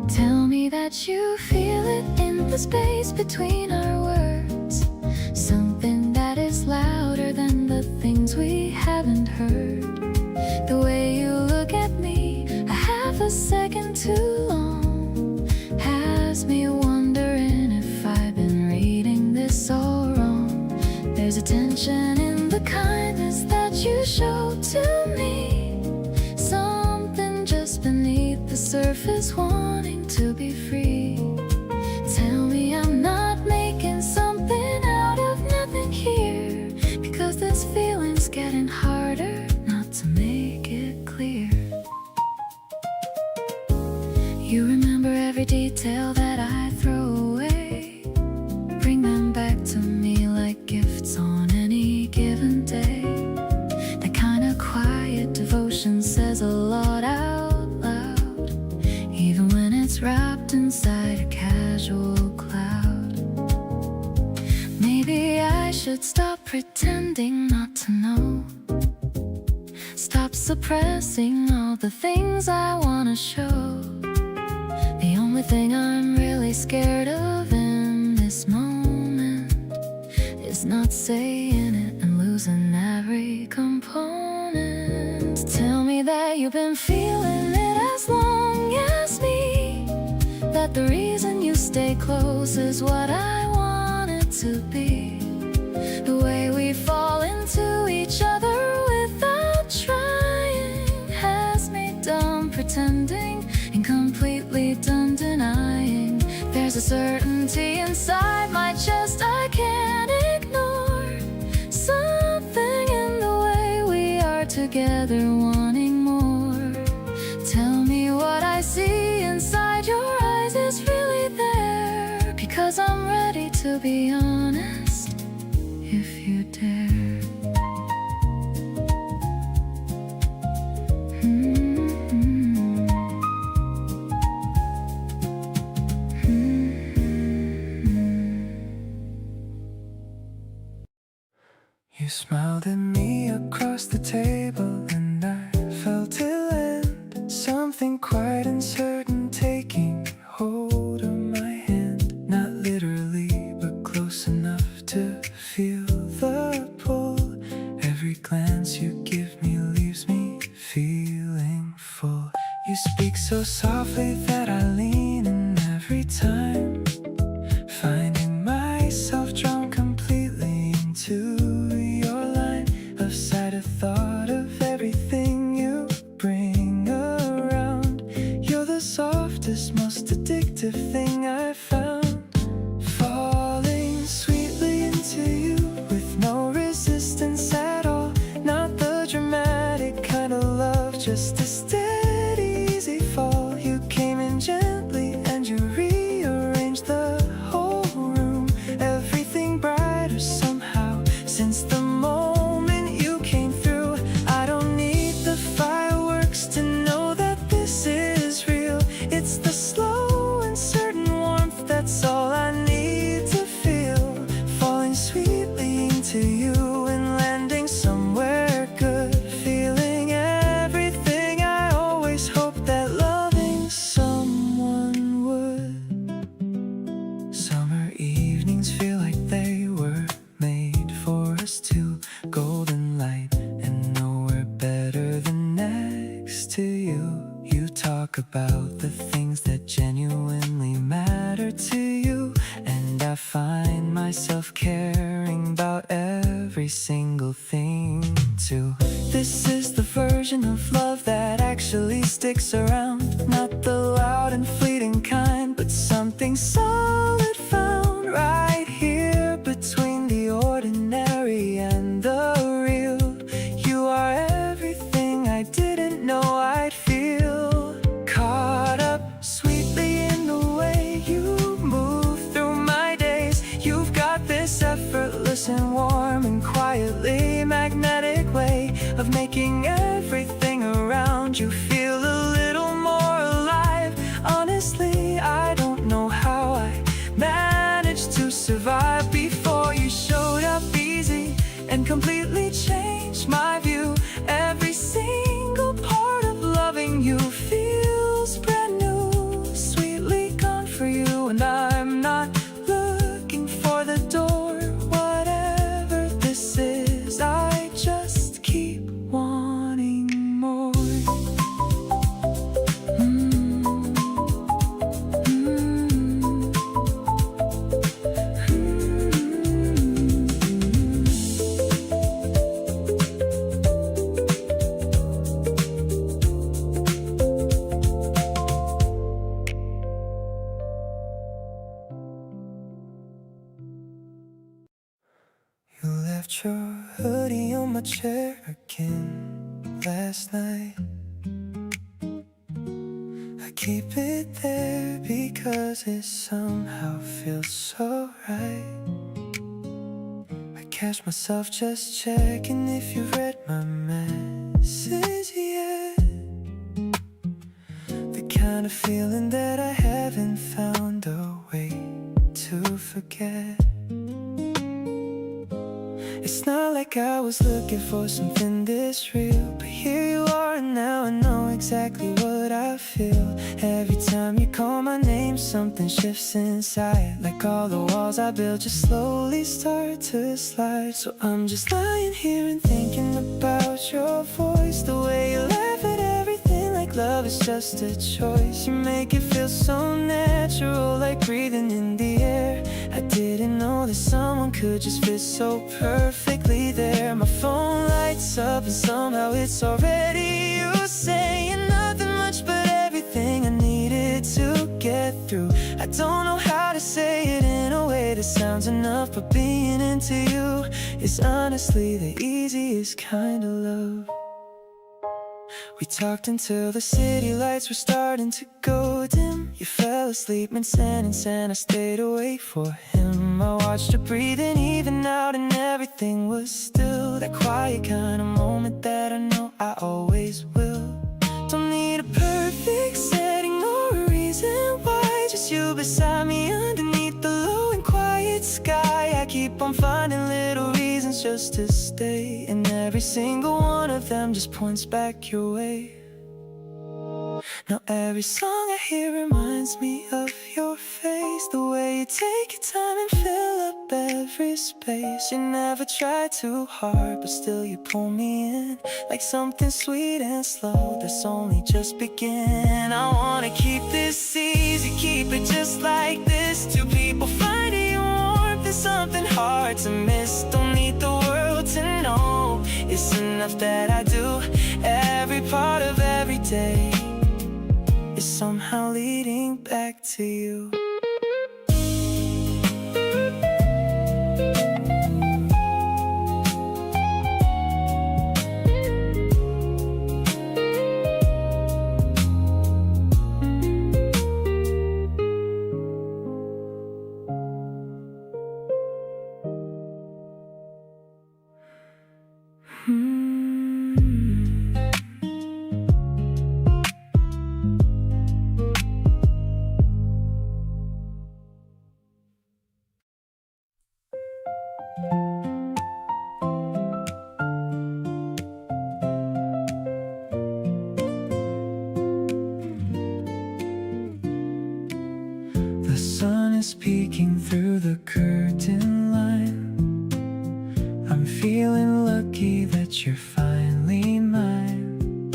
Tell me that you feel it in the space between our words, something that is louder than the things we haven't heard. The way you look at me a half a second too long has me wondering if I've been reading this all wrong. There's a tension in the kindness that you show to me, something just beneath the surface wanting to be free. Tell me I'm not making something out of nothing here, because this feeling's getting harder not to make it clear. You remember every detail that I throw away, bring them back to me like gifts on any given day. That kind of quiet devotion says a lot out loud, even when it's wrapped inside a casual cloud. Maybe I should stop pretending not to know, stop suppressing all the things I wanna show. The only thing I'm really scared of in this moment is not saying it and losing every component. Tell me that you've been feeling it as long as me, that the reason you stay close is what I want it to be. The way we fall into each other without trying has me done pretending and completely done denying. There's a certainty inside my chest I can't ignore, something in the way we are together wanting more. Tell me what I see inside your eyes is really there, because I'm ready to be honest if you dare. You smiled at me across the table and I felt it land, something quite uncertain taking hold of my hand. Not literally, but close enough to feel the pull. Every glance you give me leaves me feeling full. You speak so softly that I lean in every time, finding myself drawn completely into your line of sight. A thought of everything you bring around. You're the softest, most addictive thing I've found. Falling sweetly into you with no resistance at all. Not the dramatic kind of love, just a steady, easy fall. You came in gently and you rearranged the whole room. Everything brighter somehow since the moment you came through. I don't need the fireworks to know that this is real. It's the slow and certain warmth, that's all I need to feel. Falling sweetly into you and landing somewhere good, feeling everything I always hoped that loving someone would. Summer evenings feel like they were made for us two. Golden light and nowhere better than next to you. You talk about the things that genuinely matter to you, and I find myself caring about every single thing too. This is the version of love that actually sticks around, not the loud and fleeting kind, but something solid found right here between the ordinary and the real. You are everything I didn't know I'd feel caught up sweetly in the way you move through my days. You've got this effortless and warm and quietly magnetic way of making everything around you feel a little more alive. Honestly, I don't know how I managed to survive before you showed up easy and completely changed my view. Every single part of loving you feels brand new, sweetly gone for you, and I'm not looking for the door. Whatever this is, I just keep wanting more. You left your hoodie on my chair again last night. I keep it there because it somehow feels so right. I catch myself just checking if you've read my message yet. The kind of feeling that I haven't found a way to forget. It's not like I was looking for something this real, but here you are and now I know exactly what I feel. Every time you call my name, something shifts inside. Like all the walls I built just slowly start to slide. So I'm just lying here and thinking about your voice, the way you laugh at everything like love is just a choice. You make it feel so natural, like breathing in the air. I didn't know that someone could just fit so perfectly there. My phone lights up and somehow it's already you, saying nothing much but everything I needed to get through. I don't know how to say it in a way that sounds enough, but being into you is honestly the easiest kind of love. We talked until the city lights were starting to go dim. You fell asleep mid-sentence and I stayed awake for him. I watched her breathing even out and everything was still. That quiet kind of moment that I know I always will. Don't need a perfect setting or a reason why, just you beside me underneath the low and quiet sky. I keep on finding little reasons just to stay, and every single one of them just points back your way. Now every song I hear reminds me of your face, the way you take your time and fill up every space. You never try too hard, but still you pull me in, like something sweet and slow that's only just begin. I wanna keep this easy, keep it just like this. Two people finding warmth is something hard to miss. Don't need the world to know, it's enough that I do. Every part of every day is somehow leading back to you. The sun is peeking through the curtain line. I'm feeling lucky that you're finally mine.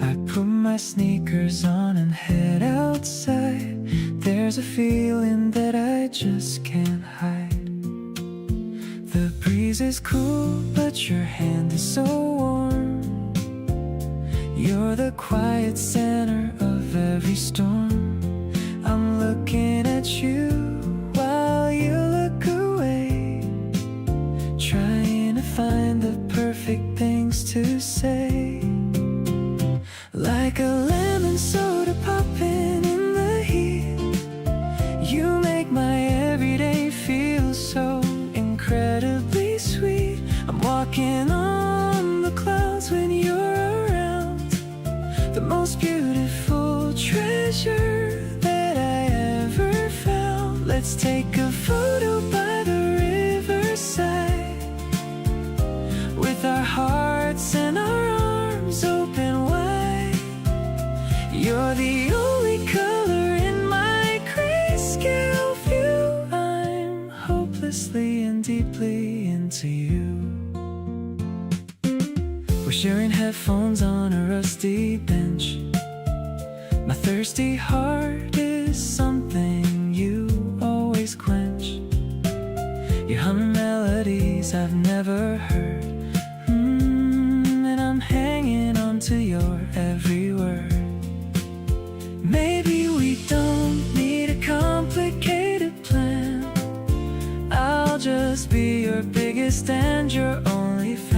I put my sneakers on and head outside. There's a feeling that I just can't hide. The breeze is cool, but your hand is so warm. You're the quiet center of every storm. I'm looking at you while you look away, trying to find the perfect things to say. most beautiful treasure that I ever found. Let's take a photo by the riverside, with our hearts and our arms open wide. You're the only color in my grayscale view. I'm hopelessly and deeply into you. We're sharing headphones on a rusty bench. My thirsty heart is something you always quench. You're humming melodies I've never heard, and I'm hanging on to your every word. Maybe we don't need a complicated plan. I'll just be your biggest and your only fan.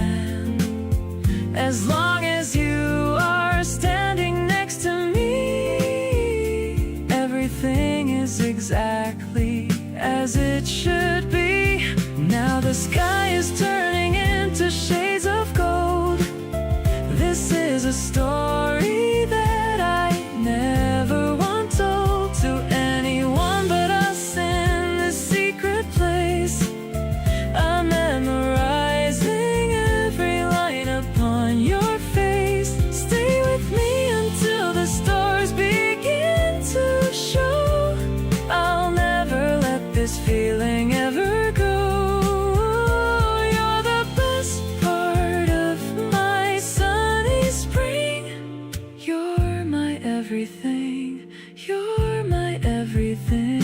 As long as you are standing next to me, everything is exactly as it should be. Now the sky is turning into shades of gold. This is a story that I never want told to anyone but us in this secret place. I'm memorizing every line upon your face. Stay with me until the stars begin to show. I'll never let this feeling ever go. You're the best part of my sunny spring. You're my everything. You're my everything.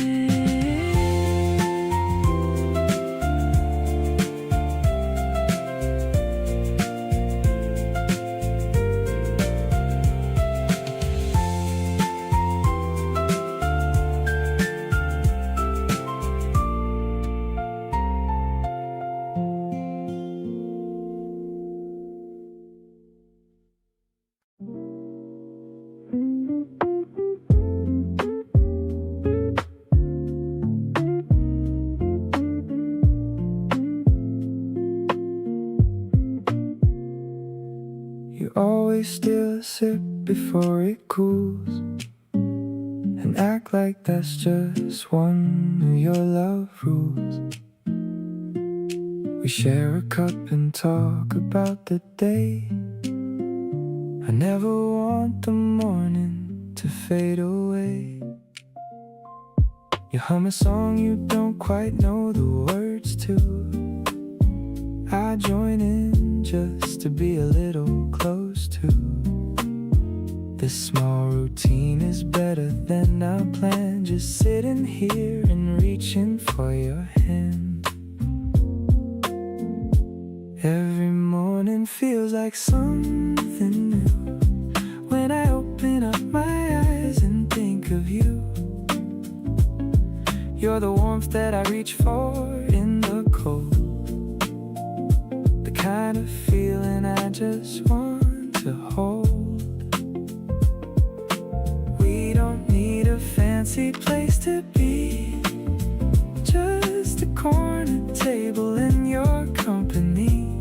You always steal a sip before it cools, and act like that's just one of your love rules. We share a cup and talk about the day. I never want the morning to fade away. You hum a song you don't quite know the words to. I join in just to be a little close to. This small routine is better than I planned. Just sitting here and reaching for your hand. Every morning feels like something new when I open up my eyes and think of you. You're the warmth that I reach for in the cold, the kind of feeling I just want to hold. We don't need a fancy place to be, just a corner table in your company.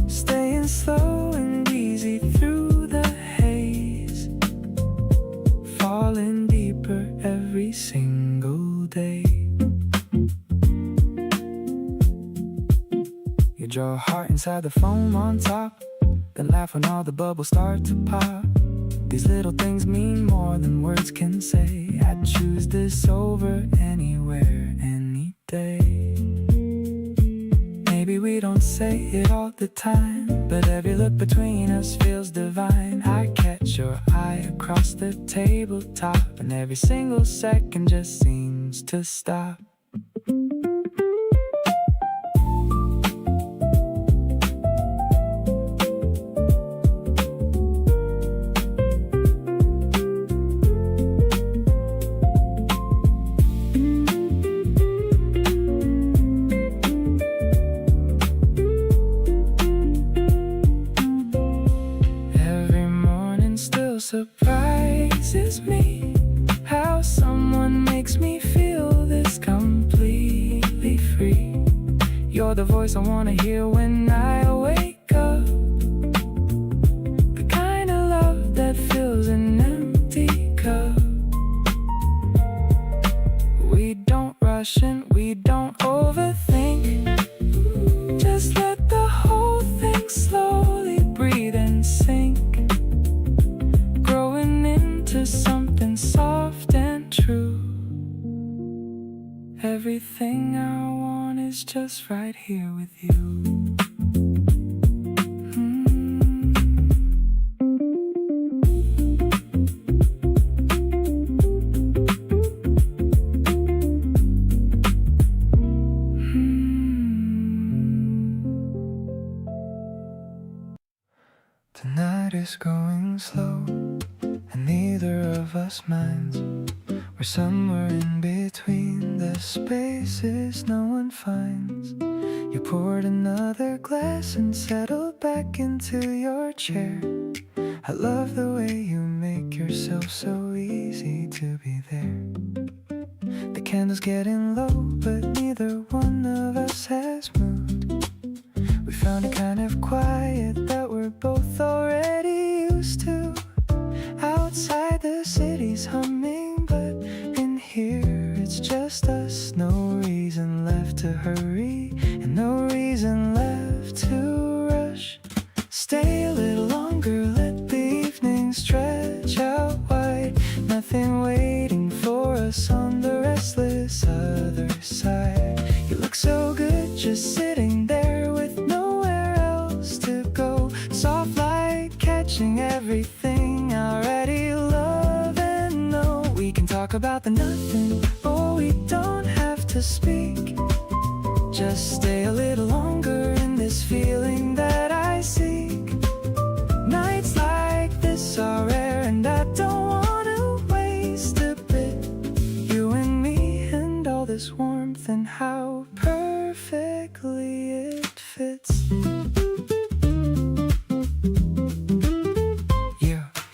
Staying slow and easy through the haze, falling deeper every single day. You draw a heart inside the foam on top, then laugh when all the bubbles start to pop. These little things mean more than words can say. I'd choose this over anywhere, any day. Maybe we don't say it all the time, but every look between us feels divine. I catch your eye across the tabletop, and every single second just seems to stop. Surprises me how someone makes me feel this completely free. You're the voice I wanna hear when I wake up, the kind of love Everything I want is just right here with you. The night is going slow, and neither of us minds. We're somewhere in between the spaces no one finds. You poured another glass and settled back into your chair. I love the way you make yourself so easy to be there. The candle's getting low, but neither one of us has moved. We found a kind of quiet that we're both already used to. Outside the city's humming, but in here it's just us. No reason left to hurry, and no reason left to rush. Stay a little longer, let the evening stretch out wide. Nothing waiting for us on the restless other side. You look so good just sitting there with nowhere else to go. Soft light catching everything I already love and know. We can talk about the nothing, or we don't have to speak. Just stay a little longer in this feeling that I seek. Nights like this are rare, and I don't want to waste a bit. You and me and all this warmth, and how perfectly it fits.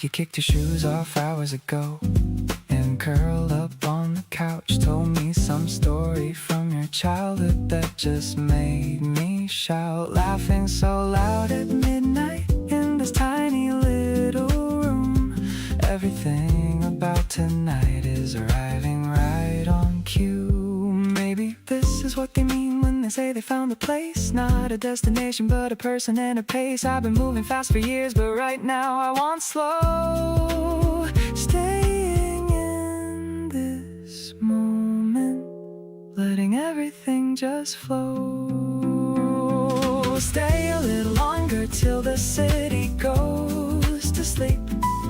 You kicked your shoes off hours ago and curled up on the couch. Told me some story from your childhood that just made me shout. Laughing so loud at midnight in this tiny little room. Everything about tonight is arriving right on cue. Maybe this is what they mean when they say they found a place. Not a destination, but a person and a pace. I've been moving fast for years, but right now I want slow. Staying in this moment, letting everything just flow. Stay a little longer till the city goes to sleep.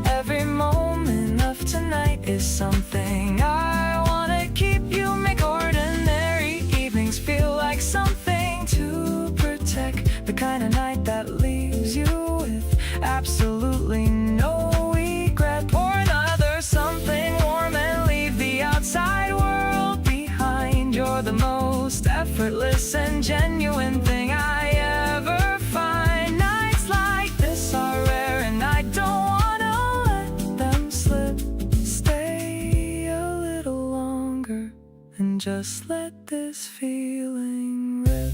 Every moment of tonight is something I wanna keep. You make ordinary evenings feel like something to protect. The kind of night that leaves you with absolutely no regret. Pour another something warm and leave the outside world behind. You're the most effortless and genuine thing I ever find. Nights like this are rare, and I don't wanna let them slip. Stay a little longer and just let this feeling rip.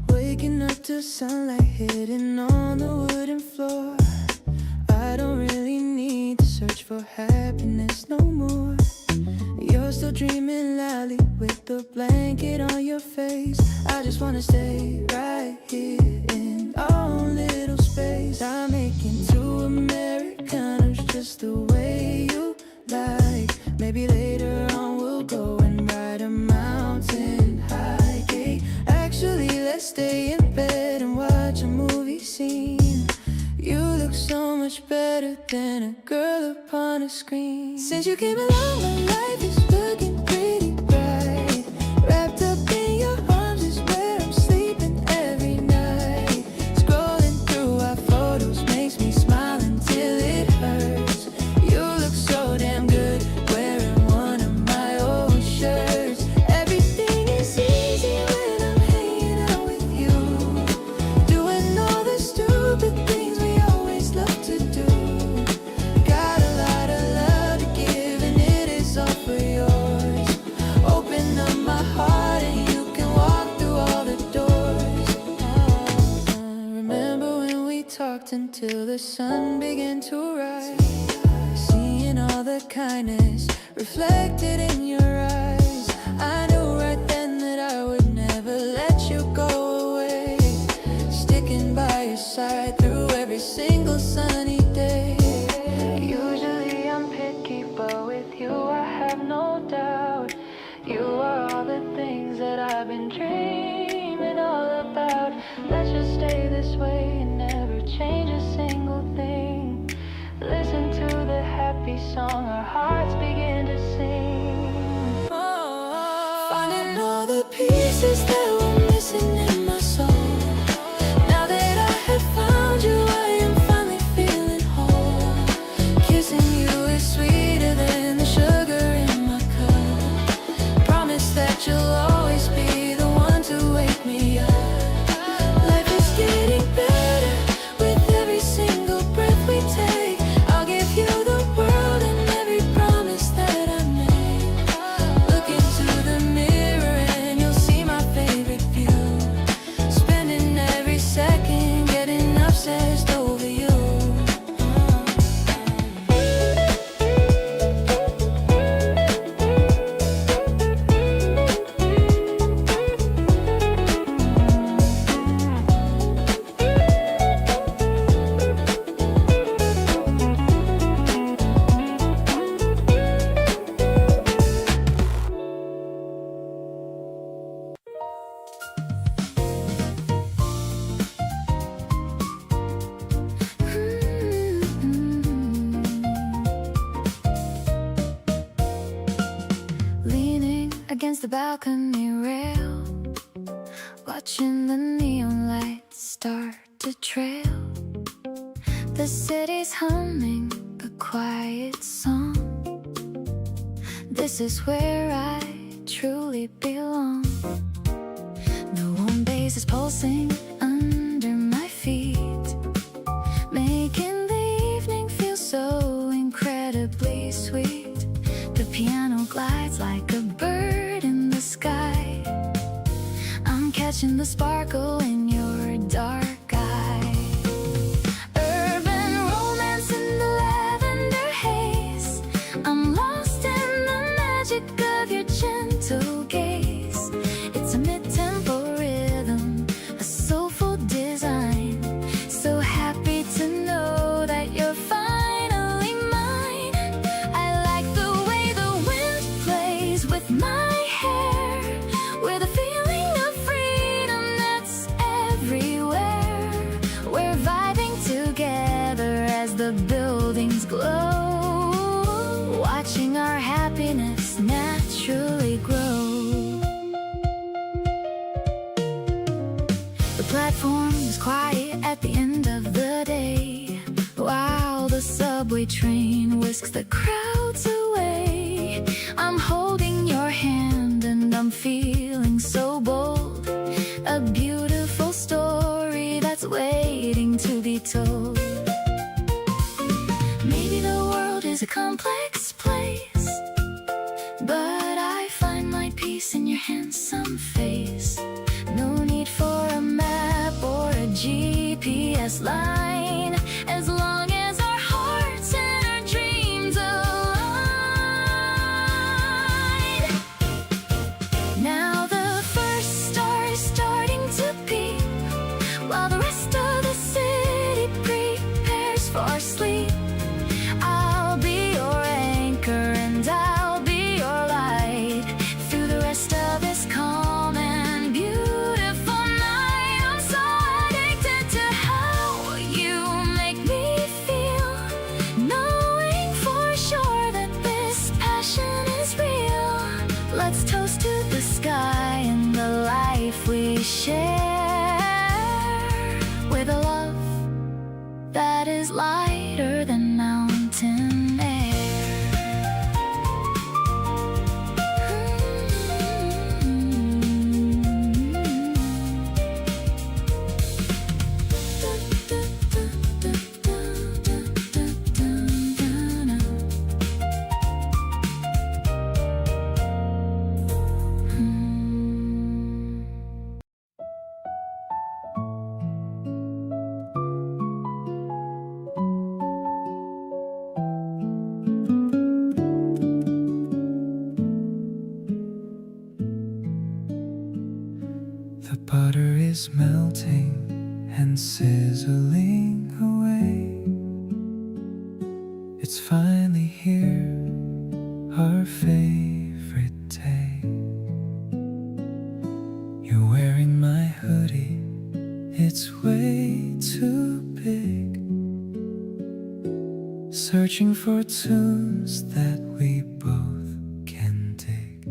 Waking up to sunlight hitting on the wooden floor. I don't really need to search for happiness no more. You're still dreaming loudly with the blanket on your face. I just wanna stay right here in our own little space. I'm making two Americanos just the way you like. Maybe later on we'll go and ride a mountain hike. Actually, let's stay in bed and watch a movie scene. You look so much better than a girl upon a screen. Since you came along, my life is looking pretty bright. Wrapped up in your arms is where I'm sleeping every night. Scrolling through our photos makes me smile until it hurts. You look so damn good wearing one of my old shirts. Everything is easy when I'm hanging out with you, doing all the stupid things we always love to do. Got a lot of love to give, and it is all for you. sun begin to rise, seeing all the kindness reflected in your eyes. I knew right then that I would never let you go away, sticking by your side through every single sunny day. Usually I'm picky, but with you I have no doubt. You are all the things that I've been dreaming all about. Let's just stay this way and never change a single thing. Listen to the happy song our hearts begin to sing. Finding all the pieces that were missing in my soul. Now that I have found you, I am finally feeling whole. Kissing you is sweeter than the sugar in my cup. Promise that you'll always be the one to wake me up. Life is getting better with every single breath we take. I'll give you the world and every promise that I made. Look into the mirror and you'll see my favorite view. Spending every second getting obsessed over you. Leaning against the balcony rail, watching the neon lights start to trail. The city's humming a quiet song. This is where I truly belong. The warm bass is pulsing under my feet, making the evening feel so incredibly sweet. The piano glides like a bird in the sky. I'm catching the sparkle in your dark eye. Urban romance in the lavender haze. I'm lost in the magic of your gentle gaze. It's a mid-tempo rhythm, a soulful design. So happy to know that you're finally mine. I like the way the wind plays with my hair, with a feeling of freedom that's everywhere. We're vibing together as the buildings glow, watching our happiness naturally grow. The platform is quiet at the end of the day, while the subway train whisks the crowds away. I'm holding your hand and I'm feeling so bold. A beautiful story that's waiting to be told. Maybe the world is a complex place, but I find my peace in your handsome face. No need for a map or a GPS line, as long as our hearts and our dreams align. Now the first star is starting to peep, while the rest of the city prepares for sleep. I'll be your anchor and I'll be your light through the rest of this calm and beautiful night. I'm so addicted to how you make me feel, knowing for sure that this passion is real. Let's toast to the sky and the life we share, with a love that is lighter than mountain air. butter is melting and sizzling away. It's finally here, our favorite day. You're wearing my hoodie, it's way too big. Searching for tunes that we both can dig.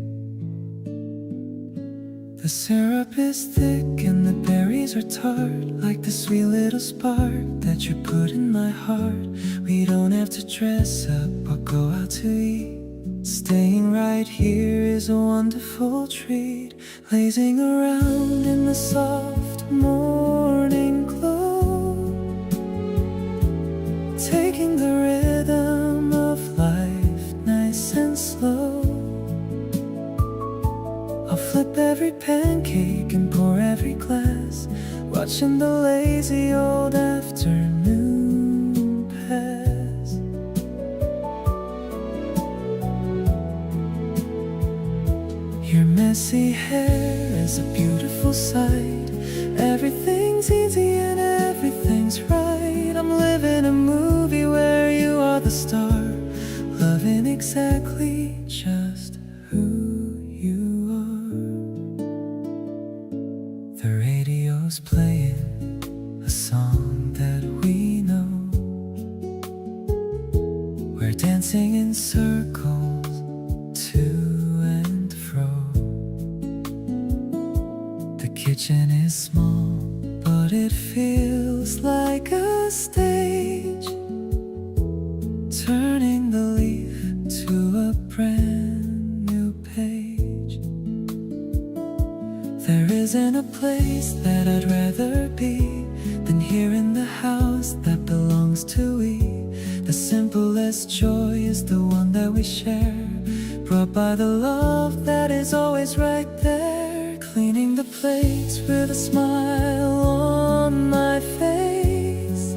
The syrup is thick and the berries are tart, like the sweet little spark that you put in my heart. We don't have to dress up or go out to eat. Staying right here is a wonderful treat. Lazing around in the soft morning glow, taking the rhythm of life nice and slow. I'll flip every pancake and pour every glass, watching the lazy old afternoon pass. Your messy hair is a beautiful sight. Everything's easy and everything's right. I'm living a movie where you are the star, loving exactly just who you are. The radio's playing a song that we know. We're dancing in circles to and fro. The kitchen is small, but it feels like a stage, turning the leaf to a brand new page. There isn't a place that I'd rather be than here in the house that belongs to we. The simplest joy is the one that we share, brought by the love that is always right there. Cleaning the plates with a smile on my face,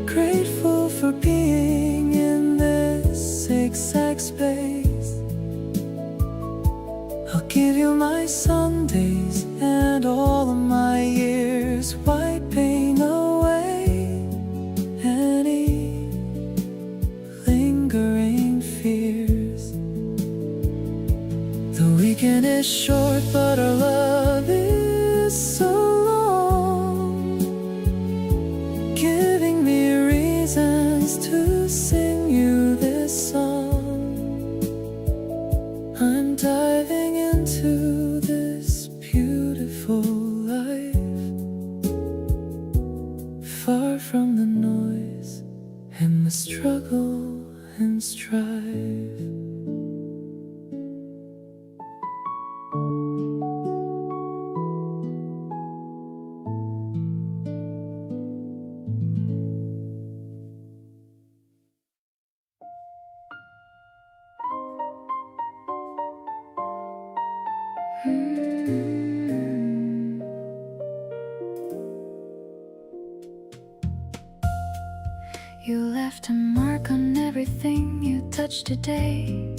grateful for being in this exact space. I'll give you my Sundays and all of my years, wiping away any lingering fears. The weekend is short, but our love is so long, giving me reasons to sing you this song. I'm diving into this beautiful life, far from the noise and the struggle and strife. You left a mark on everything you touched today.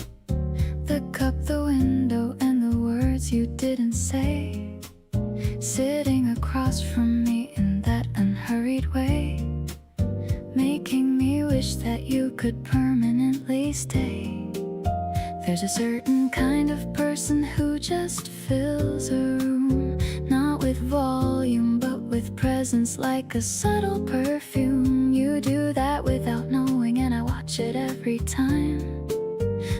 The cup, the window, and the words you didn't say. Sitting across from me in that unhurried way, making me wish that you could permanently stay. There's a certain kind of person who just fills a room, not with volume but with presence, like a subtle perfume. You do that without knowing, and I watch it every time.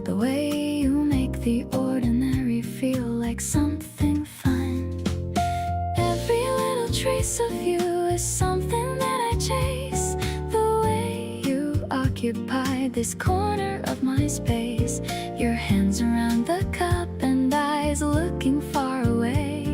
The way you make the ordinary feel like something fine. Every little trace of you is something that I chase. The way you occupy this corner of my space, your hands around the cup and eyes looking far away,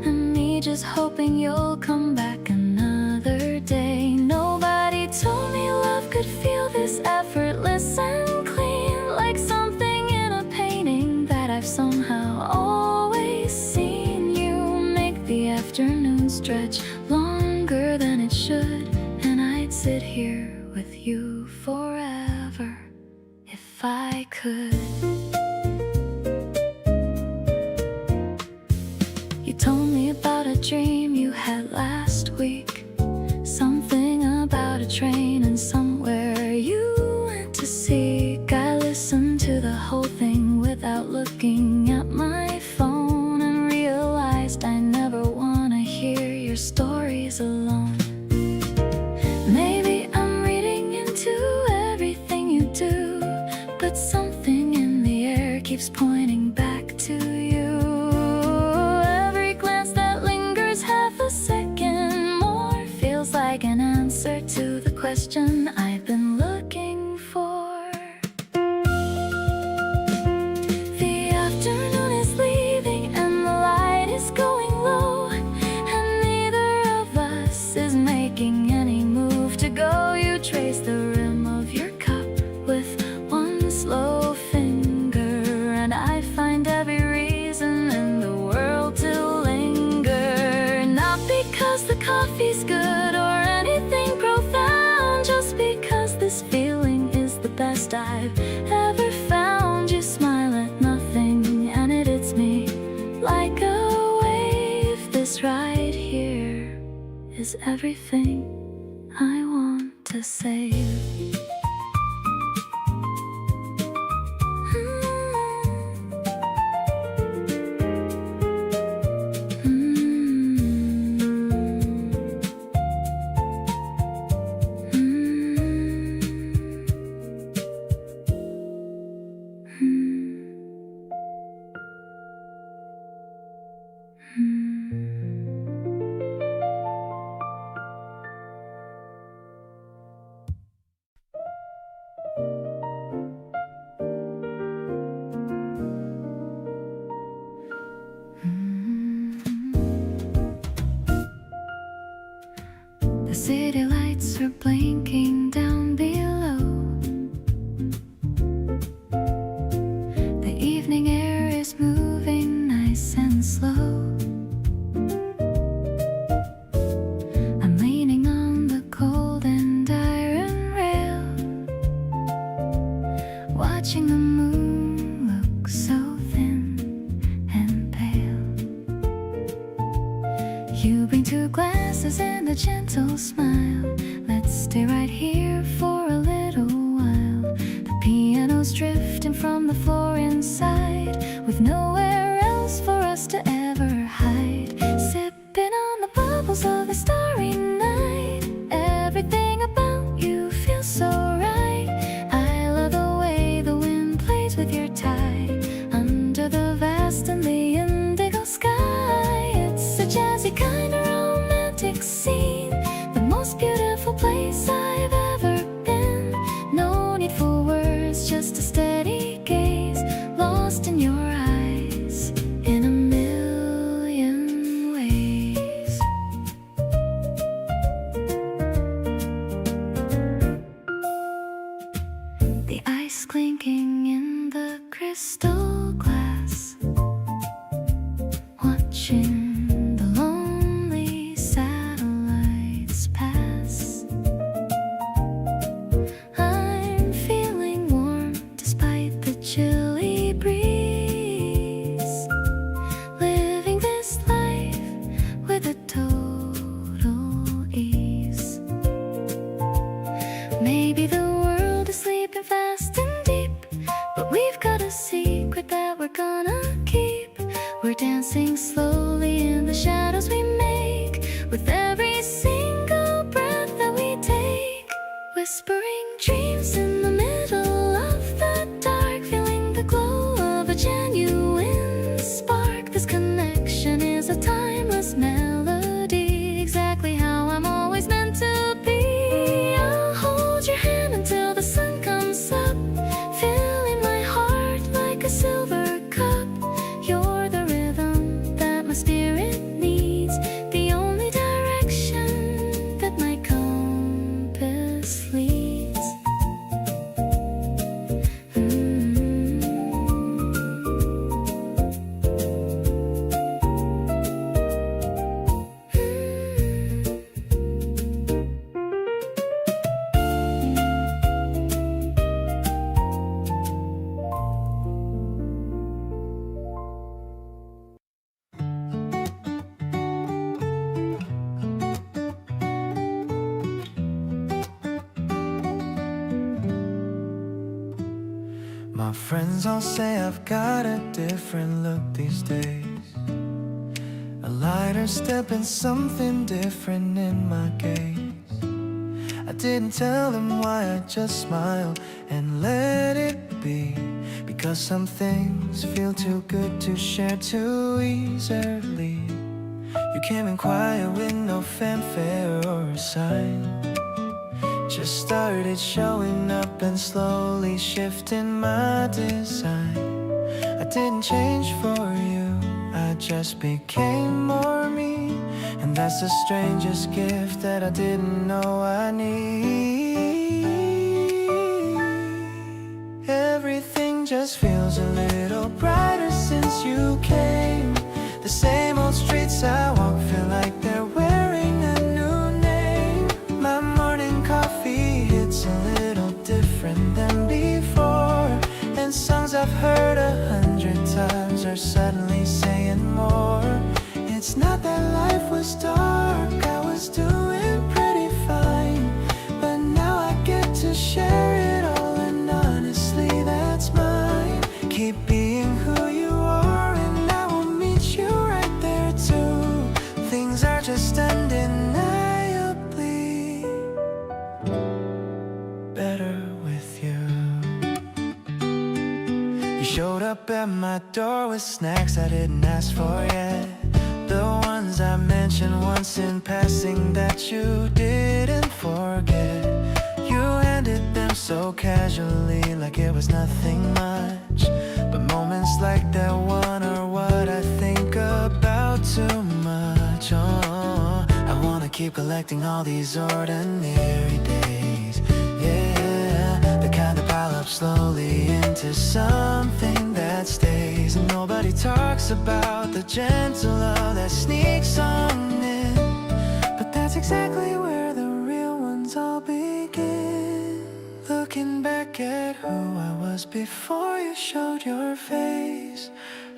and me just hoping you'll come back another day. Nobody told me love could feel this effortless and clean, like something in a painting that I've somehow always seen. You make the afternoon stretch longer than it should, and I'd sit here with you forever if I could. You told me without looking at my phone, and realized I never want to hear your stories alone. Maybe I'm reading into everything you do, but something in the air keeps pointing back to you. Every glance that lingers half a second more feels like an answer to the question I've been looking for. The afternoon is leaving and the light is going low, and neither of us is making any move to go. You trace the rim of your cup with one slow finger, and I find every reason in the world to linger. Not because the coffee's good or anything profound, just because this feeling is the best I've ever found. You smile at nothing and it hits me like a wave. This right here is everything I want to say. The city lights are blinking down below. The evening air is moving nice and slow. I'm leaning on the cold and iron rail, watching the moon look so thin and pale. You bring two glasses and a gentle smile. Let's stay right here for a little while. The piano's drifting from the floor inside, with nowhere else for us to ever hide. Sipping on the bubbles of the starry night. Everything about you feels so right. I love the way the wind plays with your tie under the vast and the indigo sky. It's a jazzy kind of romantic scene, the most beautiful place I've ever been. No need for words, just a steady gaze, lost in your eyes in a million ways. The ice clinking in the crystal glass, watching the lonely satellites pass. I'm feeling warm despite the chilly breeze, living this life with a total ease. Maybe the world is sleeping fast and deep, but we've got a secret that we're gonna keep. We're dancing slowly in the shadows we make, with every single breath that we take. Whispering dreams in the middle of the dark, feeling the glow of a genuine spark. This connection is a timeless melody, exactly how I'm always meant to be. I'll hold your hand until the sun comes up, filling my heart like a silver cup. You're the rhythm that my spirit needs, the only direction that my compass leads. My friends all say I've got a different look these days, a lighter step and something different in my gaze. I didn't tell them why, I just smiled and let it be, because some things feel too good to share too easily. You came in quiet with no fanfare or a sign, just started showing up and slowly shifting my design. I didn't change for you, I just became more me, and that's the strangest gift that I didn't know I need. Everything just feels a little brighter since you came. The same old streets I walk feel like they're wearing a new name. My morning coffee hits a little different than before, and songs I've heard 100 times are suddenly saying more. It's not that life was dark, I was doing pretty fine, but now I get to share it all, and honestly that's mine. Keep being who you are and I will meet you right there too. Things are just undeniably better with you. You showed up at my door with snacks I didn't ask for yet, the ones I mentioned once in passing that you didn't forget. You handed them so casually, like it was nothing much, but moments like that one are what I think about too much. Oh, I wanna keep collecting all these ordinary days, yeah, the kind that pile up slowly into something that stays. And nobody talks about the gentle love that sneaks on in, but that's exactly where the real ones all begin. Looking back at who I was before you showed your face,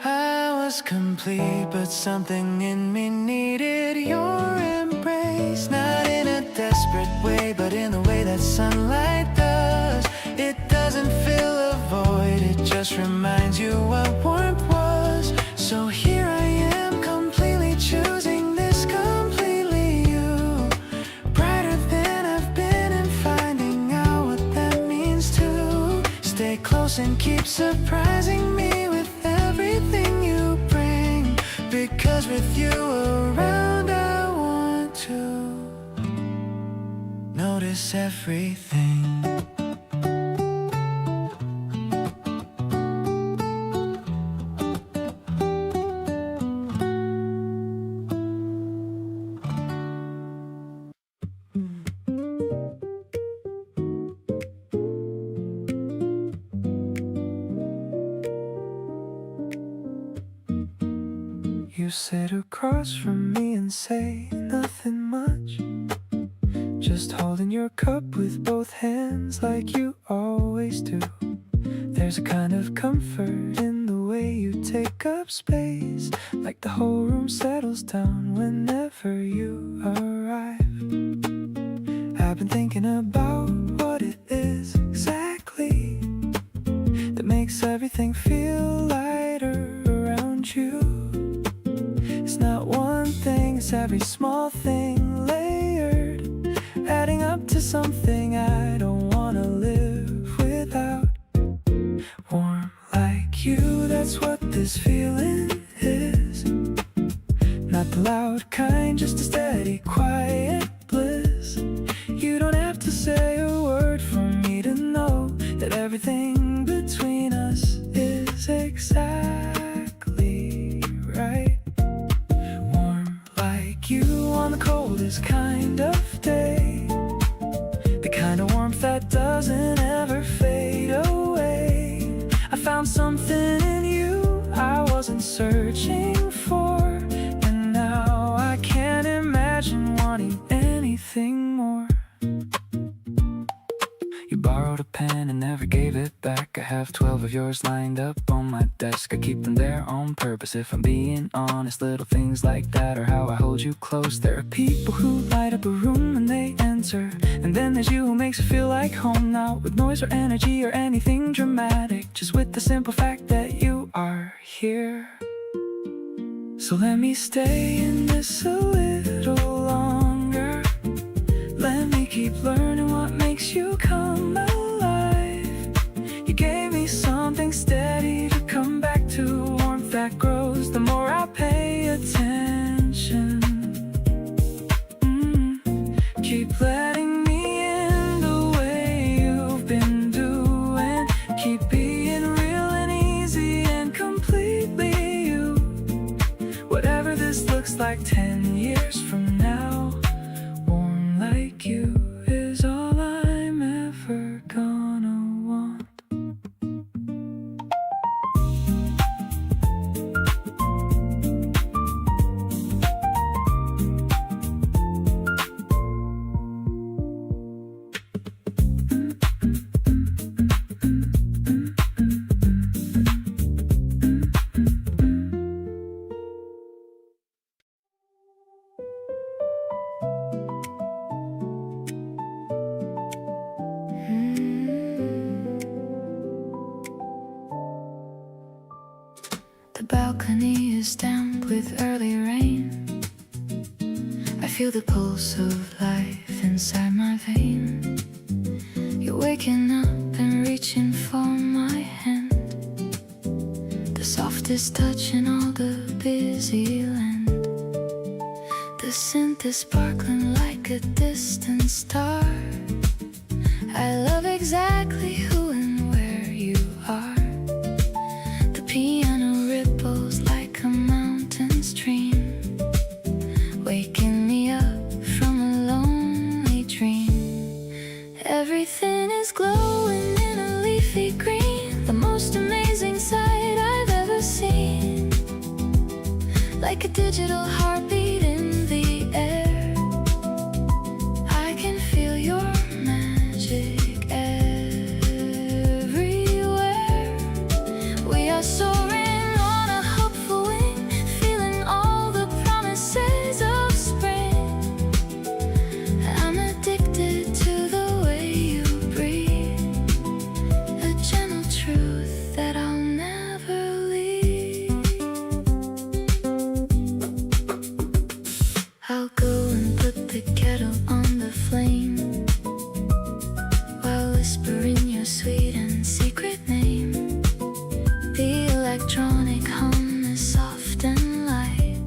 I was complete, but something in me needed your embrace. Not in a desperate way, but in the way that sunlight does. It doesn't fill a void, it just reminds you what warmth was. So here I am, completely choosing this, completely you. Brighter than I've been, and finding out what that means too. Stay close and keep surprising me with everything you bring, because with you around I want to notice everything. You sit across from me and say nothing much, just holding your cup with both hands like you always do. There's a kind of comfort in the way you take up space, like the whole room settles down whenever you arrive. I've been thinking about what it is exactly that makes everything feel lighter around you. It's not one thing, it's every small thing layered, adding up to something I don't wanna live without. Warm like you, that's what this feeling is. Not the loud kind, just a steady, quiet bliss. You don't have to say a word for me to know that everything between us is exactly right. You on the coldest kind of day, the kind of warmth that doesn't ever fade away. I found something in you I wasn't searching for, and now I can't imagine wanting anything more. You borrowed a pen and never gave it back. I have 12 of yours lined up on my desk. I keep them there on purpose, if I'm being honest. Little things like that are how I hold you close. There are people who light up a room when they enter, and then there's you who makes it feel like home. Not with noise or energy or anything dramatic, just with the simple fact that you are here. So let me stay in this a little longer. Let me keep learning what makes you come alive. You gave me something steady to come back to, warmth that grows the more I pay attention. Keep letting me in the way you've been doing. Keep being real and easy and completely you. Whatever this looks like 10 years from now, warm like you is all I'm ever gonna want. The balcony is damp with early rain. I feel the pulse of life inside my vein. You're waking up and reaching for my hand, the softest touch in all the busy land. The scent is sparkling like a distant star. I love exactly who and where you are. The piano ripples like a mountain stream, waking me up from a lonely dream. Everything is glowing in a leafy green, the most amazing sight I've ever seen. Like a digital heartbeat in the air, I can feel your magic everywhere. We are soaring on a hopeful wing, feeling all the promises of spring. I'm addicted to the way you breathe, a gentle truth that I'll never leave. I'll go and put the kettle on the flame, while whispering your sweet and secret name. The electronic hum is soft and light,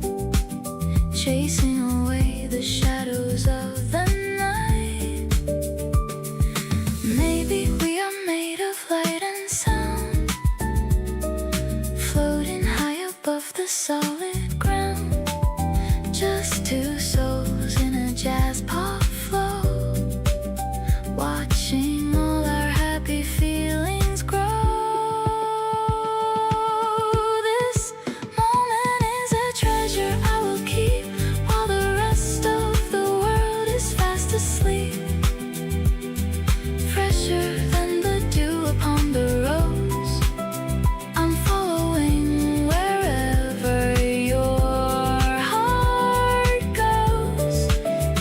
chasing away the shadows of the night. Maybe we are made of light and sound, floating high above the solid ground. Just two souls in a jazz pop flow, watching all our happy feelings grow. This moment is a treasure I will keep, while the rest of the world is fast asleep. Fresher than the dew upon the rose, I'm following wherever your heart goes.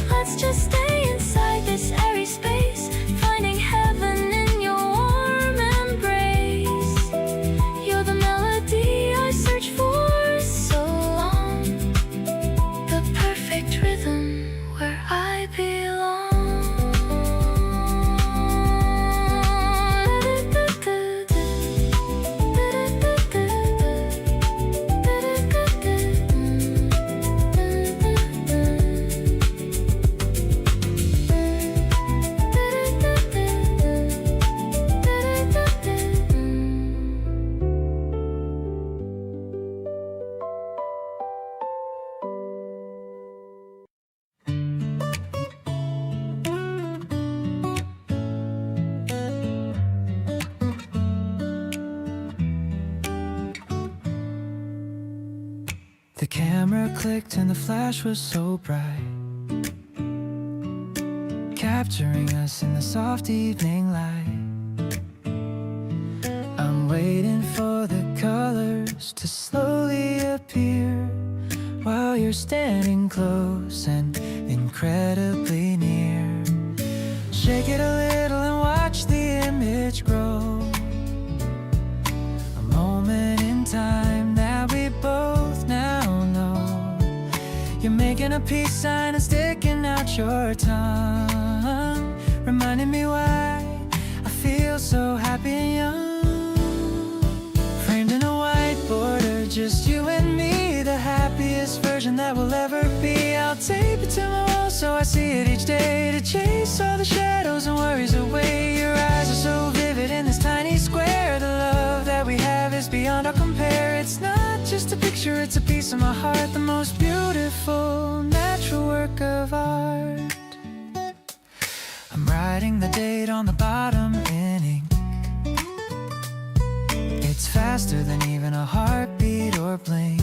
Let's just stay inside this airy space, finding heaven in your warm embrace. You're the melody I search for so long, the perfect rhythm where I belong. The camera clicked and the flash was so bright, capturing us in the soft evening light. waiting for the colors to slowly appear while you're standing close and incredibly near. Shake it a little and watch the image grow. A moment in time that we both now know. You're making a peace sign and sticking out your tongue, reminding me why I feel so happy and young. Framed in a white border, just you and me, the happiest version that we'll ever be. I'll tape it to my wall so I see it each day, to chase all the shadows and worries away. Your eyes are so vivid in this tiny square. The love that we have is beyond our compare. It's not just a picture, it's a piece of my heart, the most beautiful natural work of art. I'm writing the date on the bottom in ink. It's faster than even a heartbeat or blink.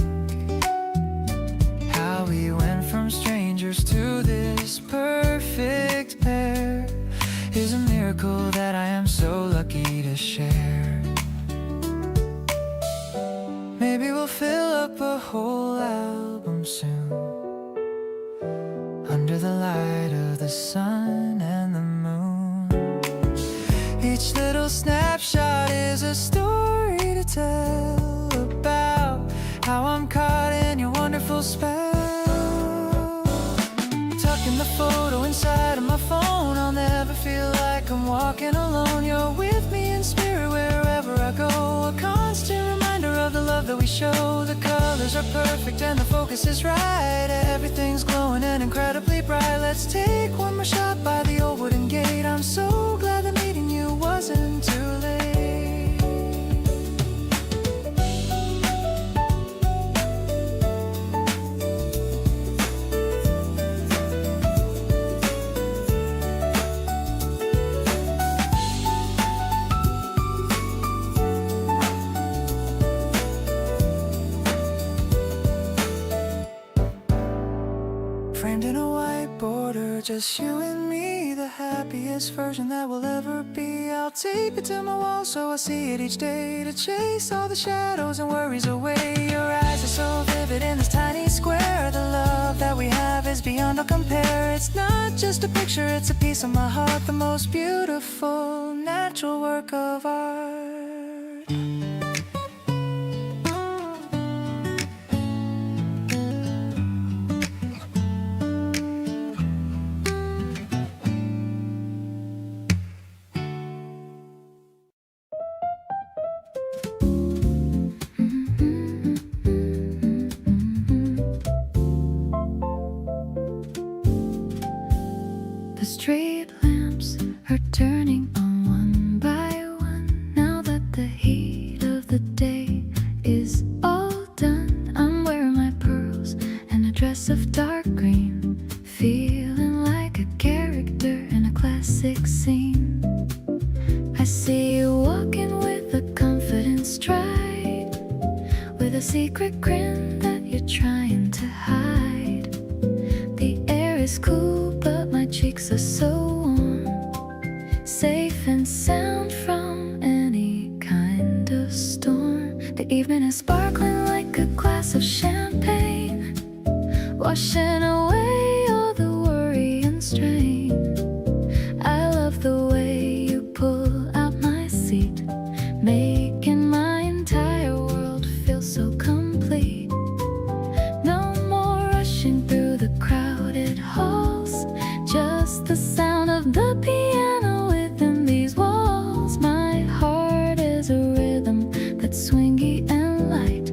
How we went from strangers to this perfect pair is a miracle that I am so lucky to share. Maybe we'll fill up a whole album soon, under the light of the sun and the moon. Each little snapshot is a story to tell about how I'm caught in your wonderful spell. Tucking the photo inside of my phone, I'll never feel like I'm walking alone. You're with me in spirit wherever I go, a constant reminder of the love that we show. The colors are perfect and the focus is right. Everything's glowing and incredibly bright. Let's take one more shot by the old wooden gate. I'm so glad that meeting you wasn't too late. Framed in a white border, just you and me, the happiest version that we'll ever be. I'll tape it to my wall so I see it each day, to chase all the shadows and worries away. Your eyes are so vivid in this tiny square. The love that we have is beyond all compare. It's not just a picture, it's a piece of my heart, the most beautiful natural work of art. The street lamps are turning on one by one. Now that the heat of the day is all done, I'm wearing my pearls and a dress of dark green, feeling like a character in a classic scene. I see you walking with a confident stride, with a secret grin that you're trying to hide. The air is cool, but my cheeks are so warm, safe and sound from any kind of storm. The evening is sparkling like a glass of champagne, washing away all the worry and strain. I love the way you pull out my seat, making my entire world feel so complete. No more rushing through the crowded halls, just the sound of the piano within these walls. My heart is a rhythm that's swingy and light,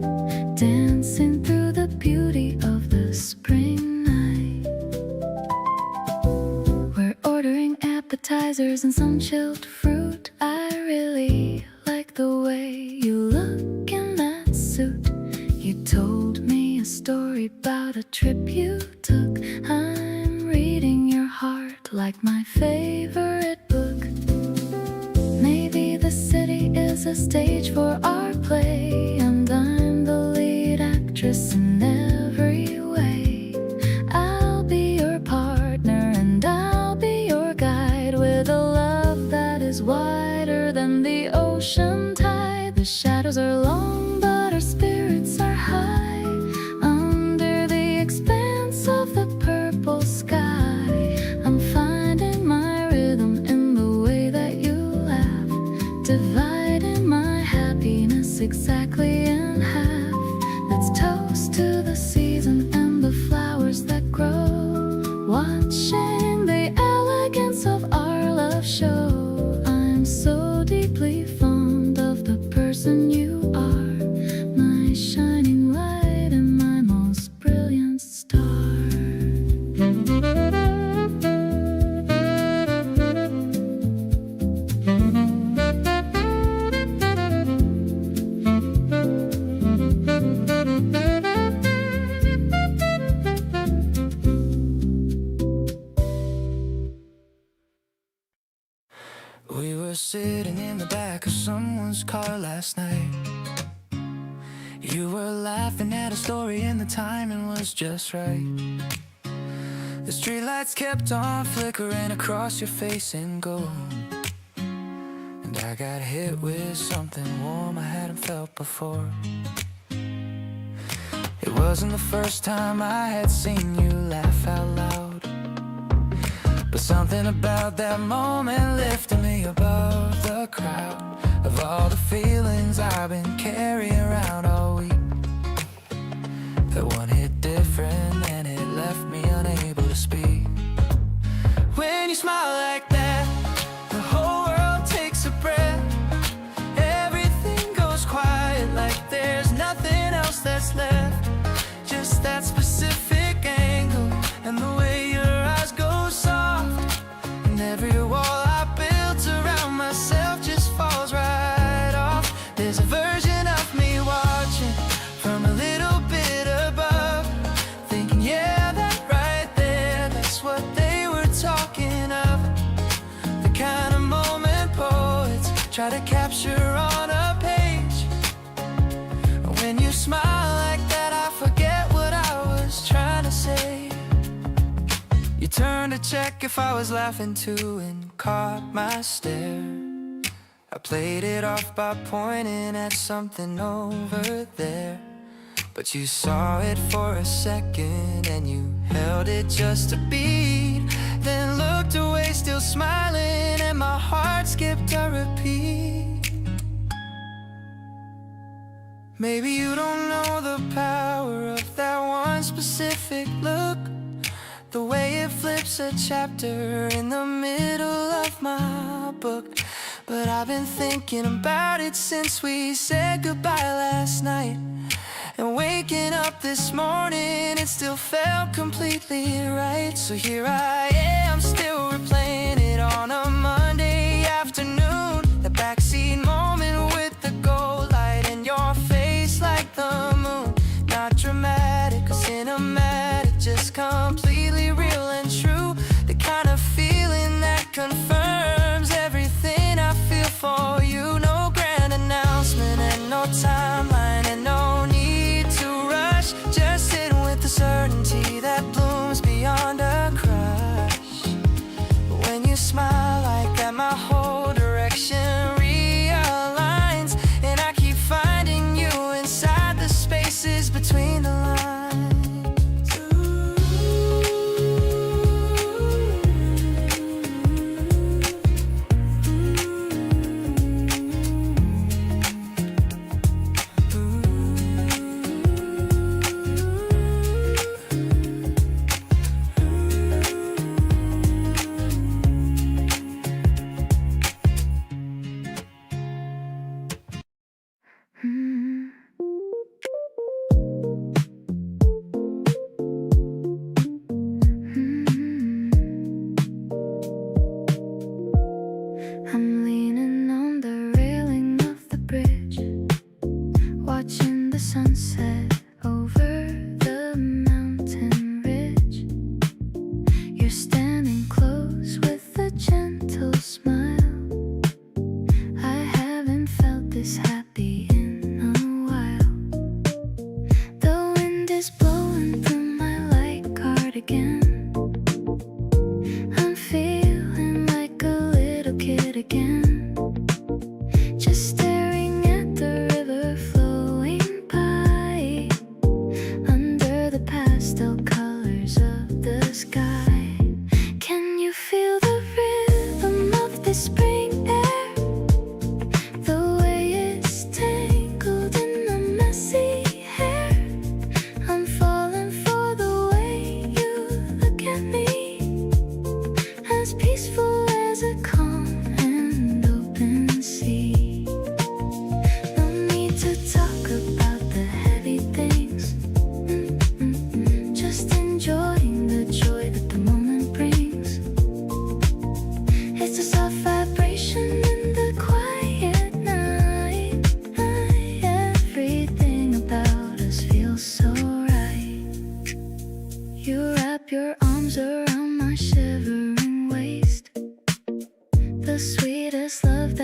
dancing through the beauty of the spring night. We're ordering appetizers and some chilled fruit. I really like the way you look in that suit. You told me a story about a trip you took. I'm reading your heart like my favorite book. Maybe the city is a stage for our play, and I'm the lead actress in every way. I'll be your partner and I'll be your guide, with a love that is wider than the ocean tide. The sitting in the back of someone's car last night. You were laughing at a story and the timing was just right. The streetlights kept on flickering across your face in gold, and I got hit with something warm I hadn't felt before. It wasn't the first time I had seen you laugh out loud, but something about that moment lifted me above the crowd of all the feelings I've been carrying around all week. That one hit different and it left me unable to speak. When you smile like that, the whole world takes a breath. Everything goes quiet like there's nothing else that's left. Just that specific angle and the way your eyes go soft, and every wall I built around myself just falls right off. There's a version of me watching from a little bit above, thinking, yeah, that right there, that's what they were talking of. The kind of moment poets try to capture on a page. When you smile like that, I forget what I was trying to say. You turned to check if I was laughing too and caught my stare. I played it off by pointing at something over there, but you saw it for a second and you held it just a beat, then looked away still smiling, and my heart skipped a repeat. Maybe you don't know the power of that one specific look, the way it flips a chapter in the middle of my book. But I've been thinking about it since we said goodbye last night, and waking up this morning it still felt completely right. So here I am, still replaying it on a Monday afternoon. The backseat moment with the gold light in your face like the moon. Not dramatic or cinematic, just completely real and true. The kind of feeling that confirms everything I feel for you. No grand announcement and no timeline and no need to rush, just sitting with the certainty that blooms beyond a crush. But when you smile like that, my whole direction realigns, and I keep finding you inside the spaces between the lines. I'm leaning on the railing of the bridge, watching the sunset over the mountain ridge. You're standing close with a gentle smile. I haven't felt this happy in a while. The wind is blowing through my light cardigan. I'm feeling like a little kid again, just staring at the river flowing by, under the pastel colors of the sky. Can you feel the rhythm of the spring air? The way it's tangled in the messy hair. I'm falling for the way you look at me, as peaceful as a calm and open sea. No need to talk about the heavy things, just enjoying the joy that the moment brings. It's a soft vibration in the quiet night. Everything about us feels so right. You wrap your arms around my shivering waist, the sweetest love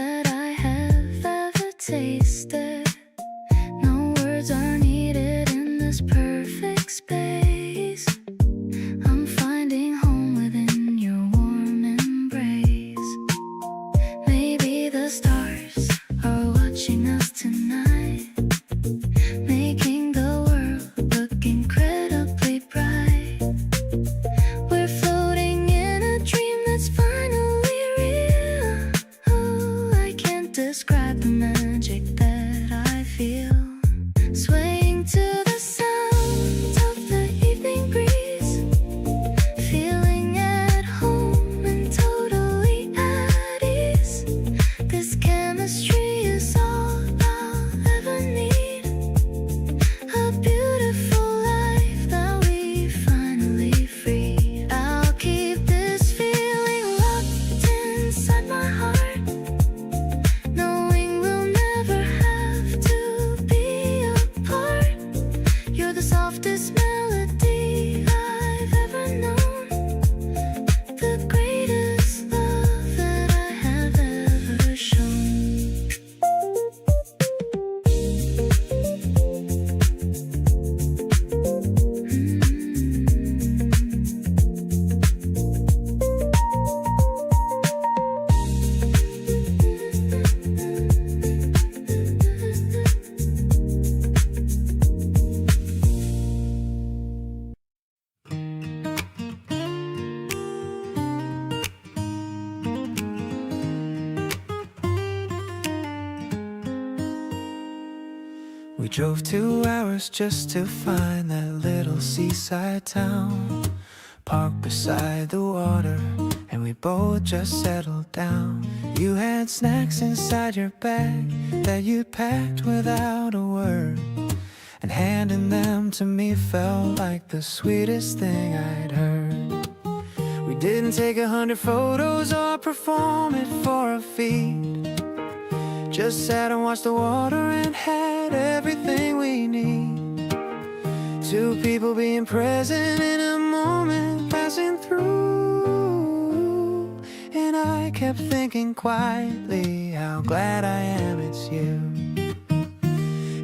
drove 2 hours just to find that little seaside town, parked beside the water, and we both just settled down. You had snacks inside your bag that you packed without a word, and handing them to me felt like the sweetest thing I'd heard. We didn't take 100 photos or perform it for a feed, just sat and watched the water and had everything we need. 2 people being present in a moment passing through, and I kept thinking quietly how glad I am it's you.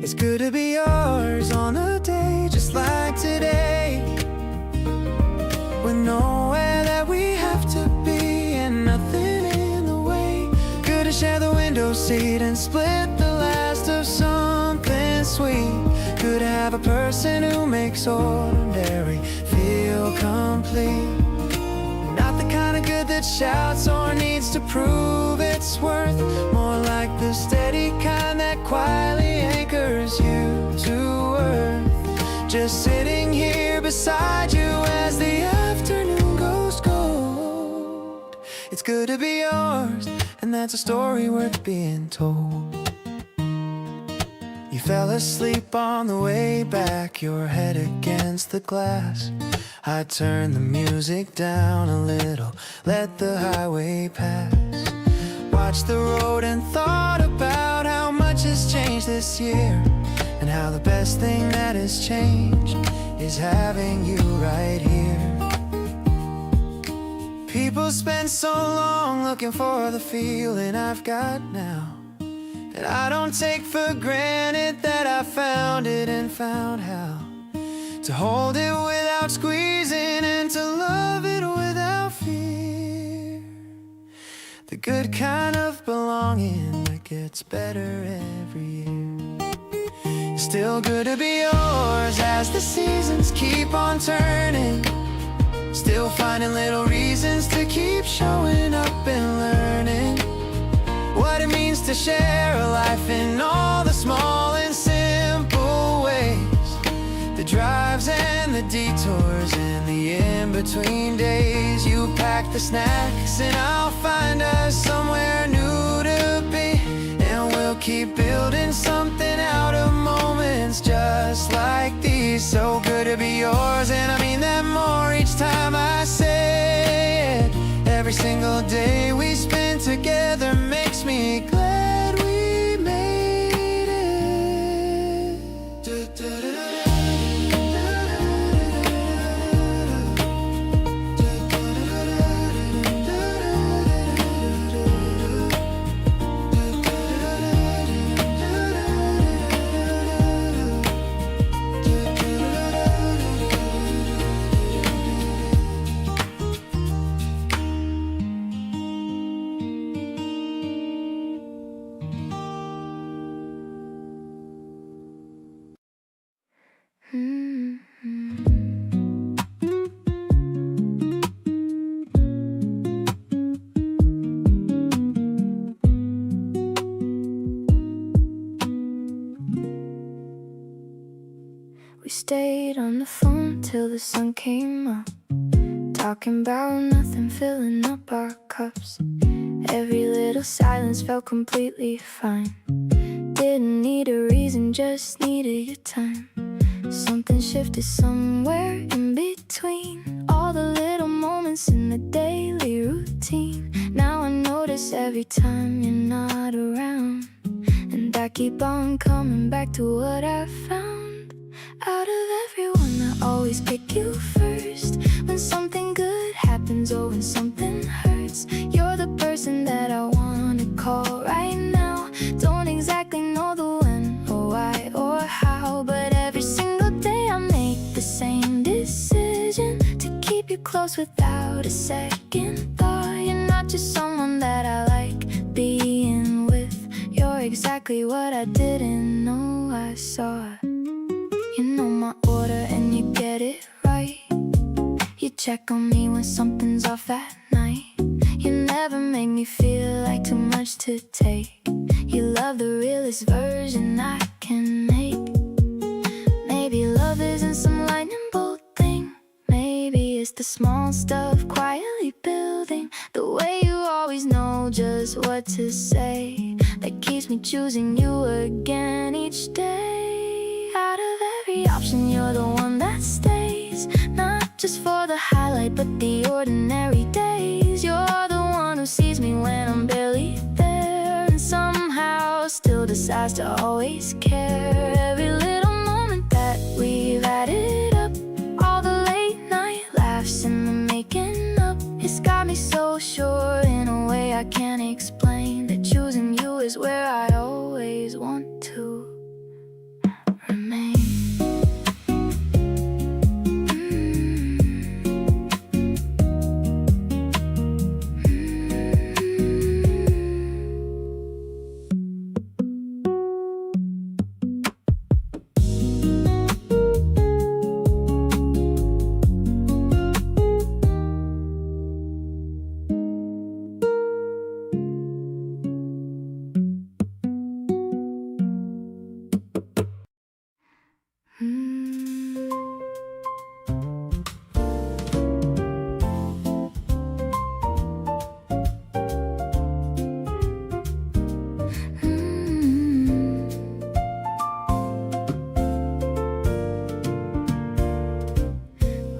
It's good to be yours on a day just like today, with nowhere that we have to be and nothing in the way. Good to share the window seat and split the last of something sweet. Good to have a person who makes ordinary feel complete. Not the kind of good that shouts or needs to prove its worth, more like the steady kind that quietly anchors you to earth. Just sitting here beside you as the afternoon goes cold. It's good to be yours, and that's a story worth being told. You fell asleep on the way back, your head against the glass. I turned the music down a little, let the highway pass. Watched the road and thought about how much has changed this year, and how the best thing that has changed is having you right here. People spend so long looking for the feeling I've got now, and I don't take for granted that I found it and found how to hold it without squeezing and to love it without fear. The good kind of belonging that gets better every year. Still good to be yours as the seasons keep on turning, still finding little reasons to keep showing up and learning what it means to share a life in all the small and simple ways. The drives and the detours and the in-between days. You pack the snacks and I'll find us somewhere new to be, and we'll keep building something out of moments just like these. So good to be yours, and I mean that more each time I say it. Every single day we spend together makes me glad we made it. We stayed on the phone till the sun came up, talking about nothing, filling up our cups. Every little silence felt completely fine. Didn't need a reason, just needed your time. Something shifted somewhere in between all the little moments in the daily routine. Now I notice every time you're not around, and I keep on coming back to what I found. Out of everyone, I always pick you first. When something good happens or when something hurts, you're the person that I wanna call right now. Don't exactly know the when or why or how, but every single day I make the same decision to keep you close without a second thought. You're not just someone that I like being with, you're exactly what I didn't know I saw. You know my order and you get it right. You check on me when something's off at night. You never make me feel like too much to take. You love the realest version I can make. love isn't some lightning bolt thing. Maybe it's the small stuff quietly building. The way you always know just what to say that keeps me choosing you again each day. Out of every option, you're the one that stays. Not just for the highlight, but the ordinary days. You're the one who sees me when I'm barely there, and somehow still decides to always care. Every little moment that we've added up, all the late night laughs and the making up, it's got me so sure in a way I can't explain that choosing you is where I always want to remain.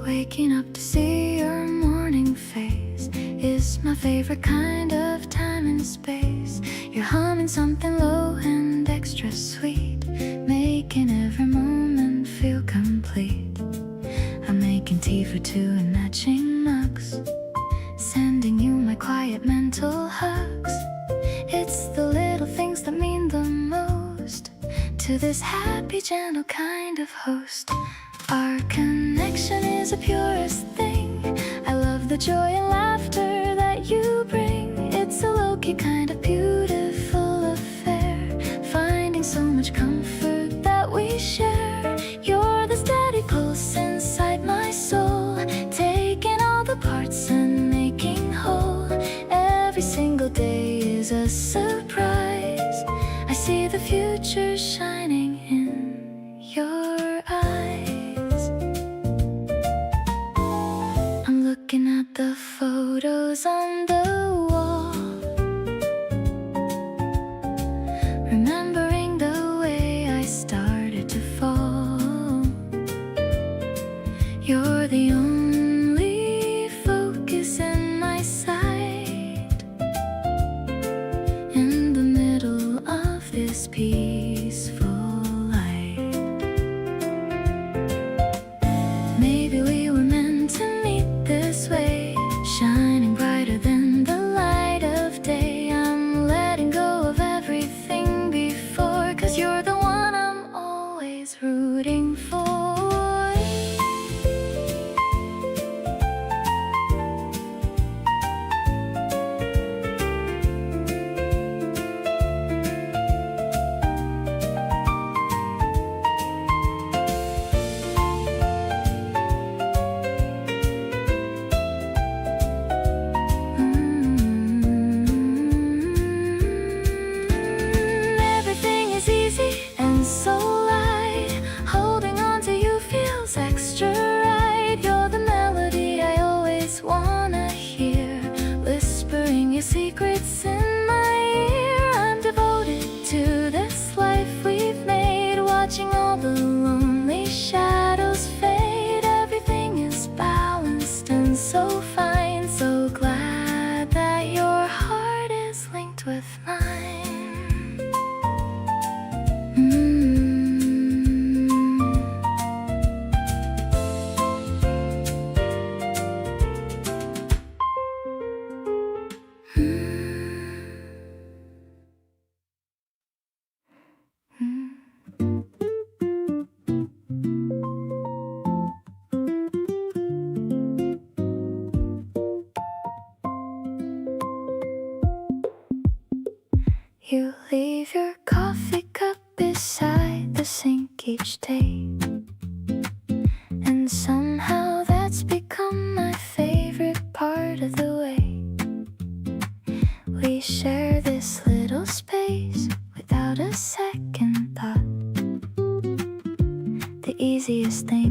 Waking up to see your morning face is my favorite kind of time and space. You're humming something low and extra sweet, making every moment feel complete. I'm making tea for two and matching mugs, sending you my quiet mental hugs. It's the little things that mean the most to this happy, gentle kind of host. Our connection is the purest thing. I love the joy and laughter that you bring. It's a low-key kind of beautiful affair, finding so much comfort that we share. You're the steady pulse inside my soul, taking all the parts and making whole. Every single day is a surprise. I see the future shining in your eyes. Looking at the photos on the wall, remembering the way I started to fall. You're the only focus in my sight, in the middle of this peaceful light. Maybe we were meant to meet this way, shining brighter than the light of day. I'm letting go of everything before, 'cause you're the one I'm always rooting for.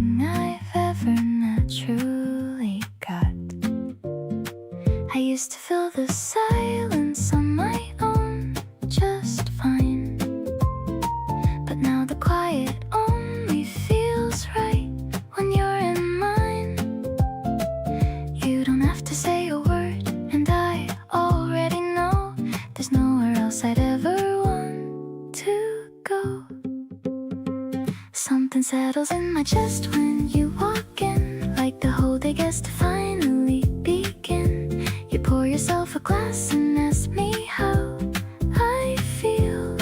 everything I've ever naturally got. I used to fill the silence on my own just fine, but now the quiet only feels right when you're in mine. You don't have to say a word, and I already know there's nowhere else I'd ever want to go. Something settles in my chest when you walk in, like the whole day gets to finally begin. You pour yourself a glass and ask me how I feel,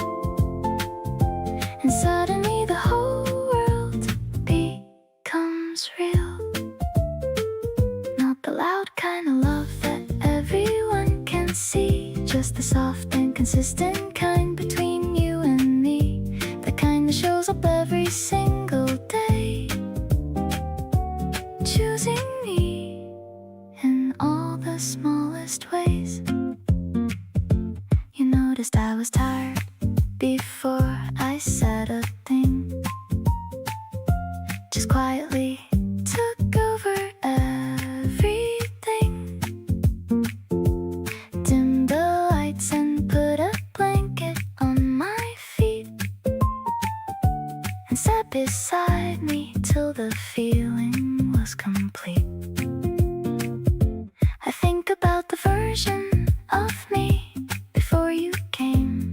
and suddenly the whole world becomes real. Not the loud kind of love that everyone can see, just the soft and consistent kind between you and me, the kind that shows up every single day, choosing me in all the smallest ways. You noticed I was tired before I said a thing, just quietly took over everything. Dimmed the lights and put a blanket on my feet, and sat beside me till the feeling was complete. I think about the version of me before you came,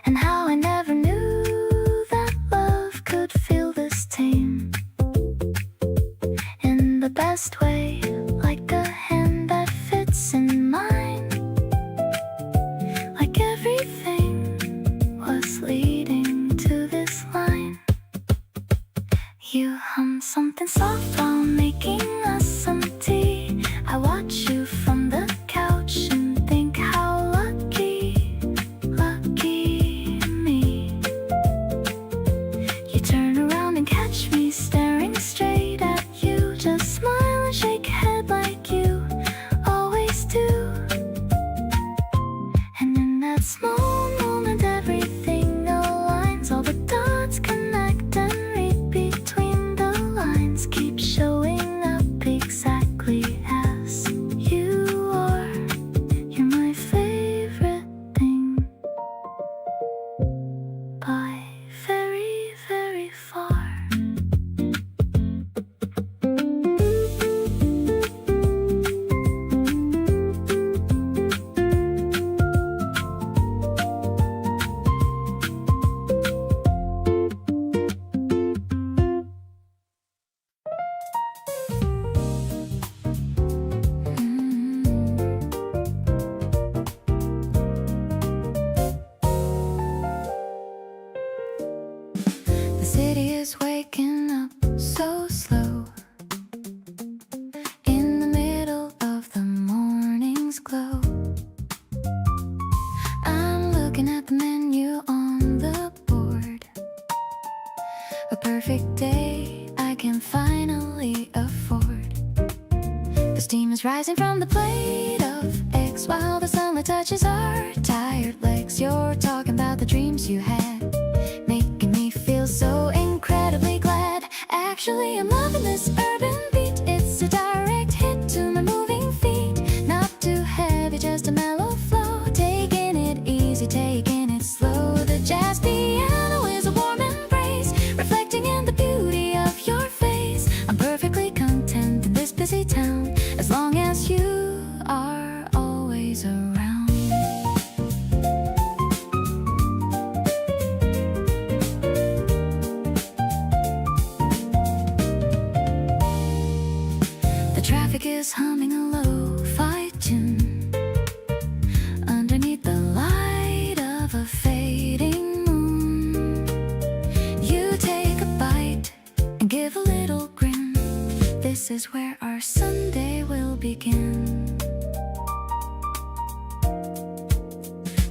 and how I never knew that love could feel this tame. In the best way, like a hand that fits in mine, like everything was leading to this line. You hum something soft while making us some tea. I watch you from the couch and think how lucky, lucky me. You turn around and catch me staring straight at you, just smile and shake your head like you always do. And in that small moment everything aligns, all the dots connect and read between the lines. Keep showing up exactly as you are. You're my favorite thing by very, very far. The city is waking up so slow, in the middle of the morning's glow. I'm looking at the menu on the board, a perfect day I can finally afford. The steam is rising from the plate of eggs while the sunlight touches our tired legs. You're talking about the dreams you had, making me feel so incredibly glad. Actually, I'm loving this urban beat. It's a direct hit to my moving feet. Not too heavy, just a mellow flow. Taking it easy, taking it slow. The jazz piano is a warm embrace, reflecting in the beauty of your face. I'm perfectly content in this busy town, as long as you are always around. The traffic is humming a lo-fi tune underneath the light of a fading moon. You take a bite and give a little grin. This is where our Sunday will begin.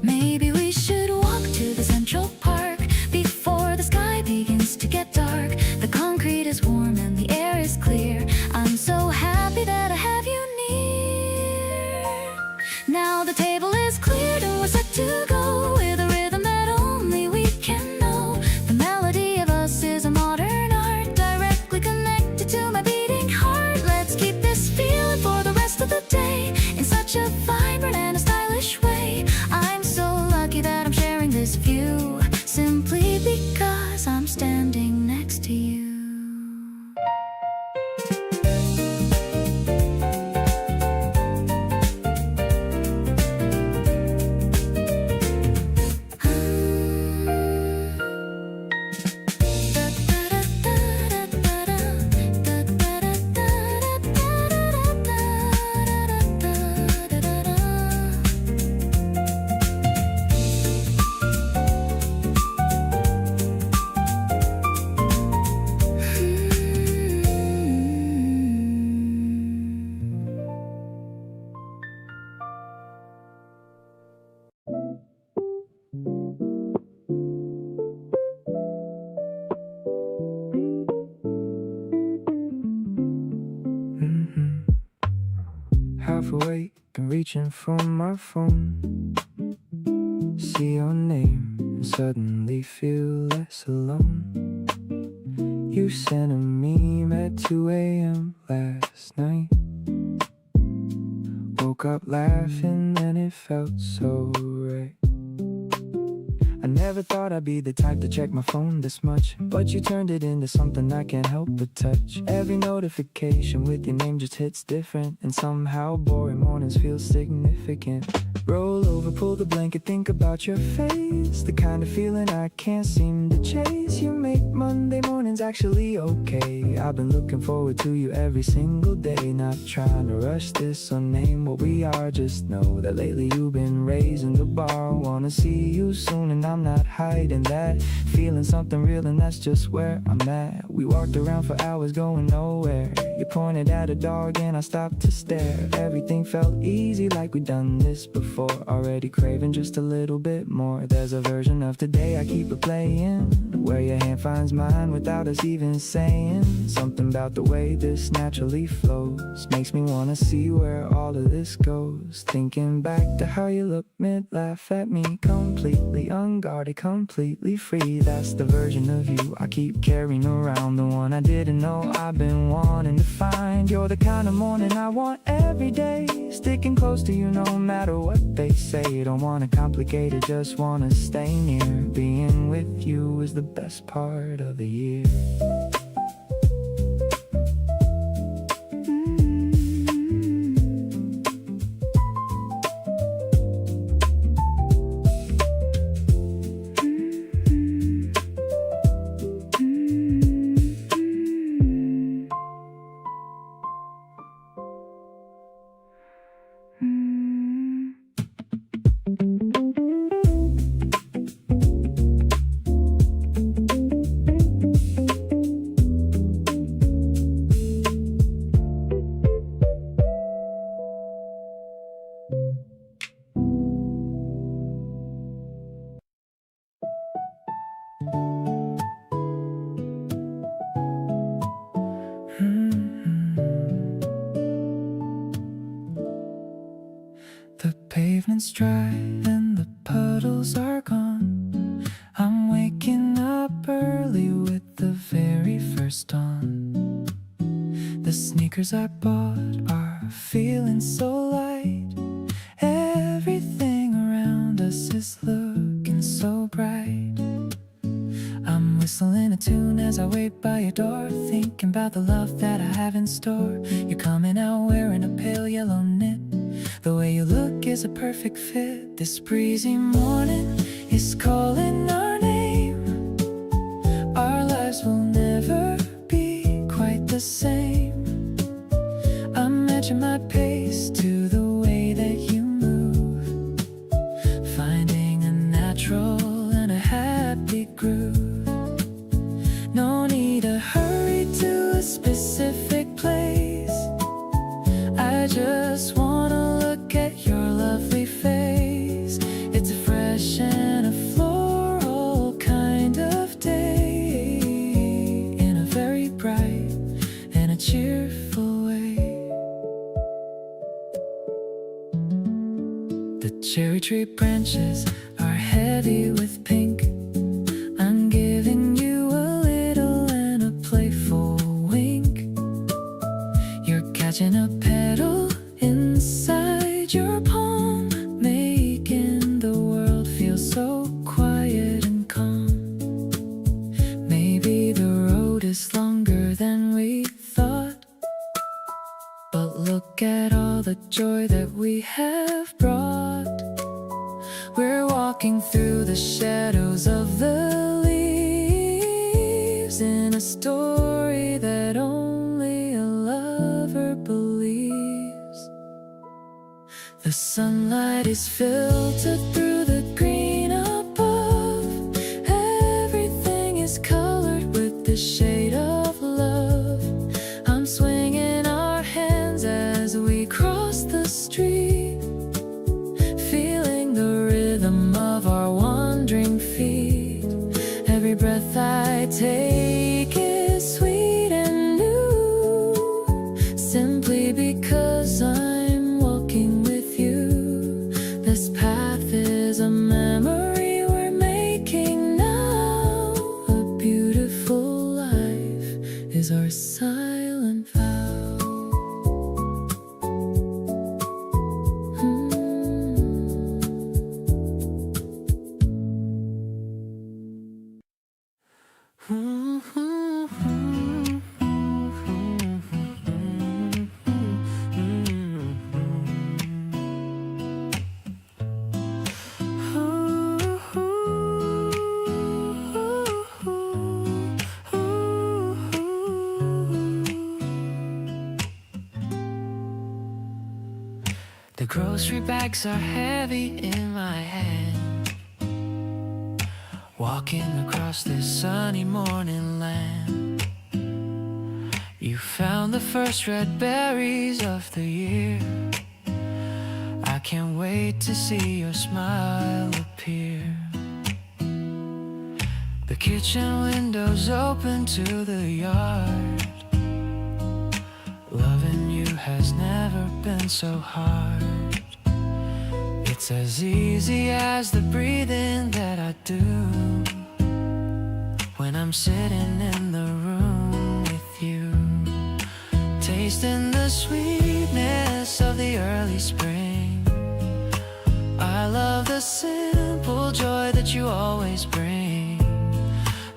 Maybe we should walk to the Central Park before the sky begins to get dark. The concrete is warm and the air is clear. I'm so happy that I have you near. Now the table is cleared and we're set to go, with a rhythm that only we can know. The melody of us is a modern art, half awake and reaching for my phone. See your name and suddenly feel less alone. You sent a meme at 2 a.m. last night. Woke up laughing and it felt so right. I never thought I'd be the type to check my phone this much, but you turned it into something I can't help but touch. Every notification with your name just hits different, and somehow boring mornings feel significant. Roll over, pull the blanket, think about your face, the kind of feeling I can't seem to chase. You make Monday mornings actually okay. I've been looking forward to you every single day. Not trying to rush this or name what we are, just know that lately you've been raising the bar. Wanna see you soon and I'm not hiding that. Feeling something real and that's just where I'm at. We walked around for hours going nowhere. You pointed at a dog and I stopped to stare. Everything felt easy like we'd done this before. Already craving just a little bit more. There's a version of today I keep replaying, where your hand finds mine without us even saying. Something about the way this naturally flows makes me wanna see where all of this goes. Thinking back to how you look mid-laugh at me, completely unguarded, completely free. That's the version of you I keep carrying around, the one I didn't know I've been wanting to find. You're the kind of morning I want every day, sticking close to you no matter what they say. Don't wanna complicate it, just wanna stay near. Being with you is the best part of the year. The pavement's dry and the puddles are gone. I'm waking up early with the very first dawn. The sneakers I bought are feeling so light. Everything around us is looking so bright. I'm whistling a tune as I wait by your door, thinking about the love that I have in store. You're coming out wearing a pale yellow knit. The way you look is a perfect fit. This breezy morning is calling our name. Our lives will never be quite the same. I'm matching my pace to the way that you move, finding a natural and a happy groove. No need to hurry to a specific place. I just wanna look at your lovely face. It's a fresh and a floral kind of day, in a very bright and a cheerful way. The cherry tree branches are heavy with pink. I'm giving you a little and a playful wink. You're catching a petal inside your palm, making the world feel so quiet and calm. Maybe the road is longer than we thought, but look at all the joy that we have brought. We're walking through the shadows of the leaves, in a story that only a lover believes. The sunlight is filtered through the green above. Everything is colored with the shade of love. I'm swinging our hands as we cross the street, feeling the rhythm of our wandering feet. Every breath I take is sweet and new, simply because I'm is our silent vow. The grocery bags are heavy in my hand, walking across this sunny morning land. You found the first red berries of the year. I can't wait to see your smile appear. The kitchen windows open to the yard. Loving you has never been so hard. It's as easy as the breathing that I do when I'm sitting in the room with you, tasting the sweetness of the early spring. I love the simple joy that you always bring.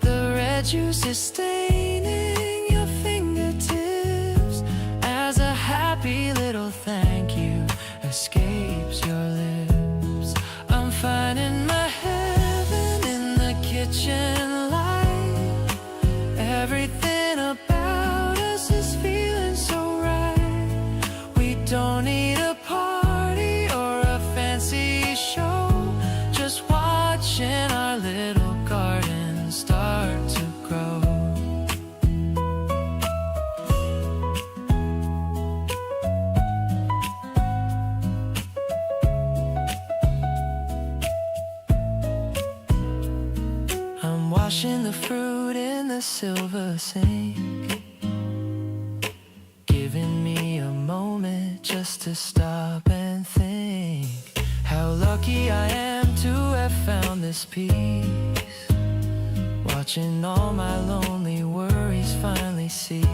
The red juice is staining your fingertips as a happy little thank you escapes your lips. I'm finding my heaven in the kitchen light. Everything about us is feeling so right. We don't need a party or a fancy show, just watching our little garden start to grow. I'm washing the fruit in the silver sink, giving me a moment just to stop and think how lucky I am to have found this peace. Watching all my lonely worries finally cease.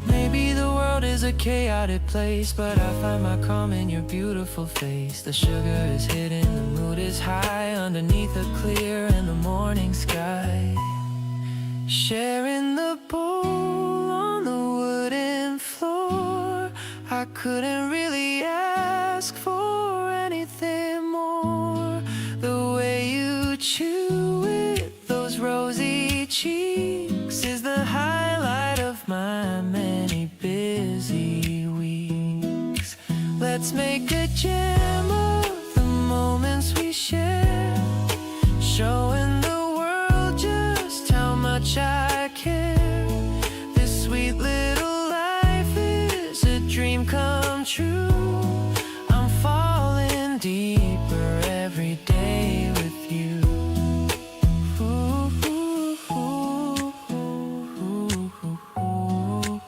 Maybe the world is a chaotic place, but I find my calm in your beautiful face. The sugar is hidden, the mood is high underneath a clear in the morning sky. Sharing the bowl on the wooden floor, I couldn't really ask for anything more. The way you chew with those rosy cheeks is the highlight of my many busy weeks. Let's make a gem of the moments we share, showing the world just how much I care. This sweet little life is a dream come true. I'm falling deeper every day with you. Ooh, ooh, ooh, ooh, ooh, ooh,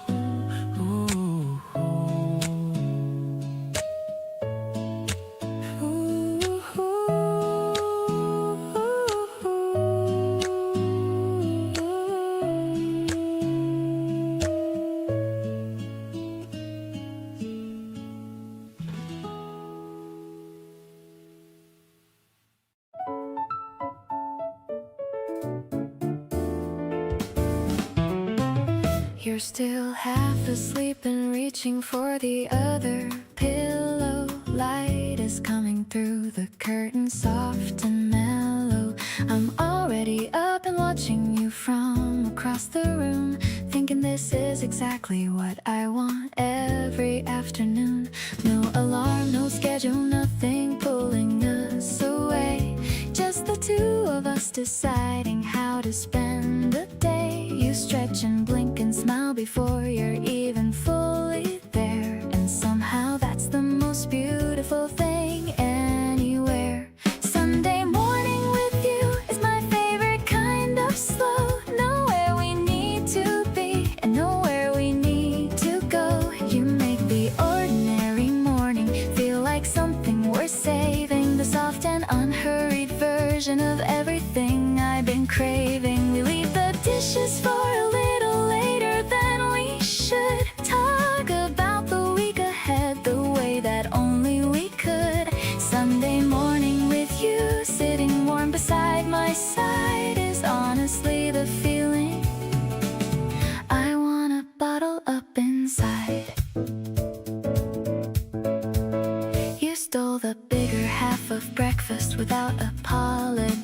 You're still half asleep and reaching for the other pillow. Light is coming through the curtain, soft and mellow. I'm already up and watching you from across the room, thinking this is exactly what I want every afternoon. No alarm, no schedule, nothing pulling us away. Just the two of us deciding how to spend the day. You stretch and blink and smile before you're even fully there. And somehow that's the most beautiful thing anywhere. Sunday morning with you is my favorite kind of slow. Know where we need to be and know where we need to go. You make the ordinary morning feel like something worth saving. The soft and unhurried version of everything I've been craving. We leave the dishes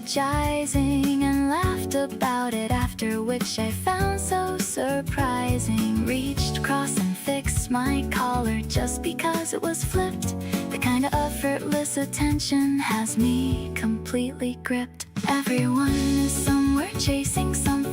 apologizing and laughed about it, after which I found so surprising. Reached across and fixed my collar just because it was flipped. The kind of effortless attention has me completely gripped. Everyone is somewhere chasing something